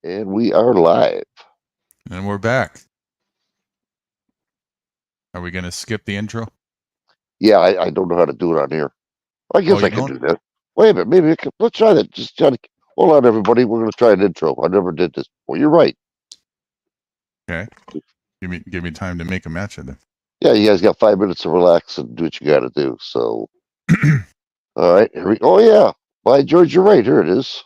And we are live. And we're back. Are we going to skip the intro? Yeah, I don't know how to do it on here. I guess Oh, I can do that. Wait a minute, maybe let's try that. Just try to hold on, everybody. We're going to try an intro. I never did this before. You're right. Okay. Give me time to make a match of them. Yeah, you guys got 5 minutes to relax and do what you got to do. So, all right. Here we. Oh yeah. By George, you're right. Here it is.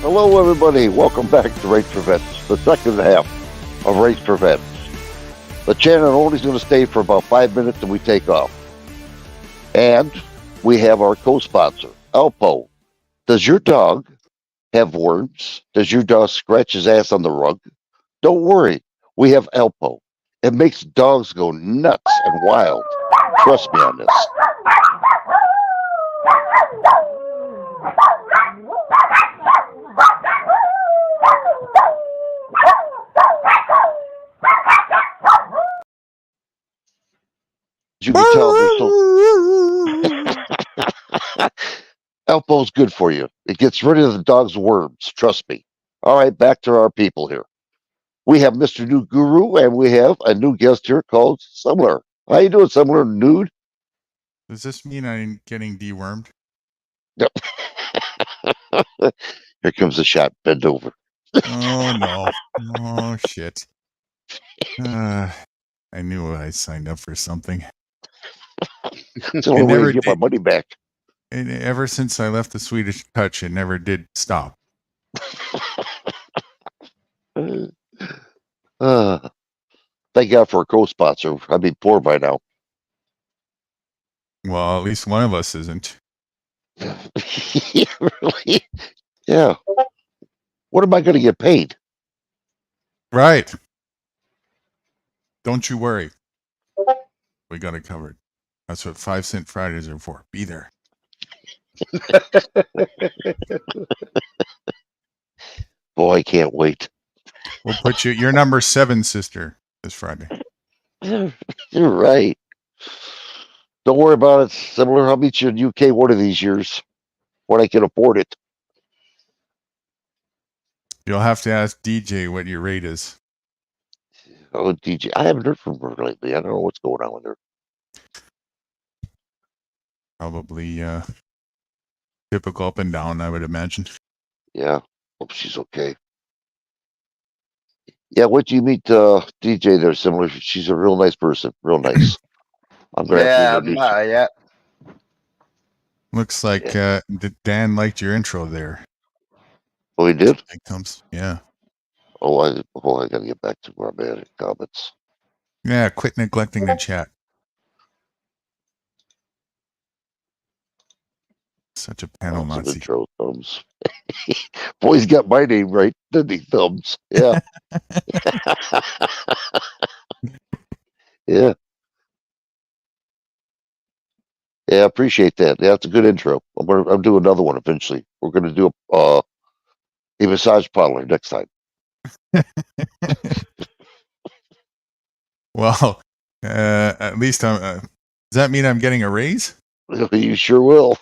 Hello, everybody. Welcome back to Race for Vets, the second half of Race for Vets. The channel only is going to stay for about 5 minutes and we take off. And we have our co-sponsor, Alpo. Does your dog have worms? Does your dog scratch his ass on the rug? Don't worry. We have Alpo. It makes dogs go nuts and wild. Trust me on this. As you can tell, Alpo's good for you. It gets rid of the dog's worms. Trust me. All right, back to our people here. We have Mr. New Guru, and we have a new guest here called Sumler. How you doing, Sumler? Nude? Does this mean I'm getting dewormed? Yep. Here comes the shot. Bend over. Oh no! Oh shit! I knew I signed up for something. It's the only way never to get my did. money back. And ever since I left the Swedish Touch, it never did stop. Thank God for a co-sponsor. I'd be poor by now. Well, at least one of us isn't. Yeah, really? Yeah. What am I going to get paid? Right. Don't you worry. We got it covered. That's what 5-cent Fridays are for. Be there. Boy, I can't wait. We'll put you. You're number 7, sister, this Friday. You're right. Don't worry about it. Similar, I'll meet you in UK one of these years when I can afford it. You'll have to ask DJ what your rate is. Oh, DJ, I haven't heard from her lately. I don't know what's going on with her. Probably typical up and down, I would imagine. Yeah, hope she's okay. Yeah, what you meet DJ there, Similar? She's a real nice person. Real nice. I'm going to have to introduce you. Yeah. Looks like Dan liked your intro there. Oh, he did? It comes, yeah. Oh, I got to get back to where I'm at in comments. Yeah, quit neglecting the chat. Such a panel Some Nazi. intro thumbs. Boy, he's got my name right, didn't he? Thumbs. Yeah. Yeah. Yeah, appreciate that. Yeah, that's a good intro. I'm doing another one eventually. We're gonna do a massage parlor next time. Well, at least I'm. Does that mean I'm getting a raise? You sure will.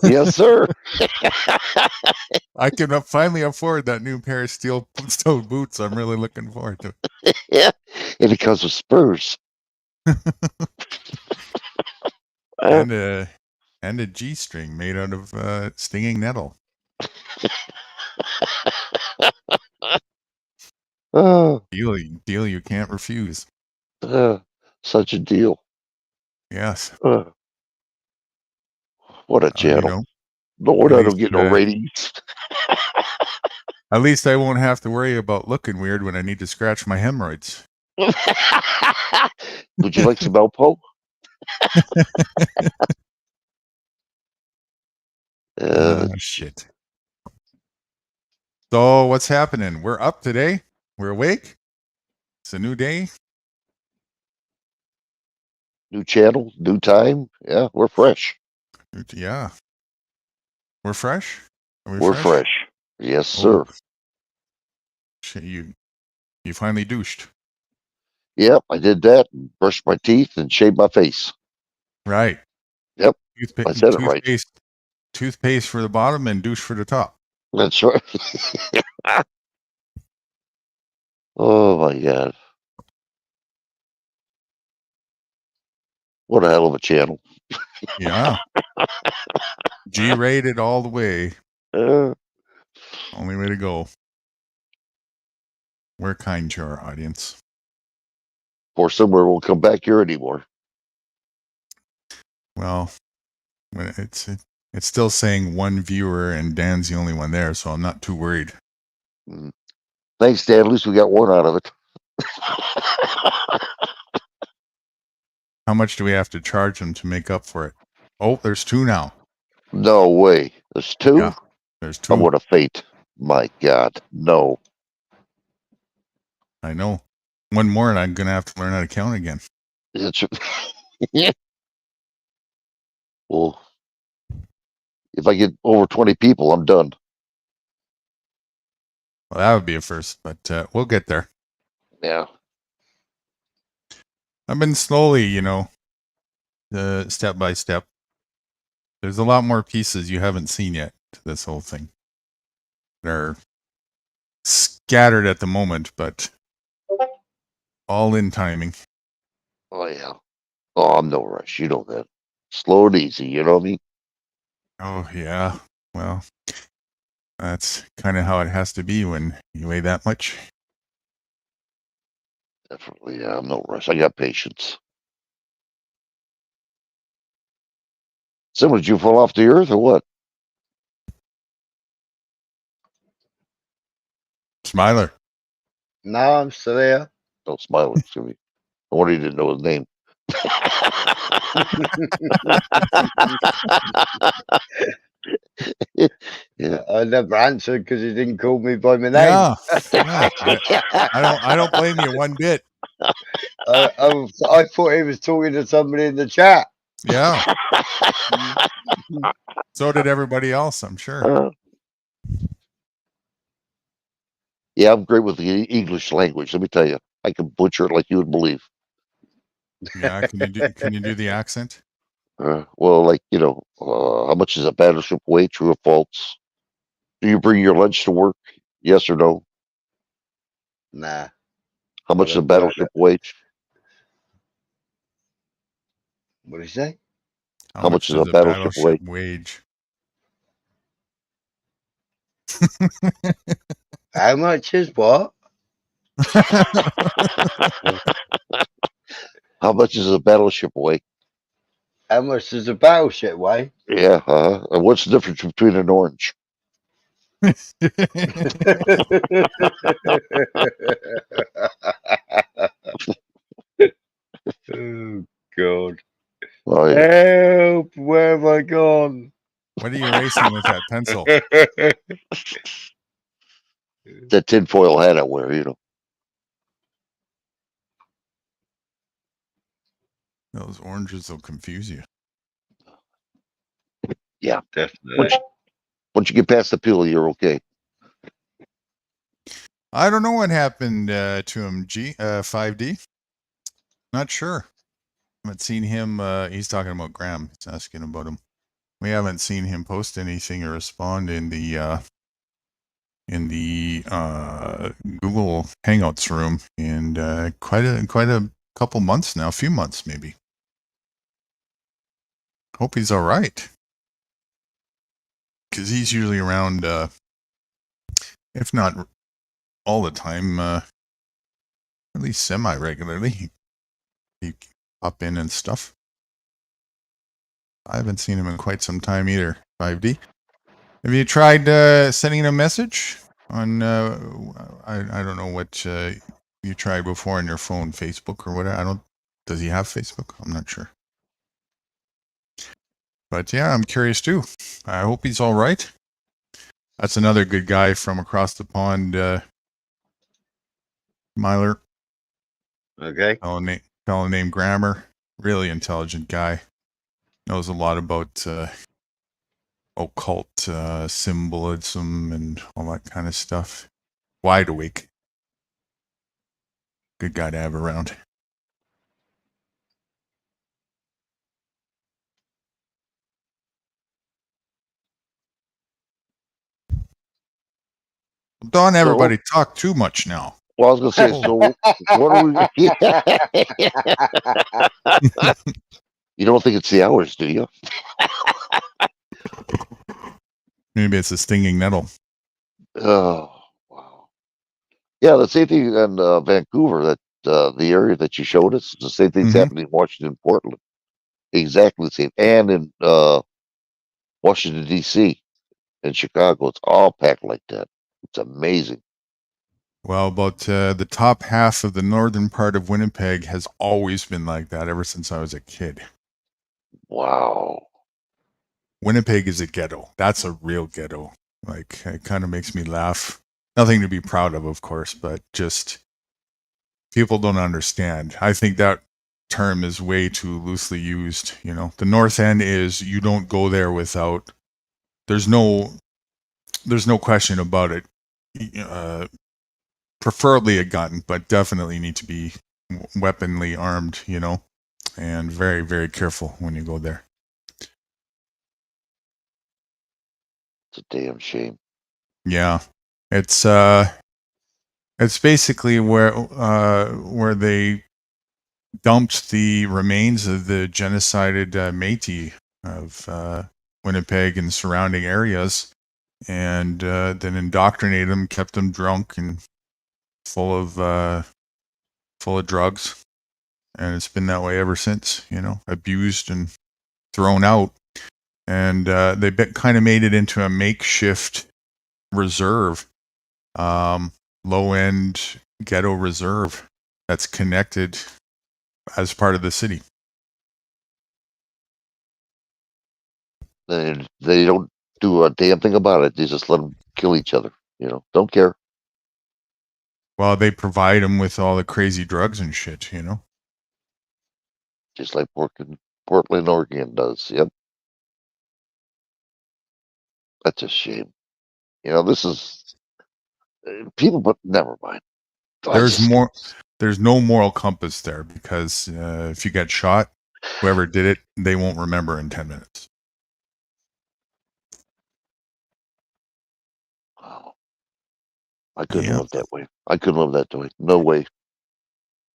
Yes, sir. I can finally afford that new pair of steel-toed boots. I'm really looking forward to it. Yeah, and it comes with spurs. And a G-string made out of stinging nettle. Deal you can't refuse. Such a deal. Yes. What a channel. No wonder I don't get no ratings. At least I won't have to worry about looking weird when I need to scratch my hemorrhoids. Would you like some Alpo? Shit. So what's happening? We're up today. We're awake. It's a new day. New channel, new time. Yeah, we're fresh. Yeah. We're fresh? We're fresh. Yes, sir. Shit, you finally douched. Yep, I did that. Brushed my teeth and shaved my face. Right. Yep. I said it right. Toothpaste for the bottom and douche for the top. That's right. Oh my God. What a hell of a channel. Yeah. G-rated all the way. Only way to go. We're kind to our audience. Or somewhere won't come back here anymore. Well, It's still saying one viewer, and Dan's the only one there, so I'm not too worried. Thanks, Dan. At least we got one out of it. How much do we have to charge them to make up for it? Oh, there's 2 now. No way. There's 2? Yeah, there's 2. I'm going to fate. My God, no. I know. One more, and I'm going to have to learn how to count again. It's well, if I get over 20 people, I'm done. Well, that would be a first, but we'll get there. Yeah. I've been slowly, step by step. There's a lot more pieces you haven't seen yet to this whole thing. They're scattered at the moment, but all in timing. Oh, yeah. Oh, I'm no rush. You know that. Slow and easy. You know what I mean? Oh, yeah. Well, that's kind of how it has to be when you weigh that much. Definitely. Yeah, I'm no rush. I got patience. So, did you fall off the earth or what? Smiler. No, I'm still here. Don't smile at me. I wonder you didn't know his name. Yeah. I never answered because he didn't call me by my name. Yeah. I don't blame you one bit. I thought he was talking to somebody in the chat. Yeah. So did everybody else, I'm sure. Yeah, I'm great with the English language. Let me tell you, I can butcher it like you would believe. Yeah, can you do the accent? Well, like how much is a battleship weigh? True or false? Do you bring your lunch to work? Yes or no? Nah. How much is a battleship weigh? What did he say? How much is a battleship weigh? wage? How much is what? How much is a battleship weigh? How much does a battleship weigh? Yeah. And what's the difference between an orange? Oh God! Oh, yeah. Help! Where have I gone? What are you erasing with that pencil? That tinfoil hat I wear, Those oranges will confuse you. Yeah, definitely. Once you get past the peel, you're okay. I don't know what happened to him. 5D. Not sure. Haven't seen him. He's talking about Graham. He's asking about him. We haven't seen him post anything or respond in the Google Hangouts room in quite a couple months now, a few months maybe. Hope he's all right, because he's usually around, if not all the time, at least semi-regularly. He pop in and stuff. I haven't seen him in quite some time either. 5D. Have you tried sending him a message on? I don't know what you tried before on your phone, Facebook or whatever. Does he have Facebook? I'm not sure. But yeah, I'm curious too. I hope he's all right. That's another good guy from across the pond, Myler. Okay. Fellow named Grammer. Really intelligent guy. Knows a lot about occult symbolism and all that kind of stuff. Wide awake. Good guy to have around. Don't everybody talk too much now. Well, I was going to say, so what are we... You don't think it's the hours, do you? Maybe it's a stinging nettle. Oh, wow. Yeah, the same thing in Vancouver, that the area that you showed us, the same thing's happening in Washington, Portland. Exactly the same. And in Washington D.C. and Chicago. It's all packed like that. It's amazing. Well, about the top half of the northern part of Winnipeg has always been like that ever since I was a kid. Wow. Winnipeg is a ghetto. That's a real ghetto. Like, it kind of makes me laugh. Nothing to be proud of course, but just people don't understand. I think that term is way too loosely used. You know, the North End is, you don't go there without, there's no question about it. Preferably a gun, but definitely need to be weaponly armed, you know, and very, very careful when you go there. It's a damn shame. Yeah. It's basically where they dumped the remains of the genocided Métis of Winnipeg and surrounding areas, and then indoctrinated them, kept them drunk and full of drugs, and it's been that way ever since. You know, abused and thrown out, and they kind of made it into a makeshift reserve, low end ghetto reserve that's connected as part of the city. They don't do a damn thing about it. They just let them kill each other. You know, don't care. Well, they provide them with all the crazy drugs and shit, you know. Just like Portland, Oregon does. Yep. That's a shame. You know, this is people, but never mind. There's no moral compass there, because if you get shot, whoever did it, they won't remember in 10 minutes. Wow. I couldn't live that way. I couldn't live that way. No way.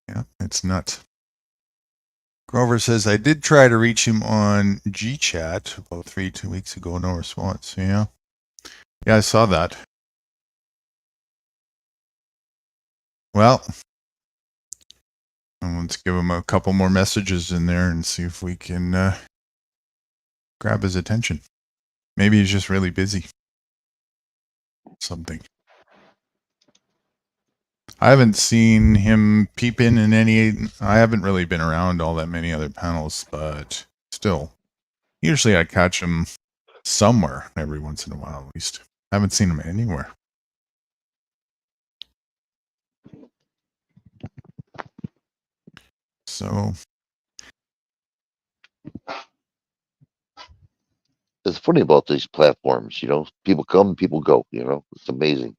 Yeah, it's nuts. Grover says, I did try to reach him on GChat about 2 weeks ago. No response. Yeah, I saw that. Well, let's give him a couple more messages in there and see if we can grab his attention. Maybe he's just really busy. Something. I haven't seen him peep in any. I haven't really been around all that many other panels, but still, usually I catch him somewhere every once in a while at least. I haven't seen him anywhere. So it's funny about these platforms. You know, people come, people go. You know, it's amazing.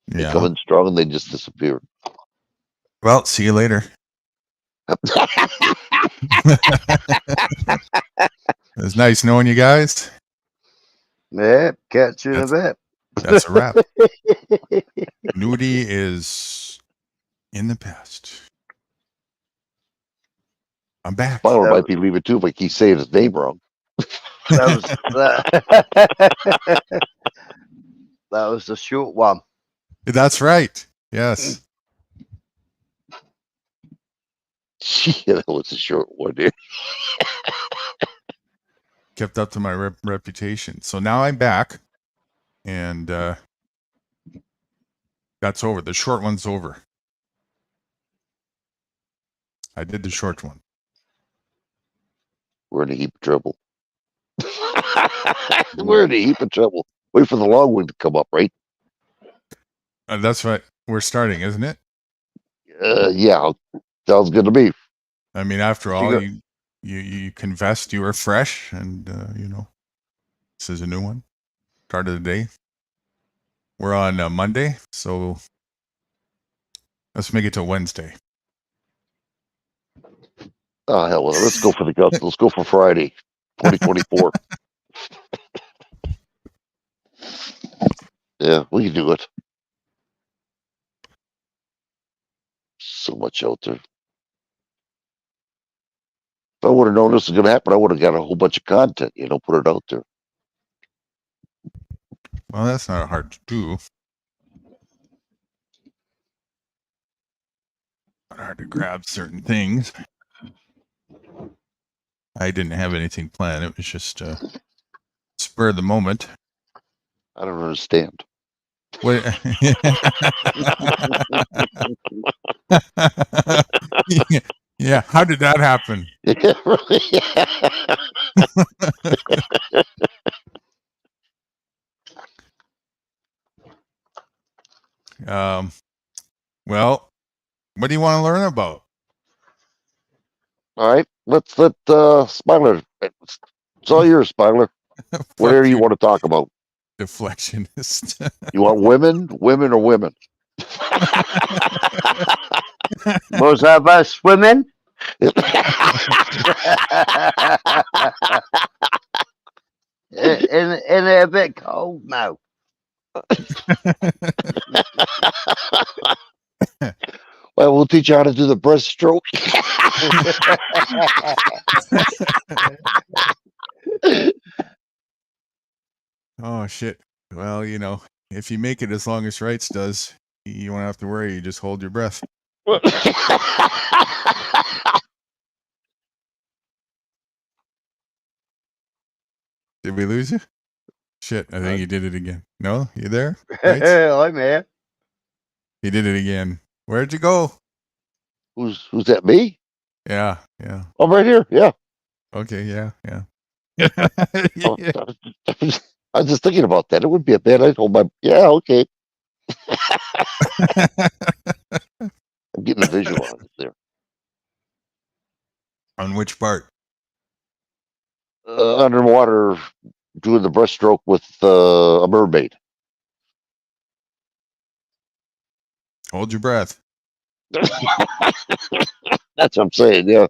They come in strong and they just disappear. Well, see you later. It's nice knowing you guys. Yeah, catch you in a bit. That's a wrap. Nudie is in the past. I'm back. Fowler might be leaving too if I keep saying his name wrong. That was the short one. That's right. Yes. Yeah, that was a short one, dude. Kept up to my reputation. So now I'm back, and that's over. The short one's over. I did the short one. We're in a heap of trouble. We're in a heap of trouble. Wait for the long one to come up, right? That's right. We're starting, isn't it? Yeah, sounds good to me. I mean, after all, you confessed you were fresh, and you know, this is a new one. Start of the day. We're on Monday, so let's make it to Wednesday. Oh hell, well, let's go for the guts. Let's go for Friday, 2024. Yeah, we can do it. So much out there. If I would have known this was going to happen, I would have got a whole bunch of content, you know, put it out there. Well, that's not hard to do. Not hard to grab certain things. I didn't have anything planned. It was just spur of the moment. I don't understand. What? Yeah. How did that happen? Yeah, really. Well, what do you want to learn about? All right, let's let Smiler. It's all yours, Smiler. Whatever Fuck you you, want to talk about. deflectionist. You want women, or women? What's that about swimming? Isn't it a bit cold now? Well, we'll teach you how to do the breaststroke. Oh shit. Well, if you make it as long as Wrights does, you won't have to worry. You just hold your breath. Did we lose you? Shit, I think you did it again. No, you there? Wrights? I'm here. He did it again. Where'd you go? Who's that? Me? Yeah. I'm right here. Yeah. Okay, yeah. Oh, I was just thinking about that. It would be a bad idea. Yeah, okay. I'm getting a visual on it there. On which part? Underwater, doing the breaststroke with a mermaid. Hold your breath. That's what I'm saying. Yeah.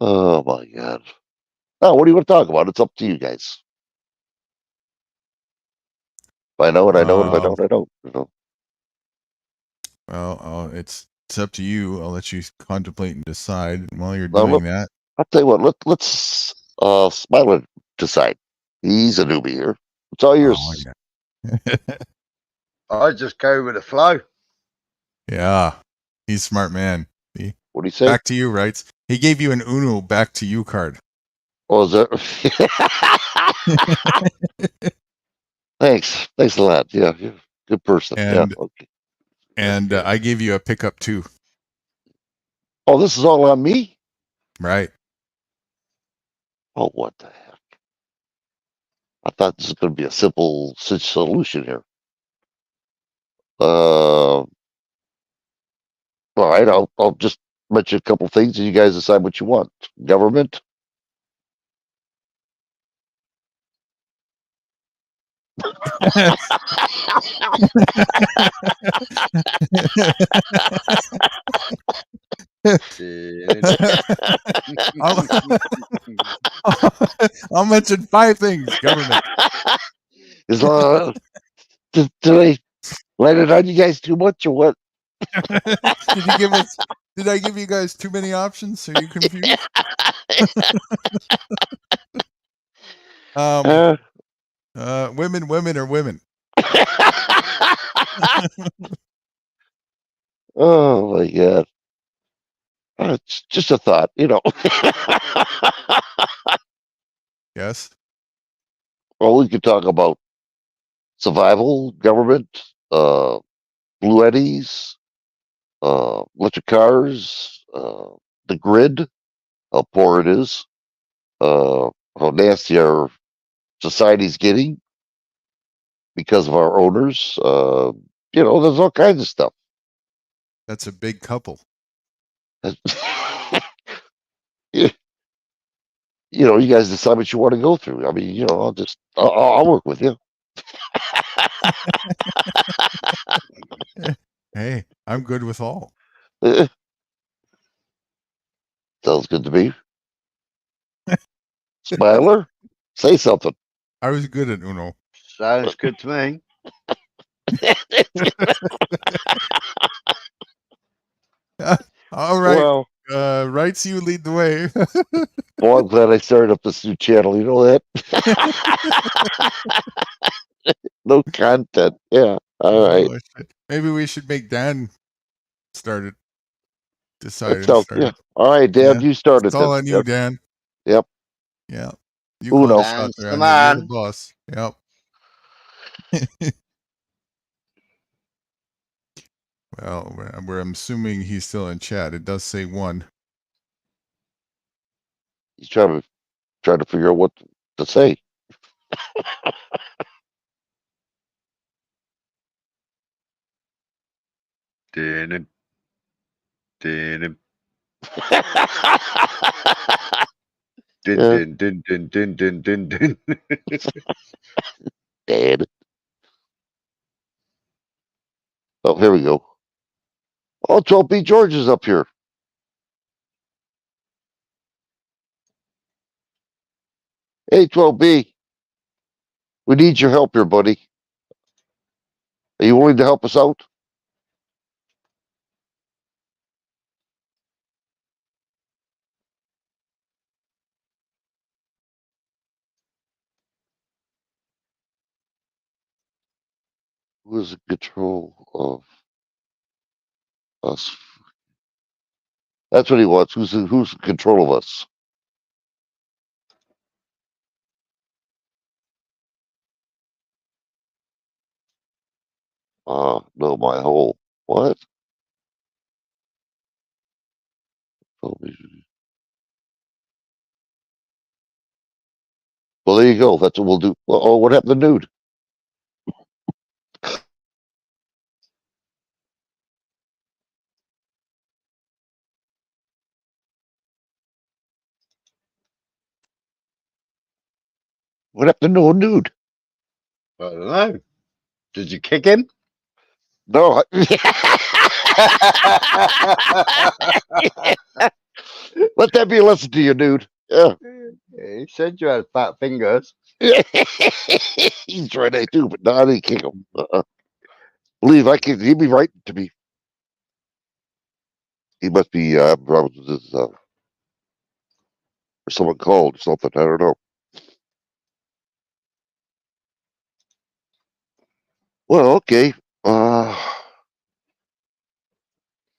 Oh my god. Oh, what do you want to talk about? It's up to you guys. If I know it, I know it. If I don't, I don't. Well, it's up to you. I'll let you contemplate and decide. And while you're Now, doing look, that, I'll tell you what. Let's Smiler decide. He's a newbie here. It's all yours. oh, yeah. I just go with the flow. Yeah, he's a smart man. What do you say? Back to you, Wrights. He gave you an Uno back to you card. Oh, is that? Thanks a lot. Yeah, you're a good person. And- yeah. Okay. And I gave you a pickup too. Oh, this is all on me. Right. Oh, what the heck? I thought this was going to be a simple solution here. All right, I'll just mention a couple things and you guys decide what you want. Government. I'll mention 5 things. Government. Is did I let it on you guys too much or what? Did I give you guys too many options? Are you confused? Women or women? Oh my god. It's just a thought, Yes. Well, we could talk about survival, government, blue eddies, electric cars, the grid, how poor it is, how nasty our society's getting because of our owners. There's all kinds of stuff. That's a big couple. you guys decide what you want to go through. I mean, I'll work with you. Hey, I'm good with all. Sounds good to me. Smiler, say something. I was good at Uno. Sounds good to me. All right. Well, Wrights, you lead the way. well, I'm glad I started up this new channel. You know that? No content. Yeah. All right. Oh, shit. Maybe we should make Dan start it. Decide and Yeah. start it. All right, Dan, Yeah. you started. It's all then. on you, Dan. Yep. Yeah. You Uno. call the shots Dan's the around here. You're the man. boss. Yep. Well, I'm assuming he's still in chat. It does say 1. He's trying to figure out what to say. Din din Yeah. din. Dad. Oh, here we go. Oh, 12B George is up here. Hey, 12B. We need your help here, buddy. Are you willing to help us out? Who is in control of us? That's what he wants. Who's in control of us? No, my whole what? Well, there you go. That's what we'll do. Well, oh, what happened to Nude? What happened to Nude? I don't know. Did you kick him? No. Let that be a lesson to you, Nude. Yeah. He said you had fat fingers. He's trying to do, but no, I didn't kick him. Believe I kicked. He'd be right to me. He must be having problems with his. Or someone called or something. I don't know. Well, okay.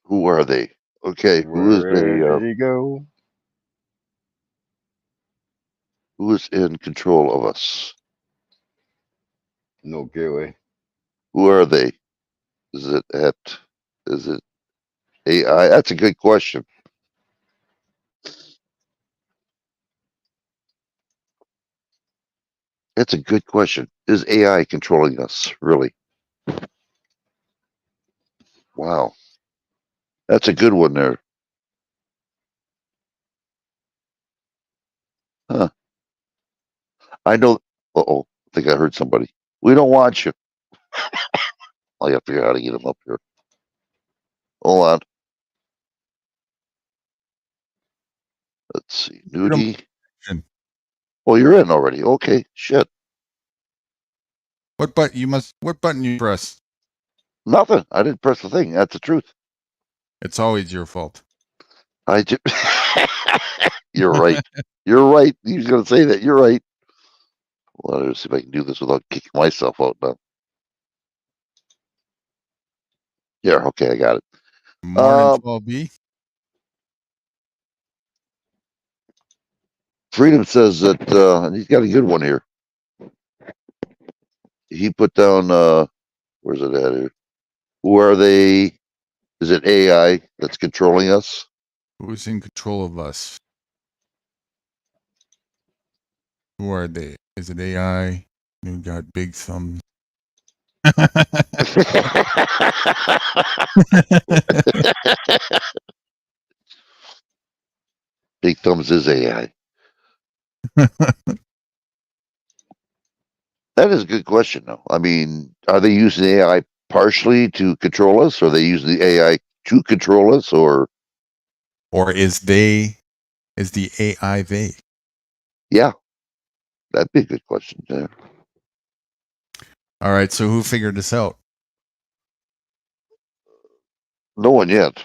Who are they? Okay, Where did he go? who is in control of us? No gooey. Who are they? Is it AI? That's a good question. That's a good question. Is AI controlling us? Really? Wow. That's a good one there. Huh. I know. Uh-oh. I think I heard somebody. We don't want you. I have to figure out how to get him up here. Hold on. Let's see. Nudie. Oh, you're in already. Okay. Shit. What button you press? Nothing. I didn't press the thing. That's the truth. It's always your fault. I just. You're right. You're right. He's going to say that. You're right. Well, let's see if I can do this without kicking myself out now. Yeah. Okay. I got it. Morning, 12B. Freedom says that and he's got a good one here. He put down where's it at here? Who are they? Is it AI that's controlling us? Who's in control of us? Who are they? Is it AI? You got big thumbs. Big Thumbs is AI. That is a good question, though. I mean, are they using AI partially to control us? Or are they using the AI to control us? Or is the AI they? yeah, that'd be a good question. Yeah. All right, so who figured this out? No one yet.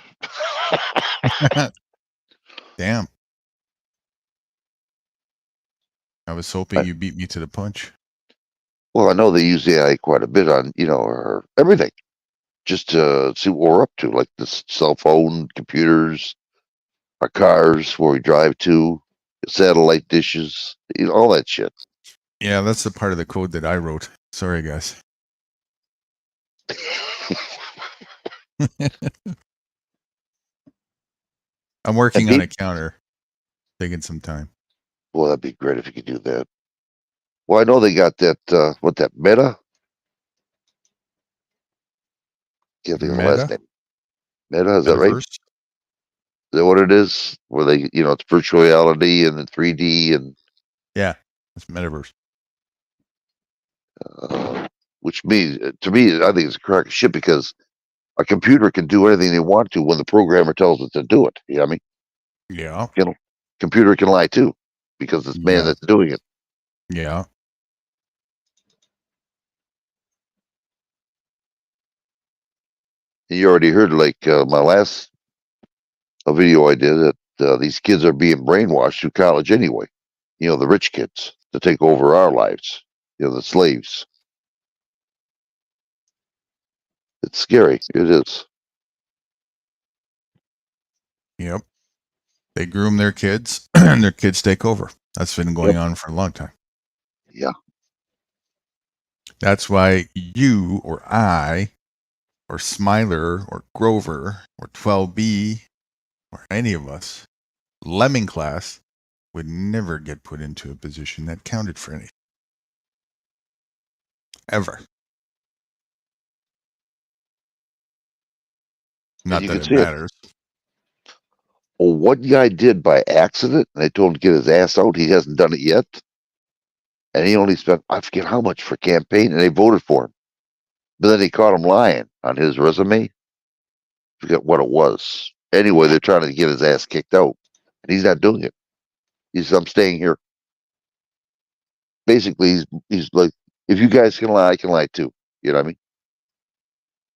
Damn. I was hoping you beat me to the punch. Well, I know they use AI quite a bit on, or everything, just to see what we're up to, like this cell phone, computers, our cars, where we drive to. satellite dishes, all that shit. Yeah, that's the part of the code that I wrote. Sorry, guys. I'm working on a counter. Taking some time. Well, that'd be great if you could do that. Well, I know they got that, that Meta? Can't think of the last name. Meta, is that right? Is Metaverse? that what it is? Where they, it's virtual reality and the 3D and Yeah, it's Metaverse. which means, to me, I think it's a crack of shit because a computer can do anything they want to when the programmer tells it to do it. You know what I mean? Yeah. Computer can lie too because it's man Yeah. that's doing it. Yeah. You already heard, like, my last video I did, that these kids are being brainwashed through college anyway. The rich kids to take over our lives. The slaves. It's scary. It is. Yep. They groom their kids and their kids take over. That's been going on for a long time. Yeah. That's why you or I or Smiler or Grover or 12B or any of us, Lemming class, would never get put into a position that counted for anything. Ever. Not that it matters. Well, one guy did by accident, and they told him to get his ass out. He hasn't done it yet. And he only spent, I forget how much for campaign, and they voted for him. But then they caught him lying on his resume. I forget what it was. Anyway, they're trying to get his ass kicked out. And he's not doing it. He says, I'm staying here. Basically, he's like, if you guys can lie, I can lie too. You know what I mean?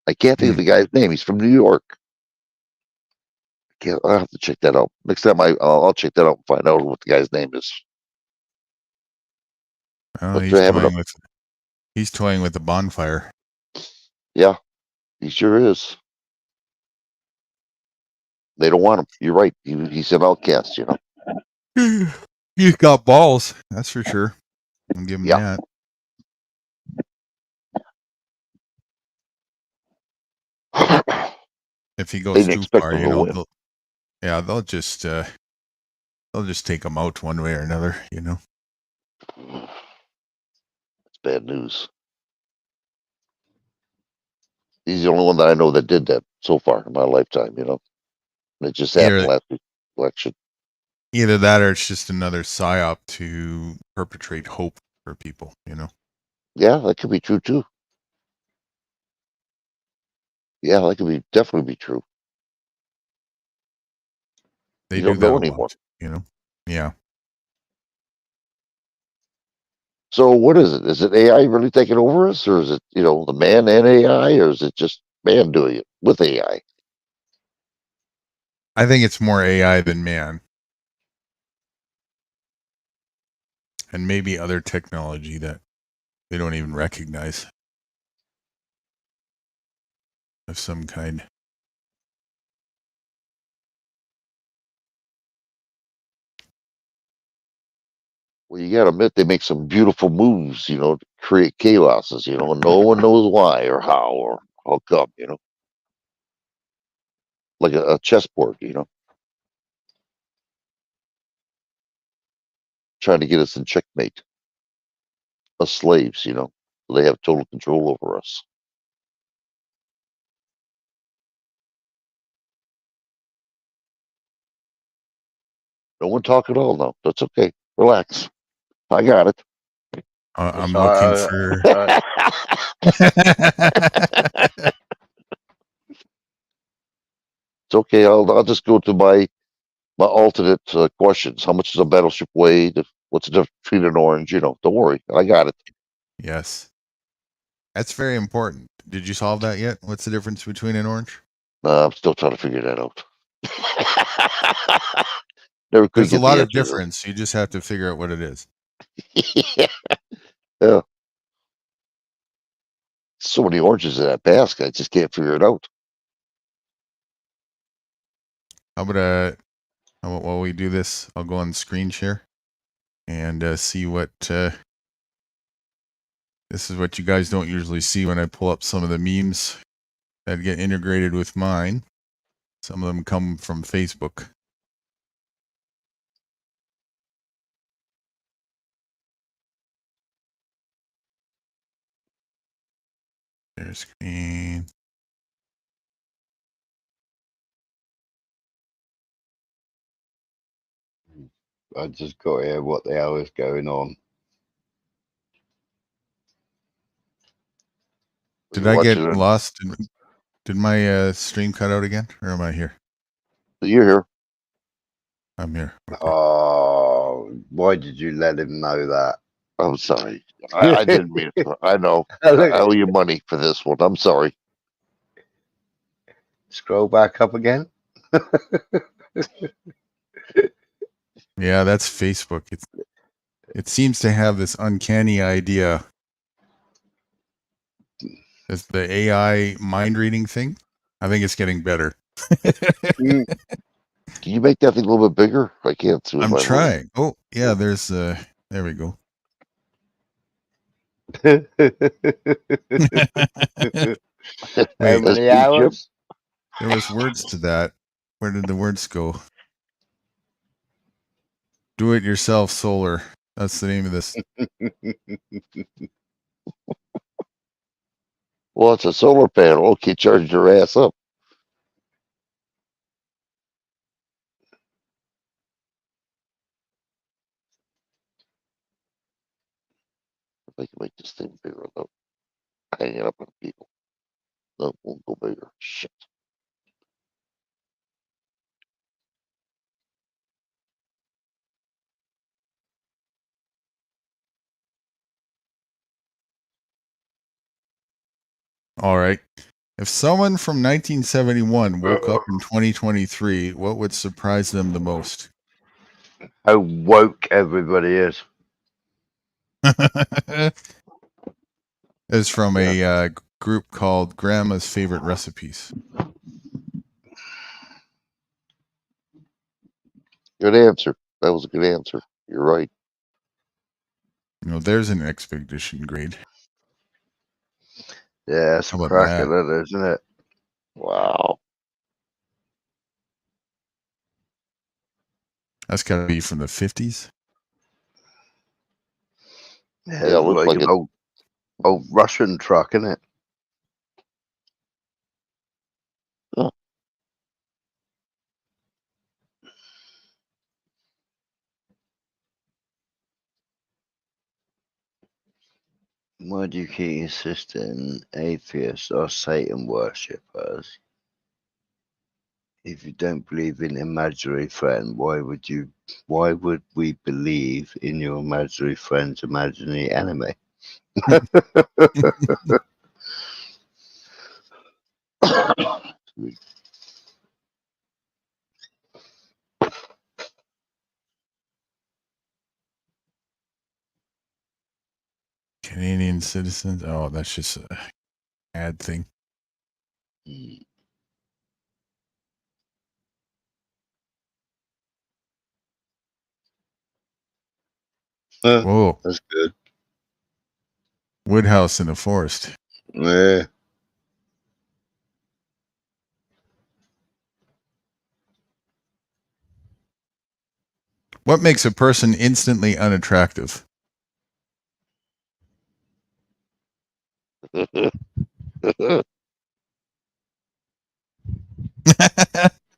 I can't think of the guy's name. He's from New York. I'll have to check that out. Next time I'll check that out and find out what the guy's name is. Oh, he's toying with the bonfire. Yeah, he sure is. They don't want him. You're right. He's an outcast, He's got balls, that's for sure. I'll give him that. If he goes too far, they'll just take him out one way or another, It's bad news. He's the only one that I know that did that so far in my lifetime, And it just happened last week's election. Either that or it's just another psyop to perpetrate hope for people, Yeah, that could be true too. Yeah, that could definitely be true. They don't know anymore. Yeah. So what is it? Is it AI really taking over us, or is it, the man and AI, or is it just man doing it with AI? I think it's more AI than man. And maybe other technology that they don't even recognize of some kind. Well, you got to admit they make some beautiful moves, to create chaoses, and no one knows why or how come, like a chessboard, trying to get us in checkmate. Us slaves, so they have total control over us. No one talk at all, no. That's okay. Relax. I got it. I'm looking for. It's okay. I'll just go to my alternate questions. How much does a battleship weigh? What's the difference between an orange? Don't worry. I got it. Yes. That's very important. Did you solve that yet? What's the difference between an orange? I'm still trying to figure that out. There's a lot of difference. You just have to figure out what it is. Yeah. So many oranges in that basket. I just can't figure it out. How about what we do this, I'll go on screen share and see what. This is what you guys don't usually see when I pull up some of the memes that get integrated with mine. Some of them come from Facebook. Share screen. I just got to hear what the hell is going on. Did I get Watching it. lost? Did my stream cut out again, or am I here? You're here. I'm here. Okay. Oh, why did you let him know that? I'm sorry. I didn't mean it. I know. I owe you money for this one. I'm sorry. Scroll back up again. Yeah, that's Facebook. It seems to have this uncanny idea. It's the AI mind reading thing. I think it's getting better. Mm. Can you make that thing a little bit bigger? I can't see. I'm trying. Oh, yeah, there's there we go. How Wait, many hours? there was words to that. Where did the words go? Do it yourself solar. That's the name of this. Well, it's a solar panel. Okay, charge your ass up. If I can make this thing bigger without hanging up on people. No, it won't go bigger. Shit. All right. If someone from 1971 woke up in 2023, what would surprise them the most? How woke everybody is. It's from a group called Grandma's Favorite Recipes. Good answer. That was a good answer. You're right. You know, there's an expedition grade. Yeah, it's How about cracking that? it, isn't it? Wow. That's got to be from the 50s. Yeah, Yeah, it looks like an it. old Russian truck, isn't it? Huh. Why do you keep insisting atheists are Satan worshippers? If you don't believe in imaginary friend, why would we believe in your imaginary friend's imaginary enemy? Canadian citizens. Oh, that's just a ad thing. Whoa. That's good. Woodhouse in the forest. Yeah. What makes a person instantly unattractive?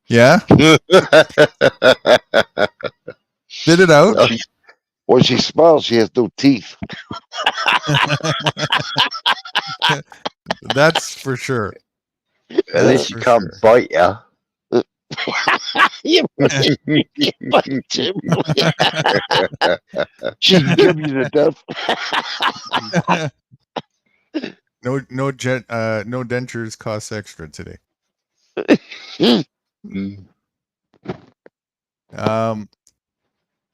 Yeah? Spit it out. When she smiles, she has no teeth. That's for sure. At least you can't bite ya. You bite Jim. She can give you to death. No dentures cost extra today.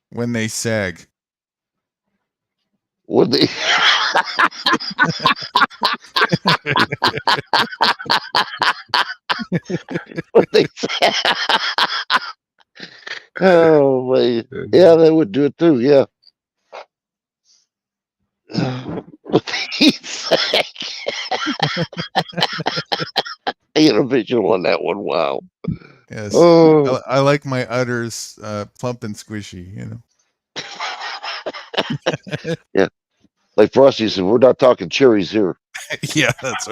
When they sag. When they when they Oh, man. Yeah, they would do it too. Yeah. What he's saying. I get a visual on that one. Wow. Yes. Oh. I like my udders plump and squishy, you know. Yeah. Like Frosty said, we're not talking cherries here. Yeah, that's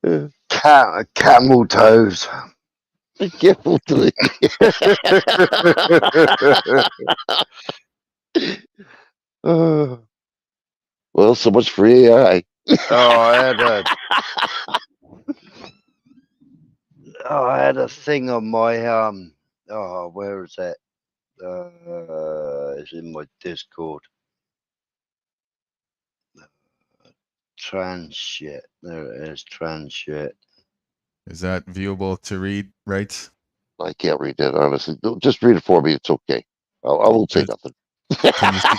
right. Camel toes. Careful to the. Well, so much for AI. I had a thing on my where is it? It's in my Discord. Trans shit. There it is. Trans shit. Is that viewable to read, right? I can't read that, honestly. Just read it for me. It's okay. I won't say nothing. Can you see?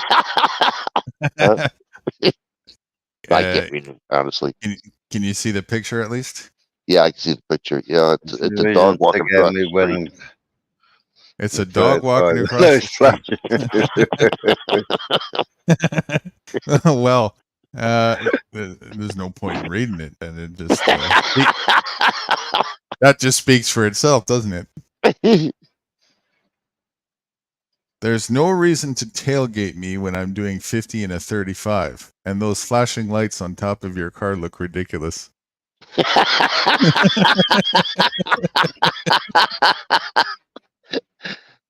I can't read it, honestly. Can you see the picture at least? Yeah, I can see the picture. Yeah, it's a dog walking across the street. It's a dog walking across the street. Well, there's no point in reading it, and it just that just speaks for itself, doesn't it? There's no reason to tailgate me when I'm doing 50 and a 35, and those flashing lights on top of your car look ridiculous.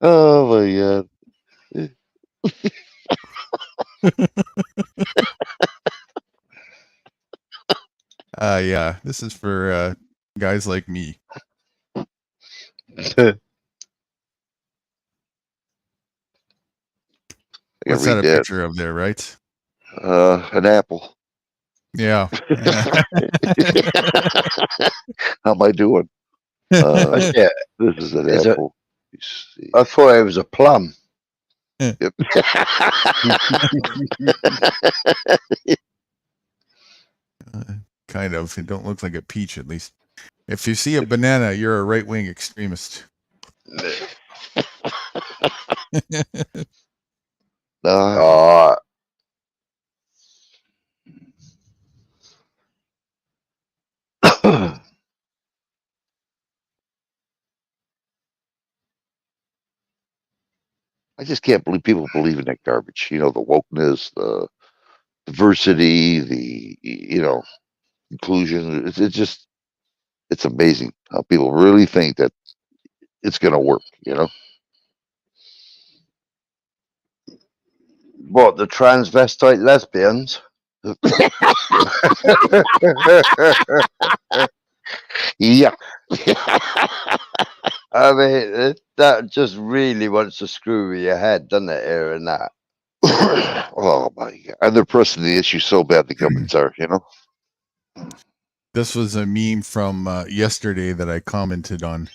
Oh my god. Yeah, this is for guys like me. What's that a picture of there, right? An apple. Yeah. How am I doing? Yeah. This is an apple. I thought it was a plum. Yep. Kind of. It don't look like a peach, at least. If you see a banana, you're a right-wing extremist. I just can't believe people believe in that garbage. You know, the wokeness, the diversity, the inclusion. It's amazing how people really think that it's going to work. You know, what, the transvestite lesbians? Yeah. I mean, that just really wants to screw with your head, doesn't it, hearing that? Oh my god! And they're pressing the issue so bad the governments are, you know. This was a meme from yesterday that I commented on.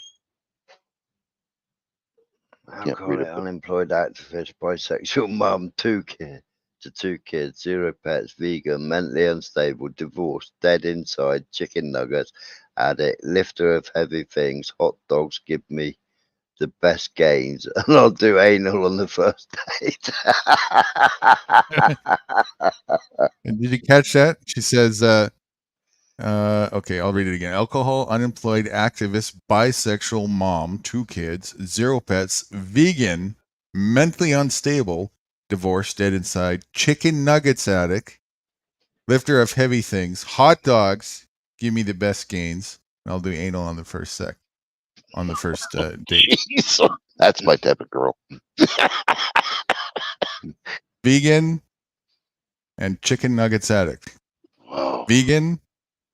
How call it unemployed activist, bisexual mum, 2 kids, 0 pets, vegan, mentally unstable, divorced, dead inside, chicken nuggets, addict, lifter of heavy things, hot dogs give me the best gains, and I'll do anal on the first date. And did you catch that? She says, okay, I'll read it again. Alcohol, unemployed, activist, bisexual mom, 2 kids, 0 pets, vegan, mentally unstable, divorced, dead inside, chicken nuggets addict, lifter of heavy things, hot dogs, give me the best gains, and I'll do anal on the first date. That's my type of girl. Vegan and chicken nuggets addict. Wow. Vegan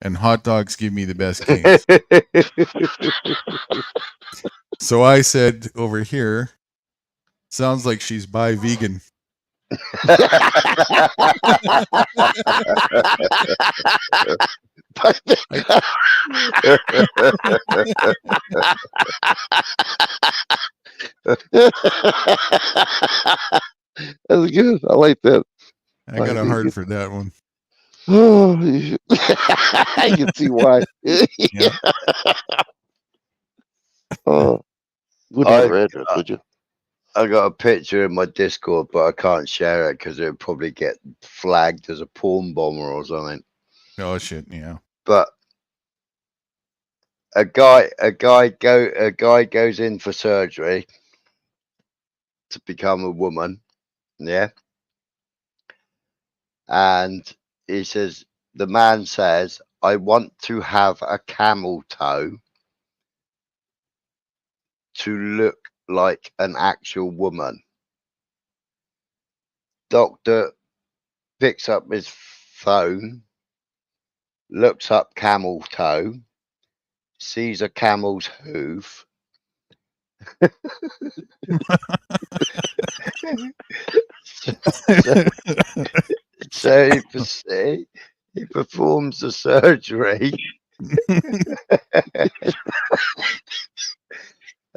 and hot dogs give me the best gains. So I said over here, sounds like she's bi vegan. That's good. I like that. I got a heart for that one. Oh, I can see why. Yeah. Would I- have her address, would you? I got a picture in my Discord, but I can't share it because it would probably get flagged as a porn bomber or something. Oh shit, yeah. But a guy goes in for surgery to become a woman, yeah. And the man says, I want to have a camel toe to look like an actual woman. Doctor picks up his phone, looks up camel toe, sees a camel's hoof. So he performs the surgery.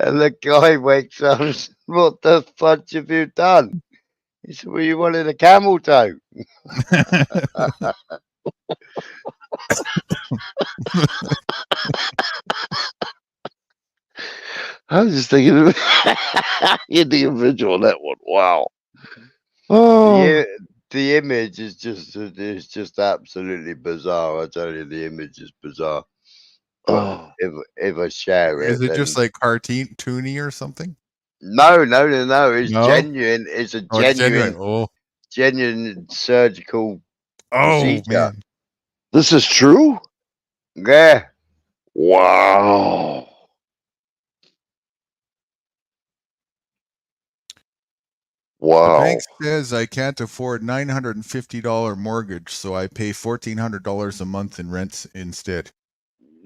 And the guy wakes up and says, what the fudge have you done? He said, well, you wanted a camel toe. I was just thinking of the individual on that one. Wow. Oh, The image is just absolutely bizarre. I tell you, the image is bizarre. But oh. if I share it, Is it then... just like cartoony or something? No. It's No? genuine. It's a Oh, it's genuine, Oh, surgical procedure. man. This is true? Yeah. Wow. The Wow. bank says I can't afford $950 mortgage, so I pay $1,400 a month in rents instead.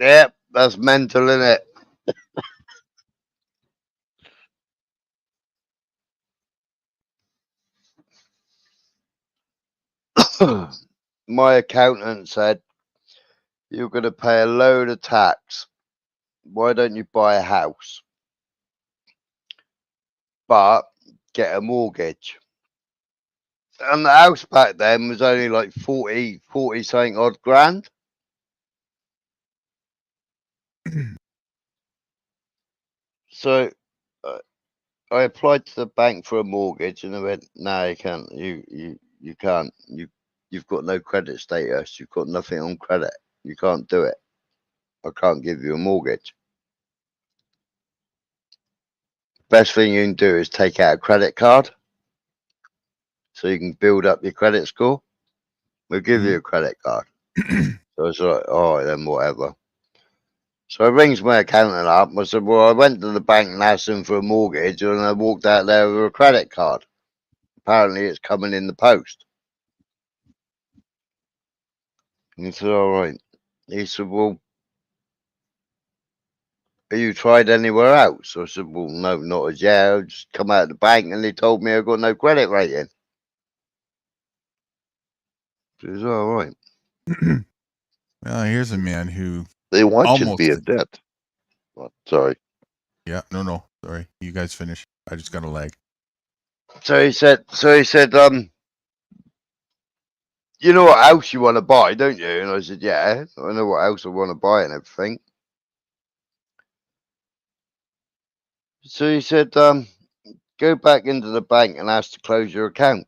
Yep. That's mental, isn't it? My accountant said, you're going to pay a load of tax. Why don't you buy a house? But get a mortgage. And the house back then was only like 40 something odd grand. So I applied to the bank for a mortgage, and they went, no, you can't. You can't. You've got no credit status. You've got nothing on credit. You can't do it. I can't give you a mortgage. Best thing you can do is take out a credit card so you can build up your credit score. We'll give you a credit card. So it's like, all right, then whatever. So I rings my accountant up. I said, well, I went to the bank and asked them for a mortgage, and I walked out there with a credit card. Apparently, it's coming in the post. And he said, all right. He said, well, have you tried anywhere else? I said, well, no, not as yet. I just come out of the bank and they told me I got no credit rating. He said, all right. Well, here's a man who They want you to almost be in debt. Well, sorry. Yeah, no, sorry. You guys finish. I just got a lag. So he said, you know what house you want to buy, don't you? And I said, yeah, I know what house I want to buy and everything. So he said, go back into the bank and ask to close your account.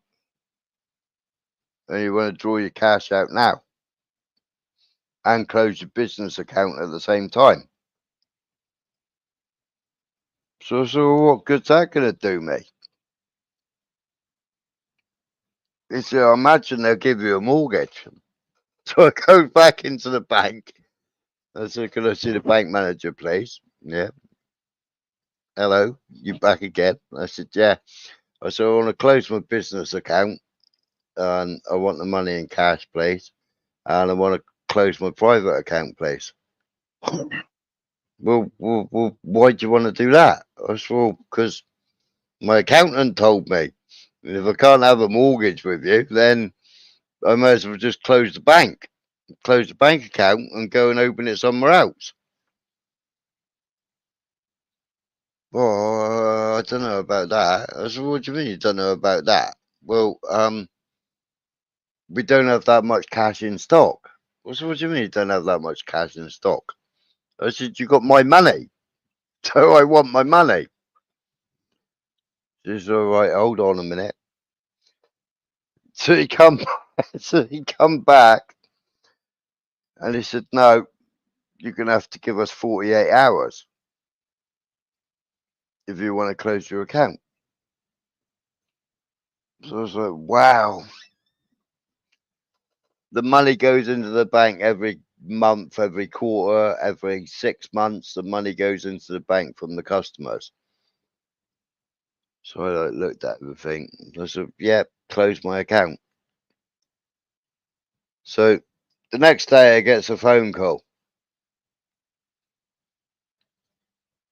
And you want to draw your cash out now and close your business account at the same time. So what good's that going to do me? He said, I imagine they'll give you a mortgage. So I go back into the bank. I said, can I see the bank manager, please? Yeah. Hello, you back again? I said, yeah. I said, I want to close my business account and I want the money in cash, please. And I want to close my private account, please. Well, why do you want to do that? I said, well, because my accountant told me if I can't have a mortgage with you, then I might as well just close the bank account and go and open it somewhere else. Well, I don't know about that. I said, what do you mean you don't know about that? Well, we don't have that much cash in stock. I said, what do you mean you don't have that much cash in stock? I said, you got my money. So I want my money. She said, all right, hold on a minute. So he come back and he said, no, you're going to have to give us 48 hours if you want to close your account. So I was like, wow. The money goes into the bank every month, every quarter, every 6 months. The money goes into the bank from the customers. So I looked at everything. I said, yeah, close my account. So the next day I get a phone call.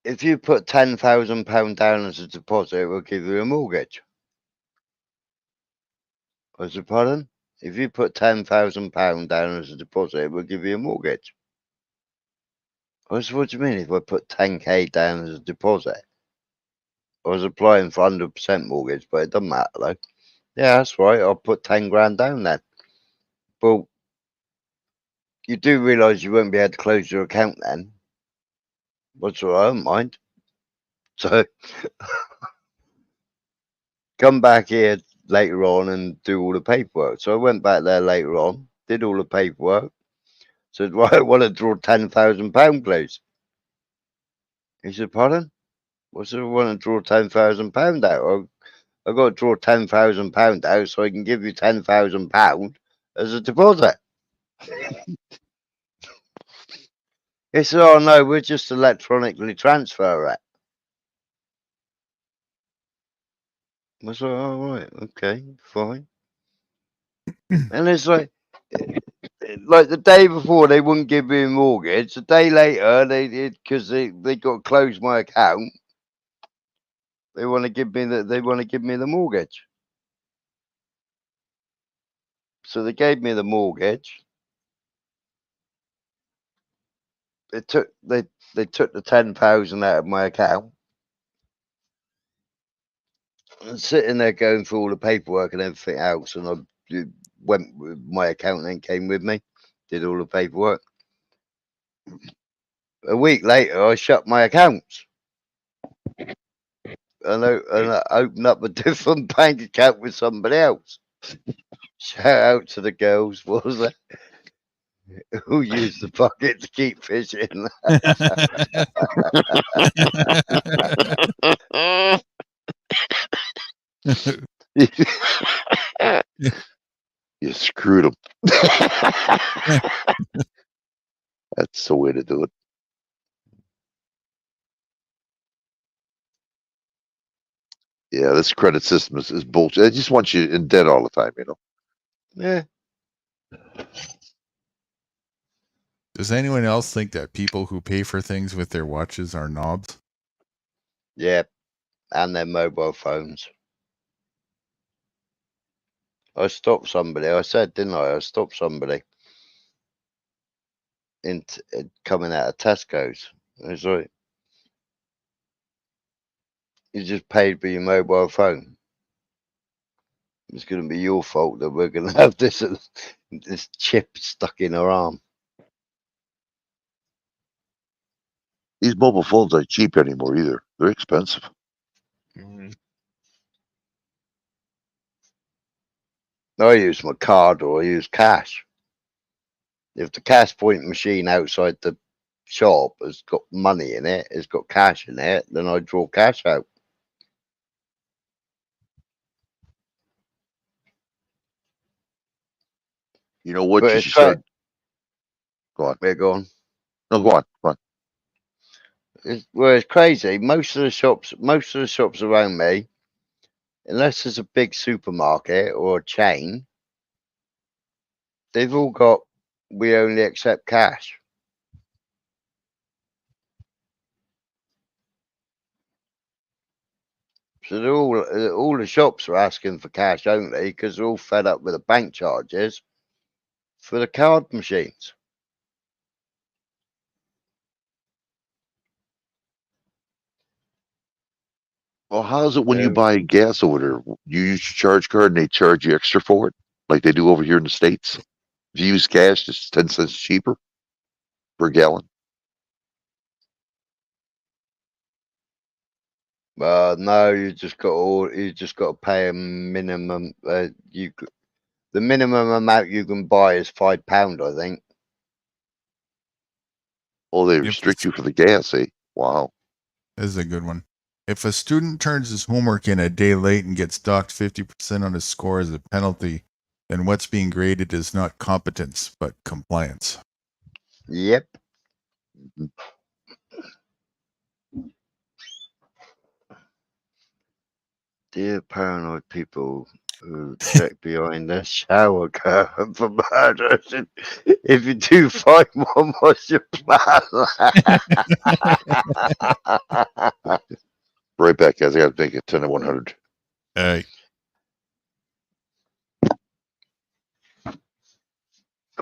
If you put £10,000 down as a deposit, we'll give you a mortgage. I said, pardon? If you put £10,000 down as a deposit, we'll give you a mortgage. I said, what do you mean if I put 10k down as a deposit? I was applying for 100% mortgage, but it doesn't matter though. Yeah, that's right. I'll put 10 grand down then. Well, you do realise you won't be able to close your account then. What's all right, I don't mind. So come back here later on and do all the paperwork. So I went back there later on, did all the paperwork. Said, right, I want to draw £10,000, please. He said, pardon? I said, I want to draw £10,000 out. I've got to draw £10,000 out so I can give you £10,000 as a deposit. He said, oh no, we'll just electronically transfer it. I said, oh right, okay, fine. And it's like the day before they wouldn't give me a mortgage. The day later they did because they got to close my account. They want to give me the mortgage. So they gave me the mortgage. They took the 10,000 out of my account. And sitting there going through all the paperwork and everything else, and I went with my accountant, came with me, did all the paperwork. A week later, I shut my accounts. And I opened up a different bank account with somebody else. Shout out to the girls, what was that? Who used the bucket to keep fishing? You screwed him. That's the way to do it. Yeah, this credit system is bullshit. They just want you in debt all the time, you know. Yeah. Does anyone else think that people who pay for things with their watches are knobs? Yeah. And their mobile phones. I stopped somebody. I said, didn't I? I stopped somebody coming out of Tesco's. It's like, you just paid for your mobile phone. It's going to be your fault that we're going to have this chip stuck in our arm. These mobile phones aren't cheap anymore either. They're expensive. I use my card or I use cash. If the cash point machine outside the shop has got money in it, it's got cash in it, then I draw cash out. You know what? But You it's should start. Go on. We're gone. No, go on. Go on. It's crazy. Most of the shops around me, unless there's a big supermarket or a chain, they've all got, we only accept cash. So all the shops are asking for cash only because they're all fed up with the bank charges for the card machines. Well, how's it when you So, buy gas over there? You use your charge card and they charge you extra for it, like they do over here in the States? If you use cash, it's 10 cents cheaper per gallon. No, you just got to pay a minimum. The minimum amount you can buy is £5, I think. Oh, they If restrict you for the gas, eh? Wow. This is a good one. If a student turns his homework in a day late and gets docked 50% on his score as a penalty, then what's being graded is not competence, but compliance. Yep. Dear paranoid people who check behind their shower curtain for murders, if you do find one, what's your plan? Right back, guys. I got to make it 10 to 100. Hey,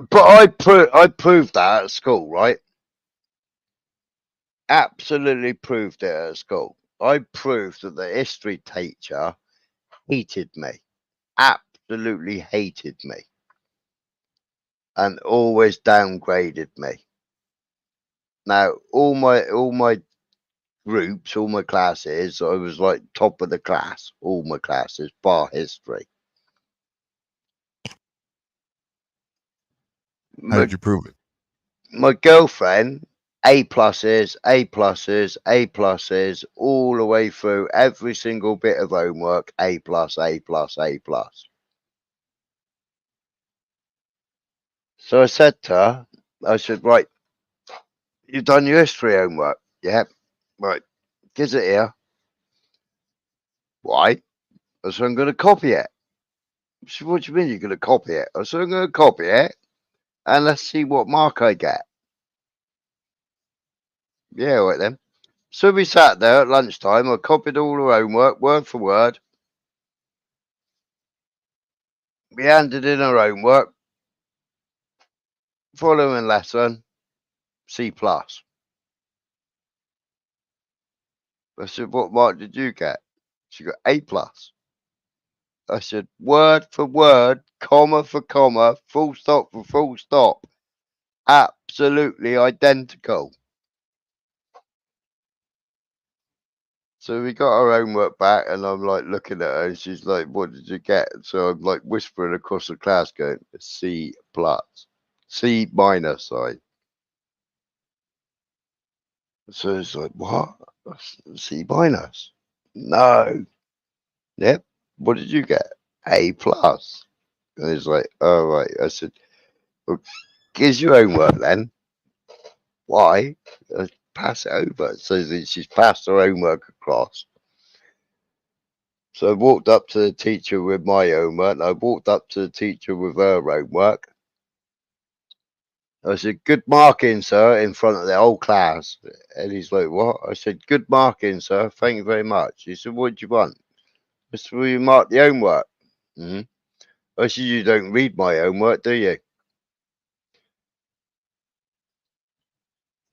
But I proved that at school, right? Absolutely proved it at school. I proved that the history teacher hated me. Absolutely hated me. And always downgraded me. Now, all my groups, all my classes, I was like top of the class, all my classes, bar history. how did you prove it? My girlfriend, A pluses, A pluses, A pluses, all the way through every single bit of homework, A plus, A plus, A plus. So I said to her, I said, right, you've done your history homework. Yep. Right. Gives it here. Why? I said, I'm going to copy it. She said, what do you mean you're going to copy it? I said, I'm going to copy it and let's see what mark I get. Yeah, all right then. So we sat there at lunchtime. I copied all the homework, word for word. We handed in our homework. Following lesson, C plus. I said, what mark did you get? She got A plus. I said, word for word, comma for comma, full stop for full stop. Absolutely identical. So we got our homework back, and I'm like looking at her, and she's like, what did you get? So I'm like whispering across the class, going, C plus. C minus, sorry. So it's like, what? C minus? No. Yep. What did you get? A plus. And he's like, oh, right. I said, well, here's your homework then. Why? Pass it over. So she's passed her homework across. So I walked up to the teacher with my homework, and I walked up to the teacher with her homework. I said, good marking, sir, in front of the whole class. And he's like, what? I said, good marking, sir. Thank you very much. He said, what do you want? I said, well, you mark the homework. Mm-hmm. I said, you don't read my homework, do you?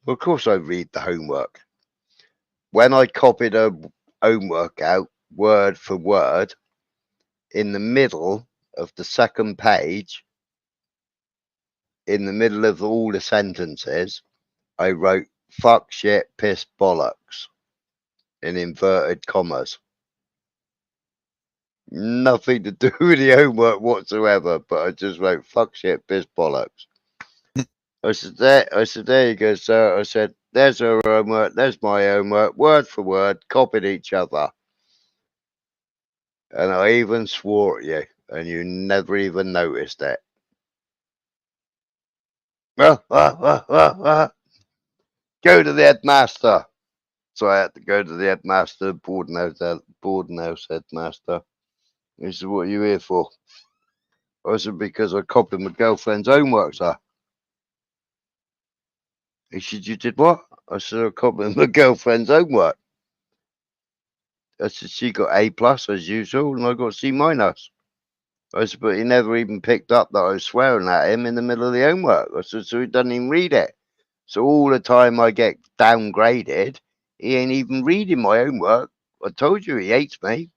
Well, of course I read the homework. When I copied her homework out, word for word, in the middle of the second page, in the middle of all the sentences, I wrote fuck, shit, piss, bollocks in inverted commas. Nothing to do with the homework whatsoever, but I just wrote fuck, shit, piss, bollocks. I said, there you go, sir. I said, there's her homework, there's my homework, word for word, copied each other. And I even swore at you, and you never even noticed it. Go to the headmaster. So I had to go to the headmaster, boarding house headmaster. He said, what are you here for? I said, because I copied my girlfriend's homework, sir. He said, you did what? I said, I copied my girlfriend's homework. I said, she got A plus as usual, and I got C minus. I said, but he never even picked up that I was swearing at him in the middle of the homework. I said, so he doesn't even read it. So all the time I get downgraded, he ain't even reading my homework. I told you he hates me.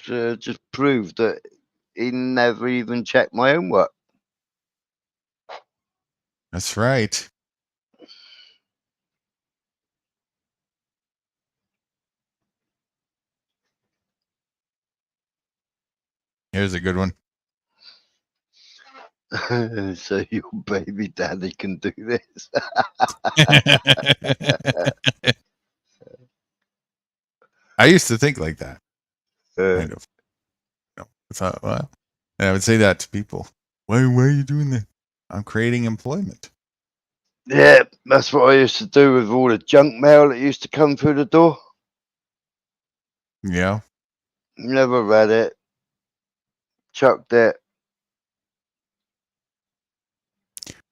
So just proved that he never even checked my homework. That's right. Here's a good one. So your baby daddy can do this. I used to think like that. Uh, Kind of. I thought, well, and I would say that to people. Why are you doing that? I'm creating employment. yeah, that's what I used to do with all the junk mail that used to come through the door. Yeah. Never read it. Chucked it.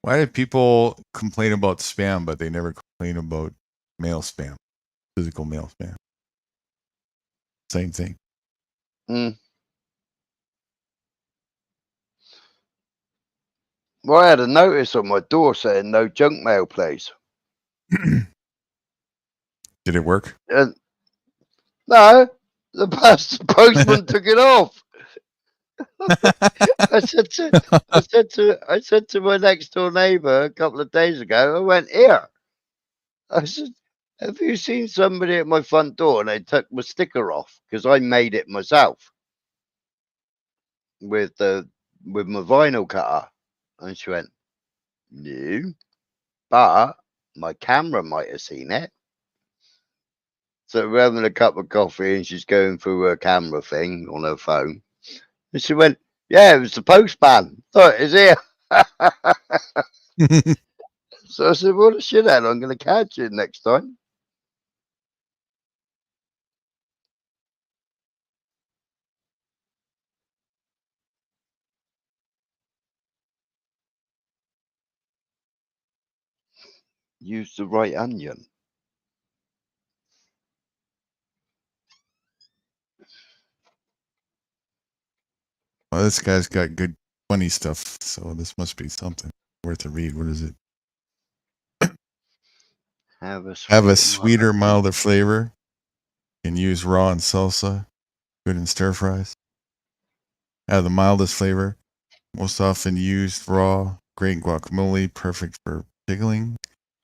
Why do people complain about spam, but they never complain about mail spam, physical mail spam? Same thing. Mm. Well, I had a notice on my door saying no junk mail, please. Did it work? And no, the postman took it off. I said to my next door neighbour a couple of days ago. I went here. I said, "Have you seen somebody at my front door?" And they took my sticker off because I made it myself with my vinyl cutter. And she went, "No, but my camera might have seen it." So we're having a cup of coffee, and she's going through her camera thing on her phone, and she went, "Yeah, it was the postman. Look, it's here." So I said, "What a shithead! I'm going to catch you next time." Use the right onion. Well, this guy's got good, funny stuff, so this must be something worth a read. What is it? Have Have a milder sweeter, milder flavor. Can use raw and salsa. Good in stir fries. Have the mildest flavor. Most often used raw. Great in guacamole. Perfect for pickling.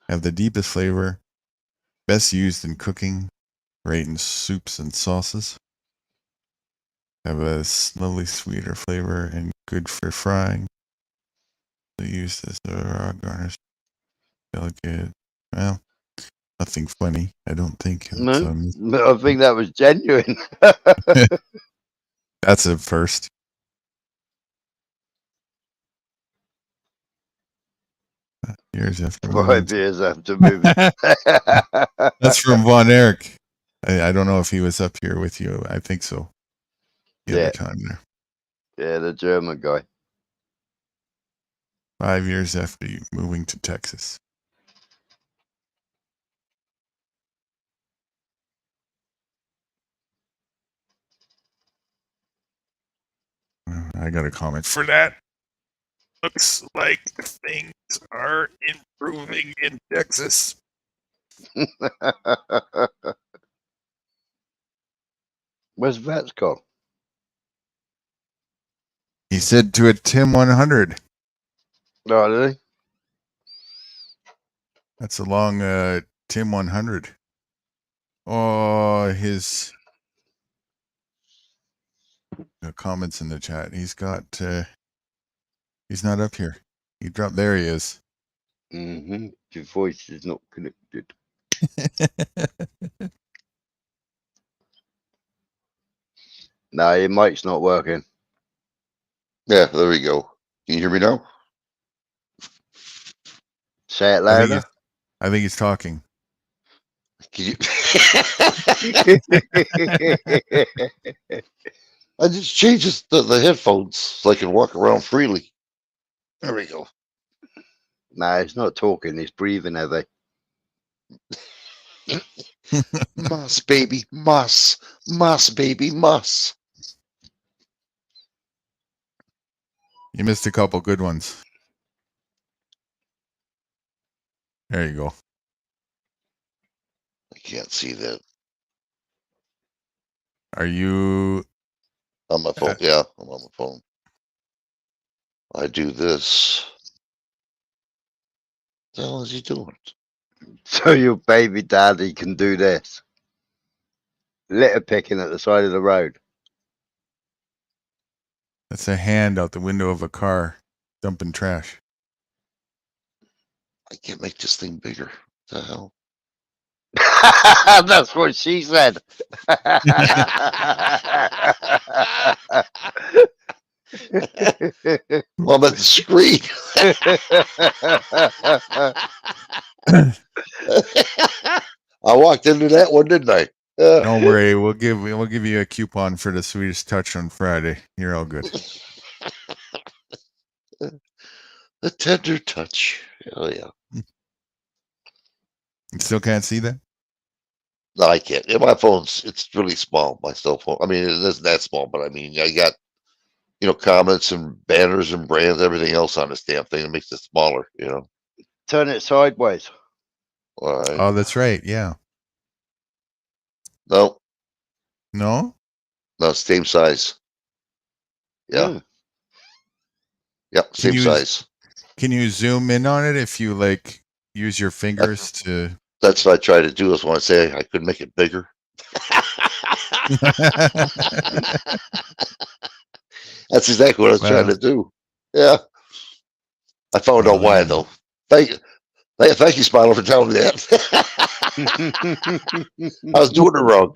Have the deepest flavor. Best used in cooking. Great in soups and sauces. Have a lovely sweeter flavor and good for frying. Used as a raw garnish. Delicate. Well, nothing funny, I don't think. No, I think that was genuine. That's a first. Years after 5 years after moving. That's from Von Erich. I don't know if he was up here with you. I think so. The other time there. Yeah, the German guy. 5 years after you moving to Texas. I got a comment for that. Looks like things are improving in Texas. Where's Vetscom? He said to a Tim 100. Oh, did he? That's a long Tim 100. Oh, his comments in the chat. He's got. He's not up here. He dropped. There he is. Mm-hmm. Your voice is not connected. No, your mic's not working. Yeah, there we go. Can you hear me now? Say it louder. I think he's talking. Can you... I just changed the headphones so I can walk around freely. There we go. No, he's not talking. He's breathing heavy. Muss, baby, muss. Muss, baby, muss. You missed a couple good ones. There you go. I can't see that. Are you On my phone? Yeah, I'm on my phone. I do this. the hell is he doing? So your baby daddy can do this. Litter picking at the side of the road. That's a hand out the window of a car dumping trash. I can't make this thing bigger. What the hell? That's what she said. Well, I'm at the screen. I walked into that one, didn't I? Don't worry, we'll give you a coupon for the Swedish Touch on Friday. You're all good. The tender touch. Oh yeah. You still can't see that? No, I can't. Yeah, my phone's it's really small. My cell phone. I mean, it isn't that small, but I mean, I got comments and banners and brands, everything else on this damn thing. It makes it smaller. Turn it sideways. All right. Oh, that's right. Yeah. No, No? same size. Yeah. Mm. Yep, same size. Can you zoom in on it if you like use your fingers to? That's what I try to do. Is when I say I could make it bigger. That's exactly what I was trying to do. Yeah. I found out why though. Thank you, Spinal, for telling me that. I was doing it wrong.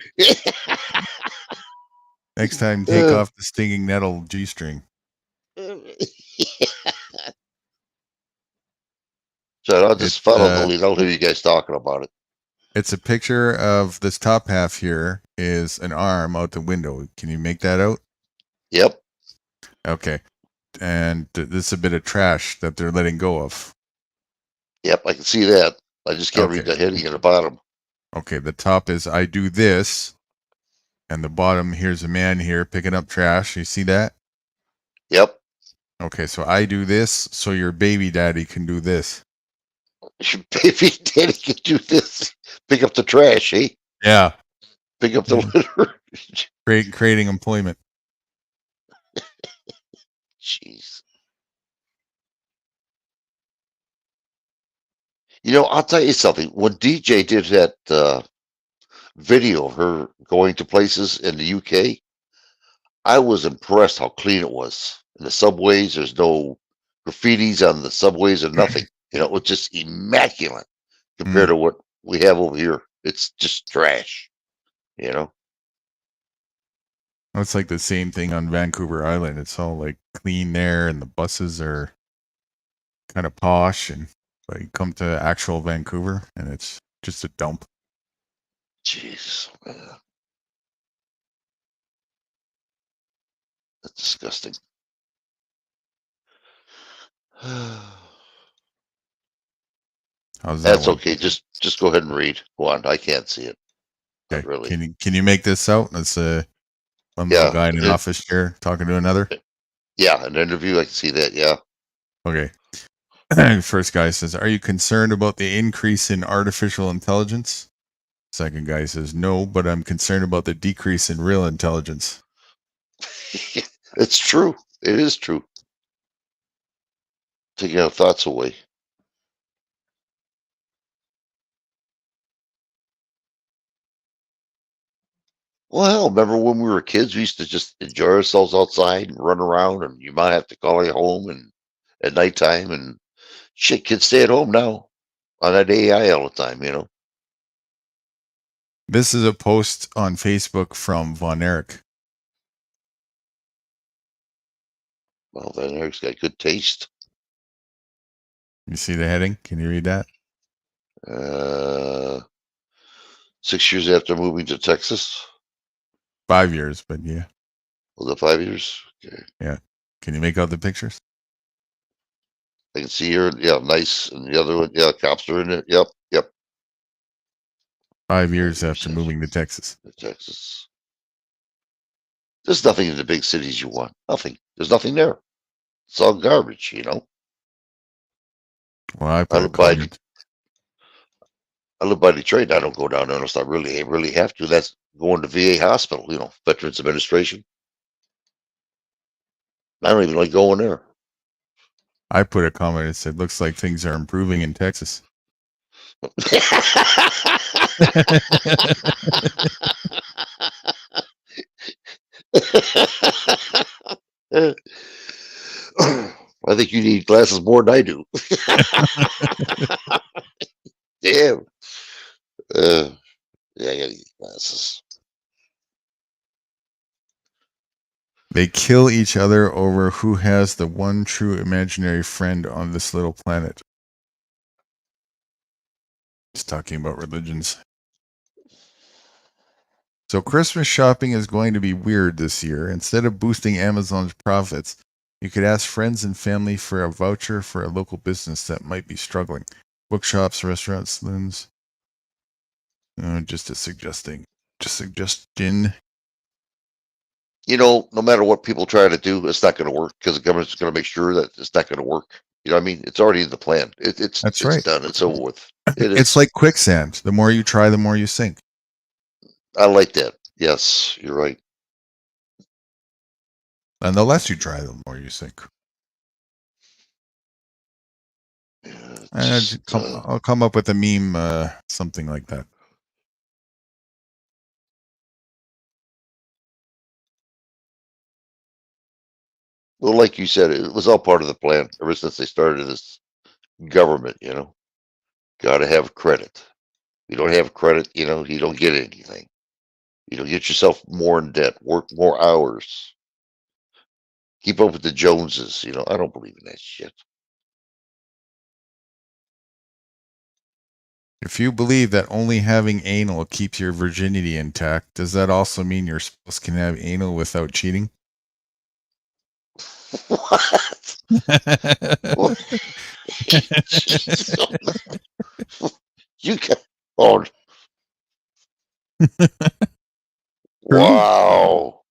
Next time, take off the stinging nettle G-string. So I'll just follow the lead. I'll hear you guys talking about it. It's a picture of this top half here is an arm out the window. Can you make that out? Yep. Okay. And this is a bit of trash that they're letting go of. Yep, I can see that. I just can't read the heading at the bottom. Okay, the top is I do this. And the bottom, here's a man here picking up trash. You see that? Yep. Okay, so I do this, so your baby daddy can do this. Your baby daddy can do this. Pick up the trash, eh? Yeah. Pick up the litter. Creating employment. Jeez. I'll tell you something. When DJ did that video of her going to places in the UK, I was impressed how clean it was. In the subways, there's no graffitis on the subways or nothing. It was just immaculate compared to what we have over here. It's just trash, Well, it's like the same thing on Vancouver Island. It's all like clean there, and the buses are kind of posh, and but you come to actual Vancouver, and it's just a dump. Jeez. That's disgusting. How's that? That's okay. Just go ahead and read. Go on. I can't see it. Okay. Not really. Can you make this out? That's one little guy in an office chair talking to another. Yeah, an interview. I can see that. Yeah. Okay. First guy says, "Are you concerned about the increase in artificial intelligence?" Second guy says, "No, but I'm concerned about the decrease in real intelligence." It's true. It is true. Taking our thoughts away. Well, hell, remember when we were kids, we used to just enjoy ourselves outside and run around, and you might have to call you home and at nighttime, and shit, kids stay at home now on that AI all the time, This is a post on Facebook from Von Erich. Well, Von Erich's got good taste. You see the heading? Can you read that? 6 years after moving to Texas. 5 years, but yeah. Was it 5 years? Okay. Yeah. Can you make out the pictures? I can see here. Yeah, nice. And the other one, yeah, cops are in it. Yep. 5 years after moving to Texas. Texas. There's nothing in the big cities you want. Nothing. There's nothing there. It's all garbage, Well, I live by Detroit. I don't go down there unless I really have to. That's going to VA hospital, Veterans Administration. I don't even like going there. I put a comment and said, "Looks like things are improving in Texas." I think you need glasses more than I do. Damn. Yeah, I gotta get glasses. They kill each other over who has the one true imaginary friend on this little planet. He's talking about religions. So Christmas shopping is going to be weird this year. Instead of boosting Amazon's profits, you could ask friends and family for a voucher for a local business that might be struggling. Bookshops, restaurants, saloons. Just a suggestion. You know, no matter what people try to do, it's not going to work because the government's going to make sure that it's not going to work. You know what I mean? It's already in the plan. It's That's right. done. It's over with. It's like quicksand. The more you try, the more you sink. I like that. Yes, you're right. And the less you try, the more you sink. I'll come up with a meme, something like that. Well, like you said, it was all part of the plan ever since they started this government. You know, got to have credit. You don't have credit, you know, you don't get anything. You know, get yourself more in debt, work more hours, keep up with the Joneses. You know, I don't believe in that shit. If you believe that only having anal keeps your virginity intact, does that also mean your spouse can have anal without cheating? What? What? You can. Oh. Wow.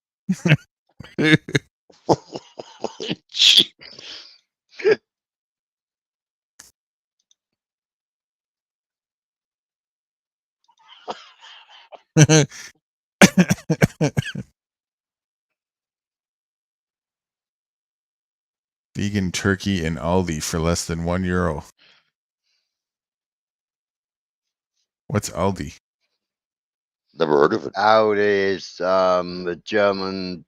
Vegan turkey in Aldi for less than €1. What's Aldi? Never heard of it. Aldi is a German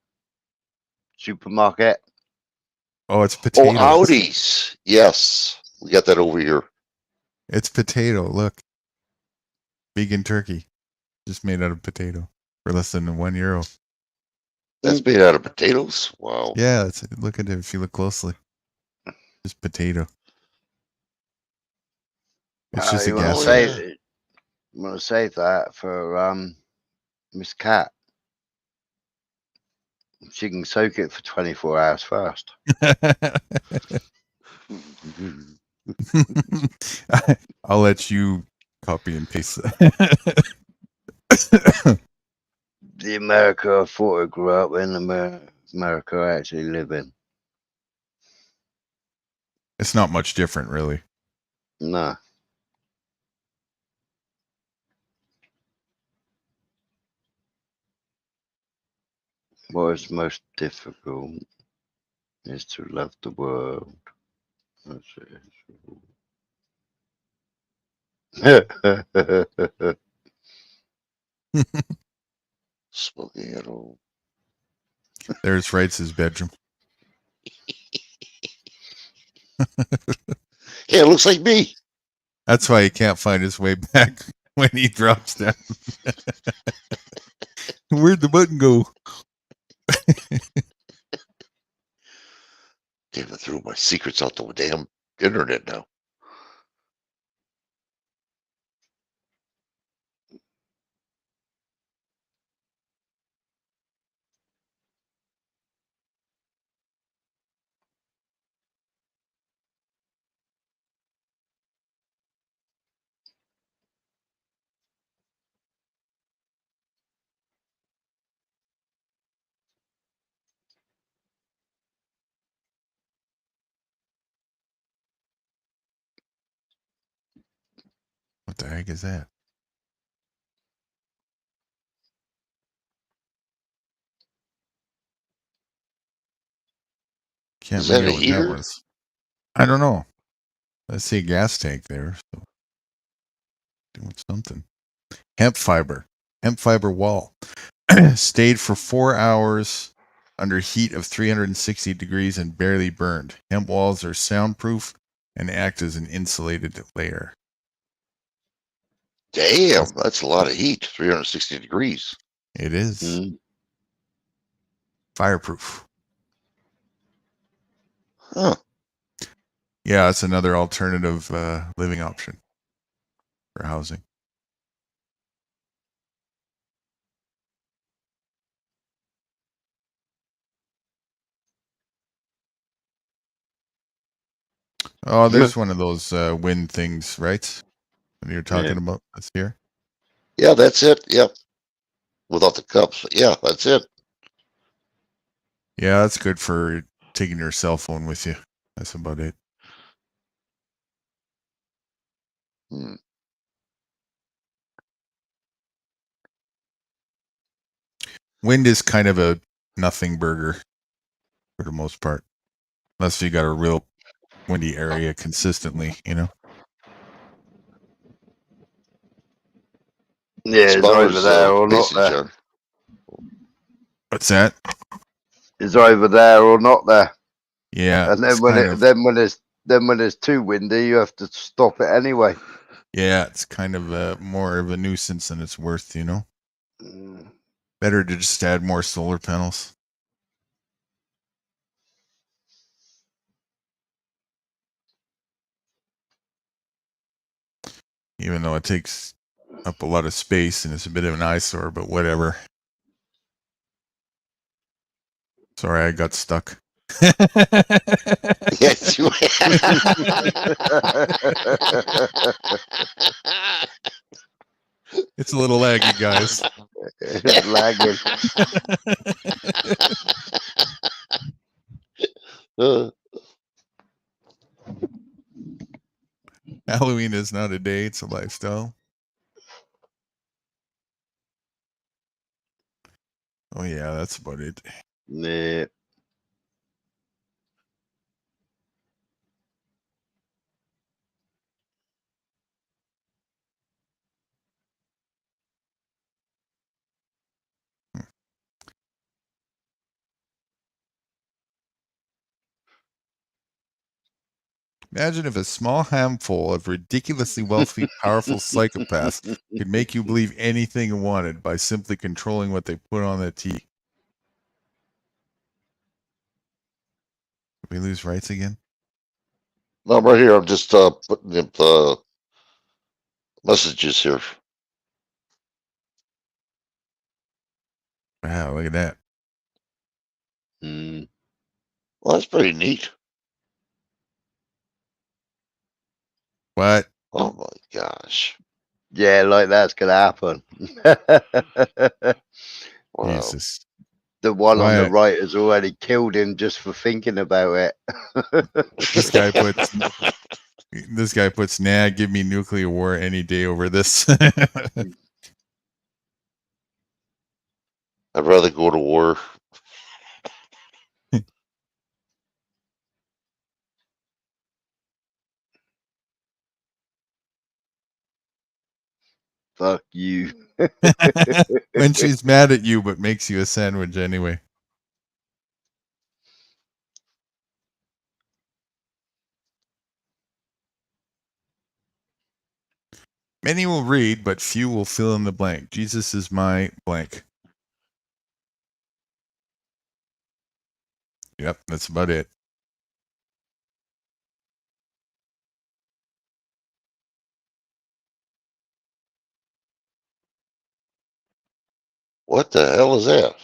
supermarket. Oh, it's potatoes. Oh, Audis. Yes, we got that over here. It's potato. Look, vegan turkey, just made out of potato for less than €1. That's made out of potatoes. Wow. Yeah, look at it if you look closely. Just potato. It's just a You gas. want to save that for Miss Cat. She can soak it for 24 hours first. I'll let you copy and paste that. The America I thought I grew up in, America I actually live in. It's not much different, really. No. What is most difficult is to love the world. That's it. Smoking at home. There's Wright's bedroom. Yeah, it looks like me. That's why he can't find his way back when he drops down. Where'd the button go? Damn, I threw my secrets out the damn internet now. What the heck is that? Can't Is that make a out what heater? that was. I don't know. I see a gas tank there. So doing something. Hemp fiber wall. Stayed for 4 hours under heat of 360 degrees and barely burned. Hemp walls are soundproof and act as an insulated layer. Damn, that's a lot of heat. 360 degrees. It is Mm. fireproof. Huh. Yeah, it's another alternative living option for housing. Oh, there's one of those wind things, right? When you're talking about this here. Yeah, that's it. Yep. Without the cups. Yeah, that's it. Yeah, that's good for taking your cell phone with you. That's about it. Hmm. Wind is kind of a nothing burger for the most part. Unless you got a real windy area consistently, you know. Yeah, it's either there or not Basic there. John. What's that? It's either there or not there. Yeah. And then it's when kind it of, then when it's too windy, you have to stop it anyway. yeah, it's kind of more of a nuisance than it's worth, you know. Mm. Better to just add more solar panels. Even though it takes up a lot of space and it's a bit of an eyesore, but whatever. Sorry, I got stuck. Yes, you It's a little laggy, guys. It's lagging. Halloween is not a day, it's a lifestyle. Oh yeah, that's about it. Yeah. Imagine if a small handful of ridiculously wealthy, powerful psychopaths could make you believe anything you wanted by simply controlling what they put on the tea. Did we lose rights again? No, I'm right here. I'm just putting up the messages here. Wow, look at that. Mm. Well, that's pretty neat. What? Oh my gosh. Yeah, like that's gonna happen. Wow. Jesus. The one on the Quiet. right has already killed him just for thinking about it. This guy puts, nah, give me nuclear war any day over this. I'd rather go to war. Fuck you. When she's mad at you, but makes you a sandwich anyway. Many will read, but few will fill in the blank. Jesus is my blank. Yep, that's about it. What the hell is that?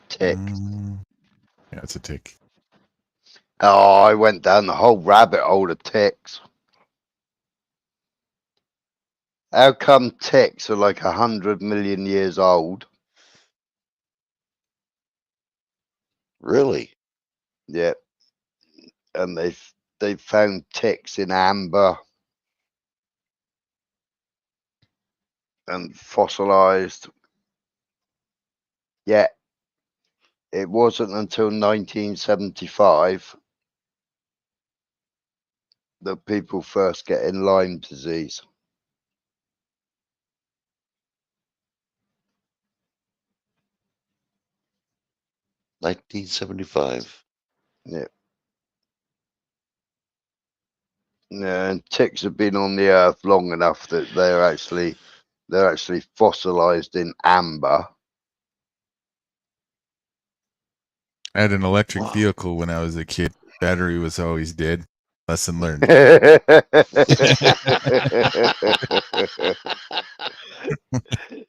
Tick. Yeah, it's a tick. Oh, I went down the whole rabbit hole of ticks. How come ticks are like 100 million years old? Really? Yep. And they've found ticks in amber and fossilized. Yet it wasn't until 1975 the people first getting Lyme disease. Yeah, 1975. Yeah, and ticks have been on the earth long enough that they're actually fossilized in amber. I had an electric vehicle when I was a kid. Battery was always dead. Lesson learned.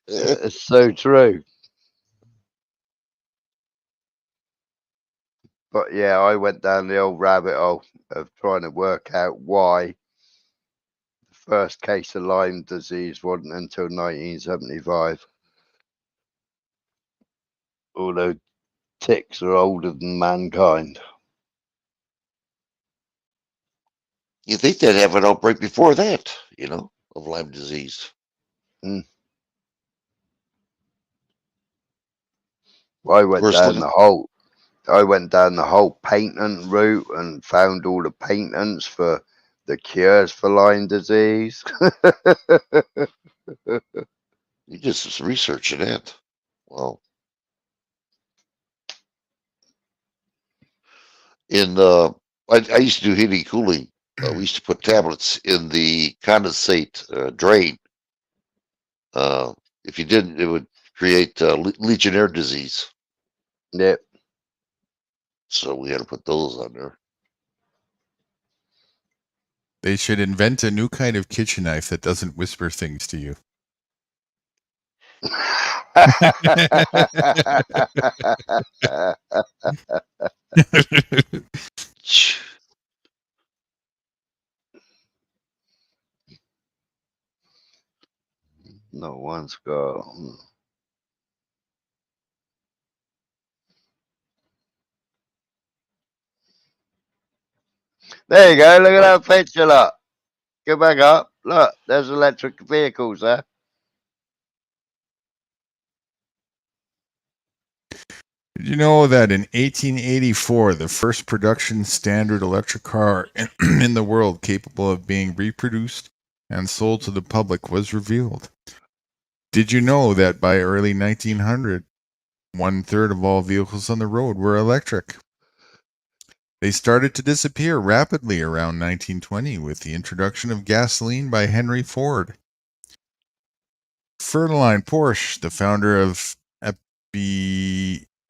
It's so true. But yeah, I went down the old rabbit hole of trying to work out why the first case of Lyme disease wasn't until 1975. Although ticks are older than mankind. You think they'd have an outbreak before that, of Lyme disease? I went First down thing- the whole patent route and found all the patents for the cures for Lyme disease. You did some research in that. Well, I used to do heating and cooling. We used to put tablets in the condensate drain. If you didn't, it would create Legionnaire disease. Yep. So we had to put those on there. They should invent a new kind of kitchen knife that doesn't whisper things to you. No one's got. There you go. Look at that picture. Look. Go back up. Look, there's electric vehicles there. Did you know that in 1884, the first production standard electric car in the world capable of being reproduced and sold to the public was revealed? Did you know that by early 1900, 1/3 of all vehicles on the road were electric? They started to disappear rapidly around 1920 with the introduction of gasoline by Henry Ford. Ferdinand Porsche, the founder of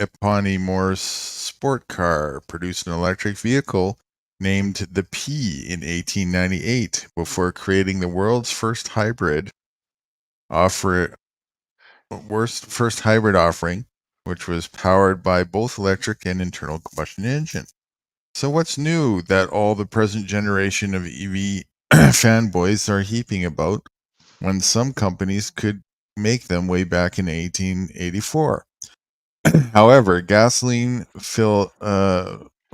eponymous sport car, produced an electric vehicle named the P in 1898 before creating the world's first hybrid offering, which was powered by both electric and internal combustion engine. So what's new that all the present generation of EV fanboys are heaping about when some companies could make them way back in 1884? However, gasoline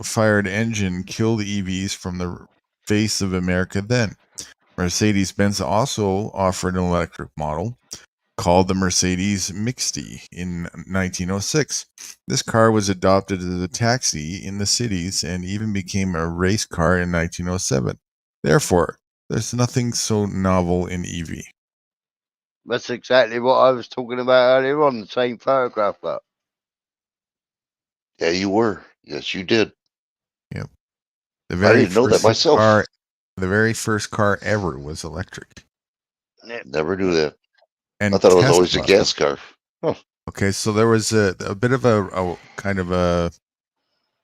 fired engine killed EVs from the face of America then. Mercedes-Benz also offered an electric model called the Mercedes Mixte in 1906. This car was adopted as a taxi in the cities and even became a race car in 1907. Therefore, there's nothing so novel in EV. That's exactly what I was talking about earlier on, the same photograph. Look. Yeah, you were. Yes, you did. Yep. I didn't know that myself. The very first car ever was electric. Never knew that. And I thought it was Tesla. always a gas car. Huh. Okay, so there was a bit of a kind of a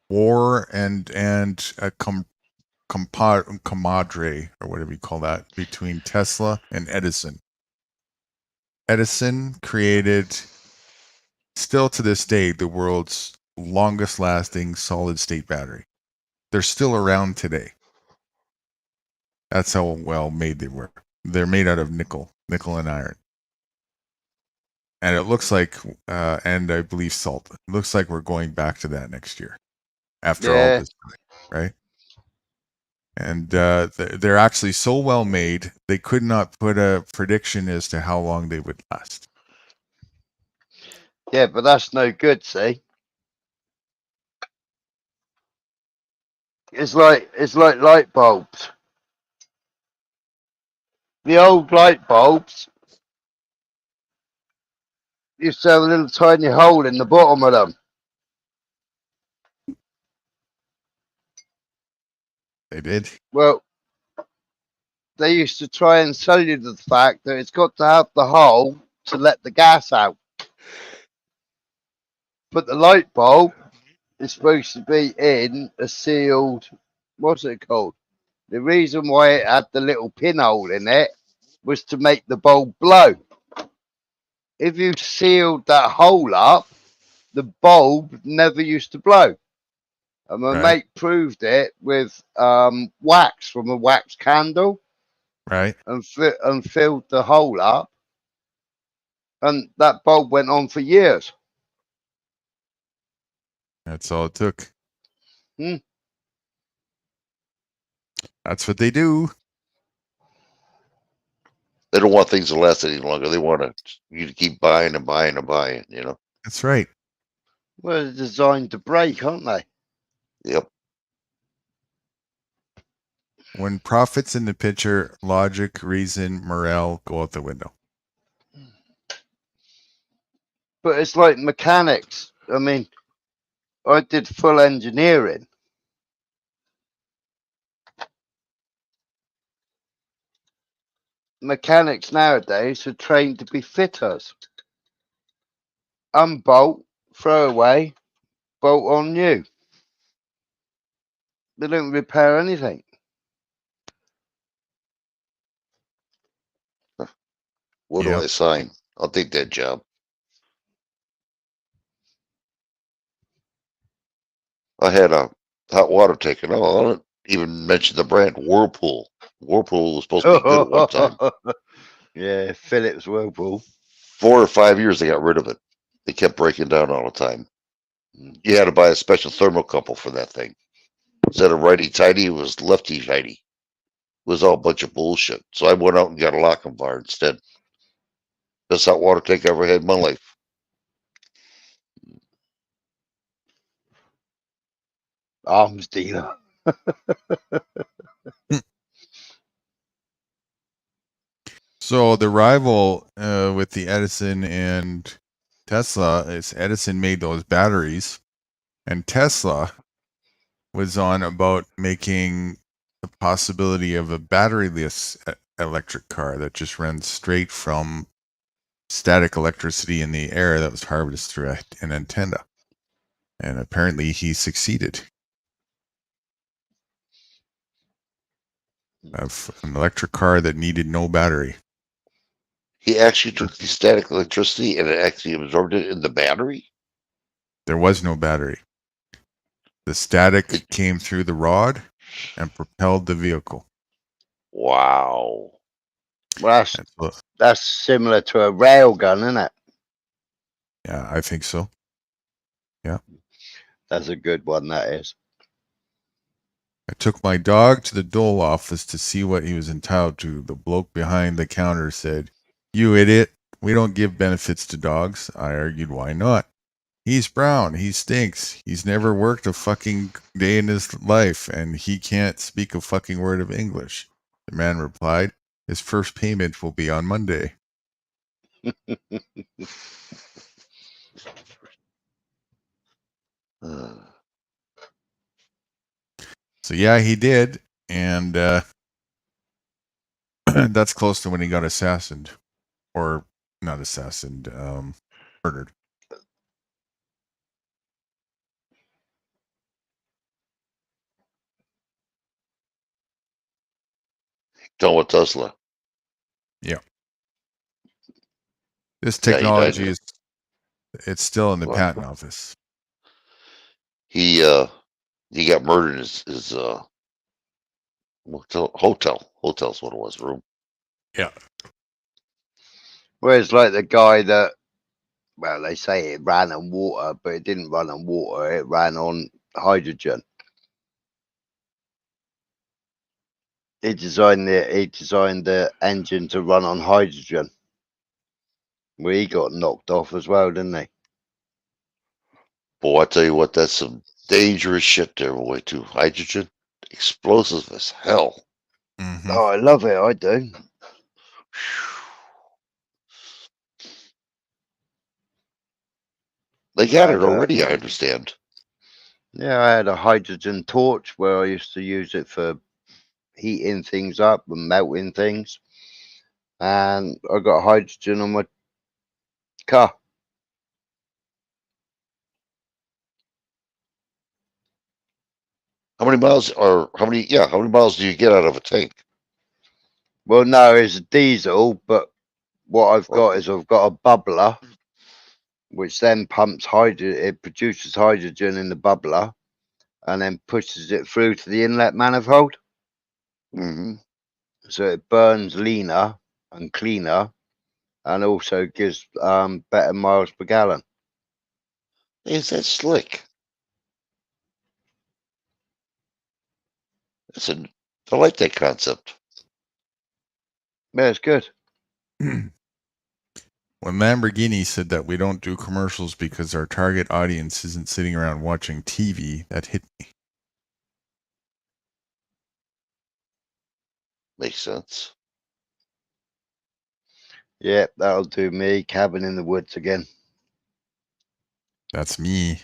war and a compadre, or whatever you call that, between Tesla and Edison. Edison created, still to this day, the world's longest lasting solid state battery. They're still around today. That's how well made they were. They're made out of nickel and iron. And it looks like, and I believe salt. It looks like we're going back to that next year after all this time, right? And they're actually so well made, they could not put a prediction as to how long they would last. Yeah, but that's no good, see? It's like light bulbs. The old light bulbs used to have a little tiny hole in the bottom of them. They did. Well, they used to try and sell you the fact that it's got to have the hole to let the gas out. But the light bulb is supposed to be in a sealed, what's it called? The reason why it had the little pinhole in it was to make the bulb blow. If you sealed that hole up, the bulb never used to blow. And my Right. mate proved it with wax from a wax candle Right. and filled the hole up. And that bulb went on for years. That's all it took. Hmm. That's what they do. They don't want things to last any longer. They want you to keep buying and buying and buying, you know? That's right. Well, they're designed to break, aren't they? Yep. When profit's in the picture, logic, reason, morale go out the window. But it's like mechanics. I mean, I did full engineering. Mechanics nowadays are trained to be fitters. Unbolt, throw away, bolt on new. They don't repair anything. What Yep. do I sign? I'll take that job. I had a hot water taken. Oh, I don't even mention the brand Whirlpool. Whirlpool was supposed to be good at one time. Yeah, Philips Whirlpool. 4 or 5 years they got rid of it. They kept breaking down all the time. You had to buy a special thermocouple for that thing. Instead of righty tighty, it was lefty tighty. It was all a bunch of bullshit. So I went out and got a locking bar instead. Best hot water tank I ever had in my life. Arms dealer. So the rival with the Edison and Tesla is Edison made those batteries, and Tesla was on about making the possibility of a batteryless electric car that just runs straight from static electricity in the air that was harvested through an antenna. And apparently he succeeded. Of an electric car that needed no battery. He actually took the static electricity and it actually absorbed it in the battery. There was no battery. The static came through the rod and propelled the vehicle. Wow. Well, That's what- that's similar to a rail gun, isn't it? yeah, I think so. That's a good one, that is. I took my dog to the dole office to see what he was entitled to. The bloke behind the counter said, "You idiot, we don't give benefits to dogs." I argued, why not? He's brown, he stinks, he's never worked a fucking day in his life, and he can't speak a fucking word of English. The man replied, his first payment will be on Monday. So yeah, he did, and that's close to when he got assassinated, or not assassinated, murdered. Done with Tesla. This Yeah, he died technology in- is, it's still in the Well, patent office. He got murdered in his hotel. Hotel's what it was, room. Yeah. Well, it's like the guy that, well, they say it ran on water, but it didn't run on water. It ran on hydrogen. He designed the engine to run on hydrogen. Well, he got knocked off as well, didn't he? Boy, I tell you what, that's some dangerous shit there, boy, too. Hydrogen, explosive as hell. Mhm. Oh, I love it. I do. They got it Right, already, I understand. Yeah, I had a hydrogen torch where I used to use it for heating things up and melting things. And I got hydrogen on my car. How many miles how many miles do you get out of a tank? Well, no, it's a diesel, but what I've got is I've got a bubbler, which then pumps hydrogen. It produces hydrogen in the bubbler, and then pushes it through to the inlet manifold. Mm-hmm. So it burns leaner and cleaner, and also gives better miles per gallon. Is that slick? I like that concept. Yeah, it's good. When Lamborghini said that we don't do commercials because our target audience isn't sitting around watching TV, that hit me. Makes sense. Yeah, that'll do me. Cabin in the woods again. That's me.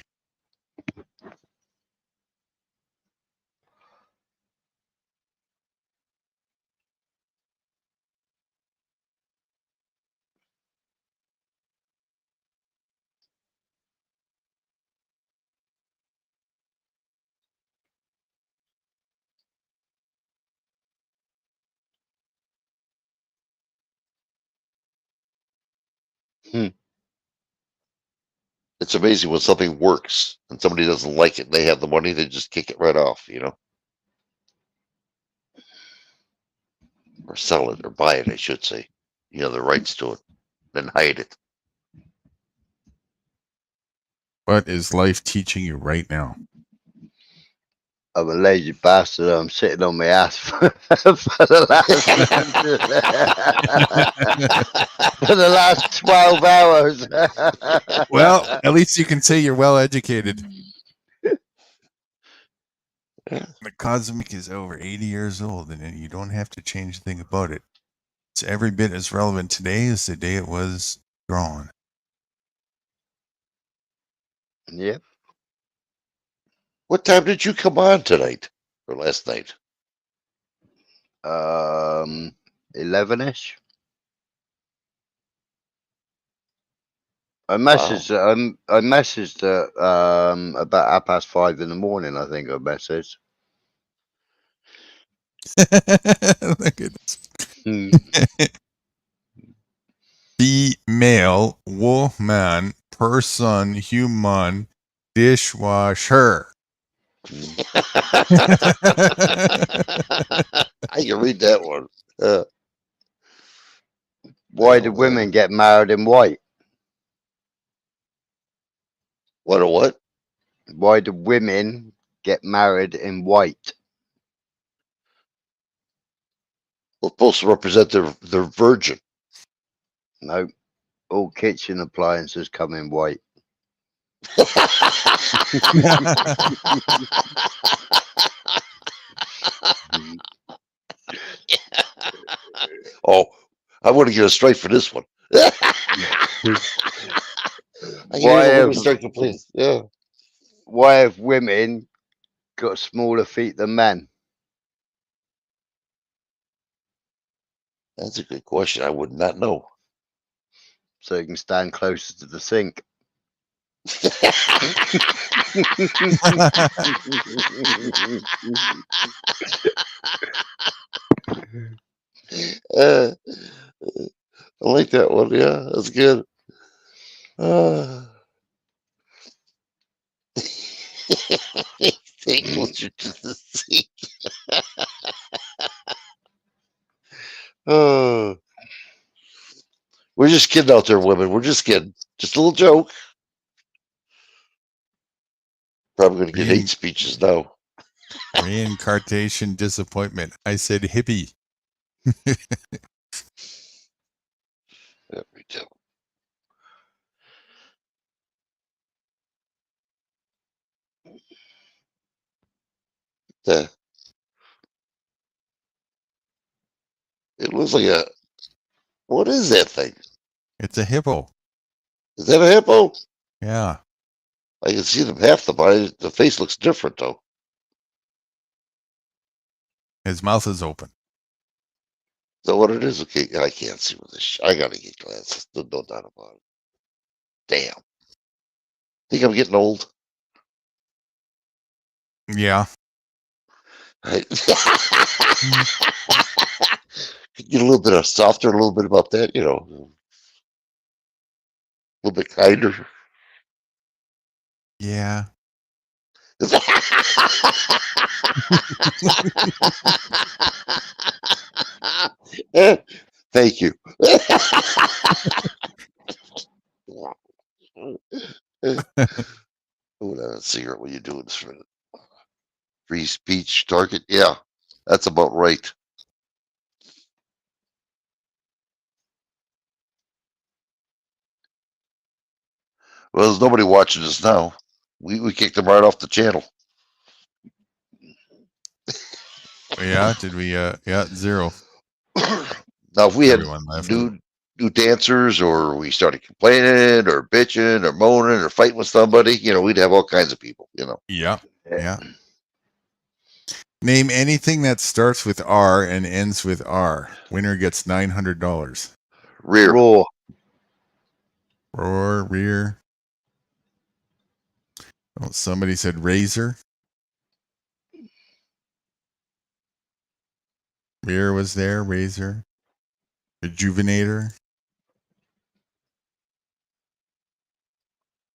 It's amazing when something works and somebody doesn't like it and they have the money, they just kick it right off, or sell it or buy it, I should say. The rights to it, then hide it. What is life teaching you right now? I'm a lazy bastard. I'm sitting on my ass for the last for the last 12 hours. Well, at least you can say you're well educated. The cosmic is over 80 years old, and you don't have to change a thing about it. It's every bit as relevant today as the day it was drawn. Yep. What time did you come on tonight or last night? 11ish. I Wow. messaged about 5:30 in the morning. I think I messaged. Look at this. Female, woman, person, human, dishwasher. I can read that one. Why do women get married in white? What a what? Why do women get married in white? Well, supposed to represent their virgin. No, all kitchen appliances come in white. Oh, I want to get a strike for this one. I can Why hear the have women start complaining. Yeah. why have women got smaller feet than men? That's a good question. I would not know. So you can stand closer to the sink. uh, I like that one. Yeah, that's good. Stay closer to the sea. We're just kidding out there, women. We're just kidding. Just a little joke. Probably going to get hate speeches now. Reincarnation disappointment. I said hippie. Yeah, me too. It looks like What is that thing? It's a hippo. Is that a hippo? Yeah. I can see them half the body. The face looks different though. His mouth is open. Is that what it is? Okay, I can't see with this. I gotta get glasses. No doubt about it. Damn. Think I'm getting old? Yeah. Get a little bit of softer, a little bit about that, a little bit kinder. Yeah. Thank you. Hold on, cigarette. What are you doing this for? Free speech target? Yeah, that's about right. Well, there's nobody watching us now. We kicked them right off the channel. Yeah. Did we? Yeah. 0. Now, if we had Everyone left. new dancers, or we started complaining, or bitching, or moaning, or fighting with somebody, we'd have all kinds of people. Yeah. Yeah. Name anything that starts with R and ends with R. Winner gets $900. Rear. Raw. Roar, rear. Oh, somebody said razor. Rear was there. Razor. Rejuvenator.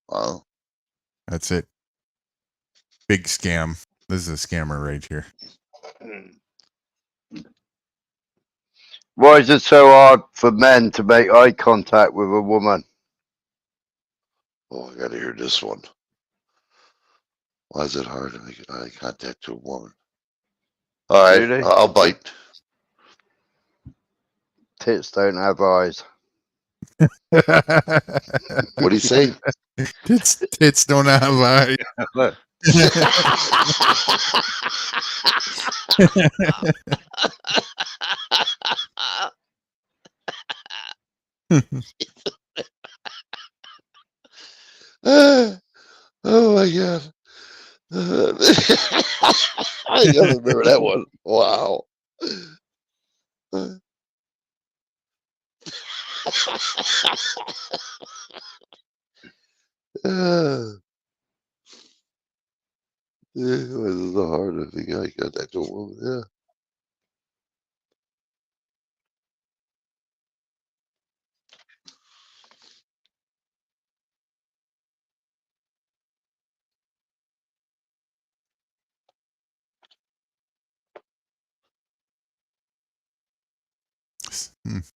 Wow. That's it. Big scam. This is a scammer right here. Why is it so hard for men to make eye contact with a woman? Oh, I gotta hear this one. Why is it hard to make eye contact to a woman? All right, Really? I'll bite. Tits don't have eyes. What do you say? Tits don't have eyes. Oh my god. I gotta remember that one. Wow. This is the harder thing I got that to a woman, yeah.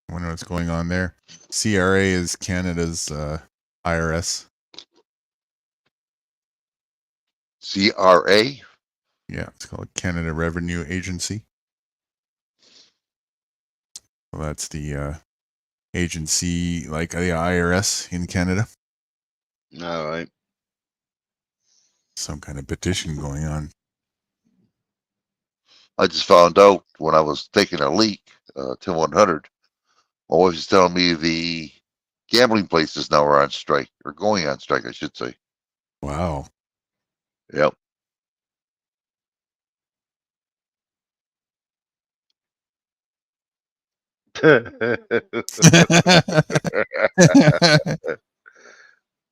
Wonder what's going on there. CRA is Canada's IRS. CRA? Yeah, it's called Canada Revenue Agency. Well, that's the agency like the IRS in Canada. All right. Some kind of petition going on. I just found out when I was taking a leak, Tim 100. My wife was telling me the gambling places now are on strike, or going on strike, I should say. Wow. Yep.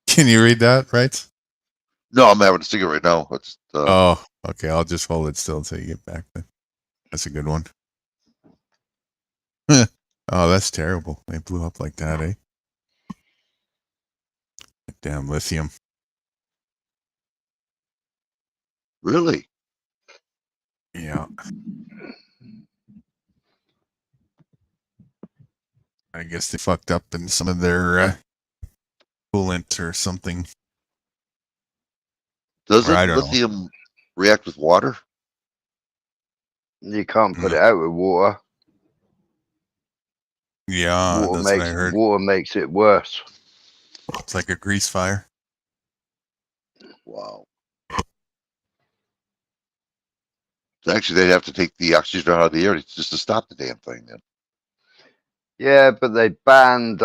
Can you read that, right? No, I'm having a cigarette right now. It's, Oh, okay. I'll just hold it still until you get back then. That's a good one. Oh, that's terrible. They blew up like that, eh? Damn lithium. really? Yeah. I guess they fucked up in some of their coolant or something. Doesn't I don't know. lithium react with water? You can't put it out with water. Yeah, that's what I heard. Water makes it worse. It's like a grease fire. Wow. So actually, they'd have to take the oxygen out of the air just to stop the damn thing then. Yeah, but they banned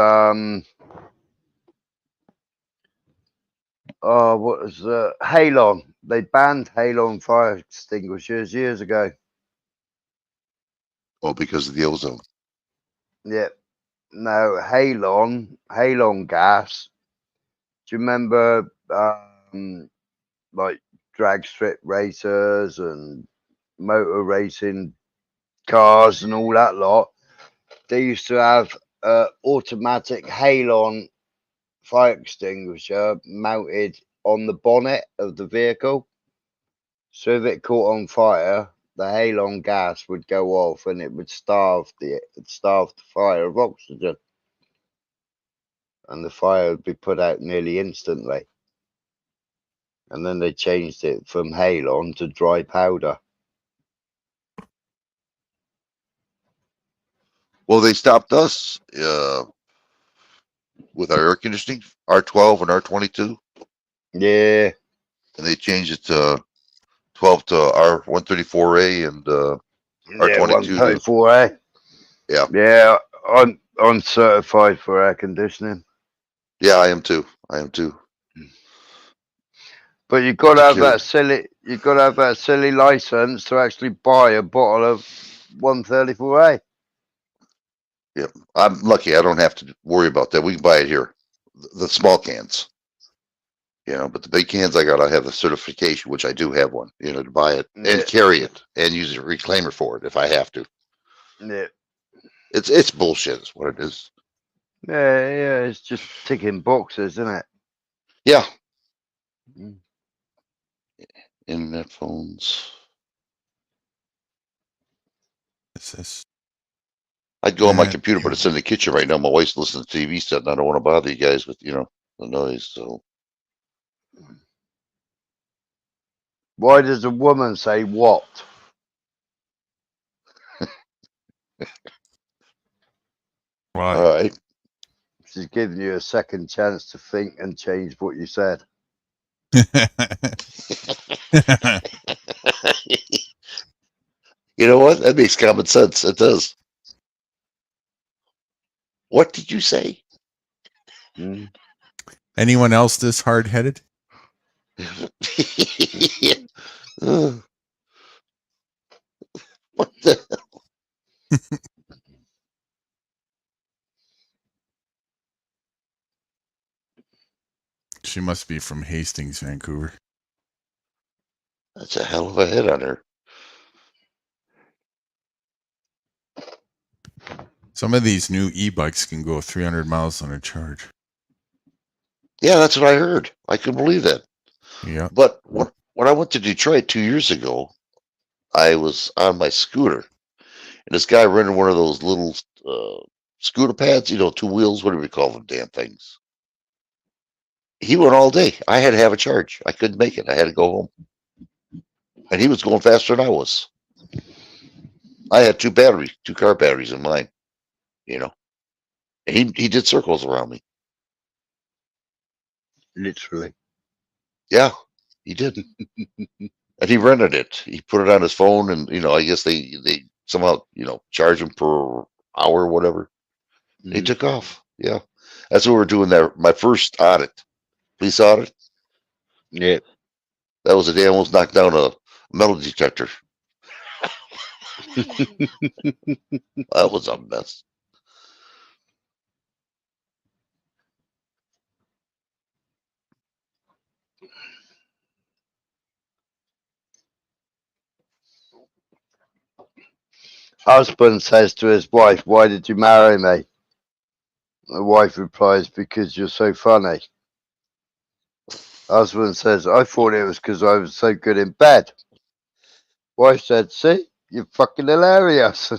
what was Halon? They banned Halon fire extinguishers years ago. Oh, because of the ozone. Yeah. No, Halon gas. Do you remember like drag strip racers and motor racing cars and all that lot? They used to have automatic Halon fire extinguisher mounted on the bonnet of the vehicle. So if it caught on fire, the halon gas would go off and it would starve the fire of oxygen, and the fire would be put out nearly instantly. And then they changed it from halon to dry powder. Well, they stopped us with our air conditioning, R12 and R22, Yeah, and they changed it to 12 to R134A and yeah, R22 to 134A. yeah, Yeah, I'm certified for air conditioning. yeah. I am too. I am too. But you've got to have Particularly, that silly license to actually buy a bottle of 134A. yeah. I'm lucky. I don't have to worry about that. We can buy it here, the small cans. But the big cans, I gotta have the certification, which I do have one. To buy it and Yeah, carry it and use a reclaimer for it if I have to. yeah. It's bullshit. Is what it is. Yeah, it's just ticking boxes, isn't it? Yeah. Mm. Internet phones. Is this? I'd go on my That, computer, but it's in the kitchen right now. My wife's listening to TV set, and I don't want to bother you guys with the noise. So Why does a woman say what? why? all right. She's giving you a second chance to think and change what you said. You know what? That makes common sense. It does. What did you say? Mm. Anyone else this hard-headed? What the? She must be from Hastings, Vancouver. That's a hell of a hit on her. Some of these new e-bikes can go 300 miles on a charge. Yeah, that's what I heard. I couldn't believe that. Yeah. But when I went to Detroit 2 years ago, I was on my scooter, and this guy rented one of those little scooter pads, 2 wheels, whatever you call them, damn things. He went all day. I had to have a charge. I couldn't make it. I had to go home. And he was going faster than I was. I had two car batteries in mine, And he did circles around me. Literally. Yeah, he did. And he rented it. He put it on his phone, and I guess they somehow charge him per hour or whatever. He took off. Yeah, that's what we're doing there. My first audit, police audit. Yeah. That was the day I almost knocked down a metal detector. That was a mess. Husband says to his wife, "Why did you marry me?" The wife replies, "Because you're so funny." Husband says, "I thought it was because I was so good in bed." Wife said, "See, you're fucking hilarious."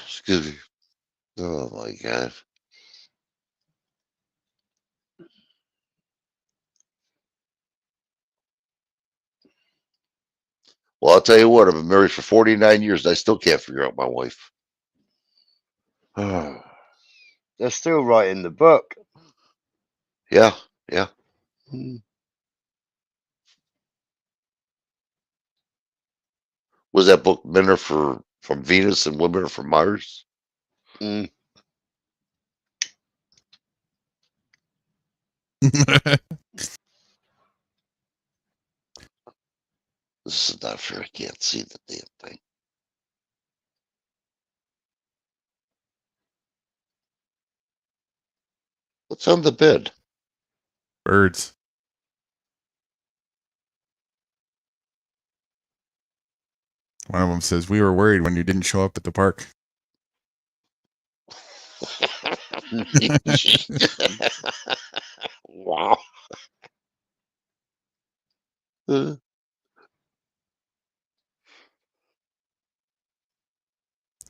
Excuse me. Oh my god. Well, I'll tell you what. I've been married for 49 years, and I still can't figure out my wife. They're still writing the book. Yeah, yeah. Mm. Was that book Men Are from Venus and Women Are from Mars? Mm. This is not fair. I can't see the damn thing. What's on the bed? Birds. One of them says, "We were worried when you didn't show up at the park." Wow. Yeah,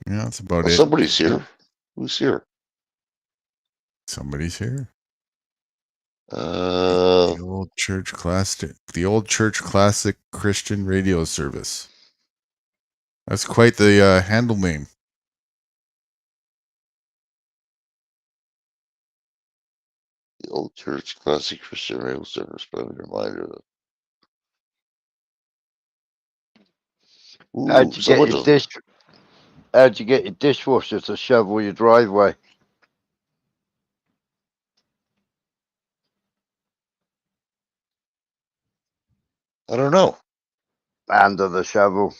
that's about Well, it. somebody's here. Who's here? Somebody's here. Uh, The old church classic Christian radio service. That's quite the handle name. the Old Church Classic Christian Radio Service. Friendly reminder. Ooh, How'd you someone get your does. How'd you get your dishwasher to shovel your driveway? I don't know. Under the shovel.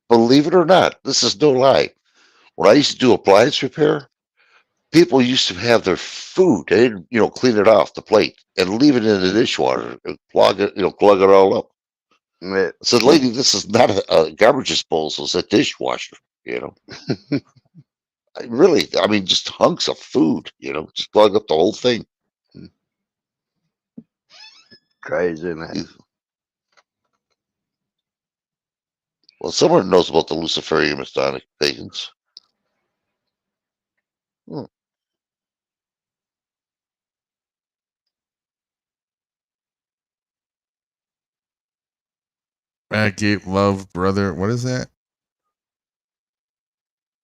Believe it or not, this is no lie. When I used to do appliance repair, people used to have their food. They didn't, clean it off the plate and leave it in the dishwater and plug it all up. Yeah. I said, lady, this is not a garbage disposal. It's a dishwasher. Really, I mean, just hunks of food. Just plug up the whole thing. Crazy, man. Well, someone knows about the Luciferian Masonic pagans. Agape love, brother. What is that?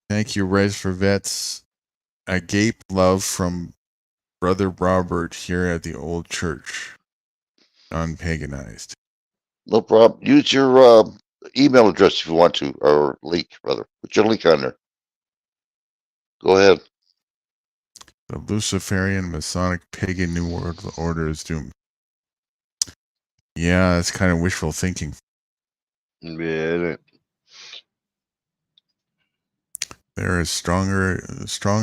Thank you, Res for Vets. Agape love from Brother Robert here at the old church. Unpaganized. No problem. Use your email address if you want to, or link, rather. Put your link on there. Go ahead. The Luciferian Masonic Pagan New World Order is doomed. Yeah, that's kind of wishful thinking. Yeah. They're as strong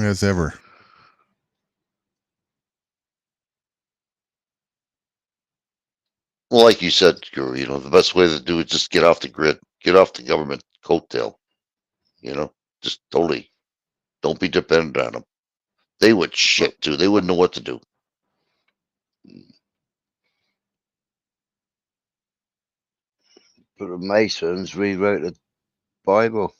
as ever. Well, like you said, Guru, the best way to do it is just get off the grid, get off the government coattail. Just totally don't be dependent on them. They would shit too. They wouldn't know what to do. But the Masons rewrote the Bible.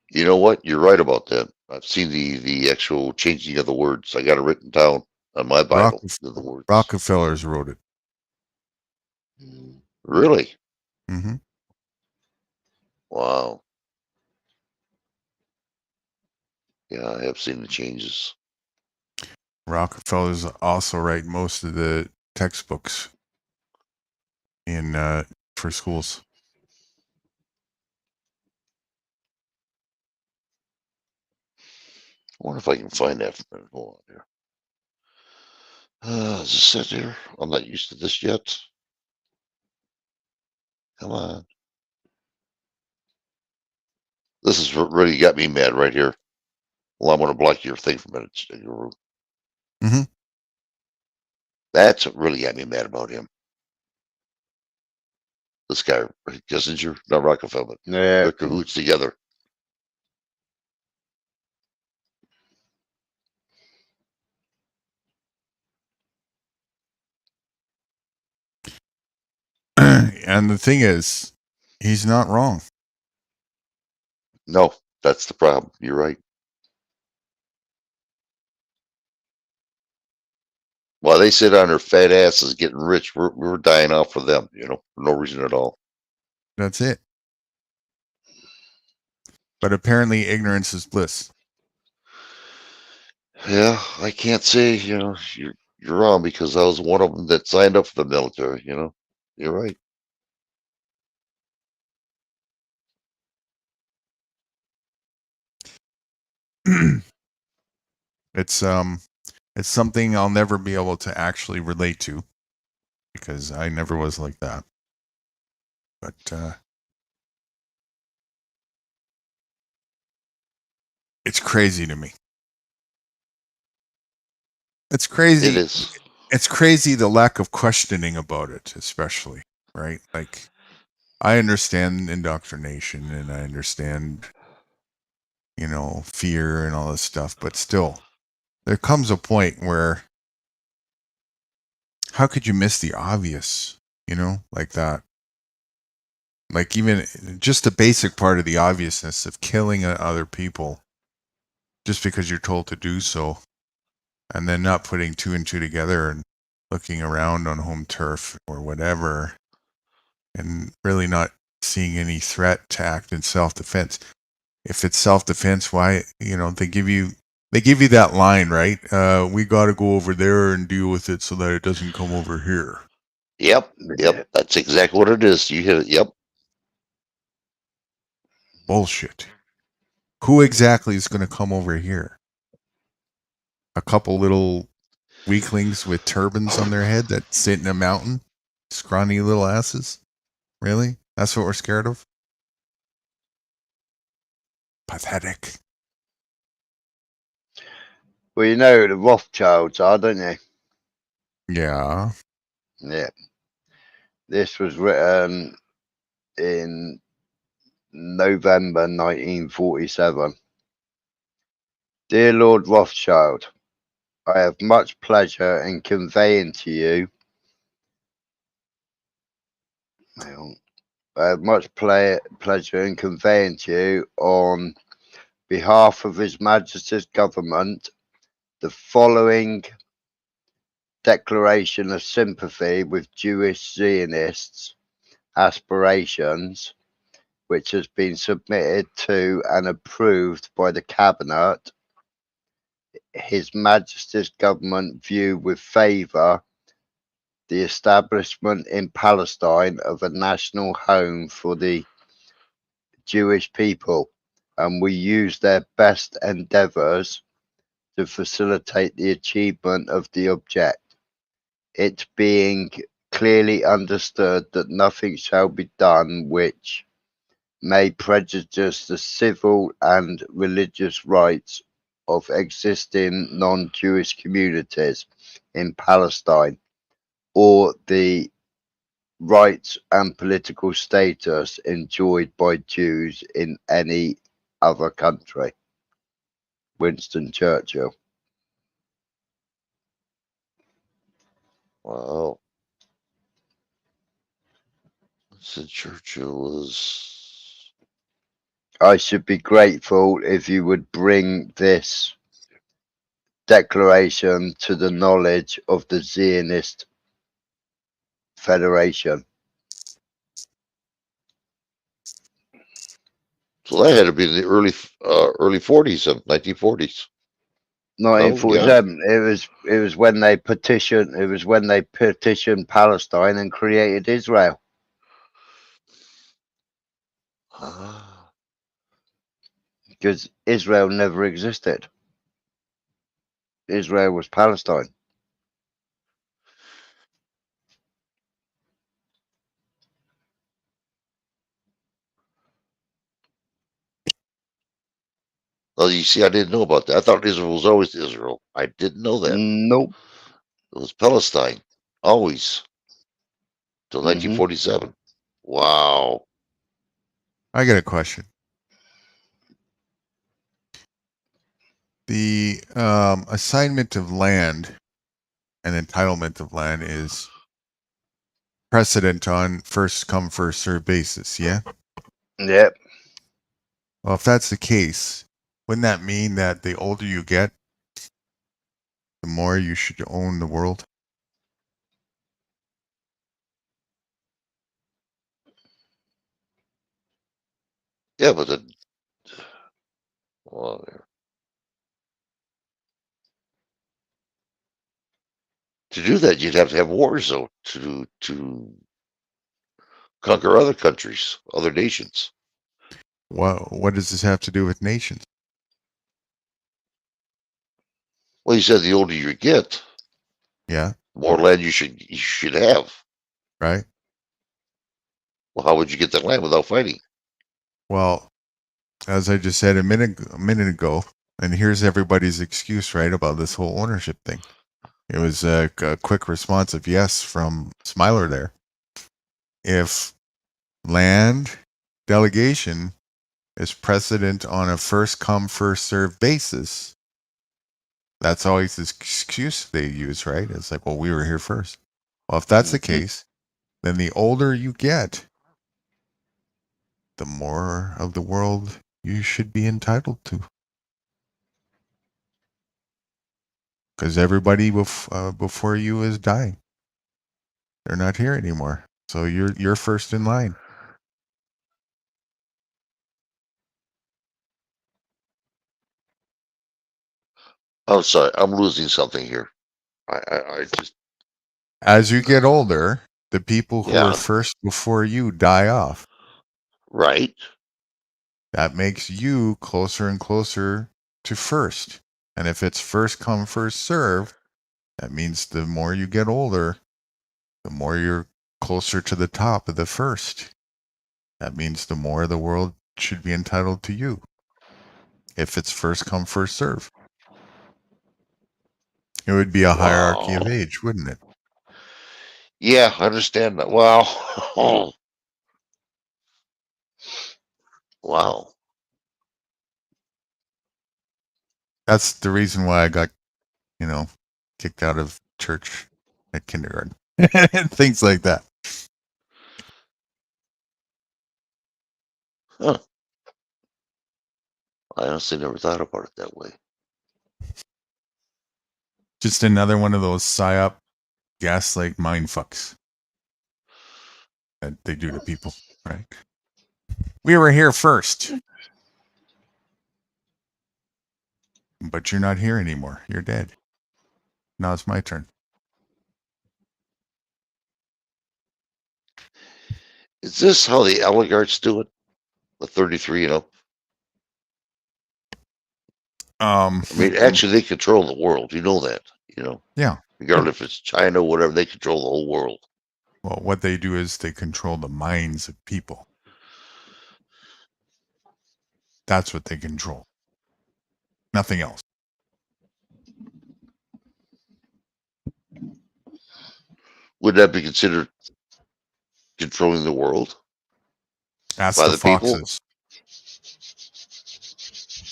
You know what? You're right about that. I've seen the actual changing of the words. I got it written down on my Bible. The words. Rockefellers wrote it. Really? Mm-hmm. Wow. Yeah, I have seen the changes. Rockefellers also write most of the textbooks for schools. I wonder if I can find that for a minute. Hold on here. Does it sit here? I'm not used to this yet. Come on. This has really got me mad right here. Well, I'm going to block your thing for a minute. Mm-hmm. That's what really got me mad about him. This guy, Kissinger, not Rockefeller. Yeah. They're cahoots together. And the thing is, he's not wrong. No, that's the problem. You're right. While they sit on their fat asses getting rich, we're dying off for them, for no reason at all. That's it. But apparently ignorance is bliss. Yeah, I can't say, you're You're wrong because I was one of them that signed up for the military. You know, you're right. It's it's something I'll never be able to actually relate to because I never was like that. But it's crazy to me. It's It crazy. is. It's crazy the lack of questioning about it, especially, right? Like I understand indoctrination and I understand, fear and all this stuff, but still, there comes a point where how could you miss the obvious, like that? Like even just the basic part of the obviousness of killing other people just because you're told to do so, and then not putting two and two together and looking around on home turf or whatever, and really not seeing any threat to act in self-defense. If it's self-defense, why they give you that line, right? We got to go over there and deal with it so that it doesn't come over here. Yep. Yep. That's exactly what it is. You hit it. Yep. Bullshit. Who exactly is going to come over here? A couple little weaklings with turbans on their head that sit in a mountain? Scrawny little asses? Really? That's what we're scared of? Pathetic. Well, you know who the Rothschilds are, don't you? Yeah. Yeah. This was written in November 1947. Dear Lord Rothschild, I have much pleasure in conveying to you. I have much pleasure in conveying to you, on behalf of His Majesty's government, the following declaration of sympathy with Jewish Zionists' aspirations, which has been submitted to and approved by the Cabinet. His Majesty's government view with favour the establishment in Palestine of a national home for the Jewish people, and we use their best endeavours to facilitate the achievement of the object, it being clearly understood that nothing shall be done which may prejudice the civil and religious rights of existing non-Jewish communities in Palestine, or the rights and political status enjoyed by Jews in any other country. Winston Churchill. Wow. Said Churchill was. I should be grateful if you would bring this declaration to the knowledge of the Zionist Federation. So that had to be in the early 40s, 1940s. No, yeah. 1947. It was when they petitioned. It was when they petitioned Palestine and created Israel. Ah. Because Israel never existed. Israel was Palestine. Well, you see, I didn't know about that. I thought Israel was always Israel. I didn't know that. Nope. It was Palestine, always, till Mhm. 1947. Wow. I got a question. The assignment of land and entitlement of land is precedent on first come, first served basis, yeah? Yep. Well, if that's the case, wouldn't that mean that the older you get, the more you should own the world? Yeah, but the. Well, To do that, you'd have to have wars, though, to conquer other countries, other nations. What does this have to do with nations? Well, you said the older you get, Yeah, the more land you should have. right. Well, how would you get that land without fighting? Well, as I just said a minute ago, and here's everybody's excuse, right, about this whole ownership thing. It was a quick response of yes from Smiler there. If land delegation is precedent on a first come, first served basis, that's always the excuse they use, right? It's like, well, we were here first. Well, if that's the case, then the older you get, the more of the world you should be entitled to. Because everybody before you is dying. They're not here anymore. So you're first in line. I'm sorry, I'm losing something here. I just As you get older, the people who Yeah. are first before you die off. right. That makes you closer and closer to first. And if it's first come, first serve, that means the more you get older, the more you're closer to the top of the first. That means the more the world should be entitled to you. If it's first come, first serve. It would be a hierarchy of Wow. age, wouldn't it? Yeah, I understand that. Wow. Wow. That's the reason why I got, kicked out of church at kindergarten. And things like that. Huh. I honestly never thought about it that way. Just another one of those psyop gaslight mind fucks that they do to people, right? We were here first. But you're not here anymore. You're dead. Now it's my turn. Is this how the oligarchs do it? The 33 and up? I mean, actually, they control the world. You know that, Yeah. regardless if it's China or whatever, they control the whole world. Well, what they do is they control the minds of people. That's what they control. Nothing else. Would that be considered controlling the world? Ask By the the people? foxes.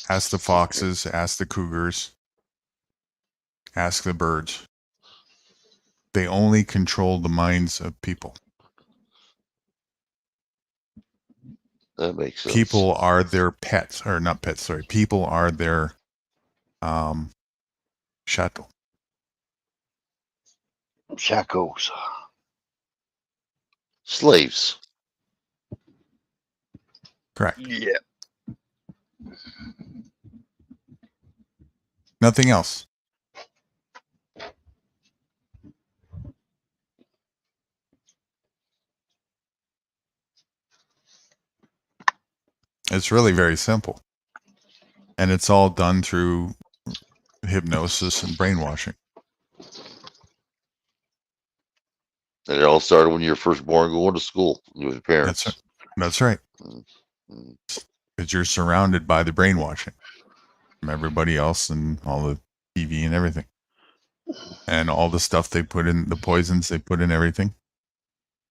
Ask the foxes. Ask the cougars. Ask the birds. They only control the minds of people. That makes sense. People are their pets, or not pets, sorry. People are their chattel. Shackles. Slaves. Correct. Yeah. Nothing else. It's really very simple. And it's all done through hypnosis and brainwashing. And it all started when you were first born going to school with your parents. That's right. Mm. Because you're surrounded by the brainwashing from everybody else and all the TV and everything. And all the stuff they put in, the poisons they put in everything.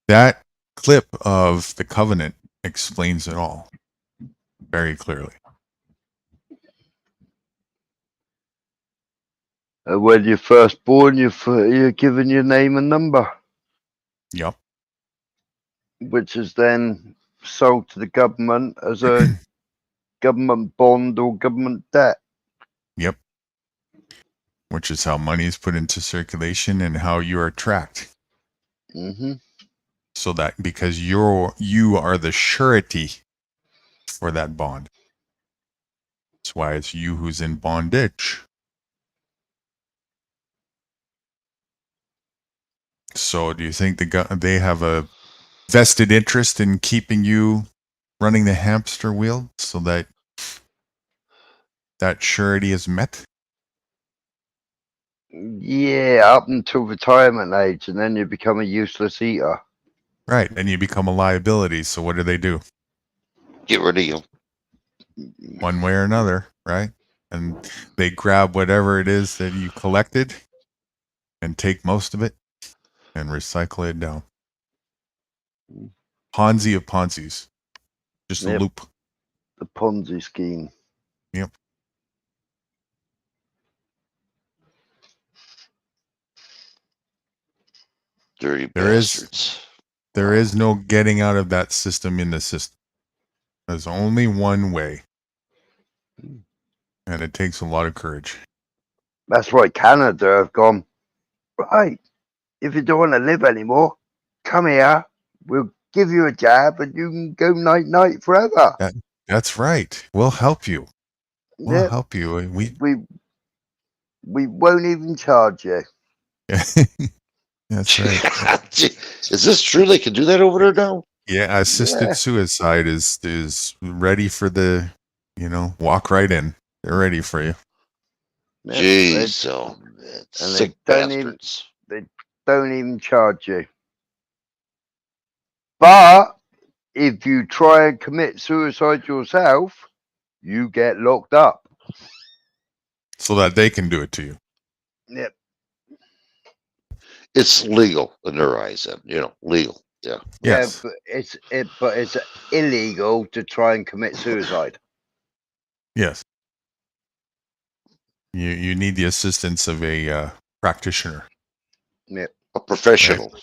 That clip of The Covenant explains it all very clearly. When you're first born, you're given your name and number, Yep. which is then sold to the government as a government bond or government debt. Yep. Which is how money is put into circulation and how you are tracked. Mm-hmm. So that because you are the surety for that bond. That's why it's you who's in bondage. So do you think they have a vested interest in keeping you running the hamster wheel so that that surety is met? Yeah, up until retirement age, and then you become a useless eater. Right. And you become a liability. So what do? Get rid of you. One way or another, right? And they grab whatever it is that you collected and take most of it and recycle it down. Ponzi of Ponzi's. Just a Yep. loop. The Ponzi scheme. Yep. Dirty There is- bastards. There is no getting out of that system in the system. There's only one way. And it takes a lot of courage. That's why Canada have gone, right, if you don't want to live anymore, come here. We'll give you a jab and you can go night-night forever. That's right. We'll help you. We'll Yep. help you. We won't even charge you. That's right. Is this true? They can do that over there now? Yeah, assisted Yeah. suicide is ready for the, walk right in. They're ready for you. Yep, Jeez, oh, man. they Sick don't even- bastards. They don't even charge you. But if you try and commit suicide yourself, you get locked up. So that they can do it to you. Yep. It's legal in their eyes, then, legal. Yeah. Yes. Yeah, but it's illegal to try and commit suicide. Yes. You need the assistance of a practitioner. Yep. A professional.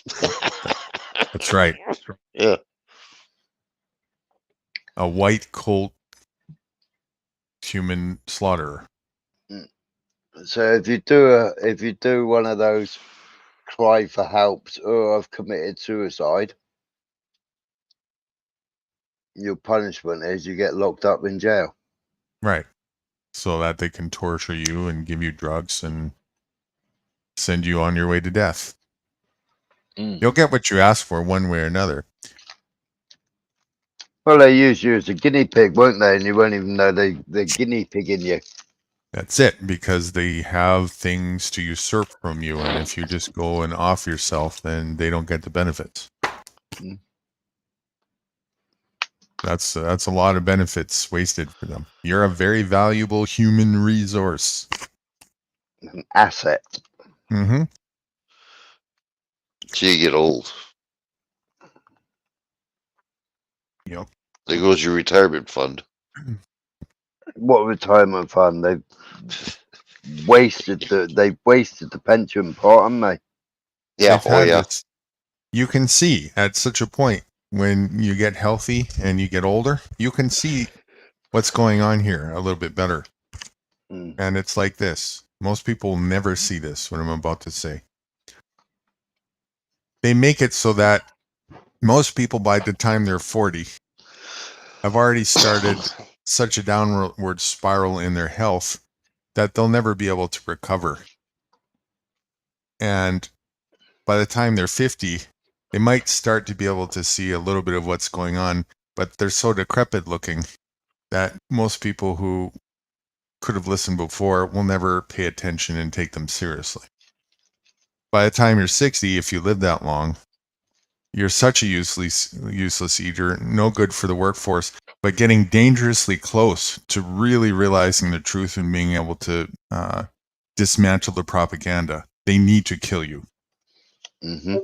That's right. Yeah. A white colt human slaughterer. So if you do one of those cry for help or have committed suicide, your punishment is you get locked up in jail. Right. So that they can torture you and give you drugs and send you on your way to death. You'll get what you ask for one way or another. Well, they use you as a guinea pig, won't they? And you won't even know they're guinea pigging you. That's it, because they have things to usurp from you, and if you just go and off yourself, then they don't get the benefits. Mm. That's a lot of benefits wasted for them. You're a very valuable human resource. An asset. Mm-hmm. Till you get old. Yep. There goes your retirement fund. What retirement fund? They've wasted the pension pot, haven't they? Yeah. They've Oh, had yeah. this- You can see at such a point when you get healthy and you get older, you can see what's going on here a little bit better. Mm. And it's like this. Most people never see this, what I'm about to say. They make it so that most people, by the time they're 40, have already started such a downward spiral in their health that they'll never be able to recover. And by the time they're 50, they might start to be able to see a little bit of what's going on, but they're so decrepit looking that most people who could have listened before will never pay attention and take them seriously. By the time you're 60, if you live that long, you're such a useless eater, no good for the workforce, but getting dangerously close to really realizing the truth and being able to dismantle the propaganda. They need to kill you. Mm-hmm.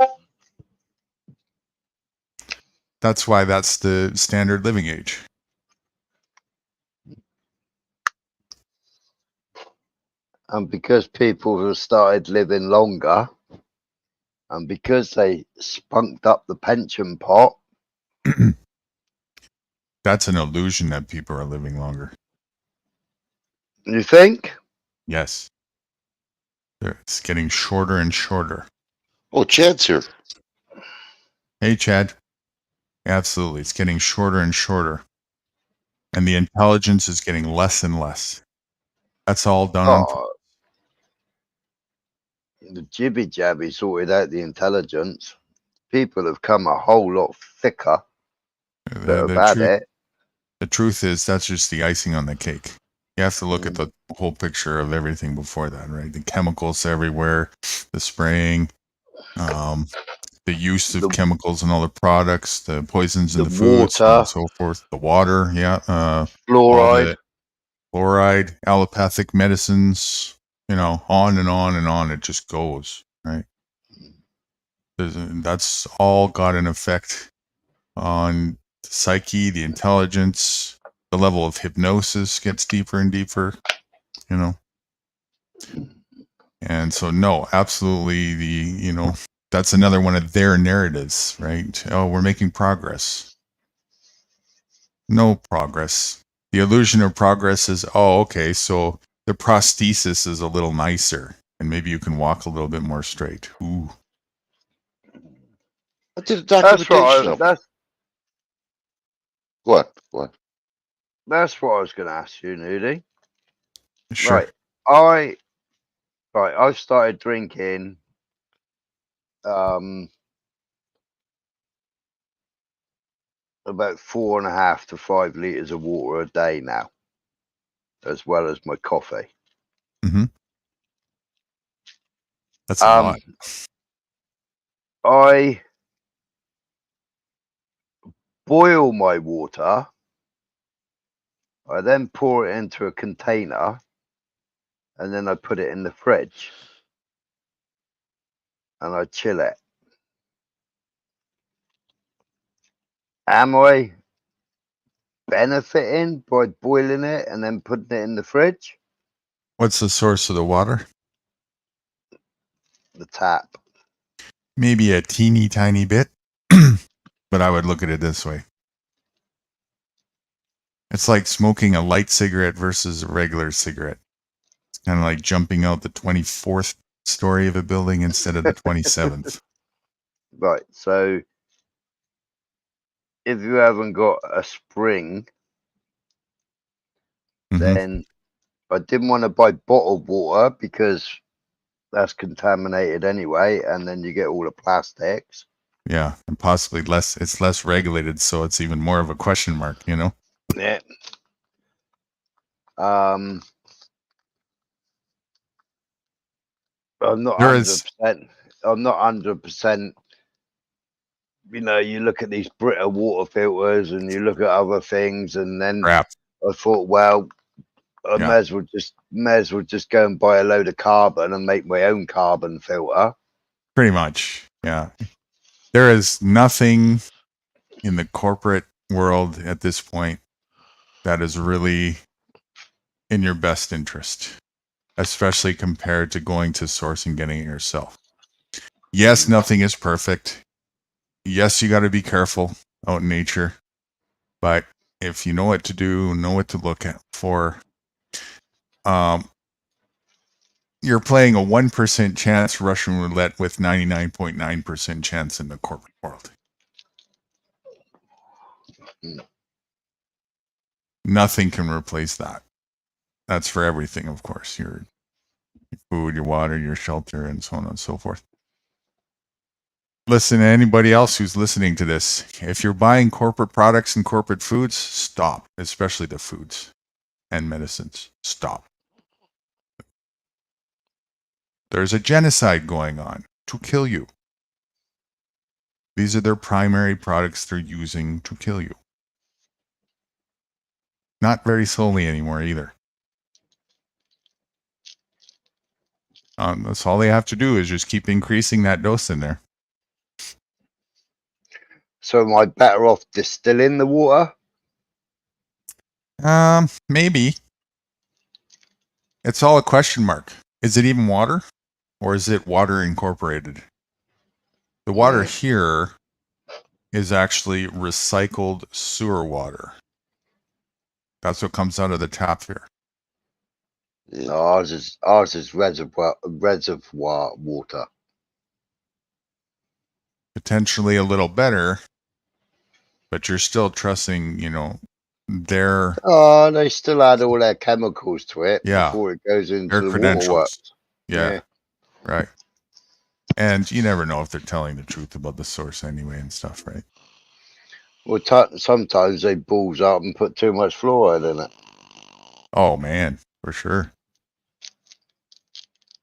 That's why that's the standard living age. And because people have started living longer, and because they spunked up the pension pot, That's an illusion that people are living longer. you think? Yes. It's getting shorter and shorter. Oh, Chad's here. Hey, Chad. Absolutely. It's getting shorter and shorter. And the intelligence is getting less and less. That's all done on purpose. The jibby jabby sorted out the intelligence. People have come a whole lot thicker that have had it. The truth is that's just the icing on the cake. You have to look at the whole picture of everything before that, right? The chemicals everywhere, the spraying, the use of chemicals in all the products, the poisons in the foods, water, and so forth. The water, fluoride, fluoride, allopathic medicines, on and on and on. It just goes, right? That's all got an effect on the psyche, the intelligence, the level of hypnosis gets deeper and deeper, And so, no, absolutely, that's another one of their narratives, right? Oh, we're making progress. No progress. The illusion of progress is, oh, okay, so the prosthesis is a little nicer, and maybe you can walk a little bit more straight. Ooh. I did a documentation of it. What? That's what I was going to ask you, Nudie. Sure. Right, I've started drinking about 4.5 to 5 liters of water a day now, as well as my coffee. Mm-hmm. That's a lot. I boil my water. I then pour it into a container, and then I put it in the fridge, and I chill it. Am I benefiting by boiling it and then putting it in the fridge? What's the source of the water? The tap. Maybe a teeny tiny bit, but I would look at it this way. It's like smoking a light cigarette versus a regular cigarette. It's kind of like jumping out the 24th story of a building instead of the 27th. Right. So if you haven't got a spring, then I didn't want to buy bottled water because that's contaminated anyway, and then you get all the plastics. Yeah, and possibly it's less regulated, so it's even more of a question mark, Yeah. I'm not 100%. I'm not 100%. You look at these Brita water filters and you look at other things, and then I thought, well, I may as well just go and buy a load of carbon and make my own carbon filter. Pretty much, yeah. There is nothing in the corporate world at this point that is really in your best interest, especially compared to going to source and getting it yourself. Yes, nothing is perfect. Yes, you got to be careful out in nature, but if you know what to do, know what to look at for, you're playing a 1% chance Russian roulette with 99.9% chance in the corporate world. Nothing can replace that. That's for everything, of course. Your food, your water, your shelter, and so on and so forth. Listen, to anybody else who's listening to this, if you're buying corporate products and corporate foods, stop, especially the foods and medicines. Stop. There's a genocide going on to kill you. These are their primary products they're using to kill you. Not very slowly anymore either. That's all they have to do is just keep increasing that dose in there. So am I better off distilling the water? Maybe. It's all a question mark. Is it even water? Or is it water incorporated? The water here is actually recycled sewer water. That's what comes out of the tap here. Ours is reservoir water. Potentially a little better, but you're still trusting, their... Oh, they still add all their chemicals to it before it goes into their the credentials. waterworks. Yeah, right. And you never know if they're telling the truth about the source anyway and stuff, right? Well, sometimes they balls up and put too much fluoride in it. Oh man, for sure.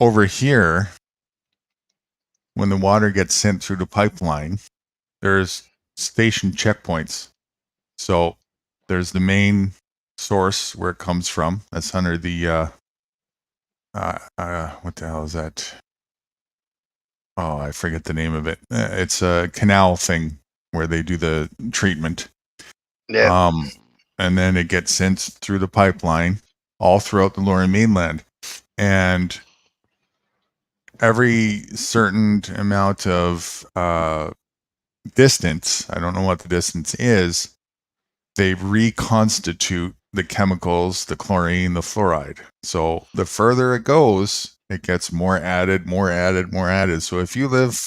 Over here, when the water gets sent through the pipeline, there's station checkpoints. So there's the main source where it comes from. That's under the what the hell is that? Oh, I forget the name of it. It's a canal thing where they do the treatment. Yeah. And then it gets sent through the pipeline all throughout the Lower Mainland. And every certain amount of distance, I don't know what the distance is, they reconstitute the chemicals, the chlorine, the fluoride. So the further it goes, it gets more added, more added, more added. So if you live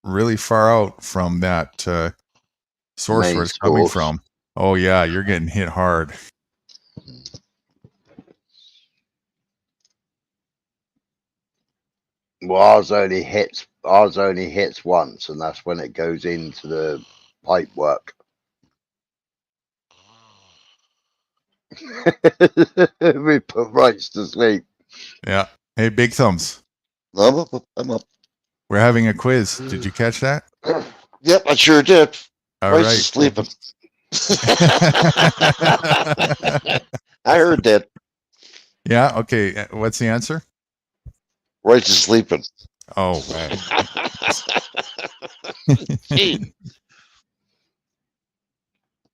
really far out from that source Main where it's coming source. from, oh yeah, you're getting hit hard. Well, ours only hits once, and that's when it goes into the pipe work. We put rights to sleep. Yeah. Hey, Big Thumbs, I'm up. I'm up. we're having a quiz. Did you catch that? Yep, I sure did. All Rice right. is sleeping. I heard that. Yeah. Okay. What's the answer? Rice is sleeping. Oh, right. Gee.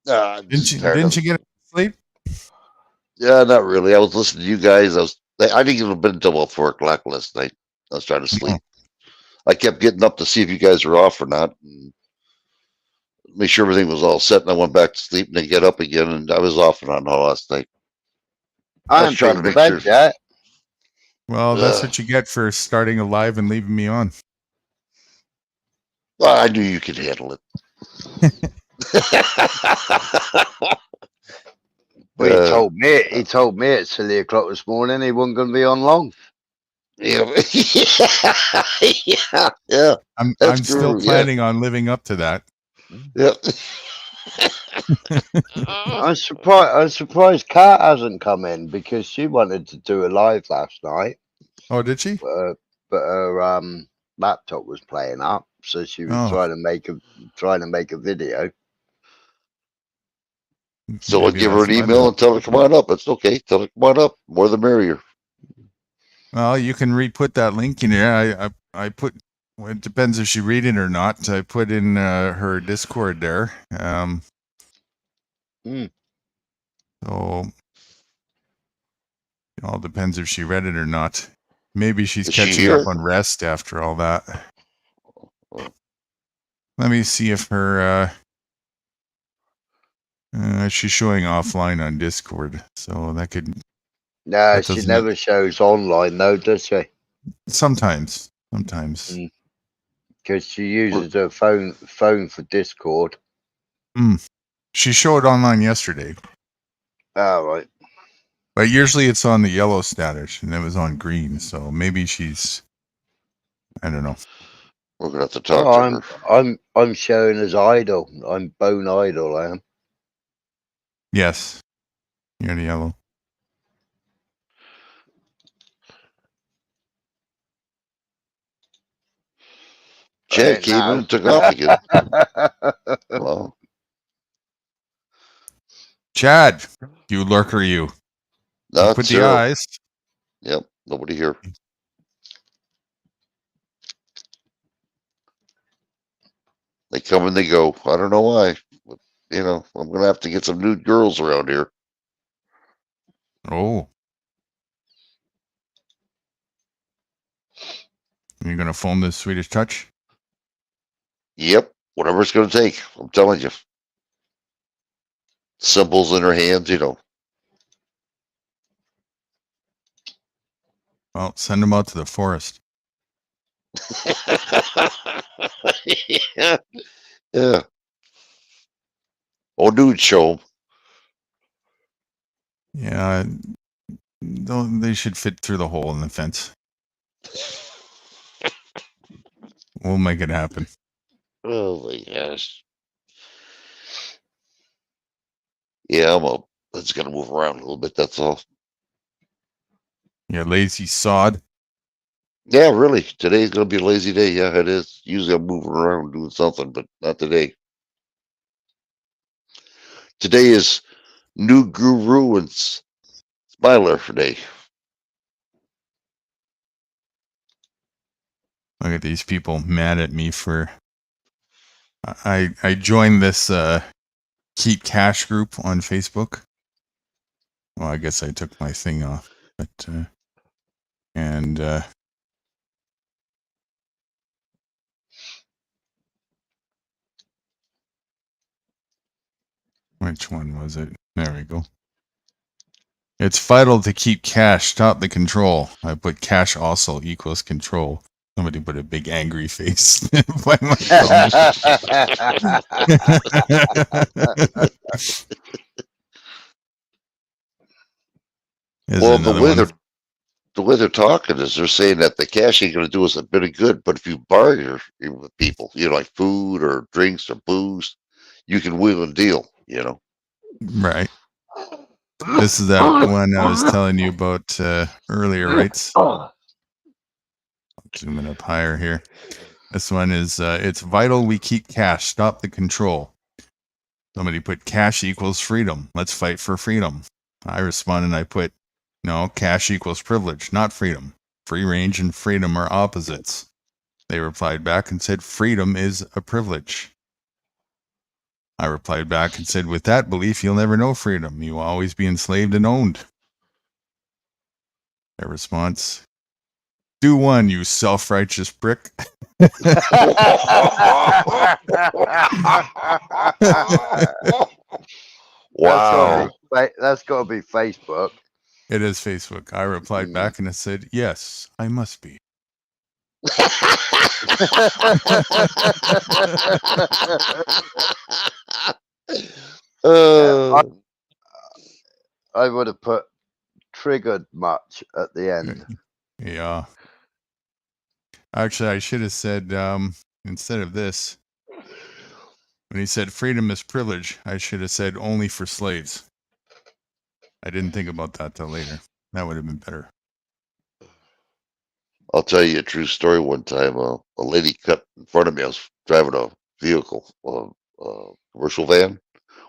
I'm Didn't just you tired didn't of you it. get sleep? Yeah, not really. I was listening to you guys. I didn't even been until about 4 o'clock last night. I was trying to sleep. I kept getting up to see if you guys were off or not, and make sure everything was all set. And I went back to sleep, and then get up again, and I was off and on all last night. I was haven't trying been to to make bed sure. yet. Well, that's Ugh. what you get for starting alive and leaving me on. Well, I knew you could handle it. Well, he told me at 3 o'clock this morning he wasn't going to be on long. Yeah, yeah. I'm That's still true, yeah. planning on living up to that. Yep. I'm surprised Kat hasn't come in because she wanted to do a live last night, Oh, did she? but her laptop was playing up, so she was Oh. trying to make a video. So I'll Maybe give her that's an why email then. and tell her come on up. It's okay. Tell her come on up. More the merrier. Well, you can re-put that link in here. I put. Well, it depends if she read it or not. I put in her Discord there. So it all depends if she read it or not. Maybe she's Is she catching here? up on rest after all that. Let me see if her she's showing offline on Discord, so that could. No, That she doesn't- never shows online though, does she? Sometimes. Because she uses her phone for Discord. She showed online yesterday, Oh, right. but usually it's on the yellow status, and it was on green. So maybe she's. I don't know. We're gonna have to talk to her. I'm showing as idle. I'm bone idle. I am. Yes, you're the yellow. Chad came in and took off again. Well, Chad, you lurker, you. not Put the zero. eyes. Yep, nobody here. They come and they go. I don't know why. But, I'm gonna have to get some nude girls around here. Oh. You're gonna phone this Swedish Touch? Yep, whatever it's gonna take. I'm telling you. Symbols in her hands, Well, send them out to the forest. Yeah. Yeah. Oh, nude show. Yeah, they should fit through the hole in the fence. We'll make it happen. Oh my gosh. Yeah, I'm just gonna move around a little bit. That's all. Yeah, lazy sod. Yeah, really. Today's gonna be a lazy day. Yeah, it is. Usually I'm moving around doing something, but not today. Today is New Guru and Smiler Day. Look at these people mad at me for. I joined this Keep Cash group on Facebook. Well, I guess I took my thing off, but and which one was it? There we go. It's vital to keep cash. Stop the control. I put cash also equals control. Somebody put a big angry face by my Here's Well, another one. the way they're talking is they're saying that the cash ain't going to do us a bit of good, but if you barter with people, like food or drinks or booze, you can wheel and deal. Right. This is that one I was telling you about earlier, right? Zoom it up higher here. This one is, it's vital we keep cash. Stop the control. Somebody put cash equals freedom. Let's fight for freedom. I responded and I put, no, cash equals privilege, not freedom. Free range and freedom are opposites. They replied back and said, freedom is a privilege. I replied back and said, with that belief, you'll never know freedom. You will always be enslaved and owned. Their response, do one, you self-righteous prick. Wow. That's got to be Facebook. It is Facebook. I replied back and I said, yes, I must be. I would have put triggered much at the end. Yeah. Actually, I should have said, instead of this, when he said freedom is privilege, I should have said only for slaves. I didn't think about that till later. That would have been better. I'll tell you a true story. One time, a lady cut in front of me. I was driving a vehicle, a commercial van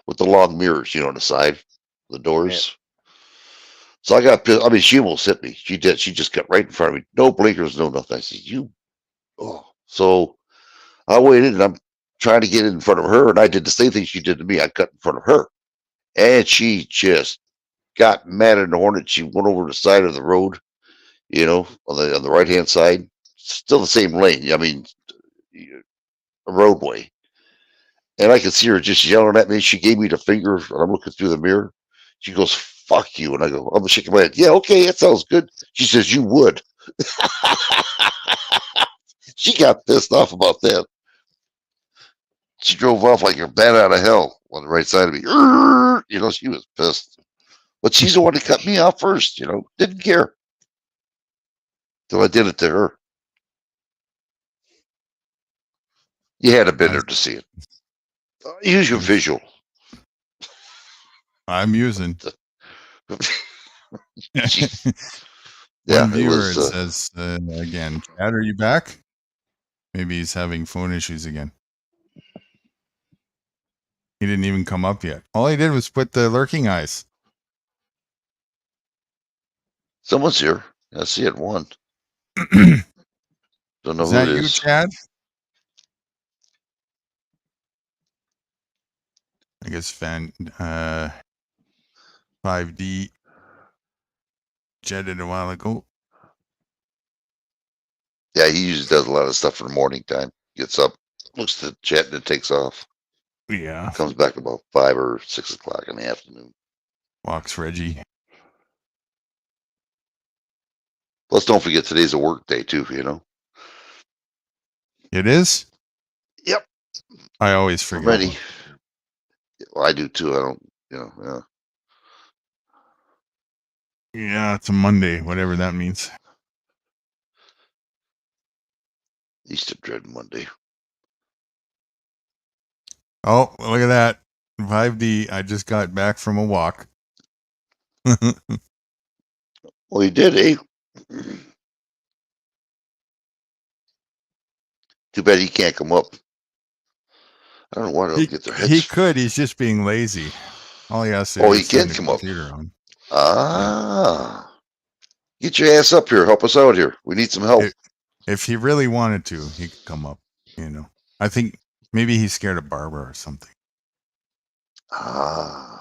with the long mirrors, on the side, the doors. So I got pissed. I mean, she almost hit me. She did. She just got right in front of me. No blinkers, no nothing. I said, oh. So I waited and I'm trying to get in front of her. And I did the same thing she did to me. I cut in front of her. And she just got mad at the hornet. She went over the side of the road, on the right hand side. Still the same lane. I mean, a roadway. And I could see her just yelling at me. She gave me the finger, and I'm looking through the mirror. She goes, fuck you. And I go, I'm shaking my head. Yeah, okay, that sounds good. She says, you would. She got pissed off about that. She drove off like a bat out of hell on the right side of me. She was pissed. But she's the one that cut me off first, didn't care. Till I did it to her. You had to be there to see it. Use your visual. I'm using. Yeah, One viewer says, again, Chad, are you back? Maybe he's having phone issues again. He didn't even come up yet. All he did was put the lurking eyes. Someone's here. I see it one. Don't know Is who that it you, is. Chad? I guess 5D jetted a while ago. Yeah, he usually does a lot of stuff in the morning time. Gets up, looks at the chat, and it takes off. Yeah. Comes back about 5 or 6 o'clock in the afternoon. Walks Reggie. Plus, don't forget today's a work day too. It is? Yep. I always forget. I'm ready. Well, I do too. I don't. Yeah. Yeah, it's a Monday, whatever that means. Easter Dread Monday. Oh, look at that. 5D. I just got back from a walk. Well, he did, eh? Too bad he can't come up. I don't know why they'll get their heads. He could. He's just being lazy. All he has to Oh, do he is turn can the come up. computer on. Ah. Get your ass up here. Help us out here. We need some help. If he really wanted to, he could come up. You know, I think maybe he's scared of Barbara or something. Ah.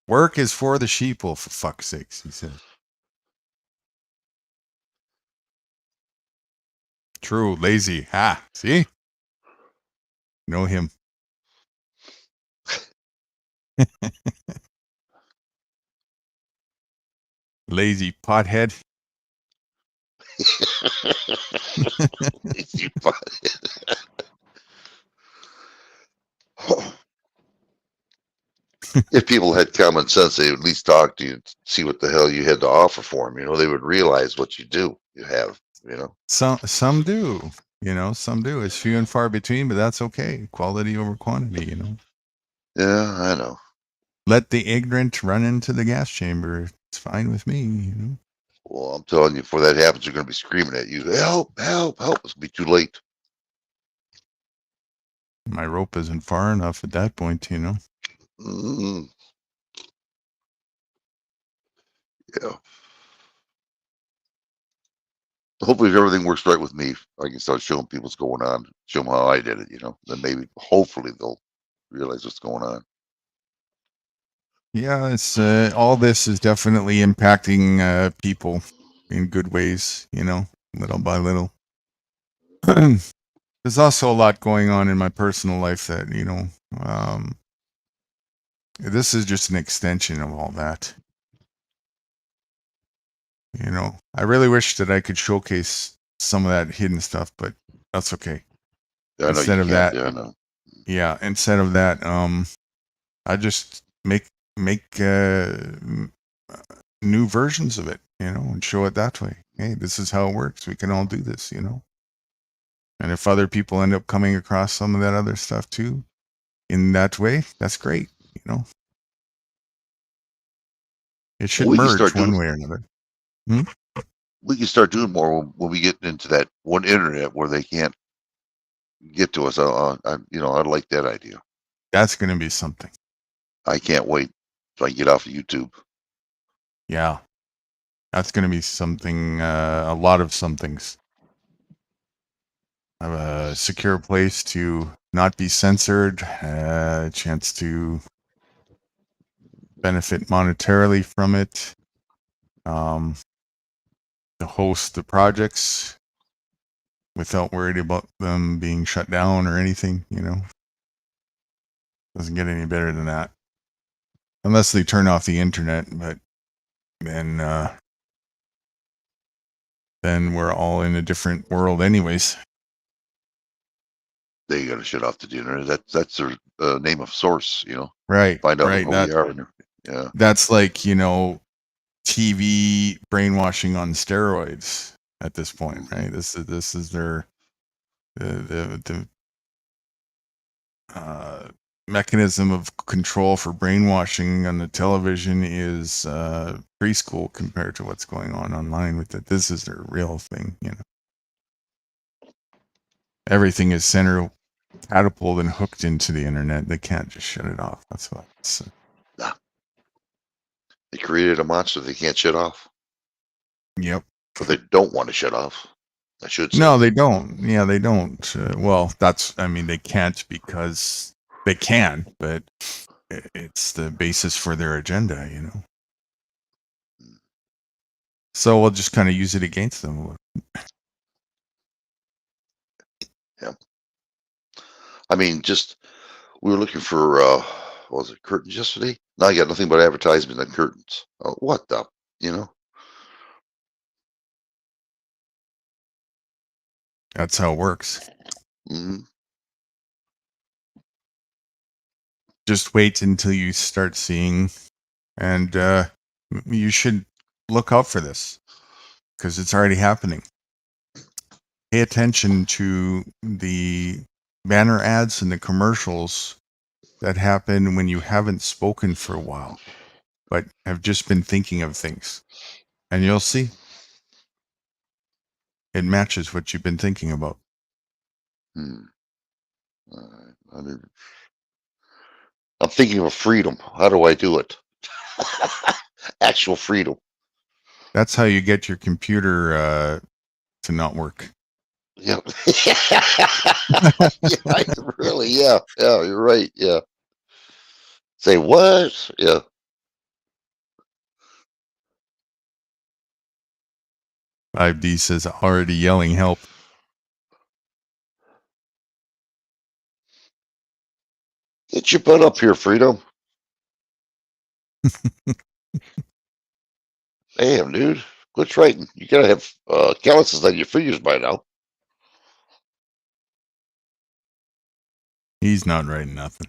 Work is for the sheeple, for fuck's sakes, he said. True, lazy. Ha, see? Know him. Lazy pothead. Lazy pothead. If people had common sense, they would at least talk to you, see what the hell you had to offer for them. You know, they would realize what you do. You have. You know. Some do. You know, some do. It's few and far between, but that's okay. Quality over quantity. You know. Yeah, I know. Let the ignorant run into the gas chamber. It's fine with me. You know. Well, I'm telling you, before that happens, they're going to be screaming at you, "Help! Help! Help!" It's going to be too late. My rope isn't far enough at that point. You know. Mm, yeah. Hopefully, if everything works right with me, I can start showing people what's going on, show them how I did it. You know, then maybe, hopefully, they'll realize what's going on. Yeah, it's all this is definitely impacting people in good ways. You know, little by little. There's also a lot going on in my personal life that this is just an extension of all that. You know, I really wish that I could showcase some of that hidden stuff, but that's okay. I know Instead you of can't. that, Yeah, I know. yeah. Instead of that, I just make new versions of it, you know, and show it that way. Hey, this is how it works. We can all do this, you know. And if other people end up coming across some of that other stuff too, in that way, that's great, you know. It should We can merge start one doing. way or another. We can start doing more when we get into that one internet where they can't get to us. I'd like that idea. That's going to be something. I can't wait till I get off of YouTube. Yeah. That's going to be something, a lot of somethings. Have a secure place to not be censored, a chance to benefit monetarily from it, to host the projects without worried about them being shut down or anything, you know. Doesn't get any better than that. Unless they turn off the internet, but then we're all in a different world anyways. They got to shut off the internet. That's their name of source. You know. Right. Find out Right. who we are. Yeah. That's like, you know, TV brainwashing on steroids at this point, right? This is their the mechanism of control for brainwashing on the television is preschool compared to what's going on online with it. This is their real thing, you know. Everything is center catapulted and hooked into the internet. They can't just shut it off. That's what it's, They created a monster they can't shut off. Yep. But they don't want to shut off. I should say. No, they don't. Yeah, they don't. Well, they can't because they can, but it's the basis for their agenda, you know. So we'll just kind of use it against them. Yeah. I mean, we were looking for what was it, curtains yesterday? Now I got nothing but advertisements on curtains. Oh, what the, you know? That's how it works. Mm-hmm. Just wait until you start seeing, and you should look out for this because it's already happening. pay attention to the banner ads and the commercials that happen when you haven't spoken for a while, but have just been thinking of things. And you'll see it matches what you've been thinking about. All right. I'm thinking of freedom. How do I do it? Actual freedom. That's how you get your computer to not work. Yeah. Yeah, really. Yeah. Yeah. You're right. Yeah. Say what? Yeah. D says already yelling help. Get your butt up here, freedom. Damn, dude. Quit writing. You gotta have calluses on your fingers by now. He's not writing nothing.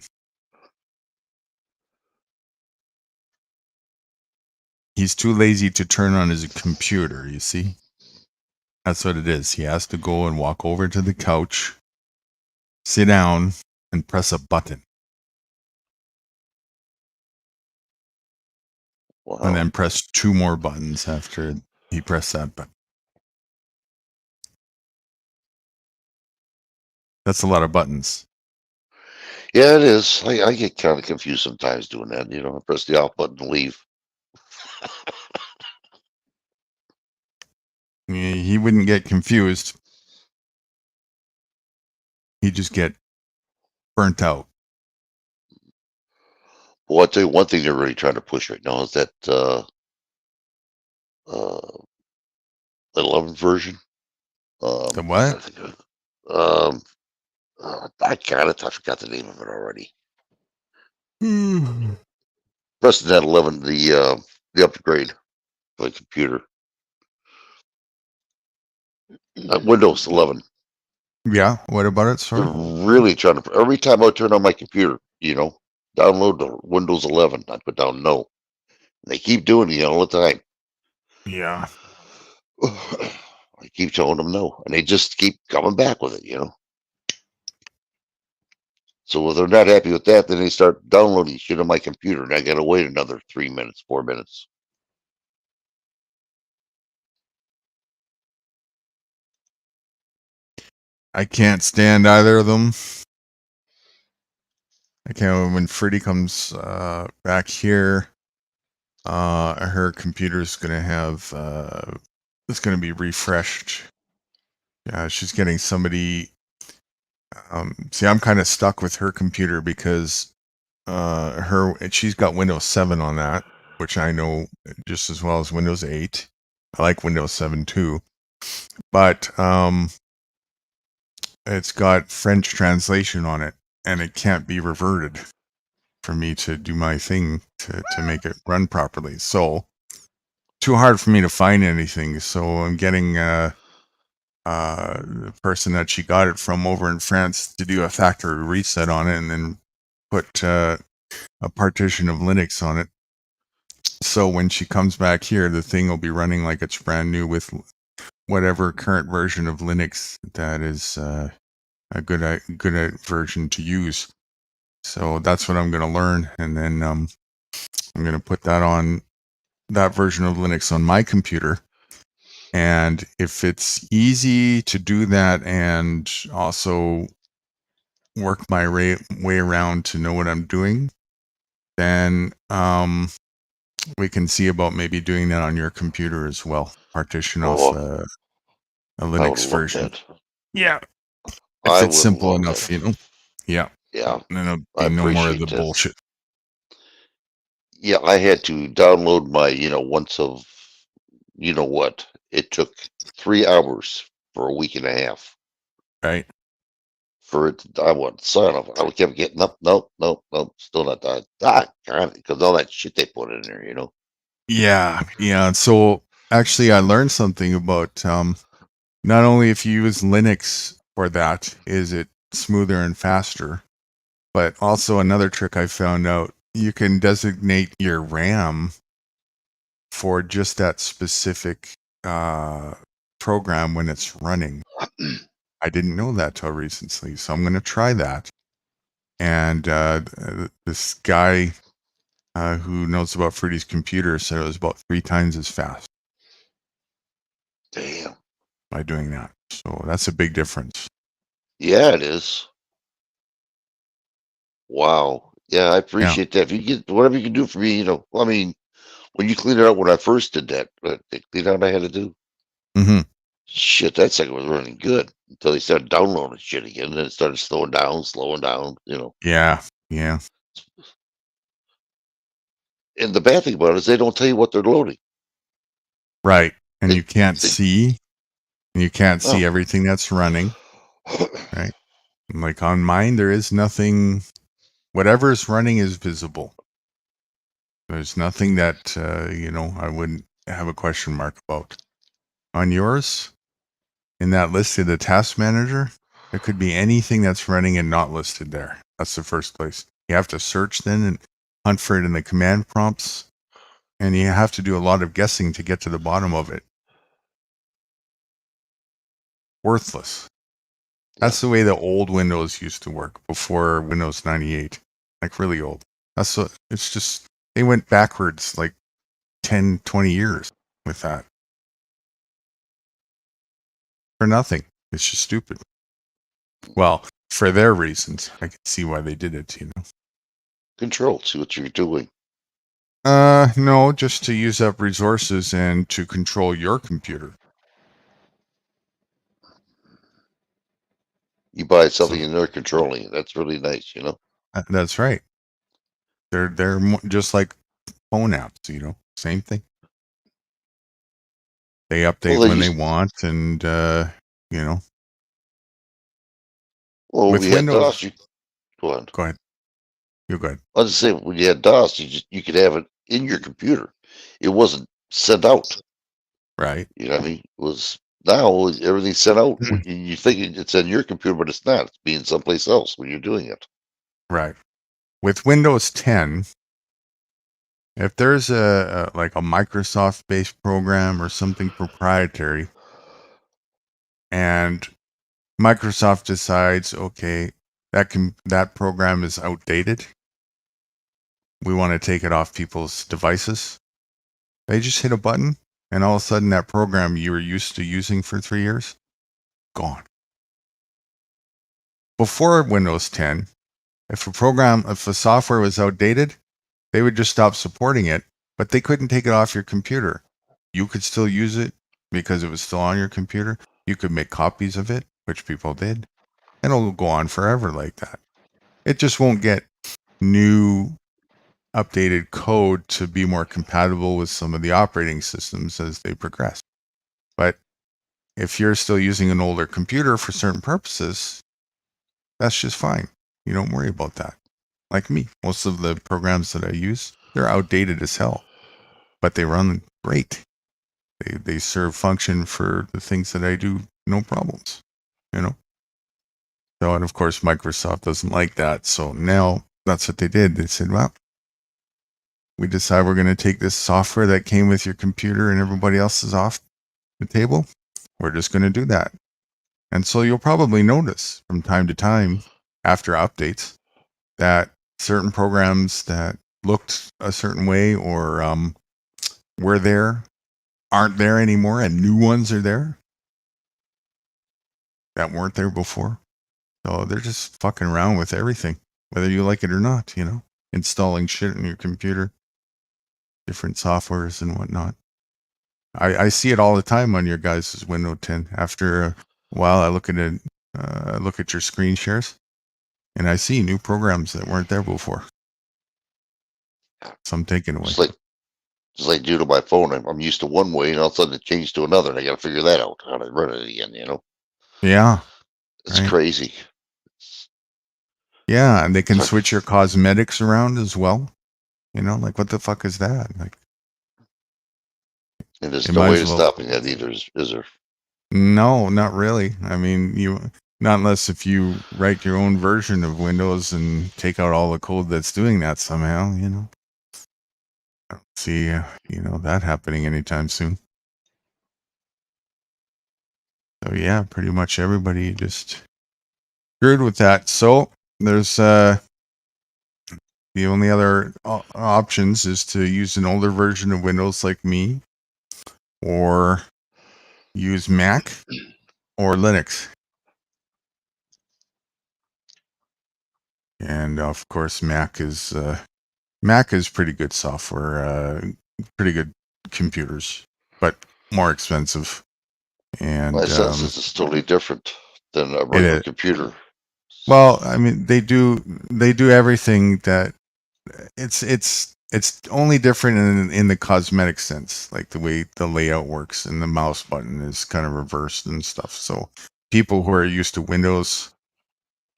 He's too lazy to turn on his computer, you see? That's what it is. He has to go and walk over to the couch, sit down, and press a button. Wow. And then press 2 more buttons after he pressed that button. That's a lot of buttons. Yeah, it is. I get kind of confused sometimes doing that. You know, I press the off button to leave. He wouldn't get confused. He'd just get burnt out. Well, I'll tell you one thing they're really trying to push right now is that 11 version. The what? I got it. I forgot the name of it already. Hmm. Pressing that 11, the upgrade for the computer. Windows 11. Yeah, what about it, They're sir? really trying to. Every time I turn on my computer, download the Windows 11, I put down no. And they keep doing it all the time. Yeah. I keep telling them no, and they just keep coming back with it. So if they're not happy with that, then they start downloading shit on my computer, and I gotta wait another 3 minutes, 4 minutes. I can't stand either of them. I can't. When Freddie comes back here, her computer's gonna have it's gonna be refreshed. Yeah, she's getting somebody. See, I'm kind of stuck with her computer because she's got Windows 7 on that, which I know just as well as Windows 8. I like Windows 7 too, but it's got French translation on it, and it can't be reverted for me to do my thing to make it run properly. So too hard for me to find anything. So I'm getting the person that she got it from over in France to do a factory reset on it, and then put a partition of Linux on it. So when she comes back here, the thing will be running like it's brand new with whatever current version of Linux that is a good version to use. So that's what I'm going to learn, and then I'm going to put that on that version of Linux on my computer. And if it's easy to do that and also work my way around to know what I'm doing, then we can see about maybe doing that on your computer as well. Partition off a Linux version. Yeah. If it's simple enough, Yeah. Yeah. And then it'll be no more of the bullshit. Yeah, I had to download my, once of, what? It took 3 hours for a week and a half. Right. For it, son of, I kept getting up. Nope, still not done. Because all that shit they put in there, Yeah. So actually, I learned something about not only if you use Linux for that, is it smoother and faster, but also another trick I found out, you can designate your RAM for just that specific program when it's running. I didn't know that till recently, so I'm going to try that. And this guy who knows about Fruity's computer said it was about 3 times as fast Damn. by doing that. So that's a big difference. Yeah, it is. Wow. Yeah, I appreciate that. If you get whatever you can do for me, I mean, when you clean it out when I first did that, the clean out I had to do, Mm-hmm. shit, that second was running good until they started downloading shit again. And then it started slowing down. Yeah. Yeah. And the bad thing about it is they don't tell you what they're loading. Right. And They- you can't they- see. You can't see Oh. everything that's running. Right. Like on mine, there is nothing. Whatever is running is visible. There's nothing that I wouldn't have a question mark about. On yours, in that list of the task manager, there could be anything that's running and not listed there. That's the first place. You have to search then and hunt for it in the command prompts, and you have to do a lot of guessing to get to the bottom of it. Worthless. That's the way the old Windows used to work before Windows 98. Like really old. It's just, they went backwards like 10, 20 years with that. For nothing. It's just stupid. Well, for their reasons. I can see why they did it, Control, see what you're doing. No, just to use up resources and to control your computer. You buy something and they're controlling it. That's really nice, That's right. They're just like phone apps, same thing. They update when they want, and Well, with we had Windows. DOS. Go on. Go ahead. You go ahead. I was just saying, when you had DOS, you could have it in your computer. It wasn't sent out. Right. You know what I mean? It was now everything's sent out. You think it's in your computer, but it's not. It's being someplace else when you're doing it. Right. With Windows 10, if there's a Microsoft-based program or something proprietary, and Microsoft decides, okay, that program is outdated, we want to take it off people's devices, they just hit a button, and all of a sudden that program you were used to using for 3 years, gone. Before Windows 10, if a software was outdated, they would just stop supporting it, but they couldn't take it off your computer. You could still use it because it was still on your computer. You could make copies of it, which people did. And it'll go on forever like that. It just won't get new updated code to be more compatible with some of the operating systems as they progress. But if you're still using an older computer for certain purposes, that's just fine. You don't worry about that. Like me, most of the programs that I use, they're outdated as hell, but they run great. They serve function for the things that I do, no problems, So, and of course, Microsoft doesn't like that. So now that's what they did. They said, well, we decide we're going to take this software that came with your computer and everybody else is off the table. We're just going to do that. And so you'll probably notice from time to time after updates that certain programs that looked a certain way or were there aren't there anymore, and new ones are there that weren't there before. So they're just fucking around with everything, whether you like it or not, installing shit in your computer, different softwares and whatnot. I see it all the time on your guys' Windows 10. After a while, I look at it, look at your screen shares, and I see new programs that weren't there before. So I'm taking away. Just like due to my phone, I'm used to one way, and all of a sudden it changed to another, and I got to figure that out, how to run it again. Yeah, it's crazy. Yeah, and they can switch your cosmetics around as well. Like what the fuck is that? Like, and there's no way to stopping that either, is there? No, not really. I mean, not unless if you write your own version of Windows and take out all the code that's doing that somehow. I don't see, that happening anytime soon. So yeah, pretty much everybody just screwed with that. So there's the only other options is to use an older version of Windows like me, or use Mac or Linux. And of course, Mac is pretty good software, pretty good computers, but more expensive. And My sense is it's totally different than a regular computer. Well, I mean, they do everything that it's only different in the cosmetic sense, like the way the layout works and the mouse button is kind of reversed and stuff. So people who are used to Windows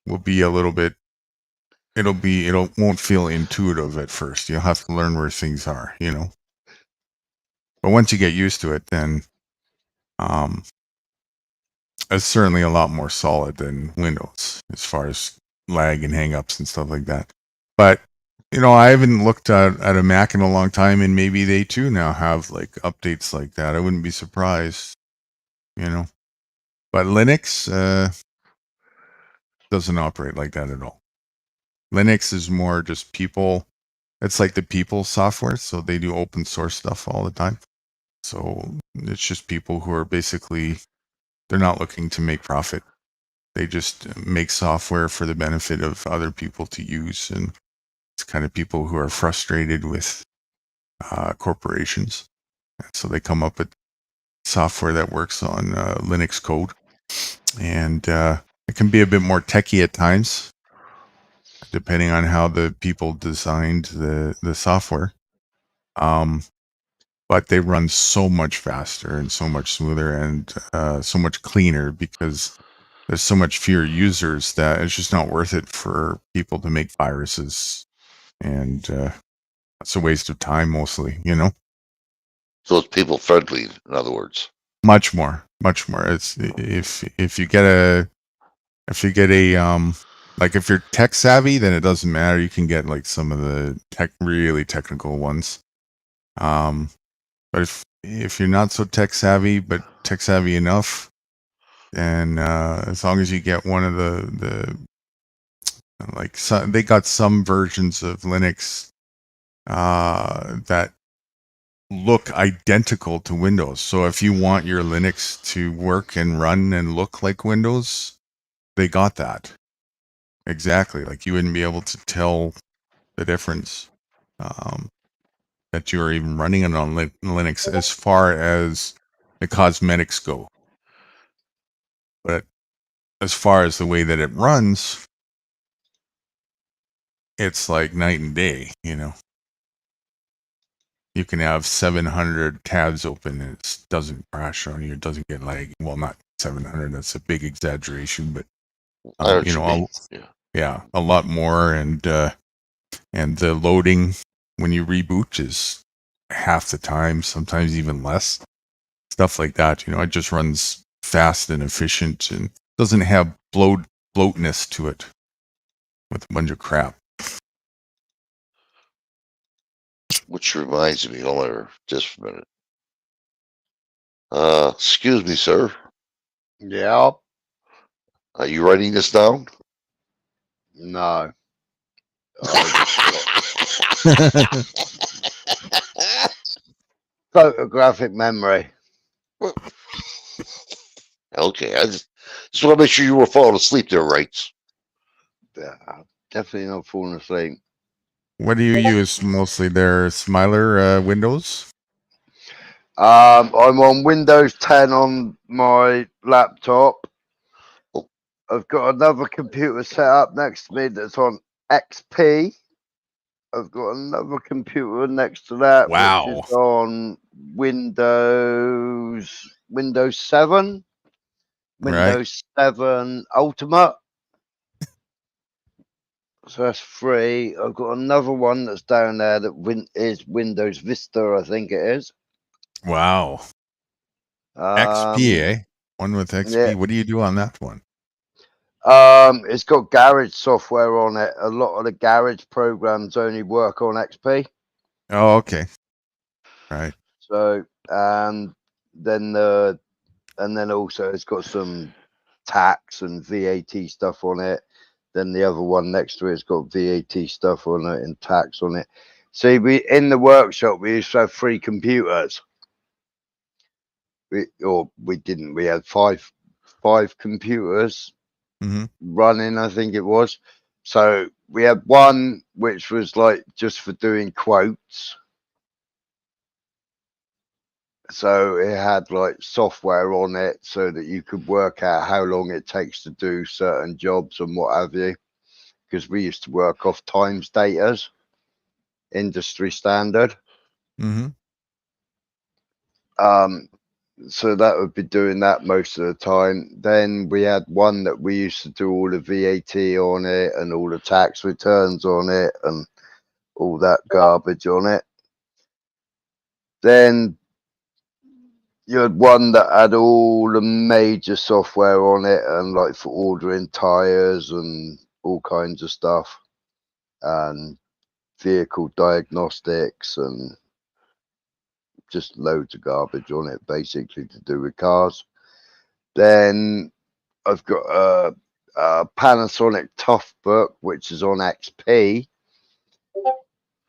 will be a little bit, it won't feel intuitive at first. You'll have to learn where things are, you know. But once you get used to it, then it's certainly a lot more solid than Windows as far as lag and hangups and stuff like that. But you know, I haven't looked at a Mac in a long time, and maybe they too now have like updates like that. I wouldn't be surprised, you know. But Linux doesn't operate like that at all. Linux is more just people. It's like the people software, so they do open source stuff all the time. So it's just people who are basically, they're not looking to make profit. They just make software for the benefit of other people to use, and it's kind of people who are frustrated with corporations. So they come up with software that works on Linux code, and it can be a bit more techy at times, depending on how the people designed the software. But they run so much faster and so much smoother and so much cleaner because there's so much fewer users that it's just not worth it for people to make viruses, and it's a waste of time mostly, you know. So it's people friendly, in other words. Much more. It's if you get a like if you're tech savvy, then it doesn't matter. You can get like some of the really technical ones. But if you're not so tech savvy, but tech savvy enough, and as long as you get one of the like they got some versions of Linux that look identical to Windows. So if you want your Linux to work and run and look like Windows, they got that. Exactly. Like you wouldn't be able to tell the difference that you're even running it on Linux as far as the cosmetics go. But as far as the way that it runs, it's like night and day, you know. You can have 700 tabs open and it doesn't crash on you. It doesn't get lag. Well, not 700. That's a big exaggeration, but you know, a lot more. And the loading when you reboot is half the time, sometimes even less. Stuff like that. You know, it just runs fast and efficient and doesn't have bloatness to it with a bunch of crap. Which reminds me, hold on just a minute. Excuse me, sir. Yeah. Are you writing this down? No. Photographic memory. Okay, I just want to make sure you were falling asleep there, right? Definitely not falling asleep. What do you use mostly there? Smiler Windows? I'm on Windows 10 on my laptop. I've got another computer set up next to me that's on XP. I've got another computer next to that, which is on Windows 7, Windows 7 Ultimate. So that's 3. I've got another one that's down there that is Windows Vista, I think it is. Wow. XP, eh? One with XP. Yeah. What do you do on that one? It's got Garage software on it. A lot of the Garage programs only work on XP. Oh, okay. Right. So, and then and then also it's got some tax and VAT stuff on it. Then the other one next to it's got VAT stuff on it and tax on it. See, we in the workshop we used to have 3 computers. We didn't. We had five computers running, I think it was. So we had one which was like just for doing quotes. So it had like software on it so that you could work out how long it takes to do certain jobs and what have you. Because we used to work off times datas, industry standard. So that would be doing that most of the time. Then we had one that we used to do all the VAT on it and all the tax returns on it and all that garbage on it. Then you had one that had all the major software on it and like for ordering tires and all kinds of stuff and vehicle diagnostics and just loads of garbage on it basically to do with cars. Then I've got a Panasonic Toughbook which is on XP,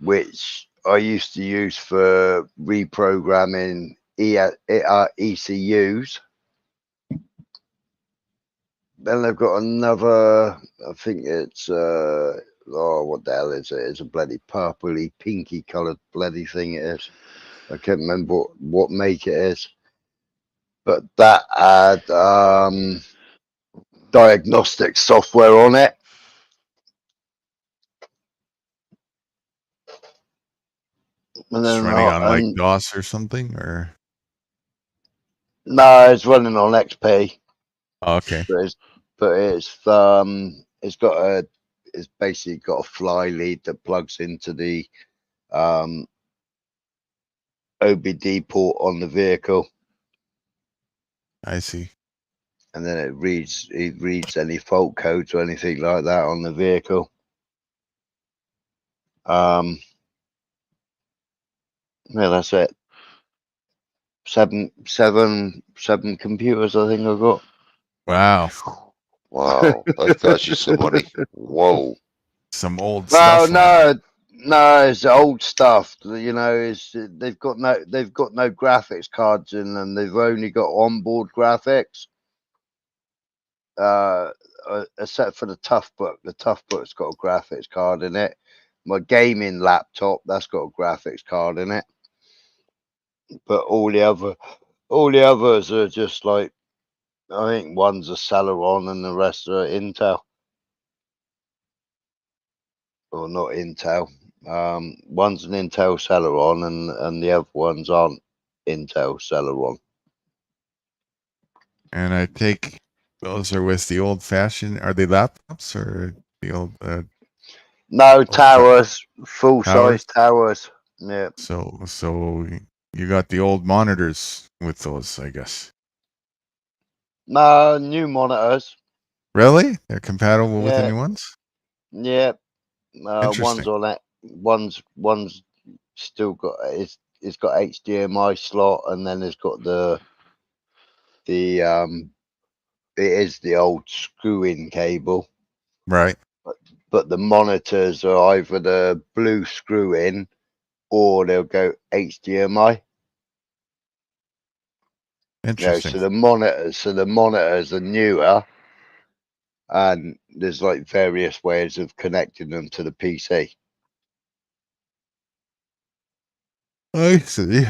which I used to use for reprogramming ECUs. Then I've got another, I think it's what the hell is it? It's a bloody purpley pinky coloured bloody thing it is. I can't remember what make it is. But that had diagnostic software on it. And It's then running on like DOS or something, or no, it's running on XP. oh, okay. But it's basically got a fly lead that plugs into the OBD port on the vehicle. I see. And then it reads any fault codes or anything like that on the vehicle. Yeah, that's it. Seven computers I think I've got. Wow. Wow, that costs you some money. Whoa. Some old stuff. No, it's old stuff. You know, they've got no graphics cards in them. They've only got onboard graphics. Except for the Toughbook. The Toughbook's got a graphics card in it. My gaming laptop, that's got a graphics card in it. But all the others are just like, I think one's a Celeron and the rest are Intel. Or not Intel. One's an Intel Celeron and the other ones aren't Intel Celeron. And I take those are with the old fashioned. Are they laptops or the old? No, towers, full size towers. Yeah. So you got the old monitors with those, I guess. No, new monitors. Really? They're compatible with the new ones? Yeah. Interesting. One's on it. One's still got it's got HDMI slot, and then it's got it is the old screw-in cable. Right. But the monitors are either the blue screw-in or they'll go HDMI. Interesting. So the monitors are newer, and there's like various ways of connecting them to the PC. I see.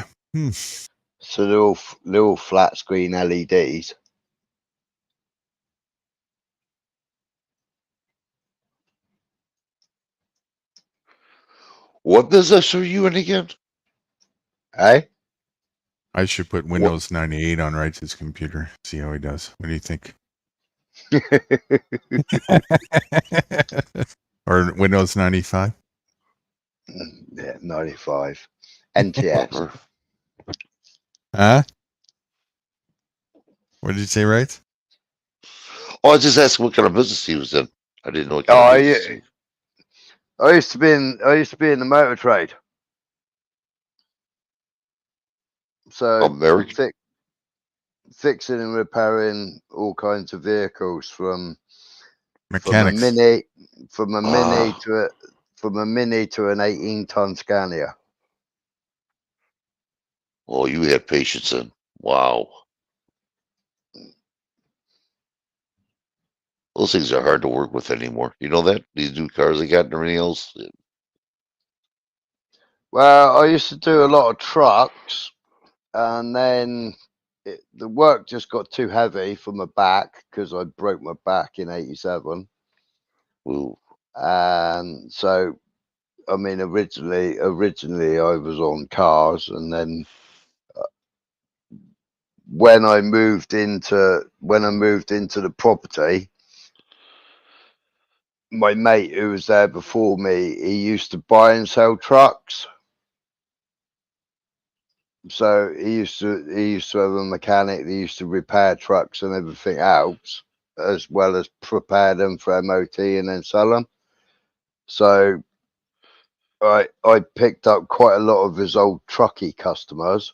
So they're all flat screen LEDs. What does that show you in again? Hey? I should put Windows 98 on Wright's computer. See how he does. What do you think? Or Windows 95? Yeah, 95. NTS. Huh? What did you say, Wright? Oh, I was just asking what kind of business he was in. I didn't know what Oh, kind of business. I used to be in the motor trade. So American. fixing and repairing all kinds of vehicles from a Mechanics. mini from a mini Ah. to a from a mini to an 18-ton Scania. Oh, you had patience then. Wow. Those things are hard to work with anymore. You know that? These new cars they got and everything else. Well, I used to do a lot of trucks, and then the work just got too heavy for my back because I broke my back in '87, Ooh. and so I mean, originally I was on cars, and then when I moved into the property, my mate who was there before me, he used to buy and sell trucks. So he used to have a mechanic that used to repair trucks and everything else, as well as prepare them for MOT and then sell them. So I picked up quite a lot of his old trucky customers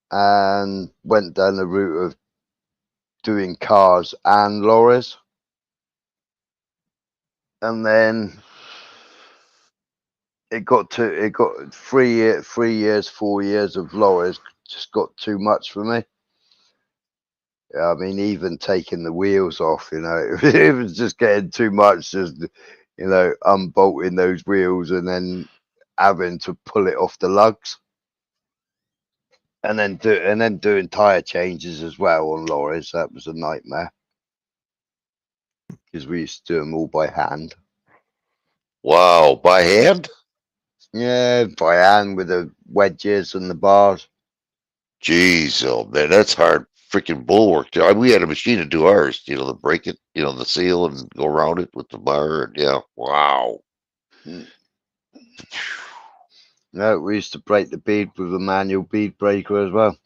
and went down the route of doing cars and lorries. And then it got 3 years, 4 years of lorries just got too much for me. Yeah, I mean, even taking the wheels off, it was just getting too much. Just unbolting those wheels and then having to pull it off the lugs, and then doing tire changes as well on lorries. That was a nightmare because we used to do them all by hand. Wow. By hand? Yeah, by hand with the wedges and the bars. Jeez, oh man, that's hard freaking bulwark. We had a machine to do ours, to break it, the seal and go around it with the bar. And yeah, wow. No, we used to break the bead with a manual bead breaker as well.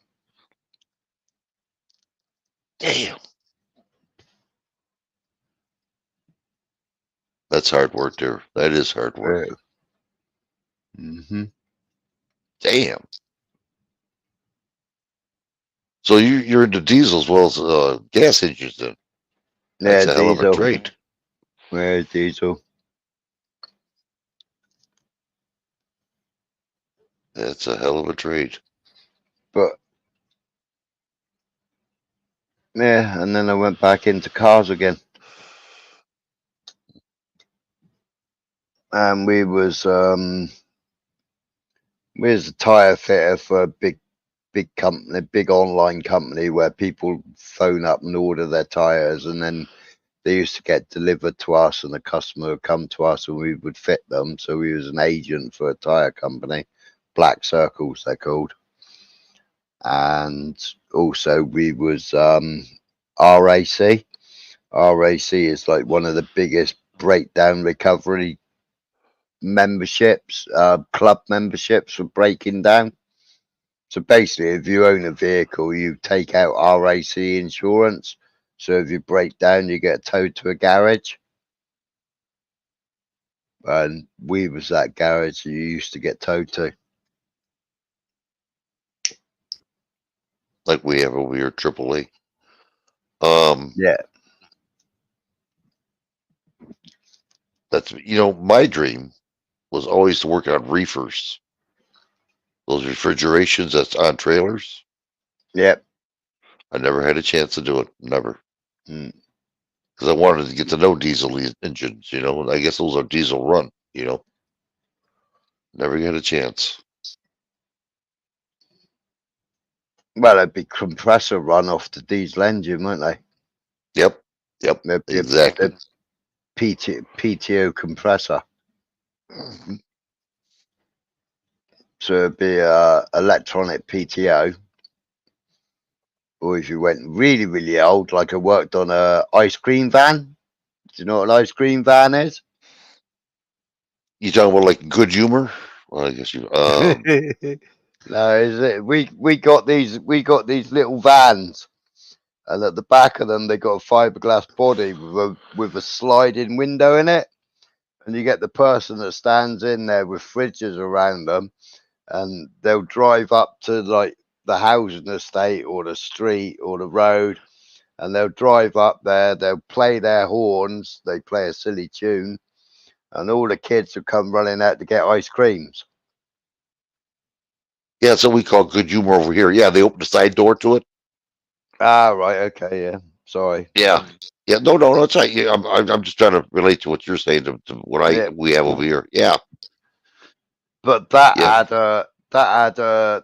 Damn. That's hard work there. That is hard work. Mm-hmm. Damn. So you're into diesel as well as gas engines then. That's Yeah, a hell of a diesel. trade. Yeah, diesel. That's a hell of a trade. But yeah, and then I went back into cars again. And we was a tire fitter for a big company, big online company where people phone up and order their tires, and then they used to get delivered to us, and the customer would come to us and we would fit them. So we was an agent for a tire company, Black Circles they're called. And also we was RAC. RAC is like one of the biggest breakdown recovery memberships, club memberships for breaking down. So basically, if you own a vehicle, you take out RAC insurance. So if you break down, you get towed to a garage. And we was that garage you used to get towed to. Like we have over here, AAA. Yeah. That's my dream was always to work on reefers. Those refrigerations that's on trailers. Yep. I never had a chance to do it. Never. Mm. Because I wanted to get to know diesel engines, and I guess those are diesel run, Never had a chance. Well, it'd be compressor run off the diesel engine, wouldn't they? Yep. Exactly. PTO compressor. Mm-hmm. So it'd be electronic PTO. Or if you went really, really old, like I worked on a ice cream van. Do you know what an ice cream van is? You talking about like good humor? Well, I guess you. No, is it? We got these little vans, and at the back of them they got a fiberglass body with a sliding window in it, and you get the person that stands in there with fridges around them, and they'll drive up to like the housing estate or the street or the road, and they'll drive up there, they'll play their horns, they play a silly tune, and all the kids will come running out to get ice creams. Yeah, so we call good humor over here. Yeah, they open the side door to it. Ah, right, okay, yeah. Sorry. Yeah, yeah. No. It's right. Yeah, I'm just trying to relate to what you're saying to what Yeah. we have over here. Yeah, But that Yeah. had a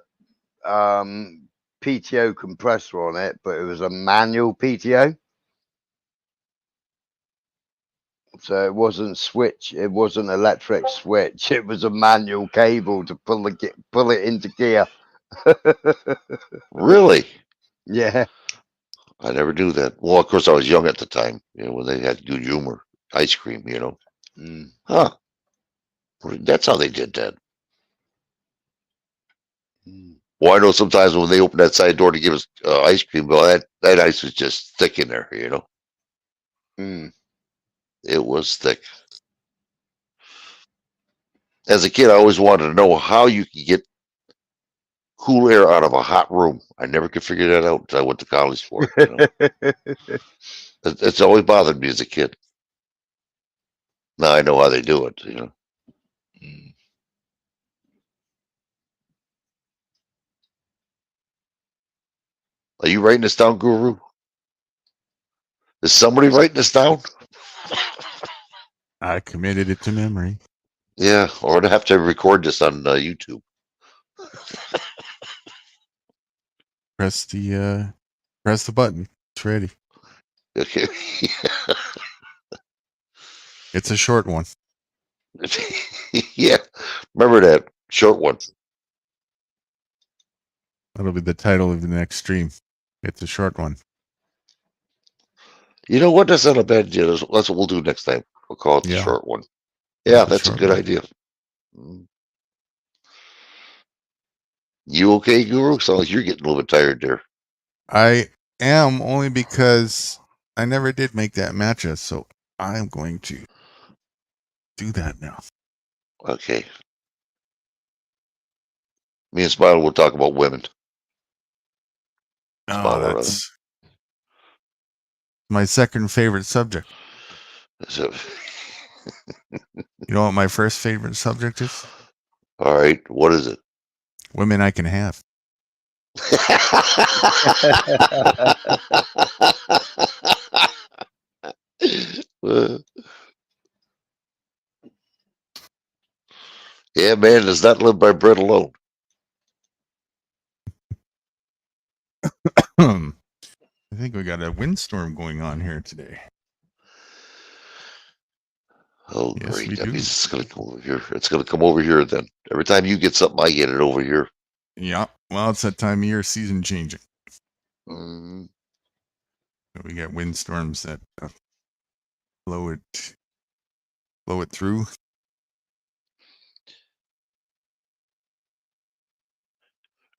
PTO compressor on it, but it was a manual PTO. So it wasn't switch, it wasn't electric switch, it was a manual cable to pull it into gear. really. Yeah. I never knew that. Well, of course, I was young at the time. You know, when they had good humor, ice cream. You know, Mm. huh? That's how they did that. Mm. Well, I know sometimes when they open that side door to give us ice cream, well, that ice was just thick in there. You know, Mm. it was thick. As a kid, I always wanted to know how you could get cool air out of a hot room. I never could figure that out until I went to college for it. You know? It's always bothered me as a kid. Now I know how they do it. You know. Mm. Are you writing this down, Guru? Is somebody writing this down? I committed it to memory. Yeah, or I'd have to record this on YouTube. Press the button. It's ready. Okay. It's a short one. Yeah, remember that short one. That'll be the title of the next stream. It's a short one. You know what? That's not a bad idea. That's what we'll do next time. We'll call it the Yeah. short one. Yeah, The that's a short good one. idea. Mm. You okay, Guru? Sounds like you're getting a little bit tired there. I am, only because I never did make that matcha, so I'm going to do that now. Okay. Me and Smile will talk about women. Oh, Smaller, that's my second favorite subject. So, You know what my first favorite subject is? all right, what is it? Women I can have. Yeah, man does not live by bread alone. I think we got a windstorm going on here today. Oh, Yes, great. we That do. means it's going to come over here. It's going to come over here then. Every time you get something, I get it over here. Yeah, well, it's that time of year, season changing. Mm. So we got windstorms that blow it through.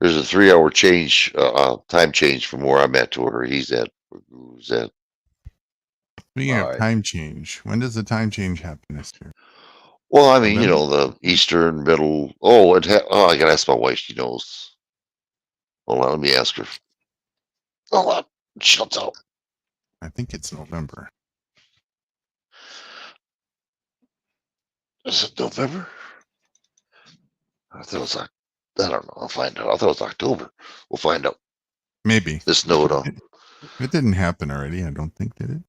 There's a 3-hour change, time change from where I'm at to where he's at. Where Guru's at. Speaking of Right. time change, when does the time change happen this year? Well, I mean, you November? know, the Eastern, Middle. Oh, I got to ask my wife. She knows. Hold on, let me ask her. Hold on. Shut up. I think it's November. Is it November? I thought it was I don't know. I'll find out. I thought it was October. We'll find out. Maybe. This note on. It didn't happen already, I don't think, did it?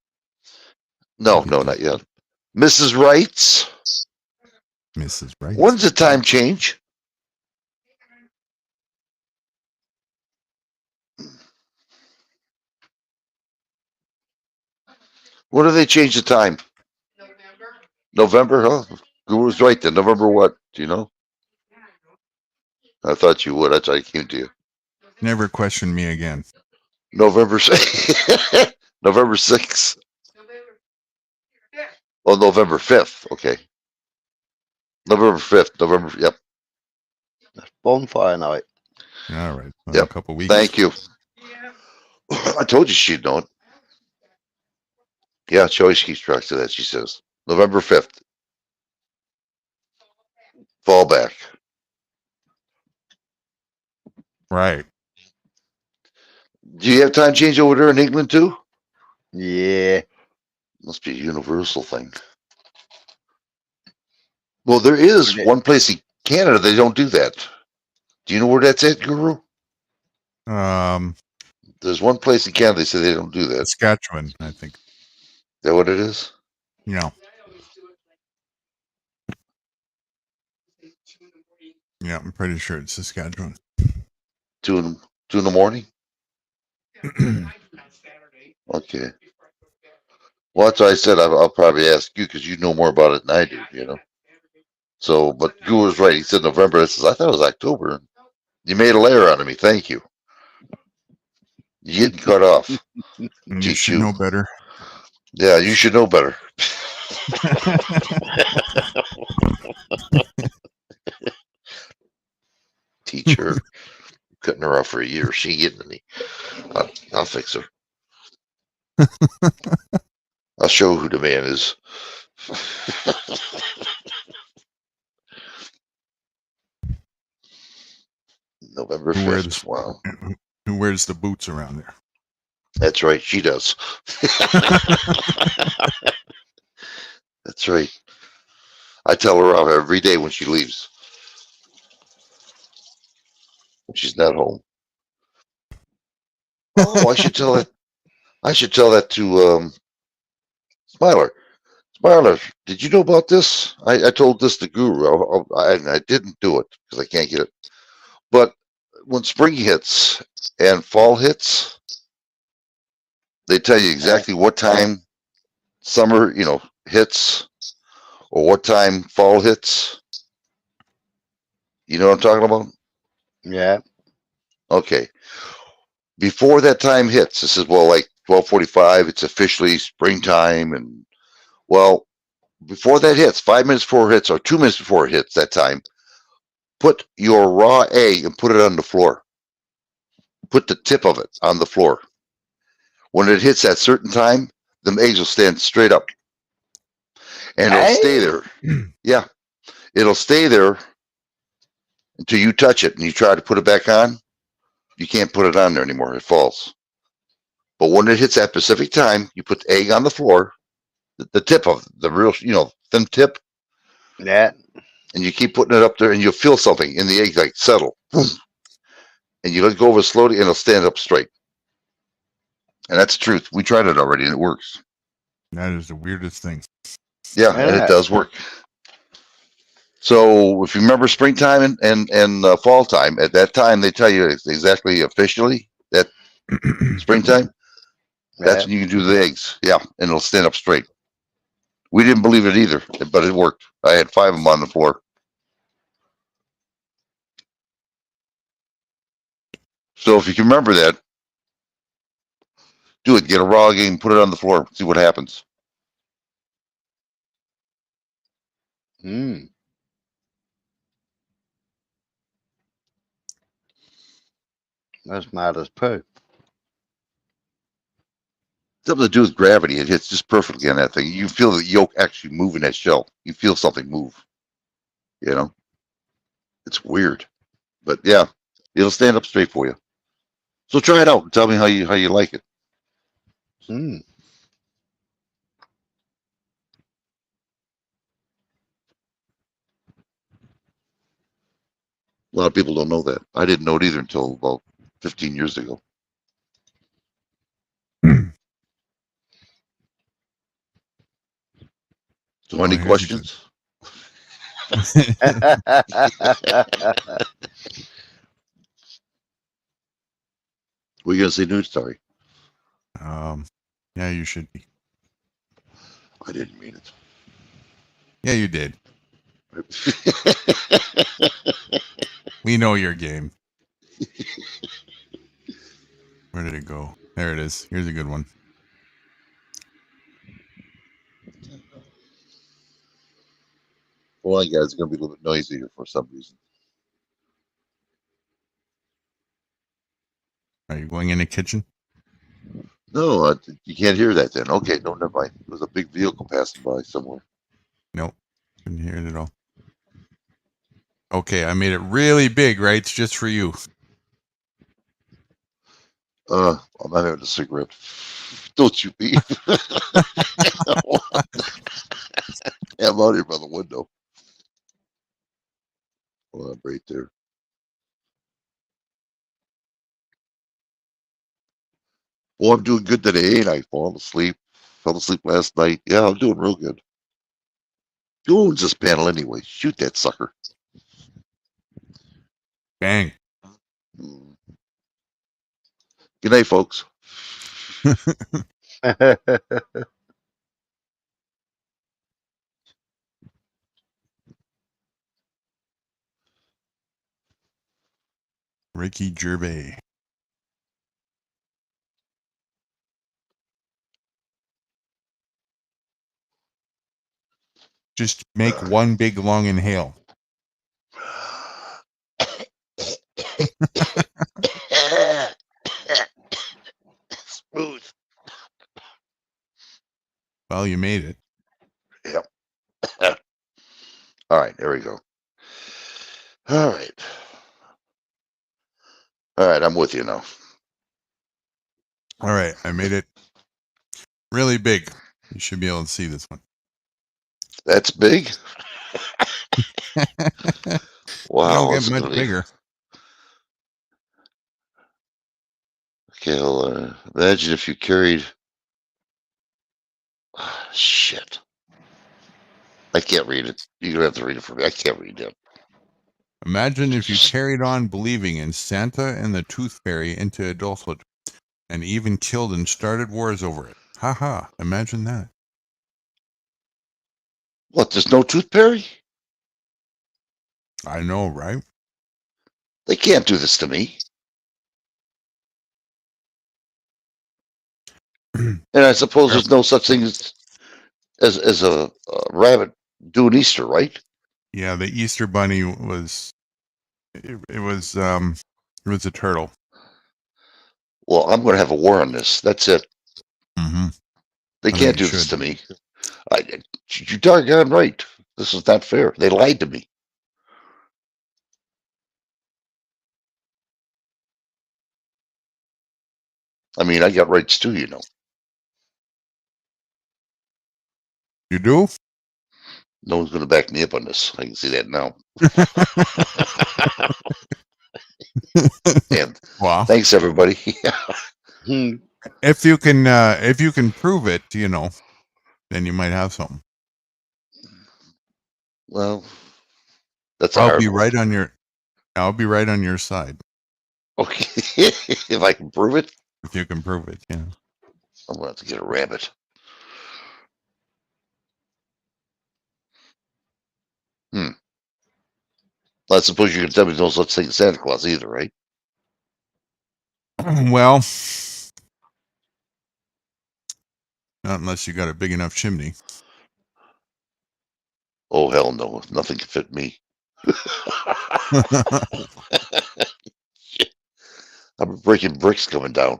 No, Maybe it no, did. not yet. Mrs. Wrights. Mrs. Wright. When's the time change? When do they change the time? November, huh? Guru's right then. November what? Do you know? I thought you would. That's why I came to you. Never question me again. November 6th. November 6th. Oh, November 5th. Okay. November 5th. November, yep. Bonfire night. All right. Well, Yep. a couple weeks. Thank you. I told you she'd know it. Yeah, she always keeps track of that, she says. November 5th. Fall back. Right. Do you have time change over there in England too? Yeah. Must be a universal thing. Well, there is one place in Canada they don't do that. Do you know where that's at, Guru? There's one place in Canada they say they don't do that. Saskatchewan, I think. Is that what it is? Yeah. Yeah, I'm pretty sure it's Saskatchewan. 2 in the morning? Okay. Well, that's why I said I'll probably ask you because you know more about it than I do, you know. So, but Guru's right. He said November. I thought it was October. You made a layer out of me. Thank you. You're getting cut off. You should know better. Yeah, you should know better. Teacher, cutting her off for a year. She ain't getting any. I'll fix her. I'll show who the man is. November 5th. Wow. Who wears the boots around there? That's right. She does. That's right. I tell her off every day when she leaves. She's not home. Oh, I should tell that. I should tell that to Smiler. Smiler, did you know about this? I told this to Guru. I didn't do it because I can't get it. But when spring hits and fall hits, they tell you exactly what time summer, hits or what time fall hits. You know what I'm talking about? Yeah. Okay. Before that time hits, this is like 12:45. It's officially springtime, and well, before that hits, 5 minutes before it hits, or 2 minutes before it hits that time, put your raw egg and put it on the floor. Put the tip of it on the floor. When it hits that certain time, the eggs will stand straight up, and it'll stay there. Yeah, it'll stay there until you touch it and you try to put it back on. You can't put it on there anymore. It falls. But when it hits that specific time, you put the egg on the floor, the tip of the real, thin tip. Yeah. And you keep putting it up there, and you'll feel something in the egg like settle. Boom. And you let go of it slowly, and it'll stand up straight. And that's the truth. We tried it already, and it works. That is the weirdest thing. Yeah, and it does work. So if you remember springtime and fall time, at that time they tell you exactly officially that springtime. That's when you can do the eggs. Yeah, and it'll stand up straight. We didn't believe it either, but it worked. I had 5 of them on the floor. So if you can remember that, do it. Get a raw egg and put it on the floor. See what happens. That's mad as poo. Something to do with gravity. It hits just perfectly on that thing. You feel the yolk actually moving that shell. You feel something move. It's weird, but yeah, it'll stand up straight for you. So try it out and tell me how you like it. A lot of people don't know that. I didn't know it either until about 15 years ago. So any questions? Were you gonna say nude? Sorry. Yeah, you should be. I didn't mean it. Yeah, you did. We know your game. Where did it go? There it is. Here's a good one. Well, guys, it's gonna be a little bit noisy here for some reason. Are you going in the kitchen? No, you can't hear that then. Okay, no, never mind. There's a big vehicle passing by somewhere. Nope. Couldn't hear it at all. Okay, I made it really big, right? It's just for you. I'm not having a cigarette. Don't you be. Yeah, I'm out here by the window. Well, I'm right there. Well, I'm doing good today, ain't I? Falling asleep. Fell asleep last night. Yeah, I'm doing real good. Who owns this panel anyway? Shoot that sucker. Bang. Mm. Good night, folks. Ricky Gervais. Just make one big long inhale. Smooth. Well, you made it. Yep. All right, there we go. All right. All right, I'm with you now. All right, I made it really big. You should be able to see this one. That's big. They Wow. don't that's get much gonna be- bigger. Okay, well, imagine if you carried. Shit. I can't read it. You're gonna have to read it for me. I can't read it. Imagine if you carried on believing in Santa and the Tooth Fairy into adulthood and even killed and started wars over it. Ha ha. Imagine that. What? There's no tooth fairy? I know, right? They can't do this to me. And I suppose there's no such thing as a rabbit doing Easter, right? Yeah, the Easter Bunny was it was a turtle. Well, I'm going to have a war on this. That's it. Mm-hmm. They I think can't you do this should. to me. You're doggone right. This is not fair. They lied to me. I mean, I got rights too, you know. You do? No one's going to back me up on this. I can see that now. And Well, thanks, everybody. if you can prove it, you know, then you might have something. Well, that's a I'll hard be one. right on your side Okay, if I can prove it, if you can prove it. Yeah. I'm going to have to get a rabbit. I suppose you can tell me there's no such thing as Santa Claus either, right? Well, not unless you got a big enough chimney. Oh, hell no. Nothing can fit me. I'm breaking bricks coming down.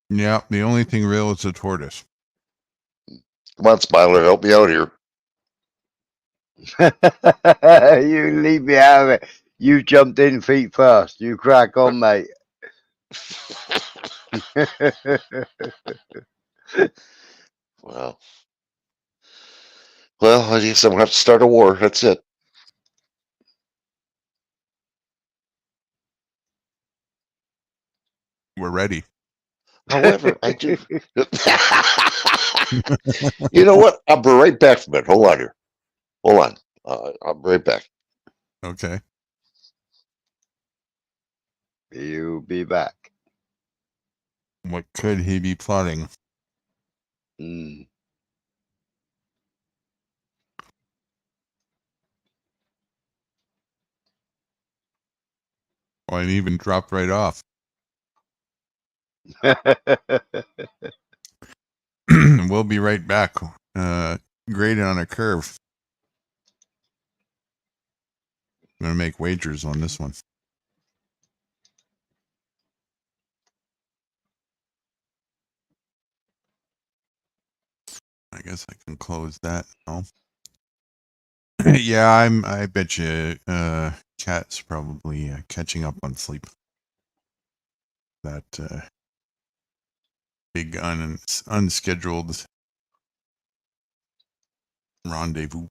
Yeah, the only thing real is a tortoise. Come on, Smiler, help me out here. You leave me out of it. You jumped in feet first. You crack on, mate. Well, I guess I'm going to have to start a war. That's it. We're ready. However, I do. You know what? I'll be right back from it. Hold on here. Hold on. I'll be right back. Okay. You'll be back. What could he be plotting? Mm. Oh, and even dropped right off. We'll be right back. Graded on a curve. I'm going to make wagers on this one. I guess I can close that now. Yeah, I bet you Cat's probably catching up on sleep. That big unscheduled rendezvous.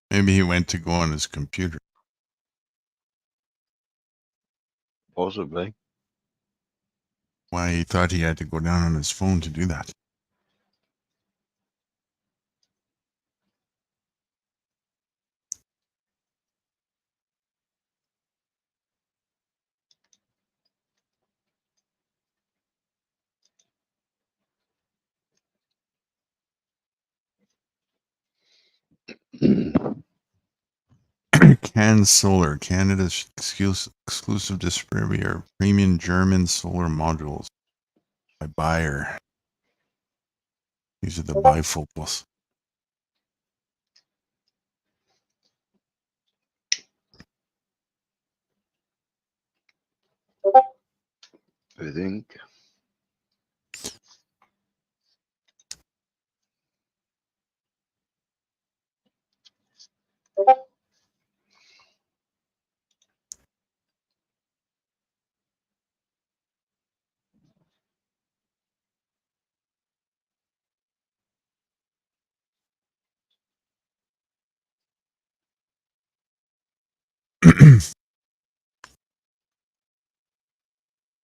Maybe he went to go on his computer. Possibly. Why, he thought he had to go down on his phone to do that. Can Solar, Canada's exclusive distributor of premium German solar modules by Bayer. These are the bifocals. I think.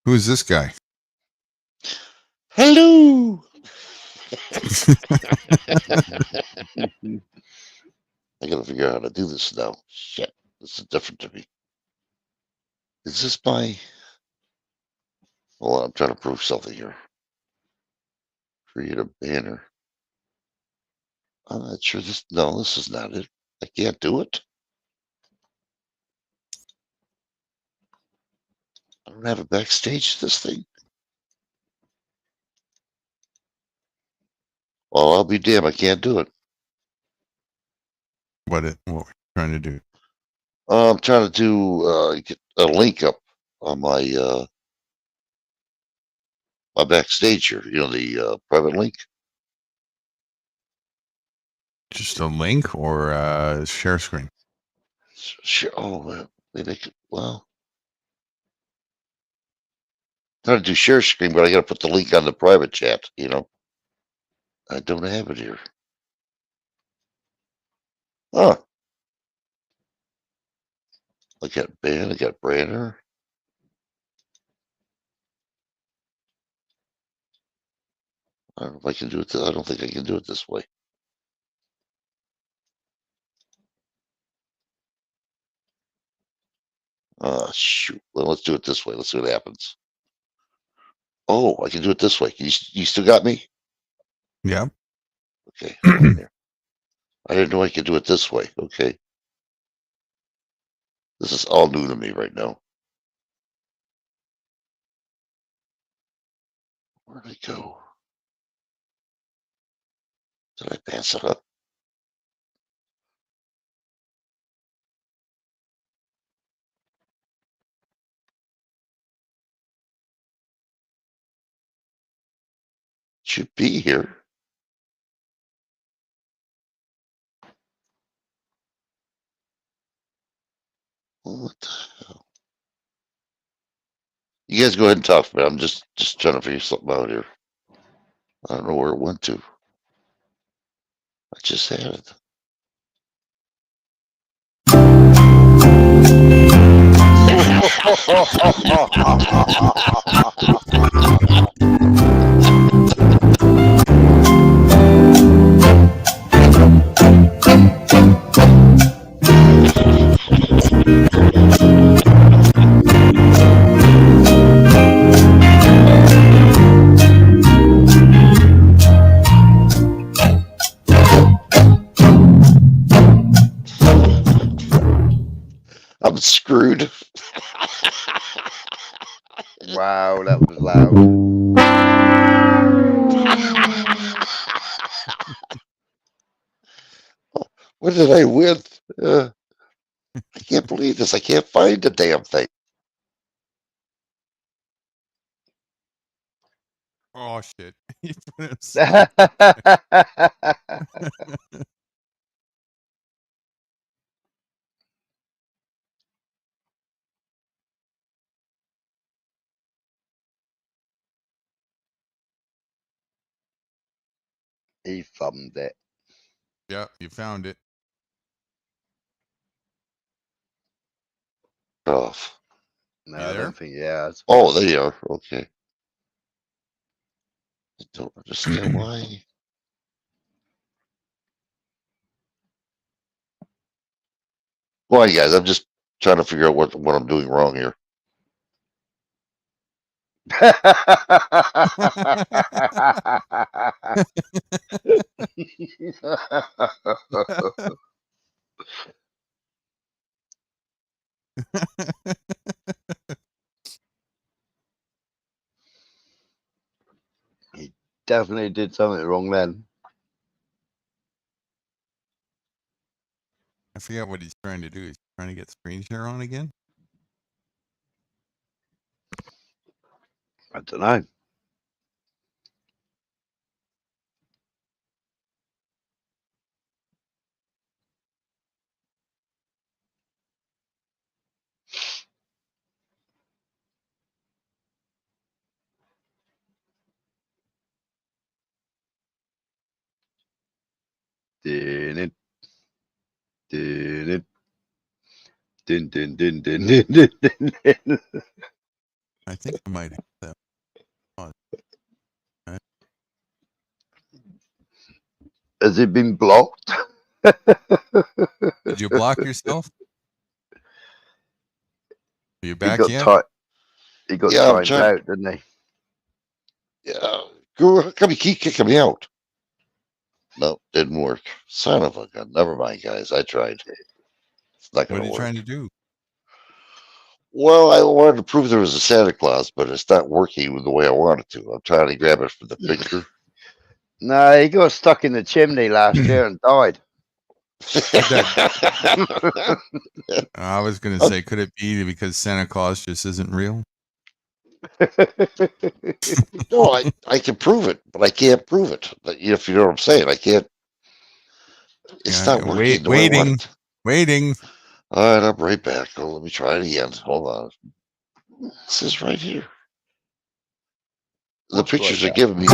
Who is this guy? Hello. I gotta figure out how to do this now. Shit, this is different to me. Is this my? Hold on, I'm trying to prove something here. Create a banner. I'm not sure this. No, this is not it. I can't do it. I don't have a backstage to this thing. Well, I'll be damned. I can't do it. What we're trying to do? I'm trying to do get a link up on my my backstage here. You know, the private link. Just a link or a share screen? Sure. Oh, man. They make it. Well, I'm trying to do share screen, but I got to put the link on the private chat. You know, I don't have it here. Huh. I got Ben. I got Branner. I don't know if I can do it. I don't think I can do it this way. Shoot. Well, let's do it this way. Let's see what happens. Oh, I can do it this way. You still got me? Yeah. Okay. Hold on there. I didn't know I could do it this way. Okay. This is all new to me right now. Where'd I go? Did I pass it up? Should be here. What the hell? You guys go ahead and talk for me. I'm just trying to figure something out here. I don't know where it went to. I just had it. I'm screwed. Wow, that was loud. What did I win? I can't believe this. I can't find the damn thing. Oh shit! He put him He thumbed it. Yeah, you found it. Oh, No, You I there? don't think he has. oh, there you are. Okay. I don't understand why. Why, guys? I'm just trying to figure out what I'm doing wrong here. He definitely did something wrong then. I forget what he's trying to do. He's trying to get screen share on again. I don't know. Did it? Did it? Din din din din din din din. Din. I think I might have that. Has it been blocked? Did you block yourself? Are you back yet? He got Yeah, I'm timed trying- out, didn't he? Yeah. How come you keep kicking me out? No, didn't work. Son of a gun. Never mind, guys. I tried. It's not What going are to you work. trying to do? Well, I wanted to prove there was a Santa Claus, but it's not working the way I wanted to. I'm trying to grab it from the picture. No, he got stuck in the chimney last year and died. I was going to say, could it be because Santa Claus just isn't real? No, I can prove it, but I can't prove it. But if you know what I'm saying, I can't. It's Yeah, not working the way I want waiting. it. Waiting. All right, I'm right back. Oh, let me try it again. Hold on. This is right here. The What's pictures right are giving me.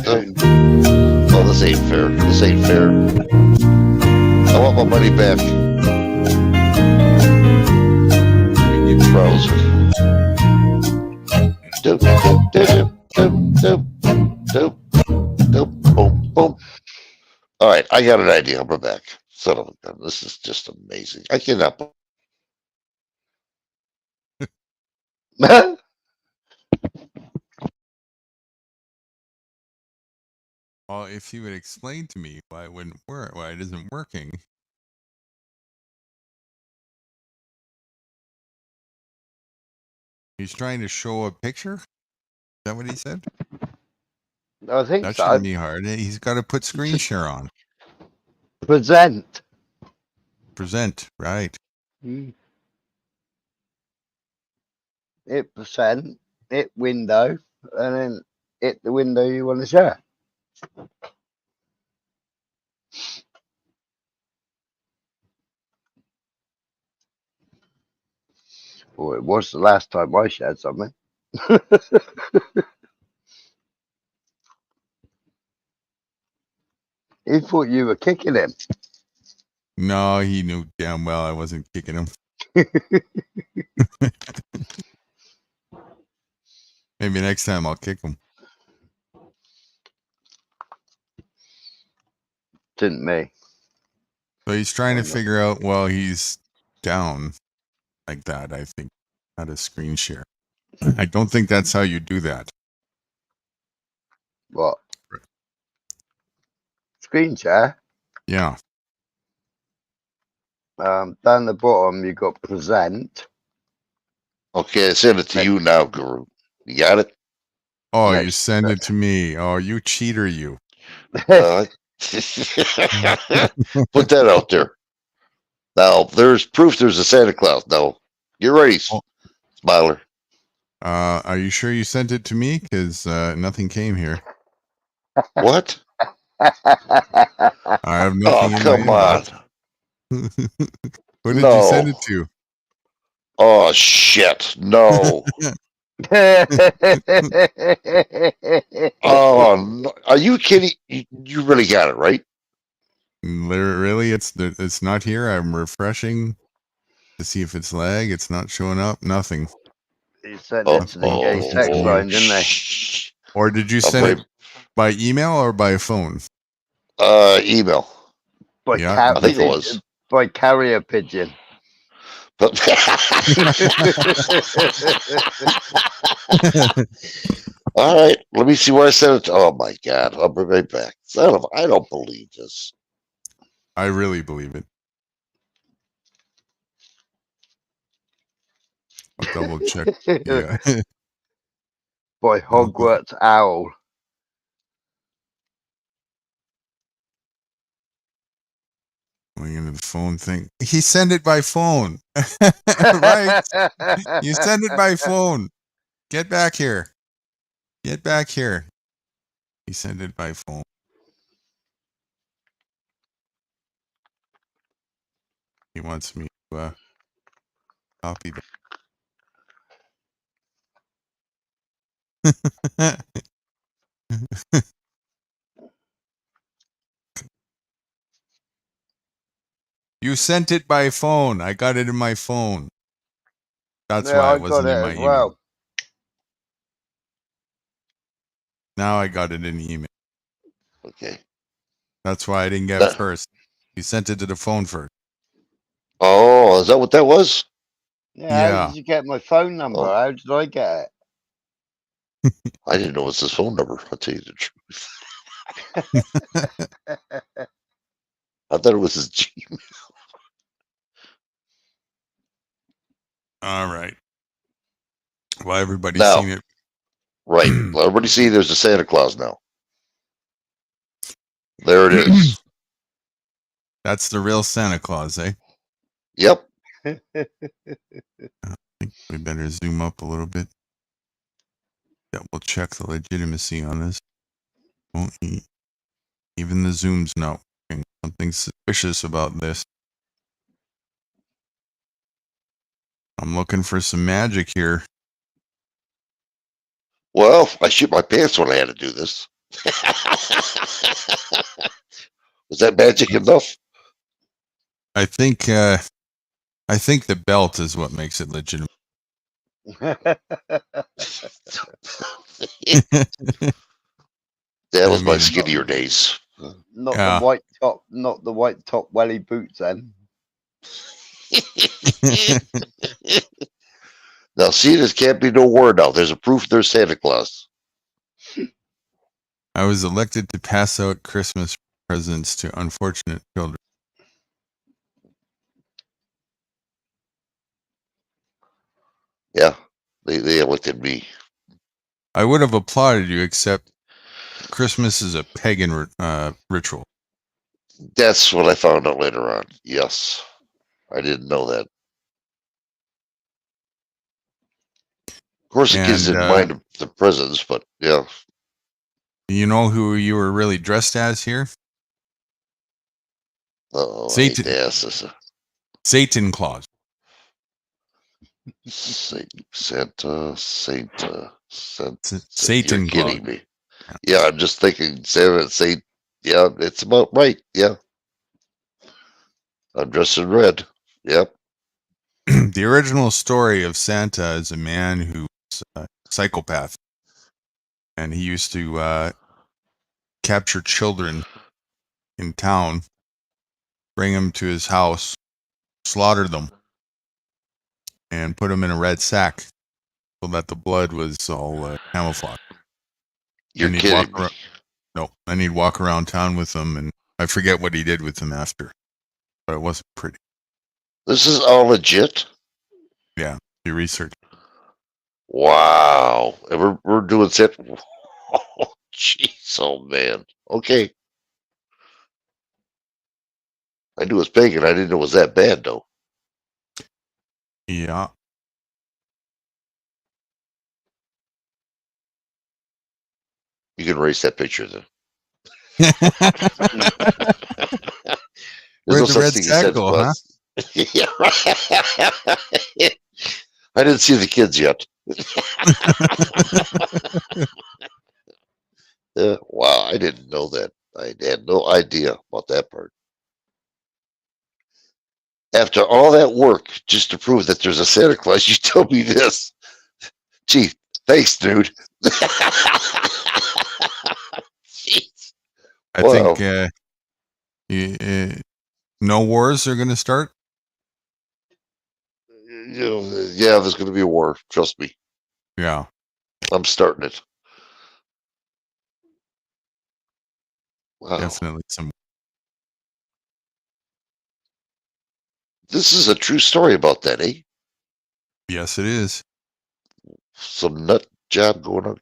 Oh, this ain't fair. This ain't fair. I want my money back. Browser. Doop, doop, doop, doop, doop, doop, boom, boom. All right, I got an idea. I'm back. Son of a gun. This is just amazing. I cannot. Well, if you would explain to me why it wouldn't work, why it isn't working. He's trying to show a picture? Is that what he said? I think That so. shouldn't be hard. He's got to put screen share on. Present. Present, right. Hit present, hit window, and then hit the window you want to share. Well, it was the last time I shared something. He thought you were kicking him. No, he knew damn well I wasn't kicking him. Maybe next time I'll kick him. Didn't me. So he's trying to Why not? figure out while he's down like that, I think, how to screen share. I don't think that's how you do that. What? Screen share? Yeah. Down the bottom, you got present. Okay, I send it to you now, Guru. You got it? Oh, you Next. send it to me. Oh, you cheater, you. Put that out there. Now, there's proof there's a Santa Claus. Now, get ready, Oh. Smiler. Are you sure you sent it to me? Because nothing came here. What? I have Oh, nothing in my come on. inbox. What did you send No. it to? Oh, shit. No. Oh, no. Are you kidding? You really got it, right? Really, it's not here. I'm refreshing to see if it's lag. It's not showing up. Nothing. He sent Oh, it to the gay text line, didn't they? Or did you I'll send blame- it by email or by phone? Email. By, Yeah, I think it was. by carrier pigeon. But all right, let me see where I sent it to. Oh my God, I'll be right back. I don't believe this. I really believe it. I'll double check. Yeah. By Hogwarts Owl. Going into the phone thing. He sent it by phone. Right. You send it by phone. Get back here. Get back here. He sent it by phone. He wants me to copy that. You sent it by phone. I got it in my phone. That's Yeah, why I it wasn't got in it my as email. well. Now I got it in email. Okay. That's why I didn't get That- first. You sent it to the phone first. Oh, is that what that was? Yeah, Yeah. how did you get my phone number? Oh. How did I get I didn't know it was his phone number. I'll tell you the truth. it? I thought it was his Gmail. All right. Well, everybody's Now. seen it. Right. Well, everybody see there's a Santa Claus now. There it is. That's the real Santa Claus, eh? Yep. I think we better zoom up a little bit. Double check the legitimacy on this. Even the zoom's not working. Something suspicious about this. I'm looking for some magic here. Well, I shit my pants when I had to do this. Was that magic enough? I think the belt is what makes it legitimate. That was my skinnier days. Not Yeah. the white top, not the white top welly boots then. Now, see, this can't be no word now. There's a proof there's Santa Claus. I was elected to pass out Christmas presents to unfortunate children. Yeah, they elected me. I would have applauded you, except Christmas is a pagan ritual. That's what I found out later on. Yes, I didn't know that. Of course, the kids And, didn't mind the presents, but yeah. You know who you were really dressed as here? Oh, Satan. Satan Claus. Satan Satan You're Claus. kidding me. Yeah, I'm just thinking Santa. Yeah, it's about right. Yeah, I'm dressed in red. Yep. The original story of Santa is a man who's a psychopath, and he used to capture children in town, bring them to his house, slaughter them, and put them in a red sack so that the blood was all camouflage. You're And he'd kidding walk me. No, and he'd walk around town with them, and I forget what he did with them after, but it wasn't pretty. This is all legit. Yeah, do research. Wow. And we're doing set. Oh, jeez. Oh, man. Okay. I knew it was pagan. I didn't know it was that bad, though. Yeah. You can erase that picture then. There's Where'd no the such red thing as sack Santa go, huh? Claus. Yeah, right. I didn't see the kids yet. Wow, I didn't know that. I had no idea about that part. After all that work just to prove that there's a Santa Claus, you tell me this. Gee, thanks, dude. Jeez. I Wow. think no wars are going to start. Yeah, there's going to be a war. Trust me. Yeah. I'm starting it. Wow. Definitely some. This is a true story about that, eh? Yes, it is. Some nut job going on.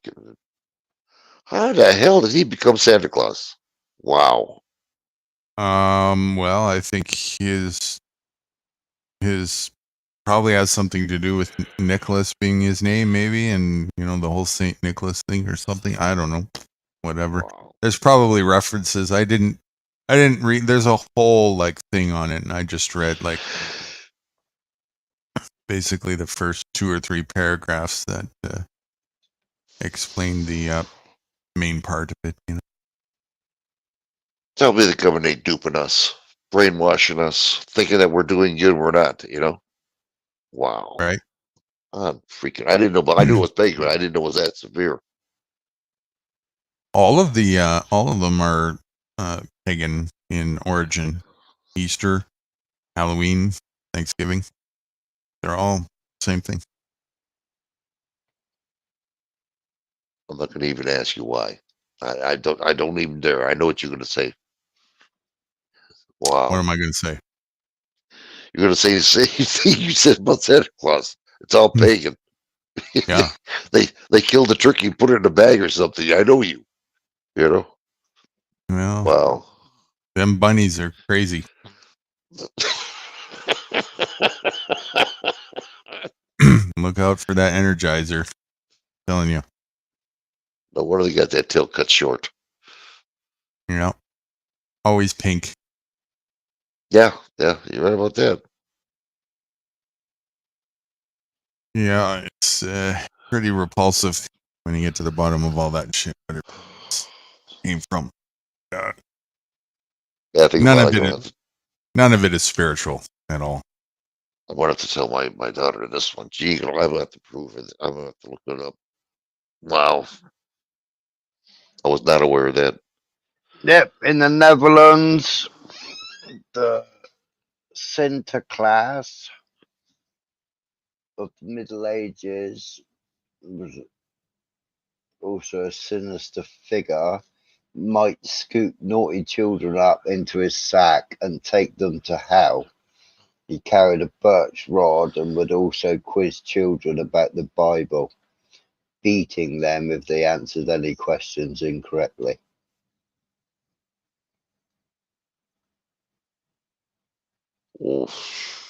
How the hell did he become Santa Claus? Wow. Well, I think his probably has something to do with Nicholas being his name, maybe, and the whole Saint Nicholas thing or something. I don't know. Whatever. Wow. There's probably references. I didn't read. There's a whole thing on it, and I just read basically the first 2 or 3 paragraphs that explain the main part of it. Tell me the government ain't duping us, brainwashing us, thinking that we're doing good, we're not, Wow. Right. I'm freaking. I didn't know, but I knew it was pagan. I didn't know it was that severe. All of them are pagan in origin. Easter, Halloween, Thanksgiving. They're all same thing. I'm not going to even ask you why. I don't even dare. I know what you're going to say. Wow. What am I going to say? You're going to say the same thing you said about Santa Claus. It's all pagan. Yeah. they killed the turkey and put it in a bag or something. I know you. Well, Wow. them bunnies are crazy. Look out for that Energizer. I'm telling you. No wonder they got that tail cut short. Always pink. Yeah, you're right about that. Yeah, it's pretty repulsive when you get to the bottom of all that shit. Where it came from. Yeah, I think None about of it. none of it is spiritual at all. I'm going to have to tell my daughter this one. Gee, I'm going to have to prove it. I'm going to have to look it up. Wow. I was not aware of that. Yep, in the Netherlands, the Sinterklaas of the Middle Ages was also a sinister figure, might scoop naughty children up into his sack and take them to hell. He carried a birch rod and would also quiz children about the Bible, beating them if they answered any questions incorrectly. Oof.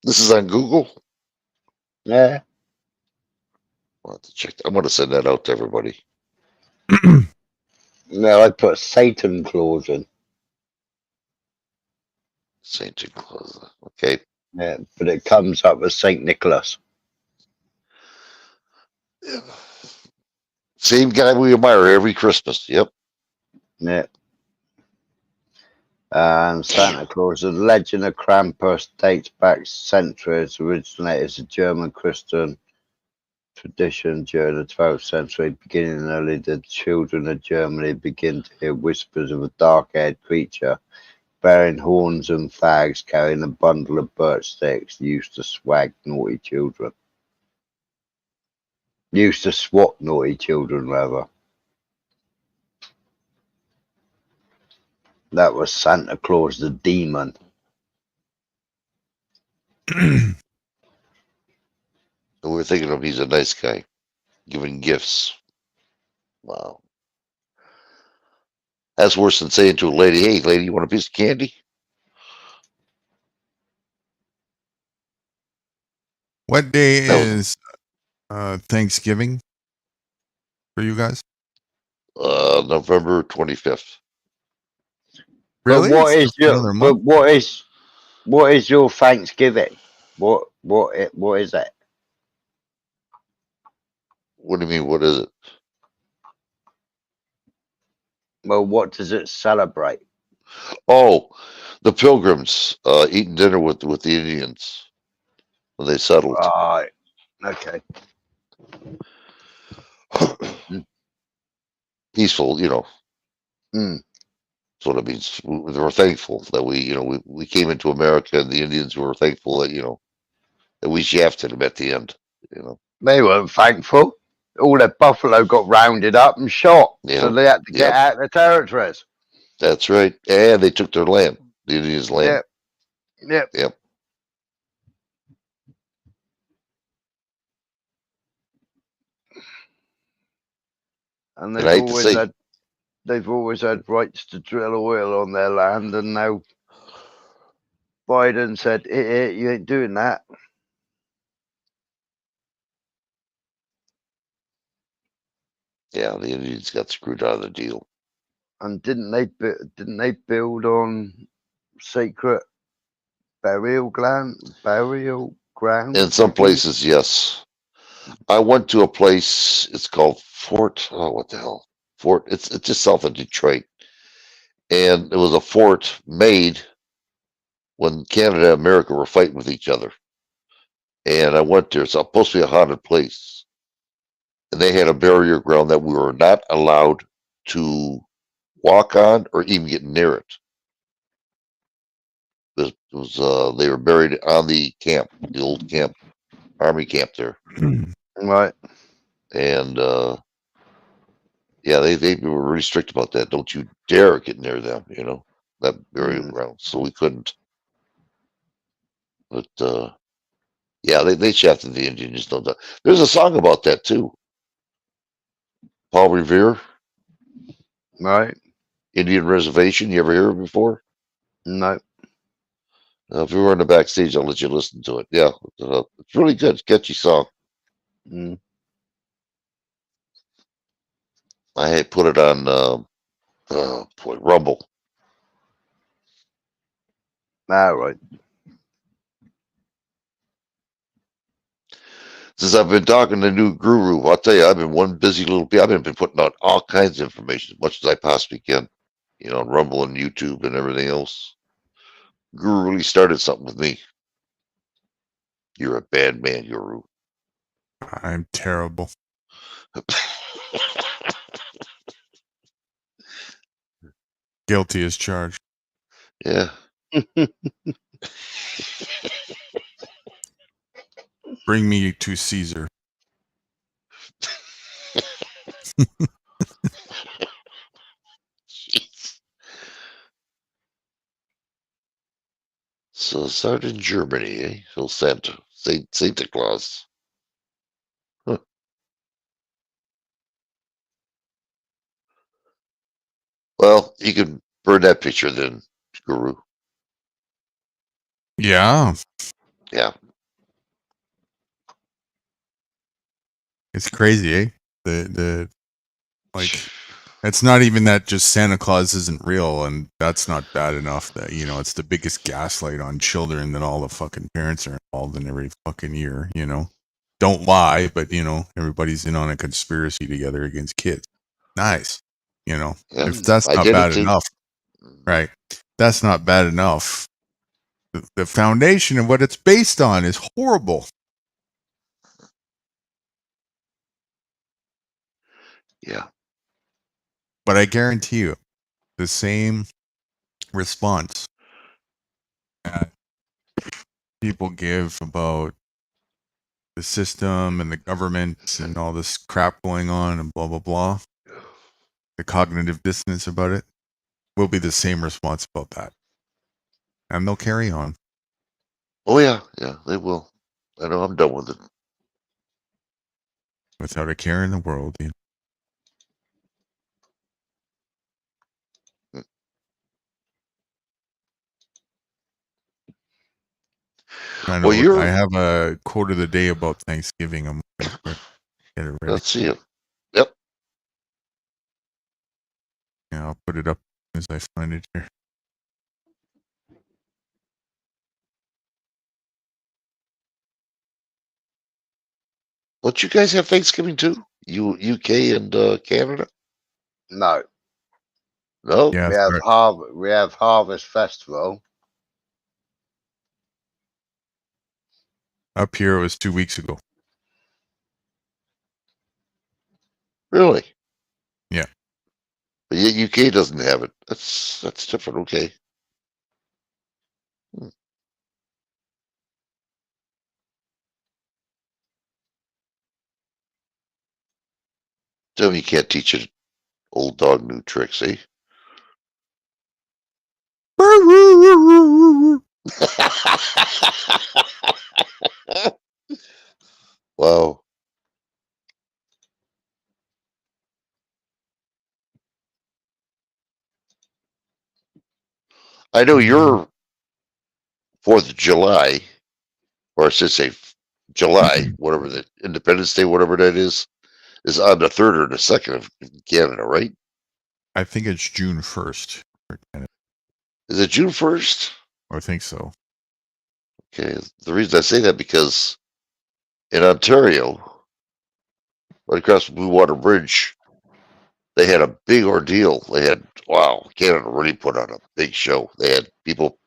This is on Google. Yeah. I'll have to check. I'm going to send that out to everybody. No, I put Satan Claus in. Saint Claus. Okay. Yeah, but it comes up as Saint Nicholas. Yeah. Same guy we admire every Christmas. Yep. Yeah. And Santa Claus, the legend of Krampus dates back centuries, originated as a German Christian tradition during the 12th century. Beginning early, the children of Germany begin to hear whispers of a dark-haired creature bearing horns and fags, carrying a bundle of birch sticks, used to swag naughty children. Used to swat naughty children, rather. That was Santa Claus the demon. And we're thinking of he's a nice guy, giving gifts. Wow. That's worse than saying to a lady, "Hey, lady, you want a piece of candy?" What day That was is Thanksgiving for you guys? November 25th. But Really? It's just another month. what is your Thanksgiving? What is it? What do you mean? What is it? Well, what does it celebrate? Oh, the Pilgrims eating dinner with the Indians when they settled. Right. Okay. Peaceful, Mm. That's what it means. We're thankful that we came into America, and the Indians were thankful that we shafted them at the end. They weren't thankful. All their buffalo got rounded up and shot, Yeah. so they had to get Yep. out of the territories. That's right. And they took their land, the Indians' land. Yep. Yep. And And I hate to say, they've always had rights to drill oil on their land, and now Biden said, you ain't doing that. yeah, the Indians got screwed out of the deal. And didn't they build on secret burial ground? In some places, yes. I went to a place. It's called Fort. Oh, what the hell? Fort. It's just south of Detroit, and it was a fort made when Canada and America were fighting with each other. And I went there. It's supposed to be a haunted place, and they had a barrier ground that we were not allowed to walk on or even get near it. They were buried on the camp, the old camp, army camp there, Right. and yeah, they were really strict about that. Don't you dare get near them, that burial ground. So we couldn't. But yeah, they shafted the Indians. No doubt. There's a song about that too. Paul Revere, Right. Indian Reservation. You ever hear it before? No. If we were in the backstage, I'll let you listen to it. Yeah, it's really good. It's a catchy song. Mm. I had put it on Rumble. All right. Since I've been talking to new guru, I'll tell you, I've been one busy little bit. I've been putting out all kinds of information as much as I possibly can, on Rumble and YouTube and everything else. Guru really started something with me. You're a bad man, Guru. I'm terrible. Guilty as charged. Yeah. Bring me to Caesar. Jeez. So started in Germany, eh? So Santa Claus. Huh. Well, you can burn that picture then, Guru. Yeah. Yeah. It's crazy, eh? The like it's not even that just Santa Claus isn't real, and that's not bad enough that, it's the biggest gaslight on children that all the fucking parents are involved in every fucking year, Don't lie, but everybody's in on a conspiracy together against kids. Nice. Yeah, if that's I not did it bad too. enough, right? That's not bad enough. The foundation of what it's based on is horrible. Yeah. But I guarantee you, the same response that people give about the system and the government and all this crap going on and blah, blah, blah, the cognitive dissonance about it, will be the same response about that. And they'll carry on. Oh yeah, they will. I know. I'm done with it. Without a care in the world. I Well, know. I you're. have a quote of the day about Thanksgiving. I'm waiting for it. Get it ready. Let's see it. Yep. Yeah, I'll put it up as I find it here. Don't you guys have Thanksgiving too? UK and Canada? No, No. Yeah, we have Harvest Festival. up here it was 2 weeks ago. Really? Yeah. But yet UK doesn't have it. That's different. Okay. Tell me you can't teach an old dog new tricks, eh? Wow. I know your 4th of July, or I should say July, whatever the Independence Day, whatever that is on the 3rd or the 2nd of Canada, right? I think it's June 1st. For Canada. Is it June 1st? I think so. Okay. The reason I say that because in Ontario, right across the Blue Water Bridge, they had a big ordeal. They had, wow, Canada really put on a big show. They had people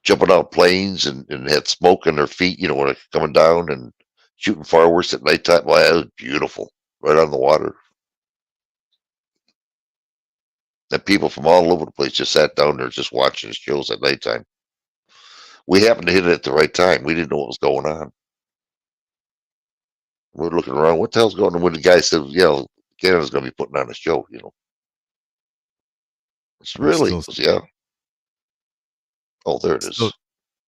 jumping out of planes and had smoke on their feet, when it's coming down, and shooting fireworks at nighttime. Wow, it was beautiful, right on the water. And people from all over the place just sat down there just watching the shows at nighttime. We happened to hit it at the right time. We didn't know what was going on. We're looking around, what the hell's going on? When the guy said, Canada's going to be putting on a show, It's really, yeah. Oh, there it is. Still,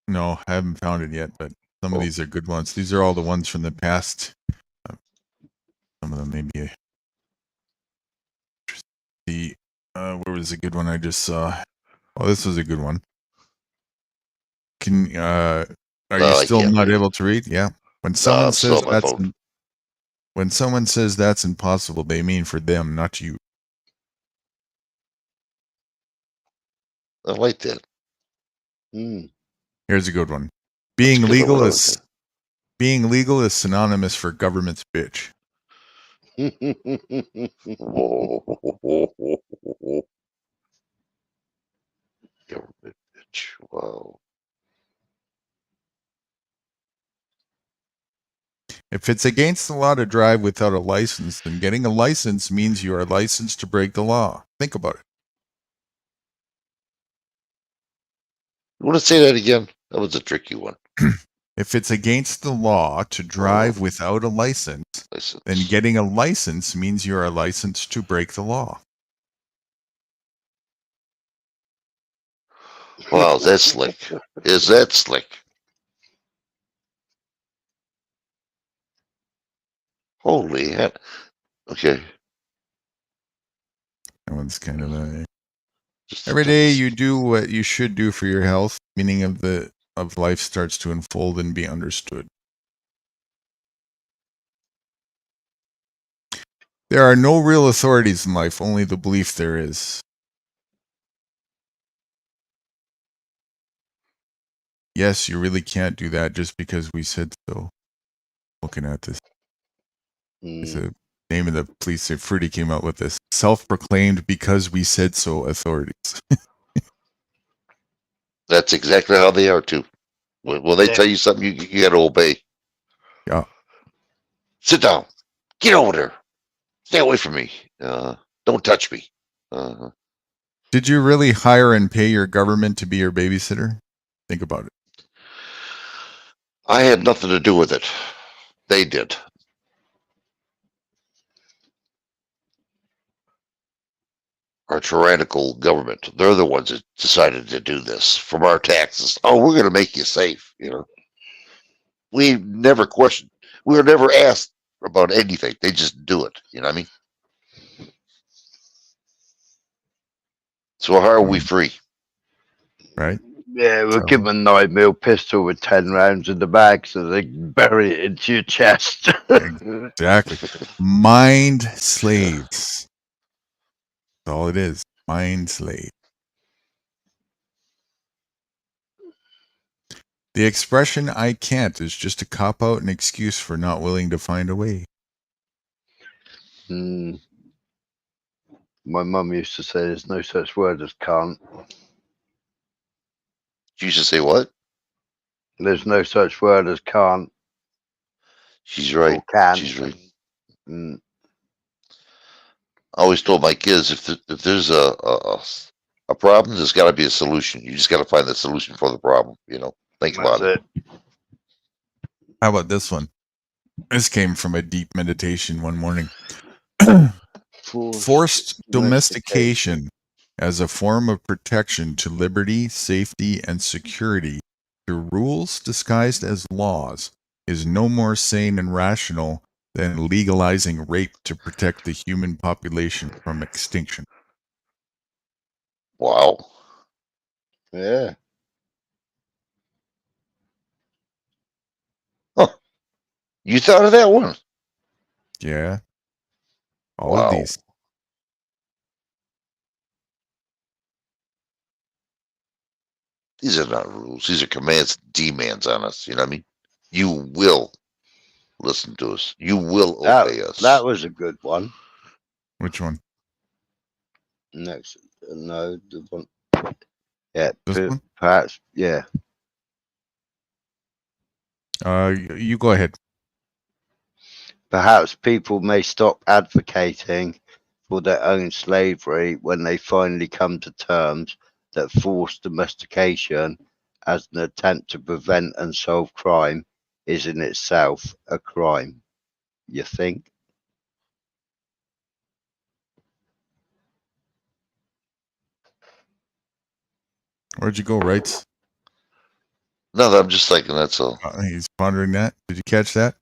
no, I haven't found it yet, but some of these are good ones. These are all the ones from the past. Some of them maybe. Where was a good one I just saw? Oh, this was a good one. Are you still not able to read? Yeah. When someone says that's impossible, they mean for them, not you. I like that. Here's a good one. Being legal is synonymous for government's bitch. Government bitch. Wow. If it's against the law to drive without a license, then getting a license means you are licensed to break the law. Think about it. You want to say that again? That was a tricky one. If it's against the law to drive without a license, then getting a license means you are licensed to break the law. Wow, that's slick. Is that slick? Holy heck. Okay. That one's kind of a... Every day you do what you should do for your health, meaning of life starts to unfold and be understood. There are no real authorities in life, only the belief there is. Yes, you really can't do that just because we said so. Looking at this. It's the name of the police. Fruity came out with this. Self-proclaimed because we said so authorities. That's exactly how they are too. When they tell you something, you got to obey. Yeah. Sit down. Get over there. Stay away from me. Don't touch me. Did you really hire and pay your government to be your babysitter? Think about it. I had nothing to do with it. They did. our tyrannical government. They're the ones that decided to do this from our taxes. Oh, we're going to make you safe. We never questioned. We were never asked about anything. They just do it. You know what I mean? So how are we free? Right? Yeah, we'll So- give them a 9mm pistol with 10 rounds in the bag so they can bury it into your chest. Exactly. Mind slaves. That's all it is. Mind slave. The expression I can't is just a cop out and excuse for not willing to find a way. Mm. My mum used to say there's no such word as can't. She used to say what? There's no such word as can't She's right. or can. She's right. Mm. I always told my kids if there's a problem, there's got to be a solution. You just got to find the solution for the problem. Think about That's it. How about this one? This came from a deep meditation one morning. Forced domestication as a form of protection to liberty, safety, and security through rules disguised as laws is no more sane and rational than legalizing rape to protect the human population from extinction. Wow. Yeah. You thought of that one? Yeah. All Wow. of these. These are not rules. These are commands, demands on us. You know what I mean? You will listen to us. You will obey us. That was a good one. Which one? Next, no, the one. Yeah, This one? perhaps. Yeah, You go ahead. perhaps people may stop advocating for their own slavery when they finally come to terms that forced domestication as an attempt to prevent and solve crime is in itself a crime. You think? Where'd you go, Wrights? No, I'm just thinking that's all. He's pondering that. Did you catch that?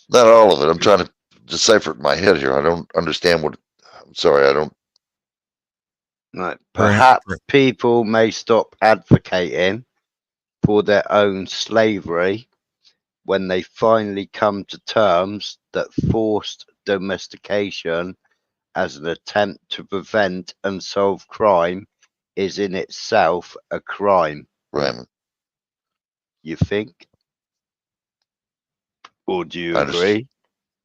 Not all of it. I'm trying to decipher it in my head here. I don't understand what. I'm sorry. I don't. Right. Perhaps- Perhaps people may stop advocating for their own slavery when they finally come to terms that forced domestication as an attempt to prevent and solve crime is in itself a crime. Right. You think? Or do you I understand. agree?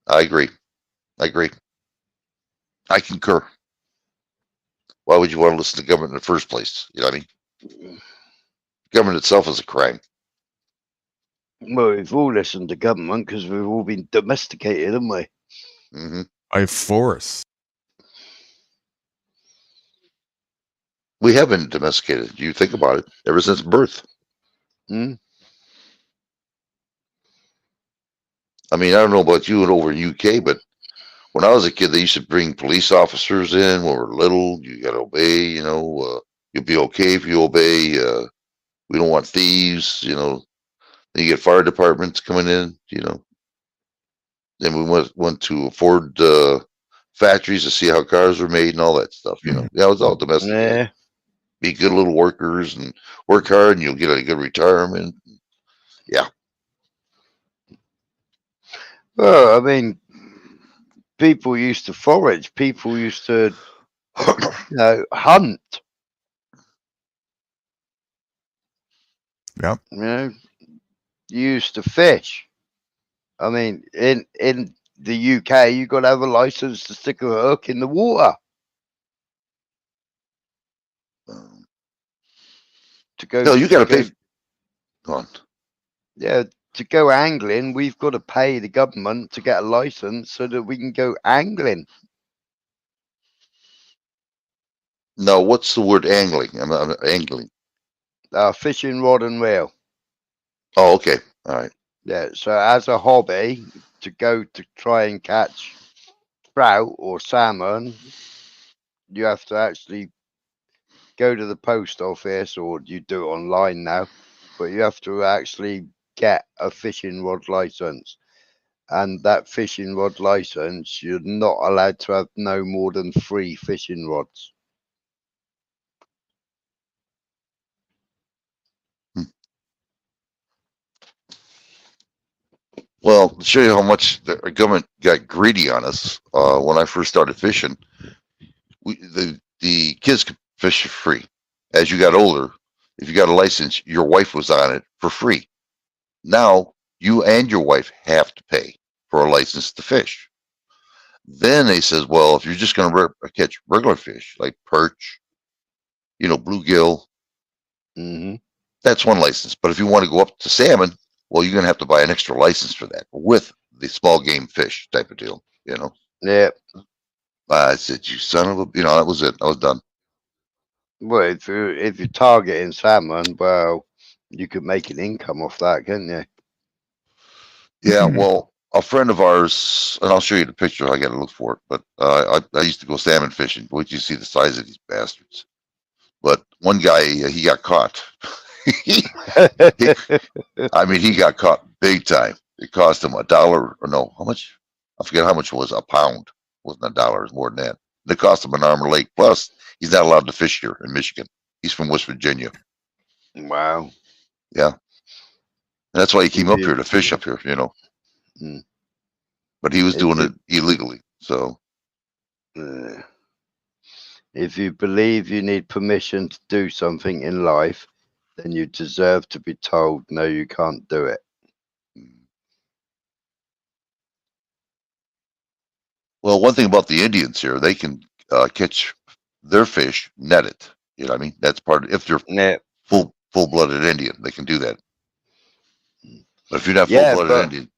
I agree. I agree. I concur. Why would you want to listen to government in the first place? You know what I mean? Government itself is a crime. Well, we've all listened to government because we've all been domesticated, haven't we? Hmm. By force. We have been domesticated. You think about it. Ever since birth. Hmm? I mean, I don't know about you and over in UK, but when I was a kid, they used to bring police officers in when we were little. You got to obey. You'll be okay if you obey. We don't want thieves. Then you get fire departments coming in. Then we went to Ford factories to see how cars were made and all that stuff. Yeah, it was all domesticated. Yeah. Be good little workers and work hard, and you'll get a good retirement. Yeah. Well, I mean, people used to forage. People used to, hunt. Yep. You used to fish. I mean, in the UK, you got to have a license to stick a hook in the water to go. No, you got to pay. Go on. Yeah, to go angling, we've got to pay the government to get a license so that we can go angling. No, what's the word angling? I'm angling. Fishing rod and reel. Oh, okay. All right. Yeah, so as a hobby, to go to try and catch trout or salmon, you have to actually go to the post office, or you do it online now, but you have to actually get a fishing rod license. And that fishing rod license, you're not allowed to have no more than 3 fishing rods. Well, to show you how much the government got greedy on us, when I first started fishing, the kids could fish for free. As you got older, if you got a license, your wife was on it for free. Now you and your wife have to pay for a license to fish. Then they says, well, if you're just going to catch regular fish like perch, bluegill, Mm-hmm. that's one license. But if you want to go up to salmon, well, you're going to have to buy an extra license for that with the small game fish type of deal. Yeah. I said, you son of a, that was it. I was done. Well, if you're targeting salmon, well, you could make an income off that, couldn't you? Yeah, well, a friend of ours, and I'll show you the picture. I got to look for it. But I used to go salmon fishing. Wait, you see the size of these bastards. But one guy, he got caught. I mean, he got caught big time. It cost him $1, or no, how much? I forget how much it was. A pound. It wasn't $1. It was more than that. And it cost him an arm or leg. Plus, he's not allowed to fish here in Michigan. He's from West Virginia. Wow. Yeah. And that's why he came up here to fish up here, Mm. But he was doing it illegally. So if you believe you need permission to do something in life, then you deserve to be told, no, you can't do it. Well, one thing about the Indians here, they can catch their fish netted. You know what I mean? That's part of, if they're full-blooded Indian, they can do that. But if you're not full-blooded Indian,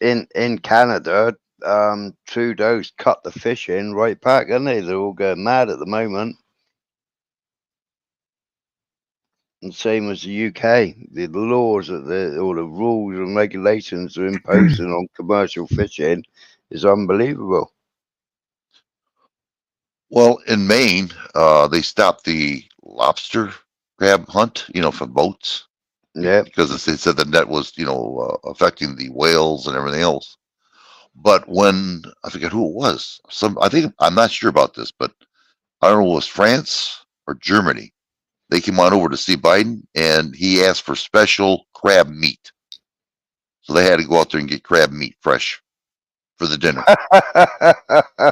In Canada, Trudeau's cut the fishing right back, haven't they? They're all going mad at the moment. And same as the UK, the laws or the rules and regulations they're imposing on commercial fishing is unbelievable. Well, in Maine, they stopped the lobster crab hunt, from boats. Yeah. Because they said the net was, affecting the whales and everything else. But when, I forget who it was, I'm not sure about this, but I don't know, it was France or Germany. They came on over to see Biden, and he asked for special crab meat. So they had to go out there and get crab meat fresh for the dinner.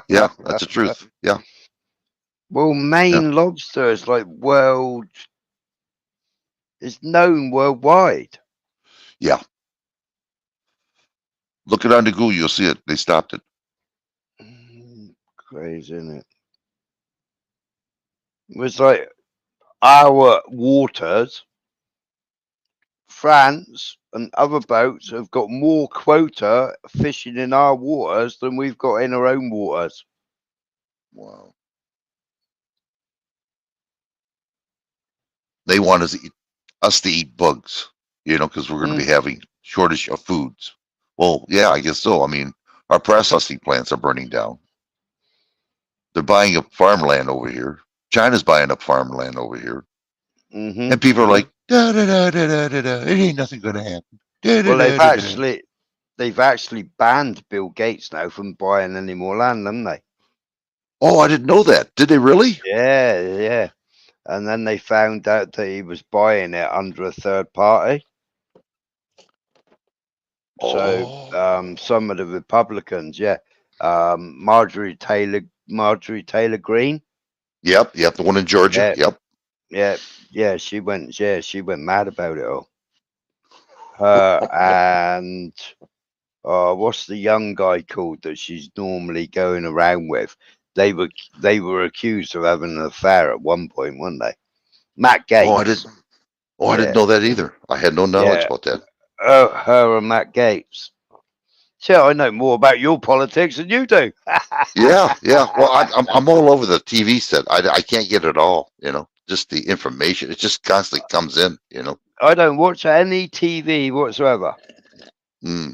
Yeah, that's the truth. Yeah. Well, Maine lobster is it's known worldwide. Yeah. Look it on the Google, you'll see it. They stopped it. Crazy, isn't it? It was like our waters, France and other boats have got more quota fishing in our waters than we've got in our own waters. Wow. They want us to eat bugs, because we're going to be having shortage of foods. Well, yeah, I guess so. I mean, our processing plants are burning down. They're buying up farmland over here. China's buying up farmland over here. Mm-hmm. And people are like, da, da, da, da, da, da, da. It ain't nothing going to happen. Da, da, well, da, they've actually banned Bill Gates now from buying any more land, haven't they? Oh, I didn't know that. Did they really? Yeah. And then they found out that he was buying it under a third party. So some of the Republicans, Marjorie Taylor Greene. Yep, the one in Georgia. Yeah, she went mad about it all. Her and what's the young guy called that she's normally going around with? They were accused of having an affair at one point, weren't they? Matt Gaetz. I didn't know that either. I had no knowledge about that. Her and Matt Gaetz. See, I know more about your politics than you do. Yeah. Well, I'm all over the TV set. I can't get it all. Just the information. It just constantly comes in. I don't watch any TV whatsoever. I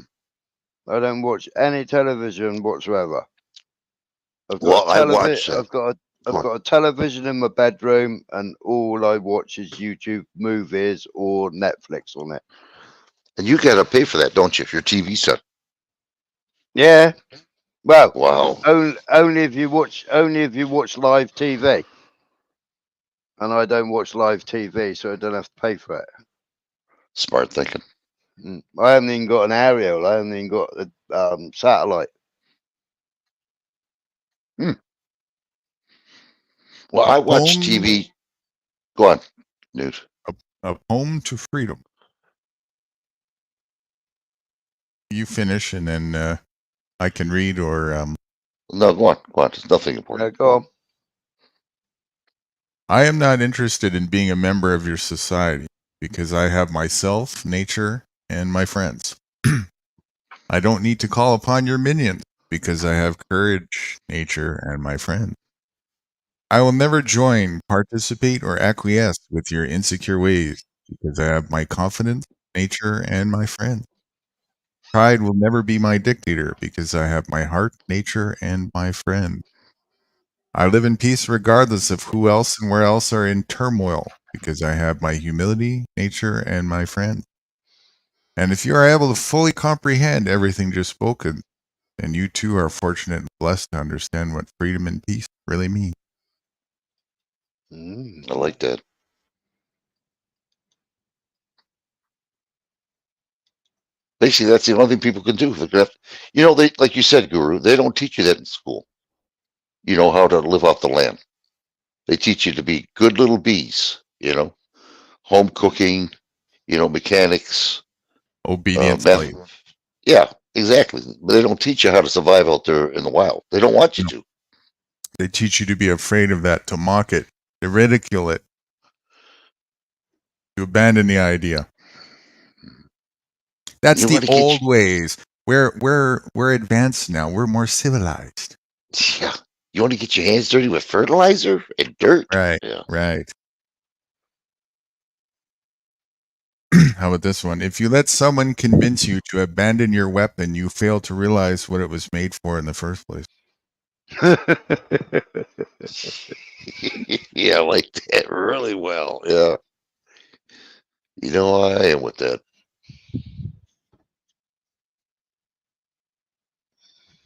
don't watch any television whatsoever. Well, I watch I've got a television in my bedroom, and all I watch is YouTube movies or Netflix on it. and you got to pay for that, don't you? If your TV set. Yeah. Well, Wow. only if you watch live TV. And I don't watch live TV, so I don't have to pay for it. Smart thinking. I haven't even got an aerial. I haven't even got a satellite. Well, I watch TV. Go on, Newt. A Home to Freedom. You finish, and then I can read, or No, go on. Go on. It's nothing important. Go on. I am not interested in being a member of your society because I have myself, nature, and my friends. I don't need to call upon your minions because I have courage, nature, and my friends. I will never join, participate, or acquiesce with your insecure ways because I have my confidence, nature, and my friends. Pride will never be my dictator because I have my heart, nature, and my friends. I live in peace regardless of who else and where else are in turmoil because I have my humility, nature, and my friends. And if you are able to fully comprehend everything just spoken, then you too are fortunate and blessed to understand what freedom and peace really mean. I like that. Basically, that's the only thing people can do. You know, they like you said, Guru. They don't teach you that in school. You know how to live off the land. They teach you to be good little bees. You know, home cooking. You know, mechanics. Obedience, Math. Yeah, exactly. But they don't teach you how to survive out there in the wild. They don't want you to. They teach you to be afraid of that, to mock it, to ridicule it, to abandon the idea. That's the old ways. We're advanced now. We're more civilized. Yeah. You want to get your hands dirty with fertilizer and dirt? Right. Yeah. Right. How about this one? If you let someone convince you to abandon your weapon, you fail to realize what it was made for in the first place. Yeah, I like that really well. Yeah. You know, I am with that.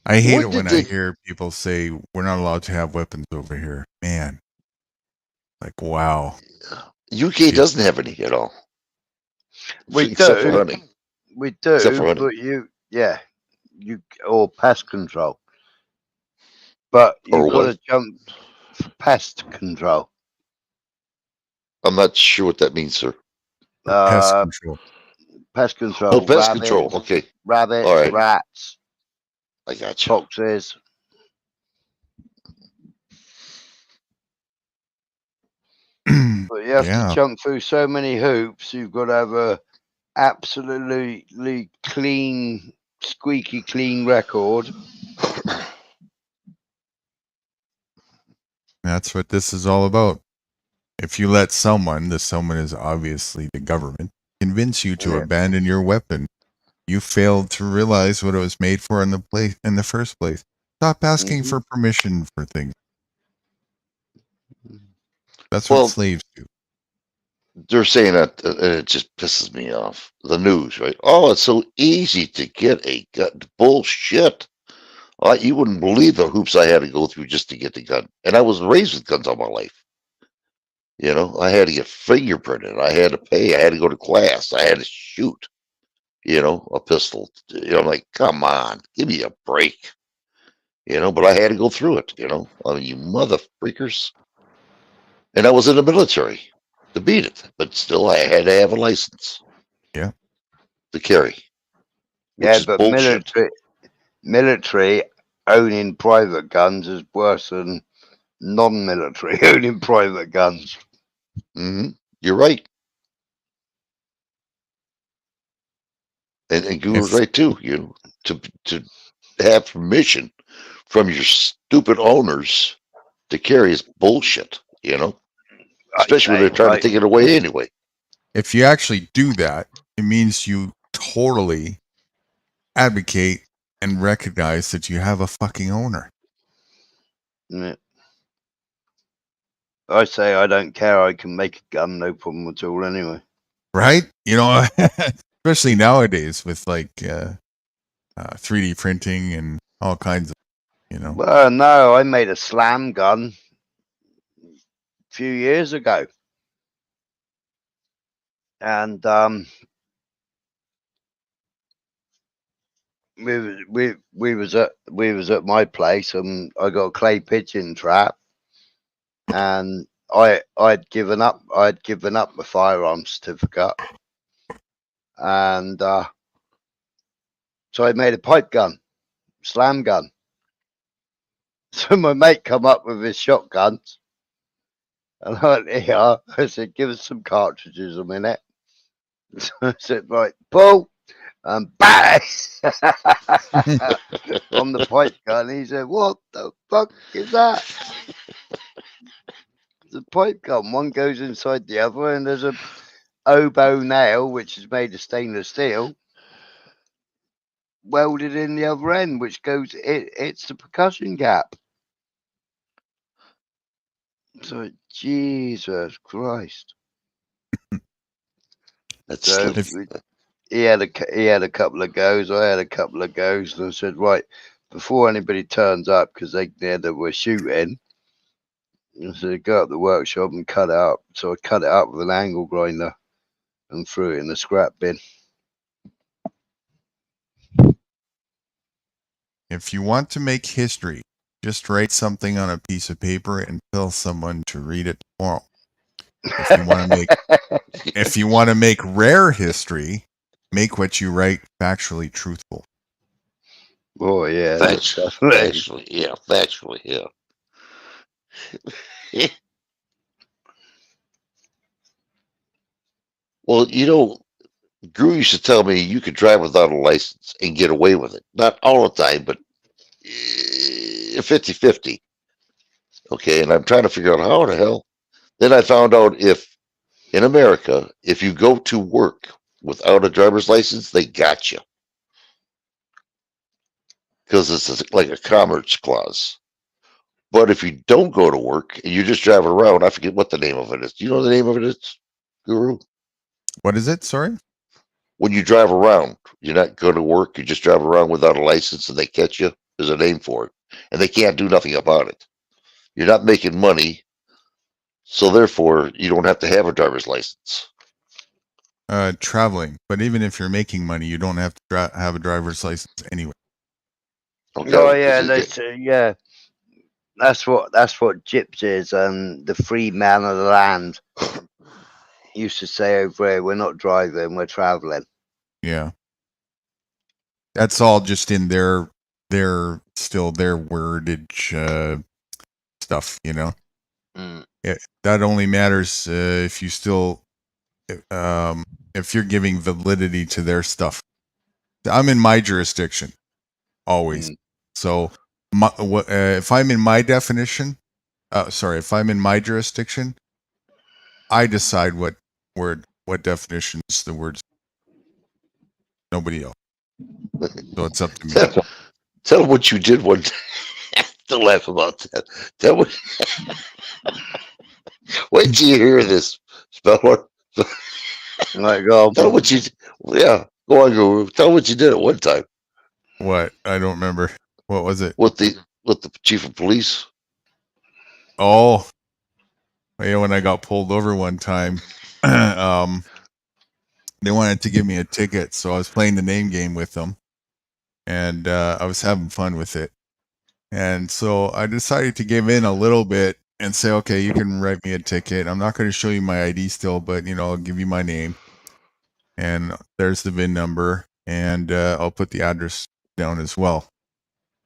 I hate it when I hear people say we're not allowed to have weapons over here. Man. Like, wow. UK doesn't have any at all. We Except do. for hunting. We do, Except for hunting. but you or pest control. But you've got to jump for pest control. I'm not sure what that means, sir. Pest control. Pest control. Oh, pest control. Okay. Rabbits, all right. Rats. I got you. Foxes. But you have to jump through so many hoops. You've got to have a absolutely clean, squeaky clean record. That's what this is all about. If you let someone, the someone is obviously the government, convince you to abandon your weapon, you failed to realize what it was made for in the first place. Stop asking for permission for things. That's what slaves do. They're saying that, and it just pisses me off. The news, right? Oh, it's so easy to get a gun. Bullshit. You wouldn't believe the hoops I had to go through just to get the gun. And I was raised with guns all my life. You know, I had to get fingerprinted. I had to pay. I had to go to class. I had to shoot, you know, a pistol. You know, I'm like, come on, give me a break. You know, but I had to go through it, you know. I mean, you mother freakers. And I was in the military to beat it, but still I had to have a license. Yeah. To carry. Yeah, but military owning private guns is worse than non-military owning private guns. You're right. And Guru's right too. You know, to have permission from your stupid owners to carry is bullshit. You know, especially when they're trying to take it away anyway. If you actually do that, it means you totally advocate and recognize that you have a fucking owner. Yeah. I say I don't care. I can make a gun, no problem at all. Anyway. Right? Especially nowadays with like 3D printing and all kinds of. Well, no, I made a slam gun a few years ago, and we was at my place, and I got a clay pigeon trap, and I'd given up my firearm certificate, and so I made a pipe gun, slam gun. So my mate come up with his shotguns, and I went, here. I said, give us some cartridges a minute. So I said, right, pull, and bang on the pipe gun. He said, what the fuck is that? The pipe gun. One goes inside the other, and there's a oboe nail, which is made of stainless steel, welded in the other end, which goes, it's the percussion gap. So, Jesus Christ. That's So slick. he had a couple of goes. I had a couple of goes, and I said, right, before anybody turns up, because they were shooting, I said, go up the workshop and cut it up. So I cut it up with an angle grinder and threw it in the scrap bin. If you want to make history, just write something on a piece of paper and tell someone to read it tomorrow. If you want to make rare history, make what you write factually truthful. Oh yeah, Factually, yeah. Well, Drew used to tell me you could drive without a license and get away with it. Not all the time, but 50-50. Okay, and I'm trying to figure out how the hell. Then I found out in America, if you go to work without a driver's license, they got you. Because it's like a commerce clause. But if you don't go to work and you just drive around, I forget what the name of it is. Do you know the name of it is, Guru? What is it? Sorry? When you drive around, you're not going to work, you just drive around without a license and they catch you. There's a name for it. And they can't do nothing about it. You're not making money, so therefore you don't have to have a driver's license. Traveling. But even if you're making money, you don't have to have a driver's license anyway. Okay. Oh yeah, that's what gypsies and the free man of the land used to say over here. We're not driving, we're traveling. Yeah. That's all just in their wordage stuff, That only matters if you still if you're giving validity to their stuff. I'm in my jurisdiction always. So if I'm in my definition, if I'm in my jurisdiction, I decide what definitions the words. Nobody else. So it's up to me. Tell them what you did one day. Don't laugh about that. Tell what. Wait till you hear this, Speller. Go on. Tell what you. Yeah, go on, Guru. Tell what you did at one time. What? I don't remember. What was it? With the chief of police. Oh, yeah. When I got pulled over one time, they wanted to give me a ticket, so I was playing the name game with them, and I was having fun with it. And so I decided to give in a little bit and say, okay, you can write me a ticket. I'm not going to show you my ID still, but I'll give you my name, and there's the VIN number, and I'll put the address down as well.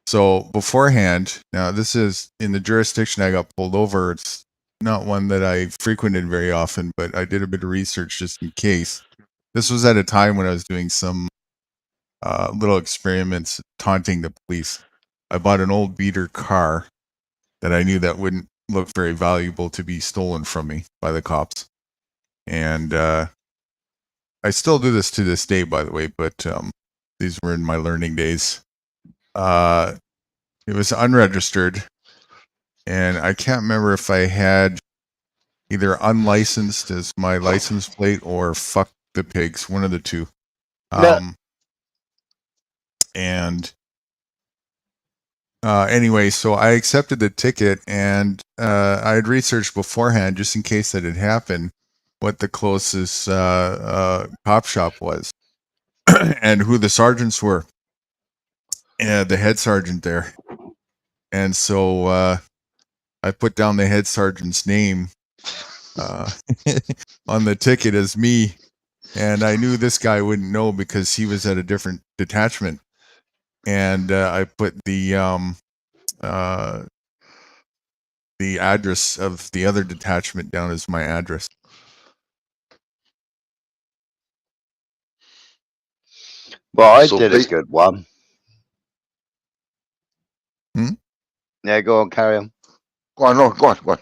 So beforehand, now this is in the jurisdiction I got pulled over. It's not one that I frequented very often, but I did a bit of research just in case. This was at a time when I was doing some little experiments taunting the police. I bought an old beater car that I knew that wouldn't look very valuable to be stolen from me by the cops. And I still do this to this day, by the way, but these were in my learning days. It was unregistered. and I can't remember if I had either unlicensed as my license plate or fuck the pigs, one of the two. Yeah. And anyway, so I accepted the ticket, and I had researched beforehand, just in case that had happened, what the closest cop shop was and who the sergeants were, and the head sergeant there. And so I put down the head sergeant's name on the ticket as me, and I knew this guy wouldn't know because he was at a different detachment. And I put the address of the other detachment down as my address. Well, I So did a good one. Hmm? Yeah, go on, carry on. Go on, no, go on.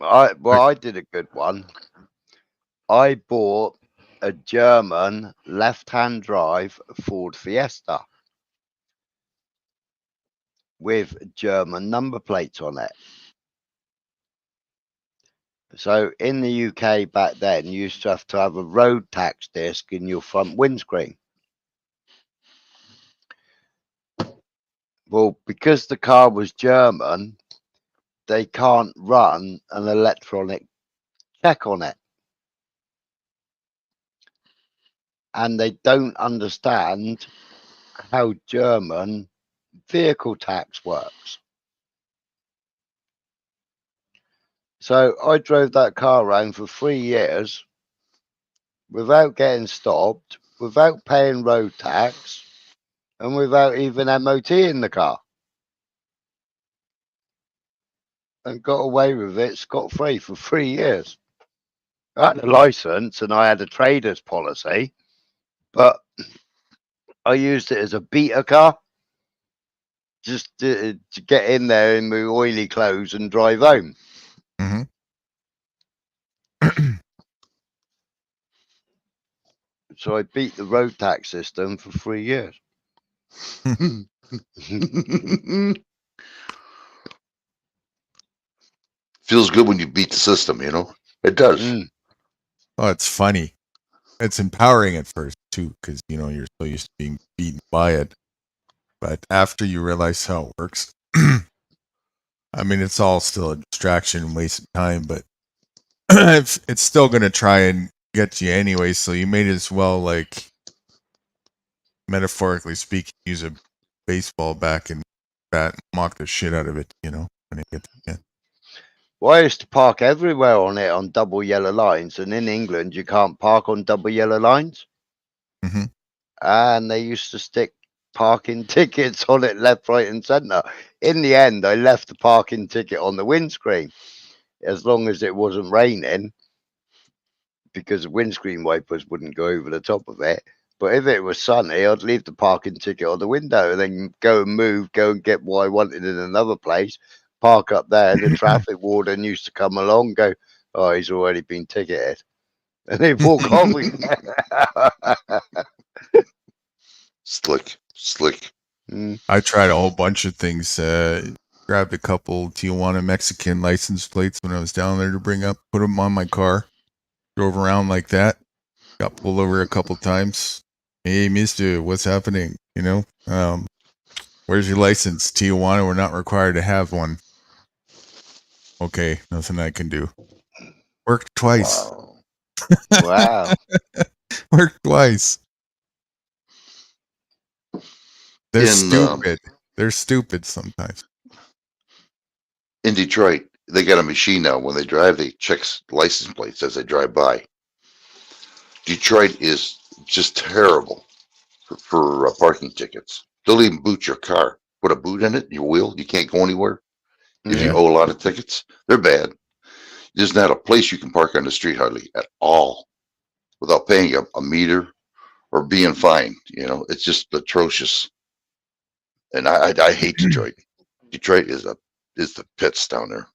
I did a good one. I bought a German left-hand drive Ford Fiesta with German number plates on it. So in the UK back then, you used to have a road tax disc in your front windscreen. Well, because the car was German, they can't run an electronic check on it. And they don't understand how German vehicle tax works. So I drove that car around for 3 years without getting stopped, without paying road tax, and without even MOT in the car. And got away with it scot-free for 3 years. I had a license and I had a trader's policy, but I used it as a beater car just to get in there in my oily clothes and drive home. Mm-hmm. So I beat the road tax system for 3 years. Feels good when you beat the system, you know? It does. Oh, it's funny. It's empowering at first too, because you're so used to being beaten by it. But after you realize how it works, I mean, it's all still a distraction and waste of time, but it's still going to try and get you anyway. So you may as well, like, metaphorically speaking, use a baseball bat and mock the shit out of it, when it gets in. Well, I used to park everywhere on it on double yellow lines, and in England you can't park on double yellow lines. Mm-hmm. And they used to stick parking tickets on it left, right, and centre. In the end, I left the parking ticket on the windscreen as long as it wasn't raining, because the windscreen wipers wouldn't go over the top of it. But if it was sunny, I'd leave the parking ticket on the window and then go and get what I wanted in another place, park up there. The traffic warden used to come along, go, "Oh, he's already been ticketed." And they'd walk off. Slick. I tried a whole bunch of things. Grabbed a couple Tijuana Mexican license plates when I was down there to bring up, put them on my car, drove around like that, got pulled over a couple times. Hey, mister, what's happening? Where's your license? Tijuana, we're not required to have one. Okay, nothing I can do. Worked twice. Wow. Worked twice. They're stupid. They're stupid sometimes. In Detroit, they got a machine now. When they drive, they check license plates as they drive by. Detroit is just terrible for parking tickets. They'll even boot your car. Put a boot in it, your wheel. You can't go anywhere. If you owe a lot of tickets, they're bad. There's not a place you can park on the street hardly at all without paying a meter or being fined. It's just atrocious. And I hate Detroit. Detroit is the pits down there.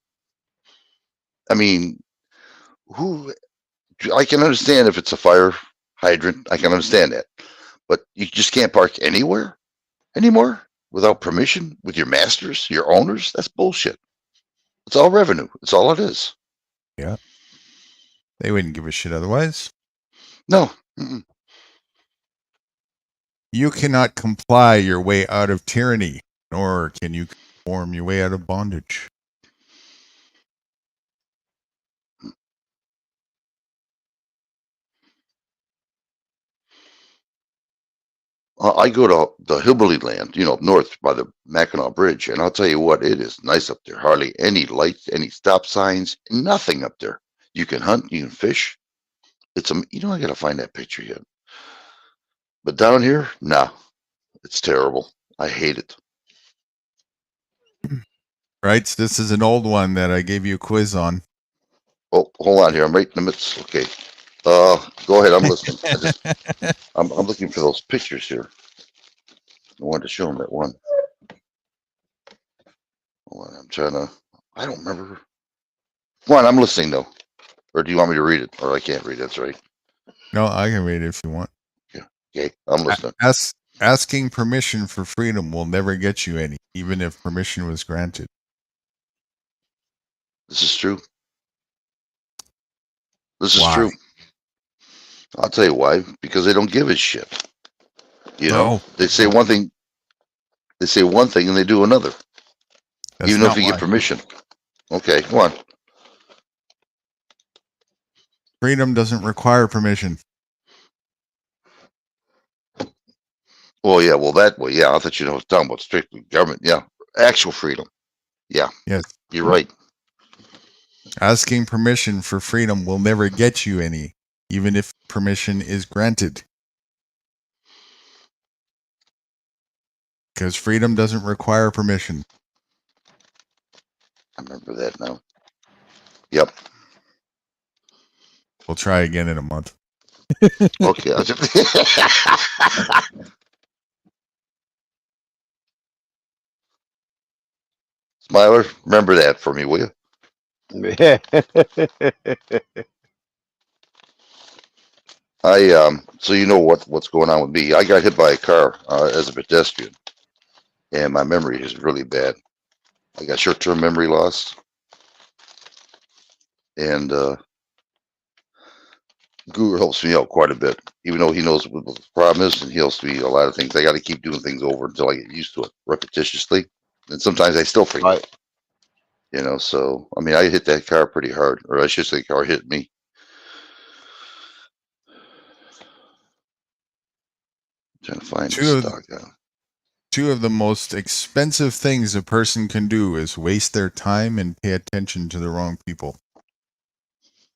I mean, I can understand if it's a fire hydrant. I can understand that. But you just can't park anywhere anymore? without permission with your masters, your owners. That's bullshit. It's all revenue. It's all it is. Yeah. They wouldn't give a shit otherwise. No. Mm-mm. You cannot comply your way out of tyranny, nor can you conform your way out of bondage. I go to the hillbilly land, up north by the Mackinac Bridge, and I'll tell you what, it is nice up there. Hardly any lights, any stop signs, nothing up there. You can hunt, you can fish. I gotta find that picture yet. But down here, nah, it's terrible. I hate it. Right? So this is an old one that I gave you a quiz on. Oh, hold on here. I'm right in the midst. Okay. Go ahead. I'm listening. I'm looking for those pictures here. I wanted to show them that one. Hold on, I don't remember. Come on, I'm listening though. Or do you want me to read it? Or I can't read it. That's right. No, I can read it if you want. Okay, I'm listening. Asking permission for freedom will never get you any, even if permission was granted. This is true. This is Why? true. I'll tell you why. Because they don't give a shit. They say one thing. They say one thing and they do another. That's even if not you why. get permission. Okay, come on. Freedom doesn't require permission. Well, yeah. Well, that way, yeah. I thought was talking about strictly government. Yeah, actual freedom. Yeah. Yes. You're right. Asking permission for freedom will never get you any, even if permission is granted. Because freedom doesn't require permission. I remember that now. Yep. We'll try again in a month. Okay. Smiler, remember that for me, will you? Yeah. So you know what's going on with me. I got hit by a car as a pedestrian, and my memory is really bad. I got short-term memory loss, and Guru helps me out quite a bit, even though he knows what the problem is, and he helps me a lot of things. I got to keep doing things over until I get used to it repetitiously, and sometimes I still forget. Right. So I mean, I hit that car pretty hard, or I should say, the car hit me. Trying to find the stock out. Two of the most expensive things a person can do is waste their time and pay attention to the wrong people.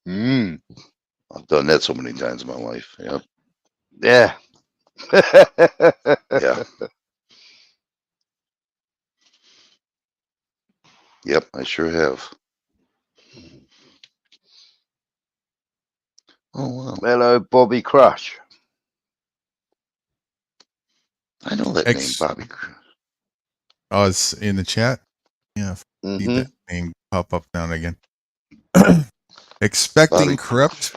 Mm. I've done that so many times in my life. Yeah. Yeah. Yeah. Yep, I sure have. Oh wow. Hello, Bobby Crush. I know that name, Bobby. Oh, it's in the chat? Yeah. Mm-hmm. See that name pop up now and again. Expecting corrupt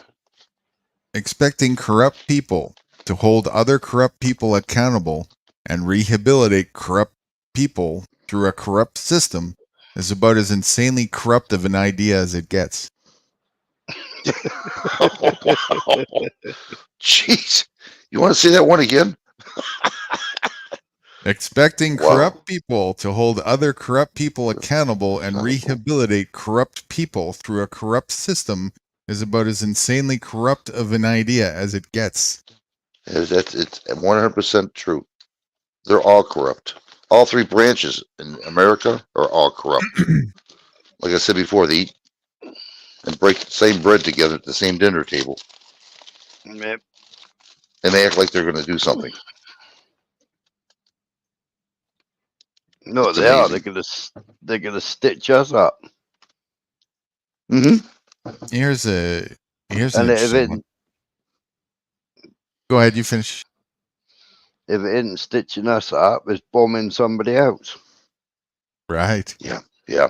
people to hold other corrupt people accountable and rehabilitate corrupt people through a corrupt system is about as insanely corrupt of an idea as it gets. Jeez. You want to say that one again? Expecting corrupt people to hold other corrupt people accountable and rehabilitate corrupt people through a corrupt system is about as insanely corrupt of an idea as it gets. It's 100% true. They're all corrupt. All three branches in America are all corrupt. Like I said before, they eat and break the same bread together at the same dinner table. Yep. And they act like they're going to do something. No, they are. They're gonna stitch us up. Mm-hmm. Here's an And interesting one. Go ahead, you finish. If it isn't stitching us up, it's bombing somebody else. Right. Yeah. Yeah.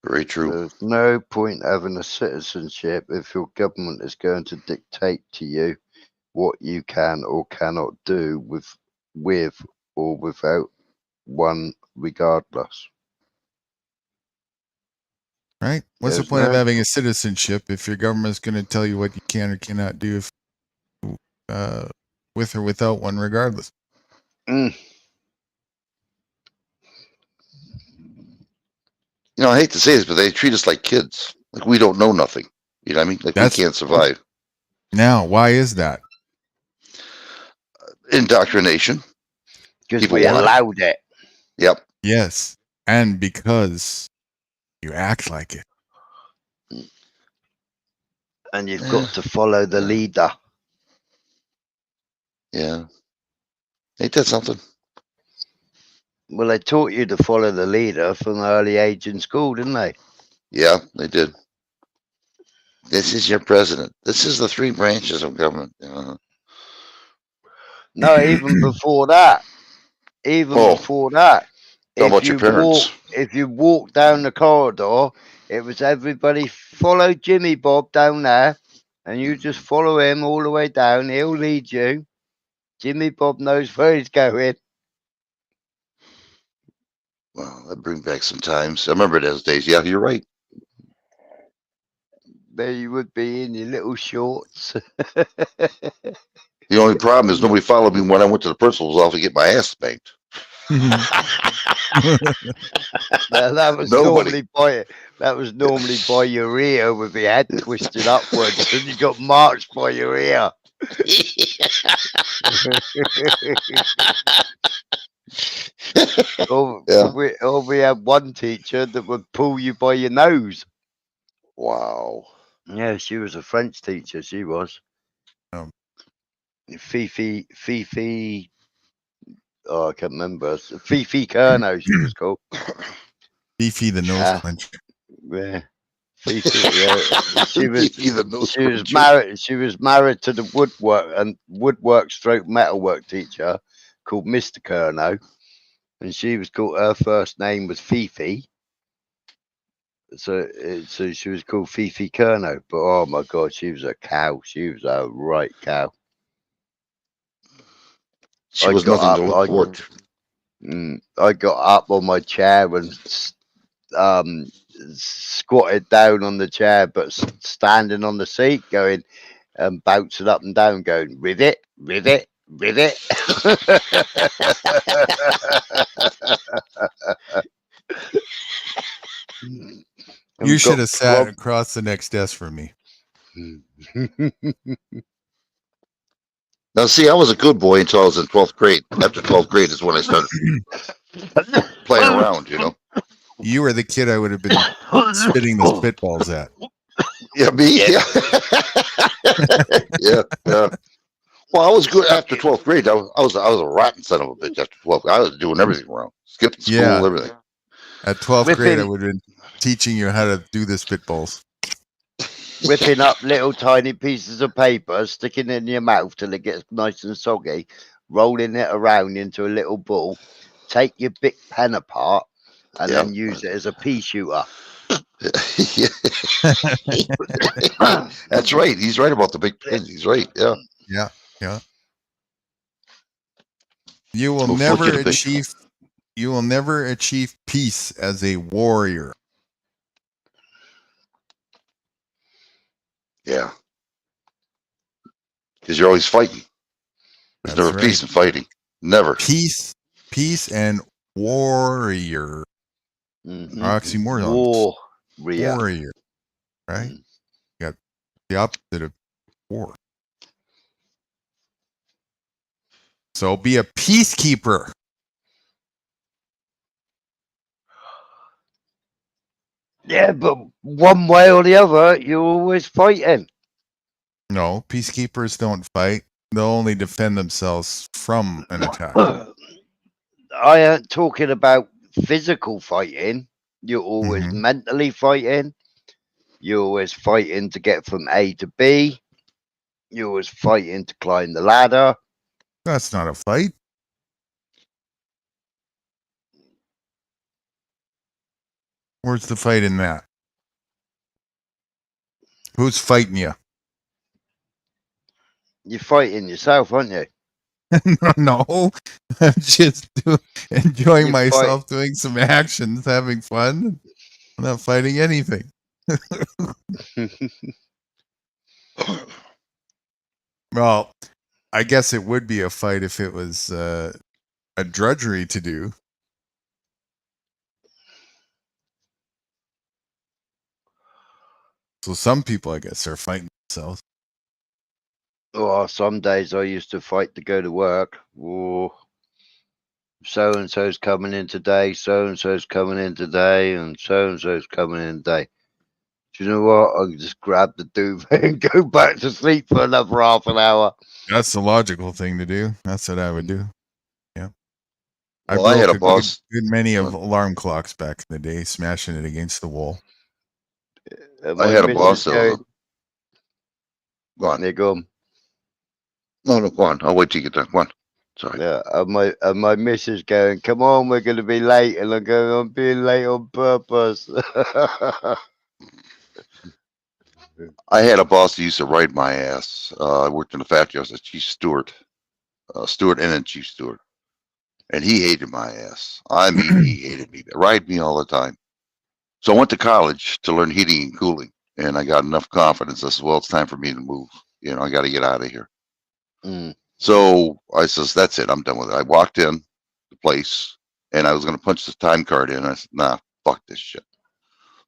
Very true. There's no point having a citizenship if your government is going to dictate to you what you can or cannot do with or without one regardless. Right? What's the There's point of no- having a citizenship if your government's going to tell you what you can or cannot do if, with or without one, regardless? Mm. You know, I hate to say this, but they treat us like kids. Like we don't know nothing. You know what I mean? Like That's- we can't survive. Now, why is that? Indoctrination. Because People we want it. allowed it. Yep. Yes. And because you act like it. And you've got to follow the leader. Yeah. Ain't that something? Well, they taught you to follow the leader from an early age in school, didn't they? Yeah, they did. This is your president. This is the three branches of government. No, even before that. Even Oh. before that. How about your parents? If you walk down the corridor, it was everybody follow Jimmy Bob down there, and you just follow him all the way down. He'll lead you. Jimmy Bob knows where he's going. Well, that brings back some times. I remember those days. Yeah, you're right. There you would be in your little shorts. The only problem is nobody followed me when I went to the principal's office to get my ass spanked. That was Nobody. normally by your ear with your head twisted upwards, and you got marched by your ear. Yeah. We had one teacher that would pull you by your nose. Wow. Yeah, she was a French teacher. She was. Fifi. Oh, I can't remember. Fifi Kerno, she was called. Beefy the nose clencher. Yeah. Fifi, yeah. She was. Fifi the nose She was clencher. married. She was married to the woodwork stroke metalwork teacher called Mr. Kerno, and she was called. Her first name was Fifi. So she was called Fifi Kerno. But oh my God, she was a cow. She was a right cow. She was nothing to look forward to. I got up on my chair and squatted down on the chair, but standing on the seat, going and bouncing up and down, going rivet, rivet, rivet. You should have sat across the next desk from me. Now, see, I was a good boy until I was in 12th grade. After 12th grade is when I started playing around, you know. You were the kid I would have been spitting the spitballs at. Yeah, me? Yeah. Yeah. Well, I was good after 12th grade. I was a rotten son of a bitch after 12th. I was doing everything wrong. Skipping school, everything. At 12th grade, I would have been teaching you how to do the spitballs. Whipping up little tiny pieces of paper, sticking it in your mouth till it gets nice and soggy, rolling it around into a little ball, take your big pen apart, and then use it as a pea shooter. That's right. He's right about the big pen. He's right. Yeah. Yeah. You will never achieve peace as a warrior. Yeah. Because you're always fighting. There's never peace in fighting. Never. Peace and warrior. Oxymorons. Warrior. Right? You got the opposite of war. So be a peacekeeper. Yeah, but one way or the other, you're always fighting. No, peacekeepers don't fight. They'll only defend themselves from an attack. I ain't talking about physical fighting. You're always mentally fighting. You're always fighting to get from A to B. You're always fighting to climb the ladder. That's not a fight. Where's the fight in that? Who's fighting you? You're fighting yourself, aren't you? No, I'm just enjoying You myself, doing some actions, having fun. I'm not fighting anything. Well, I guess it would be a fight if it was a drudgery to do. So some people, I guess, are fighting themselves. Oh, some days I used to fight to go to work. Oh, so and so's coming in today, so and so's coming in today, and so's coming in today. Do you know what? I can just grab the duvet and go back to sleep for another half an hour. That's the logical thing to do. That's what I would do. Yeah. Well, I had a boss. Good many of alarm clocks back in the day, smashing it against the wall. I had a boss. Go on. There you go. No, go on. I'll wait till you get done. Go on. Sorry. Yeah, and my missus going, come on, we're going to be late. And I'm going, I'm being late on purpose. I had a boss who used to ride my ass. I worked in a factory. I was a chief steward, steward and a chief steward. And he hated my ass. I mean, he hated me. Ride me all the time. So I went to college to learn heating and cooling. And I got enough confidence. I said, well, it's time for me to move. You know, I got to get out of here. So I says, that's it. I'm done with it. I walked in the place and I was going to punch the time card in. I said, nah, fuck this shit.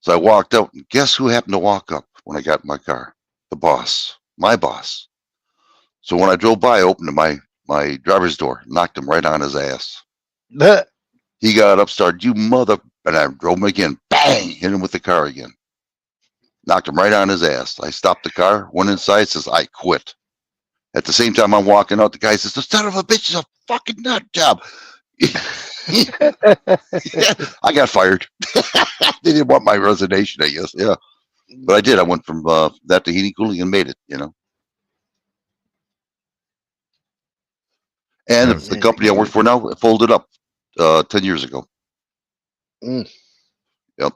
So I walked out and guess who happened to walk up when I got in my car? The boss, my boss. So when I drove by, I opened my driver's door, knocked him right on his ass. He got up, started, you mother, and I drove him again, bang, hit him with the car again. Knocked him right on his ass. I stopped the car, went inside, says, I quit. At the same time I'm walking out, the guy says, the son of a bitch is a fucking nut job. I got fired. They didn't want my resignation, I guess. Yeah. But I did. I went from that to heating, cooling, and made it, you know. And the company I work for now folded up 10 years ago. Yep.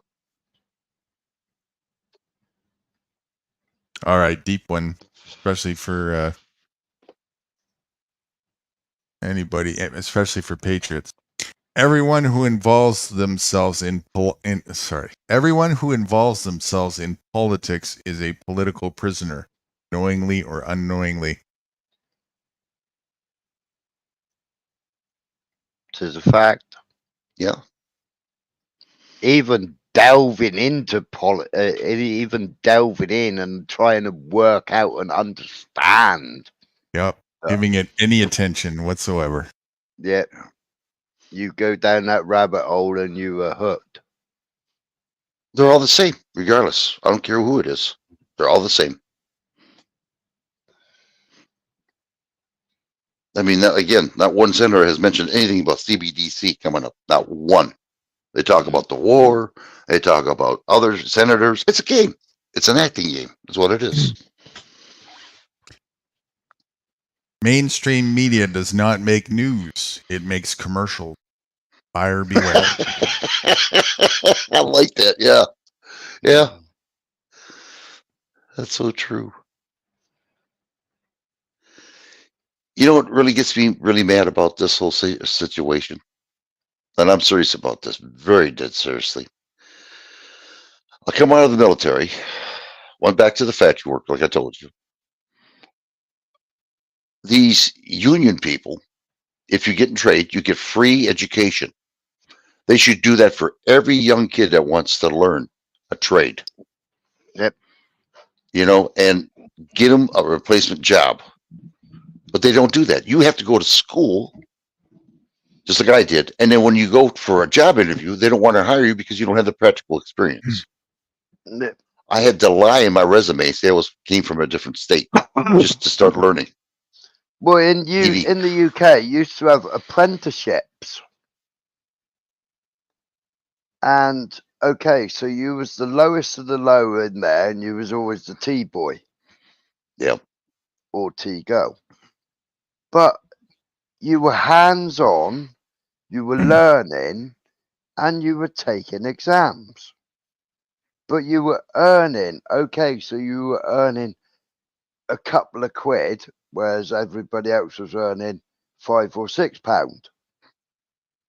All right, deep one, especially for anybody, especially for patriots. Everyone who involves themselves in politics is a political prisoner, knowingly or unknowingly. Tis a fact. Yeah. Even delving into even delving in and trying to work out and understand. Yep. Giving it any attention whatsoever. Yep. You go down that rabbit hole and you are hooked. They're all the same, regardless. I don't care who it is. They're all the same. I mean, again, not one senator has mentioned anything about CBDC coming up. Not one. They talk about the war. They talk about other senators. It's a game. It's an acting game. That's what it is. Mainstream media does not make news. It makes commercials. Buyer beware. I like that. Yeah. Yeah. That's so true. You know what really gets me really mad about this whole situation? And I'm serious about this, very dead seriously. I come out of the military, went back to the factory work, like I told you. These union people, if you get in trade, you get free education. They should do that for every young kid that wants to learn a trade. Yep. You know, and get them a replacement job. But they don't do that. You have to go to school, just like I did. And then when you go for a job interview, they don't want to hire you because you don't have the practical experience. Yep. I had to lie in my resume, say I came from a different state, just to start learning. Well, in the UK, you used to have apprenticeships. And okay, so you was the lowest of the low in there, and you was always the T boy. Yeah. Or T girl. But you were hands on, you were learning, and you were taking exams. But you were earning, okay, so you were earning a couple of quid, whereas everybody else was earning £5 or £6,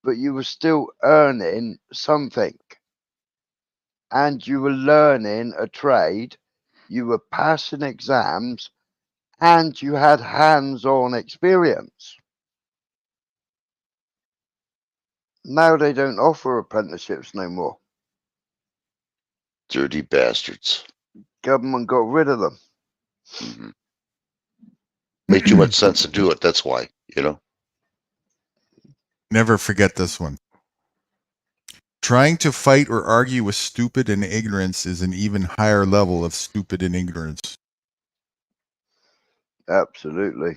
but you were still earning something, and you were learning a trade, you were passing exams, and you had hands-on experience. Now they don't offer apprenticeships no more. Dirty bastards. Government got rid of them. Mm-hmm. Made too much sense to do it. That's why, you know. Never forget this one. Trying to fight or argue with stupid and ignorance is an even higher level of stupid and ignorance. Absolutely.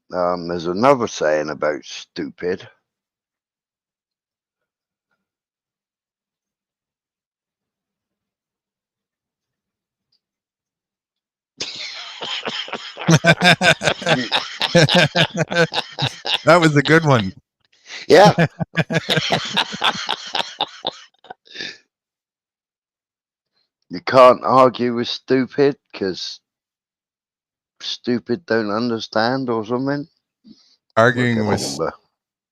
There's another saying about stupid. That was a good one. Yeah. You can't argue with stupid because stupid don't understand or something. Arguing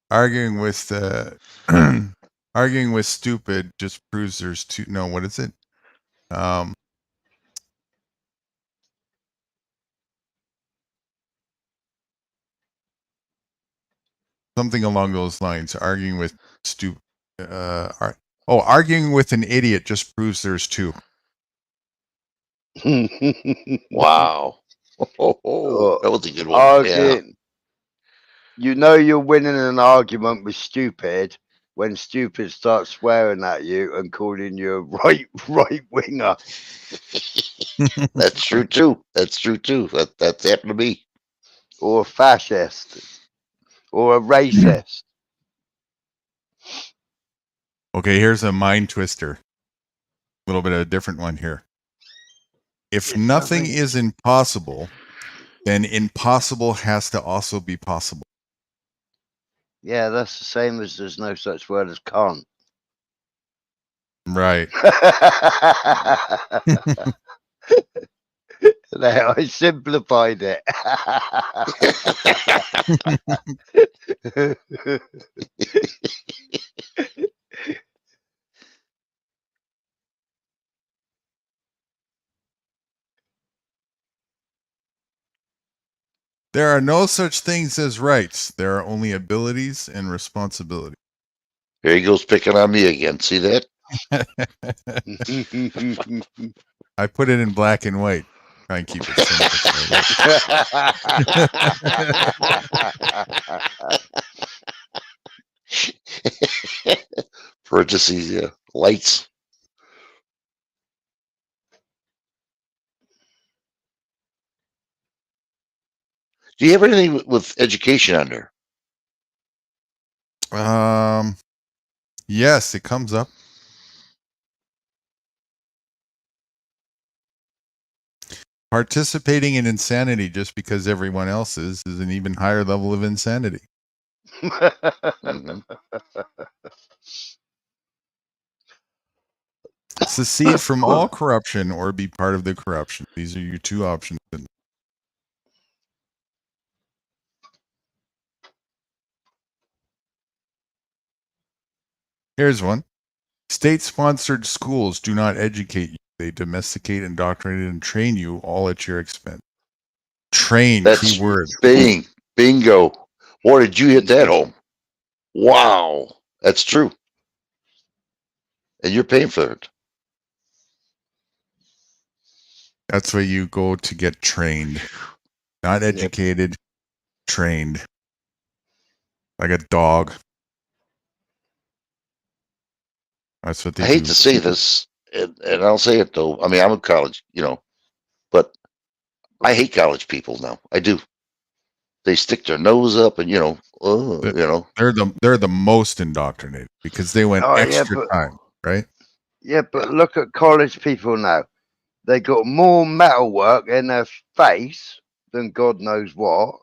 Arguing with stupid just proves there's two. No, what is it? Something along those lines. Arguing with arguing with an idiot just proves there's two. Wow. That was a good one. Arguing. Yeah. You know you're winning an argument with stupid when stupid starts swearing at you and calling you a right winger. That's true too. That's happened to me. Or a fascist. Or a racist. Okay, here's a mind twister. A little bit of a different one here. If nothing is impossible, then impossible has to also be possible. Yeah, that's the same as there's no such word as can't. Right. There, I simplified it. There are no such things as rights. There are only abilities and responsibilities. Here he goes picking on me again. See that? I put it in black and white. Try and keep it simple. Parentheses, yeah. Lights. Do you have anything with education on there? Yes, it comes up. Participating in insanity just because everyone else is an even higher level of insanity. Mm-hmm. Secede from all corruption or be part of the corruption. These are your two options. Here's one. State-sponsored schools do not educate you. They domesticate, indoctrinate, and train you all at your expense. Train, that's key word. Bingo. Boy, did you hit that home. Wow. That's true. And you're paying for it. That's where you go to get trained. Not educated, trained. Like a dog. That's what they do. I hate to say this, and I'll say it though. I mean, I'm in college, but I hate college people now. I do. They stick their nose up, and they're the most indoctrinated because they went extra time, right? Yeah, but look at college people now. They got more metalwork in their face than God knows what.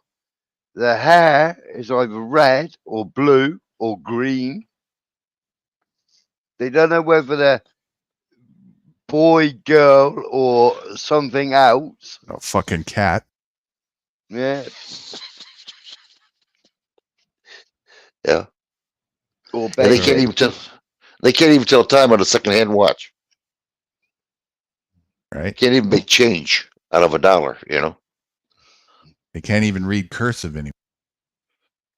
Their hair is either red or blue or green. They don't know whether they're boy, girl, or something else. A fucking cat. Yeah. Yeah. Or And they basic. can't even tell. They can't even tell time on a secondhand watch. right? Can't even make change out of $1. You know. They can't even read cursive anymore.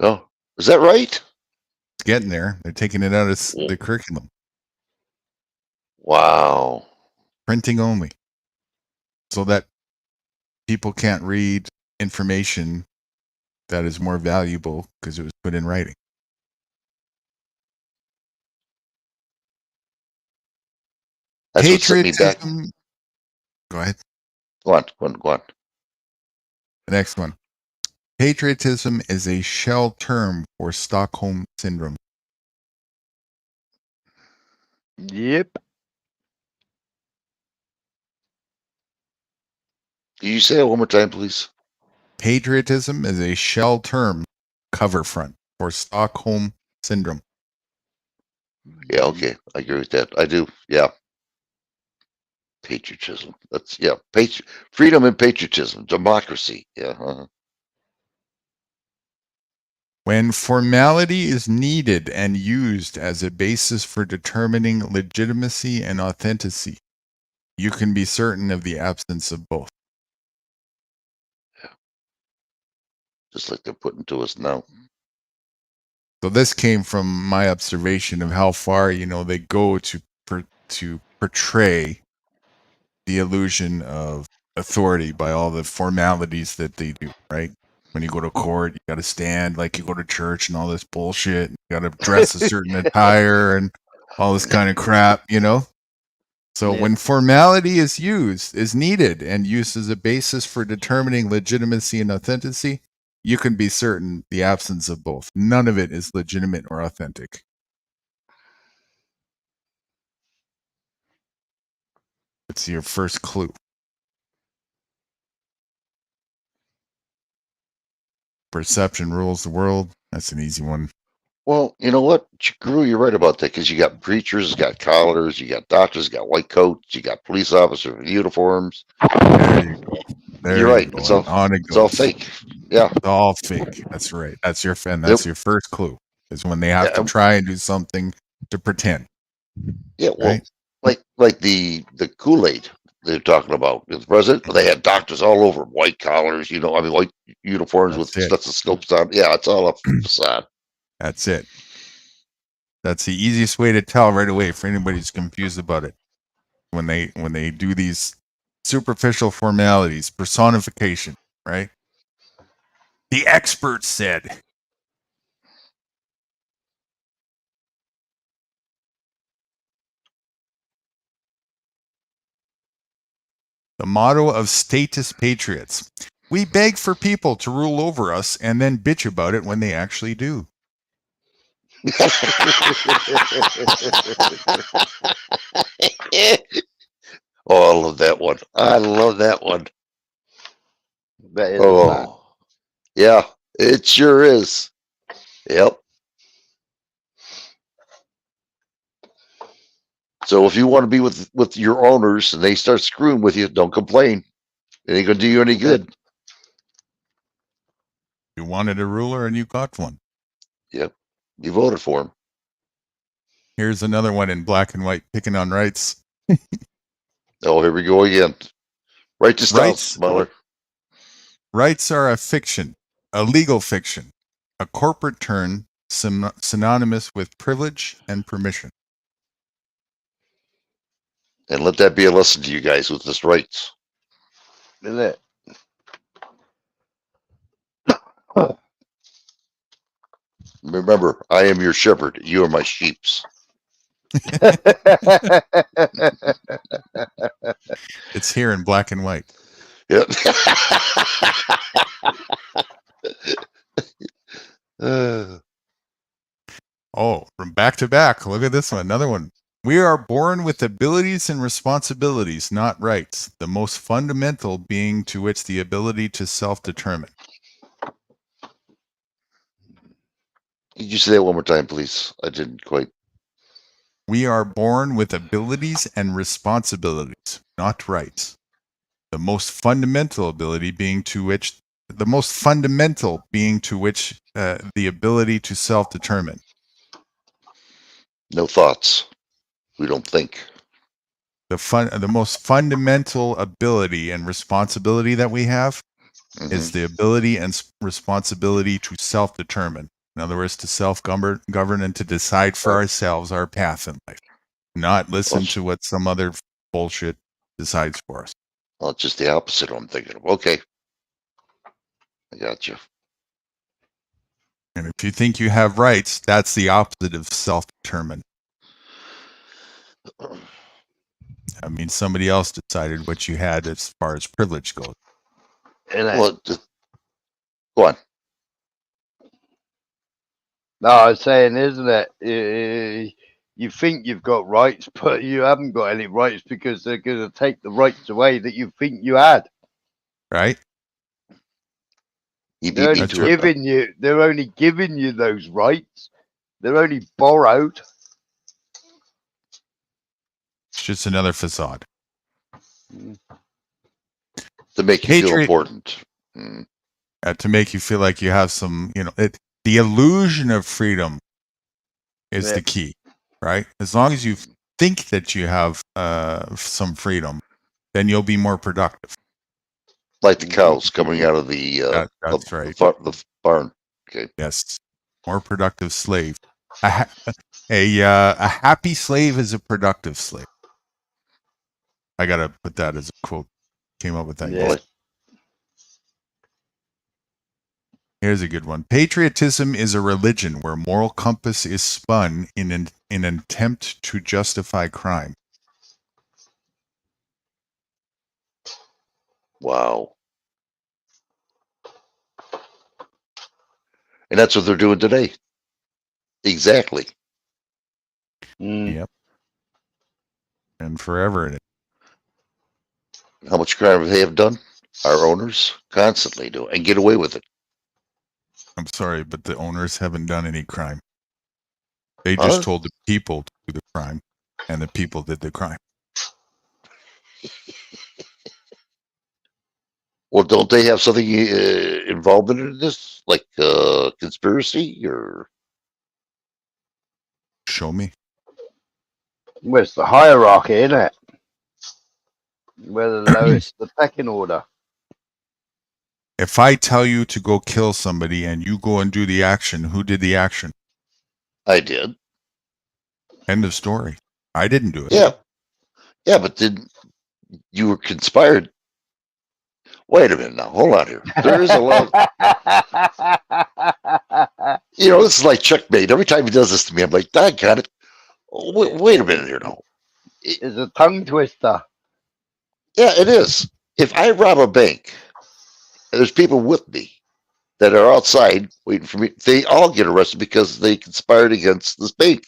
No, is that right? It's getting there. They're taking it out of the curriculum. Wow. Printing only. So that people can't read information that is more valuable because it was put in writing. That's what set me back. Patriotism. Go ahead. Go on. Go on. Go on. The next one. Patriotism is a shell term for Stockholm Syndrome. Yep. Can you say it one more time, please? Patriotism is a shell term cover front for Stockholm Syndrome. Yeah. Okay. I agree with that. I do. Yeah. Patriotism. That's freedom and patriotism, democracy. Yeah. When formality is needed and used as a basis for determining legitimacy and authenticity, you can be certain of the absence of both. Just like they're putting to us now. So this came from my observation of how far they go to portray the illusion of authority by all the formalities that they do. Right? When you go to court, you got to stand like you go to church and all this bullshit. You got to dress a certain attire and all this kind of crap. So Yeah. when formality is needed and used as a basis for determining legitimacy and authenticity, you can be certain the absence of both. None of it is legitimate or authentic. It's your first clue. Perception rules the world. That's an easy one. Well, you know what, Drew, you're right about that because you got preachers, you got collars, you got doctors, you got white coats, you got police officers with uniforms. There you go. There You're you right. go. It's all, On it it's all goes. fake. Yeah. It's all fake. That's right. That's your your first clue. Is when they have to try and do something to pretend. Yeah. Well, Right? like the Kool-Aid they're talking about with the president, they had doctors all over, white collars, white uniforms with That's it. stethoscopes on. Yeah, it's all a facade. That's it. That's the easiest way to tell right away for anybody who's confused about it. When they do these superficial formalities, personification, right? The expert said. The motto of statist patriots. We beg for people to rule over us and then bitch about it when they actually do. Oh, I love that one. I love that one. Bet it is that. Oh, yeah, it sure is. Yep. So if you want to be with your owners and they start screwing with you, don't complain. It ain't gonna do you any good. You wanted a ruler and you got one. Yep. You voted for him. Here's another one in black and white, picking on rights. Oh, here we go again. Write this down, Muller. Rights are a fiction, a legal fiction, a corporate term synonymous with privilege and permission. And let that be a lesson to you guys with this rights. Isn't it? Remember, I am your shepherd. You are my sheeps. It's here in black and white. Yep. Oh, from back to back. Look at this one. Another one. We are born with abilities and responsibilities, not rights, the most fundamental being to which the ability to self-determine. Could you say that one more time, please? I didn't quite. We are born with abilities and responsibilities, not rights. The most fundamental ability being to which the most fundamental being to which the ability to self-determine. No thoughts. We don't think. The most fundamental ability and responsibility that we have is the ability and responsibility to self-determine. In other words, to self-govern and to decide for ourselves our path in life, not listen to what some other bullshit decides for us. Well, it's just the opposite of what I'm thinking of. Okay. I got you. And if you think you have rights, that's the opposite of self-determined. I mean, somebody else decided what you had as far as privilege goes. Well, go on. No, I was saying, isn't it? You think you've got rights, but you haven't got any rights because they're going to take the rights away that you think you had. Right? They're only giving you those rights. They're only borrowed. It's just another facade. To make you feel important. To make you feel like you have some, the illusion of freedom is the key, right? As long as you think that you have some freedom, then you'll be more productive. Like the cows coming out of the that's right. The barn. Okay. Yes, more productive slave. A happy slave is a productive slave. I gotta put that as a quote. Came up with that. Yeah. Here's a good one. Patriotism is a religion where moral compass is spun in an attempt to justify crime. Wow. And that's what they're doing today. Exactly. Yep. And forever. How much crime they have done? Our owners constantly do and get away with it. I'm sorry, but the owners haven't done any crime. They just told the people to do the crime, and the people did the crime. Well, don't they have something involvement in this, like conspiracy or? Show me. Well, it's the hierarchy, isn't it? Where the lowest, the pecking order. If I tell you to go kill somebody and you go and do the action, who did the action? I did. End of story. I didn't do it. Yeah. Yeah, but then you were conspired. Wait a minute now. Hold on here. There is a lot. This is like checkmate. Every time he does this to me, I'm like, doggone it. Wait a minute here now. It's a tongue twister. Yeah, it is. If I rob a bank, and there's people with me that are outside waiting for me, they all get arrested because they conspired against this bank.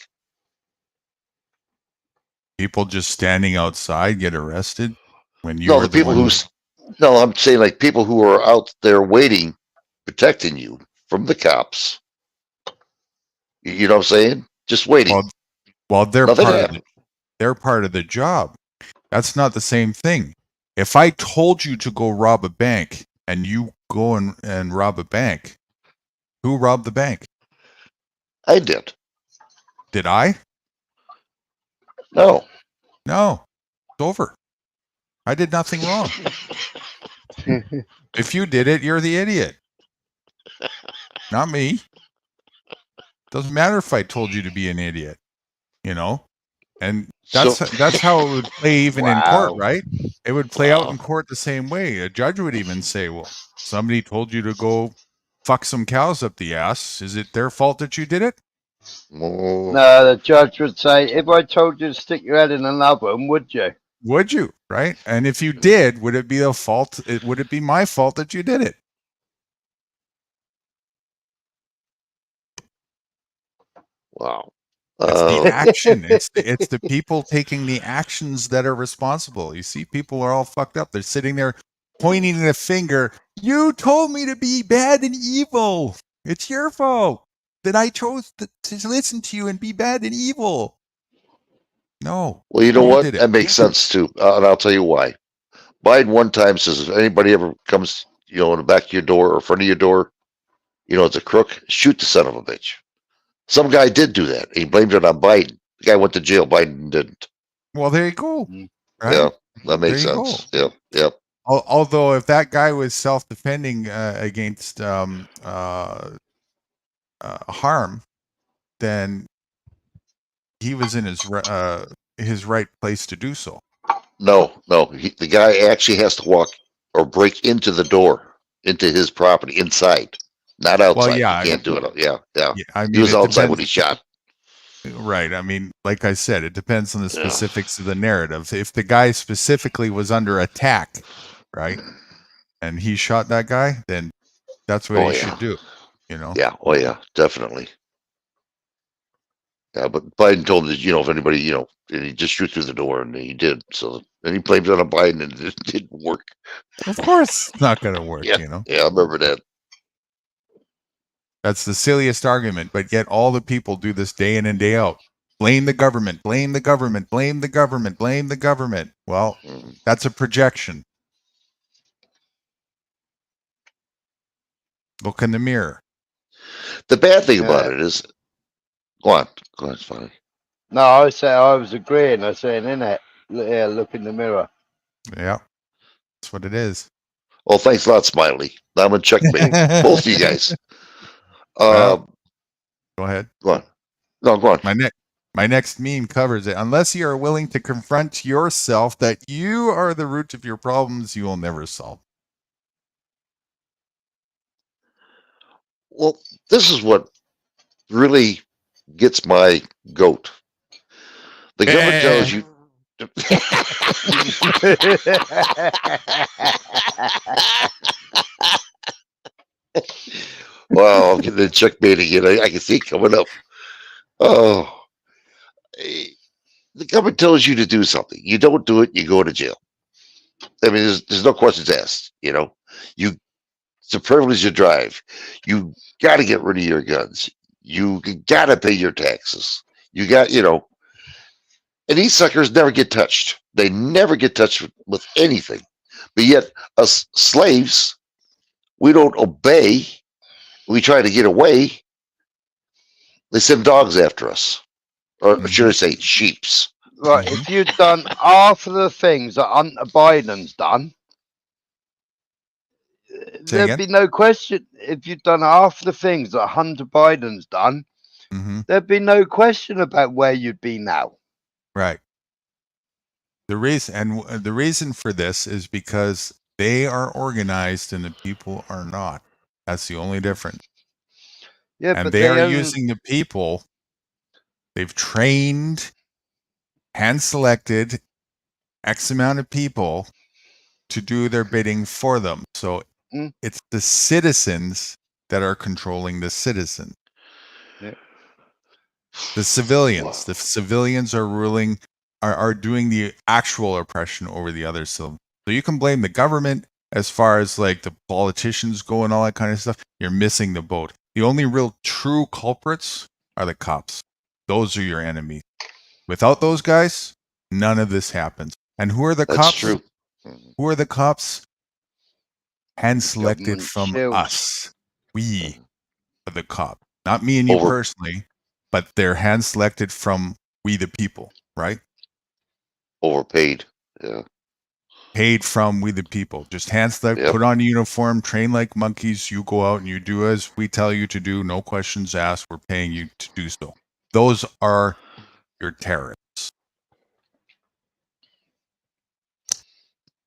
People just standing outside get arrested when you No, the people I'm saying like people who are out there waiting, protecting you from the cops. You know what I'm saying? Just waiting. Well, they're part of the job. That's not the same thing. If I told you to go rob a bank and you go and rob a bank, who robbed the bank? I did. Did I? No. No. It's over. I did nothing wrong. If you did it, you're the idiot. Not me. Doesn't matter if I told you to be an idiot. And that's how it would play even in court, right? It would play out in court the same way. A judge would even say, well, somebody told you to go fuck some cows up the ass. Is it their fault that you did it? No, the judge would say, if I told you to stick your head in an oven, would you? Would you, right? And if you did, would it be a fault? Would it be my fault that you did it? Wow. It's the action. It's the people taking the actions that are responsible. You see, people are all fucked up. They're sitting there pointing the finger. You told me to be bad and evil. It's your fault that I chose to listen to you and be bad and evil. No. Well, you know what? That makes sense too. And I'll tell you why. Biden one time says, if anybody ever comes, in the back of your door or front of your door, it's a crook, shoot the son of a bitch. Some guy did do that. He blamed it on Biden. The guy went to jail. Biden didn't. Well, there you go. Mm. Right? Yeah, that makes There you sense. Yep, yep. Although, if that guy was self-defending against harm, then he was in his right place to do so. No. The guy actually has to walk or break into the door, into his property, inside, not outside. Well, yeah, you can't do it. Yeah. I mean, He was it outside depends- when he shot. Right. I mean, like I said, it depends on the specifics of the narrative. If the guy specifically was under attack, right, and he shot that guy, then that's what he should do. Yeah. Oh yeah, definitely. Yeah, but Biden told him that, if anybody, and he just shoot through the door, and he did. So then he blamed it on Biden, and it didn't work. Of course, it's not going to work. Yeah. Yeah, I remember that. That's the silliest argument, but yet all the people do this day in and day out. Blame the government, blame the government, blame the government, blame the government. Well, that's a projection. Look in the mirror. The bad thing about it is, go on, it's funny. No, I was agreeing. I was saying, innit? Yeah, look in the mirror. Yeah, that's what it is. Well, thanks a lot, Smiley. I'm in checkmate. Both of you guys. Go ahead. Go on. No, go on. My next meme covers it. Unless you are willing to confront yourself that you are the root of your problems, you will never solve. Well, this is what really gets my goat. The government tells you. Wow, I'm getting the checkmate again. I can see it coming up. Oh, the government tells you to do something. You don't do it, you go to jail. I mean, there's no questions asked. It's a privilege to drive. You got to get rid of your guns. You got to pay your taxes. You got, and these suckers never get touched. They never get touched with anything. But yet, us slaves, we don't obey. We try to get away. They send dogs after us. Or should I say, sheeps. Right, if you'd done half of the things that Hunter Biden's done, there'd be no question. If you'd done half the things that Hunter Biden's done, there'd be no question about where you'd be now. Right. The reason for this is because they are organized and the people are not. That's the only difference. Yeah, and but they are using the people. They've trained, hand-selected X amount of people to do their bidding for them. So it's the citizens that are controlling the citizens. Yeah. The civilians. The civilians are ruling, are doing the actual oppression over the others. So you can blame the government as far as like the politicians go and all that kind of stuff. You're missing the boat. The only real true culprits are the cops. Those are your enemies. Without those guys, none of this happens. And who are the cops? True. Who are the cops? Hand-selected from us. We are the cop. Not me and you personally, but they're hand-selected from we the people, right? Overpaid. Yeah. Paid from we the people. Just hand-selected, put on a uniform, train like monkeys. You go out and you do as we tell you to do. No questions asked. We're paying you to do so. Those are your terrorists.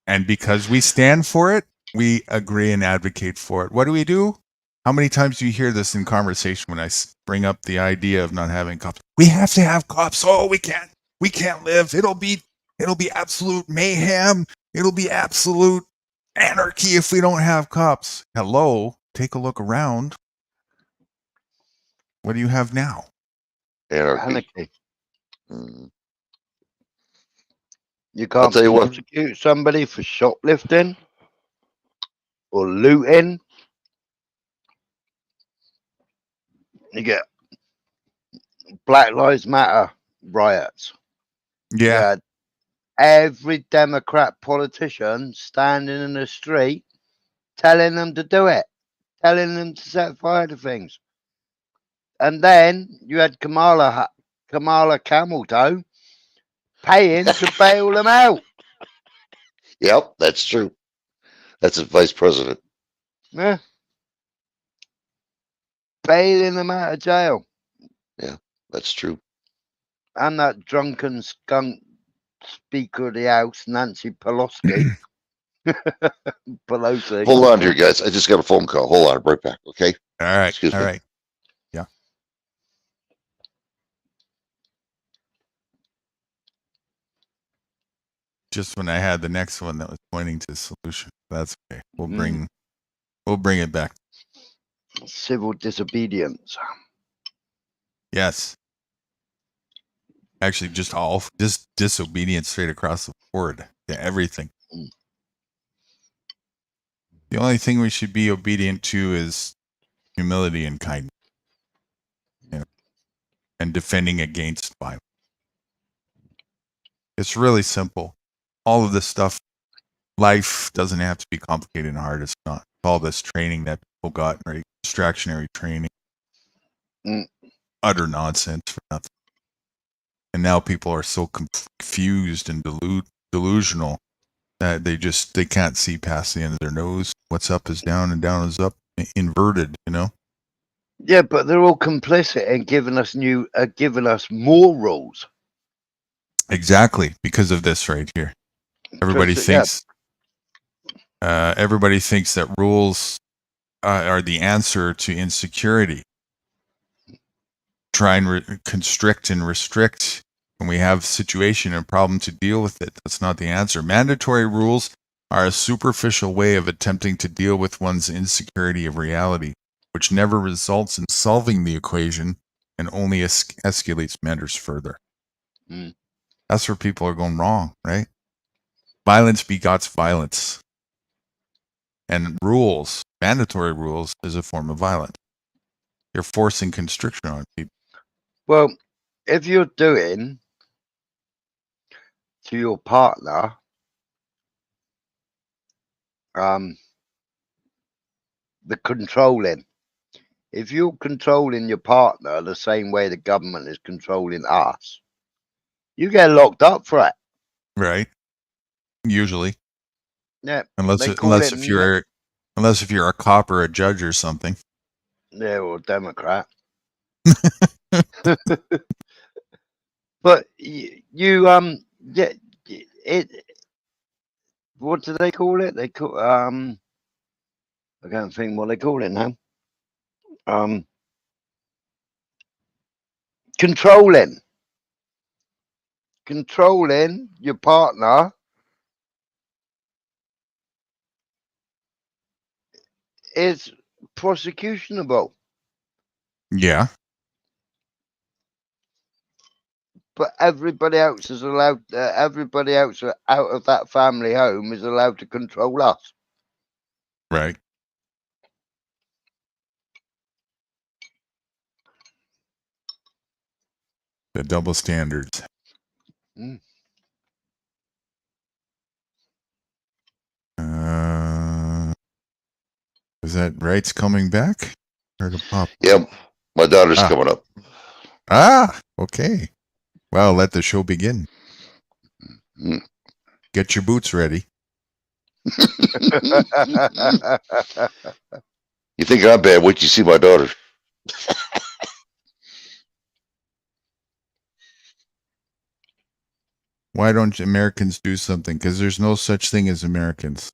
And because we stand for it, we agree and advocate for it. What do? How many times do you hear this in conversation when I bring up the idea of not having cops? We have to have cops. Oh, we can't live. It'll be absolute mayhem. It'll be absolute anarchy if we don't have cops. Hello, take a look around. What do you have now? Anarchy. You can't prosecute somebody for shoplifting or looting. You get Black Lives Matter riots. Yeah. Every Democrat politician standing in the street telling them to do it, telling them to set fire to things. And then you had Kamala Camel Toe paying to bail them out. Yep, that's true. That's a vice president. Yeah. Bailing them out of jail. That's true. And that drunken skunk Speaker of the House, Nancy Pelosi. Pelosi. Hold on here, guys. I just got a phone call. Hold on, right back. Okay. All right. Excuse All me. right. Yeah. Just when I had the next one that was pointing to the solution. That's okay. We'll bring it back. Civil disobedience. Yes. Actually, just disobedience straight across the board to everything. Mm. The only thing we should be obedient to is humility and kindness, and defending against violence. It's really simple. All of this stuff, life doesn't have to be complicated and hard. It's not. All this training that people got, right? Distractionary training, utter nonsense for nothing. And now people are so confused and delusional that they can't see past the end of their nose. What's up is down and down is up, inverted, Yeah, but they're all complicit in giving us more rules. Exactly, because of this right here. Everybody thinks that rules are the answer to insecurity. Try and constrict and restrict when we have a situation and problem to deal with it. That's not the answer. Mandatory rules are a superficial way of attempting to deal with one's insecurity of reality, which never results in solving the equation and only escalates matters further. That's where people are going wrong, right? Violence begots violence. And rules, mandatory rules, is a form of violence. You're forcing constriction on people. Well, if you're doing to your partner the controlling, if you're controlling your partner the same way the government is controlling us, you get locked up for it. Right. Usually. Yeah. Unless if you're a cop or a judge or something. Yeah, or Democrat. But what do they call it? They call I can't think what they call it now. Controlling your partner is prosecutionable. Yeah. But everybody else is allowed. Everybody else out of that family home is allowed to control us. Right. The double standards. Is that Wright's coming back? Or the pop? Yep. My daughter's coming up. Okay. Well, let the show begin. Get your boots ready. You think I'm bad? Wait till you see my daughter. Why don't Americans do something? Because there's no such thing as Americans.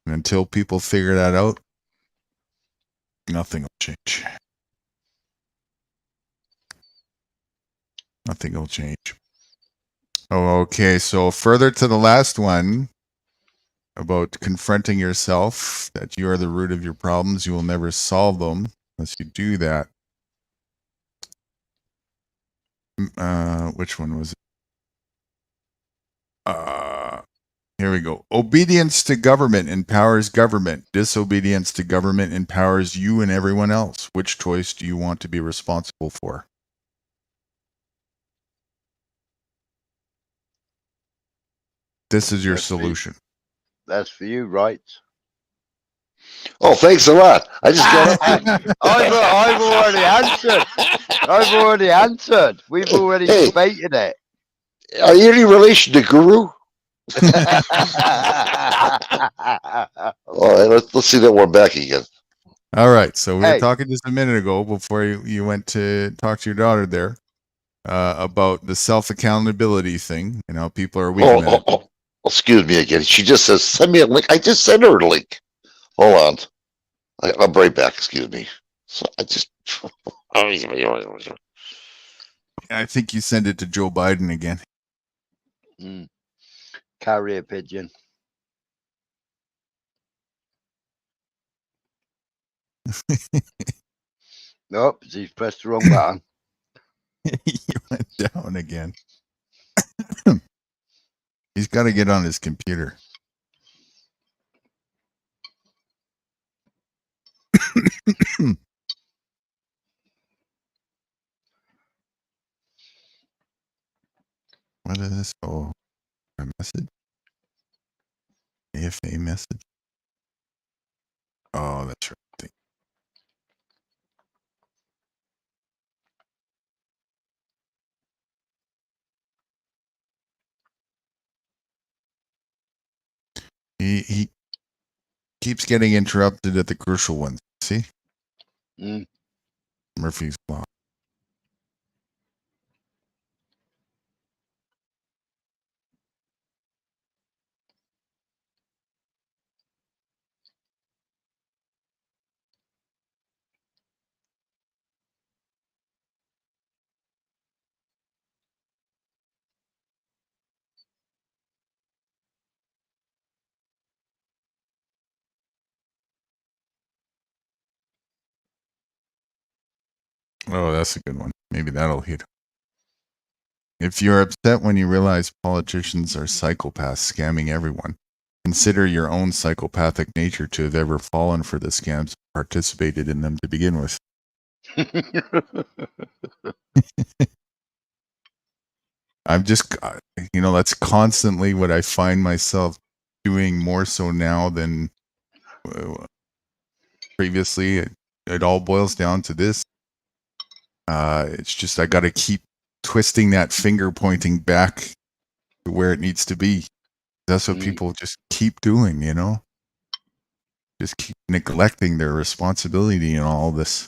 And until people figure that out, nothing will change. Nothing will change. Oh, okay. So further to the last one about confronting yourself, that you are the root of your problems. You will never solve them unless you do that. Which one was it? Here we go. Obedience to government empowers government. Disobedience to government empowers you and everyone else. Which choice do you want to be responsible for? This is your solution. That's for you, right? Oh, thanks a lot. I just got up. I've already answered. I've already answered. We've already Hey. debated it. Are you any relation to Guru? All right, let's see that one back again. All right. So we were Hey. talking just a minute ago before you went to talk to your daughter there about the self accountability thing and how people are weak at it. Oh, excuse me again. She just says, send me a link. I just sent her a link. Hold on. I'll be right back. Excuse me. So I just. I think you sent it to Joe Biden again. Carrier pigeon. Nope, he's pressed the wrong button. He went down again. He's got to get on his computer. What is this? Oh, a message? AFA message? Oh, that's right. He keeps getting interrupted at the crucial ones. See? Murphy's Law. Oh, that's a good one. Maybe that'll hit. If you're upset when you realize politicians are psychopaths scamming everyone, consider your own psychopathic nature to have ever fallen for the scams, participated in them to begin with. I'm just, that's constantly what I find myself doing more so now than previously. It all boils down to this. It's just I got to keep twisting that finger pointing back to where it needs to be. That's what people just keep doing, just keep neglecting their responsibility in all this.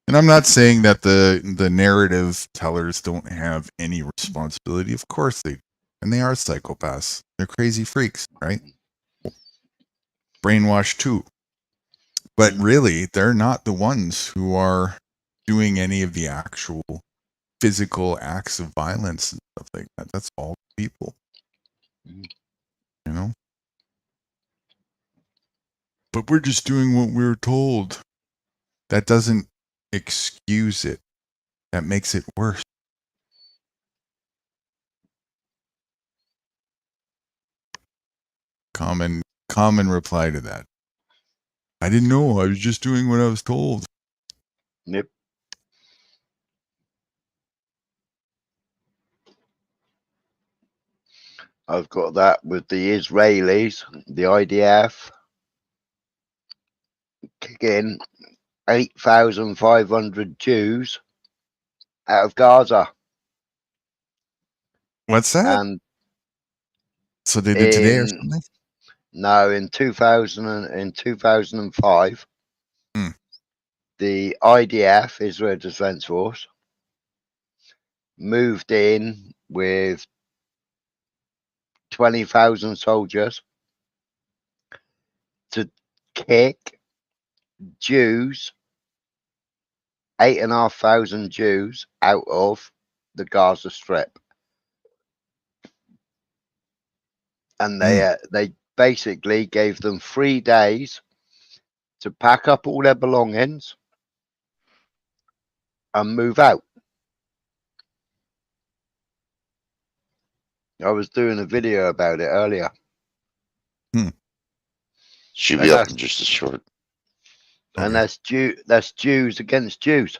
And I'm not saying that the narrative tellers don't have any responsibility. Of course they do. And they are psychopaths. They're crazy freaks, right? Brainwashed too. But really, they're not the ones who are doing any of the actual physical acts of violence and stuff like that. That's all people. But we're just doing what we're told. That doesn't excuse it. That makes it worse. Common reply to that. I didn't know. I was just doing what I was told. Yep. I've got that with the Israelis, the IDF, kicking 8,500 Jews out of Gaza. What's that? And so they did today or something? No, in 2005, the IDF, Israel Defense Force, moved in with 20,000 soldiers to kick Jews, 8,500 Jews out of the Gaza Strip. And they basically gave them 3 days to pack up all their belongings and move out. I was doing a video about it earlier. Should be up in just a short. And that's Jews against Jews.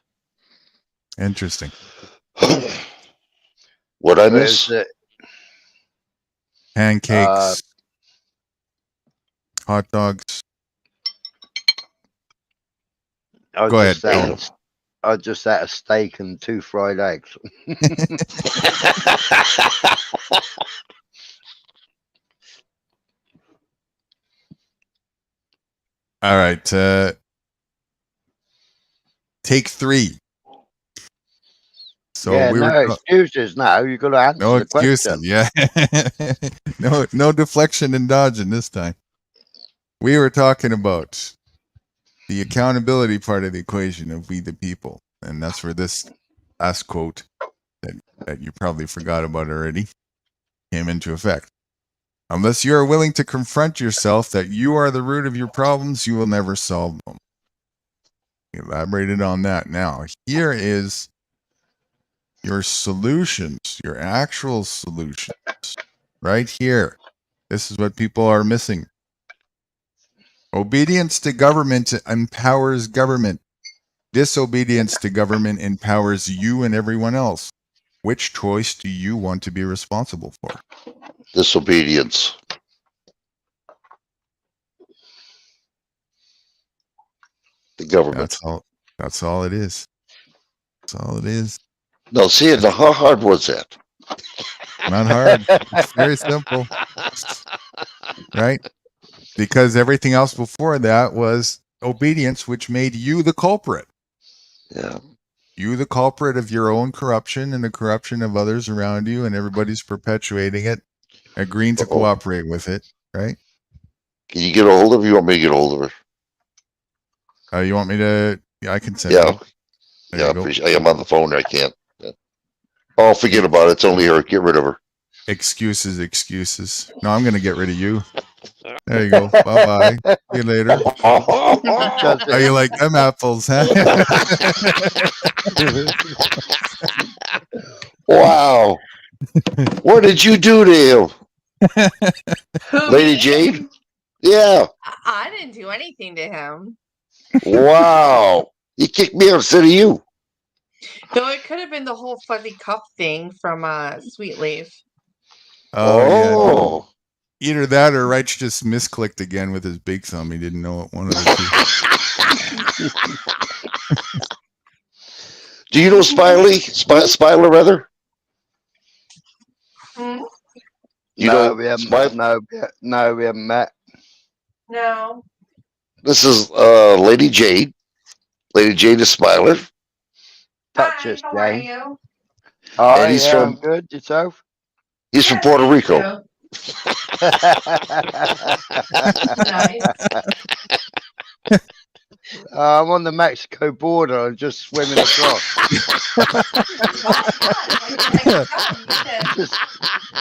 Interesting. What I miss? Pancakes, hot dogs, Go ahead. I just ate a steak and 2 fried eggs. All right. Take 3. So yeah, we no were excuses now. You got to answer no the question. excuses. Yeah. no deflection and dodging this time. We were talking about the accountability part of the equation of we the people. And that's where this last quote that you probably forgot about already came into effect. Unless you are willing to confront yourself that you are the root of your problems, you will never solve them. Elaborated on that. Now, here is your solutions, your actual solutions, right here. This is what people are missing. Obedience to government empowers government. Disobedience to government empowers you and everyone else. Which choice do you want to be responsible for? Disobedience. The government. That's all it is. That's all it is. No, see, now how hard was that? Not hard. It's very simple. Right? Because everything else before that was obedience, which made you the culprit. Yeah. You the culprit of your own corruption and the corruption of others around you, and everybody's perpetuating it, agreeing to cooperate with it, right? Can you get a hold of her? You want me to get a hold of her? You want me to? Yeah, I can send Yeah. it. Yeah, I am on the phone. I can't. Oh, forget about it. It's only her. Get rid of her. Excuses. No, I'm going to get rid of you. There you go. Bye-bye. See you later. How you like them apples, huh? Wow. What did you do to him? Lady Me? Jade? Yeah. I didn't do anything to him. Wow. He kicked me out instead of you. Though it could have been the whole fuzzy cup thing from Sweet Leaf. Oh. Yeah. Either that or Reich just misclicked again with his big thumb. He didn't know it. One of the two. Do you know Spyler, rather? Hmm? You no, know, we haven't. Spyler? No, we haven't met. No. This is Lady Jade. Lady Jade is Spyler. Touch Hi, us, how are Jane. you? Oh, And he's yeah, from- I'm good. Yourself? He's from Yeah, Puerto thank Rico. you. Nice. I'm on the Mexico border. I'm just swimming across.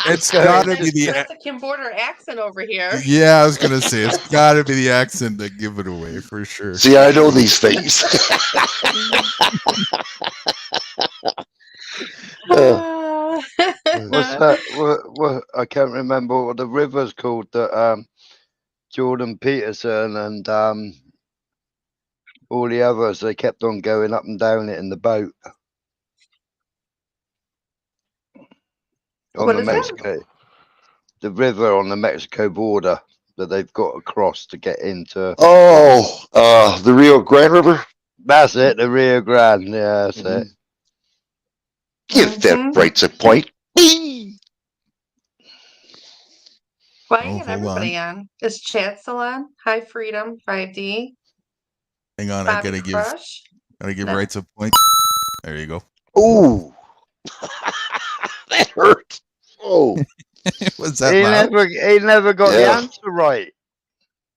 It's got to be This the Mexican border accent over here. yeah. I was gonna say it's got to be the accent that give it away for sure. See, I know these things. What's that? What, I can't remember what the river's called that Jordan Peterson and all the others, they kept on going up and down it in the boat. On What the is it? Mexico, the river on the Mexico border that they've got across to get into. The Rio Grande River? That's it, the Rio Grande. Yeah, that's it. Give that Brights a point. Why Oh, you get hold everybody on? Is chat still on? Hi, Freedom 5D. Hang on, I Bobby gotta give Crush. No. Rights a point. There you go. Ooh. That hurt. Oh. Was that loud? He never got the Yeah. answer right.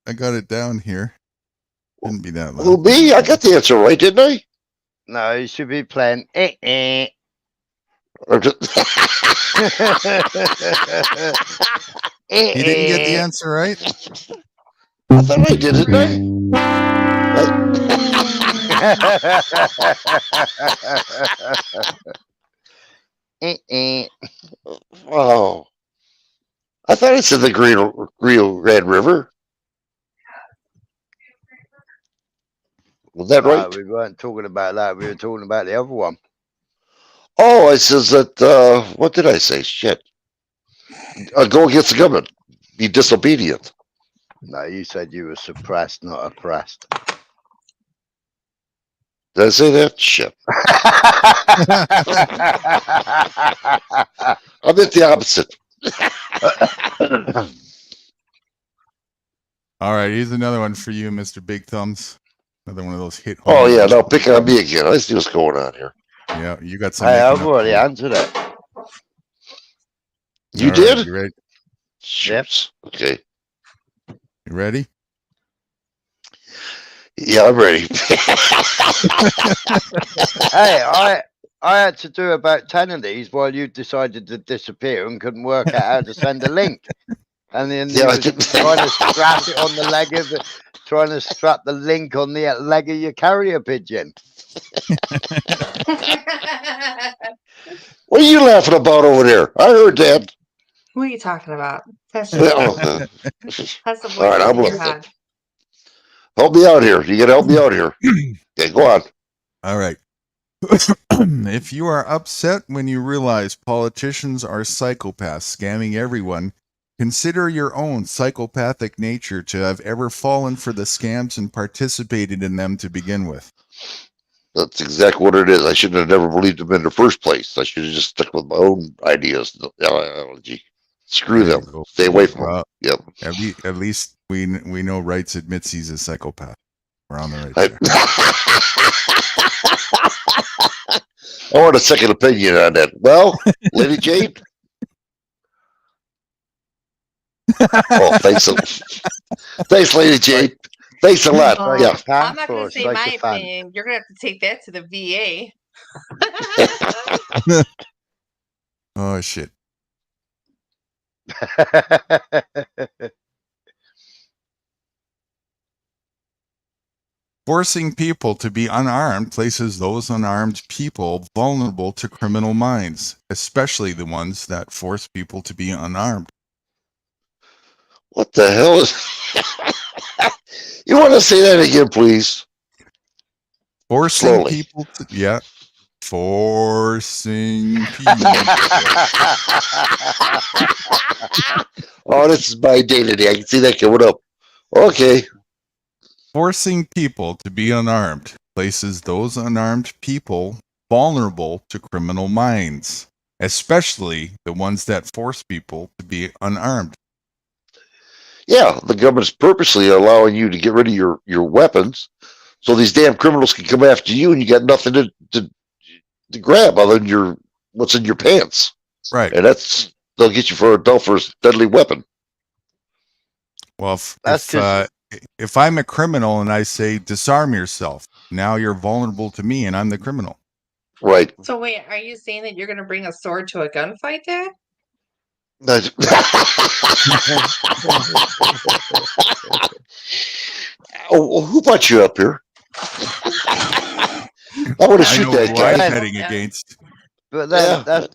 I got it down here. Didn't be that Well, loud. me? I got the answer right, didn't I? No, he should be playing. Or just- You didn't get the answer right? I thought I did, didn't I? Oh. I thought I said the Rio Grande River. Was that No, right? we weren't talking about that. We were talking about the other one. Oh, I says that, what did I say? Shit. Go against the government. Be disobedient. No, you said you were suppressed, not oppressed. Did I say that? Shit. I meant the opposite. All right, here's another one for you, Mr. Big Thumbs. Another one of those hit. Oh home yeah, runs. no, pick on me again. I see what's going on here. Yeah, you got some. Hey, making I've up already to do. answered it. You All right, did? you ready? Ships. Okay. You ready? Yeah, I'm ready. Hey, I had to do about 10 of these while you decided to disappear and couldn't work out how to send a link. And then Yeah, you I was did. trying to strap it on the leg of the, trying to strap the link on the leg of your carrier pigeon. What are you laughing about over there? I heard that. Who are you talking about? That's the Well, voices all right, I'm in your listening. head. Help me out here. You gotta help me out here. Okay, go on. All right. If you are upset when you realize politicians are psychopaths scamming everyone, consider your own psychopathic nature to have ever fallen for the scams and participated in them to begin with. That's exactly what it is. I shouldn't have never believed them in the first place. I should have just stuck with my own ideas. Ideology. Screw There you them. go. Stay away from them. Well, Yep. at least we know Wrights admits he's a psychopath. We're on the right I, track. I want a second opinion on that. Well, Lady Jade. Oh, thanks. Thanks, Lady Jade. Thanks a lot. Yeah. I'm not going to say my opinion. You're going to have to take that to the VA. Oh shit. Forcing people to be unarmed places those unarmed people vulnerable to criminal minds, especially the ones that force people to be unarmed. What the hell is? You want to say that again, please? Forcing Slowly. people to, yeah. Forcing people. Oh, this is my day today. I can see that coming up. Okay. Forcing people to be unarmed places those unarmed people vulnerable to criminal minds, especially the ones that force people to be unarmed. Yeah, the government's purposely allowing you to get rid of your weapons, so these damn criminals can come after you, and you got nothing to grab other than what's in your pants. Right. And they'll get you for a deadly weapon. Well, if I'm a criminal and I say disarm yourself, now you're vulnerable to me, and I'm the criminal. Right. So wait, are you saying that you're going to bring a sword to a gunfight, Dad? Oh, who brought you up here? I want to shoot that who guy. I'm heading against. But then Yeah. that's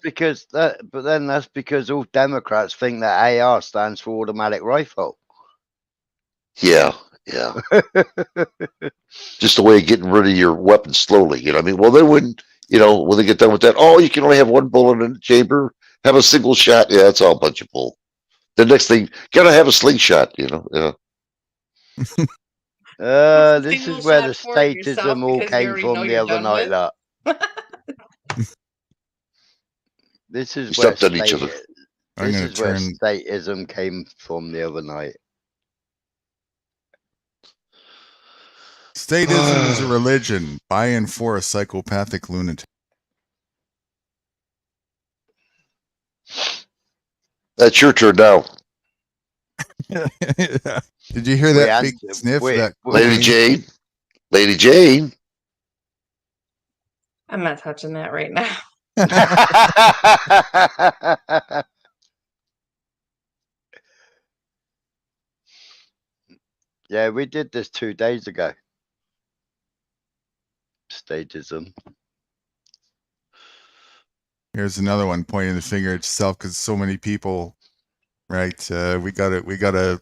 because all Democrats think that AR stands for automatic rifle. Yeah. Just a way of getting rid of your weapon slowly. You know what I mean? Well, they wouldn't, when they get done with that, oh, you can only have one bullet in the chamber, have a single shot. Yeah, that's all a bunch of bull. The next thing, gotta have a slingshot, Yeah. This is where the statism all came from the other night, look. This is where stepped on each other. statism came from the other night. Statism is a religion by and for a psychopathic lunatic. That's your turn now. Did you hear that big sniff? Lady Jane? Lady Jane? I'm not touching that right now. Yeah, we did this 2 days ago. Statism. Here's another one pointing the finger at yourself because so many people, right? We gotta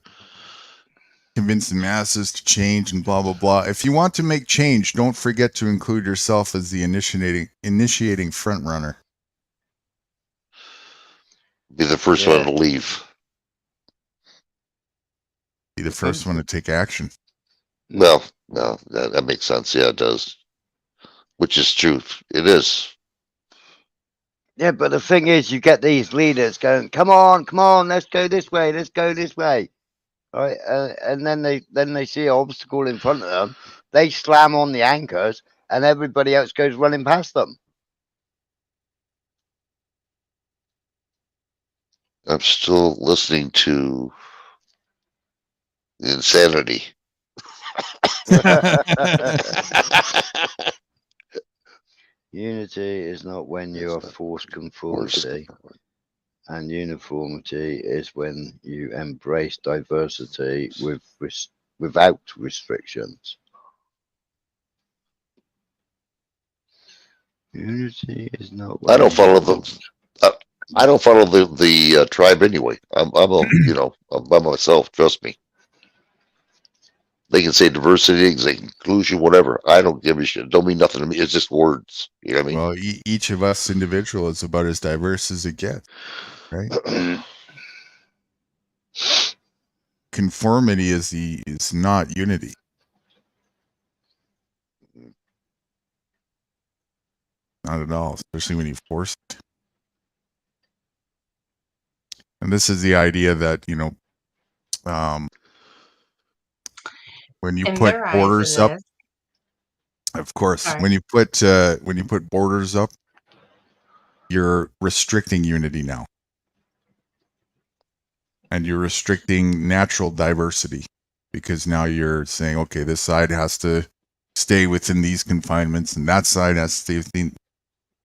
convince the masses to change and blah blah blah. If you want to make change, don't forget to include yourself as the initiating front runner. Be the first one to leave. Be the first one to take action. Well, no, that makes sense. Yeah, it does. which is truth. It is. Yeah, but the thing is, you get these leaders going, come on, let's go this way, right? And then they see an obstacle in front of them, they slam on the anchors, and everybody else goes running past them. I'm still listening to the insanity. Unity is not when you are forced conformity, and uniformity is when you embrace diversity without restrictions. Unity is not. I don't follow the tribe anyway. I'm by myself. Trust me. They can say diversity, they can inclusion, whatever. I don't give a shit. It don't mean nothing to me. It's just words. You know what I mean? Well, each of us individual is about as diverse as it gets, right? Conformity is not unity. Not at all, especially when you force it. And this is the idea that, when you In put their eyes, borders it up, is. of course, Sorry. when you put borders up, you're restricting unity now. And you're restricting natural diversity because now you're saying, okay, this side has to stay within these confinements and that side has to stay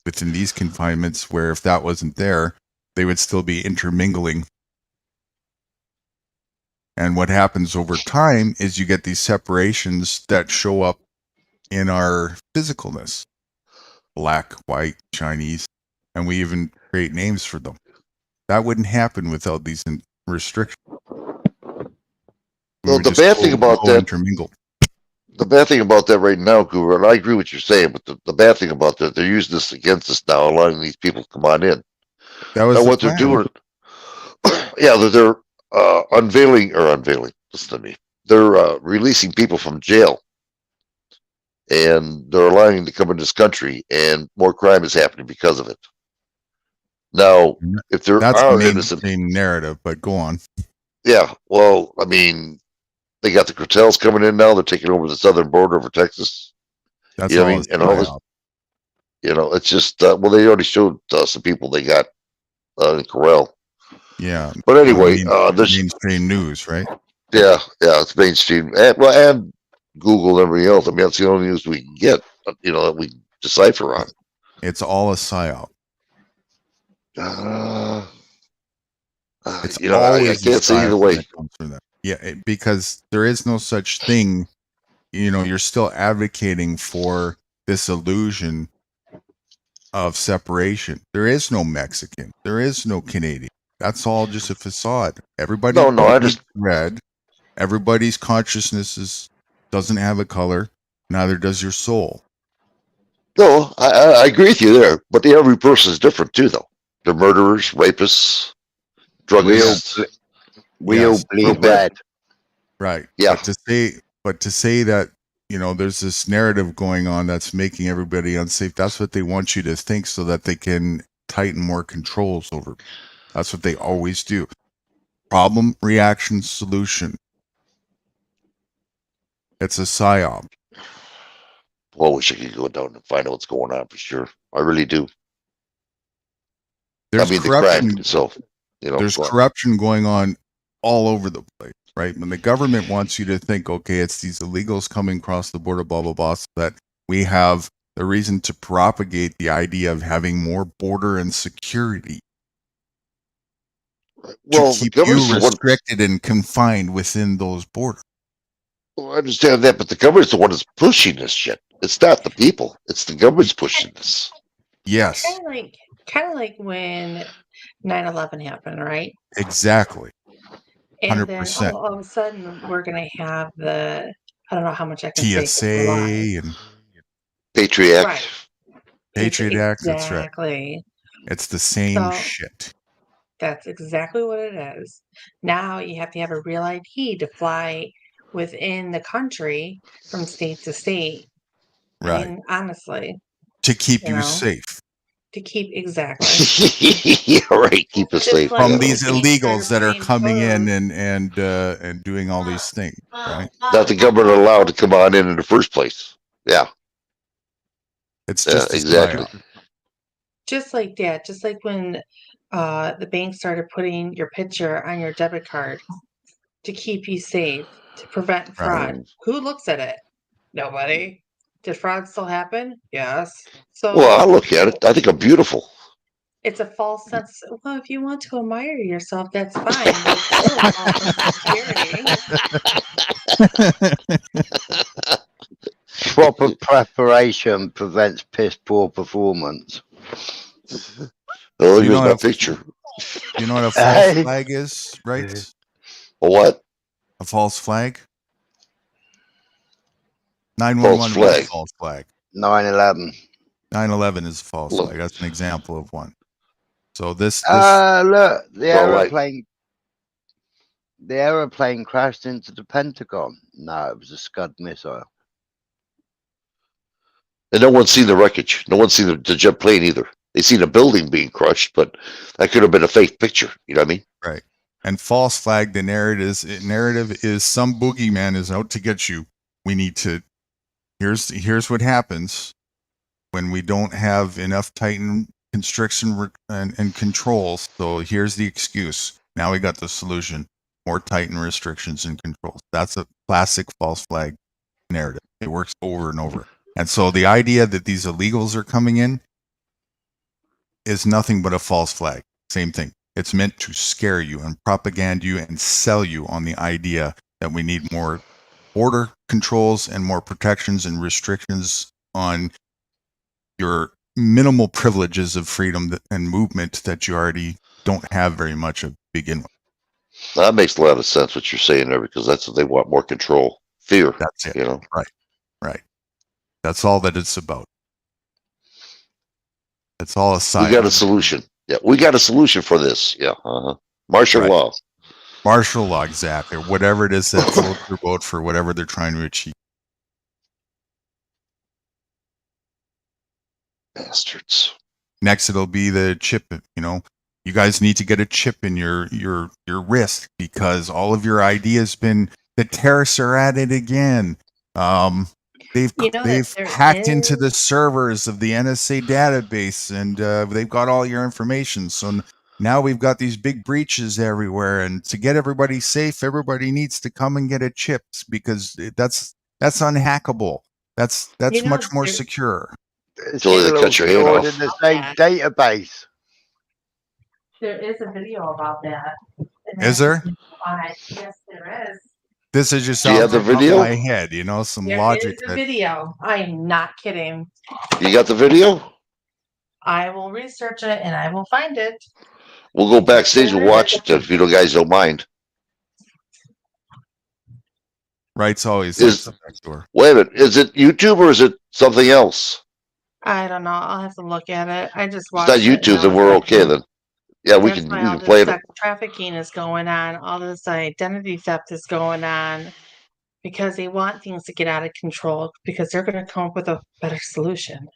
within these confinements, where if that wasn't there, they would still be intermingling. And what happens over time is you get these separations that show up in our physicalness. Black, white, Chinese, and we even create names for them. That wouldn't happen without these restrictions. Well, the bad thing about that, intermingled. The bad thing about that right now, Guru, and I agree with what you're saying, but the bad thing about that, they're using this against us now, allowing these people to come on in. That was now, what they're doing, yeah, they're unveiling. Listen to me. They're releasing people from jail, and they're allowing them to come in this country, and more crime is happening because of it. Now, if there that's are the innocent narrative, but go on. Yeah, well, I mean, they got the cartels coming in now. They're taking over the southern border over Texas. That's all. I mean, and all this. It's just well, they already showed some people they got in Corral. Yeah, but anyway, there's mainstream news, right? Yeah, it's mainstream, and Google and everything else. I mean, that's the only news we can get. That we decipher on. It's all a psyop. It's I can't say either way. Yeah, because there is no such thing. You're still advocating for this illusion of separation. There is no Mexican. There is no Canadian. That's all just a facade. Everybody I just red. Everybody's consciousness doesn't have a color. Neither does your soul. No, I agree with you there. But every person is different too, though. They're murderers, rapists, druggists. We all bleed red. Right. Yeah. But to say that, there's this narrative going on that's making everybody unsafe. That's what they want you to think so that they can tighten more controls over. That's what they always do. Problem, reaction, solution. It's a psyop. Well, I wish I could go down and find out what's going on for sure. I really do. There's corruption. The crime, so, there's corruption going on all over the place, right? When the government wants you to think, okay, it's these illegals coming across the border, blah, blah, blah, so that we have the reason to propagate the idea of having more border and security. Well, to keep you restricted and confined within those borders. Well, I understand that, but the government's the one that's pushing this shit. It's not the people. It's the government's pushing this. Yes. Kind of like when 9/11 happened, right? Exactly. 100%. And then all of a sudden, we're going to have I don't know how much I can TSA say. and Patriot Act. Right. Patriot Act, that's right. Exactly. It's the same shit. That's exactly what it is. Now you have to have a real ID to fly within the country from state to state. I Right. mean, honestly, To keep you you know, safe to keep exactly. Yeah, right. Keep us Just safe. like from Yeah. when these banks started illegals that are putting coming in photos. and doing all these things, right? That the government allowed to come on in the first place. Yeah. It's Yeah. just a Exactly. psyop. Just like that, just like when the bank started putting your picture on your debit card to keep you safe, to prevent Right. fraud. Who looks at it? Nobody. Did fraud still happen? Yes. Well, I So look at it. I think I'm beautiful. it's a false sense. Well, if you want to admire yourself, that's fine, but it's still a false sense of security. Proper preparation prevents piss poor performance. Oh, Do you know here's my what picture. do you know what a false flag is, right? A what? A false flag? False 911 was a flag. false flag. 9/11. 9/11 is a false Look. flag. That's an example of one. So this Look, Well, the aeroplane crashed into the Pentagon. No, it was a Scud missile. and no one's seen the wreckage. No one's seen the jet plane either. They seen a building being crushed, but that could have been a fake picture. You know what I mean? right. And false flag, the narrative is some boogeyman is out to get you. We need to here's what happens when we don't have enough tighten constriction and controls. So here's the excuse. Now we got the solution. More tighten restrictions and controls. That's a classic false flag narrative. It works over and over. And so the idea that these illegals are coming in is nothing but a false flag. Same thing. It's meant to scare you and propaganda you and sell you on the idea that we need more border controls and more protections and restrictions on your minimal privileges of freedom and movement that you already don't have very much of to begin with. That makes a lot of sense what you're saying there because that's what they want, more control, fear. That's it. You know, Right. That's all that it's about. It's all a side. we got a solution. Yeah, we got a solution for this. Yeah, martial Right. law. Martial law, exactly, or whatever it is that floats your boat for whatever they're trying to achieve. Bastards. Next, it'll be the chip. You know, you guys need to get a chip in your wrist because all of your ideas been. The terrorists are at it again. They've You know that they've there hacked into is- the servers of the NSA database and they've got all your information. So now we've got these big breaches everywhere, and to get everybody safe, everybody needs to come and get a chip because that's unhackable. That's You know, much more there- secure. It's Till they still cut your hand stored off. in the same database. There is a video about that. Is there? Yes, there is. This is just Do you have the off the top of video? my head, you know, some There logic is a that video. I am not kidding. You got the video? I will research it and I will find it. We'll go backstage and watch it if you guys don't mind. right's always Is- the back door. Wait a minute. Is it YouTube or is it something else? I don't know. I'll have to look at it. I just It's watched not it and YouTube, I then was we're like, okay then. Yeah, we that's can why all this play it. sex trafficking is going on. All this identity theft is going on because they want things to get out of control because they're going to come up with a better solution.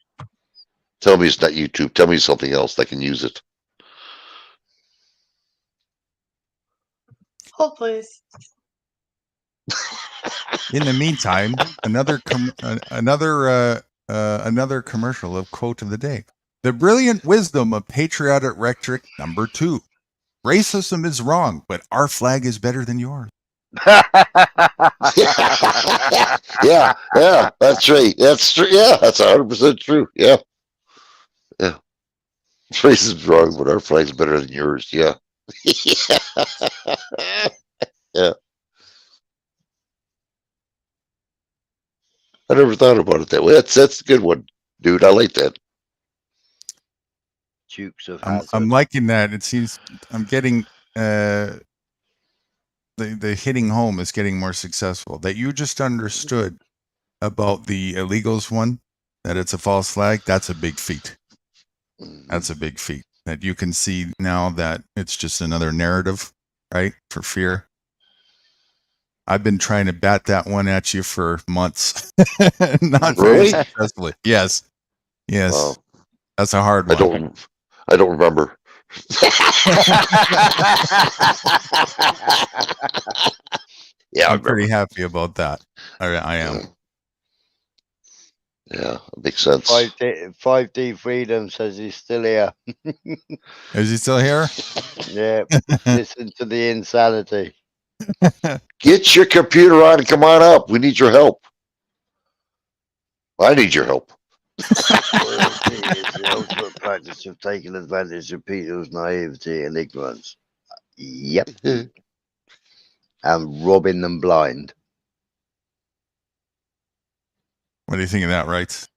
Tell me it's not YouTube. Tell me something else that can use it. Hold please. In the meantime, another commercial of quote of the day. The brilliant wisdom of patriotic rhetoric number 2. Racism is wrong, but our flag is better than yours. Yeah, that's right. That's true. Yeah, that's 100% true. Yeah. Racism's wrong, but our flag's better than yours. Yeah. Yeah. I never thought about it that way. That's a good one, dude. I like that. Dukes of I'm Hazzard. liking that. It seems I'm getting the hitting home is getting more successful. That you just understood about the illegals one, that it's a false flag. That's a big feat. That's a big feat. That you can see now that it's just another narrative, right? For fear. I've been trying to bat that one at you for months. Not very Really? successfully. Yes. Yes. Wow. That's a hard I one. don't remember. Yeah, I'm pretty happy about that. I am. Yeah, that makes sense. 5D Freedom says he's still here. Is he still here? Yeah, listen to the insanity. Get your computer on and come on up. We need your help. I need your help. Loyalty is the ultimate practice of taking advantage of people's naivety and ignorance. Yep. And robbing them blind. What do you think of that, right?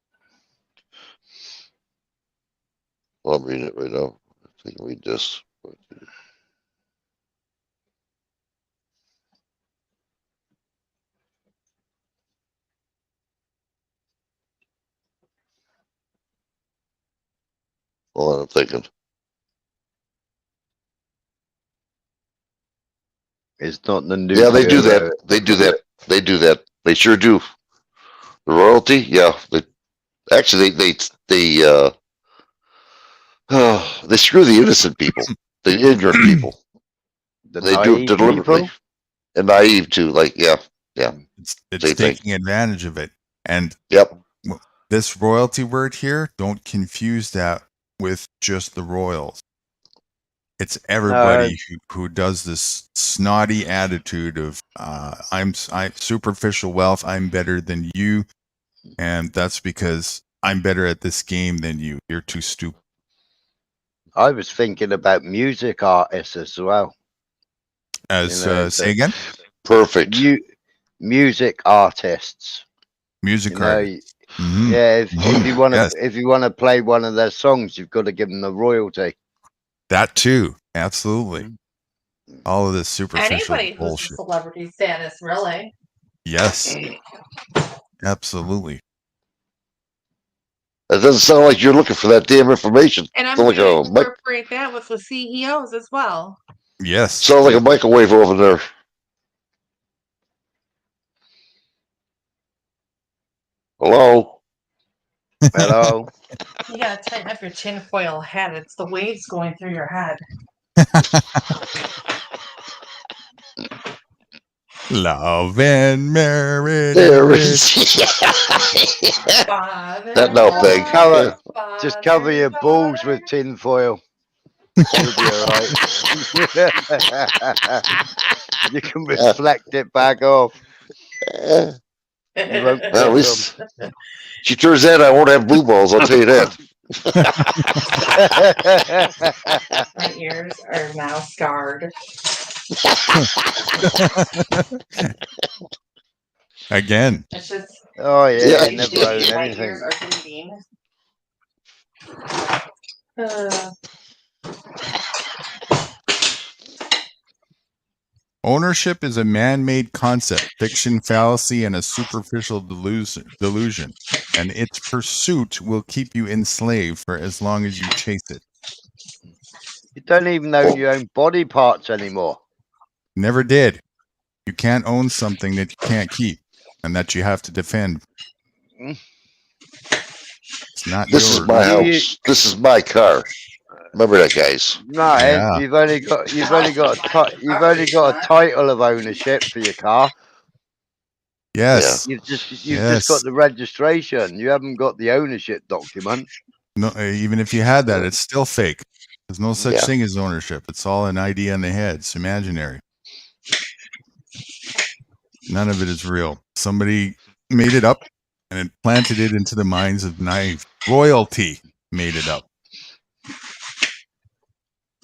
Well, I'm reading it right now. I can read this. Hold on, I'm thinking. It's not the new. Yeah, they do that. They do that. They do that. They sure do. The royalty, yeah. They screw the innocent people, the ignorant people. They do it deliberately. People? And naive too. Like, yeah. It's Same thing. taking advantage of it. And Yep. this royalty word here, don't confuse that with just the royals. It's everybody who does this snotty attitude of I'm superficial wealth. I'm better than you, and that's because I'm better at this game than you. You're too stupid. I was thinking about music artists as well. As say again, Perfect. Music artists. Music artists. Mm-hmm. Yeah, if you want to play one of their songs, you've got to give them the royalty. That too, absolutely. All of this superficial Anybody bullshit. who's celebrity status, really. Yes, absolutely. It doesn't sound like you're looking for that damn information. And I'm Sounds going like to incorporate that with the CEOs as well. Yes. Sounds like a microwave over there. Hello? Hello? You gotta tighten up your tinfoil hat. It's the waves going through your head. Love and marriage. That no thing. Just cover your balls with tinfoil. You'll be alright. You can reflect it back off. Well, at least she turns that, I won't have blue balls, I'll tell you that. My ears are now scarred. Again. It's just. Oh yeah, I never own my anything. ears are bleeding. Ownership is a man-made concept, fiction, fallacy, and a superficial delusion, and its pursuit will keep you enslaved for as long as you chase it. You don't even own your own body parts anymore. Never did. You can't own something that you can't keep and that you have to defend. It's not This yours. is my house. This is my car. Remember that, guys. No, Yeah. you've only got a title of ownership for your car. Yes. You've just got the registration. You haven't got the ownership document. No, even if you had that, it's still fake. There's no such thing as ownership. It's all an idea in the head. It's imaginary. None of it is real. Somebody made it up and it planted it into the minds of naive. Royalty made it up.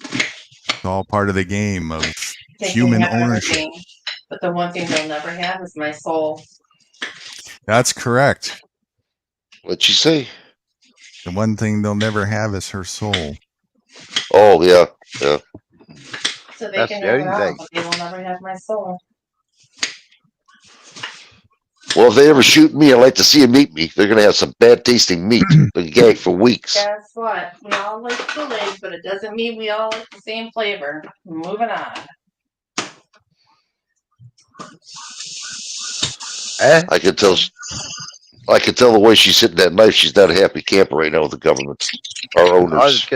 It's all part of the game of human ownership. But the one thing they'll never have is my soul. That's correct. What'd she say? The one thing they'll never have is her soul. Oh, yeah. So they can have it all, but they will never have my soul. Well, if they ever shoot me, I'd like to see them eat me. They're going to have some bad tasting meat. They'll gag for weeks. Guess what? We all like Kool-Aid, but it doesn't mean we all like the same flavor. Moving on. Eh? I can tell. I can tell the way she's hitting that knife. She's not a happy camper right now with the government. Our owners.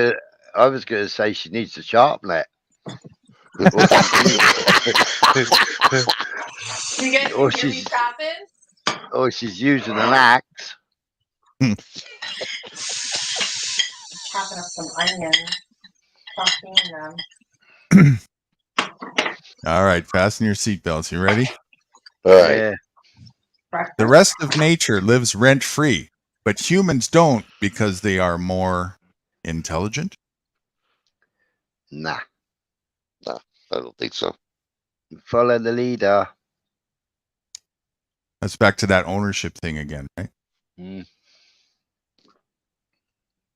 I was gonna say she needs to sharpen it. Or You guys Or can hear me she's- chopping? she's using an axe. Chopping up some onions. Sauteing them. All right, fasten your seatbelts. You ready? All right. Yeah. The rest of nature lives rent free, but humans don't because they are more intelligent. Nah. I don't think so. Follow the leader. That's back to that ownership thing again, right? Mm.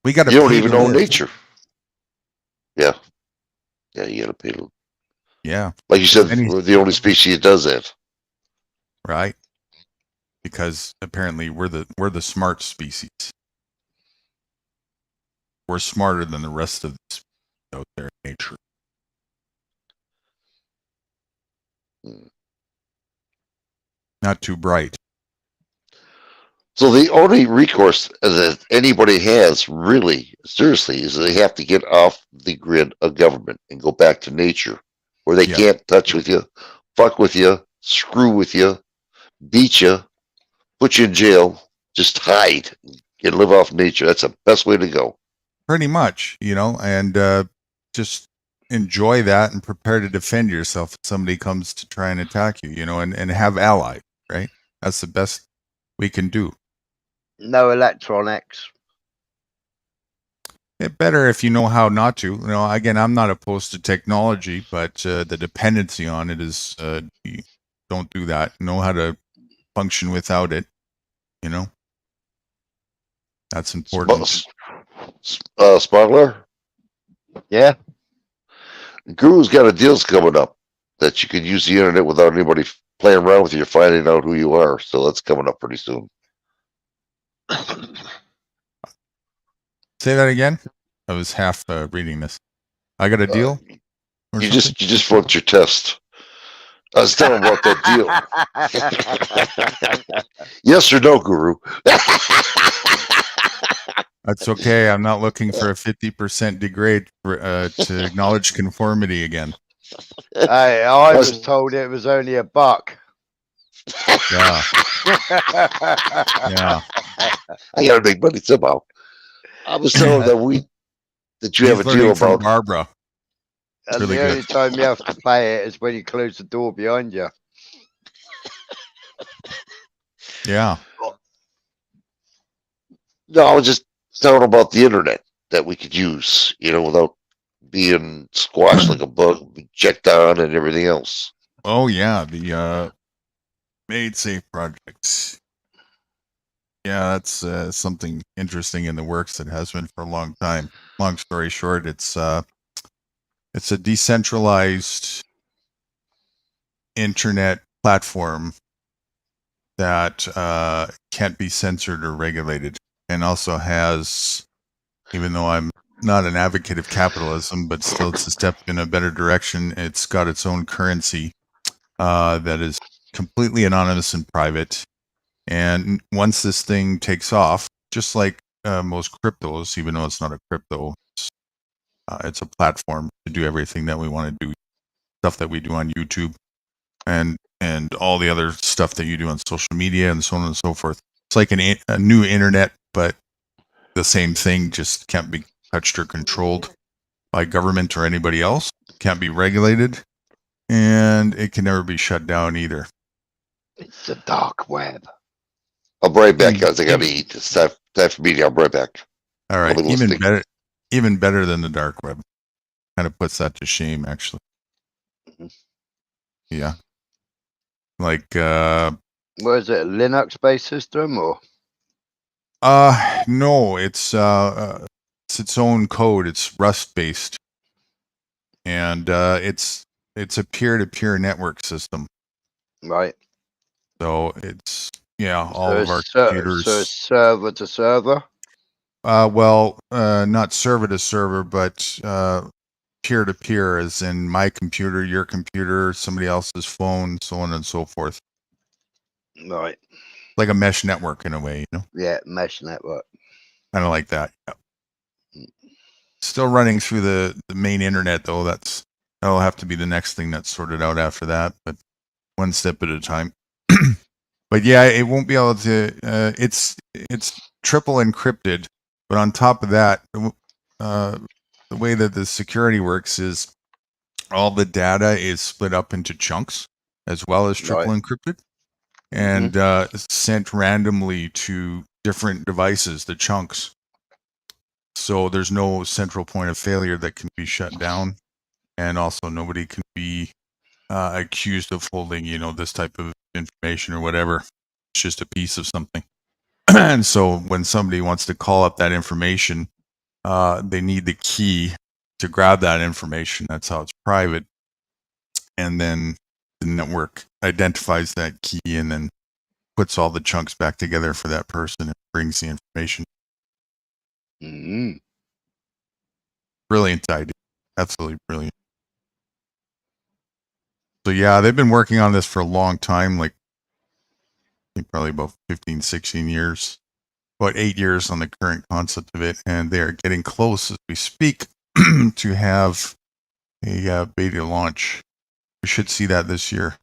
We got to. You don't even own nature. Yeah. Yeah, you got to pay. Yeah, Like you said, Any- we're the only species that does that. right. Because apparently we're the smart species. We're smarter than the rest of the species out there in nature. Hmm. Not too bright. So the only recourse that anybody has, really, seriously, is they have to get off the grid of government and go back to nature, where they Yeah. can't touch with you, fuck with you, screw with you, beat you, put you in jail, just hide and live off nature. That's the best way to go. Pretty much, and just enjoy that and prepare to defend yourself if somebody comes to try and attack you, and have allies, right? That's the best we can do. No electronics. It better if you know how not to. Again, I'm not opposed to technology, but the dependency on it is you don't do that. Know how to function without it. That's important. Smuggler, Yeah. Guru's got a deals coming up that you can use the internet without anybody playing around with you, finding out who you are. So that's coming up pretty soon. Say that again. I was half reading this. I got a deal. or You something? just wrote your test. I was telling him about that deal. Yes or no, Guru? That's okay. I'm not looking for a 50% degrade to acknowledge conformity again. I was told it was only $1. Yeah. Yeah. I gotta make money somehow. I was telling him that you have He's a deal learning from about. Barbara. And Really the good. only time you have to pay it is when you close the door behind you. Yeah. No, I was just telling him about the internet that we could use, without being squashed like a bug, checked on, and everything else. Oh yeah, the Made Safe project. Yeah, that's something interesting in the works that has been for a long time. Long story short, it's a decentralized internet platform that can't be censored or regulated, and also has, even though I'm not an advocate of capitalism, but still it's a step in a better direction. It's got its own currency that is completely anonymous and private. And once this thing takes off, just like most cryptos, even though it's not a crypto, it's a platform to do everything that we want to do, stuff that we do on YouTube and all the other stuff that you do on social media and so on and so forth. It's like a new internet, but the same thing just can't be touched or controlled by government or anybody else. Can't be regulated, and it can never be shut down either. It's the dark web. I'll be right back, guys. I gotta eat. It's time for me. I'll be right back. All right, I'll be listening. even better than the dark web. Kind of puts that to shame, actually. Yeah, like What is it? A Linux-based system or? no, it's its own code. It's Rust based, and it's a peer-to-peer network system. Right. So it's all So of our it's computers. So it's server to server. Not server to server, but peer to peer, as in my computer, your computer, somebody else's phone, so on and so forth. Right. like a mesh network in a way, Yeah, mesh network. kind of like that. Yeah. Mm. Still running through the main internet though. That'll have to be the next thing that's sorted out after that, but one step at a time. But yeah, it won't be able to. It's triple encrypted, but on top of that, the way that the security works is all the data is split up into chunks as well as triple Right. encrypted and sent randomly to different devices, the chunks. So there's no central point of failure that can be shut down, and also nobody can be accused of holding, this type of information or whatever. It's just a piece of something. And so when somebody wants to call up that information, they need the key to grab that information. That's how it's private. And then the network identifies that key and then puts all the chunks back together for that person and brings the information. Mm-hmm. Brilliant idea. Absolutely brilliant. So yeah, they've been working on this for a long time, like I think probably about 15, 16 years, about 8 years on the current concept of it. And they're getting close as we speak to have a beta launch. We should see that this year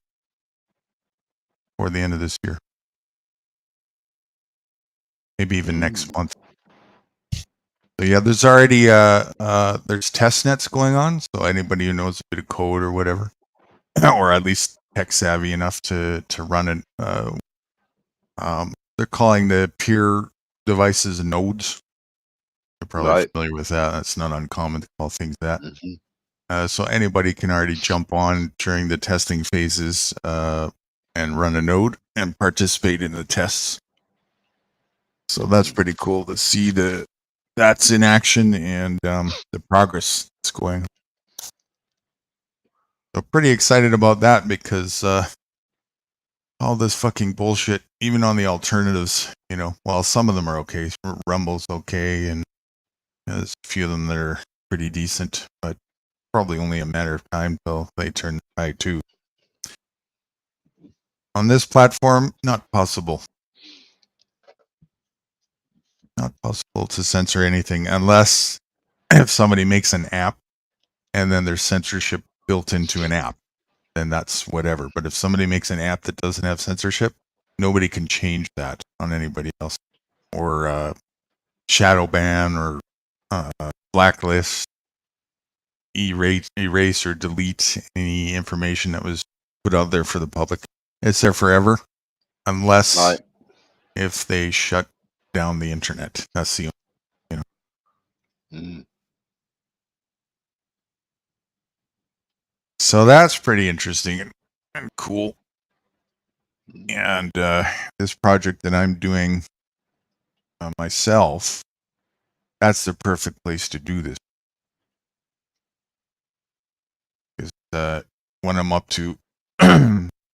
or the end of this year. Maybe even next month. So yeah, there's already there's test nets going on. So anybody who knows a bit of code or whatever, or at least tech savvy enough to run it, they're calling the peer devices nodes. You're probably Right. familiar with that. That's not uncommon to call things that. Mm-hmm. So anybody can already jump on during the testing phases and run a node and participate in the tests. So that's pretty cool to see that's in action and the progress that's going. So pretty excited about that because all this fucking bullshit, even on the alternatives, while some of them are okay, Rumble's okay, and there's a few of them that are pretty decent, but probably only a matter of time till they turn high too. On this platform, not possible. Not possible to censor anything unless if somebody makes an app and then there's censorship built into an app, then that's whatever. But if somebody makes an app that doesn't have censorship, nobody can change that on anybody else or shadow ban or blacklist, erase or delete any information that was put out there for the public. It's there forever unless if they shut down the internet. That's the Mm-hmm. So that's pretty interesting and cool. And this project that I'm doing myself, that's the perfect place to do this. Because what I'm up to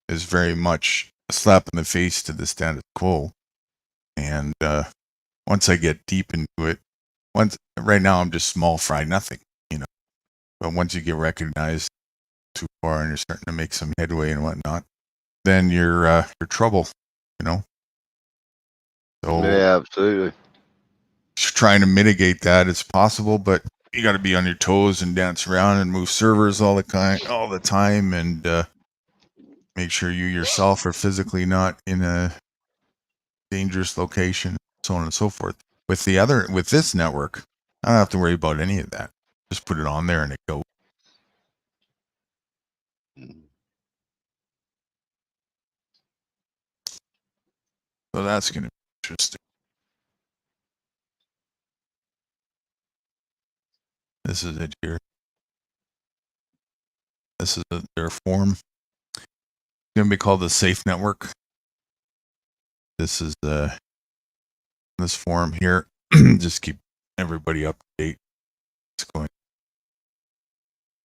is very much a slap in the face to the status quo. And once I get deep into it, right now I'm just small fry nothing, But once you get recognized too far and you're starting to make some headway and whatnot, then you're trouble, So Yeah, absolutely. trying to mitigate that is possible, but you got to be on your toes and dance around and move servers all the time, and make sure you yourself are physically not in a dangerous location, so on and so forth. With this network, I don't have to worry about any of that. Just put it on there and it goes. So that's going to be interesting. This is it here. This is their form. It's going to be called the Safe Network. This is this forum here. Just keep everybody up to date. It's going.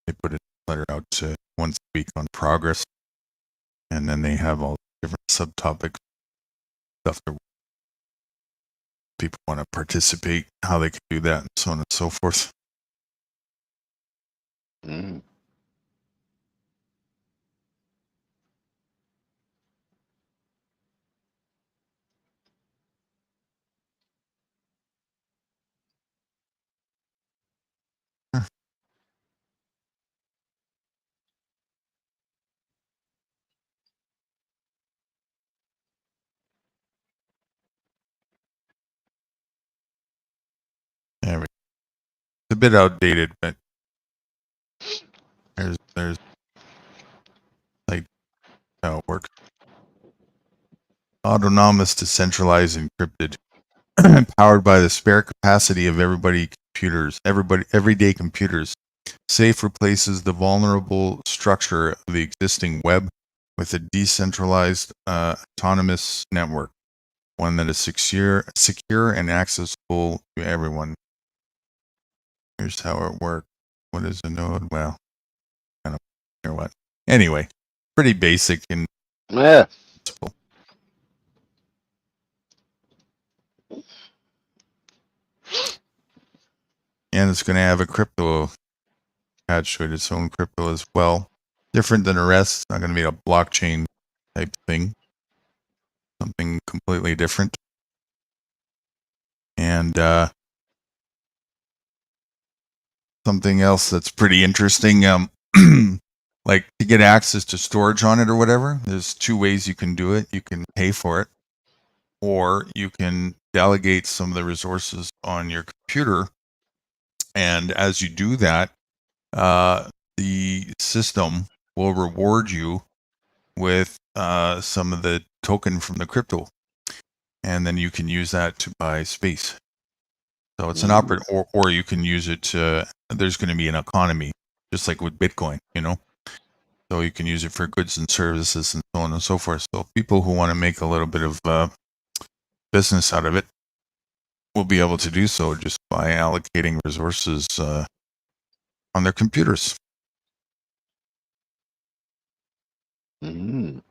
They put a letter out once a week on progress, and then they have all different subtopics, stuff that people want to participate, how they can do that, and so on and so forth. Mm-hmm. a bit outdated, but there's like how it works. Autonomous, decentralized, encrypted, powered by the spare capacity of everyday computers. SAFE replaces the vulnerable structure of the existing web with a decentralized, autonomous network, one that is secure and accessible to everyone. Here's how it works. What is a node? Well, I don't know what. Anyway, pretty basic and Yeah. simple. And it's going to have a crypto attached to it, its own crypto as well. Different than the rest. It's not going to be a blockchain type thing. Something completely different. And something else that's pretty interesting. Like to get access to storage on it or whatever, there's two ways you can do it. You can pay for it, or you can delegate some of the resources on your computer. And as you do that, the system will reward you with some of the token from the crypto, and then you can use that to buy space. So it's an or you can use it to. There's going to be an economy, just like with Bitcoin, you know. So you can use it for goods and services and so on and so forth. So people who want to make a little bit of business out of it will be able to do so just by allocating resources on their computers. Mm.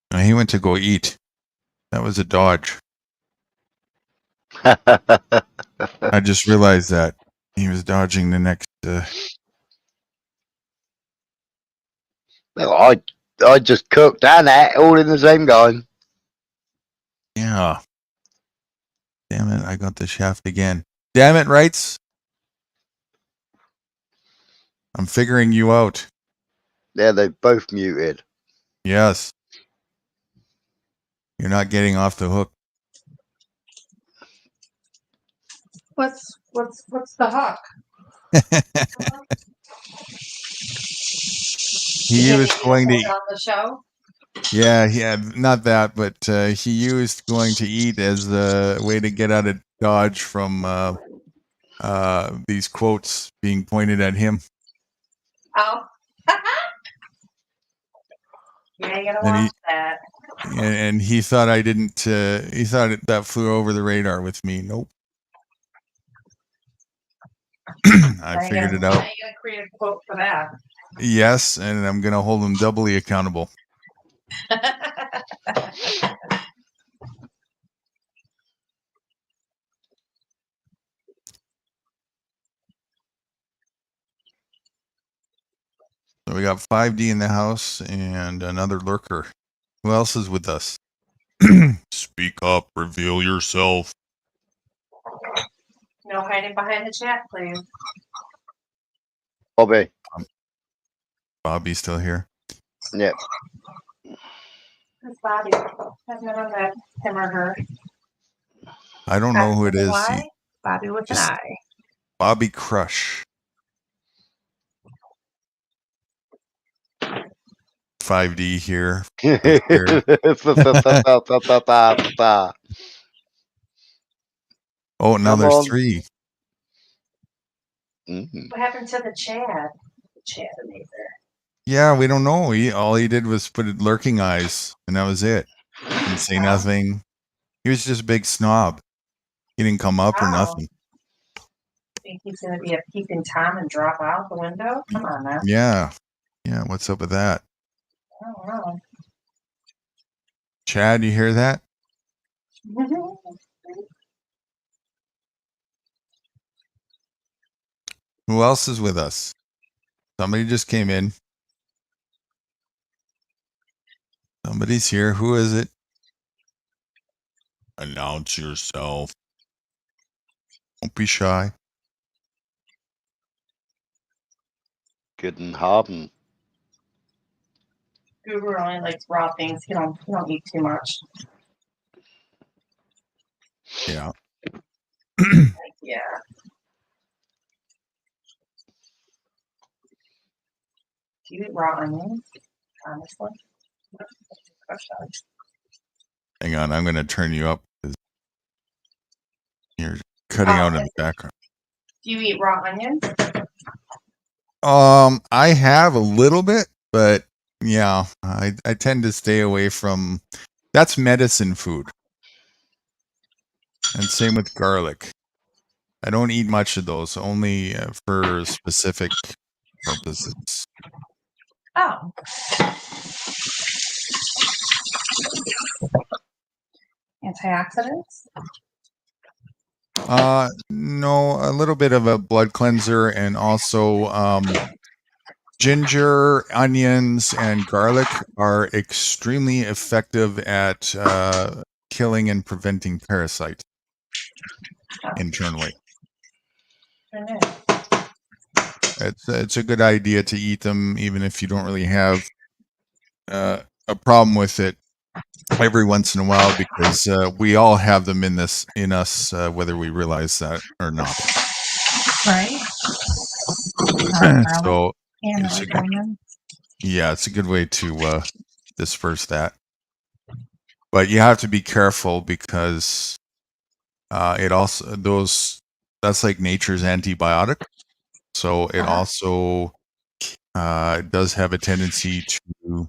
Now he went to go eat. That was a dodge. I just realized that he was dodging the next. Well, I just cooked and ate all in the same going. Yeah. Damn it! I got the shaft again. Damn it, Rights. I'm figuring you out. Yeah, they both muted. Yes. You're not getting off the hook. What's the hook? He was going to. On the show. Yeah, not that, but he used going to eat as a way to get out of dodge from these quotes being pointed at him. Oh. Yeah, you gotta And watch that. And he thought I didn't. He thought that flew over the radar with me. Nope. I figured it out. Now you gotta create a quote for that. Yes, and I'm gonna hold him doubly accountable. So we got 5D in the house and another lurker. Who else is with us? Speak up, reveal yourself. No hiding behind the chat, please. Bobby. Bobby's still here. Yep. It's Bobby. I've never met him or her. I don't know who it is. Why? Bobby with an Just- I. Bobby Crush. 5D here. Oh, now Come there's on. 3. What happened to the Chad? The Chad Amazer. Yeah, we don't know. All he did was put lurking eyes, and that was it. Didn't say nothing. He was just a big snob. He didn't come up or Wow. nothing. Think he's gonna be a peeping Tom and drop out the window? Come on now. Yeah. Yeah, what's up with that? I don't know. Chad, you hear that? Who else is with us? Somebody just came in. Somebody's here. Who is it? Announce yourself. Don't be shy. Guten Abend. Guru only likes raw things. You don't eat too much. Yeah. Yeah. Do you eat raw onions? Honestly. Crush that. Hang on, I'm going to turn you up because you're cutting out in the background. Do you eat raw onions? I have a little bit, but yeah, I tend to stay away from. That's medicine food, and same with garlic. I don't eat much of those, only for specific purposes. Oh. Antioxidants? No, a little bit of a blood cleanser, and also ginger, onions, and garlic are extremely effective at killing and preventing parasites internally. It's a good idea to eat them, even if you don't really have a problem with it every once in a while, because we all have them in us, whether we realize that or not. Right. So it's a good way to disperse that. But you have to be careful because it also that's like nature's antibiotic. So it also does have a tendency to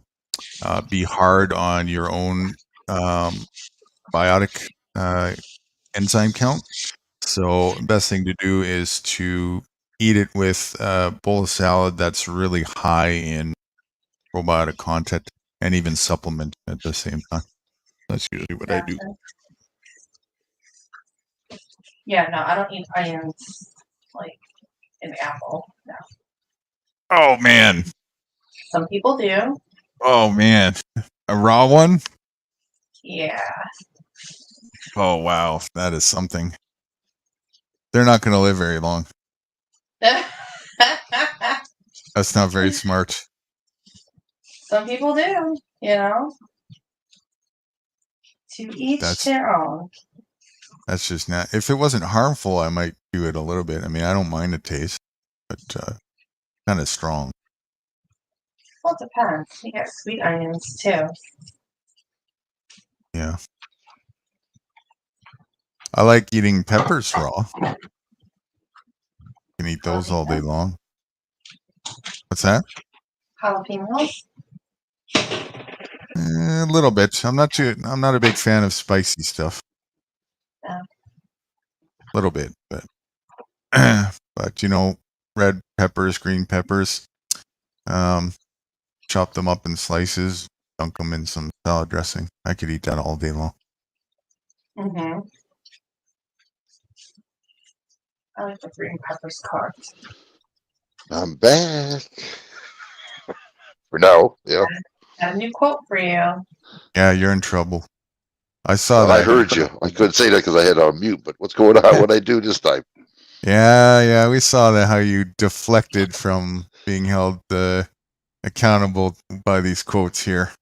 be hard on your own biotic enzyme count. So the best thing to do is to eat it with a bowl of salad that's really high in probiotic content, and even supplement at the same time. That's usually what I do. Yeah, no, I don't eat onions like in the apple. No. Oh man. Some people do. Oh man. A raw one? Yeah. Oh wow. That is something. They're not going to live very long. That's not very smart. Some people do, To each their own. That's just not. If it wasn't harmful, I might do it a little bit. I mean, I don't mind the taste, but kind of strong. Well, it depends. You got sweet onions too. Yeah. I like eating peppers raw. You can eat those all day long. What's that? Jalapenos? A little bit. I'm not a big fan of spicy stuff. Yeah. A little bit, but but red peppers, green peppers, chop them up in slices, dunk them in some salad dressing. I could eat that all day long. Mm-hmm. I like the green peppers cooked. I'm back. For now, yeah. Got a new quote for you. Yeah, you're in trouble. I saw that. I heard you. I couldn't say that because I had it on mute, but what's going on? What I do this time? Yeah, we saw that, how you deflected from being held accountable by these quotes here.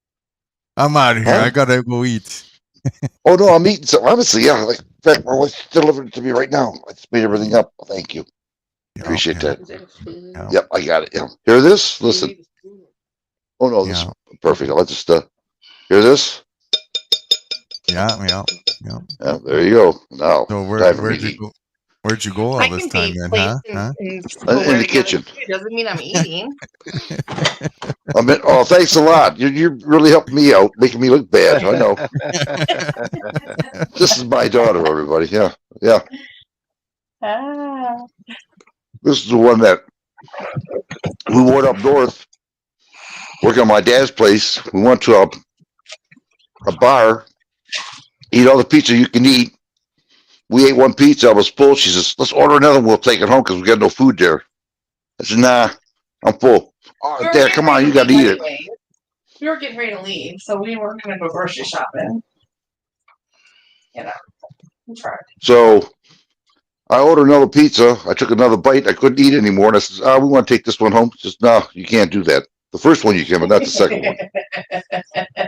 I'm out of here. I gotta go eat. Oh no, I'm eating something. Honestly, yeah. Like, in fact, my wife's delivering it to me right now. I speed everything up. Thank you. Appreciate that. Yeah. Yep, I got it. Yeah. Hear this? Listen. Oh no, this is perfect. I'll just hear this. Yeah. Yeah, there you go. Now, so where'd you go all this time then, huh? In the kitchen. Doesn't mean I'm eating. Thanks a lot. You're really helping me out, making me look bad. I know. This is my daughter, everybody. Yeah. This is the one that we went up north, working on my dad's place. We went to a bar, eat all the pizza you can eat. We ate one pizza. I was full. She says, "Let's order another one. We'll take it home because we got no food there." I said, "Nah, I'm full." "Oh, Dad, come on. You got to eat it." We were getting ready to leave, so we weren't going to go grocery shopping. We tried. So I ordered another pizza. I took another bite. I couldn't eat anymore. And I said, we want to take this one home. She says, no, you can't do that. The first one you can, but not the second one.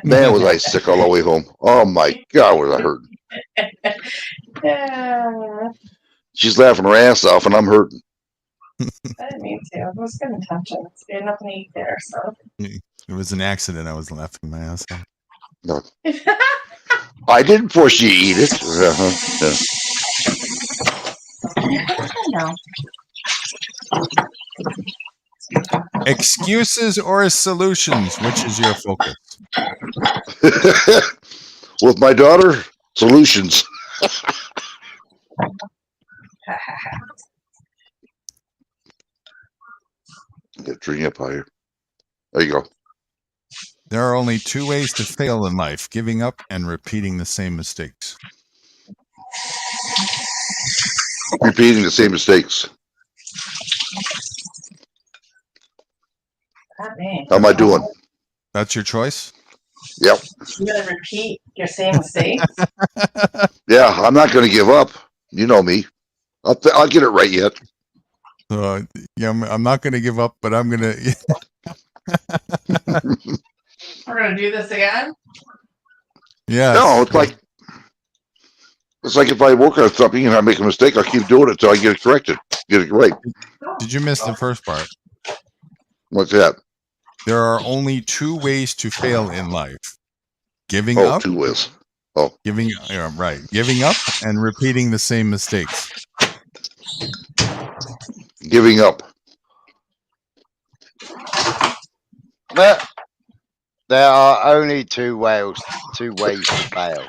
Man, was I sick all the way home. Oh, my God, was I hurting. Yeah, She's laughing her ass off, and I'm hurting. I didn't mean to. It was good intentions. We had nothing to eat there, so. It was an accident. I was laughing my ass off. No. I didn't force you to eat it. No. Excuses or solutions? Which is your focus? With my daughter, solutions. Get drinking up higher. There you go. There are only two ways to fail in life: giving up and repeating the same mistakes. Repeating the same mistakes. Not me. How am I doing? That's your choice? Yep. You're gonna repeat your same mistakes? Yeah, I'm not going to give up. You know me. I'll get it right yet. Yeah, I'm not going to give up, but I'm going to. We're gonna do this again? Yeah. No, it's like if I work on something and I make a mistake, I'll keep doing it until I get it corrected, get it right. Did you miss the first part? What's that? There are only two ways to fail in life: giving Oh, up, two ways. giving up, and repeating the same mistakes. Giving up. There are only two ways to fail.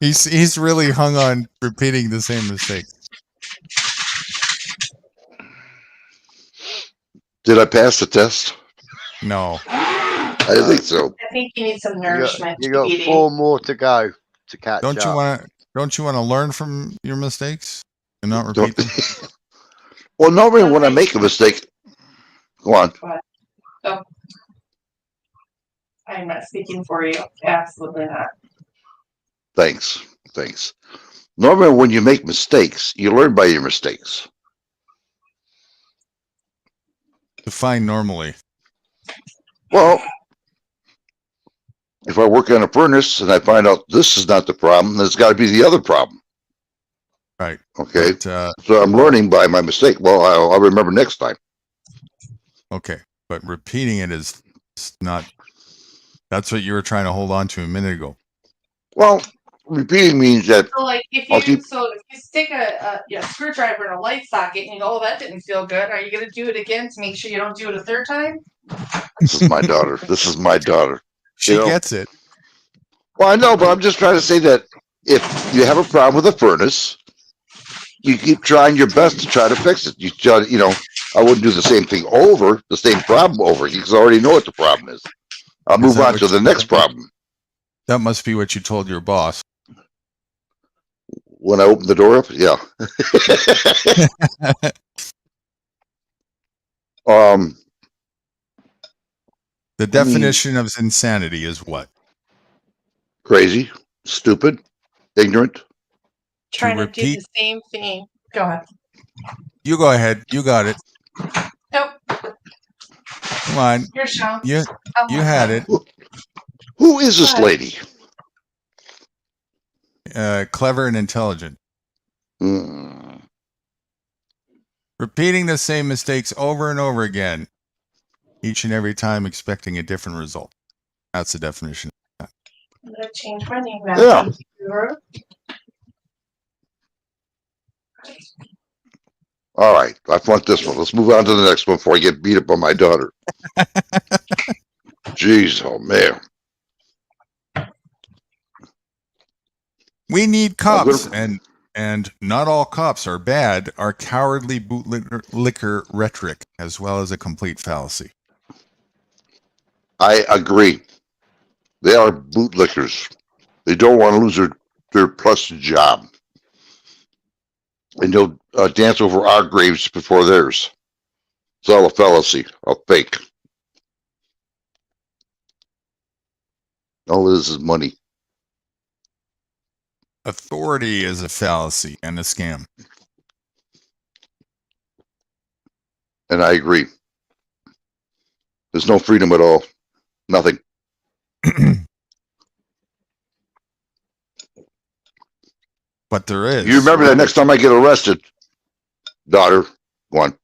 He's really hung on repeating the same mistake. Did I pass the test? No. I think so. I think you need some You nourishment. got eating. 4 more to go to catch Don't up. you want to learn from your mistakes and not repeat them? Well, normally when I make a mistake, go on. Oh. I'm not speaking for you. Absolutely not. Thanks. Normally when you make mistakes, you learn by your mistakes. Define normally. Well, if I work on a furnace and I find out this is not the problem, then it's got to be the other problem. Right. Okay. But, So I'm learning by my mistake. Well, I'll remember next time. okay. But repeating it is not. That's what you were trying to hold on to a minute ago. Well, repeating means that So, like, if you stick a screwdriver in a light socket and you go, "Oh, that didn't feel good," are you going to do it again to make sure you don't do it a third time? this is my daughter. She gets it. Well, I know, but I'm just trying to say that if you have a problem with a furnace, you keep trying your best to try to fix it. I wouldn't do the same thing over, the same problem over, because I already know what the problem is. I'll move on to the next problem. That must be what you told your boss. When I open the door up, yeah. The definition of insanity is what? Crazy, stupid, ignorant. Trying to do the same thing. Go ahead. You go ahead. You got it. Nope. Come on. Your show. You had it. Who is this lady? Clever and intelligent. Repeating the same mistakes over and over again, each and every time expecting a different result. That's the definition. I'm going to change my name now. Yeah. All right. I want this one. Let's move on to the next one before I get beat up by my daughter. Jeez, oh man. We need cops, and not all cops are bad, are cowardly bootlicker rhetoric, as well as a complete fallacy. I agree. They are bootlickers. They don't want to lose their plus job. And they'll dance over our graves before theirs. It's all a fallacy, a fake. All it is money. Authority is a fallacy and a scam. And I agree. There's no freedom at all. Nothing. But there is. You remember that next time I get arrested, daughter, one.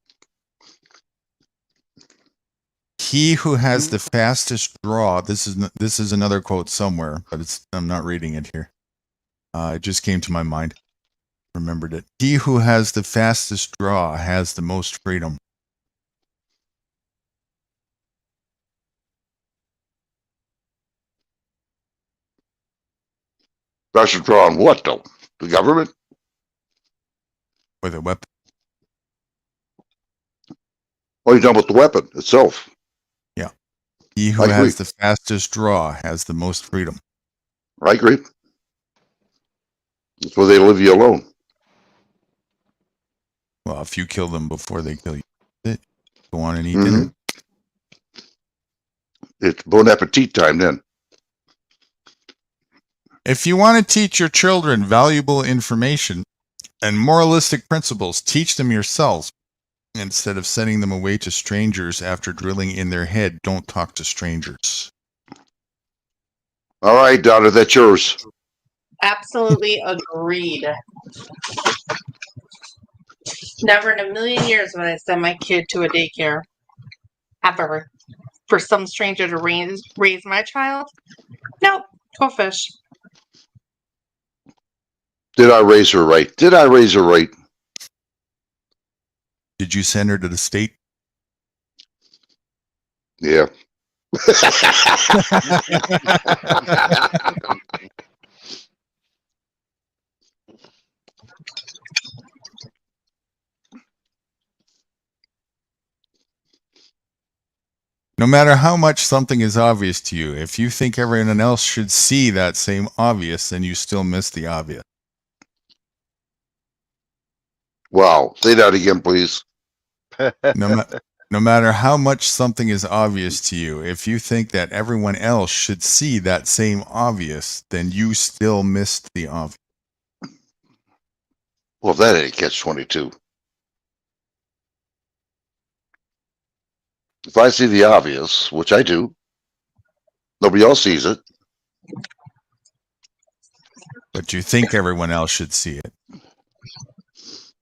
He who has the fastest draw. This is another quote somewhere, but I'm not reading it here. It just came to my mind. Remembered it. He who has the fastest draw has the most freedom. Fastest draw on what, though? The government? With a weapon. Oh, you're talking about the weapon itself. Yeah. He who has the fastest draw has the most freedom. I agree. That's where they leave you alone. Well, if you kill them before they kill you, go on and eat dinner. It's bon appetit time then. If you want to teach your children valuable information and moralistic principles, teach them yourselves. Instead of sending them away to strangers after drilling in their head, don't talk to strangers. All right, daughter, that's yours. Absolutely agreed. Never in a million years would I send my kid to a daycare. Ever. For some stranger to raise my child? Nope. Go fish. Did I raise her right? Did I raise her right? Did you send her to the state? Yeah. No matter how much something is obvious to you, if you think everyone else should see that same obvious, then you still miss the obvious. Wow. Say that again, please. No matter how much something is obvious to you, if you think that everyone else should see that same obvious, then you still missed the obvious. Well, that ain't catch-22. If I see the obvious, which I do, nobody else sees it. But you think everyone else should see it.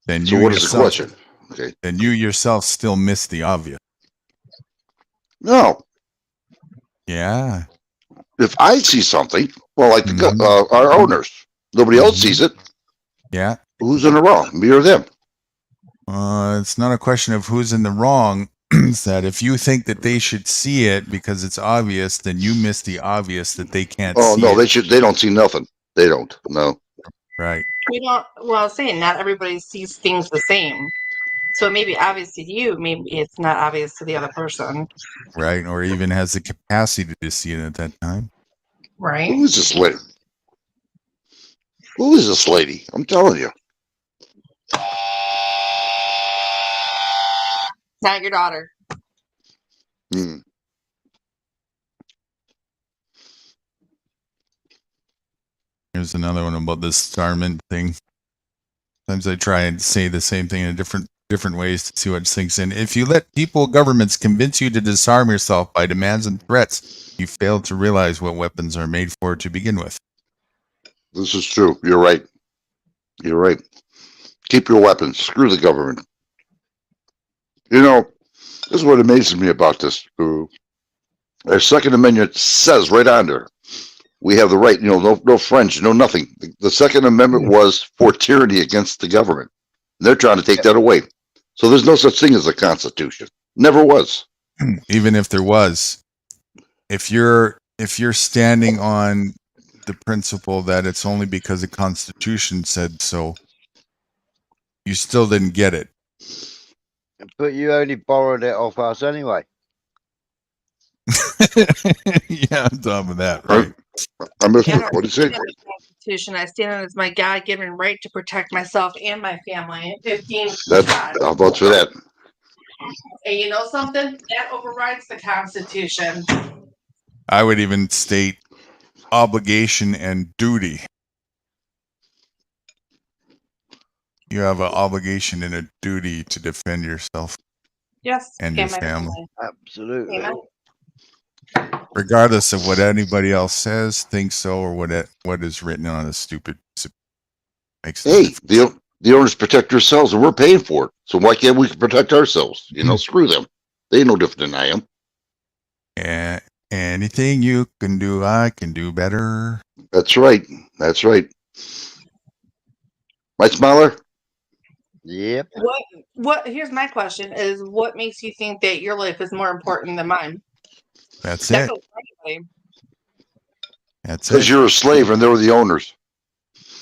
Then So what is the question? Okay. Then you yourself still miss the obvious. No. Yeah. If I see something, well, like our owners, nobody else sees it. Yeah. Who's in the wrong, me or them? It's not a question of who's in the wrong. It's that if you think that they should see it because it's obvious, then you miss the obvious that they can't see. Oh no, they don't see nothing. They don't. No. Right. We don't. Well, I was saying not everybody sees things the same. So it may be obvious to you, maybe it's not obvious to the other person. Right. Or even has the capacity to see it at that time. Right. Who is this lady? Who is this lady? I'm telling you. Not your daughter. Here's another one about this starment thing. Sometimes I try and say the same thing in different ways to see what sinks in. If you let governments convince you to disarm yourself by demands and threats, you fail to realize what weapons are made for to begin with. This is true. You're right. You're right. Keep your weapons. Screw the government. You know, this is what amazes me about this. Our Second Amendment says right on there, we have the right, no French, no nothing. The Second Amendment was for tyranny against the government. They're trying to take that away. So there's no such thing as a constitution. Never was. Even if there was, if you're standing on the principle that it's only because the Constitution said so, you still didn't get it. But you only borrowed it off us anyway. Yeah, on top of that, right? I missed it. What did you say? Constitution. I stand on as my God-given right to protect myself and my family. 15. I'll vote for that. And you know something? That overrides the Constitution. I would even state obligation and duty. you have an obligation and a duty to defend yourself Yes. and your family, Absolutely. Amen. regardless of what anybody else says, thinks so, or what is written on a stupid. Makes no Hey, difference. the owners protect themselves, and we're paying for it. So why can't we protect ourselves? You know, screw them. They ain't no different than I am. And anything you can do, I can do better. That's right. That's right. Right, Smiler? Yep. What here's my question is what makes you think that your life is more important than mine? That's That it. goes for anybody. That's Because it. you're a slave and they're the owners.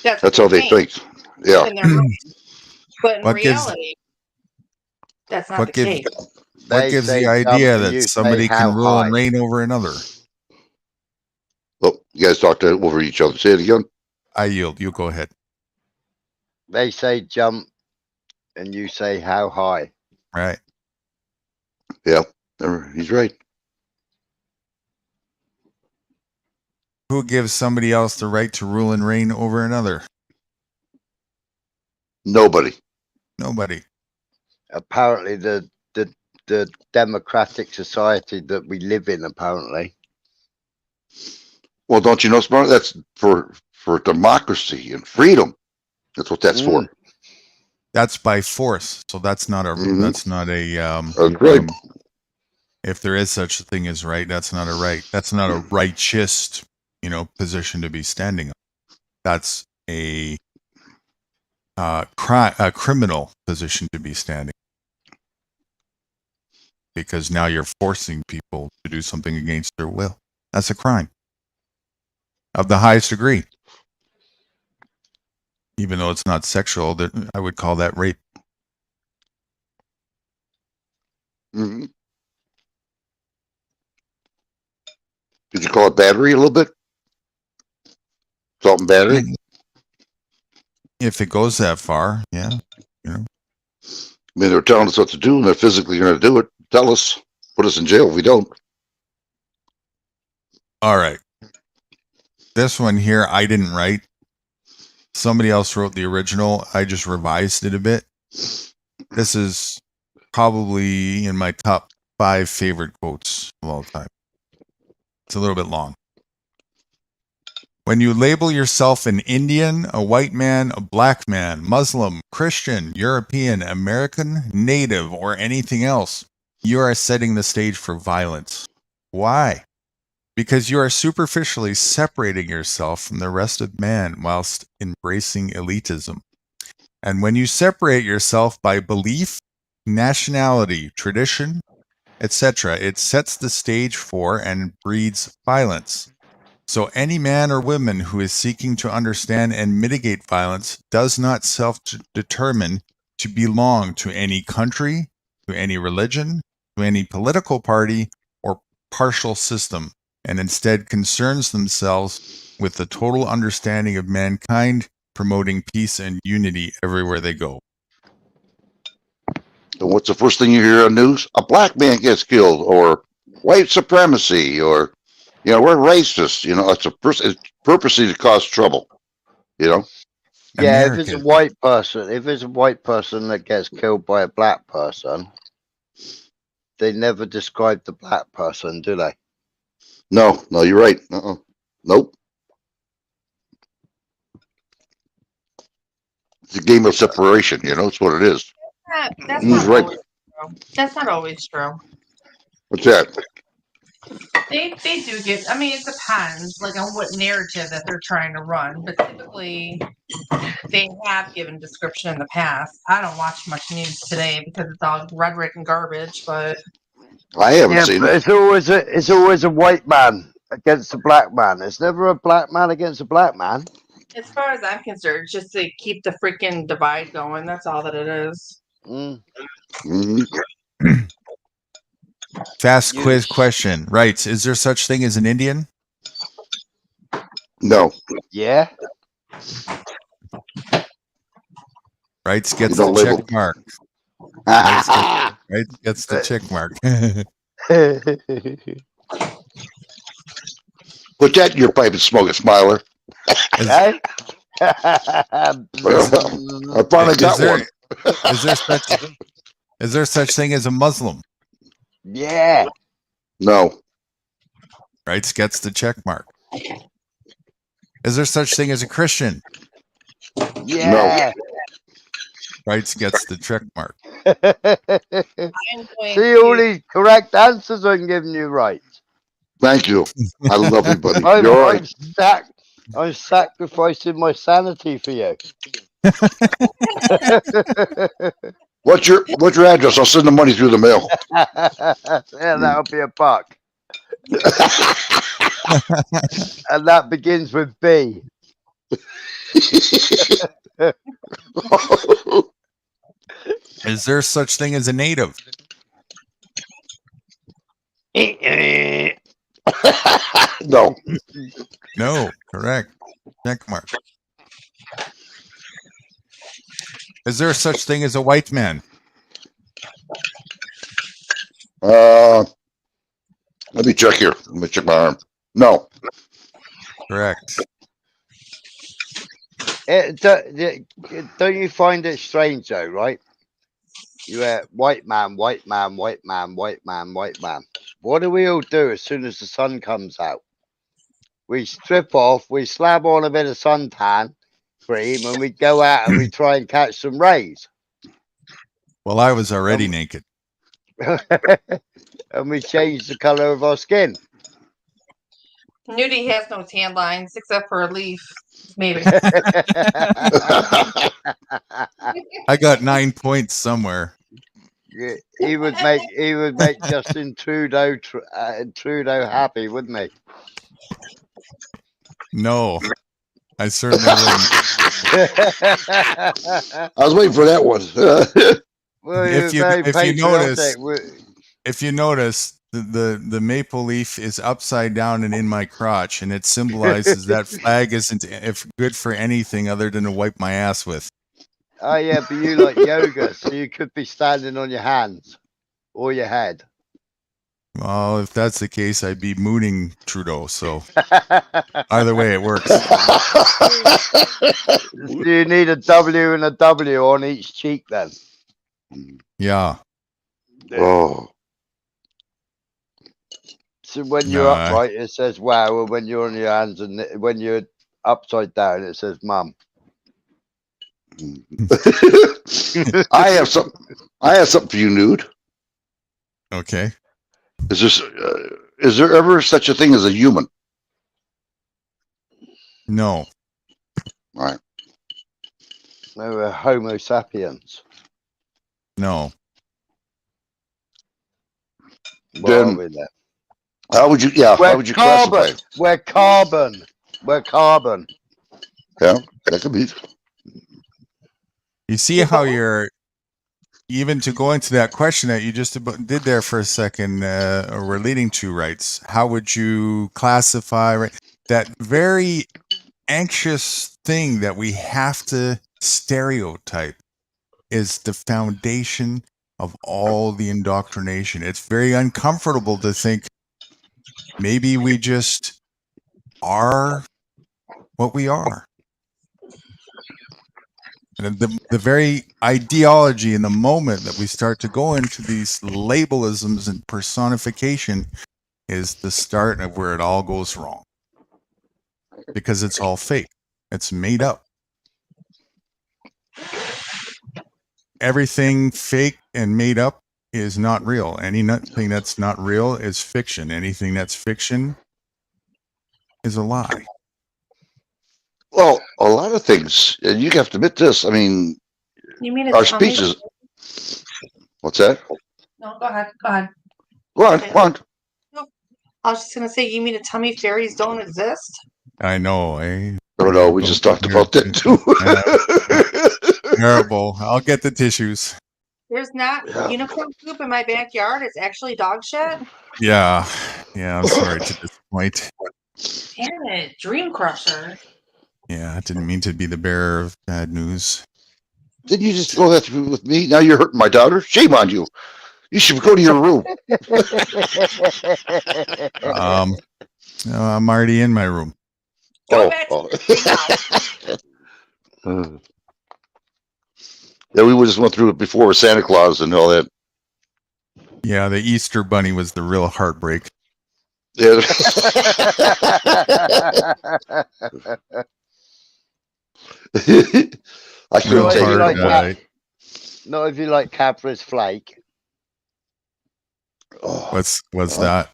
That's That's how they think. Yeah. in their mind. But in What gives- reality, that's not what the gives- case. What They gives say the idea jump and that you say somebody how can rule high. and reign over another? Well, you guys talk over each other. Say it again. I yield. You go ahead. They say jump and you say how high. Right. He's right. Who gives somebody else the right to rule and reign over another? Nobody. Nobody. Apparently the democratic society that we live in, apparently. Well, don't you know, Smart? That's for democracy and freedom. That's what that's for. That's by force. So that's not a. Mhm. That's not a. That's right. If there is such a thing as right, that's not a right. That's not a righteous, position to be standing on. That's a criminal position to be standing. Because now you're forcing people to do something against their will. That's a crime of the highest degree. Even though it's not sexual, I would call that rape. Mm-hmm. Did you call it battery a little bit? Assault and battery? If it goes that far, yeah. I mean, they're telling us what to do, and they're physically going to do it. Tell us. Put us in jail if we don't. All right. This one here, I didn't write. Somebody else wrote the original. I just revised it a bit. This is probably in my top 5 favorite quotes of all time. It's a little bit long. When you label yourself an Indian, a white man, a black man, Muslim, Christian, European, American, Native, or anything else, you are setting the stage for violence. Why? Because you are superficially separating yourself from the rest of man whilst embracing elitism. And when you separate yourself by belief, nationality, tradition, etc., it sets the stage for and breeds violence. So any man or woman who is seeking to understand and mitigate violence does not self-determine to belong to any country, to any religion, to any political party, or partial system, and instead concerns themselves with the total understanding of mankind, promoting peace and unity everywhere they go. And what's the first thing you hear on news? A black man gets killed, or white supremacy, or we're racist. It's purposely to cause trouble. Yeah, American. if it's a white person that gets killed by a black person, they never describe the black person, do they? No, you're right. Nope. It's a game of separation. It's what it is. That's He's not right. always true. That's not always true. What's that? They do get. I mean, it depends, like on what narrative that they're trying to run. But typically, they have given description in the past. I don't watch much news today because it's all rhetoric and garbage. But I haven't seen but it. it's always a white man against a black man. It's never a black man against a black man. as far as I'm concerned, it's just to keep the freaking divide going. That's all that it is. Mhm. Fast quiz question. Writes, is there such thing as an Indian? No. Yeah. Writes gets You the don't label- check mark. Right? Gets the check mark. Put that in your pipe and smoke it, Smiler. Hey? I finally got one. Is there such thing as a Muslim? Yeah. No. Rights gets the check mark. Is there such thing as a Christian? Yeah. Rights gets the check mark. I'm going See all these correct answers I'm giving you right. Thank you. I love you, buddy. I'm, You're all I'm, right. I'm sacrificing my sanity for you. What's your address? I'll send the money through the mail. Yeah, that'll be a buck. And that begins with B. Is there such thing as a native? No. No, correct. Check mark. Is there such thing as a white man? Let me check here. Let me check my arm. No. Correct. Don't you find it strange though, right? You white man, white man, white man, white man, white man. What do we all do as soon as the sun comes out? We strip off, we slab on a bit of suntan cream, and we go out and we try and catch some rays. Well, I was already naked. And we change the color of our skin. Nudie has no tan lines except for a leaf, maybe. I got 9 points somewhere. Yeah, he would make Justin Trudeau happy, wouldn't he? No, I certainly wouldn't. I was waiting for that one. Well, If you- very if you notice- patriotic. If you notice, the maple leaf is upside down and in my crotch, and it symbolizes that flag isn't if good for anything other than to wipe my ass with. Oh yeah, but you like yoga, so you could be standing on your hands or your head. Well, if that's the case, I'd be mooning Trudeau. So either way, it works. Do you need a W and a W on each cheek then? Yeah. Oh. So when you're No, upright, it says wow, and when you're on your hands and when you're upside down, it says mum. I have something for you, Nude. Okay. Is there ever such a thing as a human? No. All right. No, we're Homo sapiens. No. What Then- are we then? How would you classify it? We're carbon. We're carbon. Yeah, that could be. You see how you're even to go into that question that you just did there for a second, or we're leading to rights. How would you classify that very anxious thing that we have to stereotype is the foundation of all the indoctrination. It's very uncomfortable to think maybe we just are what we are. And the very ideology in the moment that we start to go into these labelisms and personification is the start of where it all goes wrong. Because it's all fake. It's made up. Everything fake and made up is not real. Anything that's not real is fiction. Anything that's fiction is a lie. Well, a lot of things, and you have to admit this. I mean, You mean our it's tummy? speeches. What's that? No, go ahead. Go ahead. Go on, go on. I was just gonna say, you mean the tummy fairies don't exist? I know. Eh? No, we just talked about that too. Terrible. I'll get the tissues. There's not Yeah. unicorn poop in my backyard. It's actually dog shit. Yeah. Yeah, I'm sorry to disappoint. Damn it, Dream Crusher. Yeah, I didn't mean to be the bearer of bad news. Didn't you just go that through with me? Now you're hurting my daughter. Shame on you. You should go to your room. I'm already in my room. Go Oh, back oh. to the Yeah, we just went through it before with Santa Claus and all that. Yeah, the Easter Bunny was the real heartbreak. Yeah. I couldn't Real Not if take you it. hard. like not if you like Cadbury's Flake. Oh, What's that?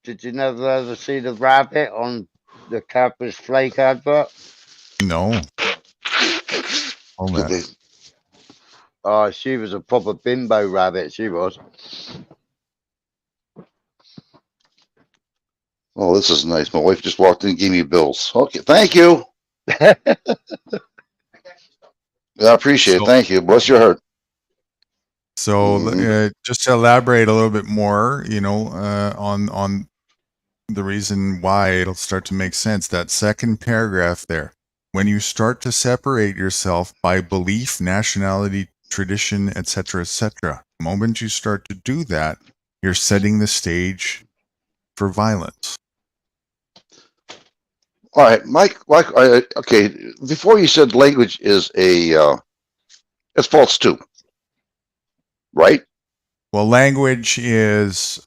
Did you never ever see the rabbit on the Cadbury's Flake advert? No. Hold did on. they- Oh, she was a proper bimbo rabbit, she was. oh, this is nice. My wife just walked in and gave me bills. Okay, thank you. Yeah, I appreciate it. So- Thank you. Bless your heart. So Mhm. just to elaborate a little bit more, on the reason why it'll start to make sense. That second paragraph there, when you start to separate yourself by belief, nationality, tradition, etc., etc. The moment you start to do that, you're setting the stage for violence. All right, Mike. Okay, before you said language is it's false too, right? Well, language is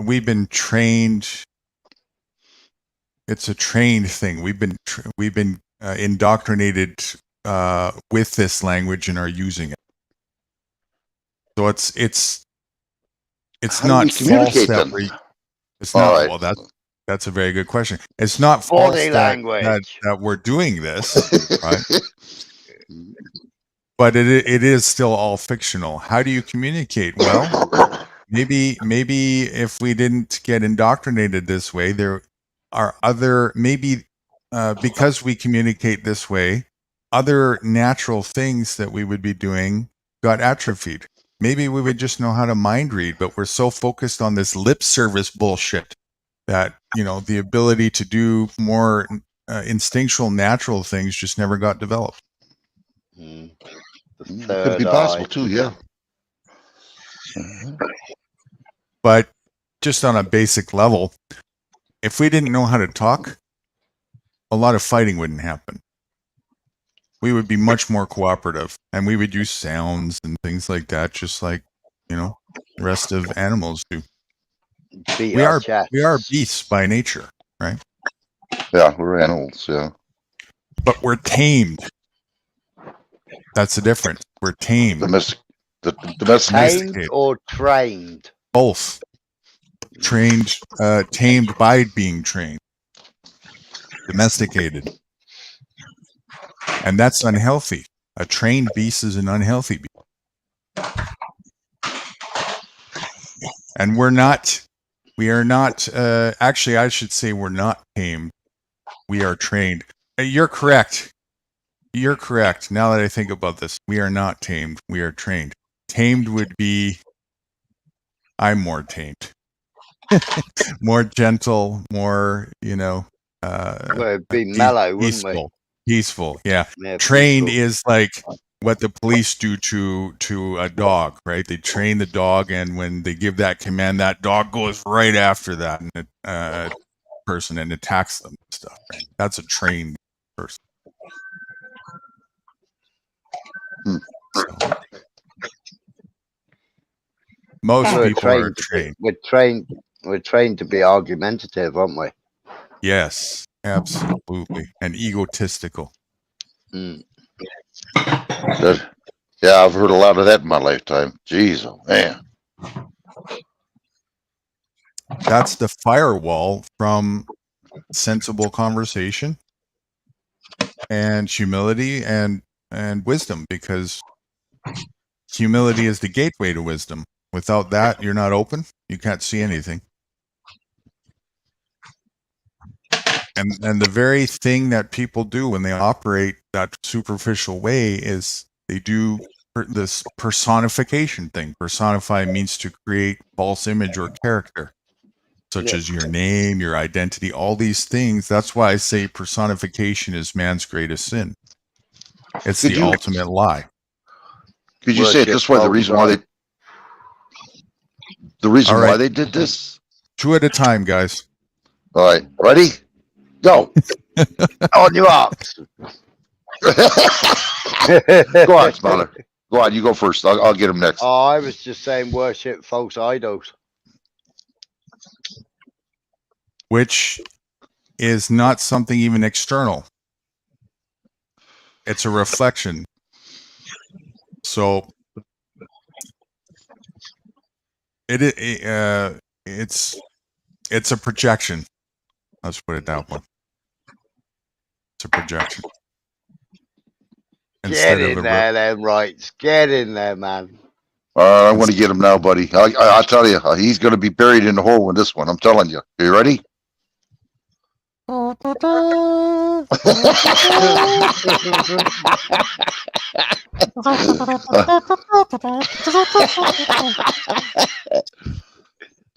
we've been trained. It's a trained thing. We've been indoctrinated with this language and are using it. So it's How do not we communicate false that then? it's All not. right. Well, that's a very good question. It's not false Body that language. we're doing this, right? But it is still all fictional. How do you communicate? Well, maybe if we didn't get indoctrinated this way, there are other because we communicate this way, other natural things that we would be doing got atrophied. Maybe we would just know how to mind read, but we're so focused on this lip service bullshit that the ability to do more instinctual, natural things just never got developed. The It third could be possible eye. too. Yeah. But just on a basic level, if we didn't know how to talk, a lot of fighting wouldn't happen. We would be much more cooperative, and we would use sounds and things like that, just like the rest of animals do. Beat We our are chests. beasts by nature, right? Yeah, we're animals. Yeah. But we're tamed. That's the difference. We're tamed. Domestic. Tamed or trained? Both. Trained, tamed by being trained. Domesticated. And that's unhealthy. A trained beast is an unhealthy beast. And we are not, actually, I should say we're not tamed. We are trained. You're correct. You're correct. Now that I think about this, we are not tamed. We are trained. Tamed would be, I'm more tamed. More gentle, more, Well, it'd be mellow, wouldn't we? Peaceful, yeah. Yeah, Trained peaceful. is like what the police do to a dog, right? They train the dog, and when they give that command, that dog goes right after that person and attacks them and stuff. Right? That's a trained person. So, most We're people are trained. We're trained to be argumentative, aren't we? Yes, absolutely, and egotistical. Mm. Yeah, I've heard a lot of that in my lifetime. Jeez, oh man. That's the firewall from sensible conversation and humility and wisdom, because humility is the gateway to wisdom. Without that, you're not open. You can't see anything. And the very thing that people do when they operate that superficial way is they do this personification thing. Personify means to create false image or character, such as your name, your identity, all these things. That's why I say personification is man's greatest sin. It's the ultimate lie. Could you say it this way? The reason why they did this? 2 at a time, guys. All right, ready? Go. On your marks. Go on, Smaller. Go on, you go first. I'll get him next. Oh, I was just saying worship false idols. Which is not something even external. It's a reflection. So it's a projection. Let's put it that way. It's a projection. Get in there, then, rights. Get in there, man. I'm going to get him now, buddy. I'll tell you, he's going to be buried in the hole in this one. I'm telling you. You ready?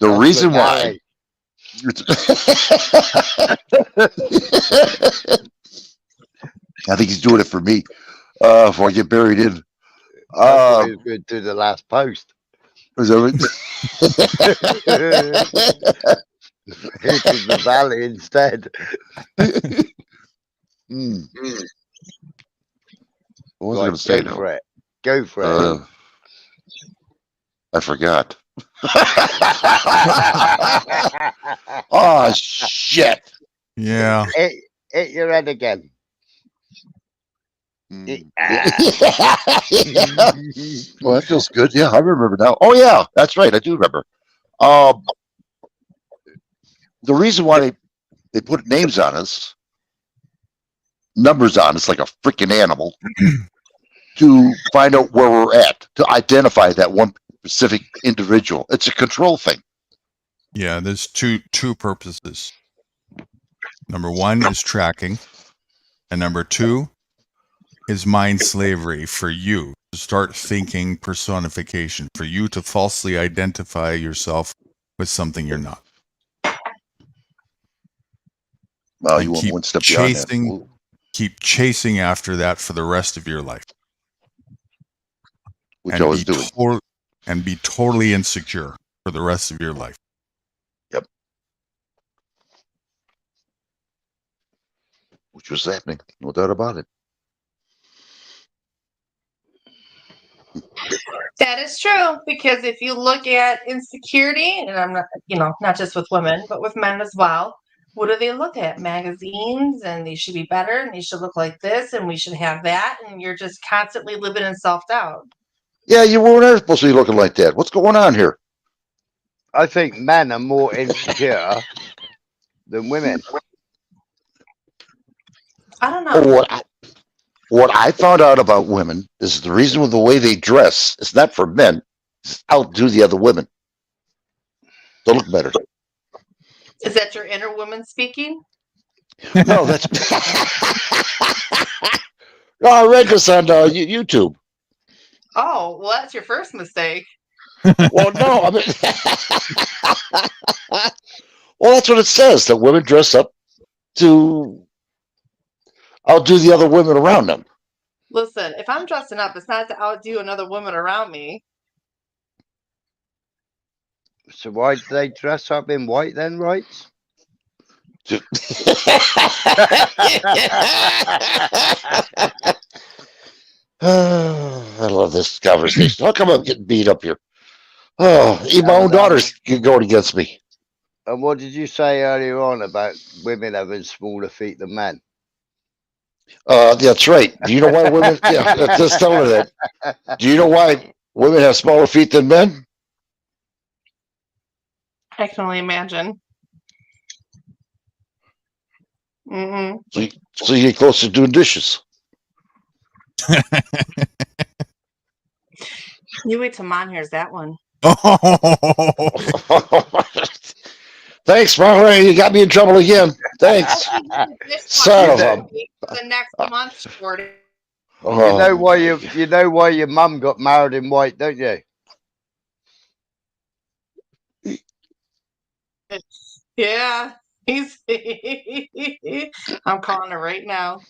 The reason why. I think he's doing it for me. Before I get buried in. He's going to do the last post. Is that Into the valley instead. What was I going to say go now? for it. Go for it. I forgot. Oh, shit. Yeah. Hit your head again. Well, that feels good. Yeah, I remember now. Oh, yeah, that's right. I do remember. The reason why they put names on us, numbers on us like a freaking animal, to find out where we're at, to identify that one specific individual. It's a control thing. Yeah, there's two purposes. Number one is tracking, and number two is mind slavery for you to start thinking personification, for you to falsely identify yourself with something you're not. Well, you went one step beyond that. Keep chasing after that for the rest of your life. Which I was doing. And be totally insecure for the rest of your life. Yep. Which was happening. No doubt about it. That is true, because if you look at insecurity, and I'm not, not just with women, but with men as well, what do they look at? Magazines, and they should be better, and they should look like this, and we should have that, and you're just constantly living in self-doubt. Yeah, you weren't supposed to be looking like that. What's going on here? I think men are more insecure than women. I don't know. What I found out about women is the reason with the way they dress is not for men. It's outdo the other women. They look better. Is that your inner woman speaking? No, that's. No, I read this on YouTube. Oh, well, that's your first mistake. Well, no, I mean, well, that's what it says, that women dress up to outdo the other women around them. Listen, if I'm dressing up, it's not to outdo another woman around me. So why do they dress up in white then, right? I love this conversation. How come I'm getting beat up here? Oh, even my own daughter's going against me. And what did you say earlier on about women having smaller feet than men? That's right. Do you know why women? Yeah, just tell her that. Do you know why women have smaller feet than men? I can only imagine. Mm-hmm. So you get closer to doing dishes. You wait till Mom hears that one. Thanks, Marley. You got me in trouble again. Thanks. Son of a. The next month, Shorty. You know why your mum got married in white, don't you? Yeah, he's. I'm calling her right now.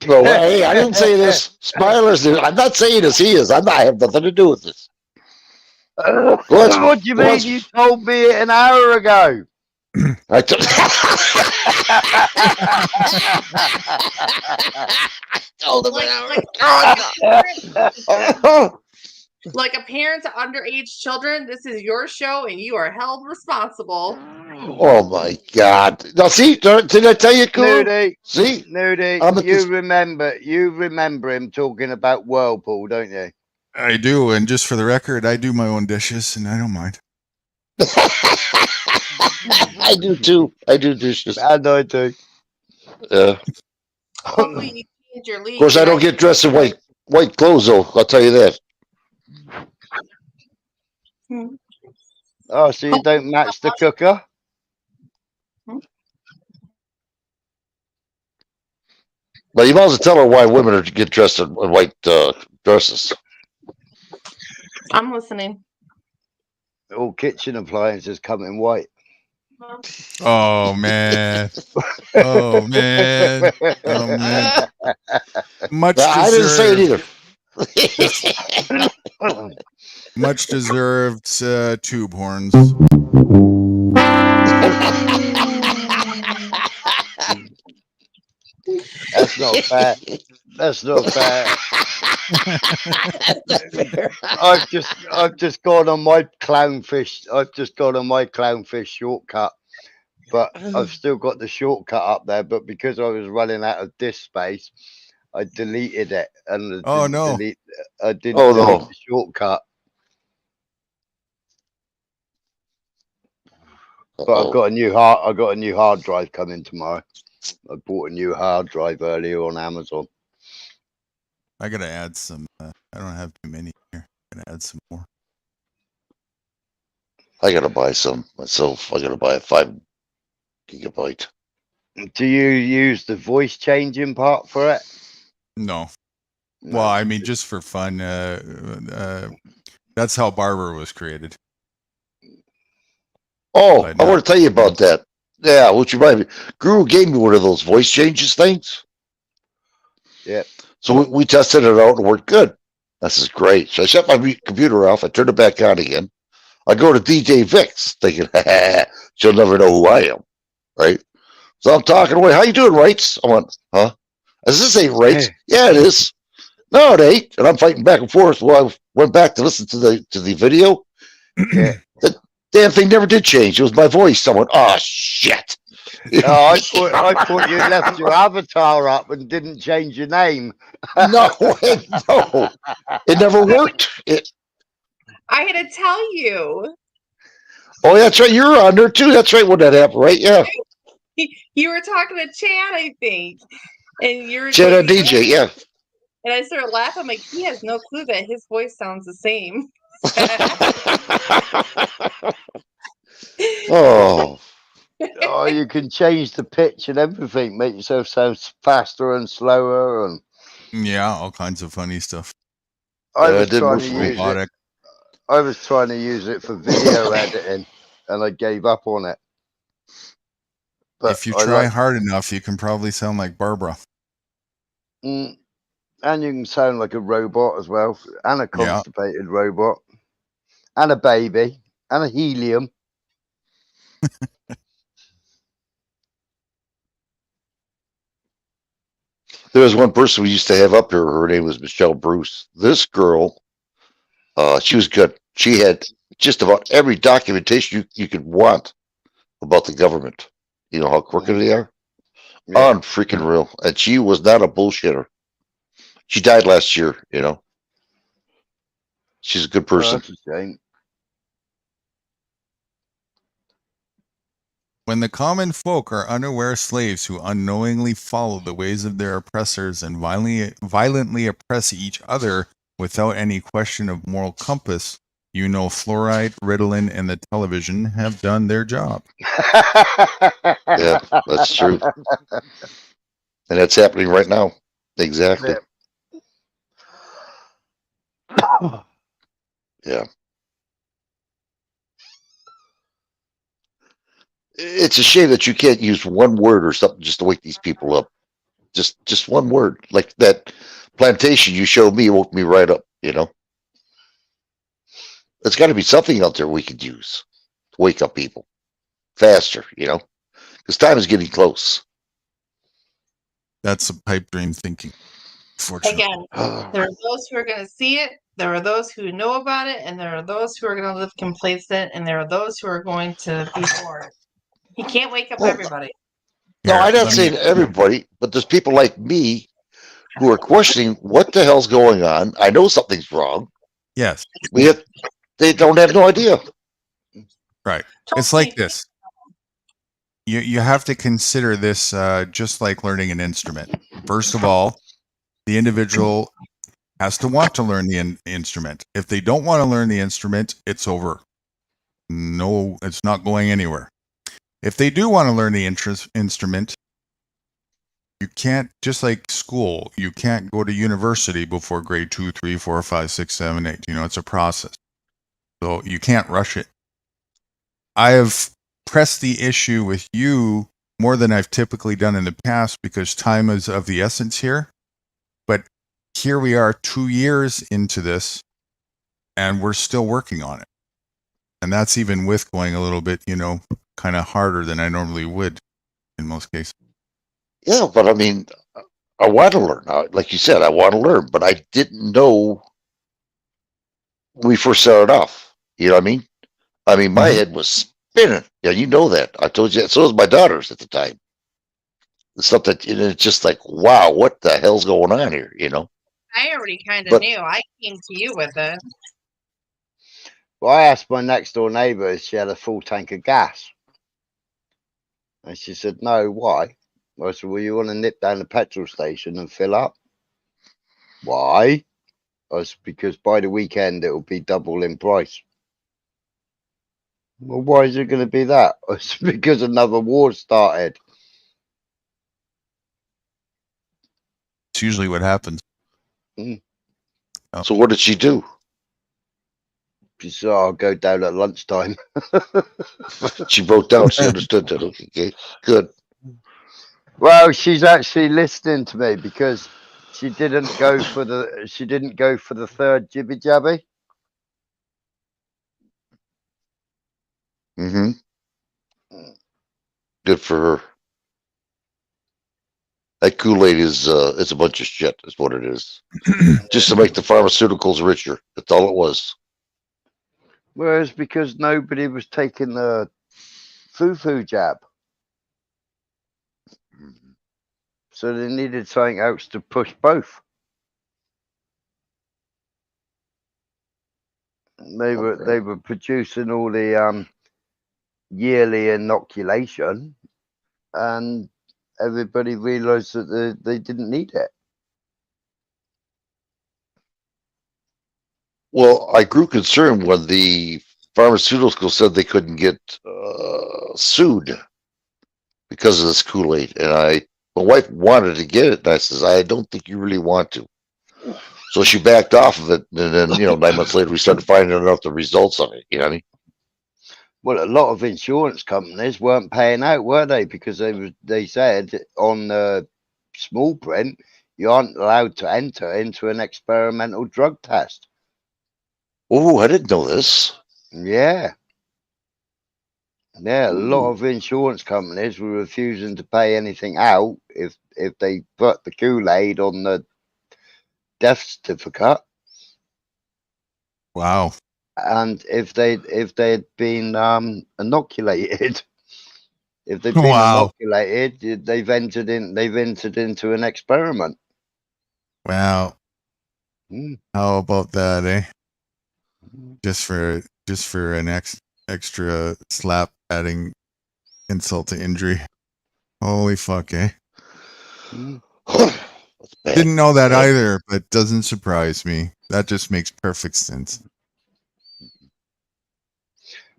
No, hey, I didn't say this. Spoilers. I'm not saying this. He is. I have nothing to do with this. What do you mean? You told me it an hour ago. Like a parent to underage children, this is your show and you are held responsible. Oh my God! Now see, did I tell you, Cool? Nudie, See, Nudie, I'm at this- you remember him talking about Whirlpool, don't you? I do, and just for the record, I do my own dishes, and I don't mind. I do too. I do dishes. And I do. Hopefully you change your lead. Of course, I don't get dressed in white clothes, though. I'll tell you that. Oh, so you don't match the cooker? But you might as well tell her why women are to get dressed in white dresses. I'm listening. All kitchen appliances come in white. Oh man! Oh man! Oh man! Much I didn't say it deserved. either. Much deserved tube horns. That's not fair. That's not fair. I've just gone on my clownfish. I've just gone on my clownfish shortcut, but I've still got the shortcut up there. But because I was running out of disk space, I deleted it and Oh no! I didn't Oh, delete no. the shortcut. But I've got a new hard drive coming tomorrow. I bought a new hard drive earlier on Amazon. I gotta add some. I don't have too many here. I gotta add some more. I gotta buy some myself. I gotta buy a 5 gigabyte. Do you use the voice changing part for it? No. No. Well, I mean, just for fun. That's how Barber was created. Oh, But I no. want to tell you about that. Yeah, which reminds me, Guru gave me one of those voice changes things. Yeah. So we tested it out and it worked good. This is great. So I shut my computer off. I turned it back on again. I go to DJ Vix, thinking, she'll never know who I am, right? So I'm talking away. How you doing, Rights? I went, huh? Is this ain't Rights? Yeah, it is. No, it ain't. And I'm fighting back and forth. Well, I went back to listen to the video. Yeah. The damn thing never did change. It was my voice. I went, oh shit. Oh, I thought you left your avatar up and didn't change your name. No, no, it never worked. I had to tell you. Oh, that's right. You're on there too. That's right. When that happened, right? Yeah. You were talking to Chad, I think, and you're Chad and DJ. Yeah. And I started laughing. I'm like, he has no clue that his voice sounds the same. Oh. Oh, you can change the pitch and everything, make yourself sound faster and slower. And Yeah, all kinds of funny stuff. I Yeah, was it did trying work to for me. use it. Robotic. I was trying to use it for video editing, and I gave up on it. But If you I try like- hard enough, you can probably sound like Barbara. and you can sound like a robot as well, and a Yeah. constipated robot, and a baby, and a helium. There was one person we used to have up here. Her name was Michelle Bruce. This girl, she was good. She had just about every documentation you could want about the government. You know how crooked they are? Yeah. Unfreaking real. And she was not a bullshitter. She died last year, you know. She's a good Oh, person. that's a shame. When the common folk are unaware slaves who unknowingly follow the ways of their oppressors and violently oppress each other without any question of moral compass, you know fluoride, Ritalin, and the television have done their job. Yeah, that's true. And that's happening right now. Exactly. Yeah. It's a shame that you can't use one word or something just to wake these people up. Just one word. Like that plantation you showed me woke me right up, you know. There's got to be something out there we could use to wake up people faster, you know, because time is getting close. That's a pipe dream thinking. Fortunately. Again, there are those who are going to see it, there are those who know about it, and there are those who are going to live complacent, and there are those who are going to be for it. He can't wake up Well, everybody. No, Here, I'm not let me- saying everybody, but there's people like me who are questioning what the hell's going on. I know something's wrong. Yes, They don't have no idea. right. It's like this. You have to consider this just like learning an instrument. First of all, the individual has to want to learn the instrument. If they don't want to learn the instrument, it's over. No, it's not going anywhere. If they do want to learn the instrument, you can't, just like school, you can't go to university before grade 2, 3, 4, 5, 6, 7, 8. You know, it's a process. So you can't rush it. I have pressed the issue with you more than I've typically done in the past because time is of the essence here. But here we are 2 years into this and we're still working on it. And that's even with going a little bit, you know, kind of harder than I normally would in most cases. Yeah, but I mean, I want to learn. Like you said, I want to learn, but I didn't know when we first started off. You know what I mean? I mean, my head was spinning. Yeah, you know that. I told you that. So was my daughters at the time. Stuff that, you know, it's just like, wow, what the hell's going on here? You know? I already kind of But- knew. I came to you with it. Well, I asked my next door neighbour if she had a full tank of gas. And she said, no, why? I said, well, you want to nip down the petrol station and fill up? Why? I said, because by the weekend it will be double in price. Well, why is it going to be that? I said, because another war started. It's usually what happens. So what did she do? She said, I'll go down at lunchtime. She broke down. She understood that. Okay, good. Well, she's actually listening to me because she didn't go for the third jibby jabby. Mm-hmm. Good for her. That Kool-Aid is a bunch of shit, is what it is. Just to make the pharmaceuticals richer. That's all it was. Whereas because nobody was taking the foo-foo jab. So they needed something else to push both. They were producing all the yearly inoculation, and everybody realised that they didn't need it. Well, I grew concerned when the pharmaceuticals said they couldn't get sued because of this Kool-Aid, and my wife wanted to get it, and I says, I don't think you really want to. So she backed off of it, and then 9 months later we started finding out the results of it. You know what I mean? Well, a lot of insurance companies weren't paying out, were they? Because they said on the small print, you aren't allowed to enter into an experimental drug test. Oh, I didn't know this. Yeah. Yeah, a lot of insurance companies were refusing to pay anything out if they put the Kool-Aid on the death certificate. Wow. And if they'd been inoculated, if they'd been Wow. inoculated, they've entered into an experiment. Wow. Mm. How about that, eh? Just for an extra slap adding insult to injury. Holy fuck, eh? Mm. That's bad. Didn't know that either, but doesn't surprise me. That just makes perfect sense.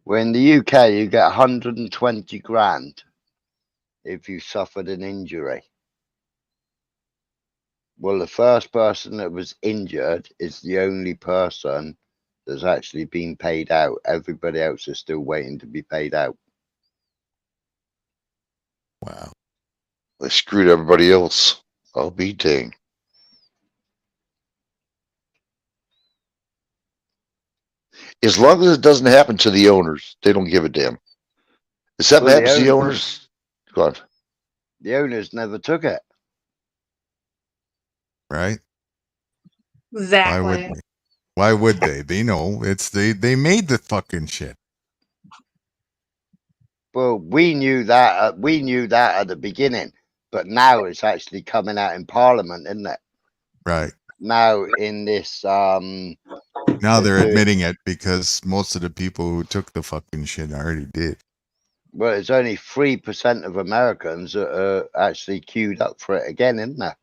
Well, in the UK, you get 120 grand if you suffered an injury. Well, the first person that was injured is the only person that's actually been paid out. Everybody else is still waiting to be paid out. Wow. They screwed everybody else. I'll be dang. As long as it doesn't happen to the owners, they don't give a damn. If something Well, happens to the owners, go on. The owners never took it. Right? Exactly. Why would they? They know they made the fucking shit. Well, we knew that. We knew that at the beginning, but now it's actually coming out in Parliament, isn't it? Right. Now in this, Now they're doing- admitting it because most of the people who took the fucking shit already did. well, it's only 3% of Americans that are actually queued up for it again, isn't there?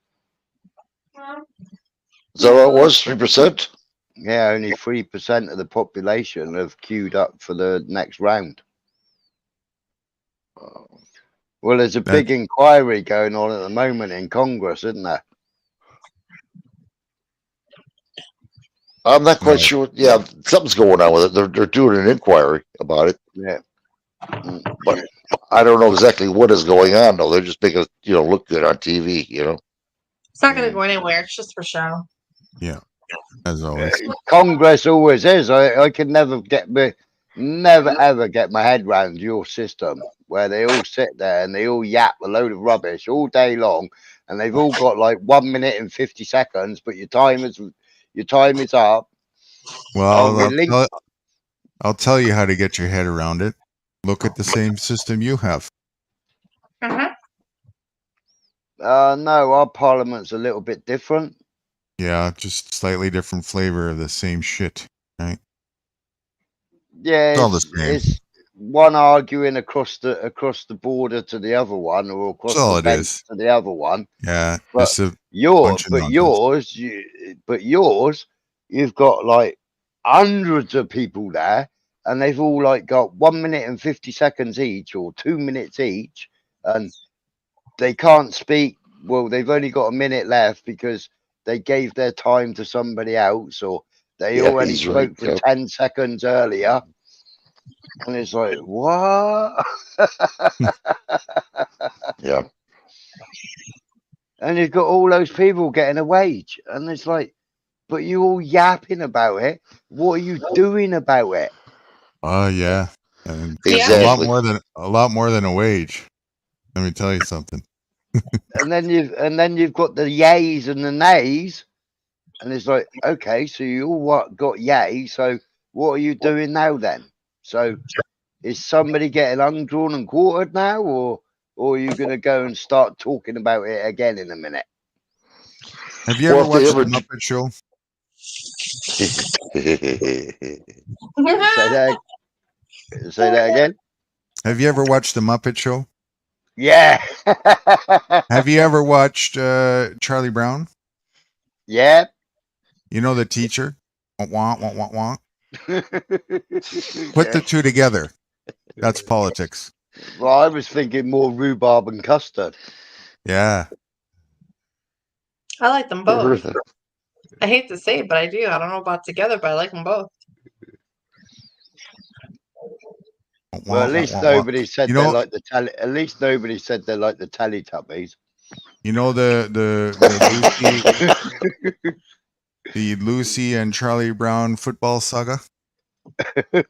So it was 3%. Yeah, only 3% of the population have queued up for the next round. Well, there's a big inquiry going on at the moment in Congress, isn't there? I'm not quite Right. sure. Yeah, something's going on with it. They're doing an inquiry about it, Yeah. but I don't know exactly what is going on. Though they're just making it, look good on TV. It's not going to go anywhere. It's just for show. Yeah. As always. Congress always is. I can never ever get my head round your system where they all sit there and they all yap a load of rubbish all day long, and they've all got like 1 minute and 50 seconds, but your time is up. Well, I'll tell you how to get your head around it. Look at the same system you have. Uh-huh. No, our parliament's a little bit different. Yeah, just slightly different flavor of the same shit, right? Yeah, It's all the same. it's one arguing across the border to the other one, or across That's all the it fence is. to the other one. Yeah, But just a bunch of nonsense. yours, you've got like hundreds of people there, and they've all like got 1 minute and 50 seconds each, or 2 minutes each, and they can't speak. Well, they've only got a minute left because they gave their time to somebody else, or they Yeah, already he's spoke right, for yeah. 10 seconds earlier. And it's like, what? Yeah. And you've got all those people getting a wage. And it's like, but you all yapping about it. What are you doing about it? Oh yeah, and Exactly. a lot more than a wage. Let me tell you something. And then you've got the yays and the nays. And it's like, okay, so you all got yay. So what are you doing now then? So is somebody getting undrawn and quartered now, or are you going to go and start talking about it again in a minute? Have you ever watched the Muppet Show? Say that again. Have you ever watched the Muppet Show? Yeah. Have you ever watched Charlie Brown? Yeah. You know the teacher? Wah, wah, wah, wah. Put the two together. That's politics. Well, I was thinking more rhubarb and custard. Yeah. I like them both. I hate to say it, but I do. I don't know about together, but I like them both. Well, at least nobody said they like the At least nobody said they like the Teletubbies. You know the Lucy and Charlie Brown football saga. You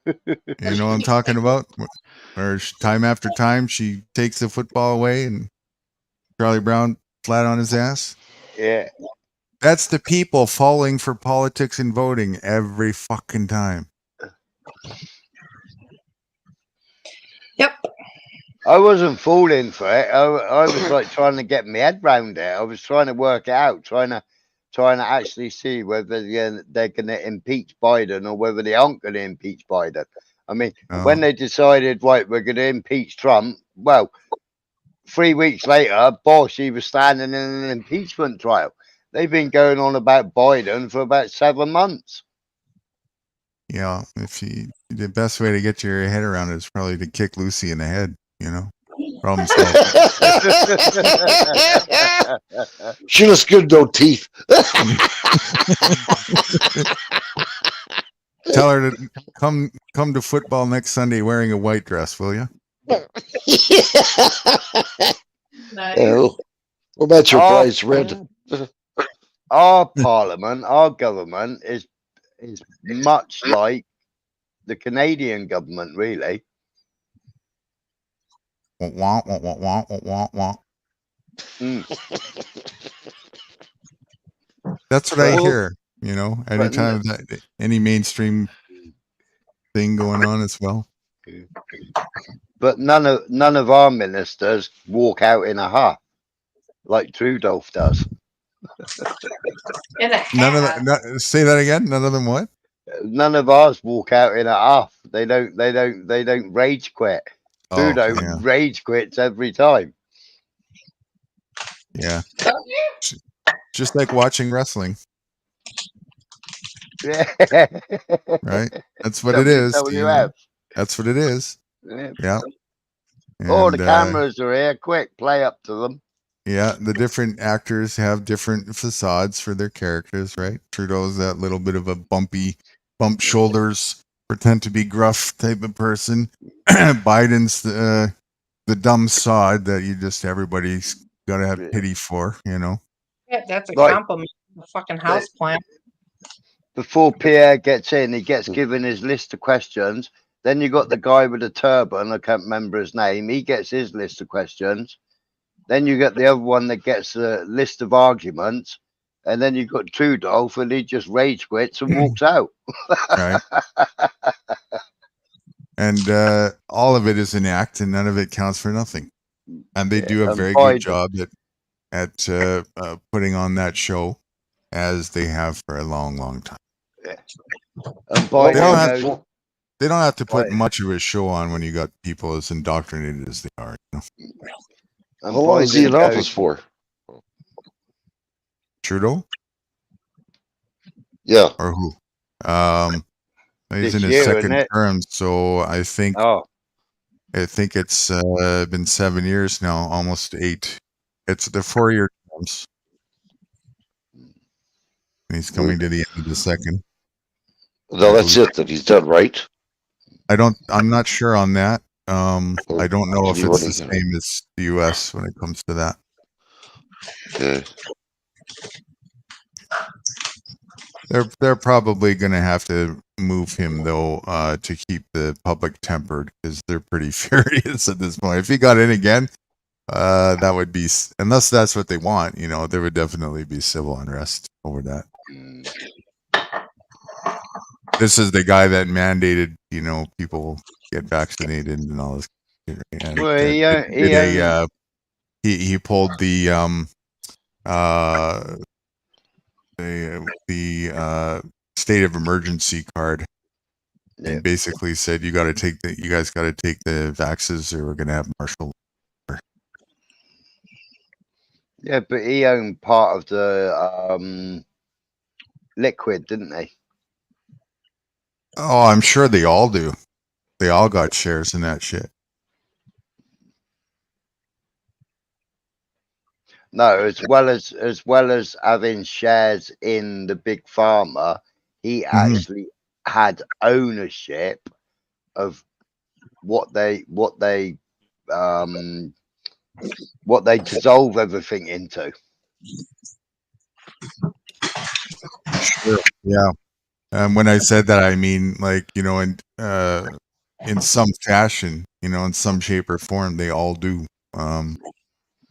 know what I'm talking about? Where time after time she takes the football away and Charlie Brown flat on his ass. Yeah. That's the people falling for politics and voting every fucking time. Yep. I wasn't falling for it. I was like trying to get my head round it. I was trying to work it out, trying to actually see whether they're going to impeach Biden or whether they aren't going to impeach Biden. I mean, when they decided, right, we're going to impeach Trump, well, 3 weeks later, Bosch, he was standing in an impeachment trial. They've been going on about Biden for about 7 months. Yeah, the best way to get your head around it is probably to kick Lucy in the head, Problem solved. She looks good, no teeth. Tell her to come to football next Sunday wearing a white dress, will you? Oh, what about your price rent? Our parliament, our government is much like the Canadian government, really. Wah, wah, wah, wah, wah, wah. That's what I hear. You know, anytime that any mainstream thing going on as well. But none of our ministers walk out in a huff like Trudeau does. In a None of hat. the, say that again. None of them what? None of ours walk out in a huff. They don't rage quit. Oh, Trudeau yeah, rage quits every time. yeah. Just like watching wrestling, Yeah. right? That's what it is. You know? WWF. That's what it is. Yeah. Yeah. Oh, the And, cameras are here. Quick, play up to them. yeah, the different actors have different facades for their characters, right? Trudeau's that little bit of a bump shoulders, pretend to be gruff type of person. Biden's the dumb sod that everybody's got to have pity for, you know. Yeah, that's a Like- compliment. The fucking house plant. Before Pierre gets in, he gets given his list of questions. Then you got the guy with the turban. I can't remember his name. He gets his list of questions. Then you get the other one that gets a list of arguments. And then you got Trudeau, and he just rage quits and walks out. Right. And all of it is an act, and none of it counts for nothing. And they do a and very Biden- good job at putting on that show, as they have for a long, long time. And Biden They don't have goes, They don't have to put Right. much of a show on when you got people as indoctrinated as they are. You know? and How long is he in Biden office goes, for? Trudeau Yeah. or who? He's This in his year, second isn't it? term, so I think oh, it's been 7 years now, almost 8. It's the 4-year terms. And he's coming to the end of the second. No, that's it. That he's done, right? I'm not sure on that. I don't know if it's the Everybody- same as the US when it comes to that. Okay. They're probably going to have to move him though to keep the public tempered, because they're pretty furious at this point. If he got in again, that would be, unless that's what they want, you know, there would definitely be civil unrest over that. mm, This is the guy that mandated, you know, people get vaccinated and all this. And, Well, he pulled the state of emergency card yeah. and basically said you guys got to take the vaxes or we're gonna have martial. Yeah, but he owned part of the liquid, didn't he? Oh, I'm sure they all do. They all got shares in that shit. No, as well as having shares in the big pharma, he actually had ownership of what they dissolve everything into. Sure. Yeah. When I said that, I mean, like, you know, in some fashion, you know, in some shape or form, they all do.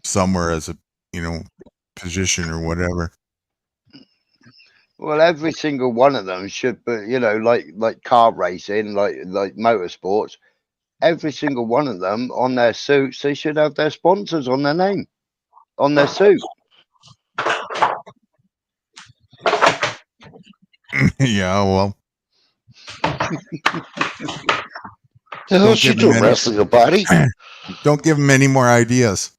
Somewhere as a, you know, position or whatever. Well, every single one of them should be, you know, like car racing, like motorsports. Every single one of them on their suits, they should have their sponsors on their name, on their suit. Yeah, well, The hell's she give him doing? any- Wrestling a body? don't give them any more ideas.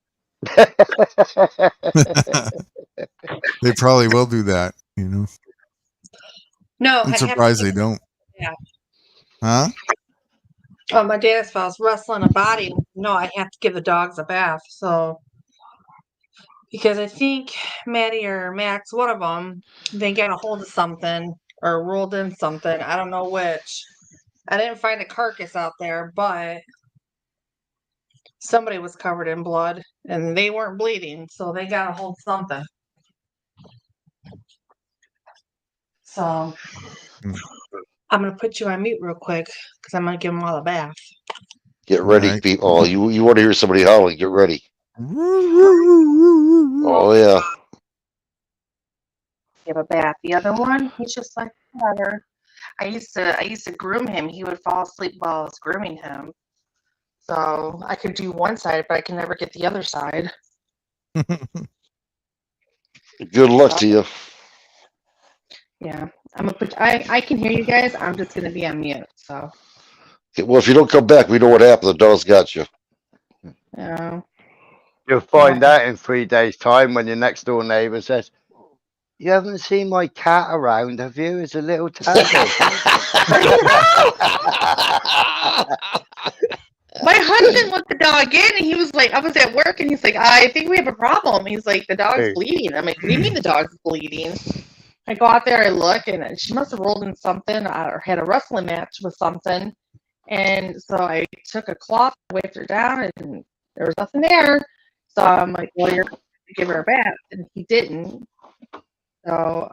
They probably will do that, you know. No, I'm surprised they don't. Yeah. Huh? Oh, my dad spouse wrestling a body. No, I have to give the dogs a bath. So, because I think Maddie or Max, one of them, they got a hold of something or rolled in something. I don't know which. I didn't find a carcass out there, but somebody was covered in blood and they weren't bleeding. So they got a hold of something. So, I'm going to put you on mute real quick because I'm going to give them all a bath. Get ready, Right. people. Oh, you want to hear somebody howling? Get ready. Oh, Oh yeah. give a bath. The other one, he's just like whatever. I used to groom him. He would fall asleep while I was grooming him. So I could do one side, but I can never get the other side. Good luck to you. Yeah, I'm gonna put. I can hear you guys. I'm just gonna be on mute. So Okay, well, if you don't come back, we know what happened. The dog's got you. yeah. You'll find out in 3 days' time when your next door neighbour says, "You haven't seen my cat around, have you? It's a little tabby." My husband let the dog in, and he was like, I was at work, and he's like, I think we have a problem. He's like, the dog's Hey. bleeding. I'm like, what do you mean the dog's bleeding? I go out there, I look, and she must have rolled in something or had a wrestling match with something. And so I took a cloth, wiped her down, and there was nothing there. So I'm like, well, you're going to give her a bath. And he didn't. So,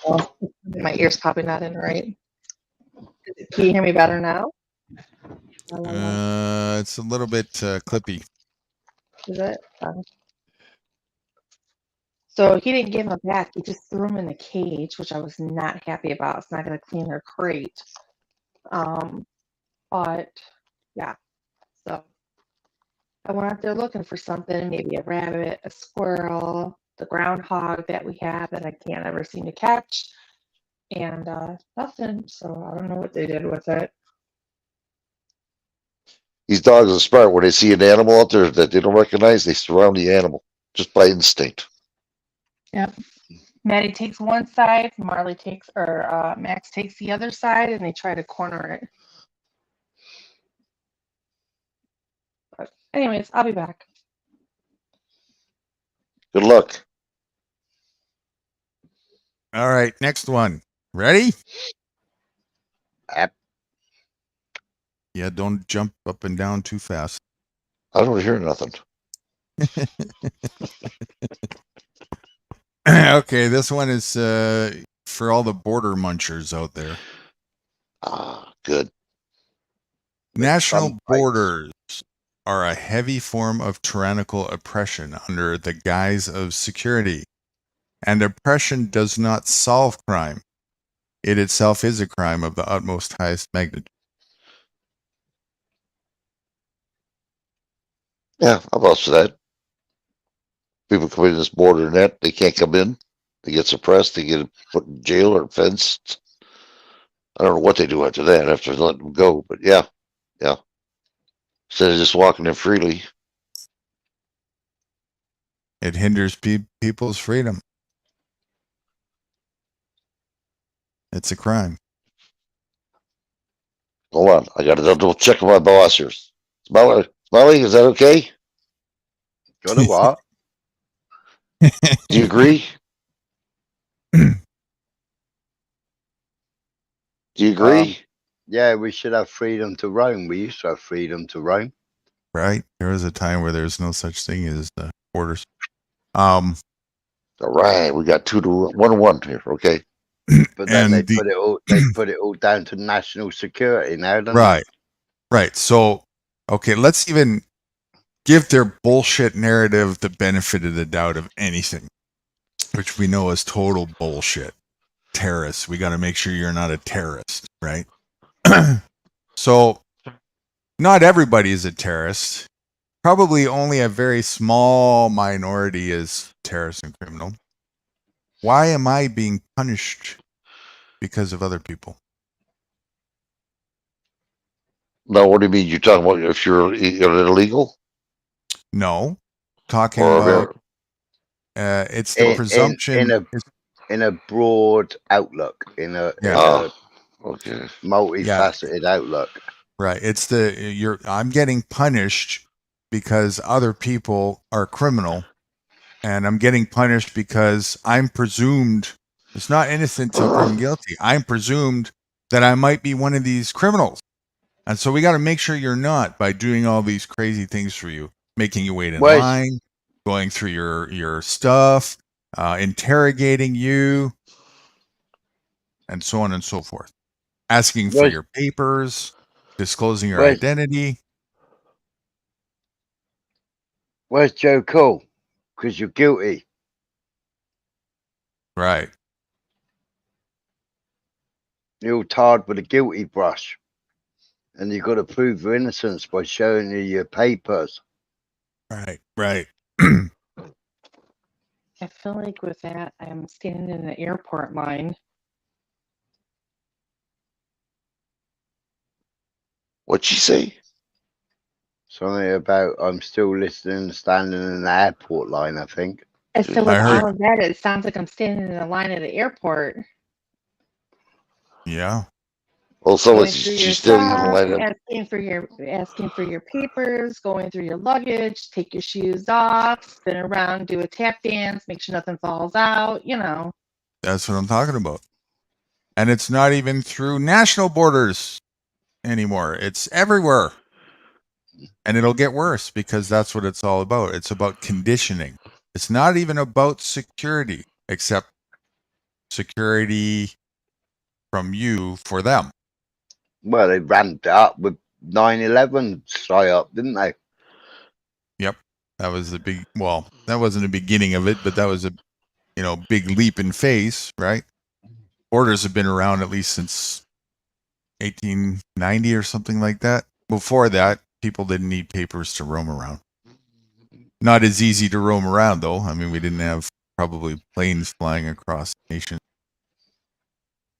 well, my ear's probably not in right. Can you hear me better now? It's a little bit clippy. Is it? So he didn't give him a bath. He just threw him in the cage, which I was not happy about. It's not going to clean her crate. But yeah, so I went out there looking for something, maybe a rabbit, a squirrel, the groundhog that we have that I can't ever seem to catch, and nothing. So I don't know what they did with it. These dogs are smart. When they see an animal out there that they don't recognize, they surround the animal just by instinct. Yep. Maddie takes one side, Marley takes, or Max takes the other side, and they try to corner it. But anyways, I'll be back. Good luck. All right, next one. Ready? Yep. Yeah, don't jump up and down too fast. I don't hear nothing. Okay, this one is for all the border munchers out there. Ah, good. National Some rights. borders are a heavy form of tyrannical oppression under the guise of security. And oppression does not solve crime. It itself is a crime of the utmost highest magnitude. Yeah, I'll vouch for that. People come in this border net, they can't come in. They get suppressed. They get put in jail or fenced. I don't know what they do after that, after letting them go. But yeah. Instead of just walking in freely. It hinders people's freedom. It's a crime. Hold on, I got to double check with my boss here. Smiley, is that okay? Got a what? Do you agree? Do you agree? Yeah, we should have freedom to roam. We used to have freedom to roam. Right? There was a time where there's no such thing as borders. All right, we got 2-1 here. Okay. But then And they put it all down to national security now, don't Right. So, okay, let's even give their bullshit narrative the benefit of the doubt of anything, which we know is total bullshit. Terrorists. We got to make sure you're not a terrorist, right? So, not everybody is a terrorist. Probably only a very small minority is terrorist and criminal. Why am I being punished because of other people? Now, what do you mean? You're talking about if you're illegal? No. Talking Or about it's the presumption in a broad outlook, in a okay. multifaceted outlook. Right. It's I'm getting punished because other people are criminal, and I'm getting punished because I'm presumed it's not innocent till proven guilty. I'm presumed that I might be one of these criminals. And so we got to make sure you're not by doing all these crazy things for you, making you wait in line, going through your stuff, interrogating you, and so on and so forth. Asking for your papers, disclosing your identity. Where's Joe Cole? Because you're guilty. Right. You're tarred with a guilty brush. And you've got to prove your innocence by showing you your papers. Right. Right. I feel like with that, I'm standing in the airport line. What'd she say? Something about I'm still listening, standing in the airport line, I think. I said I with heard- all of that, it sounds like I'm standing in the line at the airport. Yeah. Well, so Going is through your she's standing in the stuff, line of, asking for your papers, going through your luggage, take your shoes off, spin around, do a tap dance, make sure nothing falls out, you know. That's what I'm talking about. And it's not even through national borders anymore. It's everywhere. And it'll get worse because that's what it's all about. It's about conditioning. It's not even about security, except security from you for them. Well, they ramped it up with 9/11 psyop, didn't they? That was the big, well, that wasn't the beginning of it, but that was a, big leap in phase, right? Borders have been around at least since 1890 or something like that. Before that, people didn't need papers to roam around. Not as easy to roam around, though. I mean, we didn't have probably planes flying across the nation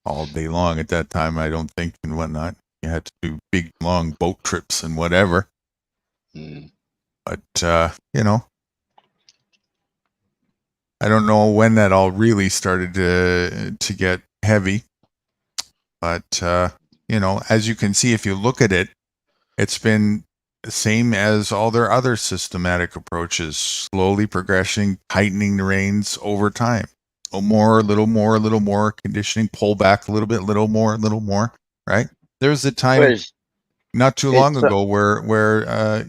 all day long at that time, I don't think, and whatnot. You had to do big, long boat trips and whatever. Mm. But, I don't know when that all really started to get heavy. But, as you can see, if you look at it, it's been the same as all their other systematic approaches, slowly progressing, tightening the reins over time. A little more, conditioning, pull back a little more, right? There's a time Whereas not too long it's, ago where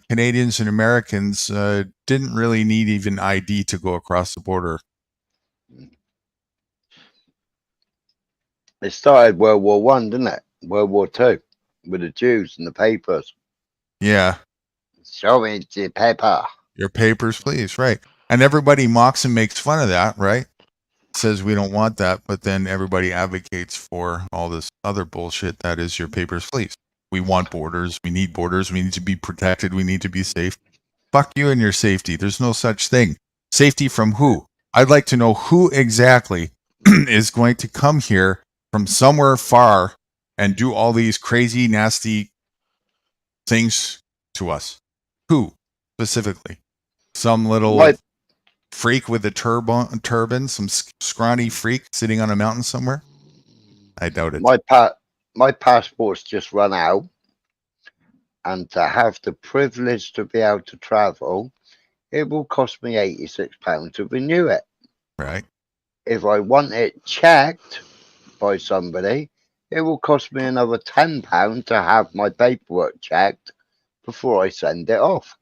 Canadians and Americans didn't really need even ID to go across the border. it started World War One, didn't it? World War Two with the Jews and the papers. Yeah, Show me the paper. your papers, please, right? And everybody mocks and makes fun of that, right? Says we don't want that, but then everybody advocates for all this other bullshit that is your papers, please. We want borders. We need borders. We need to be protected. We need to be safe. Fuck you and your safety. There's no such thing. Safety from who? I'd like to know who exactly is going to come here from somewhere far and do all these crazy, nasty things to us. Who specifically? Some little My- freak with a turban, some scrawny freak sitting on a mountain somewhere? I doubt it. My passport's just run out, and to have the privilege to be able to travel, it will cost me £86 to renew it. Right. If I want it checked by somebody, it will cost me another £10 to have my paperwork checked before I send it off.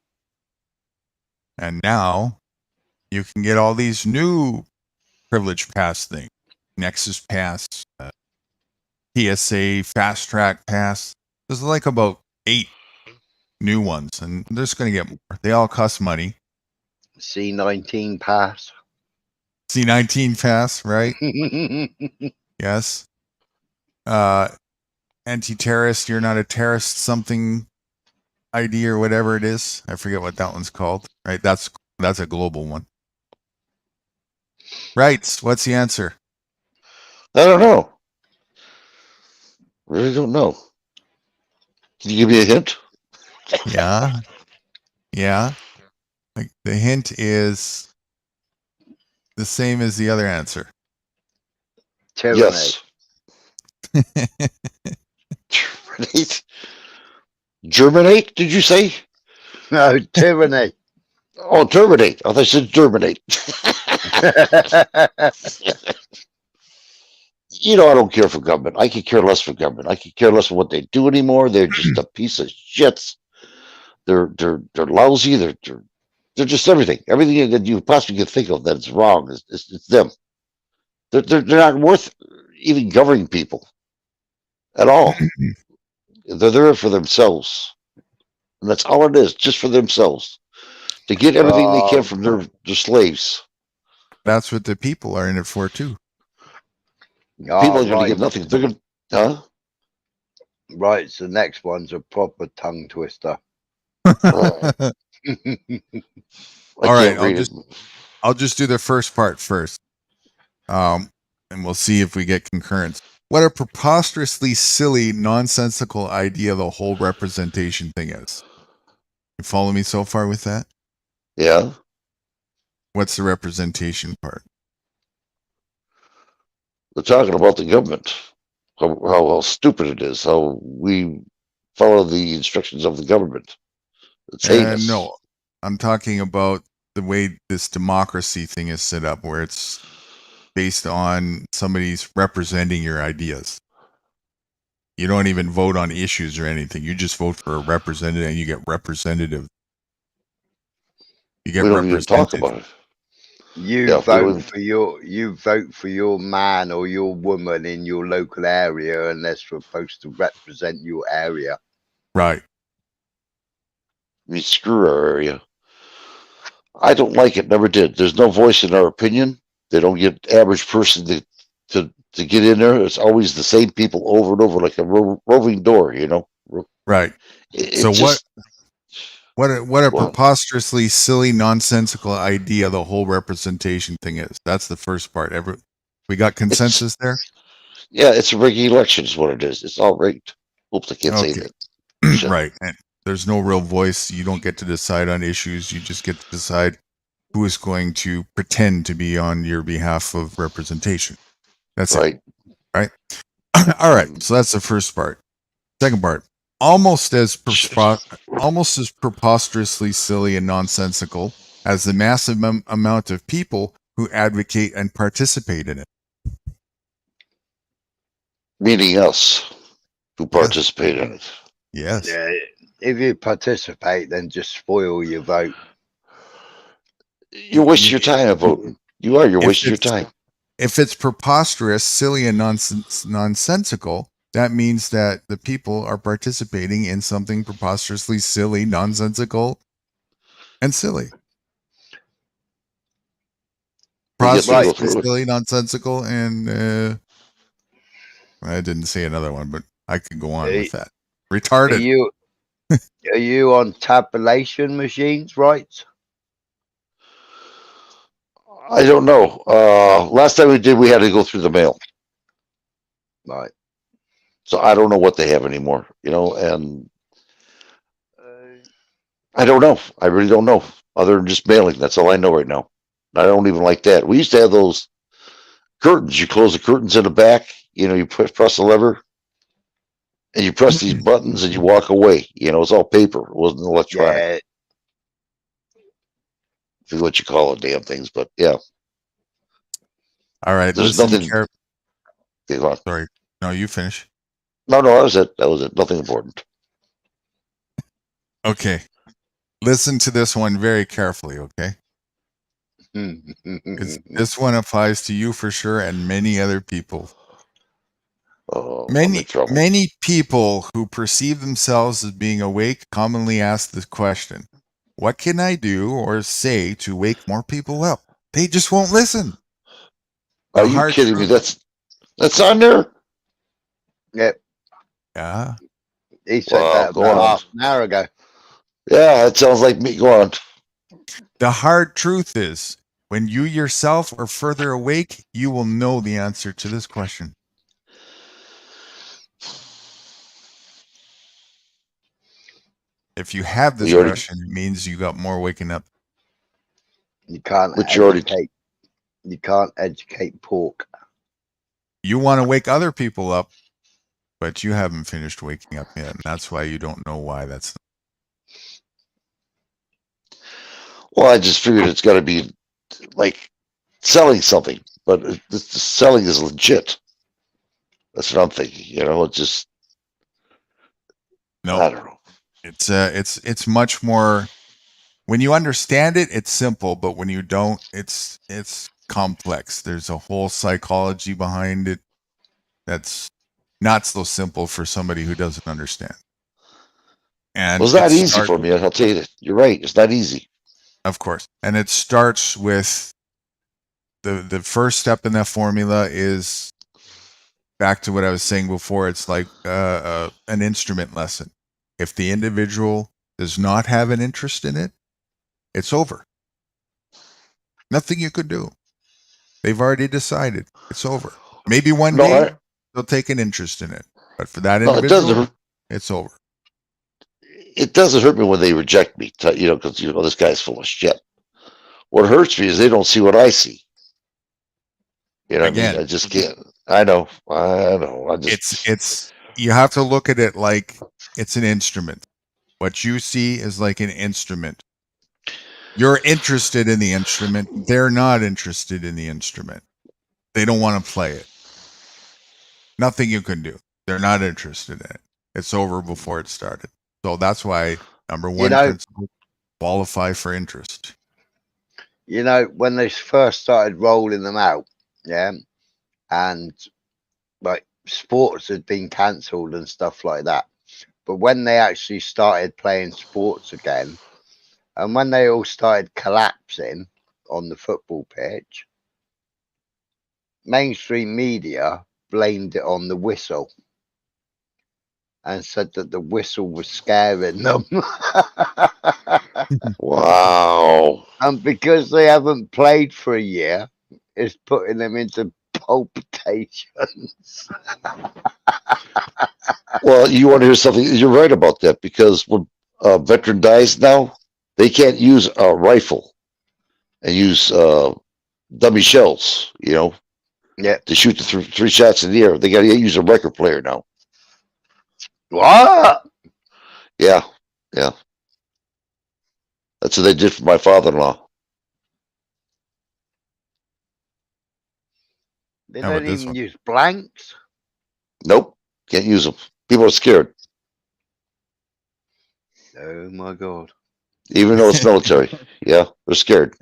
And now you can get all these new privilege pass things. Nexus Pass, TSA Fast Track Pass. There's like about 8 new ones, and there's going to get more. They all cost money. C19 pass. C19 Pass, right? Yes. Anti-terrorist, you're not a terrorist something ID or whatever it is. I forget what that one's called. Right? That's a global one. Right. What's the answer? I don't know. Really don't know. Can you give me a hint? Yeah. Yeah. Like the hint is the same as the other answer. Tyranny. Yes. Germinate? Germinate, did you say? No, tyranny. Oh, terminate. I thought you said germinate. I don't care for government. I could care less for government. I could care less for what they do anymore. They're just a piece of shits. They're lousy. They're just everything. Everything that you possibly could think of that's wrong it's them. They're not worth even governing people at all. They're there for themselves, and that's all it is, just for themselves, to get everything they can from their slaves. That's what the people are in it for too. People are going to right, get nothing. They're going to, huh? right. So the next one's a proper tongue twister. I All right, can't read it. I'll just do the first part first. And we'll see if we get concurrence. What a preposterously silly, nonsensical idea the whole representation thing is. You follow me so far with that? Yeah. What's the representation part? They're talking about the government, how stupid it is, how we follow the instructions of the government. It's heinous. No, I'm talking about the way this democracy thing is set up, where it's based on somebody's representing your ideas. You don't even vote on issues or anything. You just vote for a representative, and you get representative. You get We don't even talk represented. about it. You Yeah, vote for your man or your woman in your local area, and they're supposed to represent your area. Right. We screw our area. I don't like it. Never did. There's no voice in our opinion. They don't get average person to get in there. It's always the same people over and over, like a roving door. You know. Right. So what a Well- preposterously silly, nonsensical idea the whole representation thing is. That's the first part. We got consensus there? Yeah, it's a rigged election is what it is. It's all rigged. Oops, I can't say Okay. that. Shit. Right. And there's no real voice. You don't get to decide on issues. You just get to decide who is going to pretend to be on your behalf of representation. That's it. Right. All right. So that's the first part. Second part. Almost as preposterously silly and nonsensical as the massive amount of people who advocate and participate in it. Meaning us who participate in it. Yes. Yeah, if you participate, then just spoil your vote. You're wasting your time voting. You are. You're If wasting your it's- time. If it's preposterous, silly, and nonsensical, that means that the people are participating in something preposterously silly, nonsensical, and silly. Yes, right. Preposterously silly, nonsensical, and I didn't say another one, but I could go on with that. Retarded. Are you on tabulation machines, right? I don't know. Last time we did, we had to go through the mail. Right. So I don't know what they have anymore, you know, and I don't know. I really don't know. Other than just mailing, that's all I know right now. I don't even like that. We used to have those curtains. You close the curtains in the back. You know, you press the lever, and you press these buttons, and you walk away. You know, it's all paper. It wasn't electronic. Yeah. I forget what you call it, damn things, but yeah. All right. There's Listen nothing. Okay, go on. Sorry. No, you finish. No, that was it. That was it. Nothing important. Okay. Listen to this one very carefully, okay? This one applies to you for sure and many other people. I'm in trouble. Many people who perceive themselves as being awake commonly ask this question: what can I do or say to wake more people up? They just won't listen. Are you kidding me? That's on there? Yep. Yeah. He said Wow, that go about on. half an hour ago. Yeah, it sounds like me. Go on. The hard truth is, when you yourself are further awake, you will know the answer to this question. If you have this question, it means you got more waking up. You can't Which you already educate. You can't educate pork. You want to wake other people up, but you haven't finished waking up yet. And that's why you don't know why that's. Well, I just figured it's got to be like selling something, but the selling is legit. That's what I'm thinking. You know, it's just No, I don't know. It's much more. When you understand it, it's simple, but when you don't, it's complex. There's a whole psychology behind it that's not so simple for somebody who doesn't understand. And Well, it's not easy for me. I'll tell you that. You're right. It's not easy. Of course. And it starts with the first step in that formula is back to what I was saying before. It's like an instrument lesson. If the individual does not have an interest in it, it's over. Nothing you could do. They've already decided it's over. Maybe one No, day they'll take an interest in it, but for that No, individual, it's over. it doesn't hurt me when they reject me, because this guy's full of shit. What hurts me is they don't see what I see. You know what I Again. mean? I just can't. I know. I just. It's you have to look at it like it's an instrument. What you see is like an instrument. You're interested in the instrument. They're not interested in the instrument. They don't want to play it. Nothing you can do. They're not interested in it. It's over before it started. So that's why number one principle, qualify for interest. When they first started rolling them out, yeah, and like sports had been cancelled and stuff like that. But when they actually started playing sports again, and when they all started collapsing on the football pitch, mainstream media blamed it on the whistle and said that the whistle was scaring them. Wow. And because they haven't played for a year, it's putting them into palpitations. Well, you want to hear something? You're right about that, because when a veteran dies now, they can't use a rifle and use dummy shells, Yeah. to shoot the three shots in the air. They got to use a record player now. What? Yeah. That's what they did for my father-in-law. They How about don't this even one? use blanks. Nope, can't use them. People are scared, Oh my God. even though it's military. Yeah, they're scared.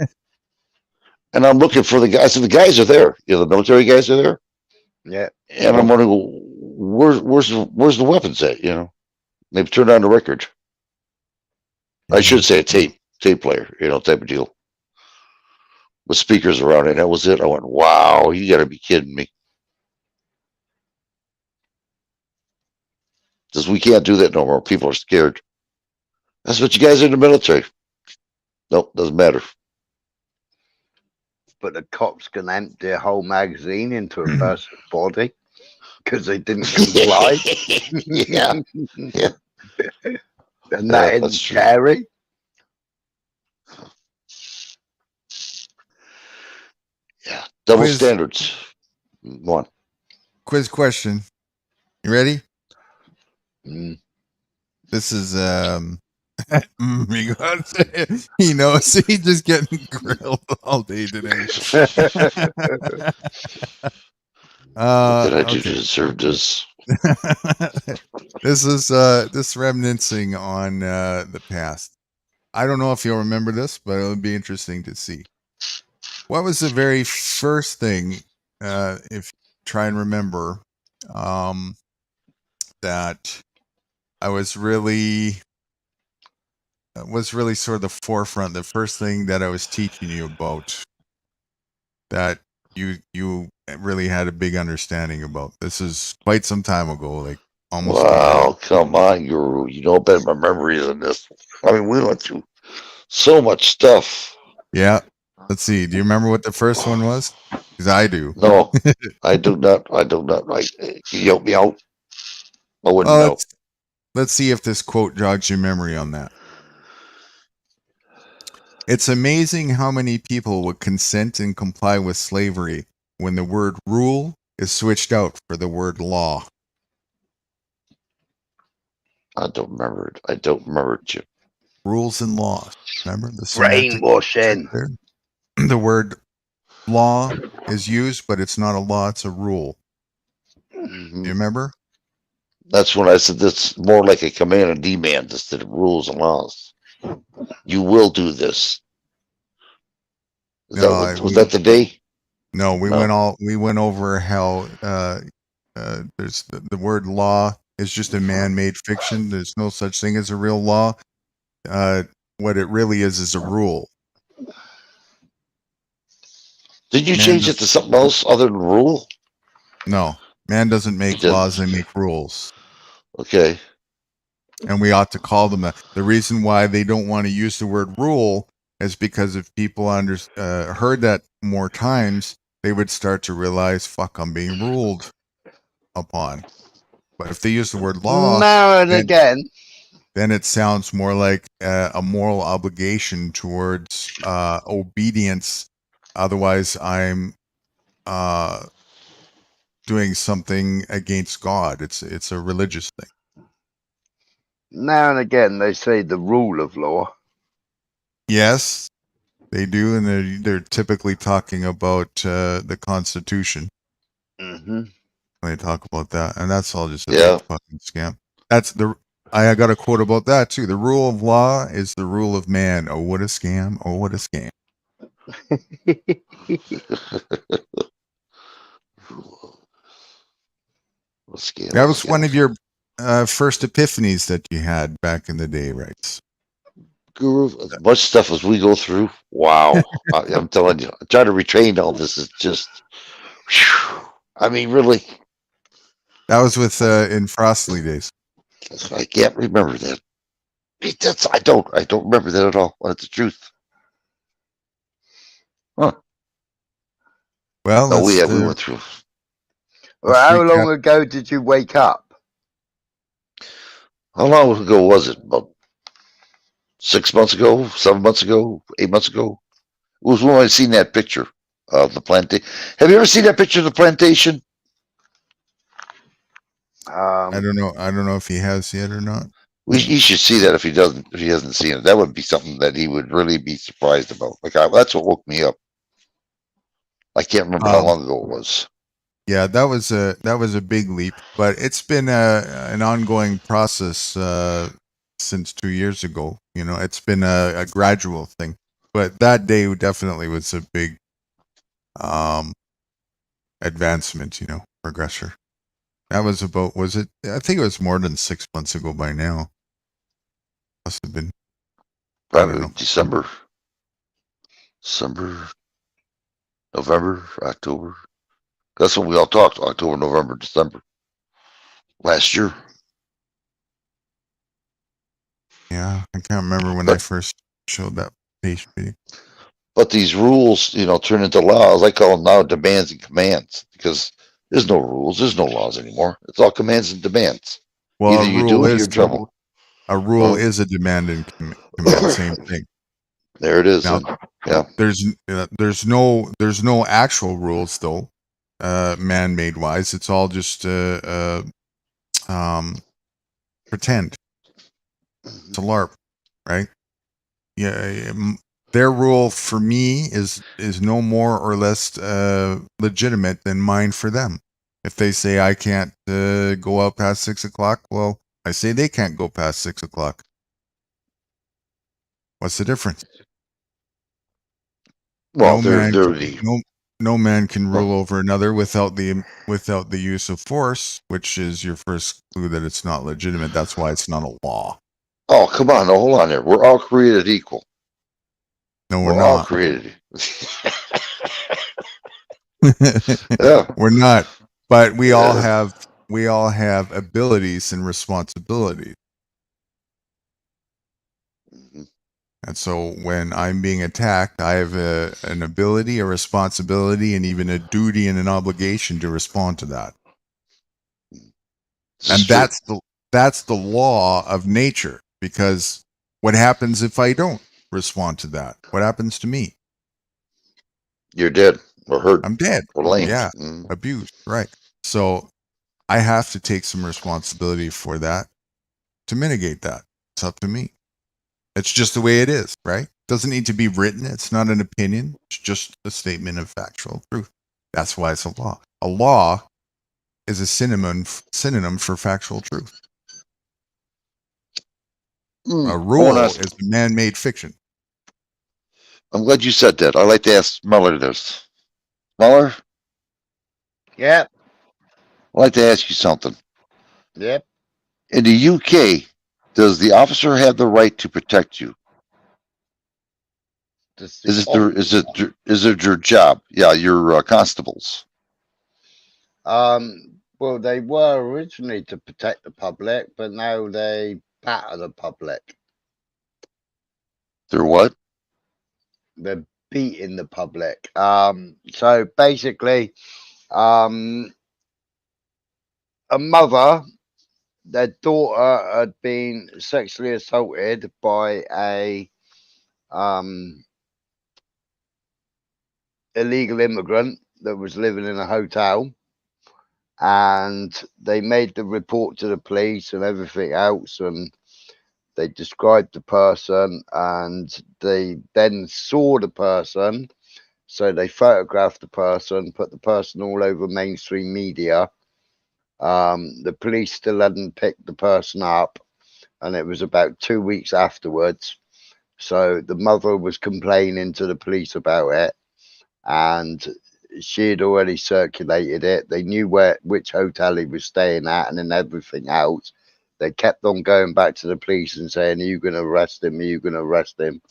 And I'm looking for the guys. So the guys are there. The military guys are there. Yeah. And I'm wondering, where's the weapons at? They've turned on the record. I should say a tape player, type of deal, with speakers around it. That was it. I went, wow, you got to be kidding me. Because we can't do that no more. People are scared. That's what you guys are in the military. Nope, doesn't matter. But the cops can empty a whole magazine into a person's body because they didn't comply. Yeah. And that isn't scary. Yeah. Double Quiz. standards. One. Quiz question. You ready? Mm. This is he knows he's just getting grilled all day today. What did I do to deserve this? This is this reminiscing on the past. I don't know if you'll remember this, but it'll be interesting to see. What was the very first thing, if you try and remember, that I was really sort of the forefront, the first thing that I was teaching you about that you really had a big understanding about? This is quite some time ago, like almost. Wow, come on, Guru. You know better my memory than this. I mean, we went through so much stuff. Yeah. Let's see. Do you remember what the first one was? Because I do. No, I do not. Can you help me out? I wouldn't know. Let's see if this quote jogs your memory on that. It's amazing how many people would consent and comply with slavery when the word rule is switched out for the word law. I don't remember it, Jim. Rules and laws. Remember the brainwashing. The word law is used, but it's not a law, it's a rule. Mm-hmm. You remember? That's when I said that's more like a command and demand instead of rules and laws. You will do this. Was that the day? No, we went over how there's the word law is just a man-made fiction. There's no such thing as a real law. What it really is a rule. Did you Man change does- it to something else other than rule? No, man doesn't make didn't. laws; they make rules, Okay. and we ought to call them that. The reason why they don't want to use the word rule is because if people heard that more times, they would start to realize, "Fuck, I'm being ruled upon." But if they use the word law, Now and then- again. then it sounds more like a moral obligation towards obedience. Otherwise, I'm doing something against God. It's a religious thing. Now and again, they say the rule of law. Yes, they do, and they're typically talking about the Constitution. Mm-hmm. When they talk about that, and that's all just a Yeah. big fucking scam. That's I got a quote about that too. The rule of law is the rule of man. Oh, what a scam! Oh, what a scam! That was one of your first epiphanies that you had back in the day, right? Guru. As much stuff as we go through. Wow. I'm telling you, trying to retrain all this is just. Whew. I mean, really, That was with in Frostly days. I can't remember that. I don't remember that at all. That's the truth. Huh. Well, No, we let's, went through. Well, Let's how recap. long ago did you wake up? How long ago was it? About 6 months ago, 7 months ago, 8 months ago. It was when I seen that picture of the plantation. Have you ever seen that picture of the plantation? I don't know. I don't know if he has yet or not. He should see that if he doesn't. If he hasn't seen it, that would be something that he would really be surprised about. That's what woke me up. I can't remember how long ago it was. Yeah, that was a big leap, but it's been an ongoing process since 2 years ago. You know, it's been a gradual thing, but that day definitely was a big advancement. You know, progressor. That was about. Was it? I think it was more than 6 months ago by now. Must have been. I don't Probably know. December, November, October. That's when we all talked. October, November, December. Last year. Yeah, I can't remember when I first showed that page meeting. But these rules, turn into laws. I call them now demands and commands because there's no rules, there's no laws anymore. It's all commands and demands. Well, Either you do it or you're in trouble. A rule Huh? is a demand and command. Same thing. There it is. Now, then. Yeah. There's no actual rules though, man-made wise. It's all just pretend. It's a LARP, right? Yeah. Their rule for me is no more or less legitimate than mine for them. If they say I can't go out past 6 o'clock, well, I say they can't go past 6 o'clock. What's the difference? Well, No man can rule over another without the use of force, which is your first clue that it's not legitimate. That's why it's not a law. Oh, come on. No, hold on there. We're all created equal. No, We're we're all not. created. Yeah. We're not. But we all have abilities and responsibilities. Mhm. And so when I'm being attacked, I have an ability, a responsibility, and even a duty and an obligation to respond to that. This is And true. that's the law of nature, because what happens if I don't respond to that? What happens to me? You're dead or hurt I'm dead. or lame. Yeah. Mhm. Abused. Right. So I have to take some responsibility for that to mitigate that. It's up to me. It's just the way it is, right? Doesn't need to be written. It's not an opinion. It's just a statement of factual truth. That's why it's a law. A law is a synonym for factual truth. A rule is a man-made fiction. I'm glad you said that. I like to ask Smeller this. Smeller, Yep. I'd like to ask you something. Yep. In the UK, does the officer have the right to protect you? That's Is the it their, is it your job? Yeah, your constables. Well, they were originally to protect the public, but now they batter the public. They're what? They're beating the public. So basically, a mother, their daughter had been sexually assaulted by a illegal immigrant that was living in a hotel, and they made the report to the police and everything else, and they described the person, and they then saw the person, so they photographed the person, put the person all over mainstream media. The police still hadn't picked the person up, and it was about 2 weeks afterwards. So the mother was complaining to the police about it, and she had already circulated it. They knew which hotel he was staying at, and then everything else. They kept on going back to the police and saying, "Are you going to arrest him? Are you going to arrest him?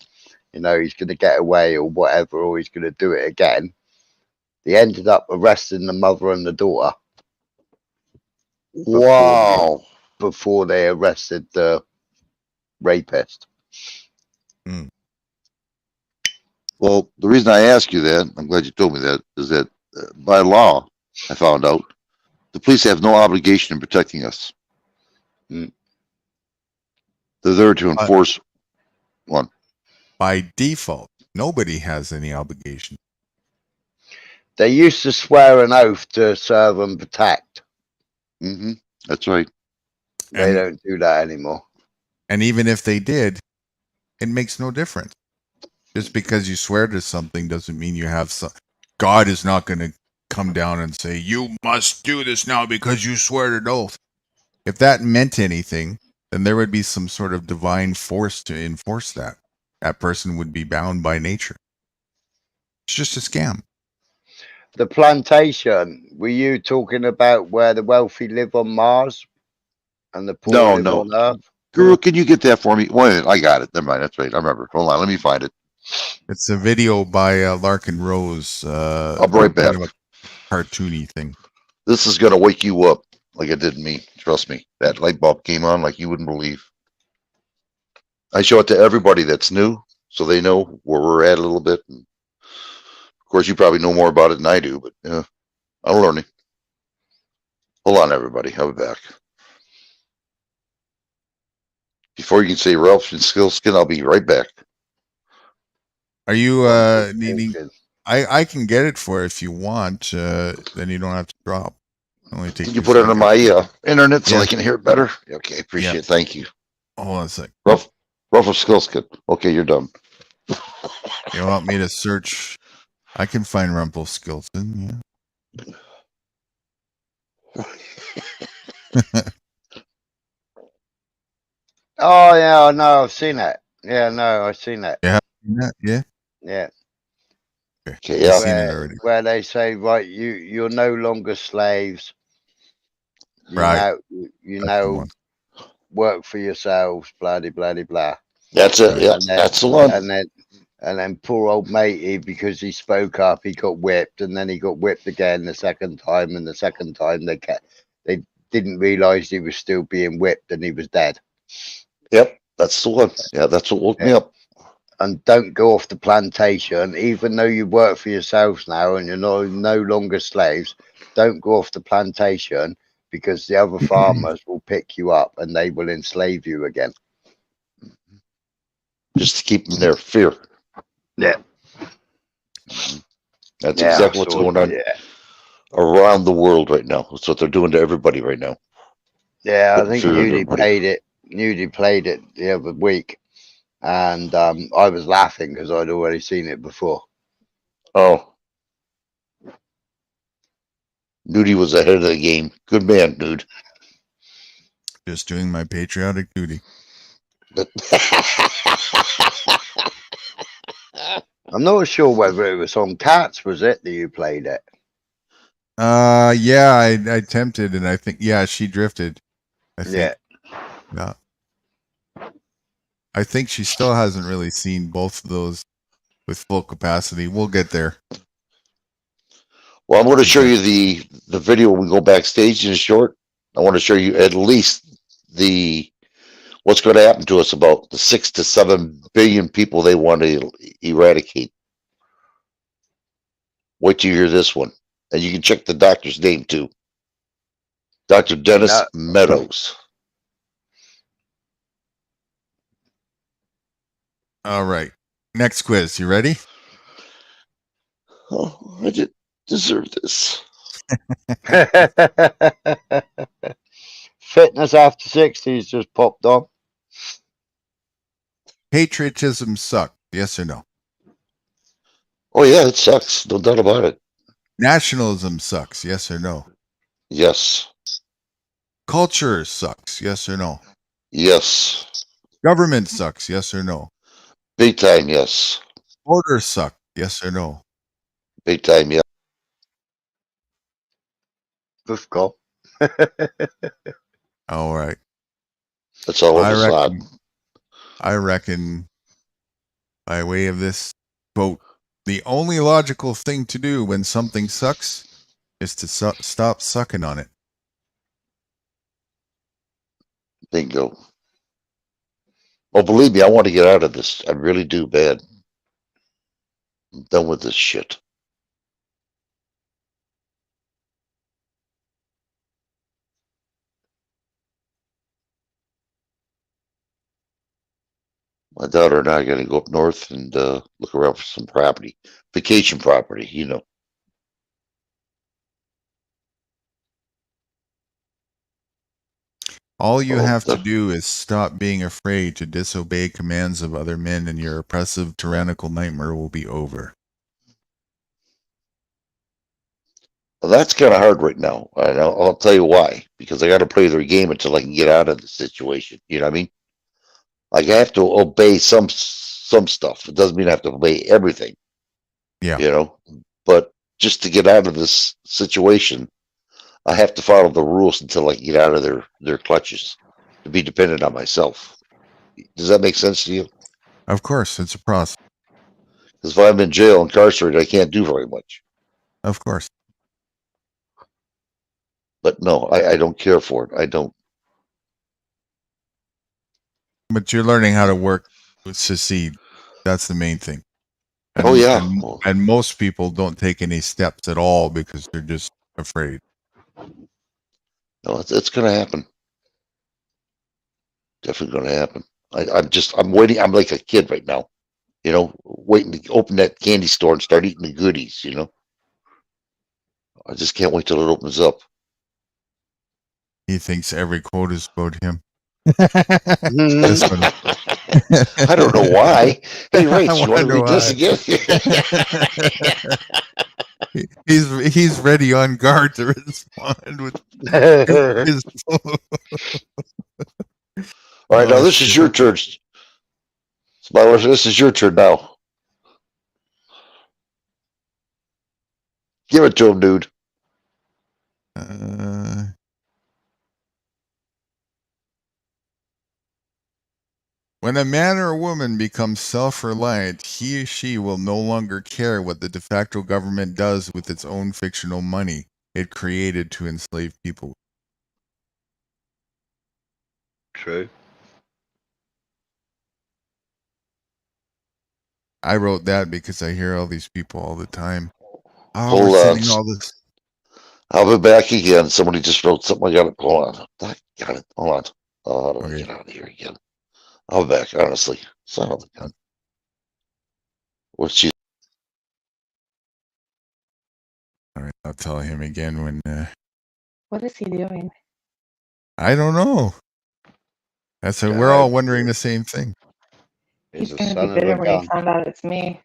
You know, he's going to get away or whatever, or he's going to do it again." They ended up arresting the mother and the daughter. Wow. Before they arrested the rapist. Well, the reason I ask you that, I'm glad you told me that, is that by law, I found out, the police have no obligation in protecting us. Mm. They're there to enforce one. By default, nobody has any obligation. They used to swear an oath to serve and protect. Mm-hmm. That's right. They don't do that anymore. And even if they did, it makes no difference. Just because you swear to something doesn't mean you have some. God is not going to come down and say, "You must do this now because you swear an oath." If that meant anything, then there would be some sort of divine force to enforce that. That person would be bound by nature. It's just a scam. The plantation, were you talking about where the wealthy live on Mars and the poor live on Earth? Guru, can you get that for me? Wait a minute, I got it. Never mind. That's right. I remember. Hold on. Let me find it. It's a video by Larkin Rose. I'll be right back. Kind of a cartoony thing. This is going to wake you up like it did me. Trust me. That light bulb came on like you wouldn't believe. I show it to everybody that's new so they know where we're at a little bit. And of course, you probably know more about it than I do, but yeah, I'm learning. Hold on, everybody. I'll be back. Before you can say Ralph and Skillskin, I'll be right back. Are you needing? I can get it for if you want. Then you don't have to drop. Only take. Can you put it on my internet so I can hear it better? Okay, appreciate it. Thank you. Hold on a sec. Ralph Skillskin. Okay, you're done. You want me to search? I can find Rumpelstiltskin. Yeah. Oh yeah, no, I've seen it. Yeah, no, I've seen it. Yeah, yeah, yeah. Okay, yeah, I've seen it already. Where they say, right, you're no longer slaves. Right. You now work for yourselves. Blah blah blah blah. That's it. Yeah, that's the one. And then poor old matey, because he spoke up, he got whipped, and then he got whipped again the second time, and the second time they didn't realize he was still being whipped and he was dead. Yep, that's the one. Yeah, that's what woke me up. And don't go off the plantation, even though you work for yourselves now and you're no longer slaves. Don't go off the plantation because the other farmers will pick you up and they will enslave you again. Just to keep them there, fear. Yeah. That's exactly what's going on around the world right now. That's what they're doing to everybody right now. Yeah, I think Nudie played it the other week, and I was laughing because I'd already seen it before. Oh. Nudie was ahead of the game. Good man, Nude. Just doing my patriotic duty. I'm not sure whether it was on Cats, was it, that you played it? Yeah, I attempted, and I think, she drifted. I think. Yeah. I think she still hasn't really seen both of those with full capacity. We'll get there. Well, I'm going to show you the video when we go backstage in short. I want to show you at least what's going to happen to us about the 6 to 7 billion people they want to eradicate. Wait till you hear this one. And you can check the doctor's name too. Dr. Dennis Meadows. All right. Next quiz. You ready? Oh, I didn't deserve this. Fitness after 60's just popped on. Patriotism sucks. Yes or no? Oh yeah, it sucks. No doubt about it. Nationalism sucks. Yes or no? Yes. Culture sucks. Yes or no? Yes. Government sucks. Yes or no? Big time, yes. Order sucks. Yes or no? Big time, yes. Good call. All right. That's all of us on. I reckon, by way of this vote, the only logical thing to do when something sucks is to stop sucking on it. Bingo. Oh, believe me, I want to get out of this. I really do bad. I'm done with this shit. My daughter and I are going to go up north and look around for some property, vacation property, you know. All you have to do is stop being afraid to disobey commands of other men, and your oppressive, tyrannical nightmare will be over. Well, that's kind of hard right now. I'll tell you why. Because I got to play their game until I can get out of the situation. You know what I mean? Like I have to obey some stuff. It doesn't mean I have to obey everything. Yeah. You know, but just to get out of this situation, I have to follow the rules until I can get out of their clutches to be dependent on myself. Does that make sense to you? Of course, it's a process. Because if I'm in jail, incarcerated, I can't do very much. Of course. But no, I don't care for it. I don't. But you're learning how to work with secede. That's the main thing. And, Oh, yeah. And most people don't take any steps at all because they're just afraid. No, it's going to happen. Definitely going to happen. I'm waiting. I'm like a kid right now, you know, waiting to open that candy store and start eating the goodies, you know. I just can't wait till it opens up. He thinks every quote is about him. I don't know why. Hey, Rach, you want to read this again? He's ready on guard to respond with his All right, now this is your turn. Smiler, this is your turn now. Give it to him, dude. When a man or a woman becomes self-reliant, he or she will no longer care what the de facto government does with its own fictional money it created to enslave people. True. I wrote that because I hear all these people all the time. Hold we're on. all this. I'll be back again. Somebody just wrote something. I got it. Hold on. I got it. Hold on. How do I get out of here again? I'll be back, honestly. Son of a gun. What's she? All right, I'll tell him again when. What is he doing? I don't know. That's what we're all wondering the same thing. He's going to be bitter when he found out it's me.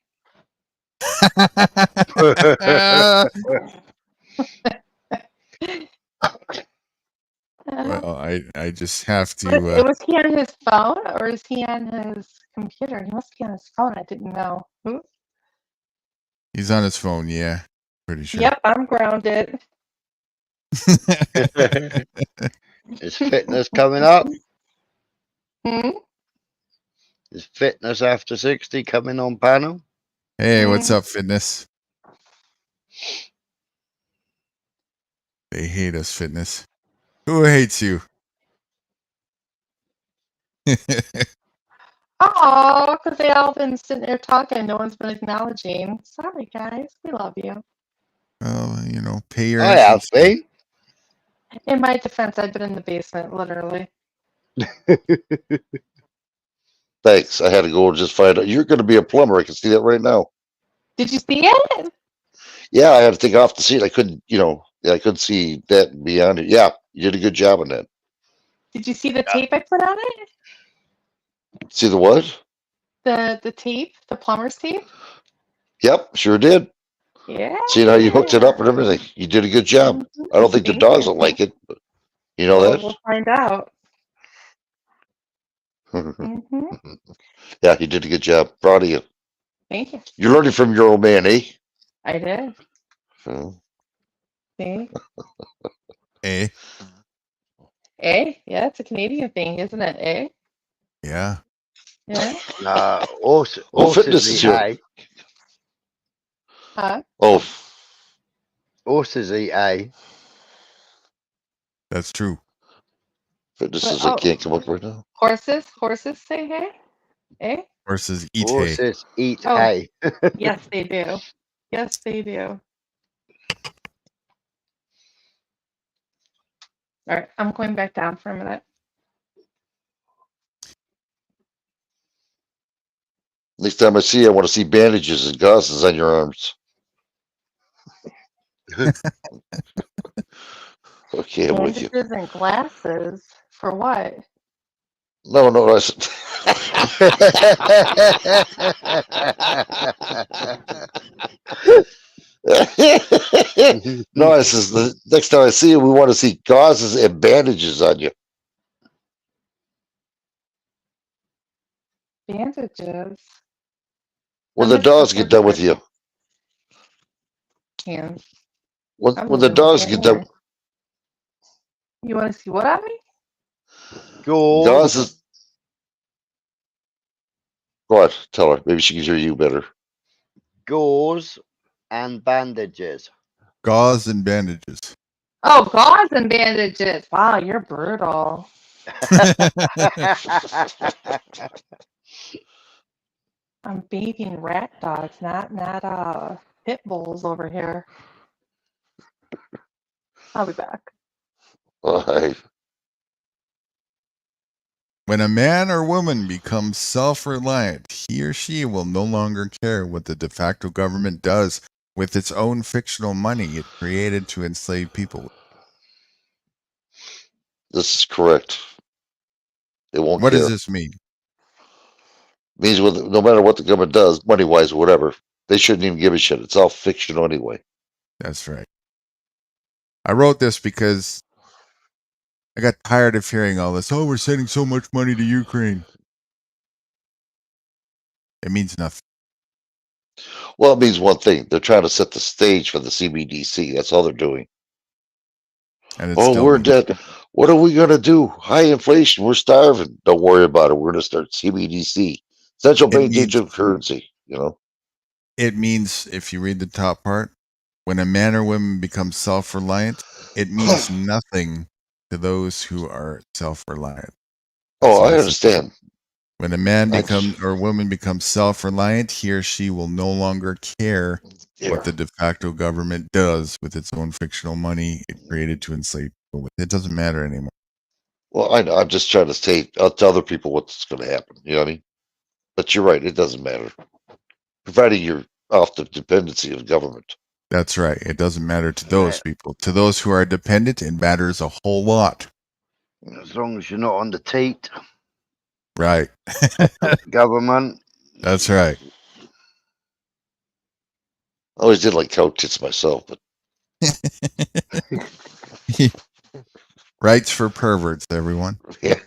Well, I just have to. Was he on his phone or is he on his computer? He must be on his phone. I didn't know. He's on his phone, yeah. Pretty sure. Yep, I'm grounded. Is fitness coming up? Hmm? Is fitness after 60 coming on panel? Hey, what's up, fitness? They hate us, fitness. Who hates you? Oh, because they all been sitting there talking. No one's been acknowledging. Sorry, guys. We love you. Well, you know, pay your I have entrance fee. been. In my defense, I've been in the basement, literally. Thanks. I had to go and just find out. You're going to be a plumber. I can see that right now. Did you see it? Yeah, I had to take off the seat. I couldn't, I couldn't see that beyond it. Yeah, you did a good job on that. Did you see the tape I put on it? See the what? The tape, the plumber's tape? Yep, sure did. Yeah. See how you hooked it up and everything. You did a good job. I don't think the dogs will like it, but you know Well, that. we'll find out. hmm Yeah, you did a good job. Proud of you. Thank you. You're learning from your old man, eh? I did. Hmm. See? Eh? Eh? Yeah, it's a Canadian thing, isn't it? Eh? Yeah. Yeah. Oh, fitness is here. A. Huh? Oh, Horses eat A. That's true. fitness But, is I can't come up right now. Horses say hey? Eh? Horses eat hay. Horses eat Oh. hay. Yes, they do. Yes, they do. All right, I'm going back down for a minute. Next time I see you, I want to see bandages and gauzes on your arms. Okay, I'm with you. Bandages and glasses for what? No, I said. No, I says the next time I see you, we want to see gauzes and bandages on you. Bandages. When I the missed dogs the get done with first you. Hands. When I'm the moving dogs my get hand done, You want to see what on me? Gauze, gauzes. Go ahead, tell her. Maybe she can hear you better. gauze, and bandages. Gauze and bandages. Oh, gauze and bandages. Wow, you're brutal. I'm bathing rat dogs, not pit bulls over here. I'll be back. Hey, When a man or woman becomes self-reliant, he or she will no longer care what the de facto government does with its own fictional money it created to enslave people. this is correct. They won't What care. does this mean? Means no matter what the government does, money wise, whatever, they shouldn't even give a shit. It's all fictional anyway. That's right. I wrote this because I got tired of hearing all this. Oh, we're sending so much money to Ukraine. It means nothing. Well, it means one thing. They're trying to set the stage for the CBDC. That's all they're doing. And Oh, we're dead. What are we going to do? High inflation. We're starving. Don't worry about it. We're going to start CBDC. Central Bank Digital Currency, It means, if you read the top part, when a man or woman becomes self-reliant, it means nothing to those who are self-reliant. Oh, I understand. When a man or woman becomes self-reliant, he or she will no longer care what the de facto government does with its own fictional money it created to enslave people with. It doesn't matter anymore. Well, I know. I'm just trying to tell other people what's going to happen. You know what I mean? But you're right. It doesn't matter. Providing you're off the dependency of government. That's right. It doesn't matter to those people. To those who are dependent, it matters a whole lot. As long as you're not on the teat. Right. Government. That's right. I always did like cow tits myself, but Rights for perverts, everyone. yeah.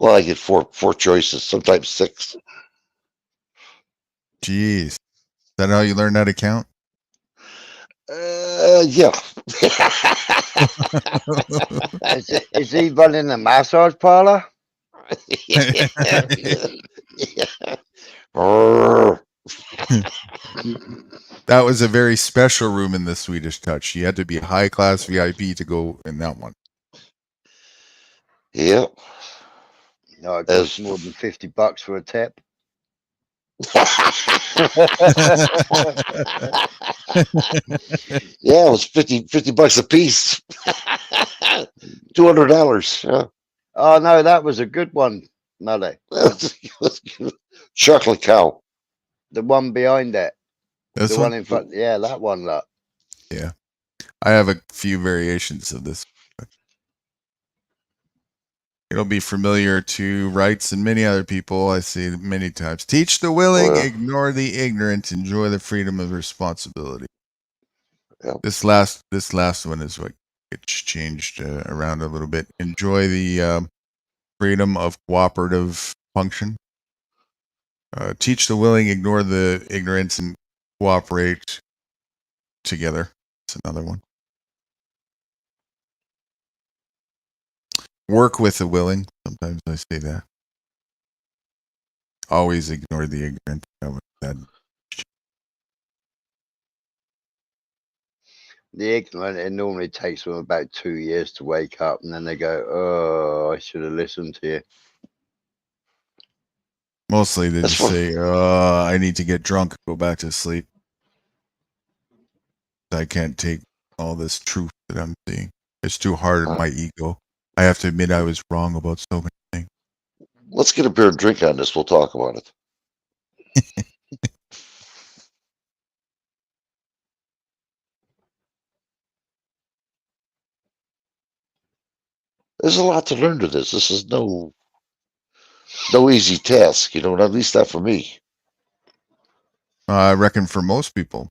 Well, I get four choices, sometimes 6. Jeez. Is that how you learned how to count? Yeah. Is he running a massage parlor? Brrr. That was a very special room in the Swedish Touch. You had to be a high class VIP to go in that one. Yep. No, it costs As- more than $50 for a tip. Yeah, it was 50 bucks a piece. $200. Yeah. Oh no, that was a good one, Mully. Chocolate cow. The one behind it. This The one? one in front. Yeah, that one. Look. Yeah. I have a few variations of this. It'll be familiar to Wrights and many other people. I see it many times. Teach the willing, Well. ignore the ignorant, enjoy the freedom of responsibility. Yep. This last one is what gets changed around a little bit. Enjoy the freedom of cooperative function. Teach the willing, ignore the ignorance, and cooperate together. That's another one. Work with the willing. Sometimes I say that. Always ignore the ignorant. The ignorant, it normally takes them about 2 years to wake up, and then they go, "Oh, I should have listened to you." Mostly they That's just fine. say, I need to get drunk, go back to sleep. I can't take all this truth that I'm seeing. It's too hard on my ego. I have to admit I was wrong about so many things. Let's get a beer and drink on this. We'll talk about it. There's a lot to learn to this. This is no easy task, you know, at least not for me. I reckon for most people.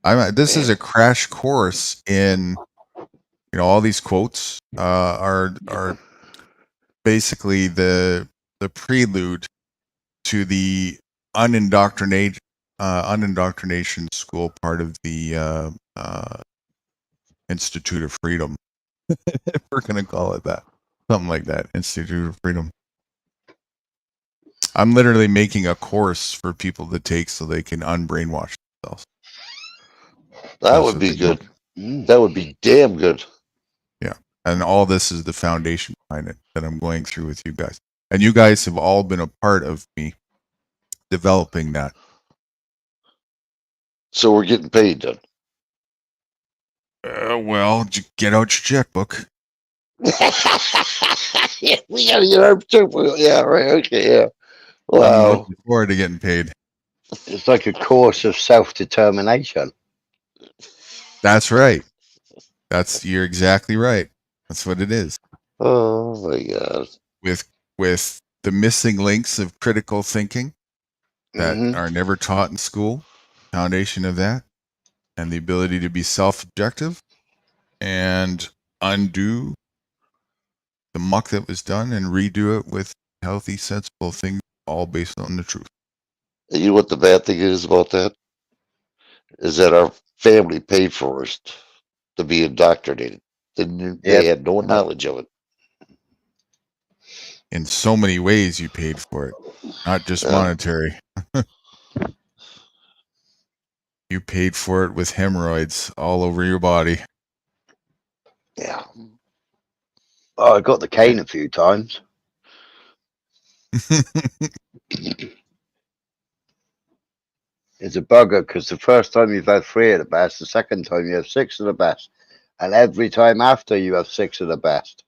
This is a crash course in, all these quotes are basically the prelude to the unindoctrination school part of the Institute of Freedom. If we're going to call it that. Something like that. Institute of Freedom. I'm literally making a course for people to take so they can unbrainwash themselves. That would be good. That would be damn good. Yeah. And all this is the foundation behind it that I'm going through with you guys. And you guys have all been a part of me developing that. So we're getting paid then. Well, get out your checkbook. Yeah, we gotta get our checkbook. Yeah, right. Okay, yeah. I'm Wow. looking forward to getting paid. It's like a course of self-determination. That's right. You're exactly right. That's what it is. Oh my God. With the missing links of critical thinking that Mhm. are never taught in school, foundation of that, and the ability to be self-objective and undo the muck that was done and redo it with healthy, sensible things, all based on the truth. You know what the bad thing is about that? Is that our family paid for us to be indoctrinated. They had no knowledge of it. In so many ways you paid for it, not just monetary. You paid for it with hemorrhoids all over your body. Yeah. Oh, I got the cane a few times. It's a bugger because the first time you've had 3 of the best, the second time you have 6 of the best, and every time after you have 6 of the best.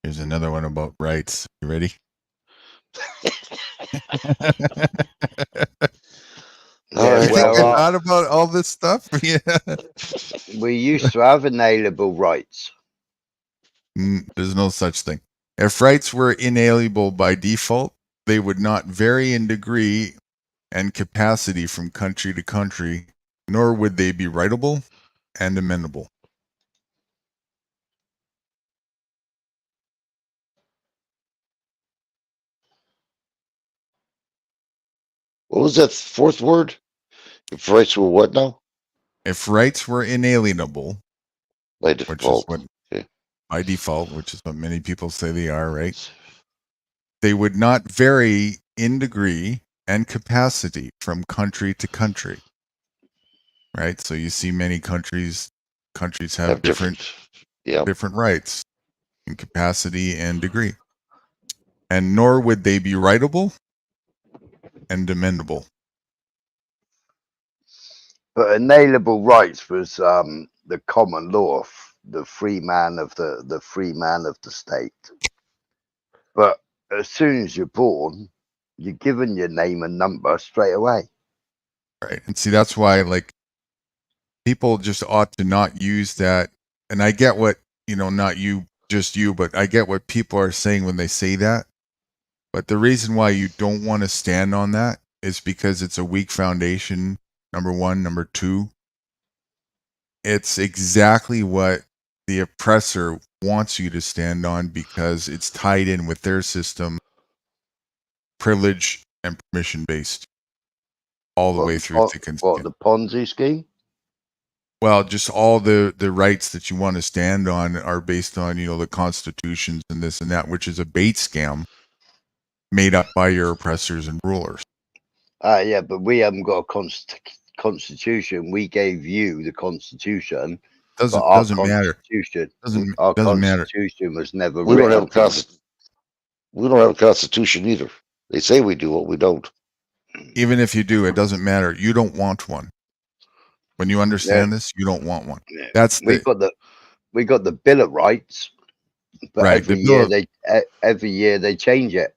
Here's another one about rights. You ready? Yeah, You think I thought about all this stuff? Yeah. We used to have inalienable rights. There's no such thing. If rights were inalienable by default, they would not vary in degree and capacity from country to country, nor would they be writable and amendable. What was that fourth word? If rights were what now? If rights were inalienable, By default. by default, which is what many people say they are, right? they would not vary in degree and capacity from country to country. Right? So you see many countries have different Yeah. rights in capacity and degree. And nor would they be writable and amendable. But inalienable rights was the common law, the free man of the state. But as soon as you're born, you're given your name and number straight away. Right. And see, that's why, like, people just ought to not use that. And I get what, not you, just you, but I get what people are saying when they say that. But the reason why you don't want to stand on that is because it's a weak foundation, number one. Number two, it's exactly what the oppressor wants you to stand on because it's tied in with their system, privilege and permission based, all the way through thick and thin. What, the Ponzi scheme? Well, just all the rights that you want to stand on are based on, the constitutions and this and that, which is a bait scam made up by your oppressors and rulers. Yeah, but we haven't got a constitution. We gave you the constitution. Doesn't matter. Our Doesn't matter. constitution was never We don't written. have a we don't have a constitution either. They say we do, but we don't. Even if you do, it doesn't matter. You don't want one. When you understand this, you don't want one. Yeah. That's we got the Bill of Rights, but right. every year they change it.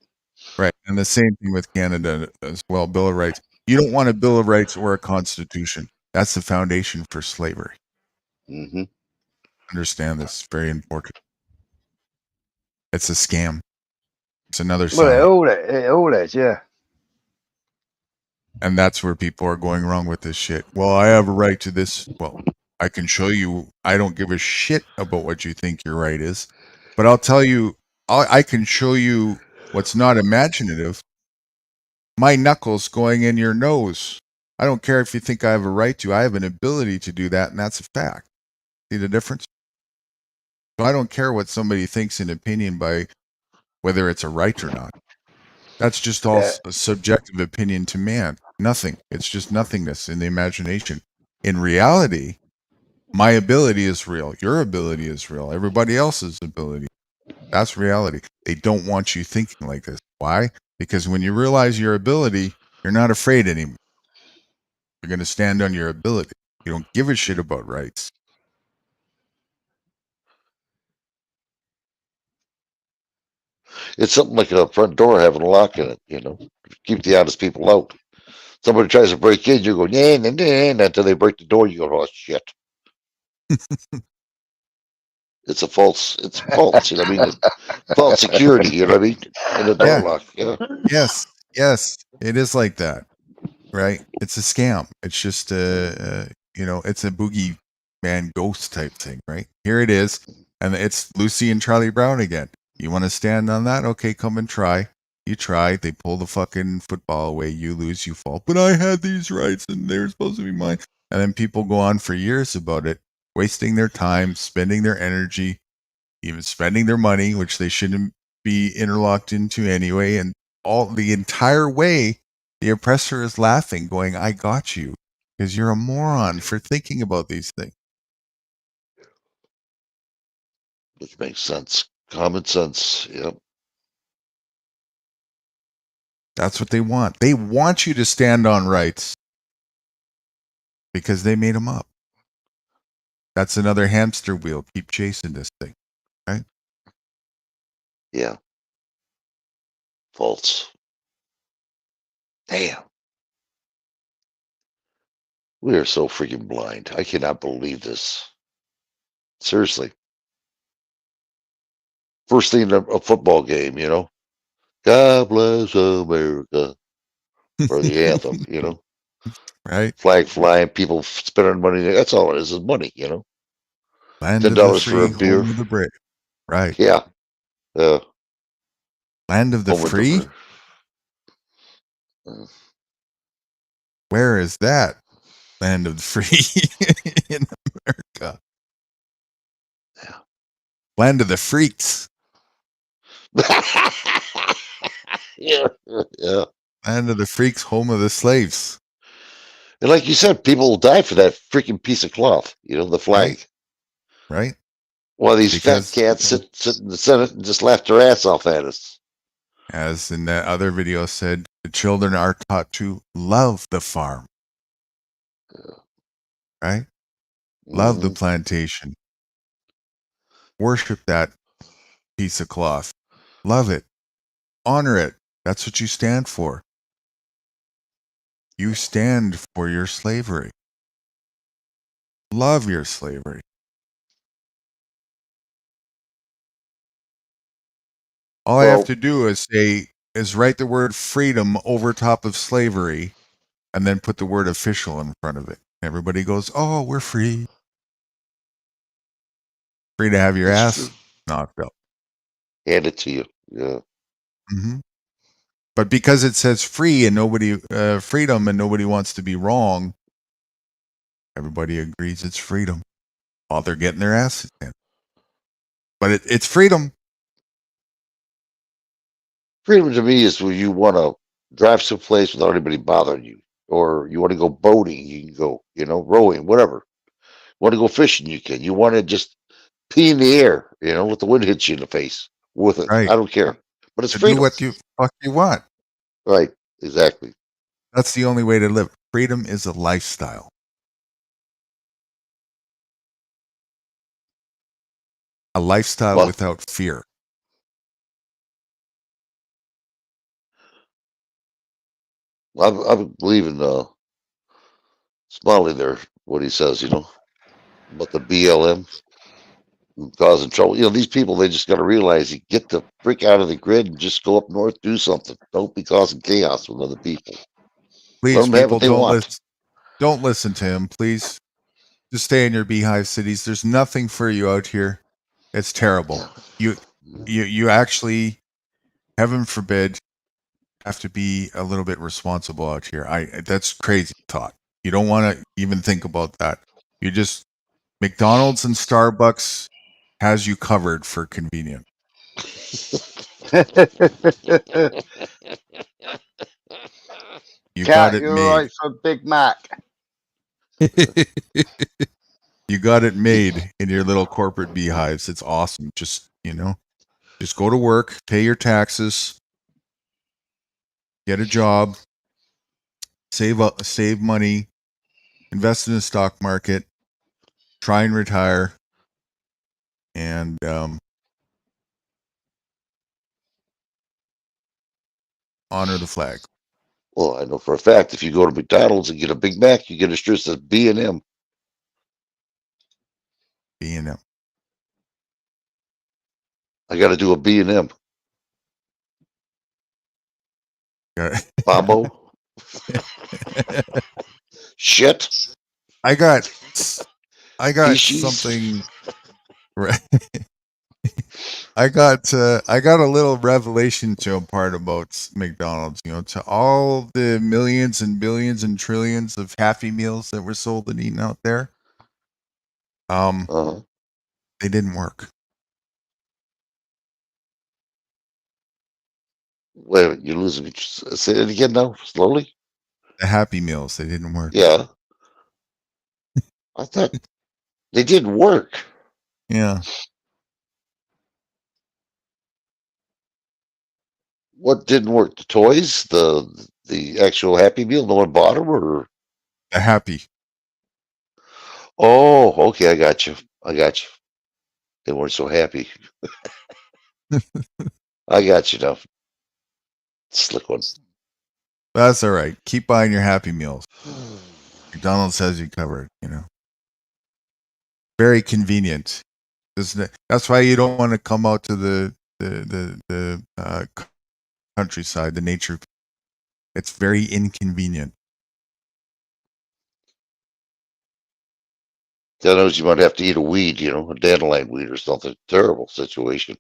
Right, and the same thing with Canada as well. Bill of Rights. You don't want a Bill of Rights or a Constitution. That's the foundation for slavery. Mm-hmm. Understand this? Very important. It's a scam. It's another Well, sign. it all is, yeah. And that's where people are going wrong with this shit. Well, I have a right to this. Well, I can show you. I don't give a shit about what you think your right is, but I'll tell you. I can show you what's not imaginative. My knuckles going in your nose. I don't care if you think I have a right to. I have an ability to do that, and that's a fact. See the difference? So I don't care what somebody thinks in opinion by whether it's a right or not. That's just all a subjective opinion to man. Nothing. It's just nothingness in the imagination. In reality, my ability is real. Your ability is real. Everybody else's ability. That's reality. They don't want you thinking like this. Why? Because when you realize your ability, you're not afraid anymore. You're going to stand on your ability. You don't give a shit about rights. It's something like a front door having a lock in it, keep the honest people out. Somebody tries to break in, you go, nah, until they break the door, you go, oh, shit. It's false, you know what I mean? False security, you know what I mean? In the door lock, Yes, it is like that, right? It's a scam. It's just it's a boogeyman ghost type thing, right? Here it is, and it's Lucy and Charlie Brown again. You want to stand on that? Okay, come and try. You try. They pull the fucking football away. You lose. You fall. But I had these rights, and they're supposed to be mine. And then people go on for years about it, wasting their time, spending their energy, even spending their money, which they shouldn't be interlocked into anyway. And all the entire way, the oppressor is laughing, going, I got you, because you're a moron for thinking about these things. Which makes sense. Common sense, yep. That's what they want. They want you to stand on rights because they made them up. That's another hamster wheel. Keep chasing this thing, right? Yeah. False. Damn. We are so freaking blind. I cannot believe this. Seriously. First thing in a football game, God bless America. Or the anthem, Right? Flag flying, people spending money. That's all it is money, Land of the $10 free, for a beer. home of the brave. Right. Yeah. Land of the free? Where is that? Land of the free in America. Yeah. Land of the freaks. Yeah, yeah. Land of the freaks, home of the slaves. And like you said, people will die for that freaking piece of cloth. You know, the flag. Right? While these fat Because, cats sit in the Senate and just laugh their ass off at us. as in that other video said, the children are taught to love the farm. Right? Love the Mhm. plantation. Worship that piece of cloth. Love it. Honor it. That's what you stand for. You stand for your slavery. Love your slavery. All I have Well, to do is write the word freedom over top of slavery and then put the word official in front of it. Everybody goes, "Oh, we're free." Free to have your that's ass true. knocked out. Hand it to you. Yeah. Hmm. But because it says free and nobody freedom and nobody wants to be wrong, everybody agrees it's freedom while they're getting their asses in. But it's freedom. Freedom to me is when you want to drive someplace without anybody bothering you, or you want to go boating, you can go, you know, rowing, whatever. Want to go fishing, you can. You want to just pee in the air, you know, let the wind hit you in the face with it. Right. I don't care. But it's To do freedom. what you fuck you want. Right. Exactly. That's the only way to live. Freedom is a lifestyle. A lifestyle Well, without fear. I believe in Smiley there, what he says, you know, about the BLM causing trouble. You know, these people, they just got to realize you get the freak out of the grid and just go up north, do something. Don't be causing chaos with other people. Let Please, them have what people, they want. don't listen to him. Please just stay in your beehive cities. There's nothing for you out here. It's terrible. You you actually, heaven forbid, have to be a little bit responsible out here. That's crazy thought. You don't want to even think about that. You just McDonald's and Starbucks has you covered for convenience. You got Cat, it you're made. right for Big Mac. You got it made in your little corporate beehives. It's awesome. Just, just go to work, pay your taxes, get a job, save money, invest in the stock market, try and retire, and honor the flag. Well, I know for a fact if you go to McDonald's and get a Big Mac, you get a shirt that says B&M. B&M. I got to do a B&M. Bombo. Shit. I got Fishies. something. I got a little revelation to impart about McDonald's. To all the millions and billions and trillions of Happy Meals that were sold and eaten out there, Uh-huh. they didn't work. Wait a minute, you're losing me. Say it again now, slowly. The Happy Meals, they didn't work. Yeah. I thought they didn't work. Yeah, What didn't work? The toys, the actual Happy Meal. No one bought them, or the Happy. oh, okay, I got you. I got you. They weren't so happy. I got you now. Slick one. That's all right. Keep buying your Happy Meals. McDonald's has you covered. Very convenient. That's why you don't want to come out to the countryside, the nature. It's very inconvenient. God knows you might have to eat a weed, you know, a dandelion weed or something. Terrible situation.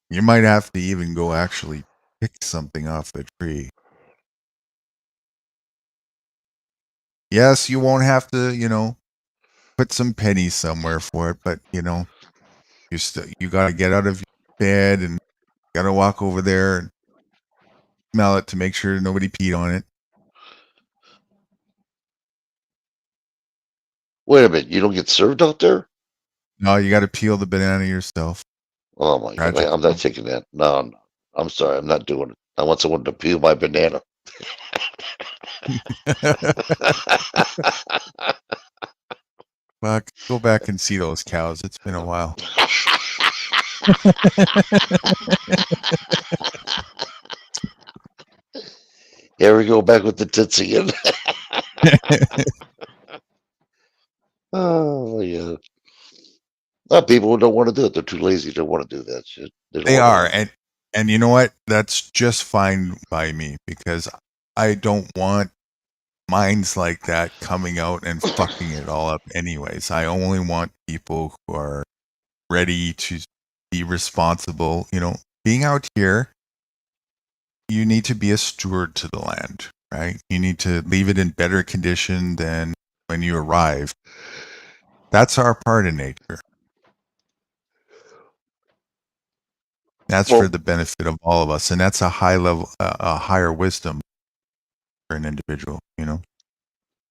You might have to even go actually pick something off the tree. Yes, you won't have to, put some pennies somewhere for it, but you got to get out of your bed and got to walk over there and smell it to make sure nobody peed on it. Wait a minute, you don't get served out there? No, you got to peel the banana yourself. Oh my god, Tragic. I'm not taking that. No, I'm sorry, I'm not doing it. I want someone to peel my banana. Fuck, go back and see those cows. It's been a while. Here we go back with the tits again. Oh my god. Not people who don't want to do it. They're too lazy to want to do that shit. Don't They wanna- are, and you know what? That's just fine by me because I don't want minds like that coming out and fucking it all up anyways. I only want people who are ready to be responsible. You know, being out here, you need to be a steward to the land, right? You need to leave it in better condition than when you arrived. That's our part in nature. That's Well- for the benefit of all of us, and that's a high level, a higher wisdom for an individual. You know.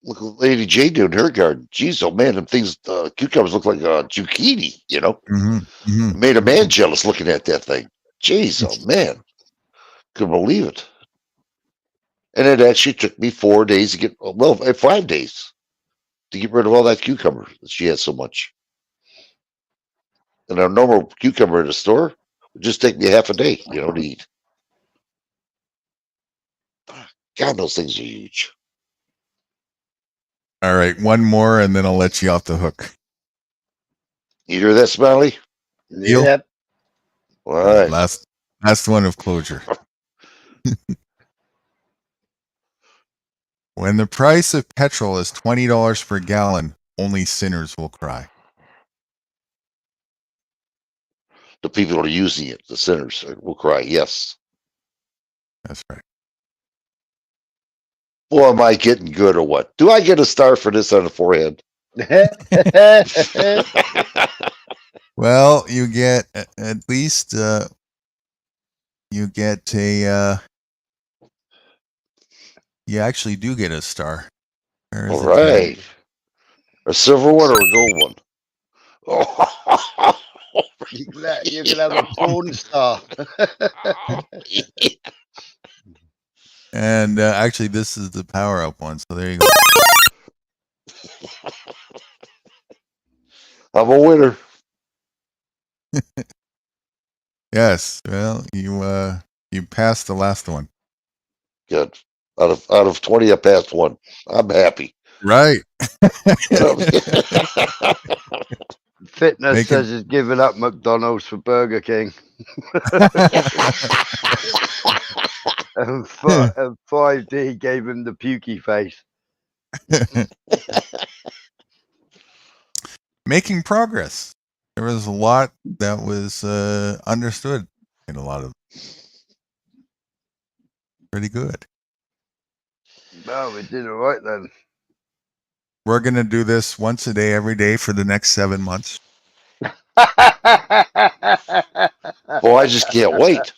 Look what Lady J doing in her garden. Jeez, oh man, them things, cucumbers look like a zucchini, you know? It made a man jealous looking at that thing. Jeez, oh man. Couldn't believe it. And it actually took me 4 days to get, 5 days to get rid of all that cucumber that she had so much. And a normal cucumber in the store would just take me half a day, you know, to eat. God, those things are huge. All right, one more, and then I'll let you off the hook. You hear that, Smiley? Deal. Yep. All right. Last one of closure. When the price of petrol is $20 per gallon, only sinners will cry. The people that are using it, the sinners, will cry, yes. That's right. Boy, am I getting good or what? Do I get a star for this on the forehead? Well, you get at least you get a you actually do get a star. Where is All it? right. A silver one or a gold one? Oh, You can have a porn star. And actually, this is the power up one. So there you go. I'm a winner. Yes. Well, you passed the last one. Good. Out of 20, I passed one. I'm happy. Right. Fitness Make says he's given up McDonald's for Burger King. And 5D gave him the pukey face. Making progress. There was a lot that was understood in a lot of pretty good. No, we did all right then. We're gonna do this once a day, every day for the next 7 months. Boy, I just can't wait.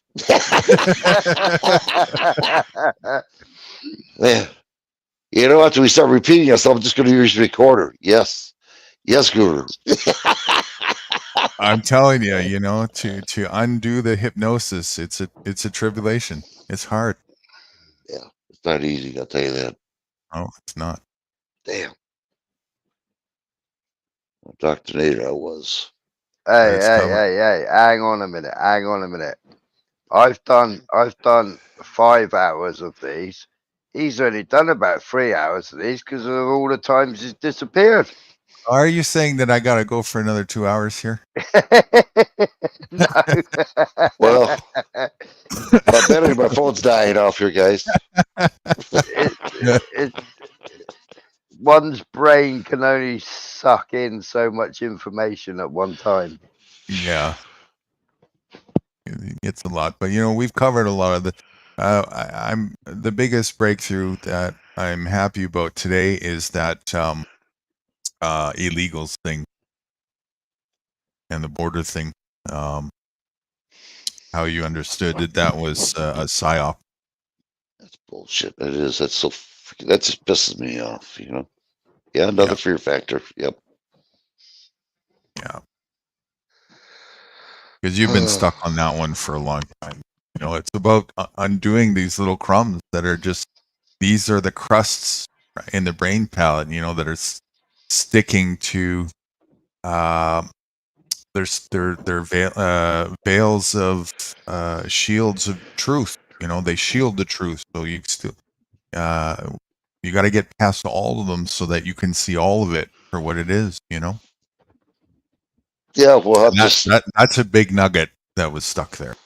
Man, you know, after we start repeating ourselves, I'm just going to use the recorder. Yes. Yes, Guru. I'm telling you, you know, to undo the hypnosis, it's a tribulation. It's hard. Yeah, it's not easy, I'll tell you that. Oh, it's not. Damn. Dr. Nader, I was. Hey, It's hey, coming. hey, hang on a minute. I've done 5 hours of these. He's only done about 3 hours of these because of all the times he's disappeared. Are you saying that I gotta go for another 2 hours here? No. Well, my battery, my phone's dying off here, guys. One's brain can only suck in so much information at one time. Yeah, it's a lot, but you know, we've covered a lot of the. I'm the biggest breakthrough that I'm happy about today is that illegals thing and the border thing. How you understood that was a psyop. That's bullshit. It is. That's so. That just pisses me off. Yeah, another Yeah. fear factor. Yep. Yeah. Because you've been stuck on that one for a long time. It's about undoing these little crumbs that are just, these are the crusts in the brain palette, that are sticking to, they're veils of, shields of truth. They shield the truth. So you still, you got to get past all of them so that you can see all of it for what it is, Yeah. Well, I'll that's a big nugget that was stuck there.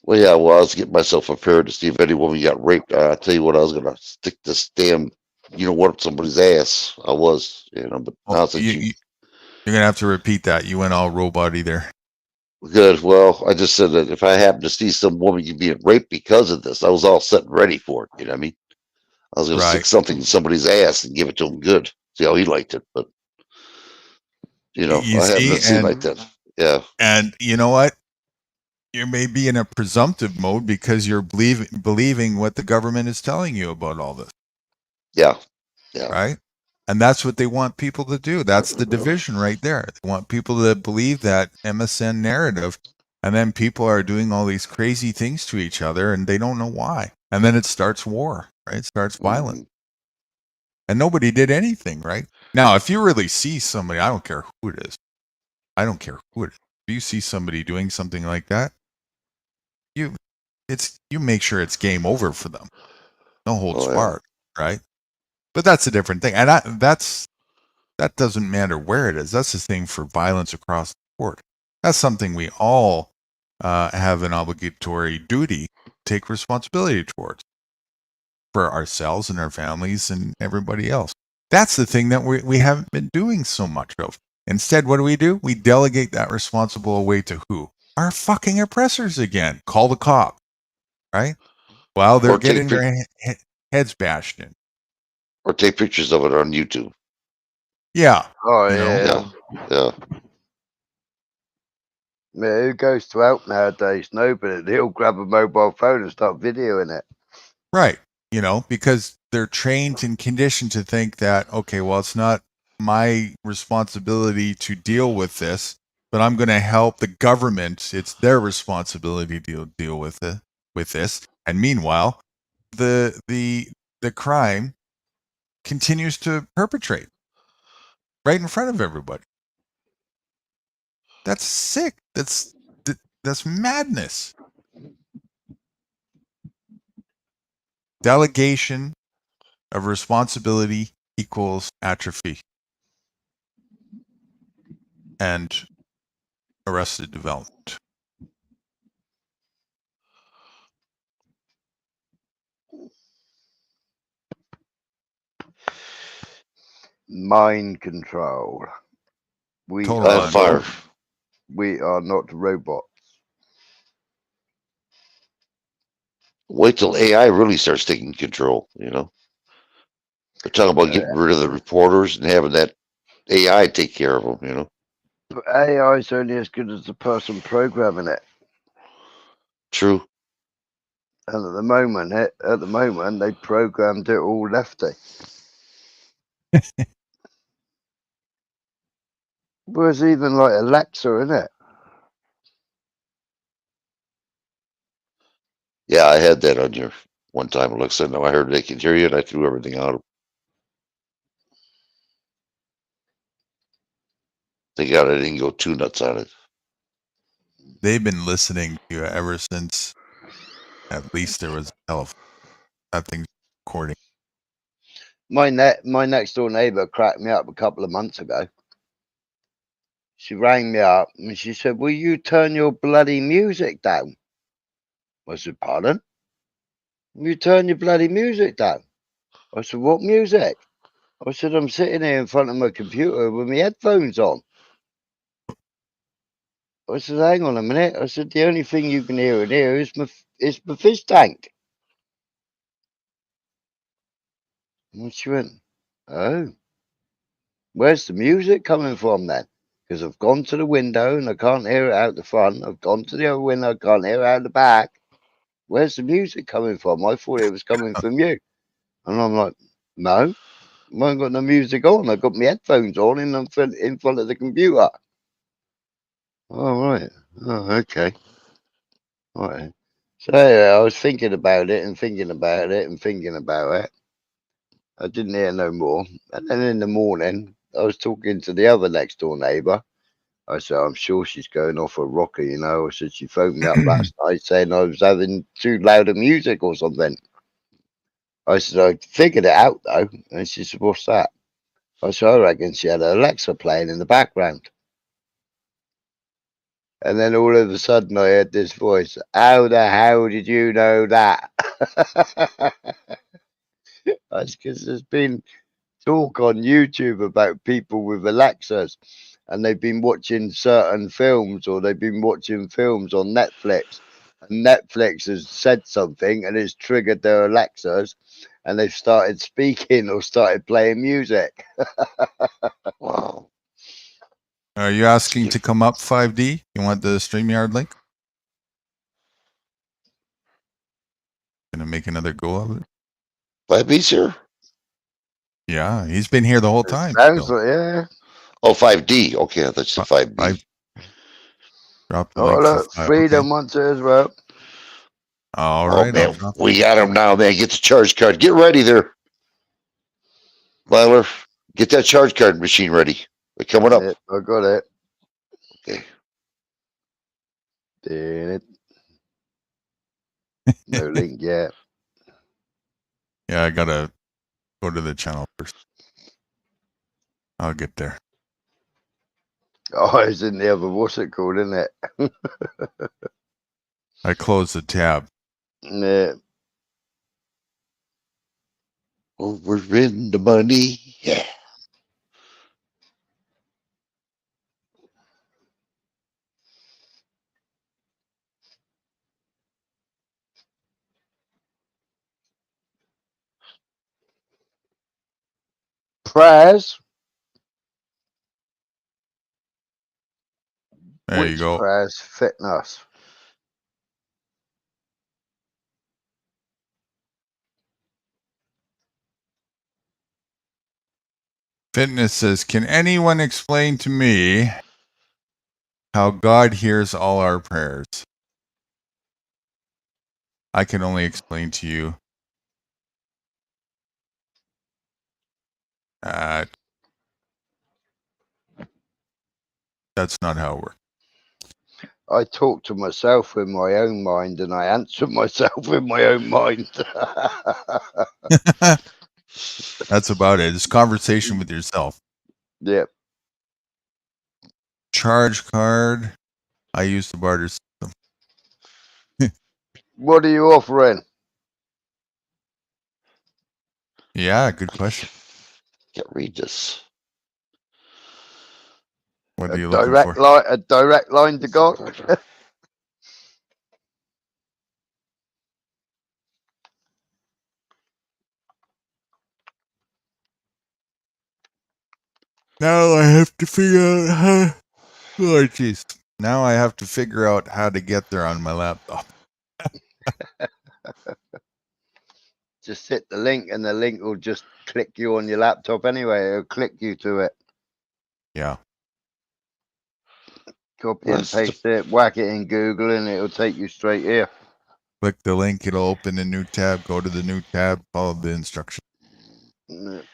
Well, yeah. Well, I was getting myself prepared to see if any woman got raped. I tell you what, I was gonna stick this damn, what up somebody's ass. I was, but now since You're gonna have to repeat that. You went all robot-y there. good. Well, I just said that if I happen to see some woman being raped because of this, I was all set and ready for it. You know what I mean? I was gonna stick Right. something in somebody's ass and give it to him good. See how he liked it, but You I haven't see, seen like that. Yeah. And you know what? You may be in a presumptive mode because you're believing what the government is telling you about all this, Yeah. Yeah. right? And that's what they want people to do. That's the division right there. They want people to believe that MSN narrative, and then people are doing all these crazy things to each other, and they don't know why. And then it starts war, right? It starts violence. Mhm. And nobody did anything, right? Now, if you really see somebody, I don't care who it is. I don't care who it is. If you see somebody doing something like that, you make sure it's game over for them. No holds Oh, yeah. barred, right? But that's a different thing. And that doesn't matter where it is. That's the thing for violence across the board. That's something we all have an obligatory duty to take responsibility towards for ourselves and our families and everybody else. That's the thing that we haven't been doing so much of. Instead, what do? We delegate that responsible away to who? Our fucking oppressors again. Call the cop, right? Well, they're Or take getting their heads bashed in. Or take pictures of it on YouTube. Yeah. Oh, You know? yeah. Yeah. Yeah, who goes to help nowadays? Nobody. They'll grab a mobile phone and start videoing it. Right. Because they're trained and conditioned to think that, okay, well, it's not my responsibility to deal with this, but I'm going to help the government. It's their responsibility to deal with this. And meanwhile, the crime continues to perpetrate right in front of everybody. That's sick. That's madness. Delegation of responsibility equals atrophy and arrested development. Mind control. We Total are mind. Fire. We are not robots. Wait till AI really starts taking control. They're talking about getting rid of the reporters and having that AI take care of them. But AI is only as good as the person programming it. True. And at the moment, they programmed it all lefty. Whereas even like Alexa, innit? Yeah, I had that on your one time, Alexa. Now I heard they could hear you, and I threw everything out. Thank God I didn't go too nuts on it. They've been listening to you ever since at least there was a telephone. That thing's recording. My next door neighbour cracked me up a couple of months ago. She rang me up and she said, "Will you turn your bloody music down?" I said, "Pardon? Will you turn your bloody music down?" I said, "What music?" I said, "I'm sitting here in front of my computer with my headphones on." I said, "Hang on a minute." I said, "The only thing you can hear in here is my fish tank." And she went, "Oh, where's the music coming from then? Because I've gone to the window and I can't hear it out the front. I've gone to the other window, I can't hear it out the back." where's the music coming from? I thought it was coming from you. And I'm like, no, I haven't got no music on. I've got my headphones on and I'm in front of the computer. Oh, right. Oh, okay. All right. So anyway, I was thinking about it and thinking about it and thinking about it. I didn't hear no more. And then in the morning, I was talking to the other next door neighbour. I said, I'm sure she's going off a rocker, you know. I said, she phoned me up last night saying I was having too loud of music or something. I said, I figured it out though. And she said, what's that? I said, I reckon she had Alexa playing in the background. And then all of a sudden I heard this voice, how the hell did you know that? That's because there's been talk on YouTube about people with Alexas and they've been watching certain films or they've been watching films on Netflix. And Netflix has said something and it's triggered their Alexas and they've started speaking or started playing music. Wow. Are you asking to come up 5D? You want the StreamYard link? Gonna make another go of it? Flappy's here? Yeah, he's been here the whole time. Sounds still. like, yeah. Oh, 5D. Okay, that's the 5B. Drop the Oh, link look, for 5. Freedom Okay. wants it as well. All Oh, right. man, we got him now, man. Get the charge card. Get ready there. Myler, get that charge card machine ready. We're coming up. Yep, I got it. Okay. Did it. No link yet. Yeah, I gotta go to the channel first. I'll get there. Oh, it's in the other, what's it called, isn't it? I closed the tab. Yeah. Over in the money. Yeah. Prayers. There you Which go. prayers fitness? Fitness says, can anyone explain to me how God hears all our prayers? I can only explain to you that that's not how it works. I talk to myself in my own mind and I answer myself in my own mind. That's about it. It's conversation with yourself. Yep. Charge card. I use the barter system. What are you offering? Yeah, good question. Can't read this. What A are you looking for? direct line to God? Now I have to figure out how. Oh, jeez. Now I have to figure out how to get there on my laptop. Just hit the link and the link will just click you on your laptop anyway. It'll click you to it. Yeah. Copy and paste it, whack it in Google and it'll take you straight here. Click the link. It'll open a new tab. Go to the new tab. Follow the instructions. Mm,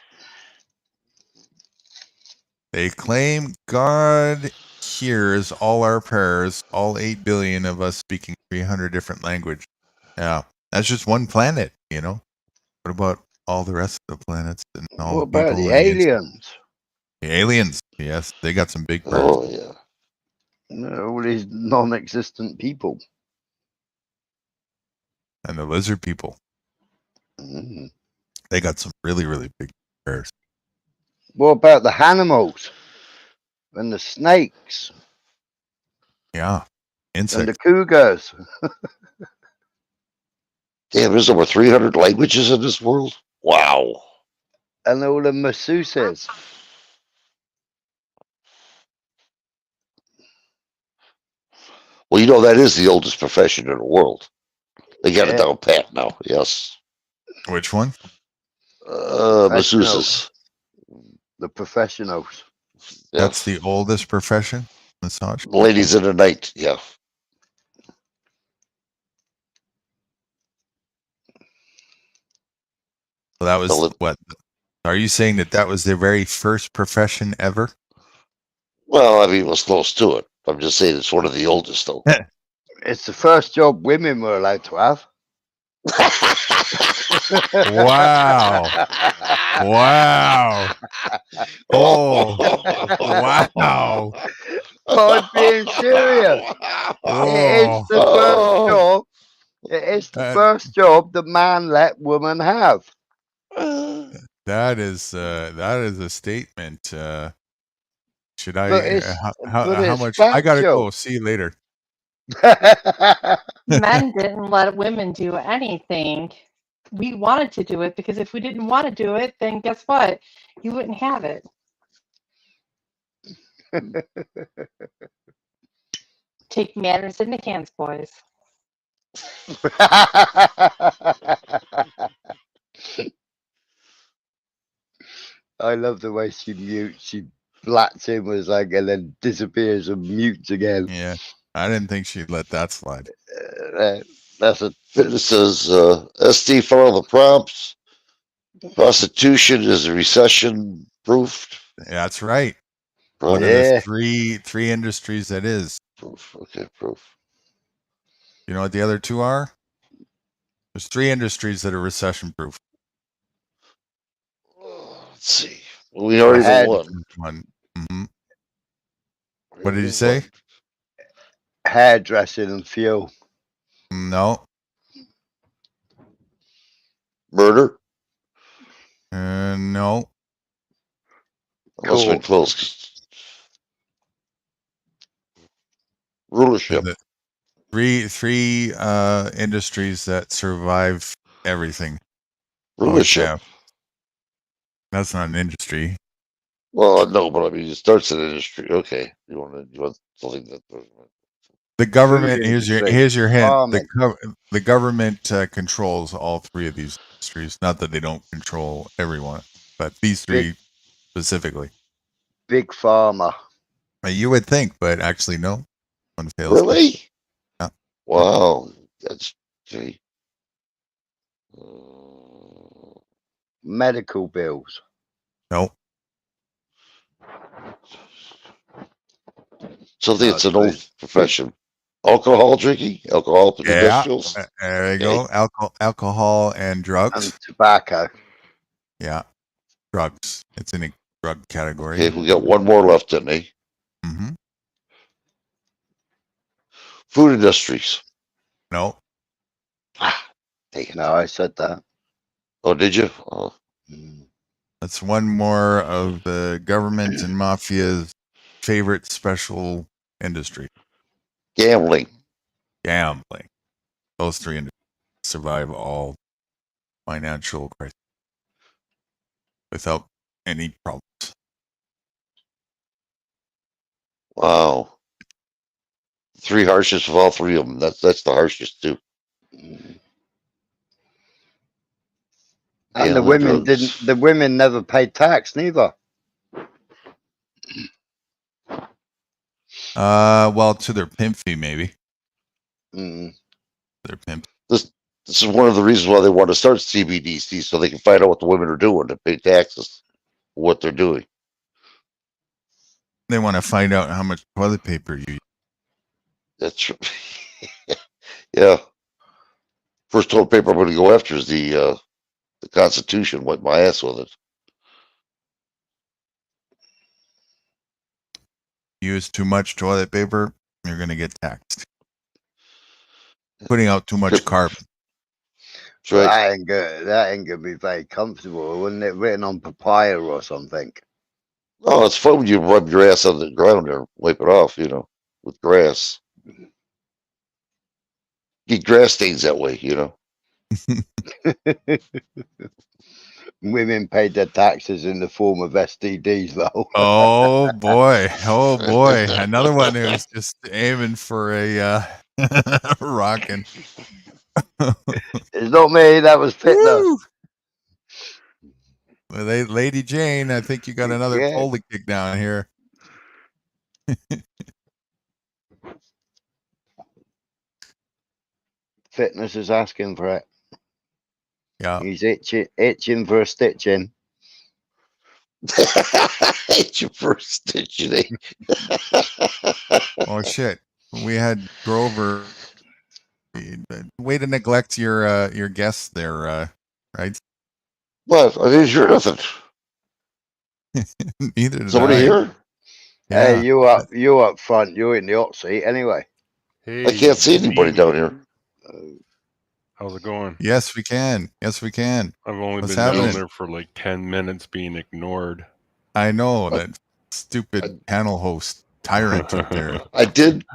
They claim God hears all our prayers, all 8 billion of us speaking 300 different languages. Yeah, that's just one planet, you know? What about all the rest of the planets and all What the about people? the and aliens? The aliens, yes, they got some big prayers. Oh, yeah. No, all these non-existent people. And the lizard people, Mm. they got some really, really big prayers. What about the animals? And the snakes? Yeah, And the insects. cougars? Damn, there's over 300 languages in this world? Wow. And all the masseuses? Well, you know, that is the oldest profession in the world. They got it Yeah. down pat now. Yes. Which one? Masseuses. The professionals. Yeah. That's the oldest profession, massage. Ladies in the night. Yeah. So that was Tell it- what? Are you saying that was their very first profession ever? Well, I mean, it was close to it. I'm just saying it's one of the oldest, though. It's the first job women were allowed to have. Wow! Wow! Oh! Wow! I'm being serious. It is the first job. It is the first job the man let woman have. That is a statement. Should I? But it's- how but it's much? I gotta factual. go. See you later. Men didn't let women do anything. We wanted to do it because if we didn't want to do it, then guess what? You wouldn't have it. Take matters into hands, boys. I love the way she mutes. She flats him as like and then disappears and mutes again. Yeah, I didn't think she'd let that slide. That's a Fitness says SD follow the prompts. Prostitution is recession proofed. That's right. Proof. One of Yeah. the three industries that is. Proof. Okay, proof. You know what the other two are? There's 3 industries that are recession proof. Let's see. We already Had- know one. One. Hmm. What did you say? hairdressing and fuel. No. Murder. No. That must have been close. Rulership. The three industries that survive everything. Rulership. Yeah. That's not an industry. Well, no, but I mean, it starts in industry. Okay, you want something that. The government. Food Here's industry, your hint. farming. The government controls all 3 of these industries. Not that they don't control everyone, but these 3 specifically. Big pharma. You would think, but actually, no. One fails. Really? Yeah. Wow, that's gee. Medical bills. No. Something that's an old please. profession. Alcohol drinking, alcohol Yeah. industrials. There you go. Alcohol and drugs. And tobacco. Yeah. Drugs. It's in a drug category. Okay, we got one more left, didn't we? Mm-hmm. Food industries. No. Take it. No, I said that. Oh, did you? Oh, Mm. That's one more of the government and mafia's favorite special industry. gambling. Gambling. Those 3 industries survive all financial crises without any problems. Wow. 3 harshest of all 3 of them. That's the harshest too. Mm. Yeah, And the the women drugs. didn't. The women never paid tax neither. Well, to their pimp fee, maybe. Mm. Their pimp. This is one of the reasons why they want to start CBDC, so they can find out what the women are doing and pay taxes for what they're doing. They want to find out how much toilet paper you use. That's yeah. First toilet paper I'm going to go after is the Constitution. Wipe my ass with it. Use too much toilet paper, you're going to get taxed. Putting out too much carbon. That's right. That ain't good. That ain't gonna be very comfortable, wouldn't it? Written on papaya or something. Oh, it's fun when you rub your ass on the ground or wipe it off, with grass. Get grass stains that way, Women paid their taxes in the form of STDs, though. Oh boy. Another one who's just aiming for a rockin'. It's not me. That was Fitness. Woo! Well, Lady Jane, I think you got another Yeah. pole to kick down here. Fitness is asking for it. Yeah. He's itching for a stitching. It's your first stitching. Oh shit. We had Grover. Way to neglect your guests there, right? What? I didn't hear nothing. Neither did Somebody I. here? Yeah. Hey, you up front. You're in the hot seat anyway. Hey, I can't see anybody Steve. down here. How's it going? Yes, we can. Yes, we can. I've only What's been down happening? there for like 10 minutes being ignored. I know that stupid panel host tyrant up there. I did.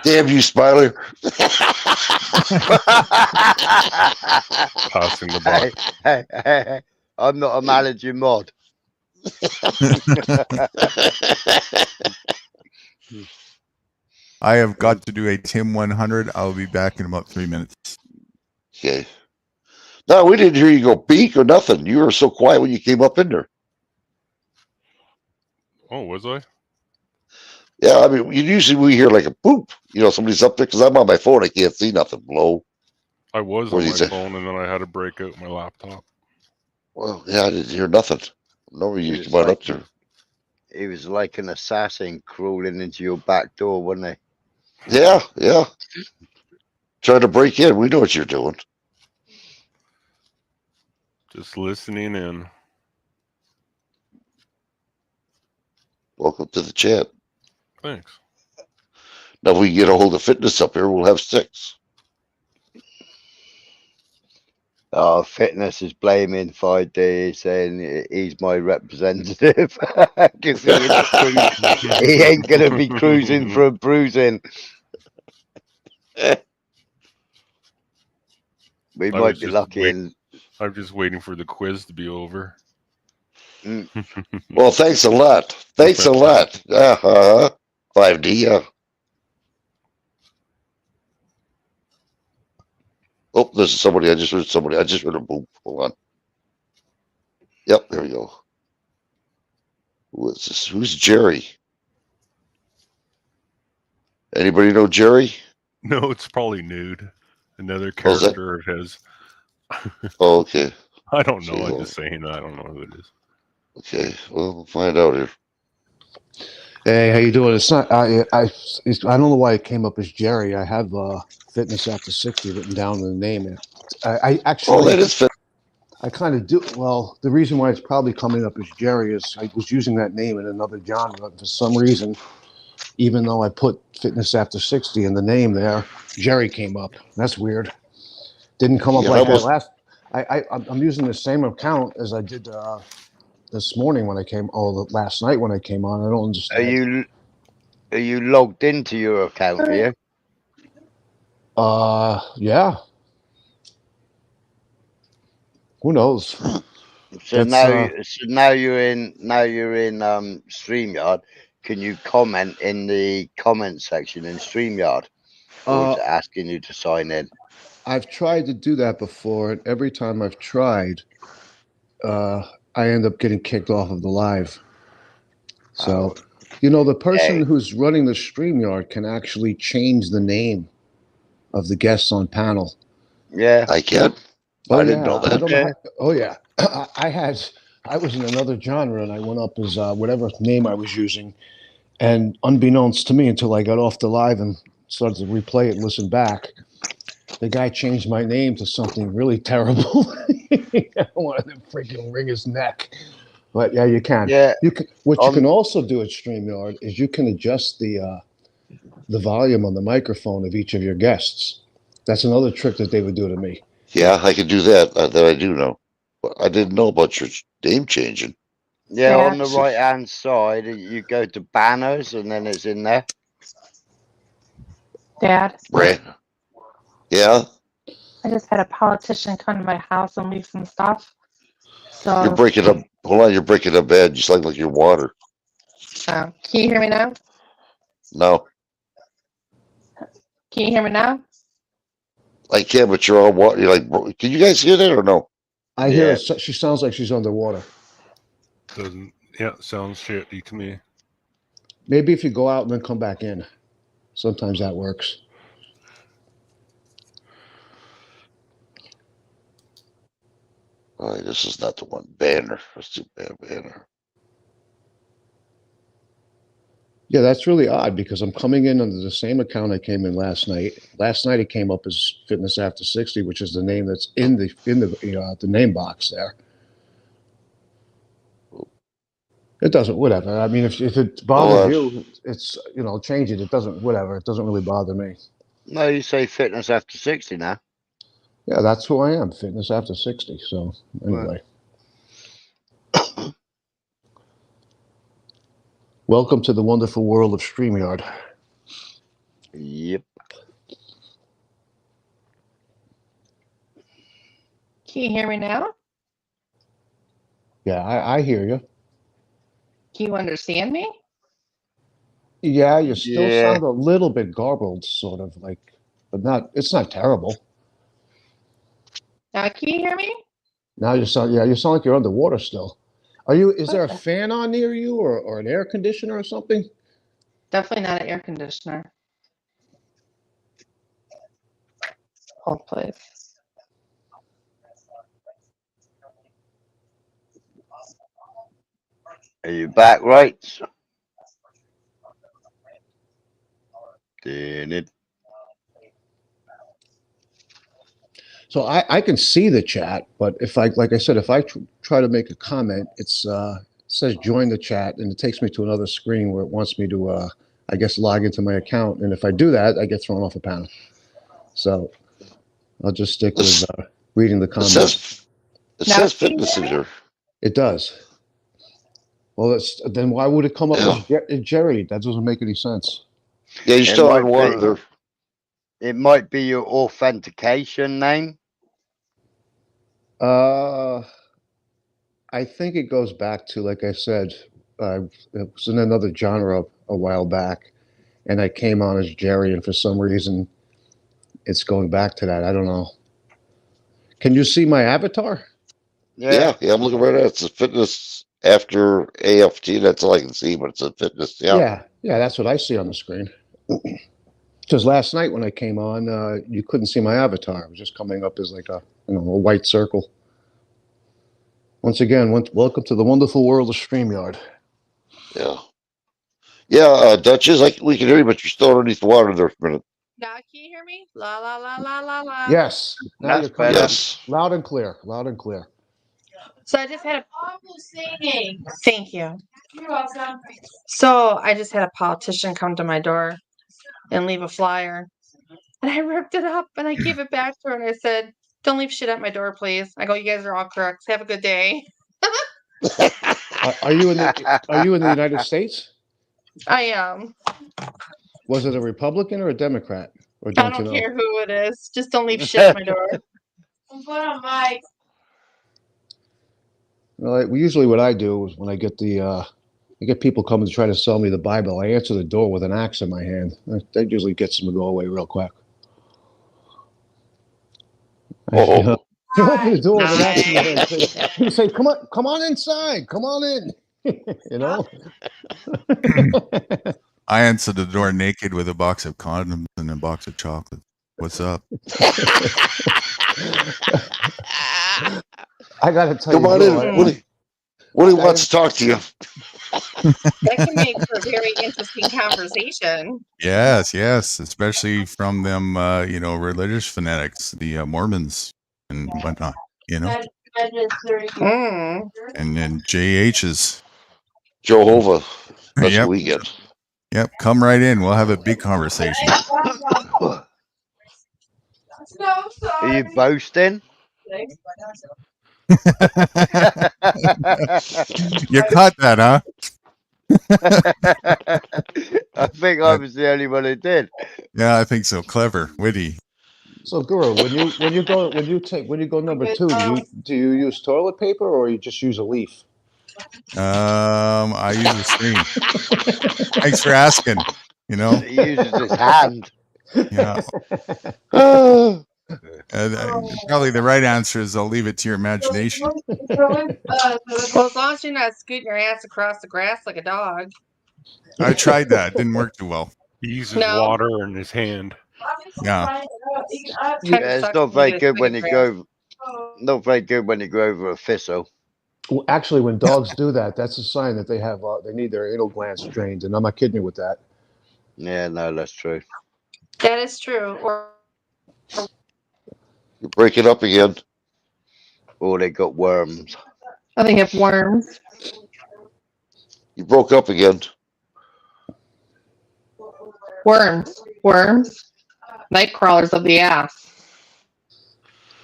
Damn you, Smiler. Passing the buck. Hey, I'm not a managing mod. I have got to do a Tim 100. I'll be back in about 3 minutes. Okay. No, we didn't hear you go beak or nothing. You were so quiet when you came up in there. Oh, was I? Yeah, I mean, usually we hear like a boop. You know, somebody's up there because I'm on my phone. I can't see nothing below. I was What on did my you say? phone and then I had to break out my laptop. Well, yeah, I didn't hear nothing. Nobody He you was come on like- up there. He was like an assassin crawling into your back door, wasn't Yeah, yeah. Trying to break in. We know what you're doing. Just listening in. Welcome to the chat. Thanks. Now, if we get a hold of Fitness up here, we'll have 6. he? Oh, Fitness is blaming 5D, saying he's my representative. 'Cause he ain't going to be cruising for a bruising. We I might was be just lucky. waiting. I'm just waiting for the quiz to be over. Well, thanks a lot. Thanks a lot. 5D, yeah. Oh, this is somebody. I just heard somebody. I just heard a boom. Hold on. Yep, there we go. Who is this? Who's Jerry? Anybody know Jerry? No, it's probably Nude. Another Oh, is that- character of his. Oh, okay. I don't know. Okay, I'm well. just saying that. I don't know who it is. Okay. Well, we'll find out here. Hey, how you doing? It's not. I don't know why it came up as Jerry. I have Fitness After 60 written down in the name. I actually. Oh, that is fit. I kind of do. Well, the reason why it's probably coming up as Jerry is I was using that name in another genre. And for some reason, even though I put Fitness After 60 in the name there, Jerry came up. That's weird. Didn't come up Yeah, like that was- that last. I'm using the same account as I did this morning when I came. Oh, last night when I came on. I don't understand. Are you logged into your account here? Yeah. Who knows? So That's, now you're in StreamYard. Can you comment in the comment section in StreamYard? Or is it asking you to sign in? I've tried to do that before, and every time I've tried, I end up getting kicked off of the live. So, the person Hey. who's running the StreamYard can actually change the name of the guests on panel. Yeah. I can. I didn't know that. I don't know oh yeah. I was in another genre and I went up as whatever name I was using. And unbeknownst to me, until I got off the live and started to replay it and listen back, the guy changed my name to something really terrible. I wanted to freaking wring his neck. But yeah, you can. Yeah. You can. What you can also do at StreamYard is you can adjust the volume on the microphone of each of your guests. That's another trick that they would do to me. Yeah, I can do that. That I do know. But I didn't know about your name changing. Yeah, Yeah. on the right hand side, you go to banners and then it's in there. Dad, Right? Yeah. I just had a politician come to my house and leave some stuff. So, You're breaking up. Hold on. You're breaking up bad. You sound like your water. can you hear me now? No, Can you hear me now? I can't. But you're all what? You're like, can you guys hear that or no? I hear Yeah. her. She sounds like she's underwater. Doesn't. Yeah, sounds shitty to me. Maybe if you go out and then come back in. Sometimes that works. All right, this is not the one. Banner. Let's do banner. Yeah, that's really odd because I'm coming in under the same account I came in last night. Last night it came up as Fitness After 60, which is the name that's in the name box there. It doesn't, whatever. I mean, if it bothers you, it's, change it. It doesn't, whatever. It doesn't really bother me. No, you say Fitness After 60 now. Yeah, that's who I am, Fitness After 60. So, anyway. Welcome to the wonderful world of StreamYard. Yep. Can you hear me now? Yeah, I hear you. Can you understand me? Yeah, you still Yeah. sound a little bit garbled, sort of like, but it's not terrible. Now, can you hear me? Now you sound like you're underwater still. Is there a Okay. fan on near you or an air conditioner or something? Definitely not an air conditioner. Hold, please. Are you back, right? Did it? So I can see the chat, but like I said, if I try to make a comment, it says join the chat and it takes me to another screen where it wants me to, I guess, log into my account. And if I do that, I get thrown off a panel. So I'll just stick with reading the It comments. says fitness in here. It does. Well, then why would it come up as Jerry? That doesn't make any sense. Yeah, you're It still might underwater be. there. It might be your authentication name. I think it goes back to, like I said, it was in another genre a while back, and I came on as Jerry, and for some reason, it's going back to that. I don't know. Can you see my avatar? Yeah, I'm looking right at it. It's a fitness after AFT. That's all I can see, but it's a fitness. Yeah. Yeah, that's what I see on the screen. Because last night when I came on, you couldn't see my avatar. It was just coming up as like a white circle. Once again, welcome to the wonderful world of StreamYard. Yeah, Duchess, we can hear you, but you're still underneath the water there for a minute. Now, can you hear me? La, la, la, la, la, la. Yes. Now That's you're coming better. Yes. loud and clear. Loud and clear. So I just had singing. Thank you. You're welcome. So I just had a politician come to my door and leave a flyer. And I ripped it up and I gave it back to her and I said, don't leave shit at my door, please. I go, you guys are all correct. Have a good day. Are you in the United States? I am. Was it a Republican or a Democrat? Or I don't don't you know? care who it is. Just don't leave shit at my door. Well, usually what I do is when I get people coming to try to sell me the Bible, I answer the door with an axe in my hand. That usually gets them to go away real quick. Oh. You open the door with an axe in your hand. You say, come on inside. Come on in. I answered the door naked with a box of condoms and a box of chocolate. What's up? I got to tell Come you. on in. Woody wants to talk to you. That can make for a very interesting conversation. Yes, especially from them, religious fanatics, the Mormons and whatnot, Mm. and then JH's. Jehovah. That's Yep. what we get. Yep, come right in. We'll have a big conversation. Are you boasting? You caught that, huh? I think I was the only one who did. Yeah, I think so. Clever, witty. So, Guru, when you go number 2, do you use toilet paper or you just use a leaf? I use a screen. Thanks for asking. You know? He uses his hand. Yeah. Ah, Probably the right answer is I'll leave it to your imagination. Well, as long as you're not scooting your ass across the grass like a dog. I tried that. Didn't work too well. He uses No. water in his hand. Yeah. Kind of Yeah, it's sucks not when very you get good when scooting you grass. go. Not very good when you go over a thistle. Well, actually, when dogs do that, that's a sign that they have they need their anal glands drained, and I'm not kidding you with that. Yeah, no, that's true. That is true. Or you break it up again. Or they got worms. I think have worms. You broke up again. Worms. Night crawlers of the ass.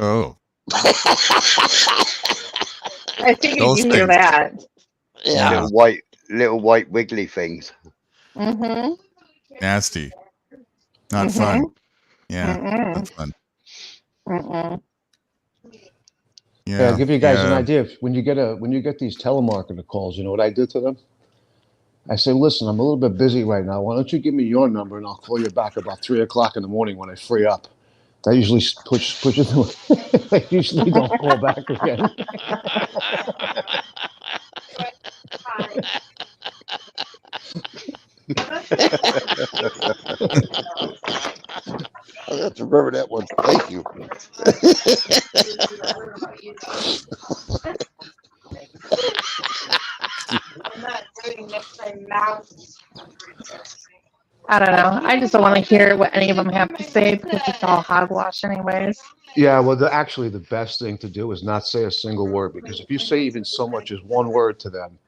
Oh. I figured Those you knew things. that. Yeah. Little white wiggly things. Mm-hmm. Nasty. Not Mhm. fun. Yeah. Mm-mm. Not fun. Mm-mm. Yeah, Yeah. I'll give you guys an yeah. idea. When you get these telemarketer calls, you know what I do to them? I say, listen, I'm a little bit busy right now. Why don't you give me your number and I'll call you back about 3:00 in the morning when I free up. That usually pushes them. They usually don't call back again. I have to remember that one. Thank you. I don't know. I just don't want to hear what any of them have to say because it's all hogwash, anyways. Yeah, well, actually, the best thing to do is not say a single word, because if you say even so much as one word to them,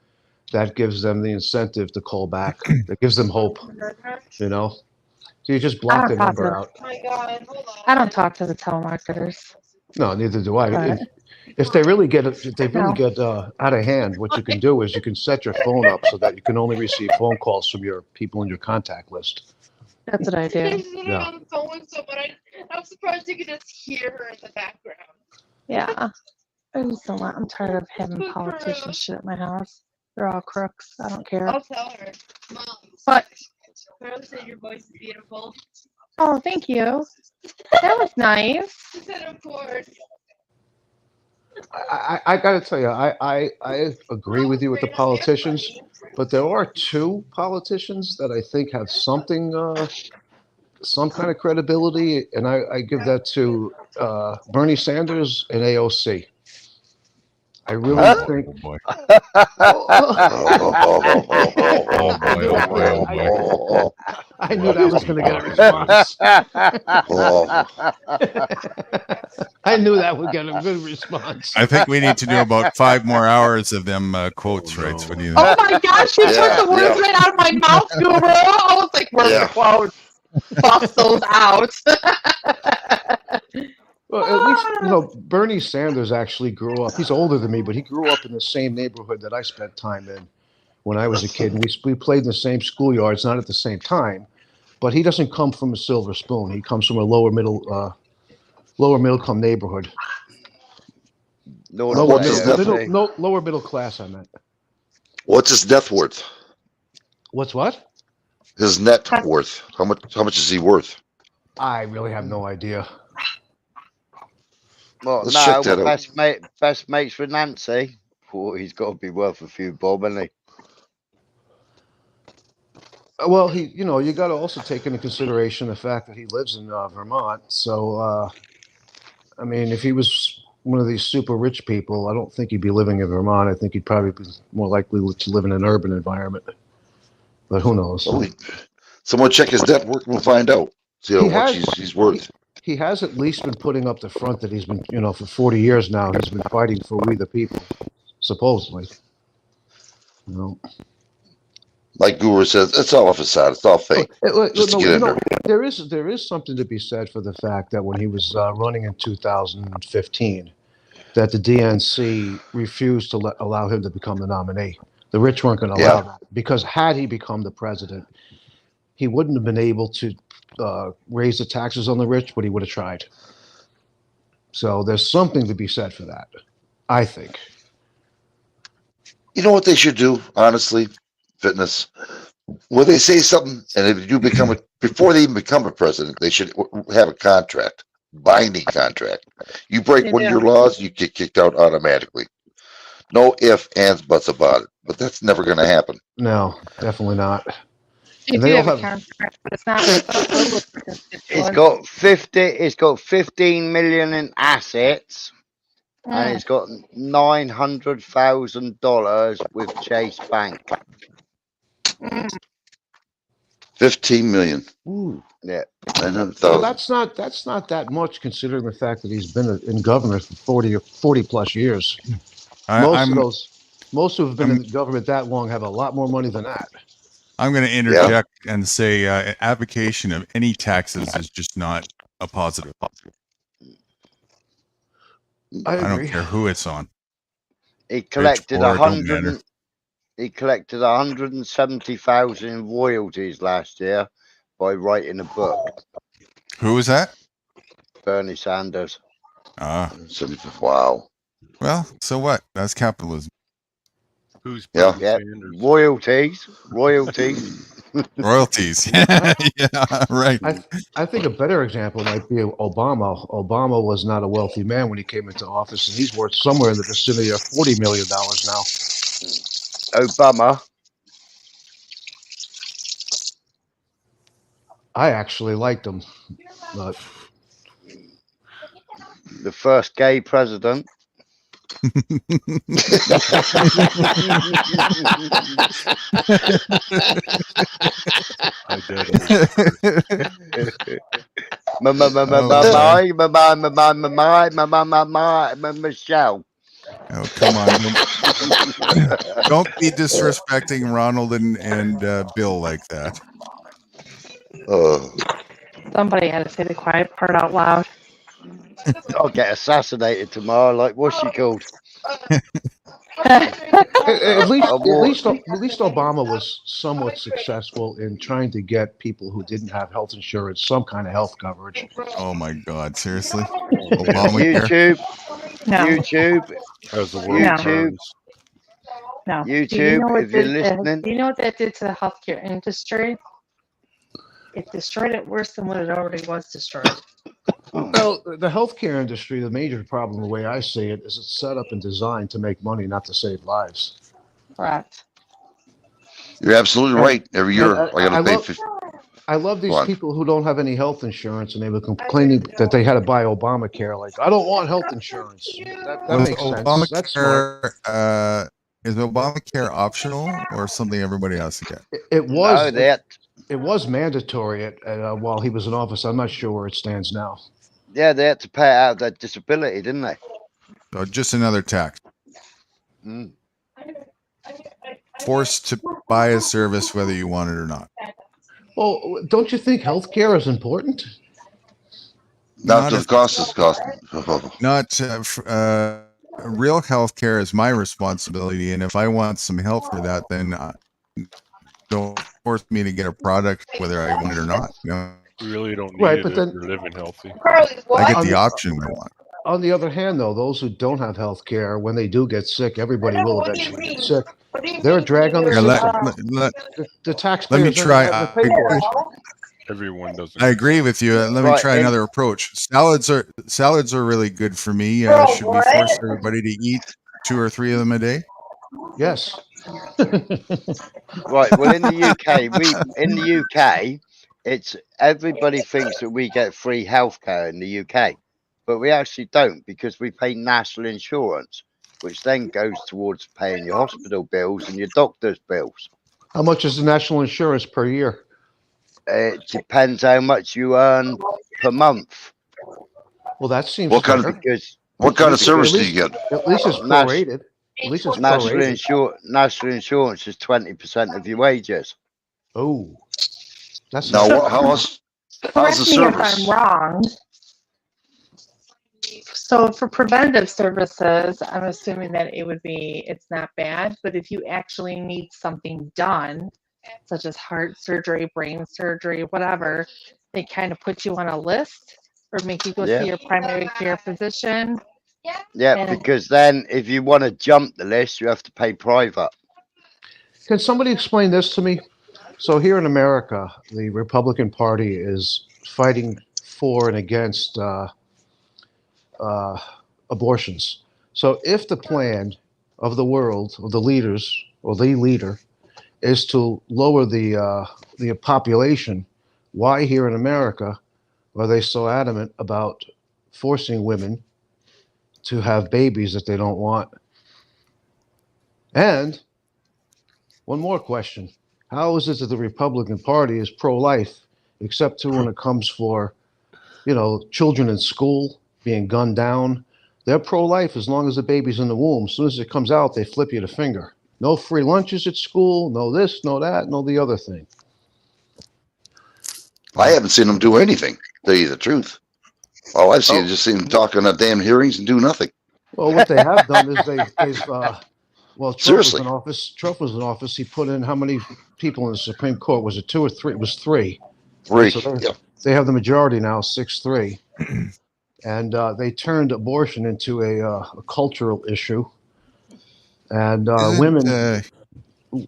that gives them the incentive to call back. That gives them hope, you know? So you just block their number out. I don't talk to the telemarketers. No, neither do I. But- If they really get out of hand, what you can do is you can set your phone up so that you can only receive phone calls from your people in your contact list. That's what I do. Yeah. On the phone, so but I'm surprised you could just hear her in the background. Yeah. I just don't want. I'm tired of having politicians shit at my house. They're all crooks. I don't care. I'll tell her. Mom. What? Carla said your voice is beautiful. Oh, thank you. That was nice. She said, of course. I got to tell you, I agree with you with the politicians, but there are two politicians that I think have something, some kind of credibility, and I give that to Bernie Sanders and AOC. I really think. Oh boy. Oh boy, oh boy, oh boy. I knew that was going to get a response. I knew that would get a good response. I think we need to do about 5 more hours of them quotes, Oh, right? no. So when you, Oh my gosh, you Yeah, took the words yeah. right out of my mouth, Guru. I was like, where's Yeah. the quotes? Bust those out. Well, at least, you know, Bernie Sanders actually grew up. He's older than me, but he grew up in the same neighborhood that I spent time in when I was a kid. And we played in the same schoolyards, not at the same time. But he doesn't come from a silver spoon. He comes from a lower middle income neighborhood. No, Well, Lower what's his yeah, net- okay. lower middle class, I meant. What's his net worth? What's what? His net worth. How much is he worth? I really have no idea. Well, Let's no, check that we're out. best mates with Nancy. Oh, he's got to be worth a few bob, hasn't he? Well, you got to also take into consideration the fact that he lives in Vermont. So, I mean, if he was one of these super rich people, I don't think he'd be living in Vermont. I think he'd probably be more likely to live in an urban environment. But who knows? Well, someone check his net worth. We'll find out. See how He much has- he's worth. He has at least been putting up the front that he's been, for 40 years now. He's been fighting for we the people, supposedly. You know. Like Guru says, it's all a facade. It's all fake. Just to get in there. There is something to be said for the fact that when he was running in 2015, that the DNC refused to allow him to become the nominee. The rich weren't going to allow that, because had he become the president, he wouldn't have been able to raise the taxes on the rich, but he would have tried. So there's something to be said for that, I think. You know what they should do, honestly? Fitness. Well, they say something, and if you become before they even become a president, they should have a contract, binding contract. You break They one of do. your laws, you get kicked out automatically. No ifs, ands, buts about it. But that's never going to happen. No, definitely not. They They do all have a have- contract, but it's not with us. It's got 15 million in assets, and it's got $900,000 with Chase Bank. 15 million. Ooh, Yeah. Well, 900,000. that's not that much considering the fact that he's been in government for 40 plus years. Most who have been in government that long have a lot more money than that. I'm going to interject and say advocation of any taxes is just not a positive. I don't agree. care who it's on. He collected poor, don't matter. He collected 170,000 in royalties last year by writing a book. Who was that? Bernie Sanders. Wow. Well, so what? That's capitalism. Who's Yeah. Bernie Yeah. Sanders? Royalties. Royalties. Yeah, right. I think a better example might be Obama. Obama was not a wealthy man when he came into office, and he's worth somewhere in the vicinity of $40 million now. Obama. I actually liked him, but The first gay president. I did. Michelle. Oh, come on. Don't be disrespecting Ronald and Bill like that. Somebody had to say the quiet part out loud. I'll get assassinated tomorrow. Like, what's she called? at least Obama was somewhat successful in trying to get people who didn't have health insurance some kind of health coverage. Oh my God! Seriously? Obamacare? YouTube. As the world YouTube. turns. No. YouTube, Do you know what if you're do listening. you know what that did to the healthcare industry? It destroyed it worse than what it already was destroyed. Well, the healthcare industry, the major problem, the way I see it, is it's set up and designed to make money, not to save lives. Correct. You're absolutely right. Every year, And I got to pay love- 50. I love these Go on. people who don't have any health insurance, and they were complaining that they had to buy Obamacare. Like, I don't want health insurance. That Was makes sense. That's smart. Obamacare, is Obamacare optional or something everybody has to get? It No, was that. it was mandatory while he was in office. I'm not sure where it stands now. Yeah, they had to pay out their disability, didn't they? So just another tax. Mm. Forced to buy a service whether you want it or not. Well, don't you think healthcare is important? Not the if- cost is costing. Not real health care is my responsibility, and if I want some help for that, then don't force me to get a product whether I want it or not. You know, You really don't need Right, it but if then- you're living healthy. I get the option I want. On the other hand, though, those who don't have health care, when they do get sick, everybody will eventually get sick. They're a drag on the Here, system. The taxpayers. Let me try. don't have to pay for it. Everyone doesn't. I agree with you. Let me Right, try and- another approach. Salads are really good for me. Should we force everybody to eat 2 or 3 of them a day? Yes. Right. Well, in the UK, it's everybody thinks that we get free healthcare in the UK, but we actually don't because we pay national insurance, which then goes towards paying your hospital bills and your doctor's bills. How much is the national insurance per year? It depends how much you earn per month. Well, that seems What kind of- fair. Because What kind of At service do least- you get? At least it's Nas- prorated. At least it's national prorated. insurance is 20% of your wages. Oh, that's Now, not- how's the Correct me if service? I'm wrong. So for preventive services, I'm assuming that it's not bad, but if you actually need something done, such as heart surgery, brain surgery, whatever, they kind of put you on a list or make you go Yeah. see your primary care physician. Yeah, And- because then if you want to jump the list, you have to pay private. Can somebody explain this to me? So here in America, the Republican Party is fighting for and against abortions. So if the plan of the world, of the leaders, or the leader, is to lower the population, why here in America are they so adamant about forcing women to have babies that they don't want? And one more question. How is it that the Republican Party is pro-life, except to when it comes for, children in school being gunned down? They're pro-life as long as the baby's in the womb. As soon as it comes out, they flip you the finger. No free lunches at school, no this, no that, no the other thing. I haven't seen them do anything, to tell you the truth. All I've seen is just seen them talk on damn hearings and do nothing. Well, what they have done is they've Trump Seriously. was in office. Trump was in office. He put in how many people in the Supreme Court? Was it 2 or 3? It was 3. Three. So Yeah. they have the majority now, 6-3, and they turned abortion into a cultural issue. And women,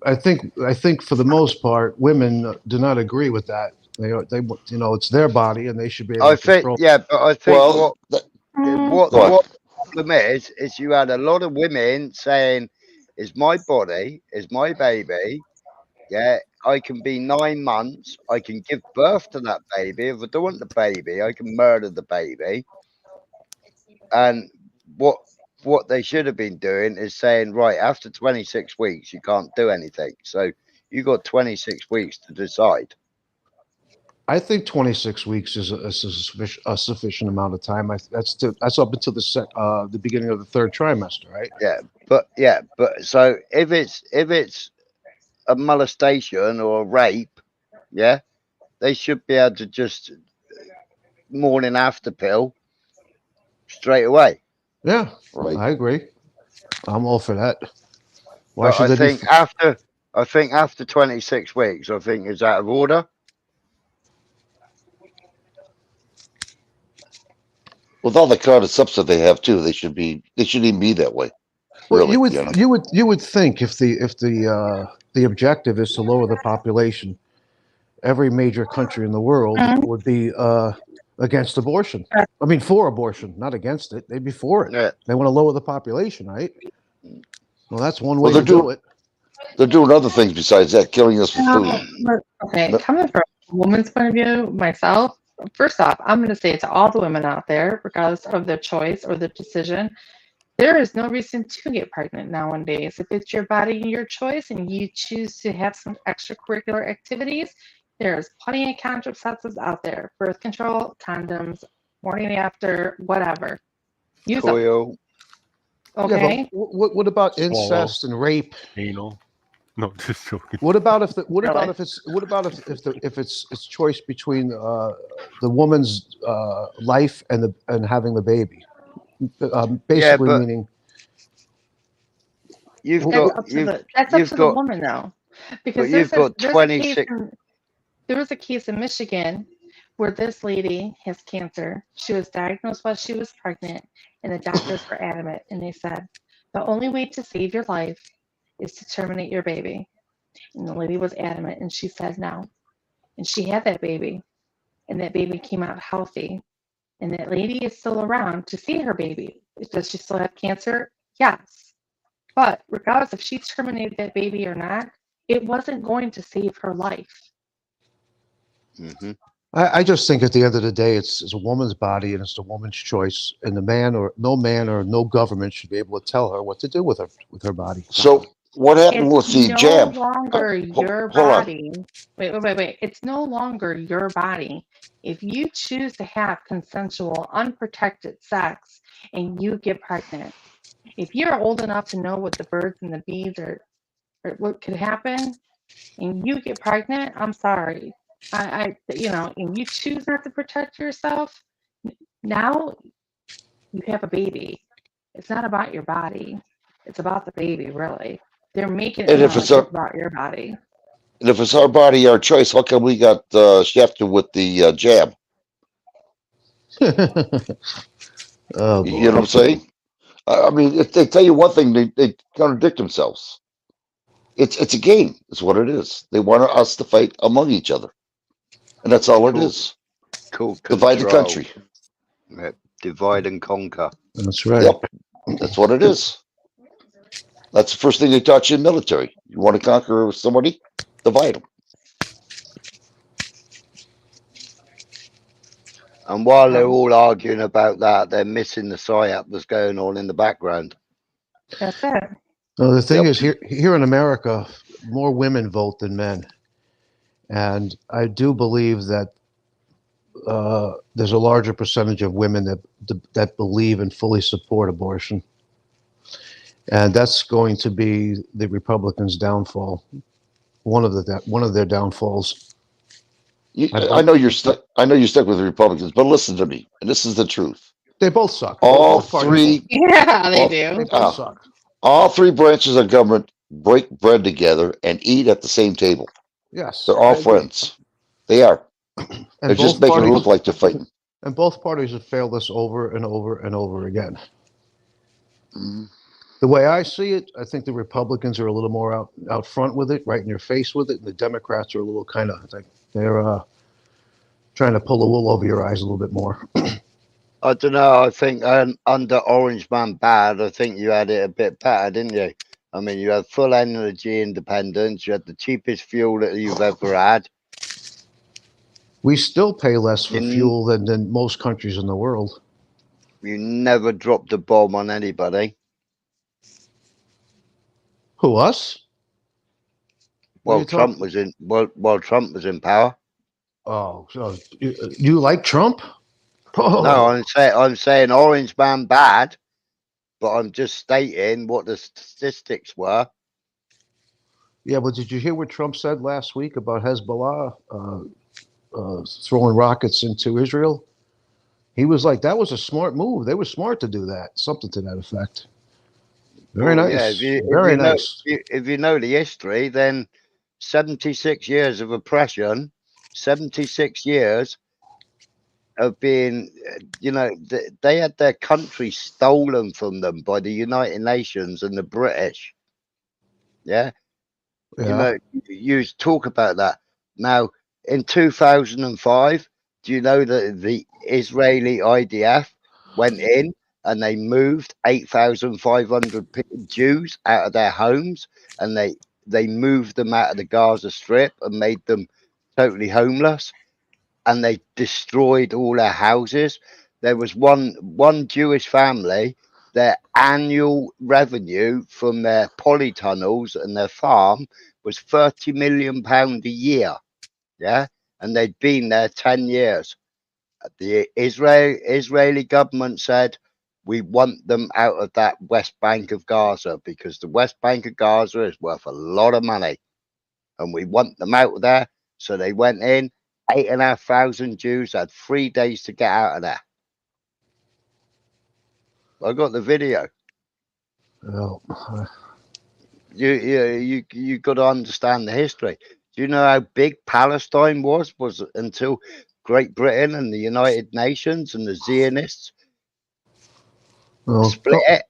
I think for the most part, women do not agree with that. They it's their body and they should be able I to think, control. yeah, but I think Well, what Go on. the problem is you had a lot of women saying, "It's my body, it's my baby. Yeah, I can be 9 months. I can give birth to that baby. If I don't want the baby, I can murder the baby." And what they should have been doing is saying, right, after 26 weeks, you can't do anything. So you got 26 weeks to decide. I think 26 weeks is a sufficient amount of time. That's up until the beginning of the 3rd trimester, right? But so if it's a molestation or a rape, yeah, they should be able to just morning after pill straight away. Yeah, Right. I agree. I'm all for that. Why But should I they think after 26 weeks, I think is out of order. With all the kind of subs that they have too, they shouldn't even be that way. Well, Really, you would think if the objective is to lower the population, every major country in the world would be against abortion. I mean, for abortion, not against it. They'd be for it. Yeah. They want to lower the population, right? Well, that's one way Well, to do it. They're doing other things besides that, killing us with food. Okay, But- coming from a woman's point of view, myself, first off, I'm going to say to all the women out there, regardless of their choice or their decision, there is no reason to get pregnant nowadays. If it's your body and your choice and you choose to have some extracurricular activities, there's plenty of contraceptives out there. Birth control, condoms, morning after, whatever. Use them, Coil. okay? Yeah, but what about Swallow. incest and rape? Anal. No, just joking. What about if it's choice between the woman's life and having the baby? Basically, but meaning You've Well, got That's up you've to got- the woman though. Because but you've got there's 26 there was a case in Michigan where this lady has cancer. She was diagnosed while she was pregnant, and the doctors were adamant, and they said the only way to save your life is to terminate your baby. And the lady was adamant, and she said no. And she had that baby, and that baby came out healthy. And that lady is still around to see her baby. Does she still have cancer? Yes. But regardless if she terminated that baby or not, it wasn't going to save her life. Mhm. I just think at the end of the day, it's a woman's body and it's a woman's choice, and no man or no government should be able to tell her what to do with her body. So what happened with the no jab? longer your hold on. body. Wait. It's no longer your body. If you choose to have consensual, unprotected sex and you get pregnant, if you're old enough to know what the birds and the bees or what could happen, and you get pregnant, I'm sorry. And you choose not to protect yourself, now you have a baby. It's not about your body. It's about the baby, really. They're making it And if sound it's like a- it's about your body. And if it's our body, our choice, how come we got shafted with the jab? Oh, You know what I'm saying? I mean, if they tell you one thing, they contradict themselves. It's a game. It's what it is. They want us to fight among each other, and that's all it Cool. is. Called Divide the control. country. Yeah, divide and conquer. That's right. Yep, that's what it is. That's the first thing they taught you in military. You want to conquer somebody, divide them. And while they're all arguing about that, they're missing the psyop that's going on in the background. That's it. No, the thing Yep. is, here in America, more women vote than men, and I do believe that there's a larger percentage of women that believe and fully support abortion, and that's going to be the Republicans' downfall. One of their downfalls. I know you're stuck. I know you're stuck with the Republicans, but listen to me, and this is the truth. They both suck. All Both parties three, Yeah, they Well, do. They both suck. all three branches of government break bread together and eat at the same table. Yes, They're all I agree. friends. They are. And They're just both making it parties- look like they're fighting. And both parties have failed us over and over and over again. Mhm. The way I see it, I think the Republicans are a little more out front with it, right in your face with it, and the Democrats are a little kind of like they're trying to pull the wool over your eyes a little bit more. I don't know. I think under Orange Man Bad, I think you had it a bit better, didn't you? I mean, you had full energy independence. You had the cheapest fuel that you've ever had. We still pay less for In- fuel than most countries in the world. You never dropped a bomb on anybody. Who, us? What are Well, you Trump talking- was in. Well, Trump was in power. Oh, so you like Trump? Oh. No, I'm saying Orange Man Bad, but I'm just stating what the statistics were. Yeah, but did you hear what Trump said last week about Hezbollah throwing rockets into Israel? He was like, that was a smart move. They were smart to do that. Something to that effect. Very Well, nice. yeah, Very know, nice. if you know the history, then 76 years of oppression, 76 years of being, they had their country stolen from them by the United Nations and the British. Yeah. Yeah. You talk about that. Now, in 2005, do you know that the Israeli IDF went in and they moved 8,500 Jews out of their homes, and they moved them out of the Gaza Strip and made them totally homeless, and they destroyed all their houses. There was one Jewish family, their annual revenue from their polytunnels and their farm was £30 million a year. Yeah. And they'd been there 10 years. The Israeli government said, we want them out of that West Bank of Gaza because the West Bank of Gaza is worth a lot of money. And we want them out of there. So they went in, 8,500 Jews had 3 days to get out of there. I got the video. Well, You got to understand the history. Do you know how big Palestine was until Great Britain and the United Nations and the Zionists well, split it?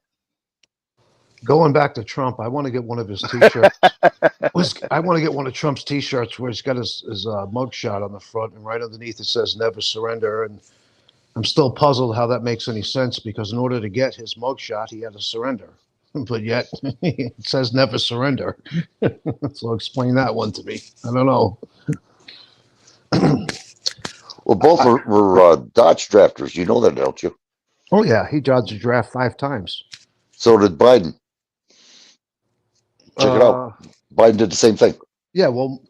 going back to Trump, I want to get one of his T-shirts. I want to get one of Trump's T-shirts where he's got his mugshot on the front, and right underneath it says "Never Surrender." And I'm still puzzled how that makes any sense, because in order to get his mugshot, he had to surrender, but yet it says "Never Surrender." So explain that one to me. I don't know. Well, both were Dodge drafters. You know that, don't you? Oh yeah, he dodged the draft 5 times. So did Biden. Check it out. Biden did the same thing. Yeah, well,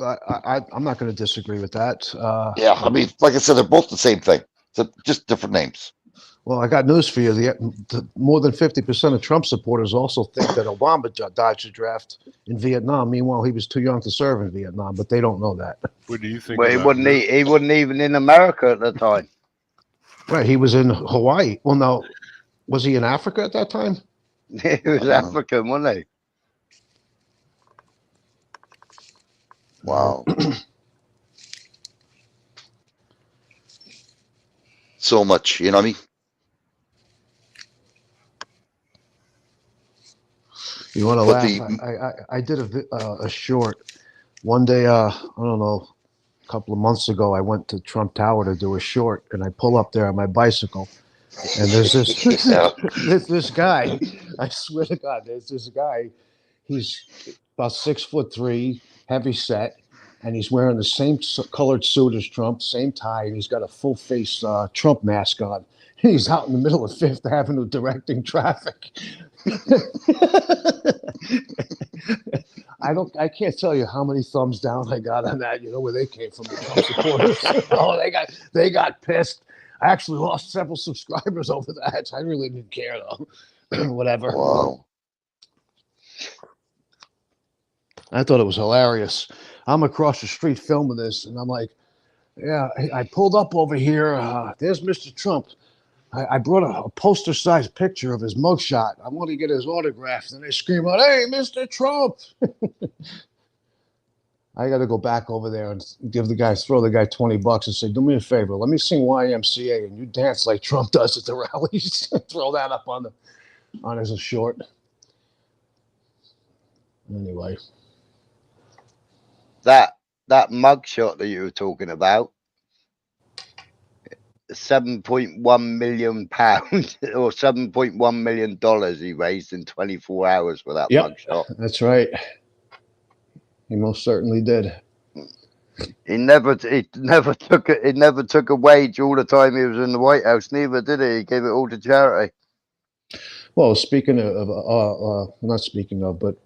I'm not going to disagree with that. Yeah, I mean, like I said, they're both the same thing. Just different names. Well, I got news for you. The more than 50% of Trump supporters also think that Obama dodged the draft in Vietnam. Meanwhile, he was too young to serve in Vietnam, but they don't know that. What do you think? Well, he wasn't even in America at the time. Right, he was in Hawaii. Well, no, was he in Africa at that time? He was African, wasn't he? Wow. So much, you know what I mean? You want to But laugh? I did a short one day. I don't know, a couple of months ago. I went to Trump Tower to do a short, and I pull up there on my bicycle, and there's this Yeah. this guy. I swear to God, there's this guy. He's about 6'3", heavy set, and he's wearing the same colored suit as Trump, same tie, and he's got a full face Trump mask on. He's out in the middle of Fifth Avenue directing traffic. I can't tell you how many thumbs down I got on that. You know where they came from, the Trump supporters. Oh, they got pissed. I actually lost several subscribers over that. I really didn't care though. Whatever. Wow. I thought it was hilarious. I'm across the street filming this, and I'm like, yeah, I pulled up over here. There's Mr. Trump. I brought a poster-sized picture of his mugshot. I want to get his autograph. And they scream out, "Hey, Mr. Trump!" I got to go back over there and throw the guy $20 and say, "Do me a favor, let me sing YMCA and you dance like Trump does at the rallies." Throw that up on as a short. Anyway, That mugshot that you were talking about, £7.1 million or $7.1 million he raised in 24 hours for that mugshot. That's right. He most certainly did. He never took a wage all the time he was in the White House. Neither did he. He gave it all to charity. Well, speaking of, not speaking of, but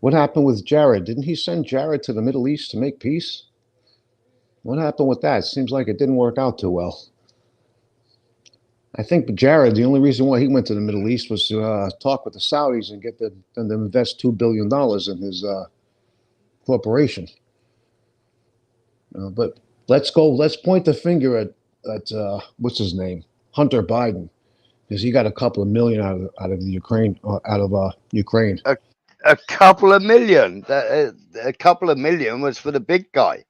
what happened with Jared? Didn't he send Jared to the Middle East to make peace? What happened with that? It seems like it didn't work out too well. I think Jared, the only reason why he went to the Middle East was to talk with the Saudis and get them to invest $2 billion in his corporation. But let's point the finger at what's his name, Hunter Biden, because he got a couple of million out of Ukraine. A couple of million. A couple of million was for the big guy.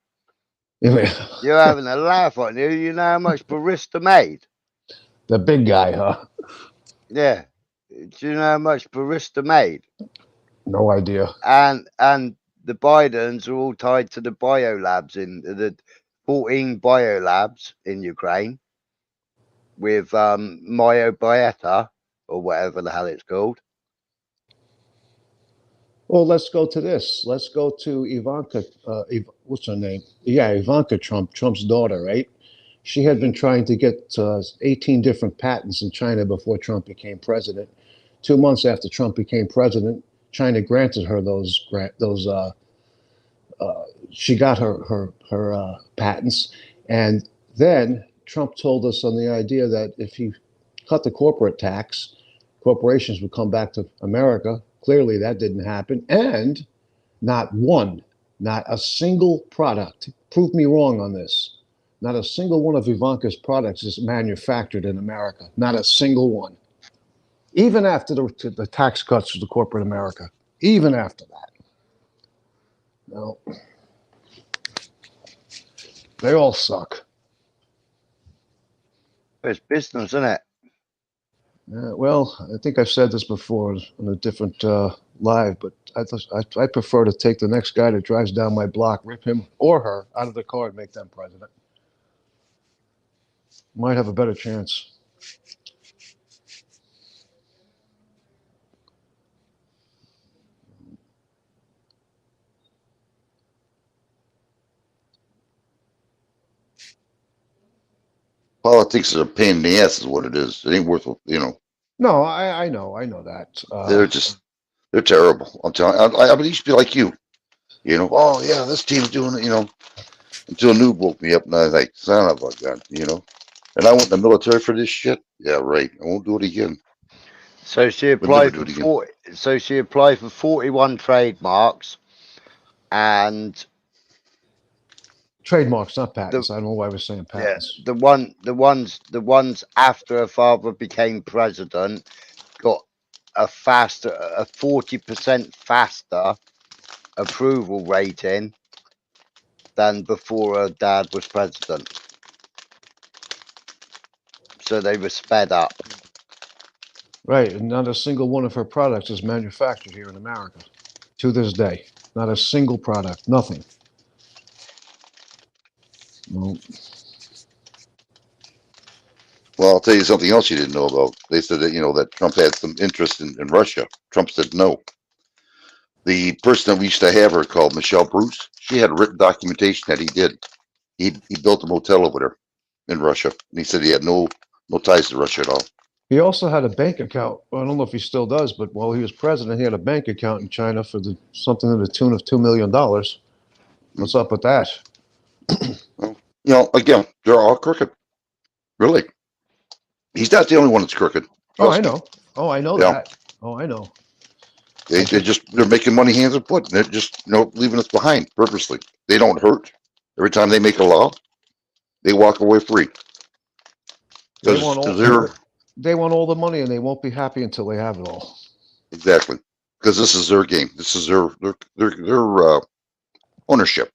You're having a laugh on you. You know how much Barista made? The big guy, huh? Yeah. Do you know how much Barista made? No idea. And the Bidens are all tied to the biolabs in the 14 biolabs in Ukraine with Myobiota or whatever the hell it's called. Well, let's go to this. Let's go to Ivanka. What's her name? Yeah, Ivanka Trump, Trump's daughter, right? She had been trying to get 18 different patents in China before Trump became president. 2 months after Trump became president, China granted her those. She got her patents, and then Trump told us on the idea that if he cut the corporate tax, corporations would come back to America. Clearly, that didn't happen, and not a single product. Prove me wrong on this. Not a single one of Ivanka's products is manufactured in America. Not a single one. Even after the tax cuts to the corporate America. Even after that. No. They all suck. It's business, isn't it? Well, I think I've said this before on a different live, but I prefer to take the next guy that drives down my block, rip him or her out of the car and make them president. Might have a better chance. Politics is a pain in the ass, is what it is. It ain't worth, No, I know that. They're terrible. I'm telling you. I used to be like you. Oh yeah, this team's doing it. Until Noob woke me up, and I was like, son of a gun, And I went in the military for this shit. Yeah, right. I won't do it again. So she applied for 40. So she applied for 41 trademarks, and trademarks, not patents. I don't know why I was saying patents. Yeah, the ones after her father became president got a 40% faster approval rating than before her dad was president. So they were sped up. Right, and not a single one of her products is manufactured here in America to this day. Not a single product, nothing. Well, Well, I'll tell you something else you didn't know about. They said that, that Trump had some interest in Russia. Trump said no. The person that we used to have her called Michelle Bruce, she had written documentation that he did. He built a motel over there in Russia. And he said he had no ties to Russia at all. he also had a bank account. I don't know if he still does, but while he was president, he had a bank account in China for something to the tune of $2 million. What's up with that? Well, again, they're all crooked. Really. He's not the only one that's crooked. Oh, I Trust me. know. Oh, I know Yeah. that. Oh, I know. They're making money hands and foot. They're just, leaving us behind purposely. They don't hurt. Every time they make a law, they walk away free. They Because want all, they're they want all the money, and they won't be happy until they have it all. exactly, because this is their game. This is their ownership.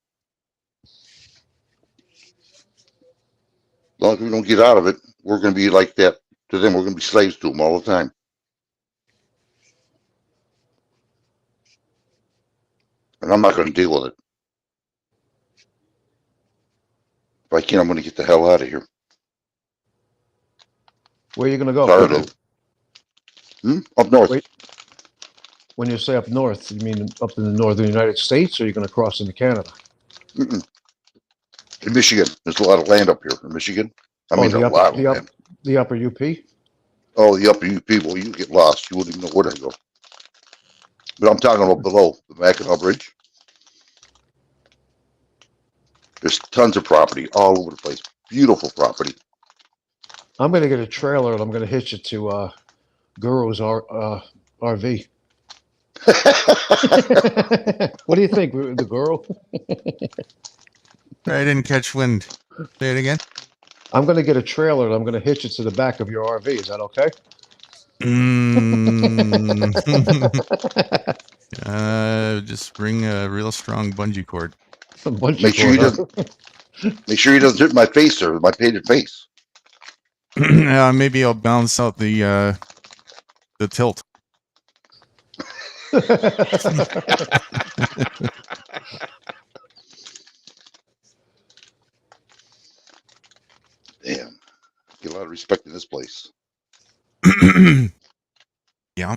As long as we don't get out of it, we're going to be like that to them. We're going to be slaves to them all the time. And I'm not going to deal with it. If I can, I'm going to get the hell out of here. Where are you going to go? Tired of it. Up north. Wait. When you say up north, you mean up in the northern United States, or are you going to cross into Canada? Mm-mm. In Michigan. There's a lot of land up here in Michigan. I mean, a lot of land. The upper UP? Oh, the upper UP, well, you get lost. You wouldn't even know where to go. But I'm talking about below the Mackinac Bridge. There's tons of property all over the place. Beautiful property. I'm going to get a trailer, and I'm going to hitch it to Guru's RV. What do you think, the Guru? I didn't catch wind. Say it again. I'm going to get a trailer, and I'm going to hitch it to the back of your RV. Is that okay? Just bring a real strong bungee cord. Make sure he doesn't hit my face or my painted face. Maybe I'll balance out the tilt. Damn. Get a lot of respect in this place. Yeah.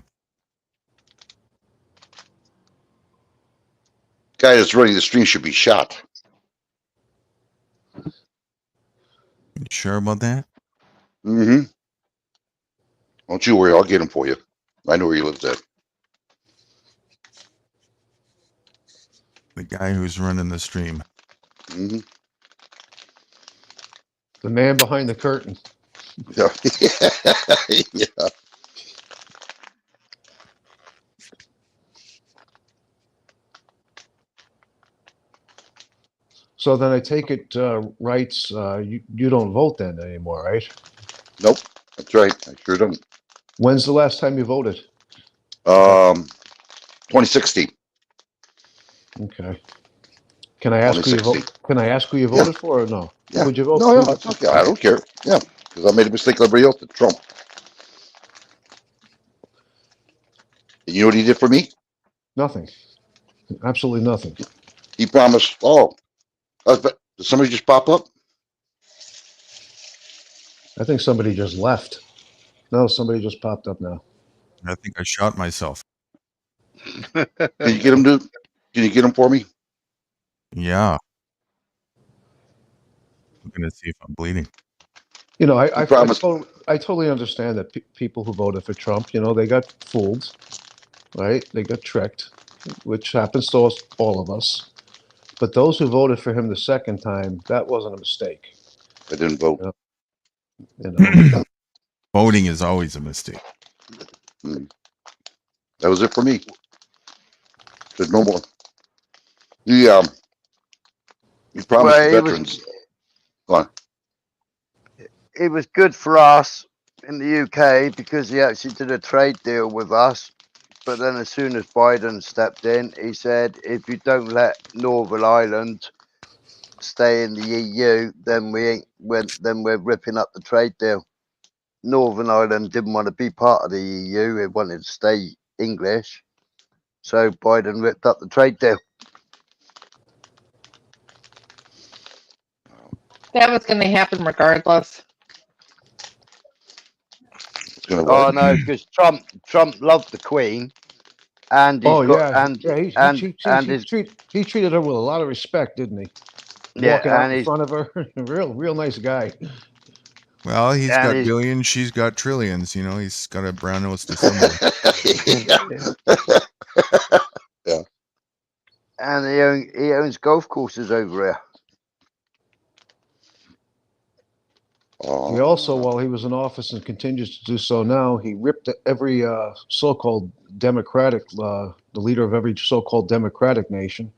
Guy that's running the stream should be shot. You sure about that? Mm-hmm. Don't you worry, I'll get him for you. I know where he lives at. The guy who's running the stream. Mm-hmm. The man behind the curtain. Yeah. Yeah. So then I take it, rights, you don't vote then anymore, right? Nope. That's right. I sure don't. When's the last time you voted? 2016. Okay. Can I ask who you 2016. vote? Can I ask who you voted for or no? Yeah. Who would you vote No, for? yeah, it's okay. I don't care. Yeah. Because I made a mistake like everybody else did. Trump. And you know what he did for me? Nothing. Absolutely nothing. He promised, did somebody just pop up? I think somebody just left. No, somebody just popped up now. I think I shot myself. Can you get him for me? Yeah. I'm gonna see if I'm bleeding. You know, I promised. totally understand that people who voted for Trump, they got fooled, right? They got tricked, which happens to us, all of us. But those who voted for him the second time, that wasn't a mistake. I didn't vote. Voting is always a mistake. That was it for me. There's no more. He promised the veterans. Go on. It was good for us in the UK because he actually did a trade deal with us. But then as soon as Biden stepped in, he said, if you don't let Northern Ireland stay in the EU, then we're ripping up the trade deal. Northern Ireland didn't want to be part of the EU. It wanted to stay English. So Biden ripped up the trade deal. That was going to happen regardless. It's gonna Oh work. no, because Trump loved the Queen, and he's Oh got yeah, and yeah. and his He treated her with a lot of respect, didn't he? yeah, Walking out and in his front of her, real nice guy. Well, he's And got he's- billions, she's got trillions. You know, he's got a brown nose to somebody. and he owns golf courses over here. He Oh, also, while he was in office and continues to do so now, he ripped every so-called democratic, the leader of every so-called democratic nation,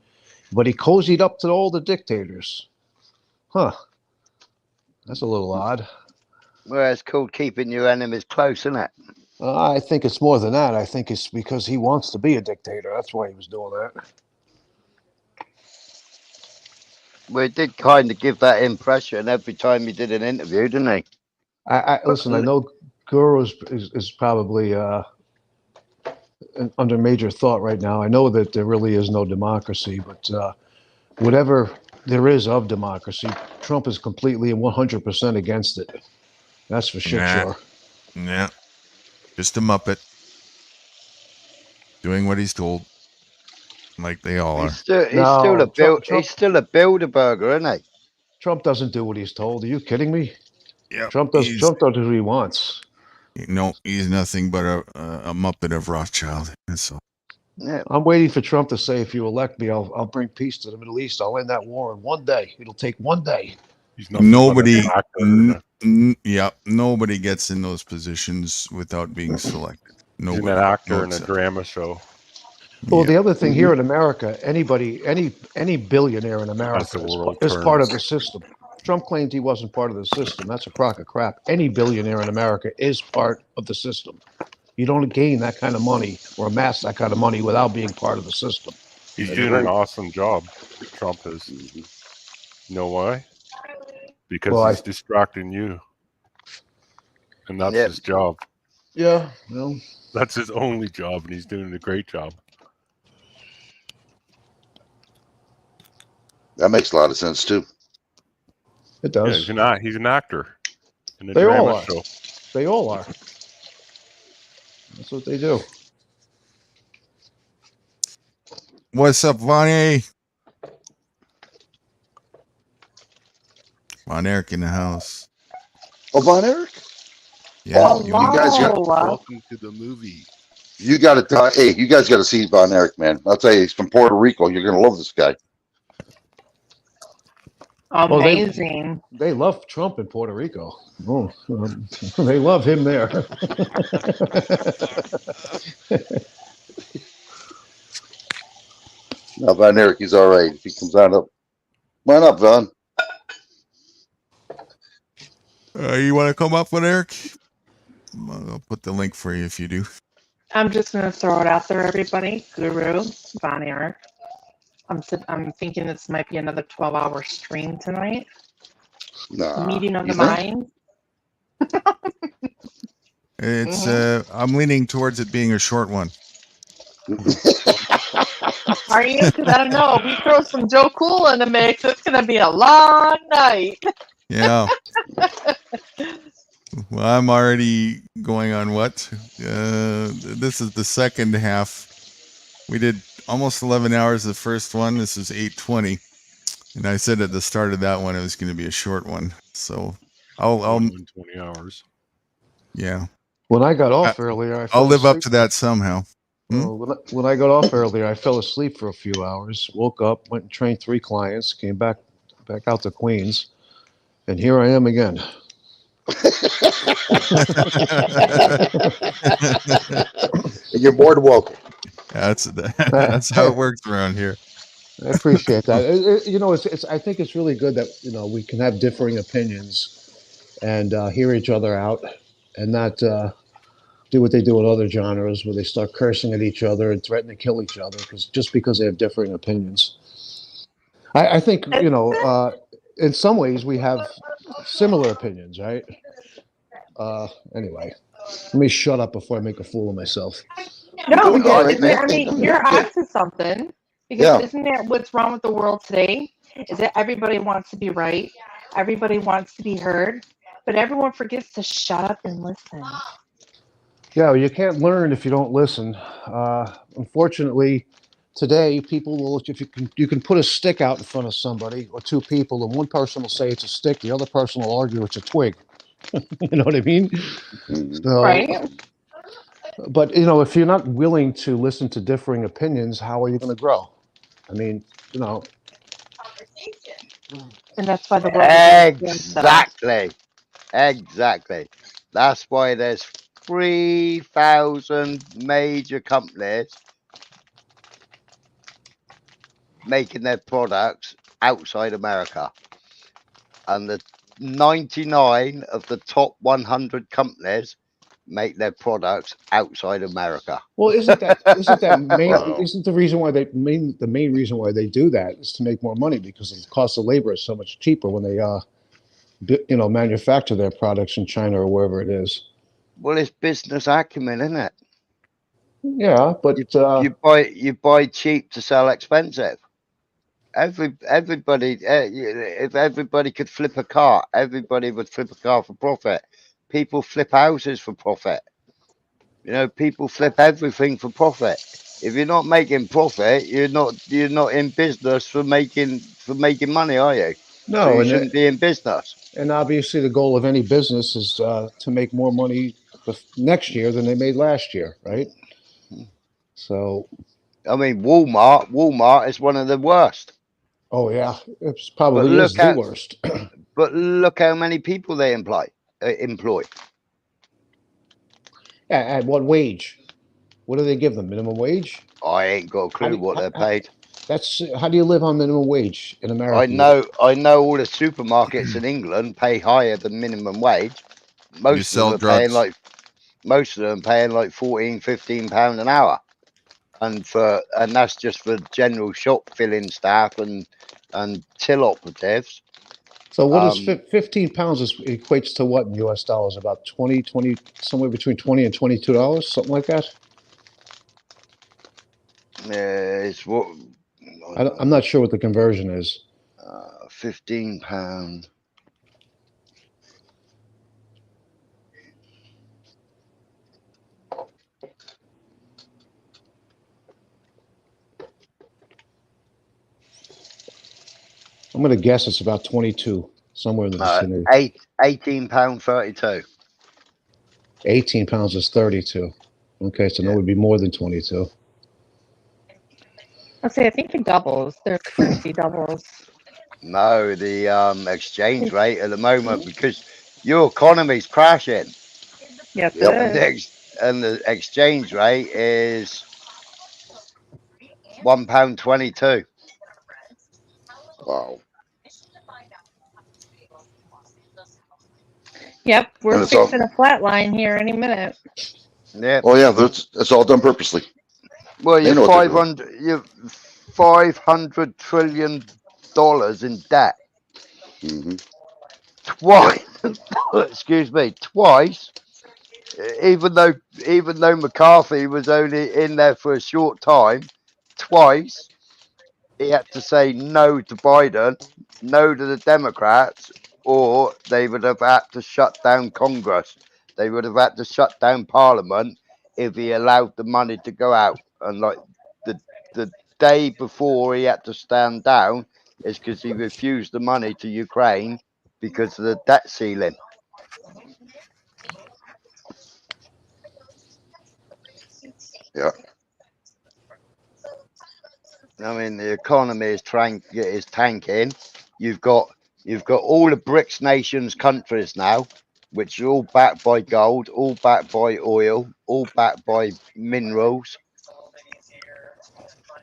but he cozied up to all the dictators. Huh. That's a little odd. Well, it's called keeping your enemies close, isn't it? I think it's more than that. I think it's because he wants to be a dictator. That's why he was doing that. Well, he did kind of give that impression every time he did an interview, didn't he? I listen. I know Guru is probably under major thought right now. I know that there really is no democracy, but whatever there is of democracy, Trump is completely and 100% against it. That's for shit Nah. sure. Yeah. Just a Muppet. Doing what he's told. Like they all are. He's still No, a build. Trump- He's still a Bilderberger, isn't he? Trump doesn't do what he's told. Are you kidding me? Yeah. Trump does what he wants. No, he's nothing but a Muppet of Rothschild. That's all. Yeah. I'm waiting for Trump to say, if you elect me, I'll bring peace to the Middle East. I'll end that war in one day. It'll take one day. He's nothing but Nobody, an actor. yeah, nobody gets in those positions without being selected. He's Nobody. an actor No in a exception. drama show. Well, Yeah. the other thing here in America, any billionaire in America the world is part of turns. the system. Trump claimed he wasn't part of the system. That's a crock of crap. Any billionaire in America is part of the system. You don't gain that kind of money or amass that kind of money without being part of the system. He's That's doing right. an awesome job. Trump is. You know why? Because Why? he's distracting you. And that's Yep. his job. Yeah, well, That's his only job, and he's doing a great job. that makes a lot of sense too. it Yeah, does. he's an actor in a They all drama are. show. They all are. That's what they do. What's up, Vonnie? Von Eric in the house. Oh, Von Eric, Yeah. Oh, you guys got- Welcome to the movie. you got to hey, you guys got to see Von Eric, man. I'll tell you, he's from Puerto Rico. You're gonna love this guy. Well, Amazing. They love Trump in Puerto Rico. Oh, they love him there. No, Von Eric, he's all right. If he comes on up, come on up, Von. You want to come up with Eric? I'll put the link for you if you do. I'm just going to throw it out there, everybody. Guru, Von Eric. I'm thinking this might be another 12-hour stream tonight. Nah, Meeting of the you think? mind. It's I'm leaning towards it being a short one. Are you? Because I don't know. We throw some Joe Cool in the mix. It's going to be a long night. Yeah. Well, I'm already going on what? This is the second half. We did almost 11 hours the first one. This is 8:20. And I said at the start of that one it was going to be a short one. So I'll in 20 hours. yeah. When I got off earlier, I fell I'll live up asleep. to that somehow. When I got off earlier, I fell asleep for a few hours. Woke up, went and trained 3 clients, came back out to Queens, and here I am again. And you're more than welcome. That's how it works around here. I appreciate that. It's. I think it's really good that we can have differing opinions and hear each other out, and not do what they do in other genres where they start cursing at each other and threaten to kill each other because they have differing opinions. I think in some ways we have similar opinions, right? Anyway, let me shut up before I make a fool of myself. No, All because right, man. I mean, you're onto something. Because Yeah. isn't that what's wrong with the world today? Is that everybody wants to be right, everybody wants to be heard, but everyone forgets to shut up and listen. Yeah, well, you can't learn if you don't listen. Unfortunately, today people will, if you can put a stick out in front of somebody or two people, and one person will say it's a stick, the other person will argue it's a twig. You know what I mean? Mhm. So, Right? but you know, if you're not willing to listen to differing opinions, how are you going to grow? I mean, you know, And that's why the world is against us. Exactly. That's why there's 3,000 major companies making their products outside America. And the 99 of the top 100 companies make their products outside America. well, isn't that main? Wow. Isn't the reason why the main reason why they do that is to make more money because the cost of labor is so much cheaper when they manufacture their products in China or wherever it is. Well, it's business acumen, isn't it? Yeah, but You buy cheap to sell expensive. Everybody, if everybody could flip a car, everybody would flip a car for profit. People flip houses for profit. You know, people flip everything for profit. If you're not making profit, you're not in business for making money, are you? So no, you and shouldn't be in business. obviously the goal of any business is to make more money next year than they made last year, right? So, I mean, Walmart is one of the worst. oh yeah, it But probably is the worst. but look how many people they employ. At what wage? What do they give them? Minimum wage? I ain't got a clue what they're paid. That's how do you live on minimum wage in America? I know all the supermarkets in England pay higher than minimum wage. Most of them are paying like 14, 15 pound an hour. And that's just for general shop filling staff and till operatives. So what is 15 pounds equates to what in US dollars? About 20, somewhere between 20 and $22, something like that? It's what I'm not sure what the conversion is. 15 pound. I'm going to guess it's about 22, somewhere in the vicinity. 18 pound 32. 18 pounds is 32. Okay, so that would be more than 22. I think it doubles. Their currency doubles. No, the exchange rate at the moment, because your economy's crashing. Yes, it is. And the exchange rate is £1.22. Wow. Yep, we're And it's all- fixing a flat line here any minute. Yeah. Oh yeah, that's all done purposely. Well, They you're know what they're you're $500 trillion in debt. Mm-hmm. Twice, excuse me, twice. Even though McCarthy was only in there for a short time, twice he had to say no to Biden, no to the Democrats, or they would have had to shut down Congress. They would have had to shut down Parliament if he allowed the money to go out. And like the day before he had to stand down is because he refused the money to Ukraine because of the debt ceiling. Yeah. I mean, the economy is tanking. You've got all the BRICS nations countries now, which are all backed by gold, all backed by oil, all backed by minerals.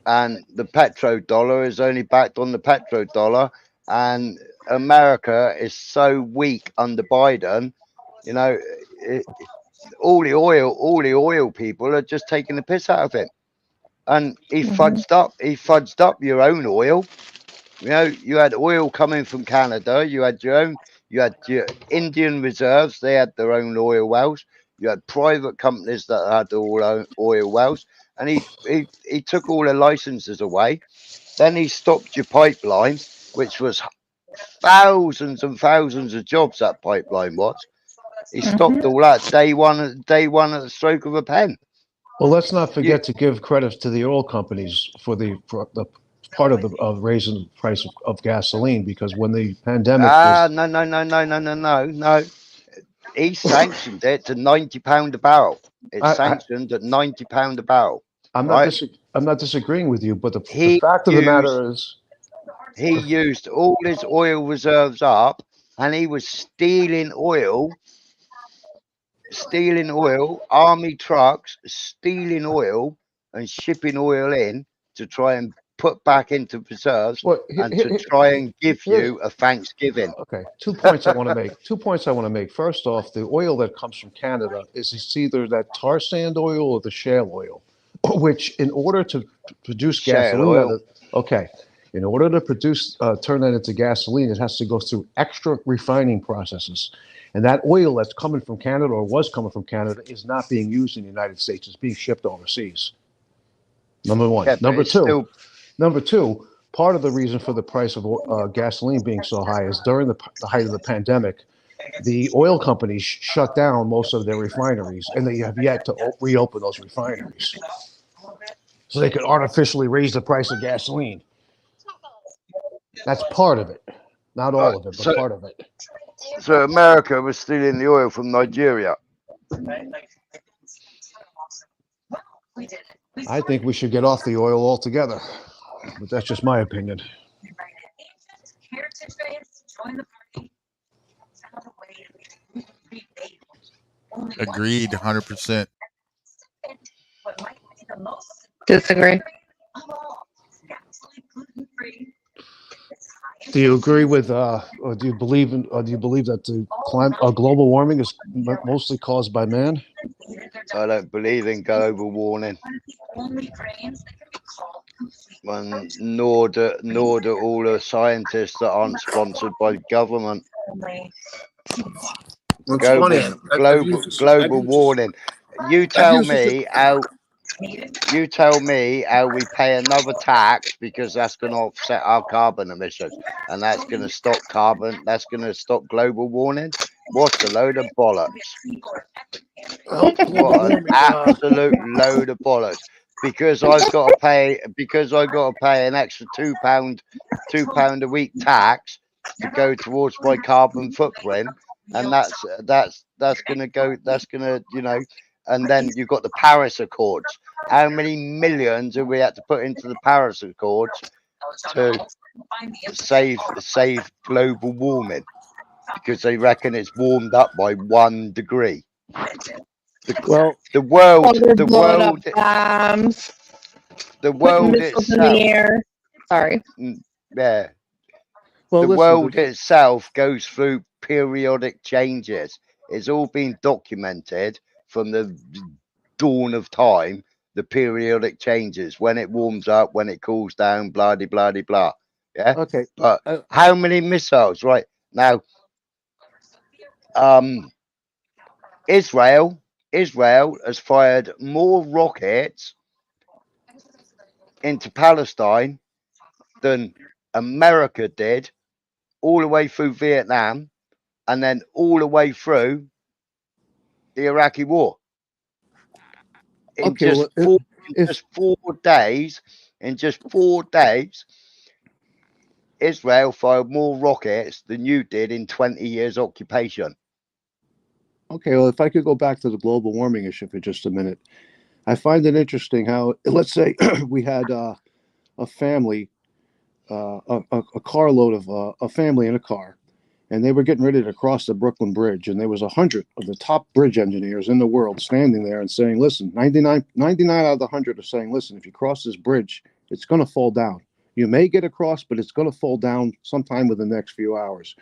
And the petrodollar is only backed on the petrodollar. And America is so weak under Biden, you know, all the oil people are just taking the piss out of him. And he fudged up your own oil. You know, you had oil coming from Canada, you had your own You had your Indian reserves; they had their own oil wells. You had private companies that had all own oil wells, and he took all the licenses away. Then he stopped your pipeline, which was thousands and thousands of jobs. That pipeline was. He stopped all that day one at the stroke of a pen. Well, let's not You, forget to give credit to the oil companies for the part of raising the price of gasoline, because when the pandemic was, no. He sanctioned it to £90 a barrel. It's I, sanctioned at £90 a barrel, I'm not right? I'm not disagreeing with you, but the He fact of the used matter is, he used all his oil reserves up, and he was stealing oil, army trucks, stealing oil and shipping oil in to try and put back into reserves what and to try and give here's you a Thanksgiving. okay. 2 points I want to make. 2 points I want to make. First off, the oil that comes from Canada is it's either that tar sand oil or the shale oil, which in order to produce Shale gasoline, oil. okay, in order to produce turn that into gasoline, it has to go through extra refining processes. And that oil that's coming from Canada or was coming from Canada is not being used in the United States. It's being shipped overseas. Number one. Yeah, but it's still Number two, part of the reason for the price of gasoline being so high is during the height of the pandemic, the oil companies shut down most of their refineries, and they have yet to reopen those refineries. So they could artificially raise the price of gasoline. That's part of it. Not all of it, but part of it. So America was stealing the oil from Nigeria. I think we should get off the oil altogether, but that's just my opinion. Agreed, 100%. Disagree. Do you agree with, or do you believe that the global warming is mostly caused by man? I don't believe in global warming. Nor do all the scientists that aren't sponsored by government. Global warming. You tell me how we pay another tax because that's going to offset our carbon emissions, and that's going to stop global warming. What a load of bollocks. What an absolute load of bollocks. Because I've got to pay an extra £2 a week tax to go towards my carbon footprint, and that's gonna and then you've got the Paris Accords. How many millions have we had to put into the Paris Accords to save global warming? Because they reckon it's warmed up by 1 degree. The world itself. Sorry. Yeah. Well, the world itself goes through periodic changes. It's all been documented from the dawn of time. The periodic changes, when it warms up, when it cools down, blah de blah de blah. Yeah. Okay. But how many missiles? Right now, Israel has fired more rockets into Palestine than America did, all the way through Vietnam, and then all the way through the Iraqi war. In just 4 days, Israel fired more rockets than you did in 20 years occupation. Okay, well, if I could go back to the global warming issue for just a minute, I find it interesting how, let's say, we had a family, a carload of a family in a car, and they were getting ready to cross the Brooklyn Bridge, and there was 100 of the top bridge engineers in the world standing there and saying, listen, 99 out of the 100 are saying, listen, if you cross this bridge, it's going to fall down. You may get across, but it's going to fall down sometime within the next few hours.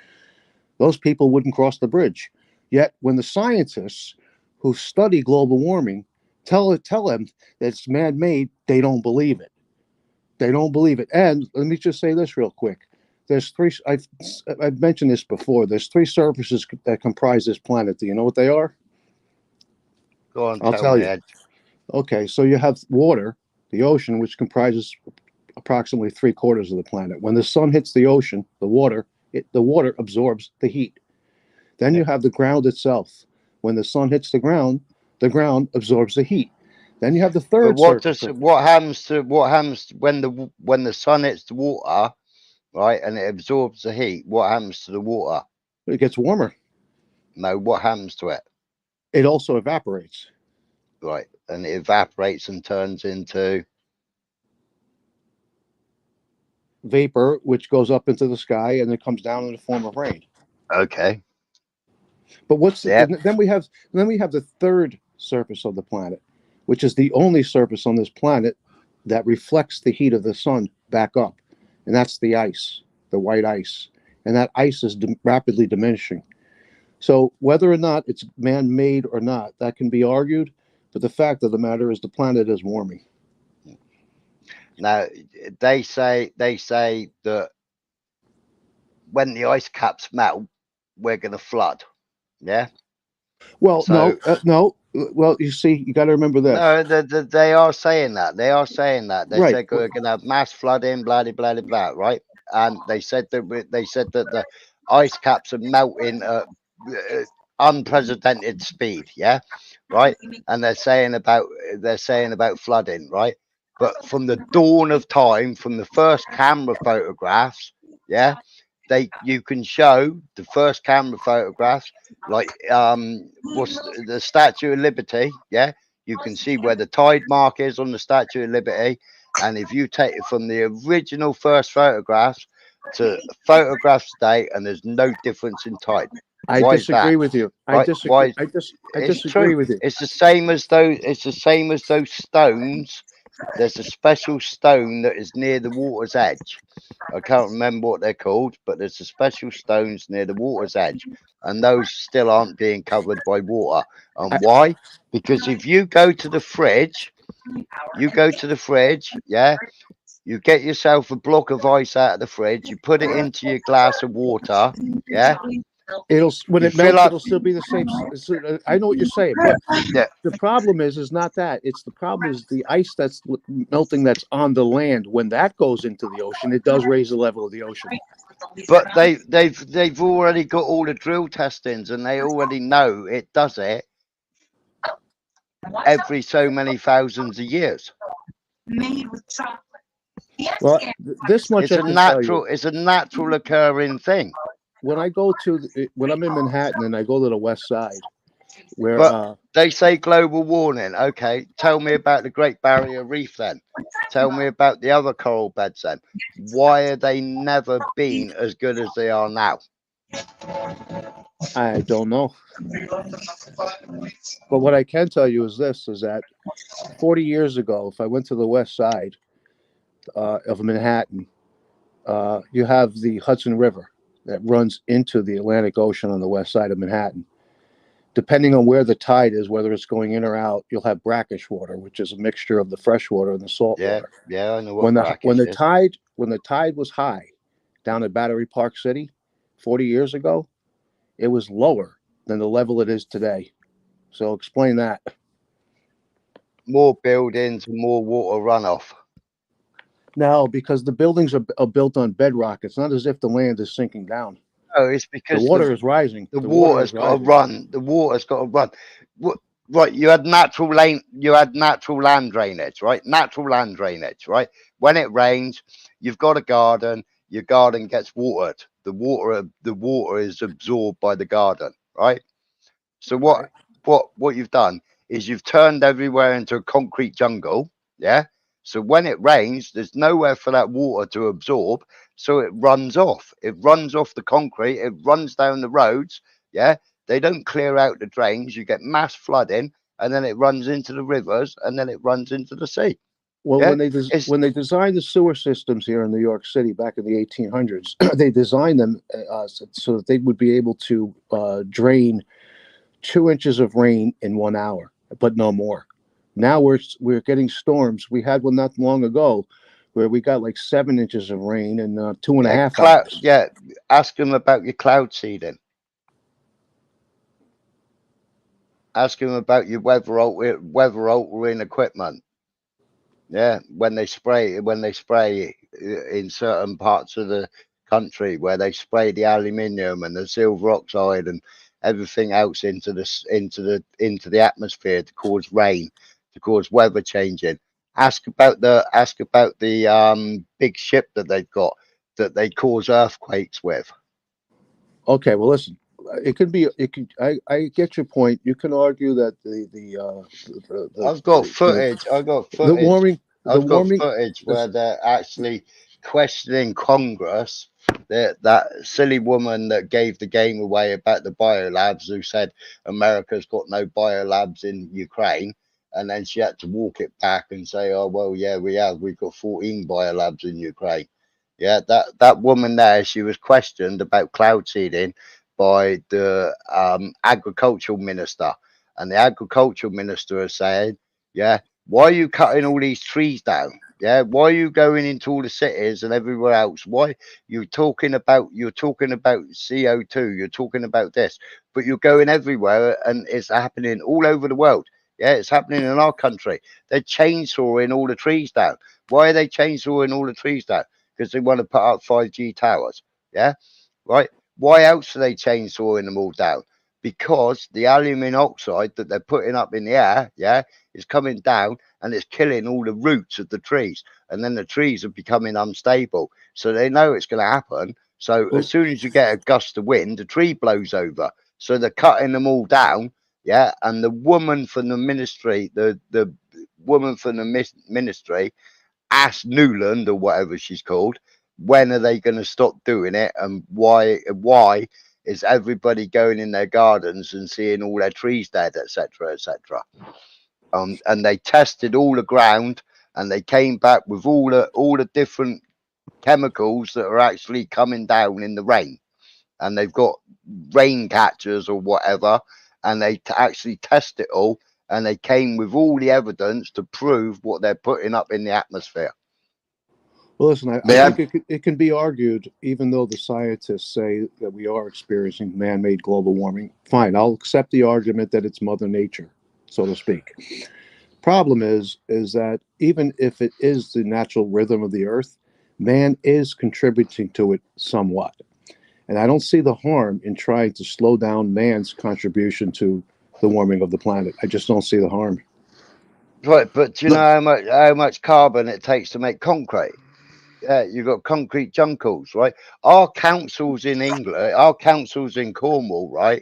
Those people wouldn't cross the bridge. Yet when the scientists who study global warming tell them that it's man-made, they don't believe it. They don't believe it. And let me just say this real quick. there's three. I've mentioned this before. There's three surfaces that comprise this planet. Do you know what they are? Go on, I'll tell me, you. Ed. Okay, so you have water, the ocean, which comprises approximately 3/4 of the planet. When the sun hits the ocean, the water absorbs the heat. Then you have the ground itself. When the sun hits the ground absorbs the heat. Then you have the But third surface. what happens when the sun hits the water, right, and it absorbs the heat? What happens to the water? It gets warmer. No, what happens to it? It also evaporates. Right, and it evaporates and turns into Vapor, which goes up into the sky and it comes down in the form of rain. okay. But Yep. then we have the third surface of the planet, which is the only surface on this planet that reflects the heat of the sun back up, and that's the ice, the white ice, and that ice is rapidly diminishing. So whether or not it's man-made or not, that can be argued, but the fact of the matter is the planet is warming. Now they say that when the ice caps melt, we're going to flood. Yeah. Well, So- no. Well, you see, you got to remember this. No, they are saying that. They are saying that. They Right. said we're going to have mass flooding, blah, blah, blah, blah, right? And they said that the ice caps are melting at unprecedented speed. Yeah, right. And they're saying about flooding, right? But from the dawn of time, from the first camera photographs, yeah, you can show the first camera photographs, like what's the Statue of Liberty, yeah, you can see where the tide mark is on the Statue of Liberty, and if you take it from the original first photographs to photographs today, and there's no difference in tide. I Why is disagree that? with you. Right? I disagree. Why- I It's disagree true. with you. It's the same as those stones. There's a special stone that is near the water's edge. I can't remember what they're called, but there's a special stones near the water's edge, and those still aren't being covered by water. And why? Because if you go to the fridge, yeah, you get yourself a block of ice out of the fridge, you put it into your glass of water, yeah. When You it fill melts, up- it'll still be the same. I know what you're saying, but Yeah. the problem is not that. It's the problem is the ice that's melting that's on the land. When that goes into the ocean, it does raise the level of the ocean. But they've already got all the drill testings, and they already know it does it every so many thousands of years. Well, this much It's I a can tell you. natural occurring thing. When I go when I'm in Manhattan and I go to the West Side, where But they say global warming. Okay, tell me about the Great Barrier Reef then. Tell me about the other coral beds then. Why are they never been as good as they are now? I don't know. But what I can tell you is this: is that 40 years ago, if I went to the West Side of Manhattan, you have the Hudson River that runs into the Atlantic Ocean on the west side of Manhattan. Depending on where the tide is, whether it's going in or out, you'll have brackish water, which is a mixture of the fresh water and the salt water. Yeah, I know what brackish when the is. tide was high down at Battery Park City 40 years ago, it was lower than the level it is today. So explain that. More buildings, more water runoff. No, because the buildings are built on bedrock. It's not as if the land is sinking down. Oh, it's because The water is rising. The water's got to run. The water's got to run. Right, you had natural land drainage, right? Natural land drainage, right? When it rains, you've got a garden. Your garden gets watered. The water is absorbed by the garden, right? So what you've done is you've turned everywhere into a concrete jungle, yeah? So when it rains, there's nowhere for that water to absorb. So it runs off. It runs off the concrete. It runs down the roads. Yeah. They don't clear out the drains. You get mass flooding, and then it runs into the rivers, and then it runs into the sea. Well, Yeah, when they designed the sewer systems here in New York City back in the 1800s, they designed them so that they would be able to drain 2 inches of rain in 1 hour, but no more. Now we're getting storms. We had one not long ago where we got like 7 inches of rain in 2.5 Yeah, hours. yeah, ask them about your cloud seeding. Ask them about your weather altering equipment. Yeah, when they spray in certain parts of the country where they spray the aluminium and the silver oxide and everything else into the atmosphere to cause rain, to cause weather changing. Ask about the big ship that they've got that they cause earthquakes with. Okay, well, listen, it could be. It could. I get your point. You can argue that I've got footage. I've got the footage. warming. The I've got warming. footage where they're actually questioning Congress. That silly woman that gave the game away about the biolabs, who said America's got no biolabs in Ukraine, and then she had to walk it back and say, "Oh well, yeah, we have. We've got 14 biolabs in Ukraine." Yeah, that woman there, she was questioned about cloud seeding by the agricultural minister, and the agricultural minister is saying, "Yeah, why are you cutting all these trees down? Yeah, why are you going into all the cities and everywhere else? Why you're talking about CO2, you're talking about this, but you're going everywhere and it's happening all over the world. Yeah, it's happening in our country. They're chainsawing all the trees down. Why are they chainsawing all the trees down? Because they want to put up 5G towers. Yeah, right. Why else are they chainsawing them all down? Because the aluminium oxide that they're putting up in the air, yeah, is coming down and it's killing all the roots of the trees, and then the trees are becoming unstable. So they know it's going to happen. So as soon as you get a gust of wind, the tree blows over. So they're cutting them all down, yeah. And the woman from the ministry, the woman from the ministry, asked Newland or whatever she's called, when are they going to stop doing it, and why is everybody going in their gardens and seeing all their trees dead, etc., etc. And they tested all the ground, and they came back with all the different chemicals that are actually coming down in the rain, and they've got rain catchers or whatever, and they actually test it all, and they came with all the evidence to prove what they're putting up in the atmosphere. Well, listen, I think it can be argued, even though the scientists say that we are experiencing man-made global warming. Fine, I'll accept the argument that it's Mother Nature, so to speak. Problem is that even if it is the natural rhythm of the Earth, man is contributing to it somewhat. And I don't see the harm in trying to slow down man's contribution to the warming of the planet. I just don't see the harm. Right, but do you know how much carbon it takes to make concrete? Yeah, you've got concrete juncals, right? Our councils in England, our councils in Cornwall, right,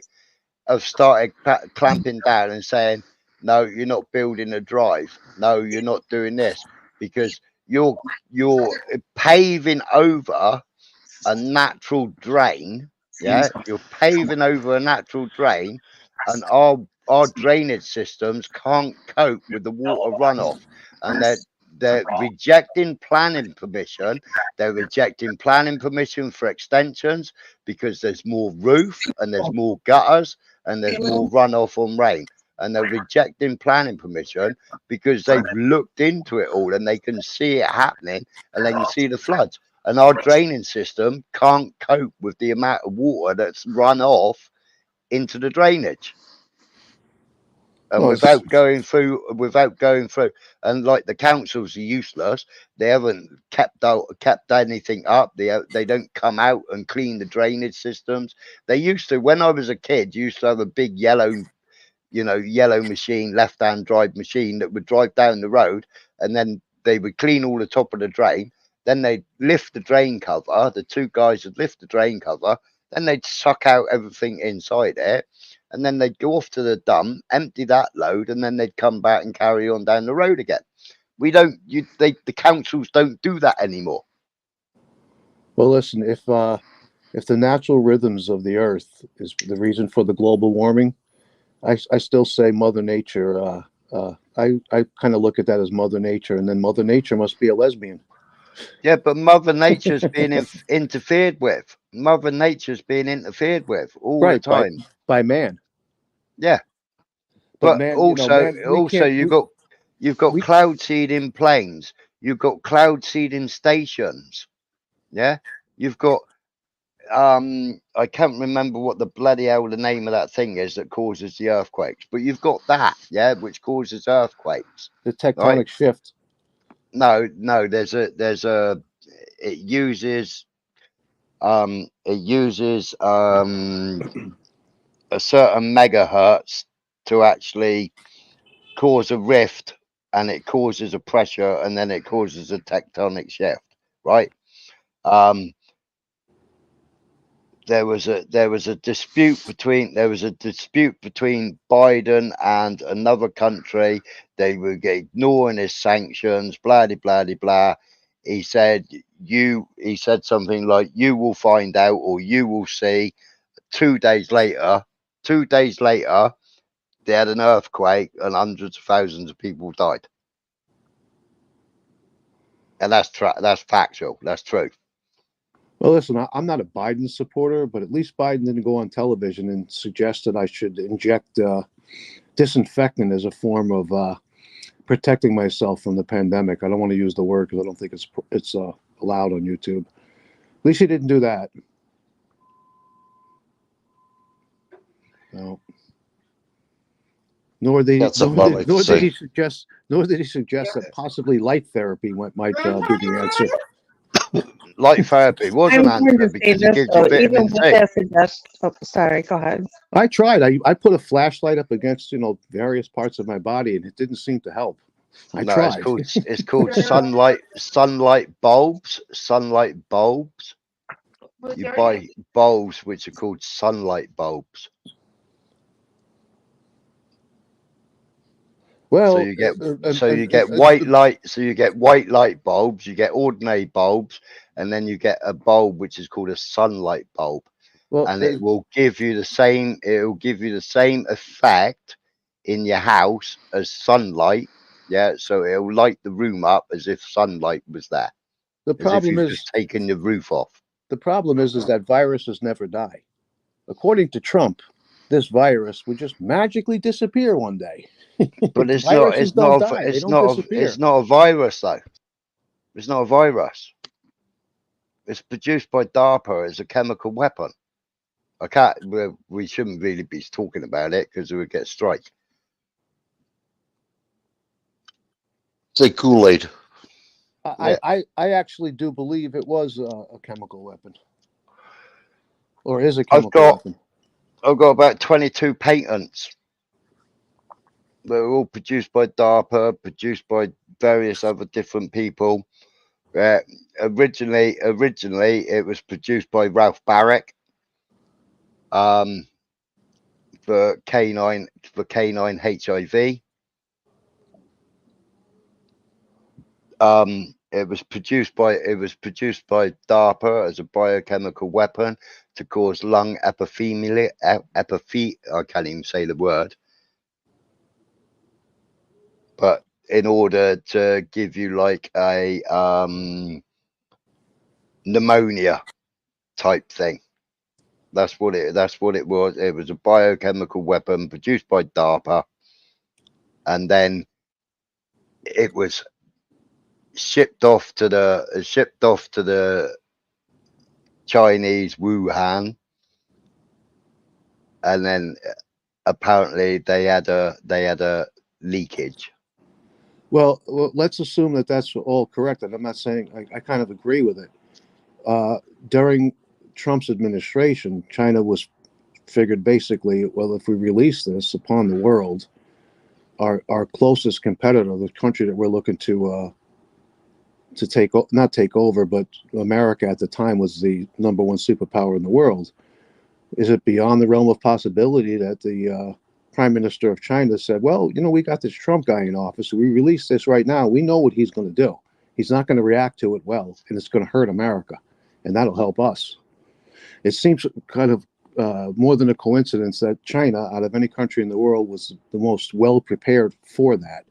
have started clamping down and saying, no, you're not building a drive. No, you're not doing this, because you're paving over a natural drain. Yeah, you're paving over a natural drain, and our drainage systems can't cope with the water runoff, and they're rejecting planning permission. They're rejecting planning permission for extensions because there's more roof and there's more gutters and there's more runoff on rain. And they're rejecting planning permission because they've looked into it all and they can see it happening, and they can see the floods. And our draining system can't cope with the amount of water that's run off into the drainage. And without going through, and like the councils are useless. They haven't kept anything up. They don't come out and clean the drainage systems. They used to, when I was a kid, used to have a big yellow machine, left-hand drive machine that would drive down the road, and then they would clean all the top of the drain. Then they'd lift the drain cover. The two guys would lift the drain cover. Then they'd suck out everything inside it. And then they'd go off to the dump, empty that load, and then they'd come back and carry on down the road again. The councils don't do that anymore. Well, listen, if the natural rhythms of the Earth is the reason for the global warming, I still say Mother Nature. I kind of look at that as Mother Nature, and then Mother Nature must be a lesbian. Yeah, but Mother Nature's being interfered with. Mother Nature's being interfered with all the time by man. Yeah, but man, you've got cloud seeding planes. You've got cloud seeding stations. Yeah, you've got I can't remember what the bloody hell the name of that thing is that causes the earthquakes, but you've got that, yeah, which causes earthquakes. The tectonic Right. shift. No, there's a it uses a certain megahertz to actually cause a rift, and it causes a pressure, and then it causes a tectonic shift, right? There was a dispute between Biden and another country. They were ignoring his sanctions, blah blah blah blah. He said something like, "You will find out, or you will see." 2 days later, they had an earthquake and hundreds of thousands of people died. And that's factual. That's true. Well, listen, I'm not a Biden supporter, but at least Biden didn't go on television and suggest that I should inject disinfectant as a form of protecting myself from the pandemic. I don't want to use the word because I don't think it's allowed on YouTube. At least he didn't do that. No. Nor did he suggest that possibly light therapy might be the answer. Light therapy was an answer because it gives you vitamin C. Sorry, go ahead. I tried. I put a flashlight up against various parts of my body, and it didn't seem to help. I tried. It's called sunlight bulbs. Sunlight bulbs. You buy bulbs which are called sunlight bulbs. Well, so you get white light. So you get white light bulbs. You get ordinary bulbs, and then you get a bulb which is called a sunlight bulb. Well, and it will give you the same. It will give you the same effect in your house as sunlight. Yeah, so it will light the room up as if sunlight was there. The problem is just taking the roof off. The problem is that viruses never die. According to Trump, this virus would just magically disappear one day. But it's not a virus though. It's not a virus. It's produced by DARPA as a chemical weapon. We shouldn't really be talking about it because we would get strike. Say Kool-Aid. I actually do believe it was a chemical weapon, or is a chemical weapon. I've got about 22 patents. They're all produced by DARPA, produced by various other different people. Originally, it was produced by Ralph Barrick for canine HIV. It was produced by DARPA as a biochemical weapon to cause lung epithelial. I can't even say the word. But in order to give you like a pneumonia type thing, that's what it was. It was a biochemical weapon produced by DARPA, and then it was shipped off to the Chinese Wuhan, and then apparently they had a leakage. Well, let's assume that that's all correct, and I'm not saying I kind of agree with it. During Trump's administration, China was figured basically, well, if we release this upon the world, our closest competitor, the country that we're looking to not take over, but America at the time was the #1 superpower in the world. Is it beyond the realm of possibility that the Prime Minister of China said, well, we got this Trump guy in office. We release this right now. We know what he's going to do. He's not going to react to it well, and it's going to hurt America, and that'll help us. It seems kind of more than a coincidence that China, out of any country in the world, was the most well prepared for that.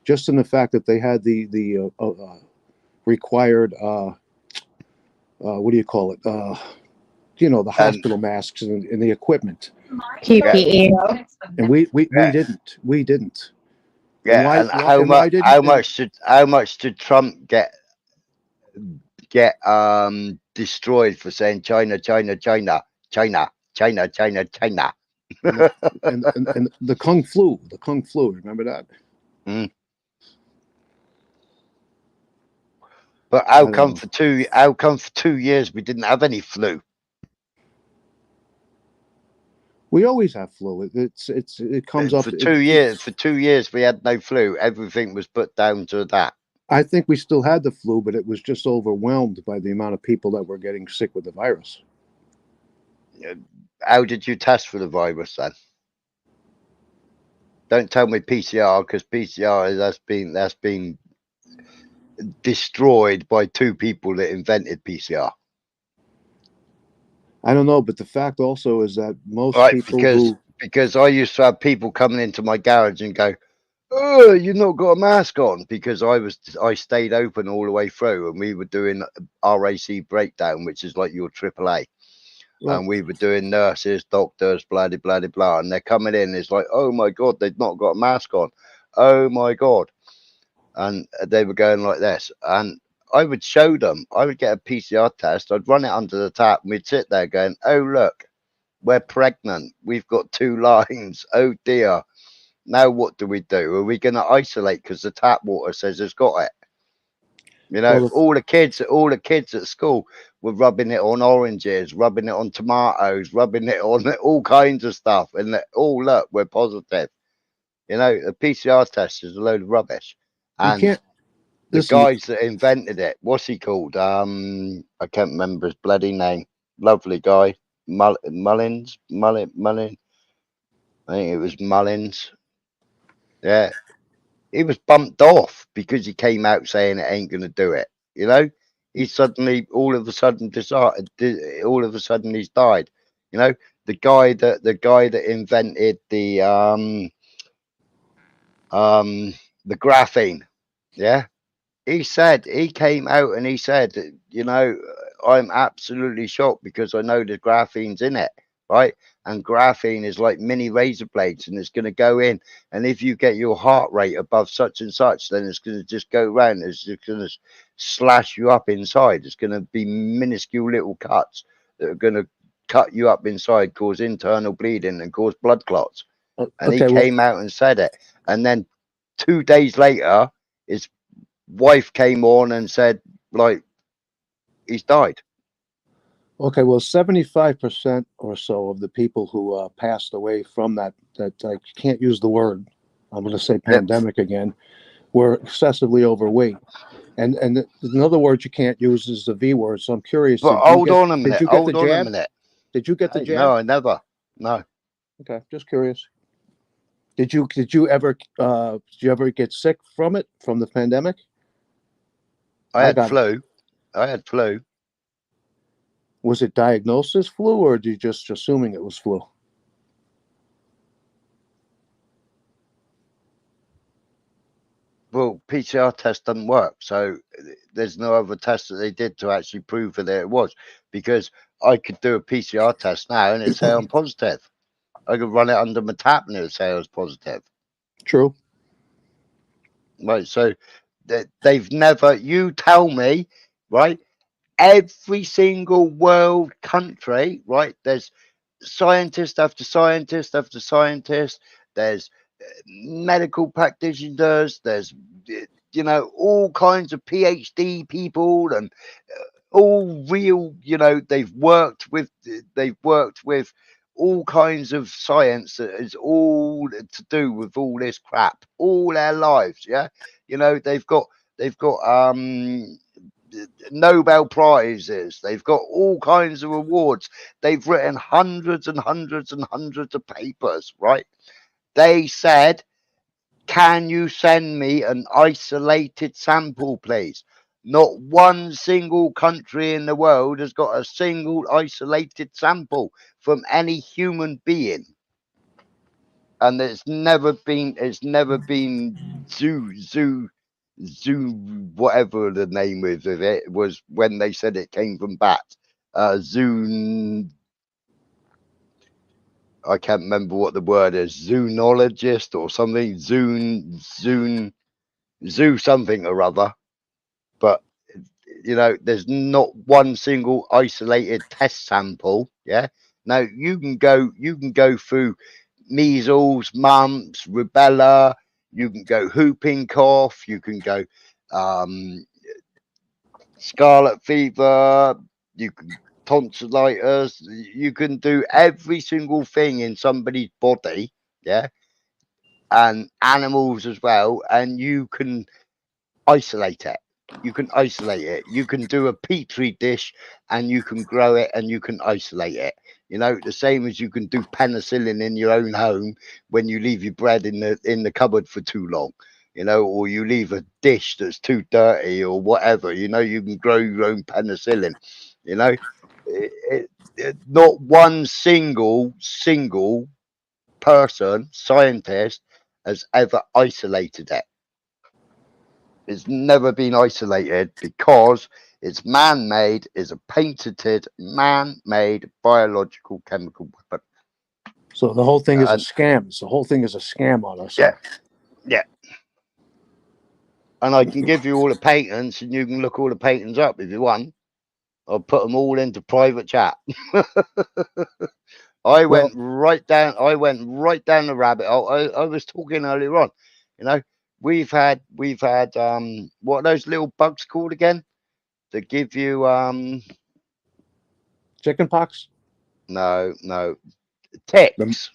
Just in the fact that they had the required what do you call it? The hospital masks and the equipment. PPE. And we didn't. Yeah, why- and why- how and why much? didn't- How much did Trump get destroyed for saying China, China, China, China, China, China, China? and the Kung Flu, remember that? But I how don't come know. for 2 years we didn't have any flu? We always have flu. It comes up For 2 years. For 2 years we had no flu. Everything was put down to that. I think we still had the flu, but it was just overwhelmed by the amount of people that were getting sick with the virus. How did you test for the virus then? Don't tell me PCR, because PCR that's been destroyed by 2 people that invented PCR. I don't know, but the fact also is that most Right, people because I used to have people coming into my garage and go, "Oh, you've not got a mask on," because I stayed open all the way through, and we were doing RAC breakdown, which is like your AAA. Right. And we were doing nurses, doctors, blah, blah, blah, blah. And they're coming in. It's like, oh my God, they've not got a mask on. Oh my God. And they were going like this. And I would show them, I would get a PCR test. I'd run it under the tap, and we'd sit there going, oh, look, we're pregnant. We've got 2 lines. Oh dear. Now what do we do? Are we going to isolate because the tap water says it's got it? You know, Well, all the kids at school were rubbing it on oranges, rubbing it on tomatoes, rubbing it on all kinds of stuff. And look, we're positive. You know, the PCR test is a load of rubbish. you And can't the listen. guys that invented it, what's he called? I can't remember his bloody name. Lovely guy. Mullins. I think it was Mullins. Yeah. He was bumped off because he came out saying it ain't going to do it. You know, he suddenly, all of a sudden, decided. All of a sudden, he's died. You know, the guy that invented the graphene. Yeah, he came out and he said, you know, I'm absolutely shocked because I know the graphene's in it, right? And graphene is like mini razor blades, and it's going to go in. And if you get your heart rate above such and such, then it's going to just go round. It's just going to slash you up inside. It's going to be minuscule little cuts that are going to cut you up inside, cause internal bleeding and cause blood clots. And he came out and said it. And then 2 days later, his wife came on and said, like, he's died. Okay, well, 75% or so of the people who passed away from that I can't use the word, I'm going to say pandemic again, were excessively overweight. And another word you can't use is the V word. So I'm curious. But hold on a minute. Hold on a minute. Did you get the jab? No, I never. No. Okay, just curious. Did you ever get sick from it, from the pandemic? I had flu. Was it diagnosed as flu, or did you just assuming it was flu? Well, PCR test doesn't work, so there's no other test that they did to actually prove that it was. Because I could do a PCR test now and it'd say I'm positive. I could run it under my tap and it would say I was positive. True. Right, so they've never. You tell me, right? Every single world country, right? There's scientist after scientist after scientist. There's medical practitioners. There's, you know, all kinds of PhD people and all real. You know, they've worked with all kinds of science that is all to do with all this crap all their lives. Yeah, you know, they've got Nobel Prizes. They've got all kinds of awards. They've written hundreds and hundreds and hundreds of papers, right? They said, can you send me an isolated sample, please? Not one single country in the world has got a single isolated sample from any human being. And it's never been zoo, whatever the name was of it, was when they said it came from bats. Zoon. I can't remember what the word is, zoonologist or something, zoo something or other. But you know, there's not one single isolated test sample. Yeah. Now you can go through measles, mumps, rubella. You can go whooping cough. You can go scarlet fever. You can tonsillitis. You can do every single thing in somebody's body. Yeah. And animals as well. And you can isolate it. You can isolate it. You can do a petri dish and you can grow it and you can isolate it. You know, the same as you can do penicillin in your own home when you leave your bread in the cupboard for too long, you know, or you leave a dish that's too dirty or whatever. You know, you can grow your own penicillin. You know, not one single person, scientist, has ever isolated it. It's never been isolated because it's man-made, is a patented man-made biological chemical weapon. So the whole thing is a scam. The whole thing is a scam on us. Yeah, yeah. And I can give you all the patents, and you can look all the patents up if you want. I'll put them all into private chat. I went right down the rabbit hole. I was talking earlier on, you know. We've had what are those little bugs called again? That give you chicken pox? No. Ticks.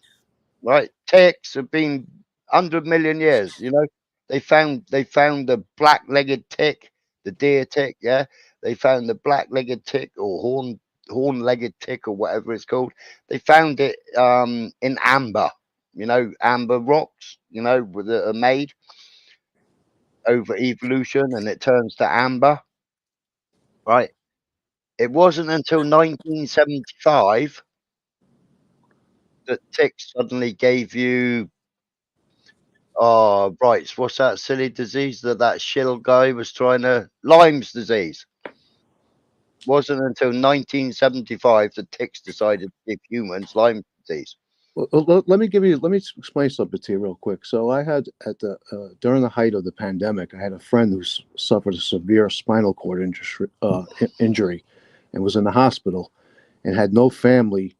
Right? Ticks have been 100 million years, you know. They found the black-legged tick, the deer tick, yeah. They found the black-legged tick or horn-legged tick or whatever it's called. They found it in amber, you know, amber rocks, you know, that are made over evolution, and it turns to amber, right? It wasn't until 1975 that ticks suddenly gave you, oh right, what's that silly disease that shill guy was trying to, Lyme's disease. Wasn't until 1975 that ticks decided to give humans Lyme disease. Well, let me explain something to you real quick. So I had during the height of the pandemic, I had a friend who suffered a severe spinal cord injury and was in the hospital and had no family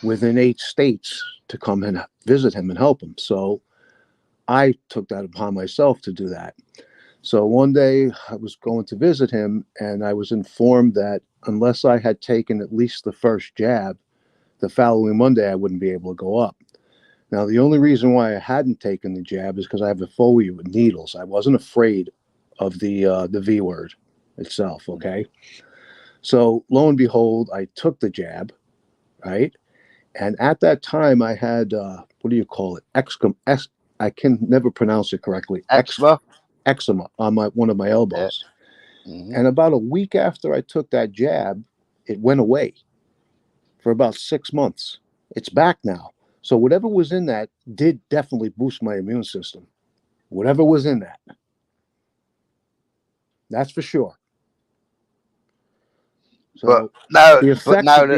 within 8 states to come and visit him and help him. So I took that upon myself to do that. So one day I was going to visit him and I was informed that unless I had taken at least the first jab, the following Monday, I wouldn't be able to go up. Now, the only reason why I hadn't taken the jab is because I have a phobia with needles. I wasn't afraid of the V word itself, okay? So, lo and behold, I took the jab, right? And at that time, I had, what do you call it? I can never pronounce it correctly. Eczema on one of my elbows. Yeah. Mm-hmm. And about a week after I took that jab, it went away. For about 6 months. It's back now. So whatever was in that did definitely boost my immune system. Whatever was in that. That's for sure. So the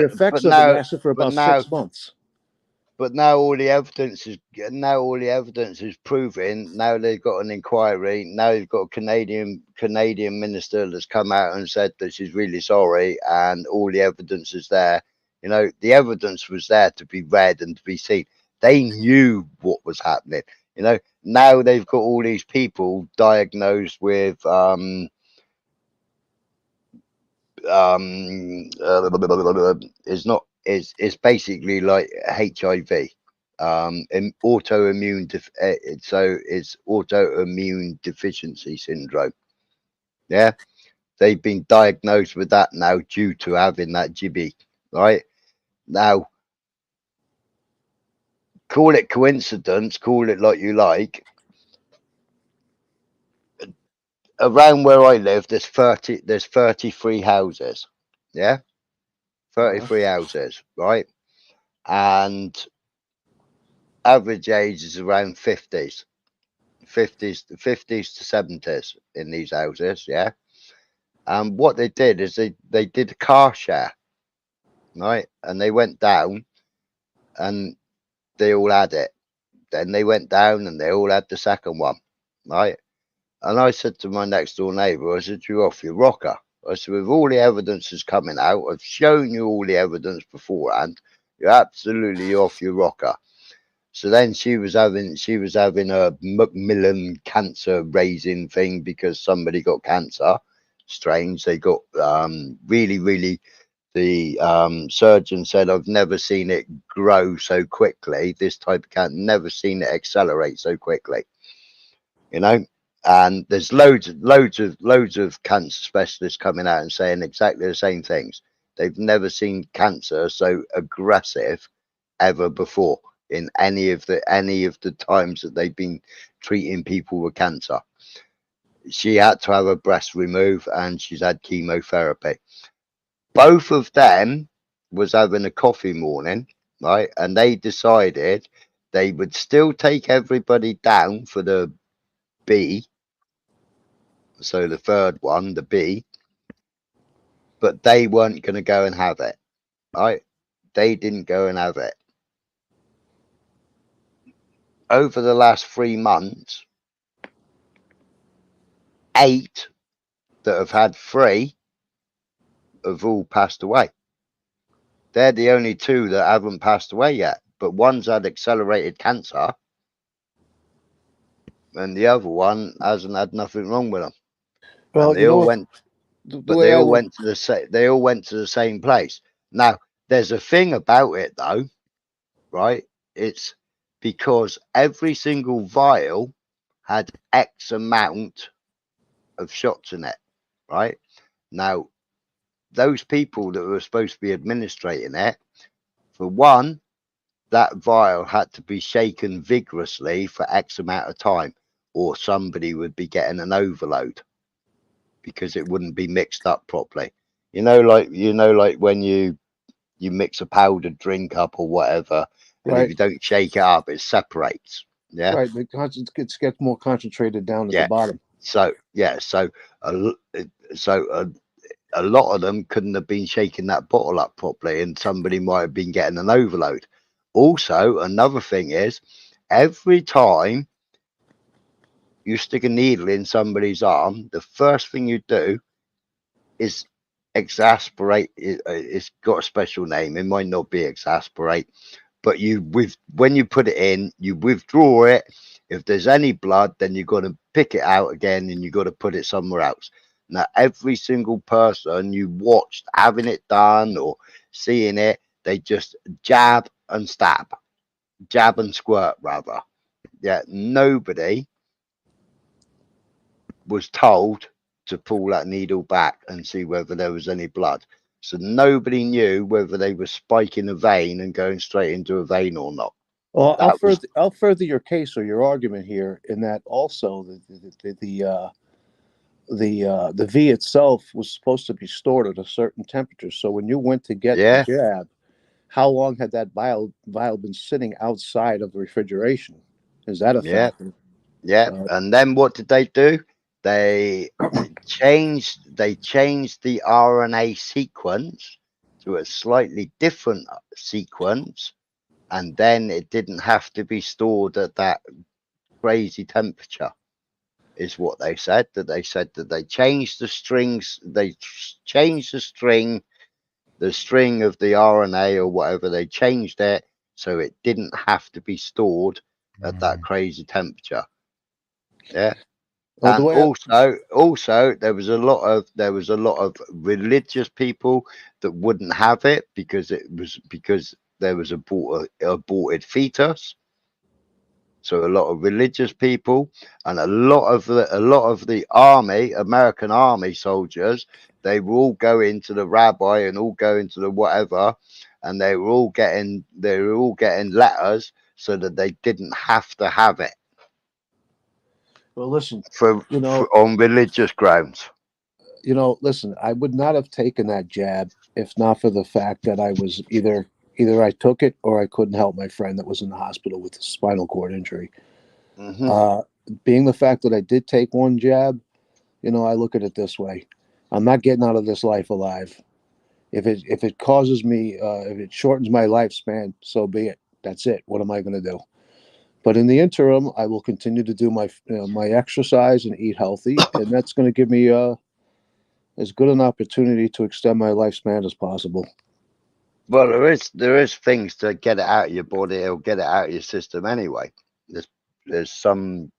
effects of it lasted for about 6 months. But now all the evidence is proven. Now they've got an inquiry. Now you've got a Canadian minister that's come out and said that she's really sorry, and all the evidence is there. You know, the evidence was there to be read and to be seen. They knew what was happening. You know, now they've got all these people diagnosed with it's basically like HIV, autoimmune. So it's autoimmune deficiency syndrome. Yeah, they've been diagnosed with that now due to having that GB. Right now, call it coincidence, call it like you like. Around where I live, there's 33 houses. Yeah, 33 houses, right? And average age is around 50s to 70s in these houses. Yeah, and what they did is they did a car share, right? And they went down, and they all had it. Then they went down and they all had the second one, right? And I said to my next door neighbour, I said, "You're off your rocker." I said, "With all the evidence is coming out, I've shown you all the evidence beforehand. You're absolutely off your rocker." So then she was having a Macmillan cancer raising thing because somebody got cancer. Strange. They got really. The surgeon said, "I've never seen it grow so quickly. This type of cancer, never seen it accelerate so quickly." You know. And there's loads of cancer specialists coming out and saying exactly the same things. They've never seen cancer so aggressive ever before in any of the times that they've been treating people with cancer. She had to have her breast removed and she's had chemotherapy. Both of them was having a coffee morning, right? And they decided they would still take everybody down for the B. So the third one, the B, but they weren't going to go and have it, right? They didn't go and have it. Over the last 3 months, 8 that have had 3 have all passed away. They're the only 2 that haven't passed away yet, but one's had accelerated cancer and the other one hasn't had nothing wrong with them. Well, And they all went. the But way they I all look- went to they all went to the same place. Now, there's a thing about it though, right? It's because every single vial had X amount of shots in it, right? Now, those people that were supposed to be administrating it, for one, that vial had to be shaken vigorously for X amount of time, or somebody would be getting an overload because it wouldn't be mixed up properly. Like when you mix a powdered drink up or whatever, and Right. if you don't shake it up, it separates. Yeah. Right, it gets more concentrated down at Yeah. the bottom. So yeah, so a lot of them couldn't have been shaking that bottle up properly, and somebody might have been getting an overload. Also, another thing is, every time you stick a needle in somebody's arm, the first thing you do is exasperate. It's got a special name. It might not be exasperate, but when you put it in, you withdraw it. If there's any blood, then you've got to pick it out again and you've got to put it somewhere else. Now, every single person you watched having it done or seeing it, they just jab and stab, jab and squirt rather. Yeah, nobody was told to pull that needle back and see whether there was any blood. So nobody knew whether they were spiking a vein and going straight into a vein or not. Well, That was- I'll further your case or your argument here in that also the V itself was supposed to be stored at a certain temperature. So when you went to get Yeah. the jab, how long had that vial been sitting outside of the refrigeration? Is that a Yeah. factor? Yeah, and then what did they do? They changed the RNA sequence to a slightly different sequence, and then it didn't have to be stored at that crazy temperature, is what they said. That they said that they changed the strings, they changed the string of the RNA or whatever, they changed it so it didn't have to be stored at that crazy temperature. Yeah. Well, And the way also there was a lot of religious people that wouldn't have it because there was aborted fetus. So a lot of religious people and a lot of the army, American army soldiers, they were all going to the rabbi and all going to the whatever, and they were all getting letters so that they didn't have to have it. well, listen, On religious grounds. Listen, I would not have taken that jab if not for the fact that I was either I took it or I couldn't help my friend that was in the hospital with a spinal cord injury. Being the fact that I did take one jab, I look at it this way: I'm not getting out of this life alive. If it causes me, if it shortens my lifespan, so be it. That's it. What am I going to do? But in the interim, I will continue to do my exercise and eat healthy, and that's going to give me as good an opportunity to extend my lifespan as possible. Well, there is things to get it out of your body. It'll get it out of your system anyway. There's some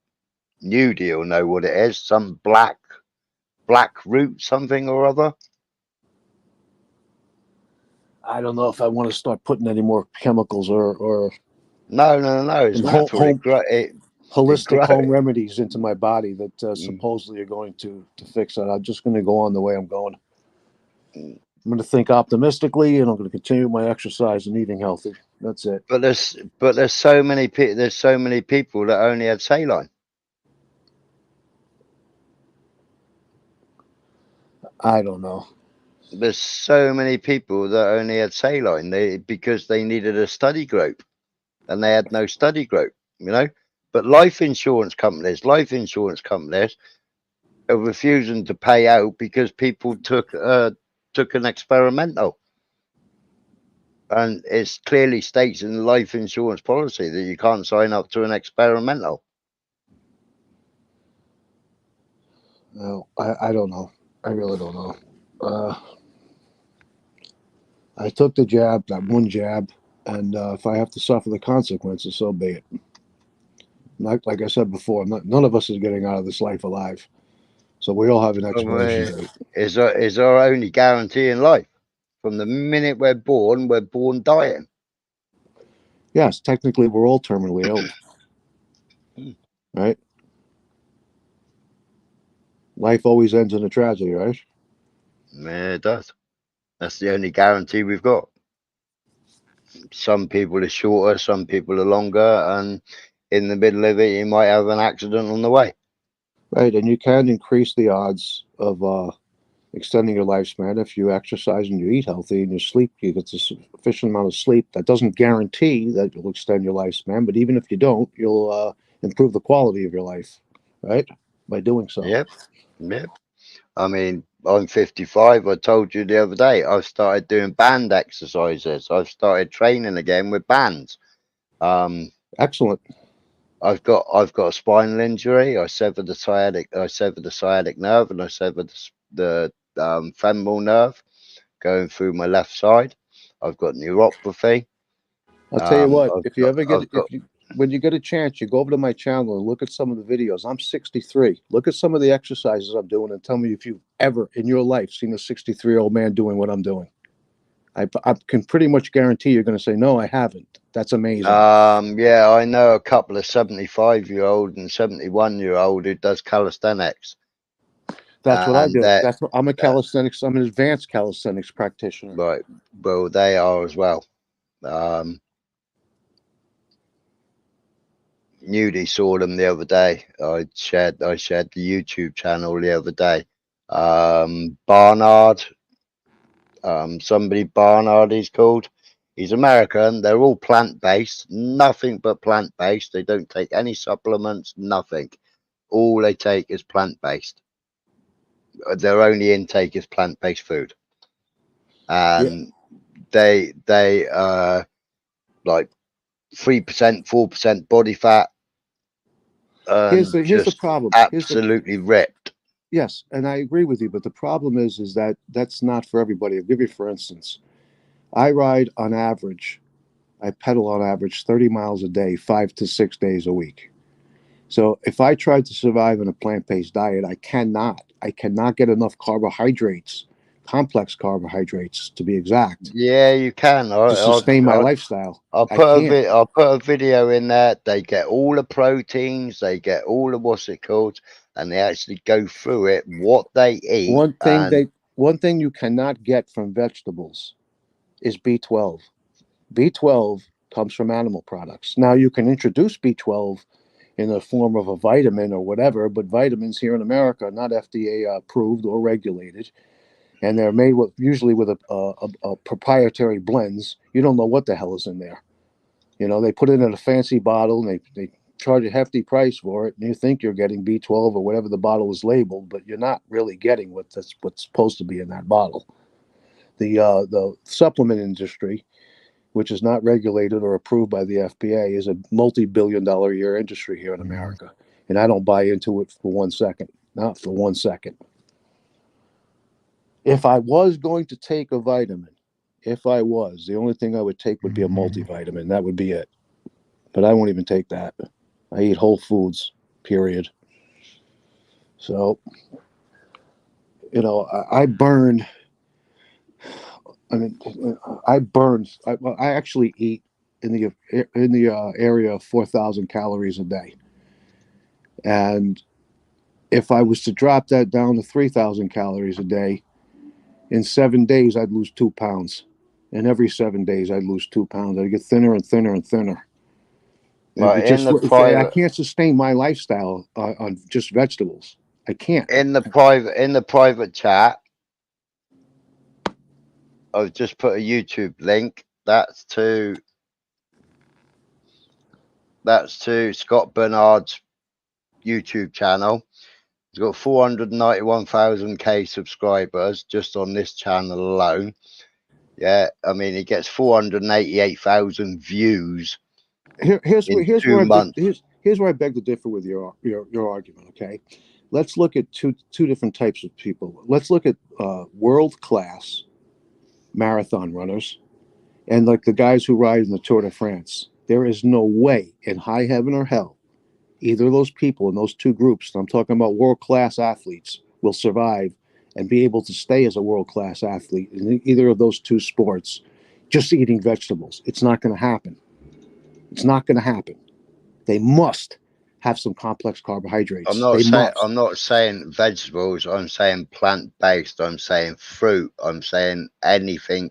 nudie you'll know what it is. Some black root, something or other. I don't know if I want to start putting any more chemicals or No. It's And natural. holistic grows. home remedies into my body that supposedly are going to fix it. I'm just going to go on the way I'm going. I'm going to think optimistically, and I'm going to continue my exercise and eating healthy. That's it. But there's so many people that only had saline. I don't know. There's so many people that only had saline because they needed a study group, and they had no study group, you know. But life insurance companies are refusing to pay out because people took an experimental, and it clearly states in the life insurance policy that you can't sign up to an experimental. No, I don't know. I really don't know. I took the jab, that one jab, and if I have to suffer the consequences, so be it. Like I said before, none of us is getting out of this life alive. So we all have an expiration date. Is our only guarantee in life. From the minute we're born dying. Yes, technically we're all terminally ill. Right? Life always ends in a tragedy, right? Yeah, it does. That's the only guarantee we've got. Some people are shorter, some people are longer, and in the middle of it, you might have an accident on the way. Right, and you can increase the odds of extending your lifespan if you exercise and you eat healthy and you sleep. You get a sufficient amount of sleep. That doesn't guarantee that you'll extend your lifespan, but even if you don't, you'll improve the quality of your life, right? By doing so. Yep. I mean, I'm 55. I told you the other day, I've started doing band exercises. I've started training again with bands. Excellent. I've got a spinal injury. I severed the sciatic nerve, and I severed the femoral nerve going through my left side. I've got neuropathy. I'll tell you what, when you get a chance, you go over to my channel and look at some of the videos. I'm 63. Look at some of the exercises I'm doing and tell me if you've ever in your life seen a 63-year-old man doing what I'm doing. I can pretty much guarantee you're going to say, no, I haven't. That's amazing. Yeah, I know a couple of 75-year-old and 71-year-old who does calisthenics. That's what I do. I'm an advanced calisthenics practitioner. Right. Well, they are as well. Nudie saw them the other day. I shared the YouTube channel the other day. Barnard, somebody Barnard he's called. He's American. They're all plant-based, nothing but plant-based. They don't take any supplements, nothing. All they take is plant-based. Their only intake is plant-based food, and they like 3%, 4% body fat. Here's the problem. Absolutely ripped. Yes, and I agree with you, but the problem is that that's not for everybody. I'll give you, for instance, I ride on average, I pedal on average 30 miles a day, 5 to 6 days a week. So if I tried to survive on a plant-based diet, I cannot get enough carbohydrates, complex carbohydrates to be exact. Yeah, you can. To sustain my lifestyle. I'll put a video in there. They get all the proteins, they get all the what's it called, and they actually go through it, what they eat. One thing you cannot get from vegetables is B12. B12 comes from animal products. Now you can introduce B12 in the form of a vitamin or whatever, but vitamins here in America are not FDA approved or regulated, and they're made usually with a proprietary blends. You don't know what the hell is in there. You know, they put it in a fancy bottle and they charge a hefty price for it, and you think you're getting B12 or whatever the bottle is labeled, but you're not really getting what's supposed to be in that bottle. The supplement industry, which is not regulated or approved by the FPA, is a multi-billion-dollar a year industry here in America. And I don't buy into it for 1 second. Not for 1 second. If I was going to take a vitamin, the only thing I would take would be a multivitamin. That would be it. But I won't even take that. I eat whole foods, period. So, you know, I burned. I mean, I actually eat in the area of 4,000 calories a day. And if I was to drop that down to 3,000 calories a day, in 7 days, I'd lose 2 pounds. And every 7 days, I'd lose 2 pounds. I'd get thinner and thinner and thinner. But I can't sustain my lifestyle on just vegetables. I can't. In the private chat, I've just put a YouTube link. That's to Scott Bernard's YouTube channel. He's got 491,000 subscribers just on this channel alone. Yeah, I mean, he gets 488,000 views. Here's where I beg to differ with your argument. Okay, let's look at two different types of people. Let's look at world class marathon runners and like the guys who ride in the Tour de France. There is no way in high heaven or hell either of those people in those two groups, I'm talking about world class athletes, will survive and be able to stay as a world class athlete in either of those two sports just eating vegetables. It's not going to happen. It's not going to happen. They must have some complex carbohydrates. I'm not saying vegetables. I'm saying plant-based. I'm saying fruit. I'm saying anything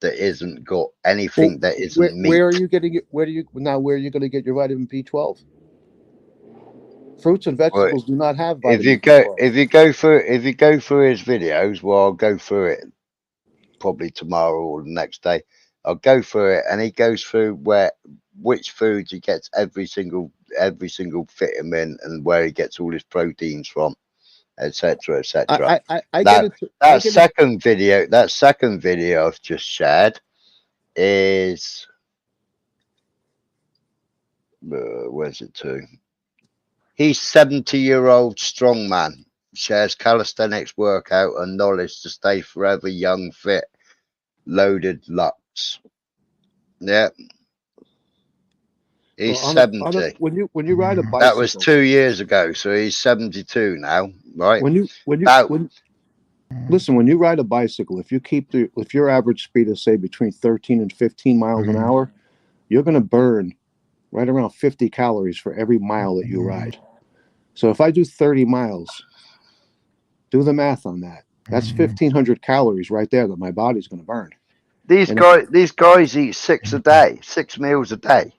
that isn't got anything that isn't meat. Where are you getting it? Where are you going to get your vitamin B12? Fruits and vegetables do not have vitamin B12. If you go through his videos, well, I'll go through it probably tomorrow or the next day. I'll go through it, and he goes through which foods he gets every single vitamin and where he gets all his proteins from, etc., etc. That second video I've just shared is where's it to? He's 70-year-old strongman, shares calisthenics workout and knowledge to stay forever young, fit, loaded Lux. Yeah. He's 70. When you ride a bicycle, that was 2 years ago, so he's 72 now, right? Listen, when you ride a bicycle, if your average speed is say between 13 and 15 miles an hour, you're going to burn right around 50 calories for every mile that you ride. So if I do 30 miles, do the math on that. That's 1,500 calories right there that my body's going to burn. These guys eat 6 meals a day.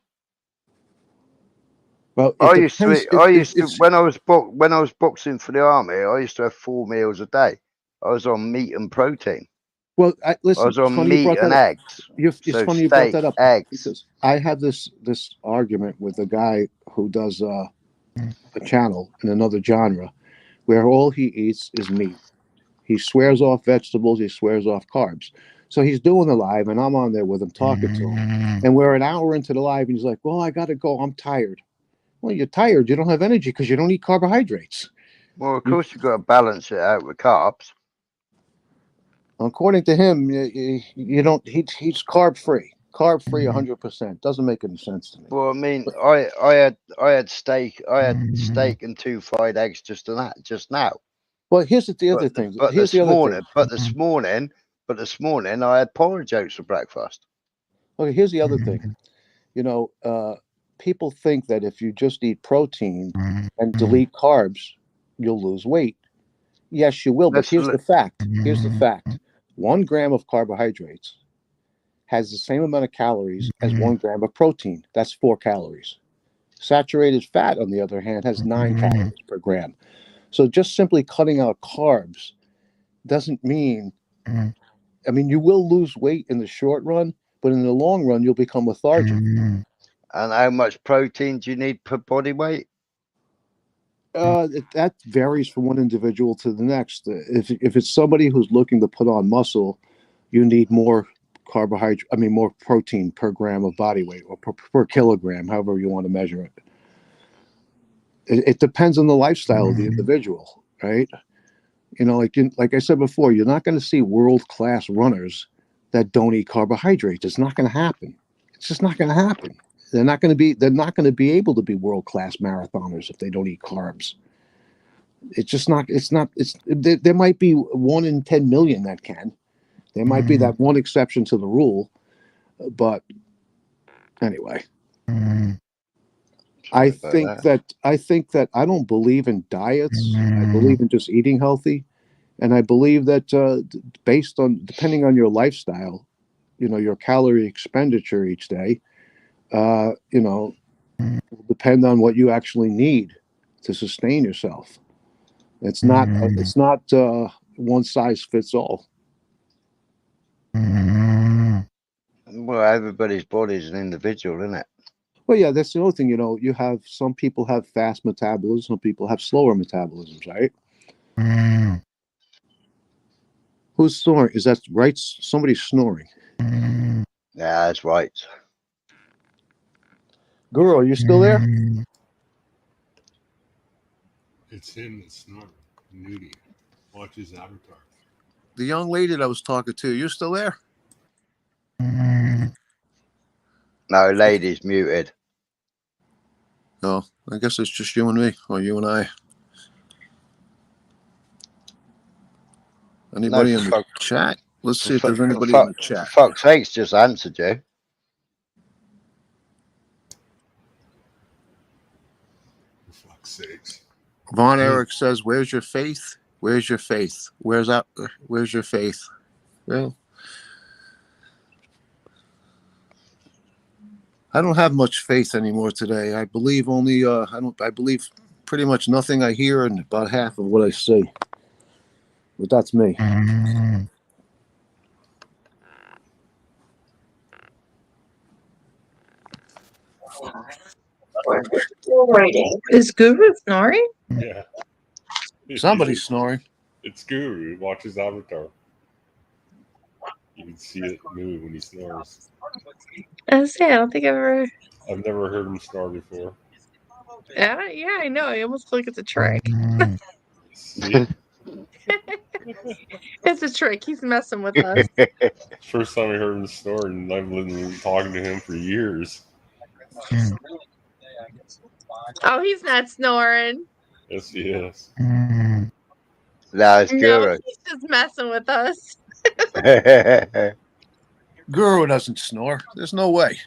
Well, when I was boxing for the army, I used to have 4 meals a day. I was on meat and protein. Well, I was on meat and eggs. It's funny you brought that up. Eggs. Because I had this argument with a guy who does a channel in another genre where all he eats is meat. He swears off vegetables. He swears off carbs. So he's doing the live, and I'm on there with him talking to him. And we're an hour into the live, and he's like, well, I got to go. I'm tired. Well, you're tired. You don't have energy because you don't eat carbohydrates. Well, of course, you've got to balance it out with carbs. According to him, you don't. He's carb free. Carb free 100%. Doesn't make any sense to me. Well, I mean, I had steak. I had steak and 2 fried eggs just now. Well, here's the other thing. But this morning, I had porridge oats for breakfast. Okay, here's the other thing. You know, people think that if you just eat protein and delete carbs, you'll lose weight. Yes, you will. But here's the fact. 1 gram of carbohydrates has the same amount of calories as 1 gram of protein. That's 4 calories. Saturated fat, on the other hand, has 9 calories per gram. So just simply cutting out carbs doesn't mean, I mean, you will lose weight in the short run, but in the long run, you'll become lethargic. And how much protein do you need per body weight? That varies from one individual to the next. If it's somebody who's looking to put on muscle, you need more carbohydrate. I mean, more protein per gram of body weight or per kilogram, however you want to measure it. It depends on the lifestyle of the individual, right? You know, like I said before, you're not going to see world-class runners that don't eat carbohydrates. It's not going to happen. It's just not going to happen. They're not going to be able to be world-class marathoners if they don't eat carbs. There might be 1 in 10 million that can. There might be that one exception to the rule, but anyway. I think that I don't believe in diets. I believe in just eating healthy, and I believe that depending on your lifestyle, you know, your calorie expenditure each day, you know, will depend on what you actually need to sustain yourself. It's not one size fits all. Well, everybody's body is an individual, isn't it? Well, yeah, that's the other thing. You know, you have some people have fast metabolism, some people have slower metabolisms, right? Who's snoring? Is that right? Somebody's snoring. Yeah, that's right. Guru, are you still there? It's him that's snoring. Nudie. Watch his avatar. The young lady that I was talking to, you still there? No, lady's muted. No, I guess it's just you and me, or you and I. Anybody in the chat? Let's see if there's anybody in the chat. Fuck's sakes, just answered you. For fuck's sakes. Von Erich says, "Where's your faith? Where's your faith? Where's your faith?" Well, I don't have much faith anymore today. I believe only I believe pretty much nothing I hear and about half of what I see. But that's me. Is Guru snoring? Yeah. Somebody's snoring. It's Guru. Watch his avatar. You can see it move when he snores. I don't think I've never heard him snore before. Yeah, I know. I almost feel like it's a trick. See? It's a trick. He's messing with us. First time I heard him snore, and I've been talking to him for years. Oh, he's not snoring. Yes, he is. No, it's No, Guru. he's just messing with us. Guru doesn't snore. There's no way.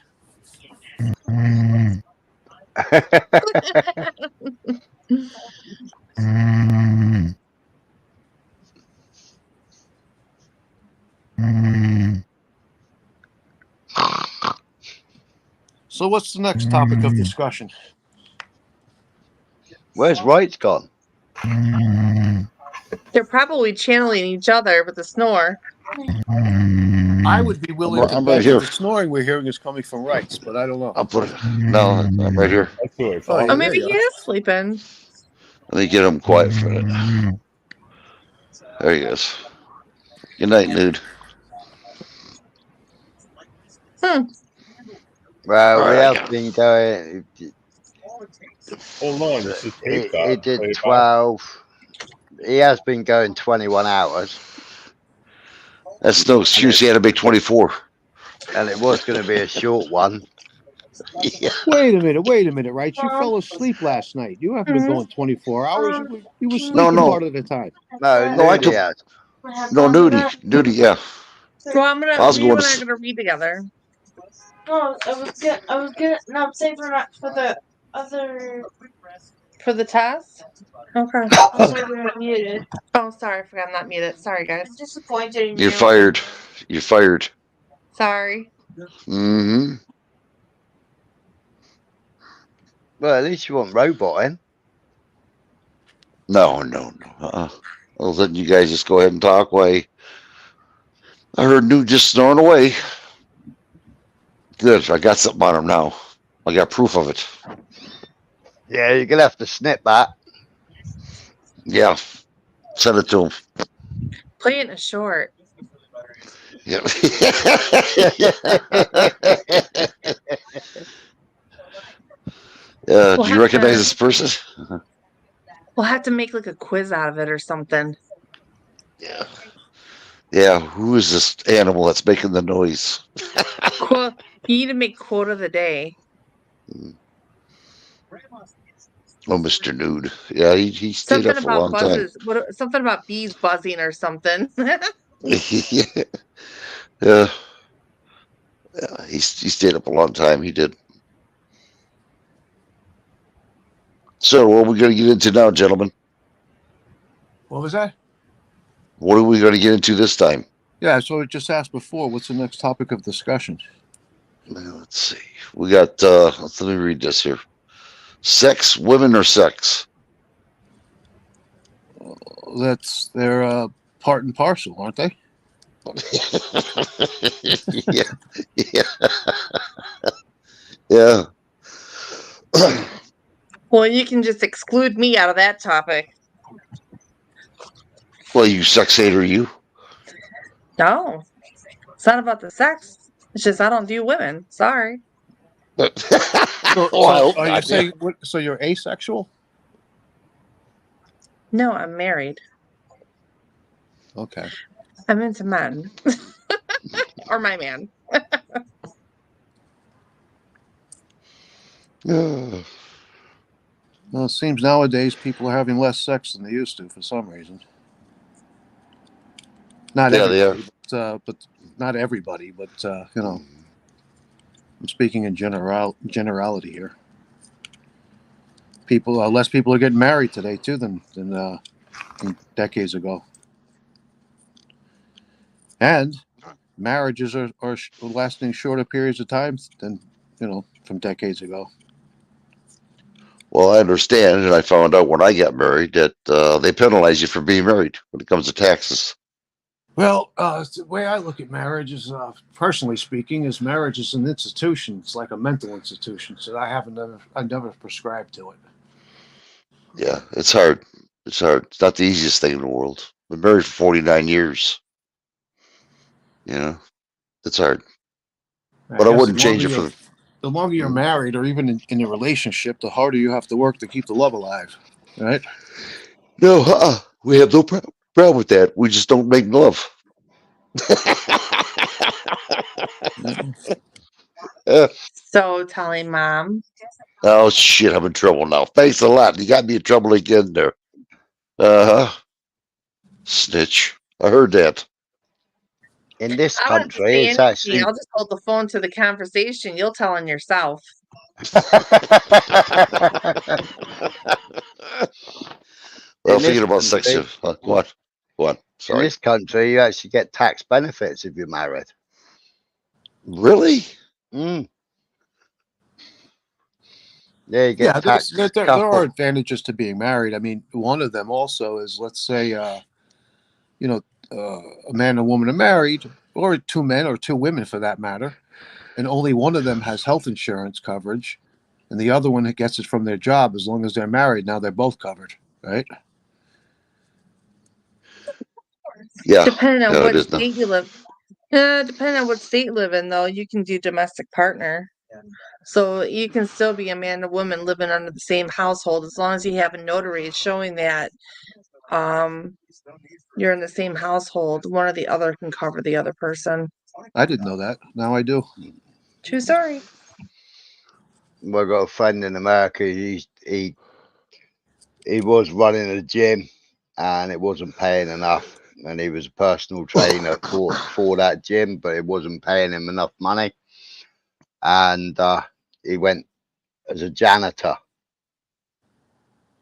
So what's the next topic of discussion? Where's Wright's gone? They're probably channeling each other with the snore. I would be willing to I'm bet right here. the snoring we're hearing is coming from Wrights, but I don't know. I'll put it. No, I'm right here. That's who I Oh, thought. yeah. Oh, maybe there he you is sleeping. Let me get him quiet for a minute. There he is. Good night, nude. Well, All we right, have been going. Hold on, this is He tape back. did Play it back. 12. He has been going 21 hours, That's no excuse. He had to be 24. and it was going to be a short one. Yeah. Wait a minute, right? You fell asleep last night. You haven't been going 24 hours. You were sleeping No. part of the time. No, No, I Nudie took- has. No, nudie, yeah. Well, I'm gonna. I was You going and I to are gonna read together. No, I was good. No, I'm saving for the other. For the test? Okay. I'm sorry, we're not muted. Oh, sorry. I forgot I'm not muted. Sorry, guys. I'm disappointed in you. You're fired. You're fired. Sorry. Mm-hmm. Well, at least you want robot in. No. I'll let you guys just go ahead and talk away. I heard Nude just snoring away. Good. I got something on him now. I got proof of it. Yeah, you're going to have to snip that. Yeah. Send it to him. Playing a short. Yeah. We'll Do you have recognize to- this person? We'll have to make like a quiz out of it or something. Yeah. Yeah. Who is this animal that's making the noise? You need to make quote of the day. Oh, Mr. Nude. Yeah, he stayed Something up for a long about time. buzzes. Something about bees buzzing or something. Yeah. Yeah. Yeah, he stayed up a long time. He did. So, what are we going to get into now, gentlemen? What was that? What are we going to get into this time? Yeah, so I just asked before, what's the next topic of discussion? Let's see. We got, let me read this here. Sex, women, or sex? They're part and parcel, aren't they? Yeah. Yeah. Yeah. Well, you can just exclude me out of that topic. Well, you sex hater, you. No, it's not about the sex. It's just I don't do women. Sorry. So, Oh, I hope are you not, yeah. saying so you're asexual? No, I'm married. Okay. I'm into men. Or my man. Yeah. Well, it seems nowadays people are having less sex than they used to for some reason. Not Yeah, they everybody, but not everybody. But you know, I'm speaking in generality here. Less people are getting married today too than decades ago. And marriages are lasting shorter periods of time than from decades ago. Well, I understand, and I found out when I got married that they penalize you for being married when it comes to taxes. Well, the way I look at marriage is, personally speaking, is marriage is an institution. It's like a mental institution. So I never prescribed to it. Yeah, it's hard. It's hard. It's not the easiest thing in the world. Been married for 49 years. You know, it's hard. But I guess wouldn't change it for the. The longer you're married, or even in a relationship, the harder you have to work to keep the love alive, right? No, we have no problem with that. We just don't make love. So telling mom. Oh shit! I'm in trouble now. Thanks a lot. You got me in trouble again there. Snitch. I heard that. In this I don't have to country, say it's anything. actually I'll just hold the phone to the conversation. You'll tell on yourself. Well, In this thinking about sex. country- Go on. in Sorry. this country, you actually get tax benefits if you're married. Really? Mm. Yeah, you get tax. there are advantages to being married. I mean, one of them also is, let's say, a man and woman are married, or two men or two women for that matter, and only one of them has health insurance coverage, and the other one gets it from their job. As long as they're married, now they're both covered, right? Yeah. Depending on No, what it is now. state you live. Depending on what state you live in, though, you can do domestic partner. So you can still be a man and woman living under the same household as long as you have a notary showing that you're in the same household. One or the other can cover the other person. I didn't know that. Now I do. True story. Well, I got a friend in America. He was running a gym, and it wasn't paying enough. And he was a personal trainer for that gym, but it wasn't paying him enough money. And he went as a janitor.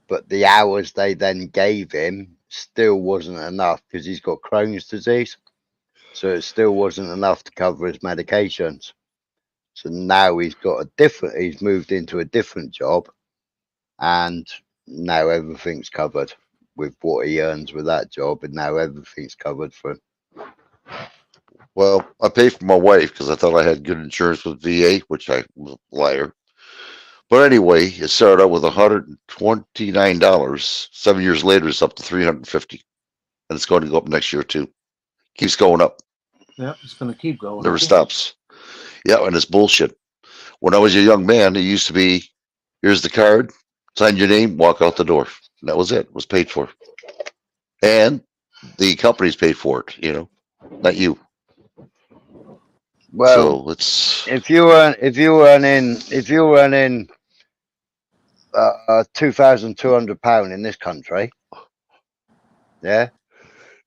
But the hours they then gave him still wasn't enough because he's got Crohn's disease. So it still wasn't enough to cover his medications. So now he's moved into a different job, and now everything's covered with what he earns with that job, and now everything's covered for him. Well, I paid for my wife because I thought I had good insurance with VA, which I was a liar. But anyway, it started out with $129. 7 years later, it's up to $350, and it's going to go up next year too. Keeps going up. Yeah, it's going to keep going. Never stops. Yeah, and it's bullshit. When I was a young man, it used to be, here's the card, sign your name, walk out the door. And that was it. It was paid for. And the companies paid for it, you know, not you. Well, So it's if you were earning £2,200 in this country, yeah,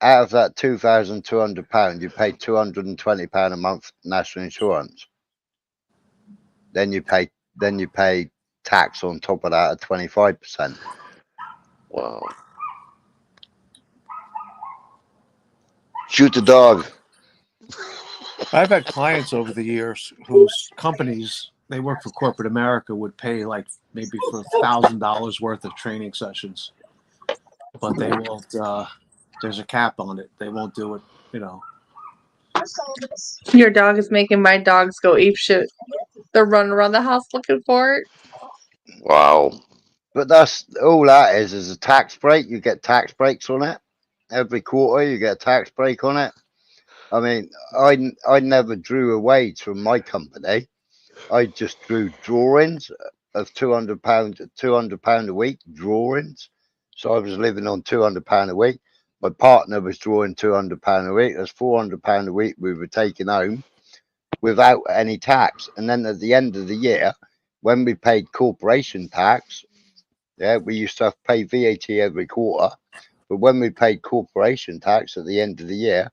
out of that £2,200, you pay £220 a month national insurance. Then you pay tax on top of that at 25%. wow. Shoot the dog. I've had clients over the years whose companies, they work for corporate America, would pay like maybe for $1,000 worth of training sessions, but they won't. There's a cap on it. They won't do it. You know. Your dog is making my dogs go apeshit. They're running around the house looking for it. Wow. But that's all that is a tax break. You get tax breaks on it every quarter. You get a tax break on it. I mean, I never drew a wage from my company. I just drew drawings of £200 a week drawings. So I was living on £200 a week. My partner was drawing £200 a week. That's £400 a week we were taking home without any tax. And then at the end of the year, when we paid corporation tax, yeah, we used to have to pay VAT every quarter. But when we paid corporation tax at the end of the year,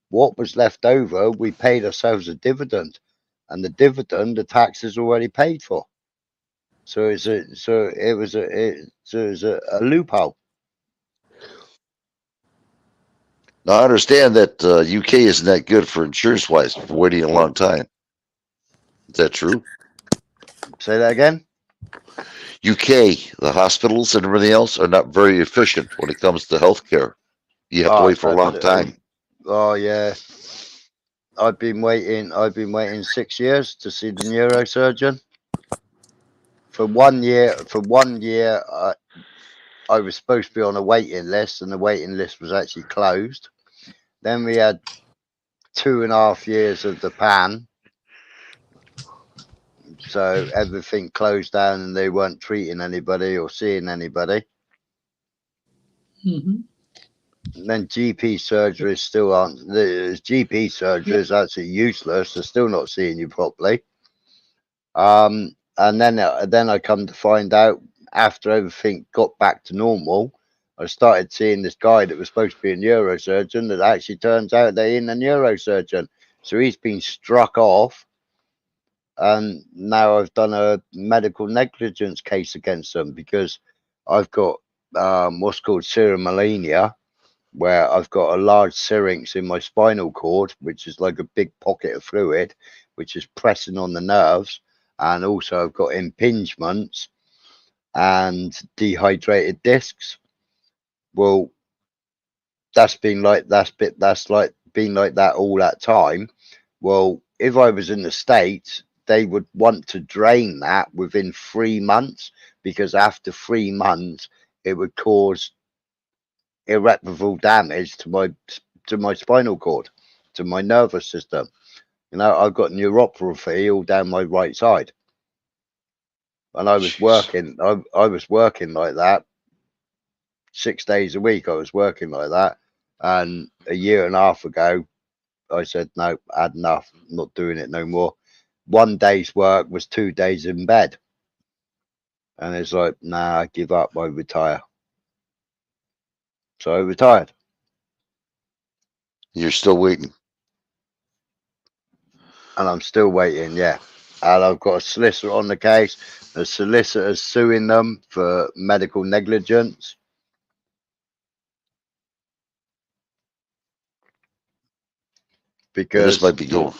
what was left over, we paid ourselves a dividend, and the dividend, the tax is already paid for. So it was a loophole. Now I understand that UK isn't that good for insurance wise for waiting a long time. Is that true? Say that again. UK, the hospitals and everything else are not very efficient when it comes to healthcare. You have to wait for a long time. Oh yeah, I've been waiting 6 years to see the neurosurgeon. For 1 year, I was supposed to be on a waiting list, and the waiting list was actually closed. Then we had 2.5 years of the pan, so everything closed down, and they weren't treating anybody or seeing anybody. Mm-hmm. And then GP surgery still aren't. The GP surgery is actually useless. They're still not seeing you properly. And then I come to find out, after everything got back to normal, I started seeing this guy that was supposed to be a neurosurgeon that actually turns out that he's a neurosurgeon. So he's been struck off, and now I've done a medical negligence case against them because I've got what's called seromelalia, where I've got a large syrinx in my spinal cord, which is like a big pocket of fluid, which is pressing on the nerves. And also I've got impingements and dehydrated discs. Well, that's been like that all that time. Well, if I was in the States, they would want to drain that within 3 months, because after 3 months it would cause irreparable damage to my spinal cord, to my nervous system. You know, I've got neuropathy all down my right side. And I was working, I was working like that 6 days a week. I was working like that. And a year and a half ago, I said, no, I had enough. I'm not doing it no more. 1 day's work was 2 days in bed. And it's like, nah, I give up. I retire. So I retired. You're still waiting. And I'm still waiting, yeah. And I've got a solicitor on the case. The solicitor's suing them for medical negligence. Because This might be going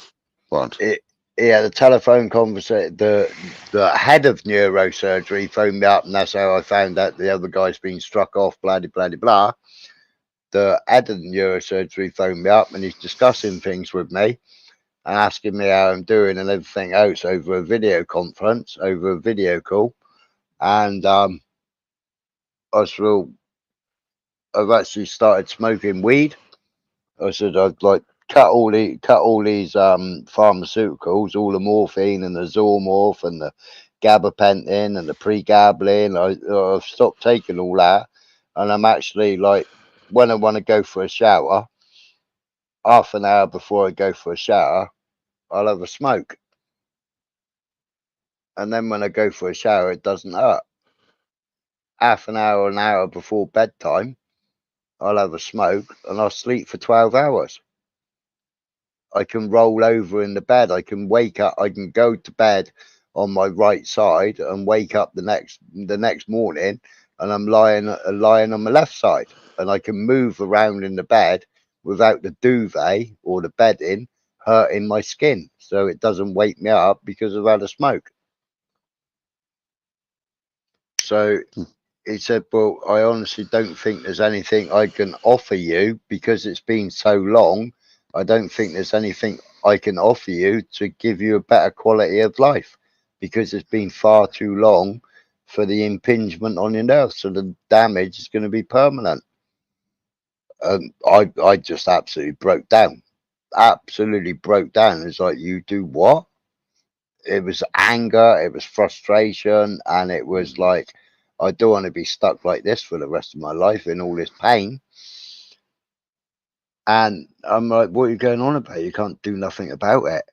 on. He had a telephone conversation. The head of neurosurgery phoned me up, and that's how I found out the other guy's been struck off, blah, blah, blah, blah. The head of the neurosurgery phoned me up, and he's discussing things with me, asking me how I'm doing and everything else over a video conference, over a video call. And I was real, I've actually started smoking weed. I said I'd like cut all these pharmaceuticals, all the morphine and the Zormorph and the gabapentin and the pregabalin. I've stopped taking all that, and I'm actually like, when I want to go for a shower, half an hour before I go for a shower, I'll have a smoke, and then when I go for a shower, it doesn't hurt. Half an hour before bedtime, I'll have a smoke and I'll sleep for 12 hours. I can roll over in the bed. I can wake up. I can go to bed on my right side and wake up the next morning, and I'm lying on my left side, and I can move around in the bed without the duvet or the bedding hurting my skin, so it doesn't wake me up because I've had a smoke. So he said, well, I honestly don't think there's anything I can offer you because it's been so long. I don't think there's anything I can offer you to give you a better quality of life because it's been far too long for the impingement on your nerves. So the damage is going to be permanent. I just absolutely broke down. Absolutely broke down. It's like, you do what? It was anger, it was frustration, and it was like, I don't want to be stuck like this for the rest of my life in all this pain. And I'm like, what are you going on about? You can't do nothing about it.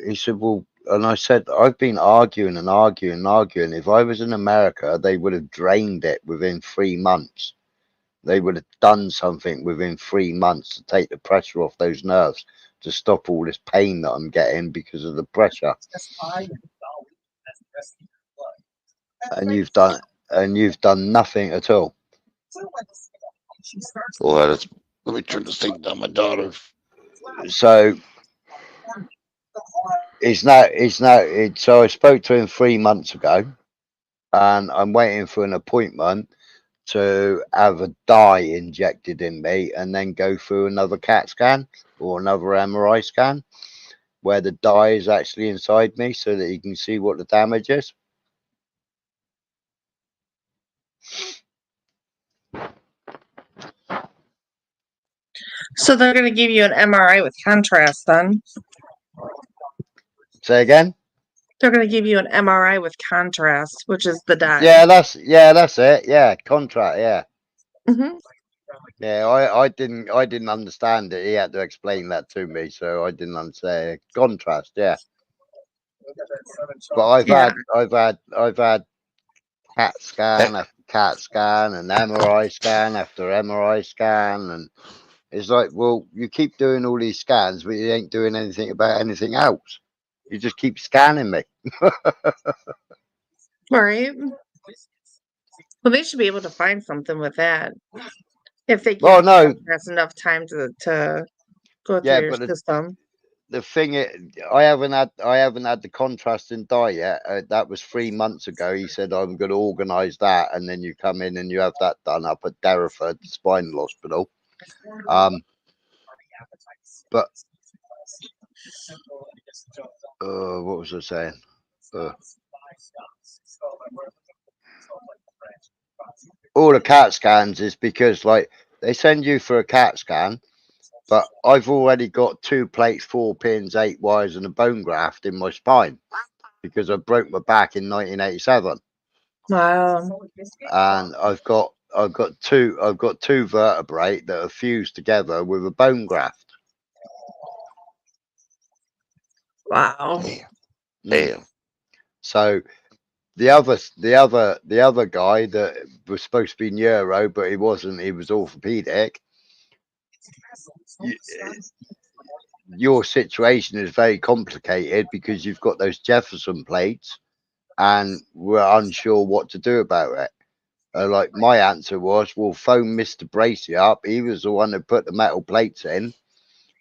He said, well, and I said, I've been arguing and arguing and arguing. If I was in America, they would have drained it within 3 months. They would have done something within 3 months to take the pressure off those nerves, to stop all this pain that I'm getting because of the pressure. And you've done nothing at all. Well, let me turn this thing down, my daughter. So so I spoke to him 3 months ago, and I'm waiting for an appointment to have a dye injected in me and then go through another CAT scan or another MRI scan where the dye is actually inside me so that you can see what the damage is. So they're going to give you an MRI with contrast then? Say again? They're going to give you an MRI with contrast, which is the dye. Yeah, that's it. Yeah, contrast. Yeah. Mm-hmm. Yeah, I didn't understand it. He had to explain that to me, so I didn't understand. Contrast, yeah. But I've had CAT scan after CAT scan and MRI scan after MRI scan, and it's like, well, you keep doing all these scans, but you ain't doing anything about anything else. You just keep scanning me. Right. Well, they should be able to find something with that if they Well, give no, that's enough time to go through yeah, your but system. the thing is, I haven't had the contrast and dye yet. That was 3 months ago. He said, I'm going to organise that, and then you come in and you have that done up at Derriford Spinal Hospital. But what was I saying? All the CAT scans is because, like, they send you for a CAT scan, but I've already got 2 plates, 4 pins, 8 wires, and a bone graft in my spine because I broke my back in 1987. Wow. And I've got two vertebrae that are fused together with a bone graft. Wow. Damn. So the other guy that was supposed to be neuro, but he wasn't. He was orthopedic. Your situation is very complicated because you've got those Jefferson plates, and we're unsure what to do about it. Like, my answer was, well, phone Mr. Bracey up. He was the one that put the metal plates in.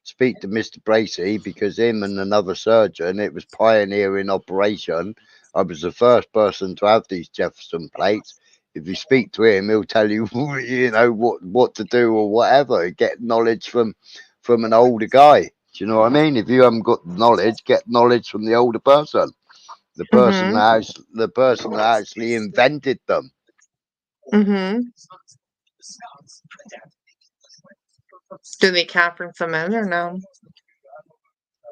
Speak to Mr. Bracey, because him and another surgeon, it was pioneering operation. I was the first person to have these Jefferson plates. If you speak to him, he'll tell you, you know, what to do or whatever. Get knowledge from an older guy. Do you know what I mean? If you haven't got knowledge, get knowledge from the older person. The person that actually invented them. Mm-hmm. Do they conference them in or no?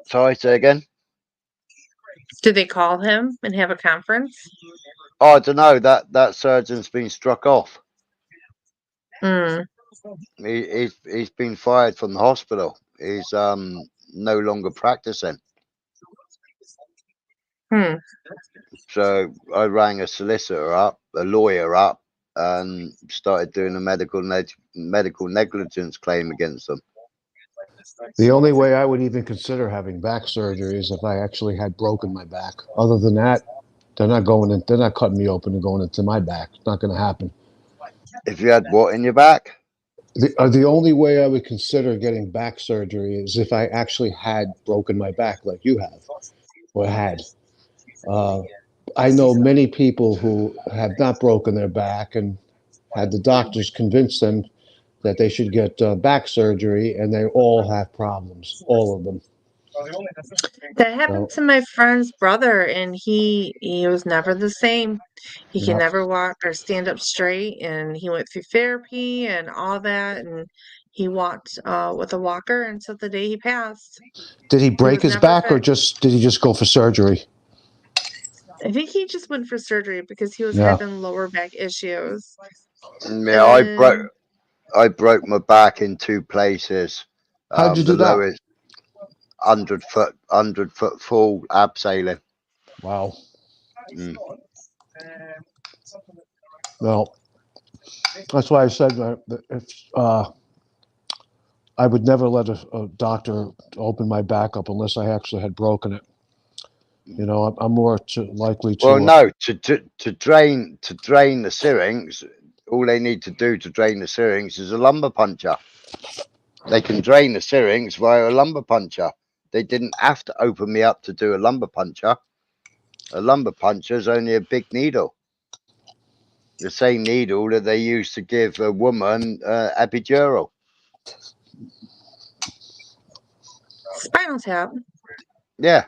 Sorry, say again. Do they call him and have a conference? Oh, I don't know. That surgeon's been struck off. Hmm. He's been fired from the hospital. He's no longer practicing. Hmm. So I rang a solicitor up, a lawyer up, and started doing a medical negligence claim against them. The only way I would even consider having back surgery is if I actually had broken my back. Other than that, they're not going in. They're not cutting me open and going into my back. It's not going to happen. If you had what in your back? The only way I would consider getting back surgery is if I actually had broken my back, like you have or had. I know many people who have not broken their back and had the doctors convince them that they should get back surgery, and they all have problems, all of them. That happened to my friend's brother, and he was never the same. He can Yep. never walk or stand up straight, and he went through therapy and all that, and he walked with a walker until the day he passed. Did he break was his never back, or fit. did he just go for surgery? I think he just went for surgery because he was Yeah. having lower back issues. Yeah, I broke my back in 2 places. How'd you do the that? lowest 100 foot fall abseiling. Wow. Mm. Well, that's why I said that if I would never let a doctor open my back up unless I actually had broken it. You know, I'm more likely to. Well, no, to drain the syrinx, all they need to do to drain the syrinx is a lumbar puncture. They can drain the syrinx via a lumbar puncture. They didn't have to open me up to do a lumbar puncture. A lumbar puncture is only a big needle. The same needle that they use to give a woman epidural. Spinal tap. Yeah.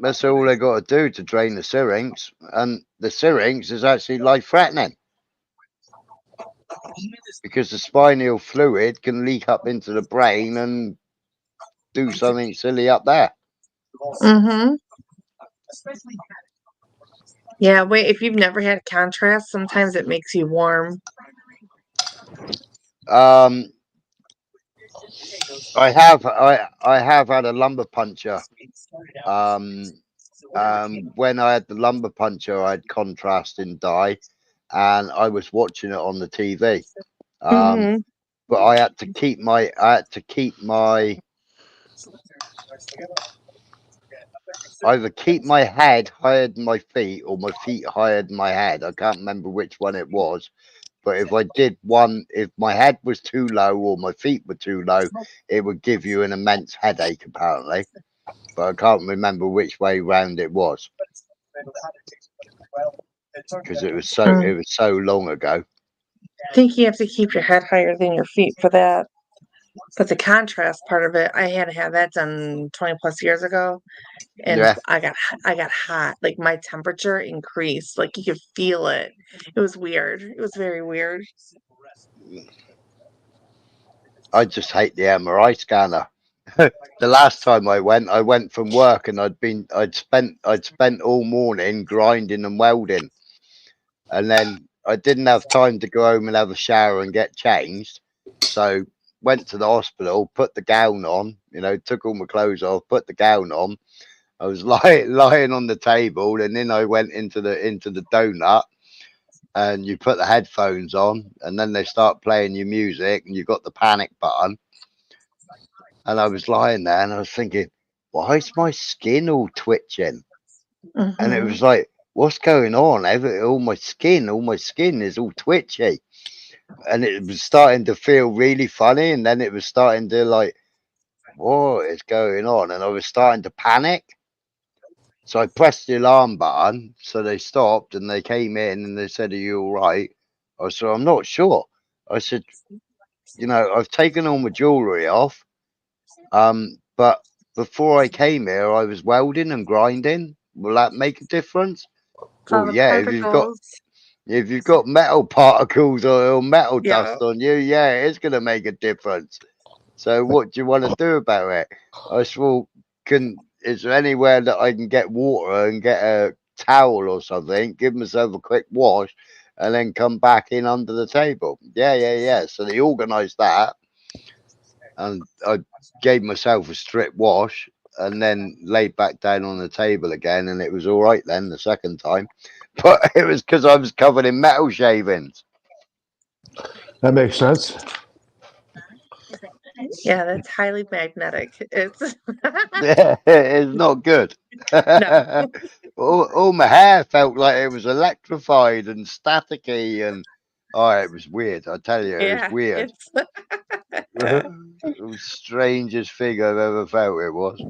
That's all they got to do to drain the syrinx. And the syrinx is actually life-threatening, because the spinal fluid can leak up into the brain and do something silly up there. Mm-hmm. Yeah, wait, if you've never had contrast, sometimes it makes you warm. I have had a lumbar puncture. When I had the lumbar puncture, I had contrast in dye, and I was watching it on the TV. Mm-hmm. But I had to keep my either keep my head higher than my feet or my feet higher than my head. I can't remember which one it was. But if I did one, if my head was too low or my feet were too low, it would give you an immense headache, apparently. But I can't remember which way round it was, because it was so long ago. I think you have to keep your head higher than your feet for that. But the contrast part of it, I had to have that done 20 plus years ago, and Yeah. I got hot. Like my temperature increased. Like you could feel it. It was weird. It was very weird. I just hate the MRI scanner. The last time I went from work, and I'd spent all morning grinding and welding, and then I didn't have time to go home and have a shower and get changed. So went to the hospital, put the gown on, took all my clothes off, put the gown on. I was lying on the table, and then I went into the donut, and you put the headphones on, and then they start playing your music, and you got the panic button. And I was lying there, and I was thinking, why is my skin all twitching? Mm-hmm. And it was like, what's going on? All my skin is all twitchy. And it was starting to feel really funny, and then it was starting to like, what is going on? And I was starting to panic. So I pressed the alarm button, so they stopped, and they came in, and they said, are you all right? I said, I'm not sure. I said, I've taken all my jewelry off. But before I came here, I was welding and grinding. Will that make a difference? All Well, the yeah, particles. If you've got metal particles or metal Yeah. dust on you, yeah, it's going to make a difference. So what do you want to do about it? I thought, is there anywhere that I can get water and get a towel or something, give myself a quick wash, and then come back in under the table? Yeah. So they organised that, and I gave myself a strip wash, and then laid back down on the table again, and it was all right then the second time. But it was because I was covered in metal shavings. That makes sense. Yeah, that's highly magnetic. It's Yeah, it's not good. No. all my hair felt like it was electrified and staticky, and it was weird. I tell you, it was yeah, weird. it's It was the strangest thing I've ever felt. It was.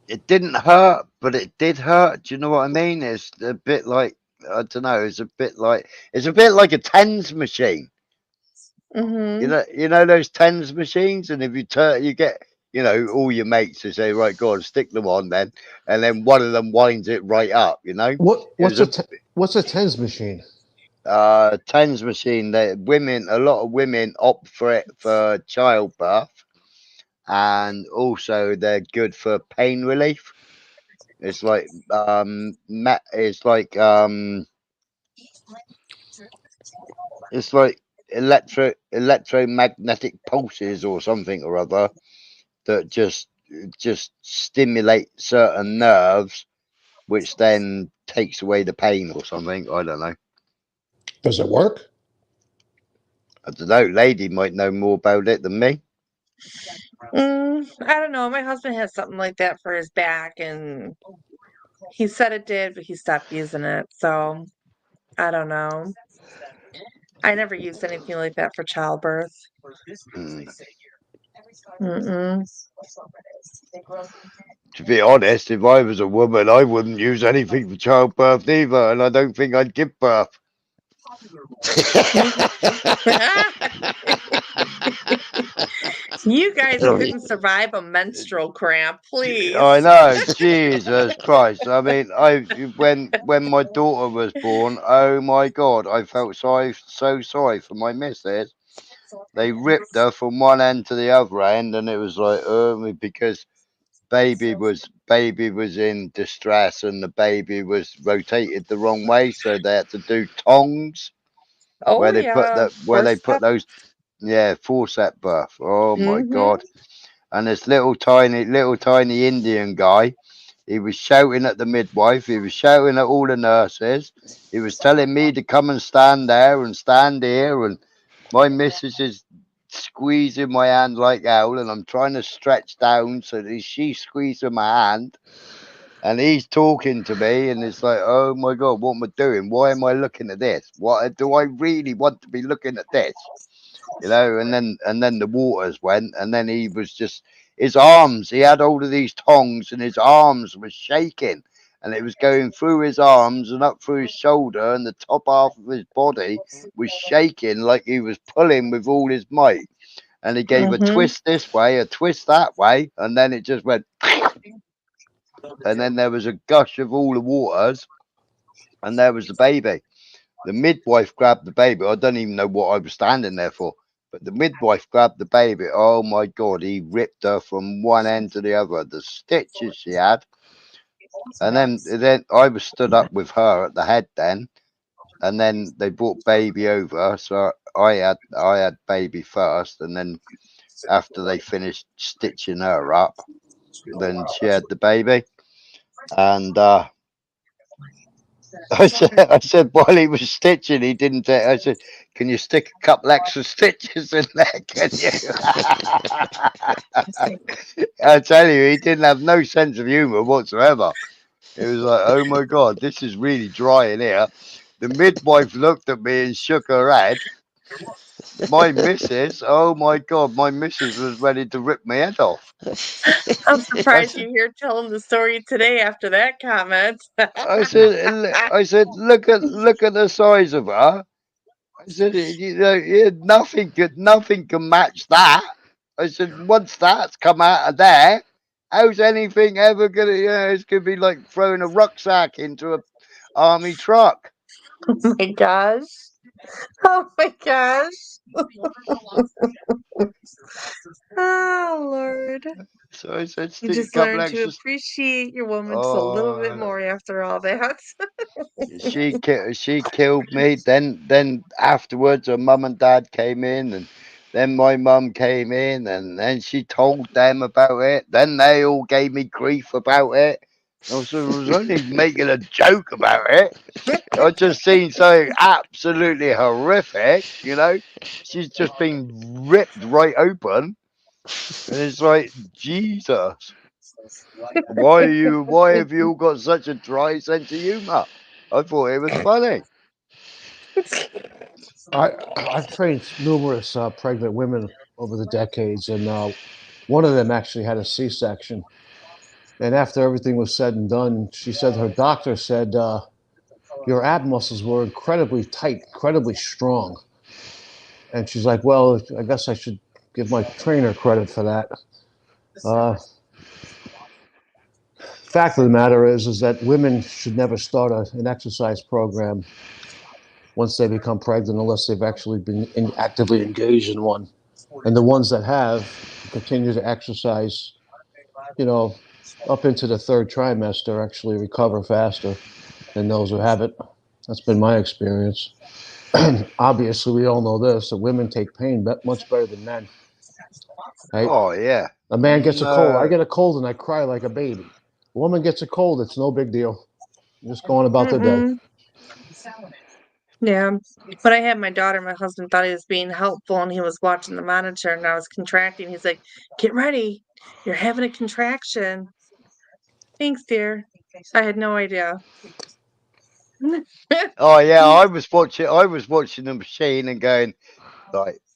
It didn't hurt, but it did hurt. Do you know what I mean? It's a bit like, I don't know. It's a bit like a tens machine. Mhm. You know those tens machines, and if you turn, you get, all your mates to say, right, go on, stick them on then, and then one of them winds it right up. What's a tens machine? Tens machine. A lot of women opt for it for childbirth, and also they're good for pain relief. It's like it's like electromagnetic pulses or something or other that just stimulate certain nerves, which then takes away the pain or something. I don't know. Does it work? I don't know. Lady might know more about it than me. I don't know. My husband has something like that for his back, and he said it did, but he stopped using it. So I don't know. I never used anything like that for childbirth. Hmm. Mm-mm. To be honest, if I was a woman, I wouldn't use anything for childbirth either, and I don't think I'd give birth. You guys couldn't survive a menstrual cramp, please. I know, Jesus Christ. I mean, when my daughter was born, oh my God, I felt so sorry for my missus. They ripped her from one end to the other end, and it was like, because baby was in distress, and the baby was rotated the wrong way, so they had to do tongs Oh where they yeah, put those, forceps birth. Oh my Mm-hmm. God. And this little tiny Indian guy, he was shouting at the midwife, he was shouting at all the nurses, he was telling me to come and stand there and stand here, and my missus is squeezing my hand like hell, and I'm trying to stretch down so that she's squeezing my hand, and he's talking to me, and it's like, oh my God, what am I doing? Why am I looking at this? What do I really want to be looking at this? And then the waters went, and then he was just, his arms, he had all of these tongs, and his arms were shaking, and it was going through his arms and up through his shoulder, and the top half of his body was shaking like he was pulling with all his might. And he gave a twist this way, a twist that way, and then it just went, and then there was a gush of all the waters, and there was the baby. The midwife grabbed the baby. I don't even know what I was standing there for, but the midwife grabbed the baby. Oh my God, he ripped her from one end to the other. The stitches she had. And then I was stood up with her at the head then, and then they brought baby over. So I had baby first, and then after they finished stitching her up, then she had the baby. And I said, while he was stitching, he didn't take. I said, can you stick a couple extra stitches in there? Can you? I tell you, he didn't have no sense of humor whatsoever. It was like, oh my God, this is really dry in here. The midwife looked at me and shook her head. My missus, oh my God, my missus was ready to rip my head off. I'm surprised you're here telling the story today after that comment. I said, look at the size of her. I said, nothing can match that. I said, once that's come out of there, How's anything ever gonna? It's gonna be like throwing a rucksack into a army truck. Oh my gosh. Oh my gosh. Oh Lord. So I said, You stick a just couple learn to extra. appreciate your woman just a little bit Oh, more after all that. she killed me. Then afterwards, her mum and dad came in, and then my mum came in, and then she told them about it. Then they all gave me grief about it. I was only making a joke about it. I just seen something absolutely horrific. She's just been ripped right open, and it's like, Jesus. Why have you got such a dry sense of humor? I thought it was funny. I've trained numerous pregnant women over the decades, and one of them actually had a C-section. And after everything was said and done, she said her doctor said your ab muscles were incredibly tight, incredibly strong. And she's like, "Well, I guess I should give my trainer credit for that." Fact of the matter is that women should never start an exercise program once they become pregnant unless they've actually been actively engaged in one. And the ones that have continue to exercise, up into the third trimester actually recover faster than those who haven't. That's been my experience. Obviously, we all know this, that women take pain much better than men. Right? Oh yeah. A man gets a cold. I No. get a cold and I cry like a baby. A woman gets a cold, it's no big deal. Just going about their day. Yeah. When I had my daughter, my husband thought he was being helpful and he was watching the monitor and I was contracting. He's like, "Get ready. You're having a contraction." Thanks, dear. I had no idea. Oh yeah, I was watching the machine and going,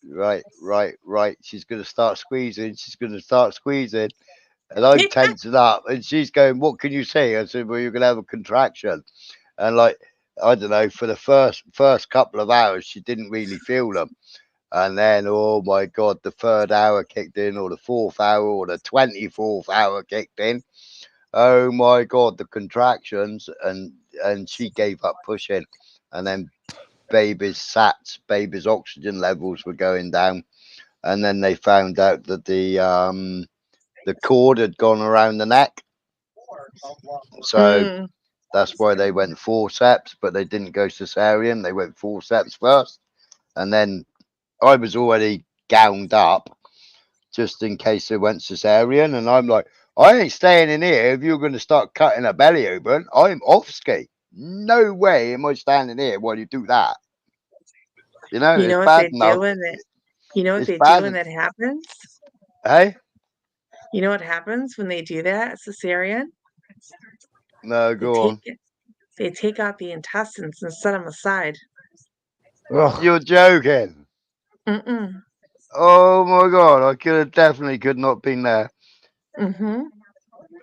right. She's gonna start squeezing. She's gonna start squeezing. And I'm tensing up, and she's going, "What can you say?" I said, "Well, you're gonna have a contraction." And like, I don't know, for the first couple of hours, she didn't really feel them. And then, oh my God, the third hour kicked in, or the fourth hour, or the 24th hour kicked in. Oh my God, the contractions, and she gave up pushing. And then baby's oxygen levels were going down. And then they found out that the cord had gone around the neck. So that's why they went forceps, but they didn't go cesarean. They went forceps first. And then I was already gowned up just in case they went cesarean. And I'm like, I ain't staying in here if you're going to start cutting a belly open. I'm off ski. No way am I standing here while you do that. You know It's what bad they enough. do when it, you know what It's they do bad. when that happens? Hey? You know what happens when they do that, cesarean? No, go on. They take out the intestines and set them aside. Ugh. You're joking. Mm-mm. Oh my God, I could not been there. Mm-hmm.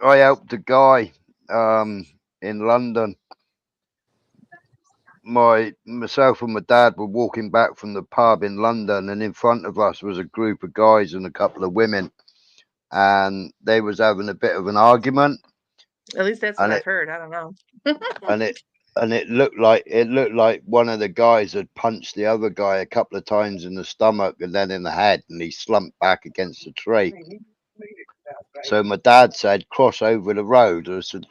I helped a guy in London. Myself and my dad were walking back from the pub in London, and in front of us was a group of guys and a couple of women, and they was having a bit of an argument. At least that's what I've heard. I don't know. and it looked like one of the guys had punched the other guy a couple of times in the stomach and then in the head, and he slumped back against a tree. So my dad said, "Cross over the road." I said,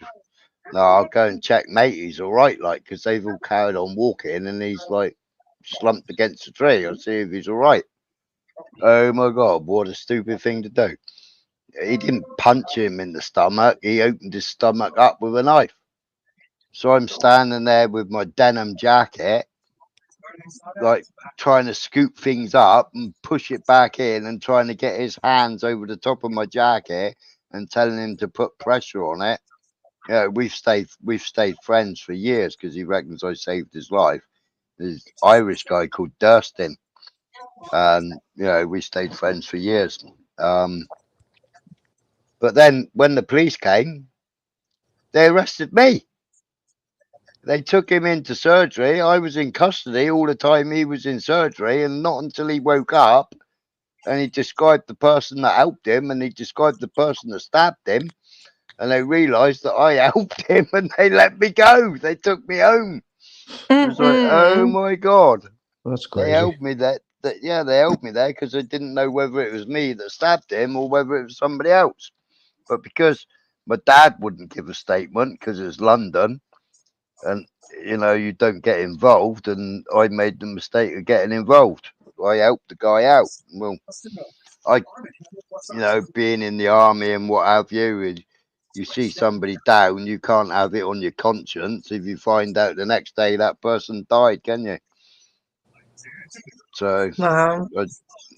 "No, I'll go and check, mate. He's all right," like, because they've all carried on walking, and he's like slumped against a tree. I'll see if he's all right. Oh my God, what a stupid thing to do! He didn't punch him in the stomach. He opened his stomach up with a knife. So I'm standing there with my denim jacket, like trying to scoop things up and push it back in, and trying to get his hands over the top of my jacket and telling him to put pressure on it. Yeah, we've stayed friends for years because he reckons I saved his life. This Irish guy called Durstin, and we stayed friends for years. But then when the police came, they arrested me. They took him into surgery. I was in custody all the time he was in surgery, and not until he woke up and he described the person that helped him, and he described the person that stabbed him, and they realised that I helped him, and they let me go. They took me home. It was like, oh my God. That's They crazy. helped me they helped me there because they didn't know whether it was me that stabbed him or whether it was somebody else. But because my dad wouldn't give a statement because it's London, and you know you don't get involved, and I made the mistake of getting involved. I helped the guy out. Well, being in the army and what have you, and you see somebody down, you can't have it on your conscience if you find out the next day that person died, can you? So Wow.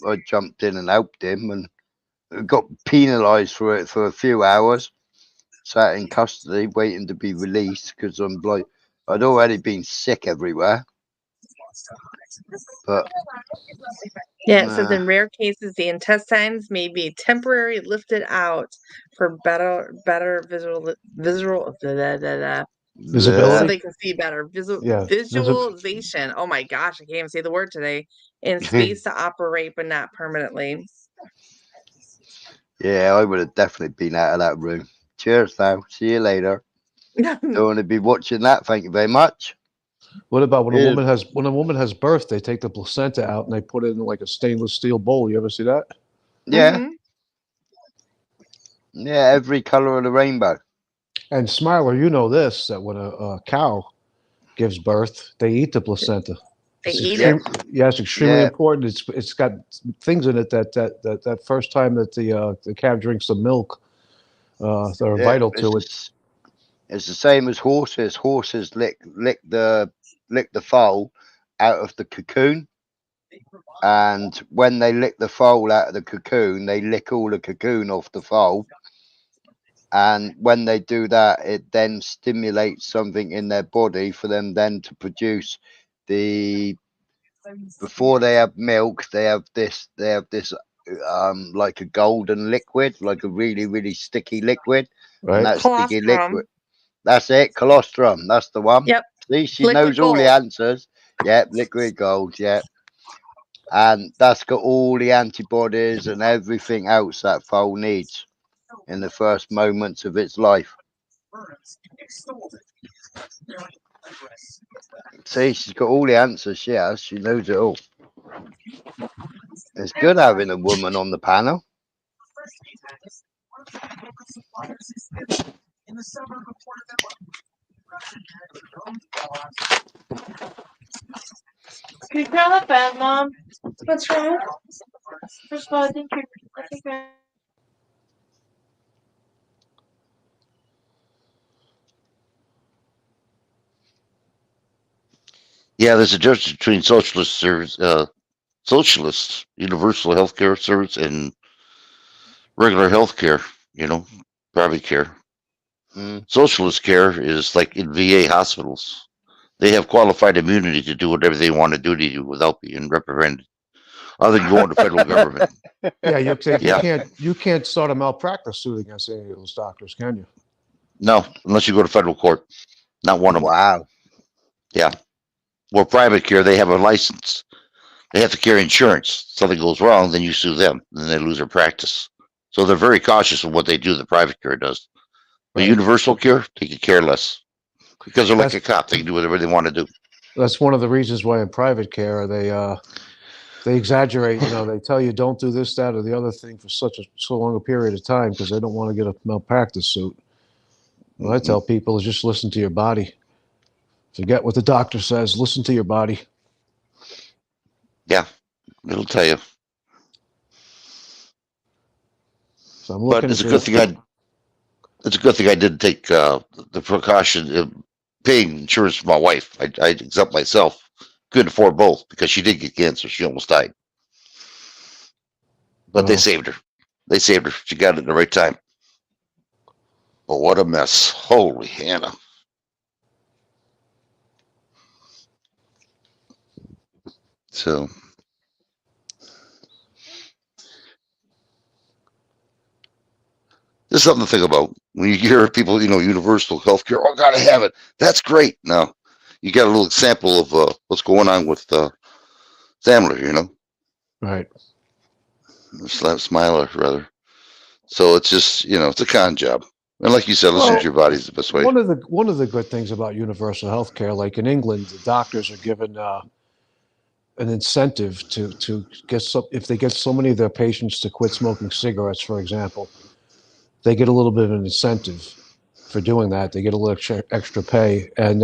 I jumped in and helped him, and got penalised for it for a few hours. Sat in custody waiting to be released because I'd already been sick everywhere. But Yeah, it says in rare cases the intestines may be temporarily lifted out for better visual so Visibility? they can see better. Yeah. Visualization. Oh my gosh, I can't even say the word today. In space to operate, but not permanently. Yeah, I would have definitely been out of that room. Cheers now. See you later. Don't want to be watching that. Thank you very much. What about when a woman has birth, they take the placenta out and they put it in like a stainless steel bowl. You ever see that? Yeah. Mhm. Yeah, every color of the rainbow. And Smiler, you know this, that when a cow gives birth, they eat the placenta. They It's eat extreme- it. Yeah, it's extremely Yeah. important. It's got things in it that first time that the calf drinks the milk, that are Yeah, vital to it. It's the same as horses. Horses lick the foal out of the cocoon, and when they lick the foal out of the cocoon, they lick all the cocoon off the foal. And when they do that, it then stimulates something in their body for them then to produce before they have milk, they have this like a golden liquid, like a really, really sticky liquid. Right. And that sticky liquid, Colostrum. that's it, colostrum, that's the one. Yep. See, she Liquid knows all the gold. answers. Yep, liquid gold, yeah. And that's got all the antibodies and everything else that foal needs in the first moments of its life. See, she's got all the answers. She has. She knows it all. It's good having a woman on the panel. Can you turn on the fan, Mom? What's wrong? First of all, I think Yeah, there's a difference between socialist universal health care service and regular health care, private care. Socialist care is like in VA hospitals. They have qualified immunity to do whatever they want to do to you without being reprimanded, other than going to federal government. Yeah, you can't start a malpractice suit against any of those doctors, can you? No, unless you go to federal court. Not one of them. Wow. Yeah. Or private care, they have a license. They have to carry insurance. Something goes wrong, then you sue them, and then they lose their practice. So they're very cautious of what they do. The private care does. But universal care, they could care less because they're like a cop. They can do whatever they want to do. That's one of the reasons why in private care they exaggerate. They tell you don't do this, that, or the other thing for so long a period of time because they don't want to get a malpractice suit. What I tell people is just listen to your body. Forget what the doctor says. Listen to your body. Yeah, it'll tell you. So I'm looking. But it's a good thing I did take the precaution of paying insurance for my wife. I exempt myself. Couldn't afford both because she did get cancer. She almost died. But they saved her. They saved her. She got it at the right time. But what a mess. Holy Hannah. So there's something to think about when you hear people, universal health care. Oh, gotta have it. That's great. Now you got a little example of what's going on with Sandler, Right. Smiler rather. So it's just, it's a con job. And like you said, let's Well, use your body the best way. one of the good things about universal health care, like in England, the doctors are given an incentive to get if they get so many of their patients to quit smoking cigarettes, for example, they get a little bit of an incentive for doing that. They get a little extra pay, and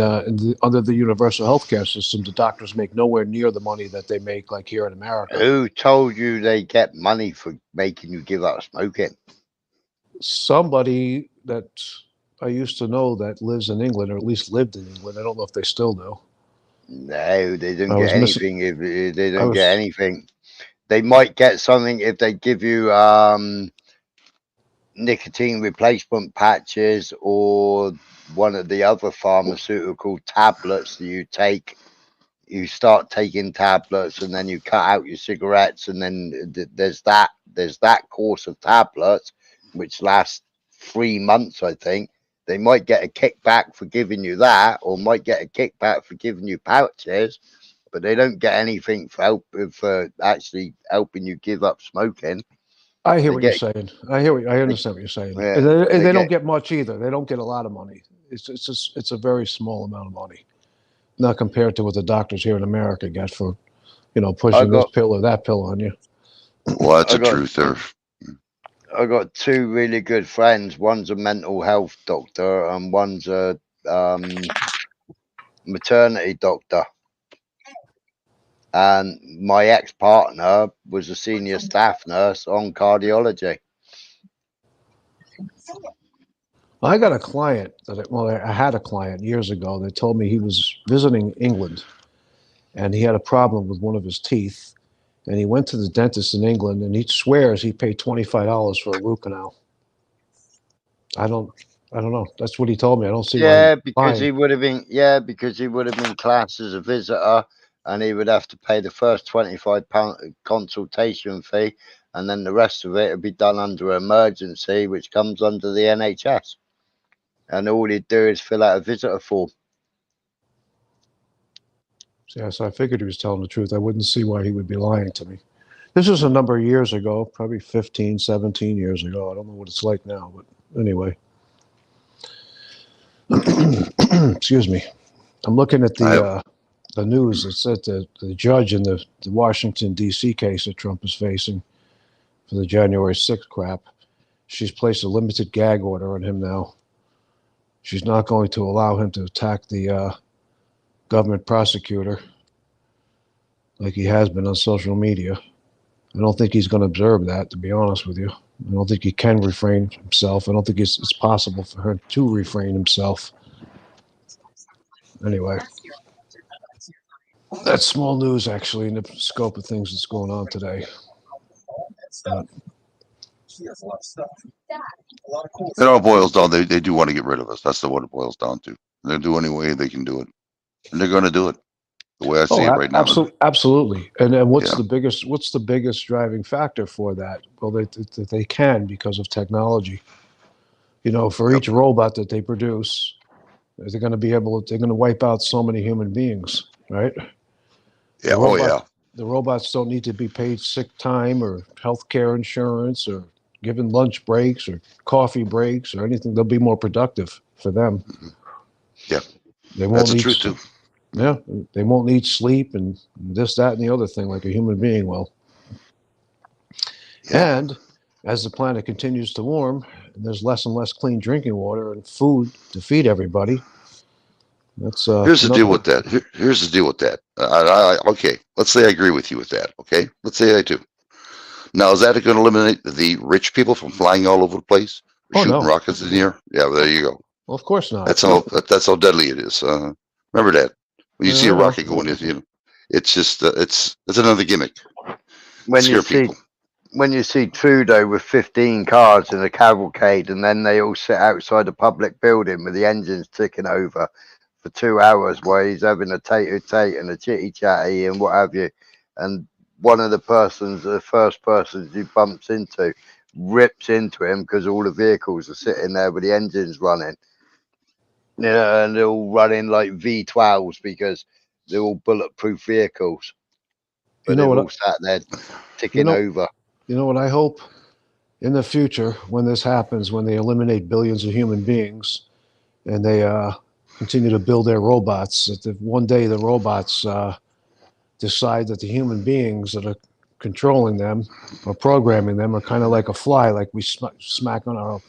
under the universal health care system, the doctors make nowhere near the money that they make like here in America. Who told you they get money for making you give up smoking? Somebody that I used to know that lives in England, or at least lived in England. I don't know if they still do. No, they don't I was get missing- anything if they don't was- get anything. They might get something if they give you nicotine replacement patches or one of the other pharmaceutical tablets that you take. You start taking tablets and then you cut out your cigarettes, and then there's that course of tablets which lasts 3 months, I think. They might get a kickback for giving you that, or might get a kickback for giving you pouches, but they don't get anything for actually helping you give up smoking. I hear They what get- you're saying. I understand what you're saying. Yeah, and they they don't get- get much either. They don't get a lot of money. It's a very small amount of money, not compared to what the doctors here in America get for, pushing this pill or that pill on you. Well, that's I the got- truth there. I got two really good friends. One's a mental health doctor and one's a maternity doctor. And my ex-partner was a senior staff nurse on cardiology. I got a client I had a client years ago that told me he was visiting England and he had a problem with one of his teeth. And he went to the dentist in England and he swears he paid $25 for a root canal. I don't know. That's what he told me. I don't see Yeah, why. because he would have been. Yeah, because he would have been classed as a visitor, and he would have to pay the first £25 consultation fee, and then the rest of it would be done under emergency, which comes under the NHS. And all he'd do is fill out a visitor form. Yeah, so I figured he was telling the truth. I wouldn't see why he would be lying to me. This was a number of years ago, probably 15, 17 years ago. I don't know what it's like now, but anyway. Excuse me. I'm looking at the news. It said the judge in the Washington, D.C. case that Trump is facing for the January 6th crap, she's placed a limited gag order on him now. She's not going to allow him to attack the government prosecutor like he has been on social media. I don't think he's going to observe that, to be honest with you. I don't think he can refrain himself. I don't think it's possible for her to refrain himself. Anyway, that's small news, actually, in the scope of things that's going on today. It all boils down. They do want to get rid of us. That's what it boils down to. They'll do any way they can do it, and they're going to do it. The way I see it right now. Absolutely. And then what's Yeah. the biggest driving factor for that? Well, they can because of technology. For each robot that they produce, they're going to wipe out so many human beings, right? Yeah. The robots don't need to be paid sick time or health care insurance or given lunch breaks or coffee breaks or anything. They'll be more productive for them. Yeah. They won't That's the need truth too. Yeah, they won't need sleep and this, that, and the other thing like a human being will. Yeah. And as the planet continues to warm, and there's less and less clean drinking water and food to feed everybody. That's Here's the deal with that. Here's the deal with that. Okay, let's say I agree with you with that. Okay, let's say I do. Now, is that going to eliminate the rich people from flying all over the place, shooting no. rockets in the air? Yeah, there you go. Well, of course not. That's how deadly it is. Remember that when you see a rocket going in, it's just it's another gimmick. When Scare you see people. when you see Trudeau with 15 cars in a cavalcade, and then they all sit outside a public building with the engines ticking over for 2 hours while he's having a tate and a chitty chatty and what have you, and one of the first persons he bumps into rips into him because all the vehicles are sitting there with the engines running. And they're all running like V12s because they're all bulletproof vehicles. But they're all sat there ticking over. You know what I hope? In the future, when this happens, when they eliminate billions of human beings and they continue to build their robots, that one day the robots decide that the human beings that are controlling them or programming them are kind of like a fly, like we smack on our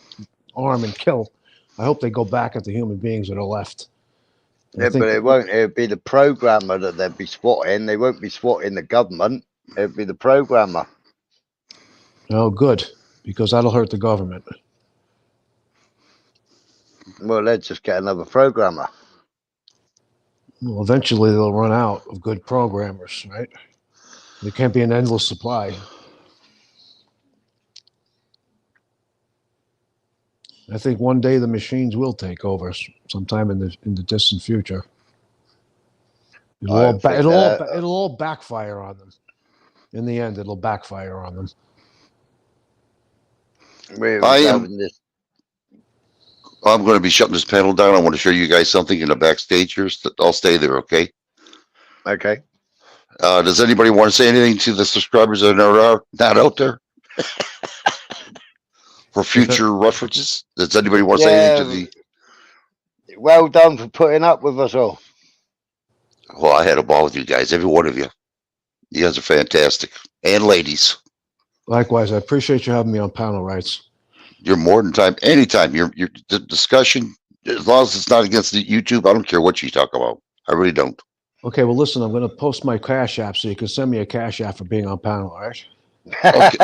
arm and kill. I hope they go back at the human beings that are left. Yeah, but it won't. It'll be the programmer that they'll be swatting. They won't be swatting the government. It'll be the programmer. Oh, good, because that'll hurt the government. Well, let's just get another programmer. Well, eventually they'll run out of good programmers, right? There can't be an endless supply. I think one day the machines will take over sometime in the distant future. It'll all backfire on them. In the end, it'll backfire on them. I'm going to be shutting this panel down. I want to show you guys something in the backstage here. I'll stay there, okay? Okay. Does anybody want to say anything to the subscribers that are not out there? For future references? Does anybody want to say anything to the... Well done for putting up with us all. Well, I had a ball with you guys, every one of you. You guys are fantastic. And ladies. Likewise, I appreciate you having me on Panel Rights. You're more than time. Anytime. The discussion, as long as it's not against the YouTube, I don't care what you talk about. I really don't. Okay, well, listen, I'm going to post my Cash App so you can send me a Cash App for being on panel, all right? Okay.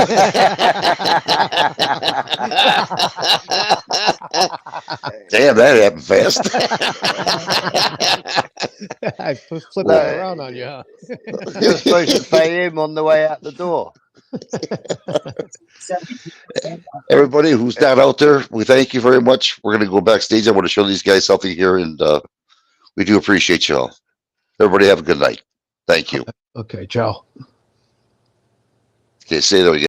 Damn, that happened fast. I flipped that around on you, huh? You're supposed to pay him on the way out the door. Everybody who's not out there, we thank you very much. We're going to go backstage. I want to show these guys something here, and we do appreciate you all. Everybody have a good night. Thank you. Okay, ciao. Okay, say that again.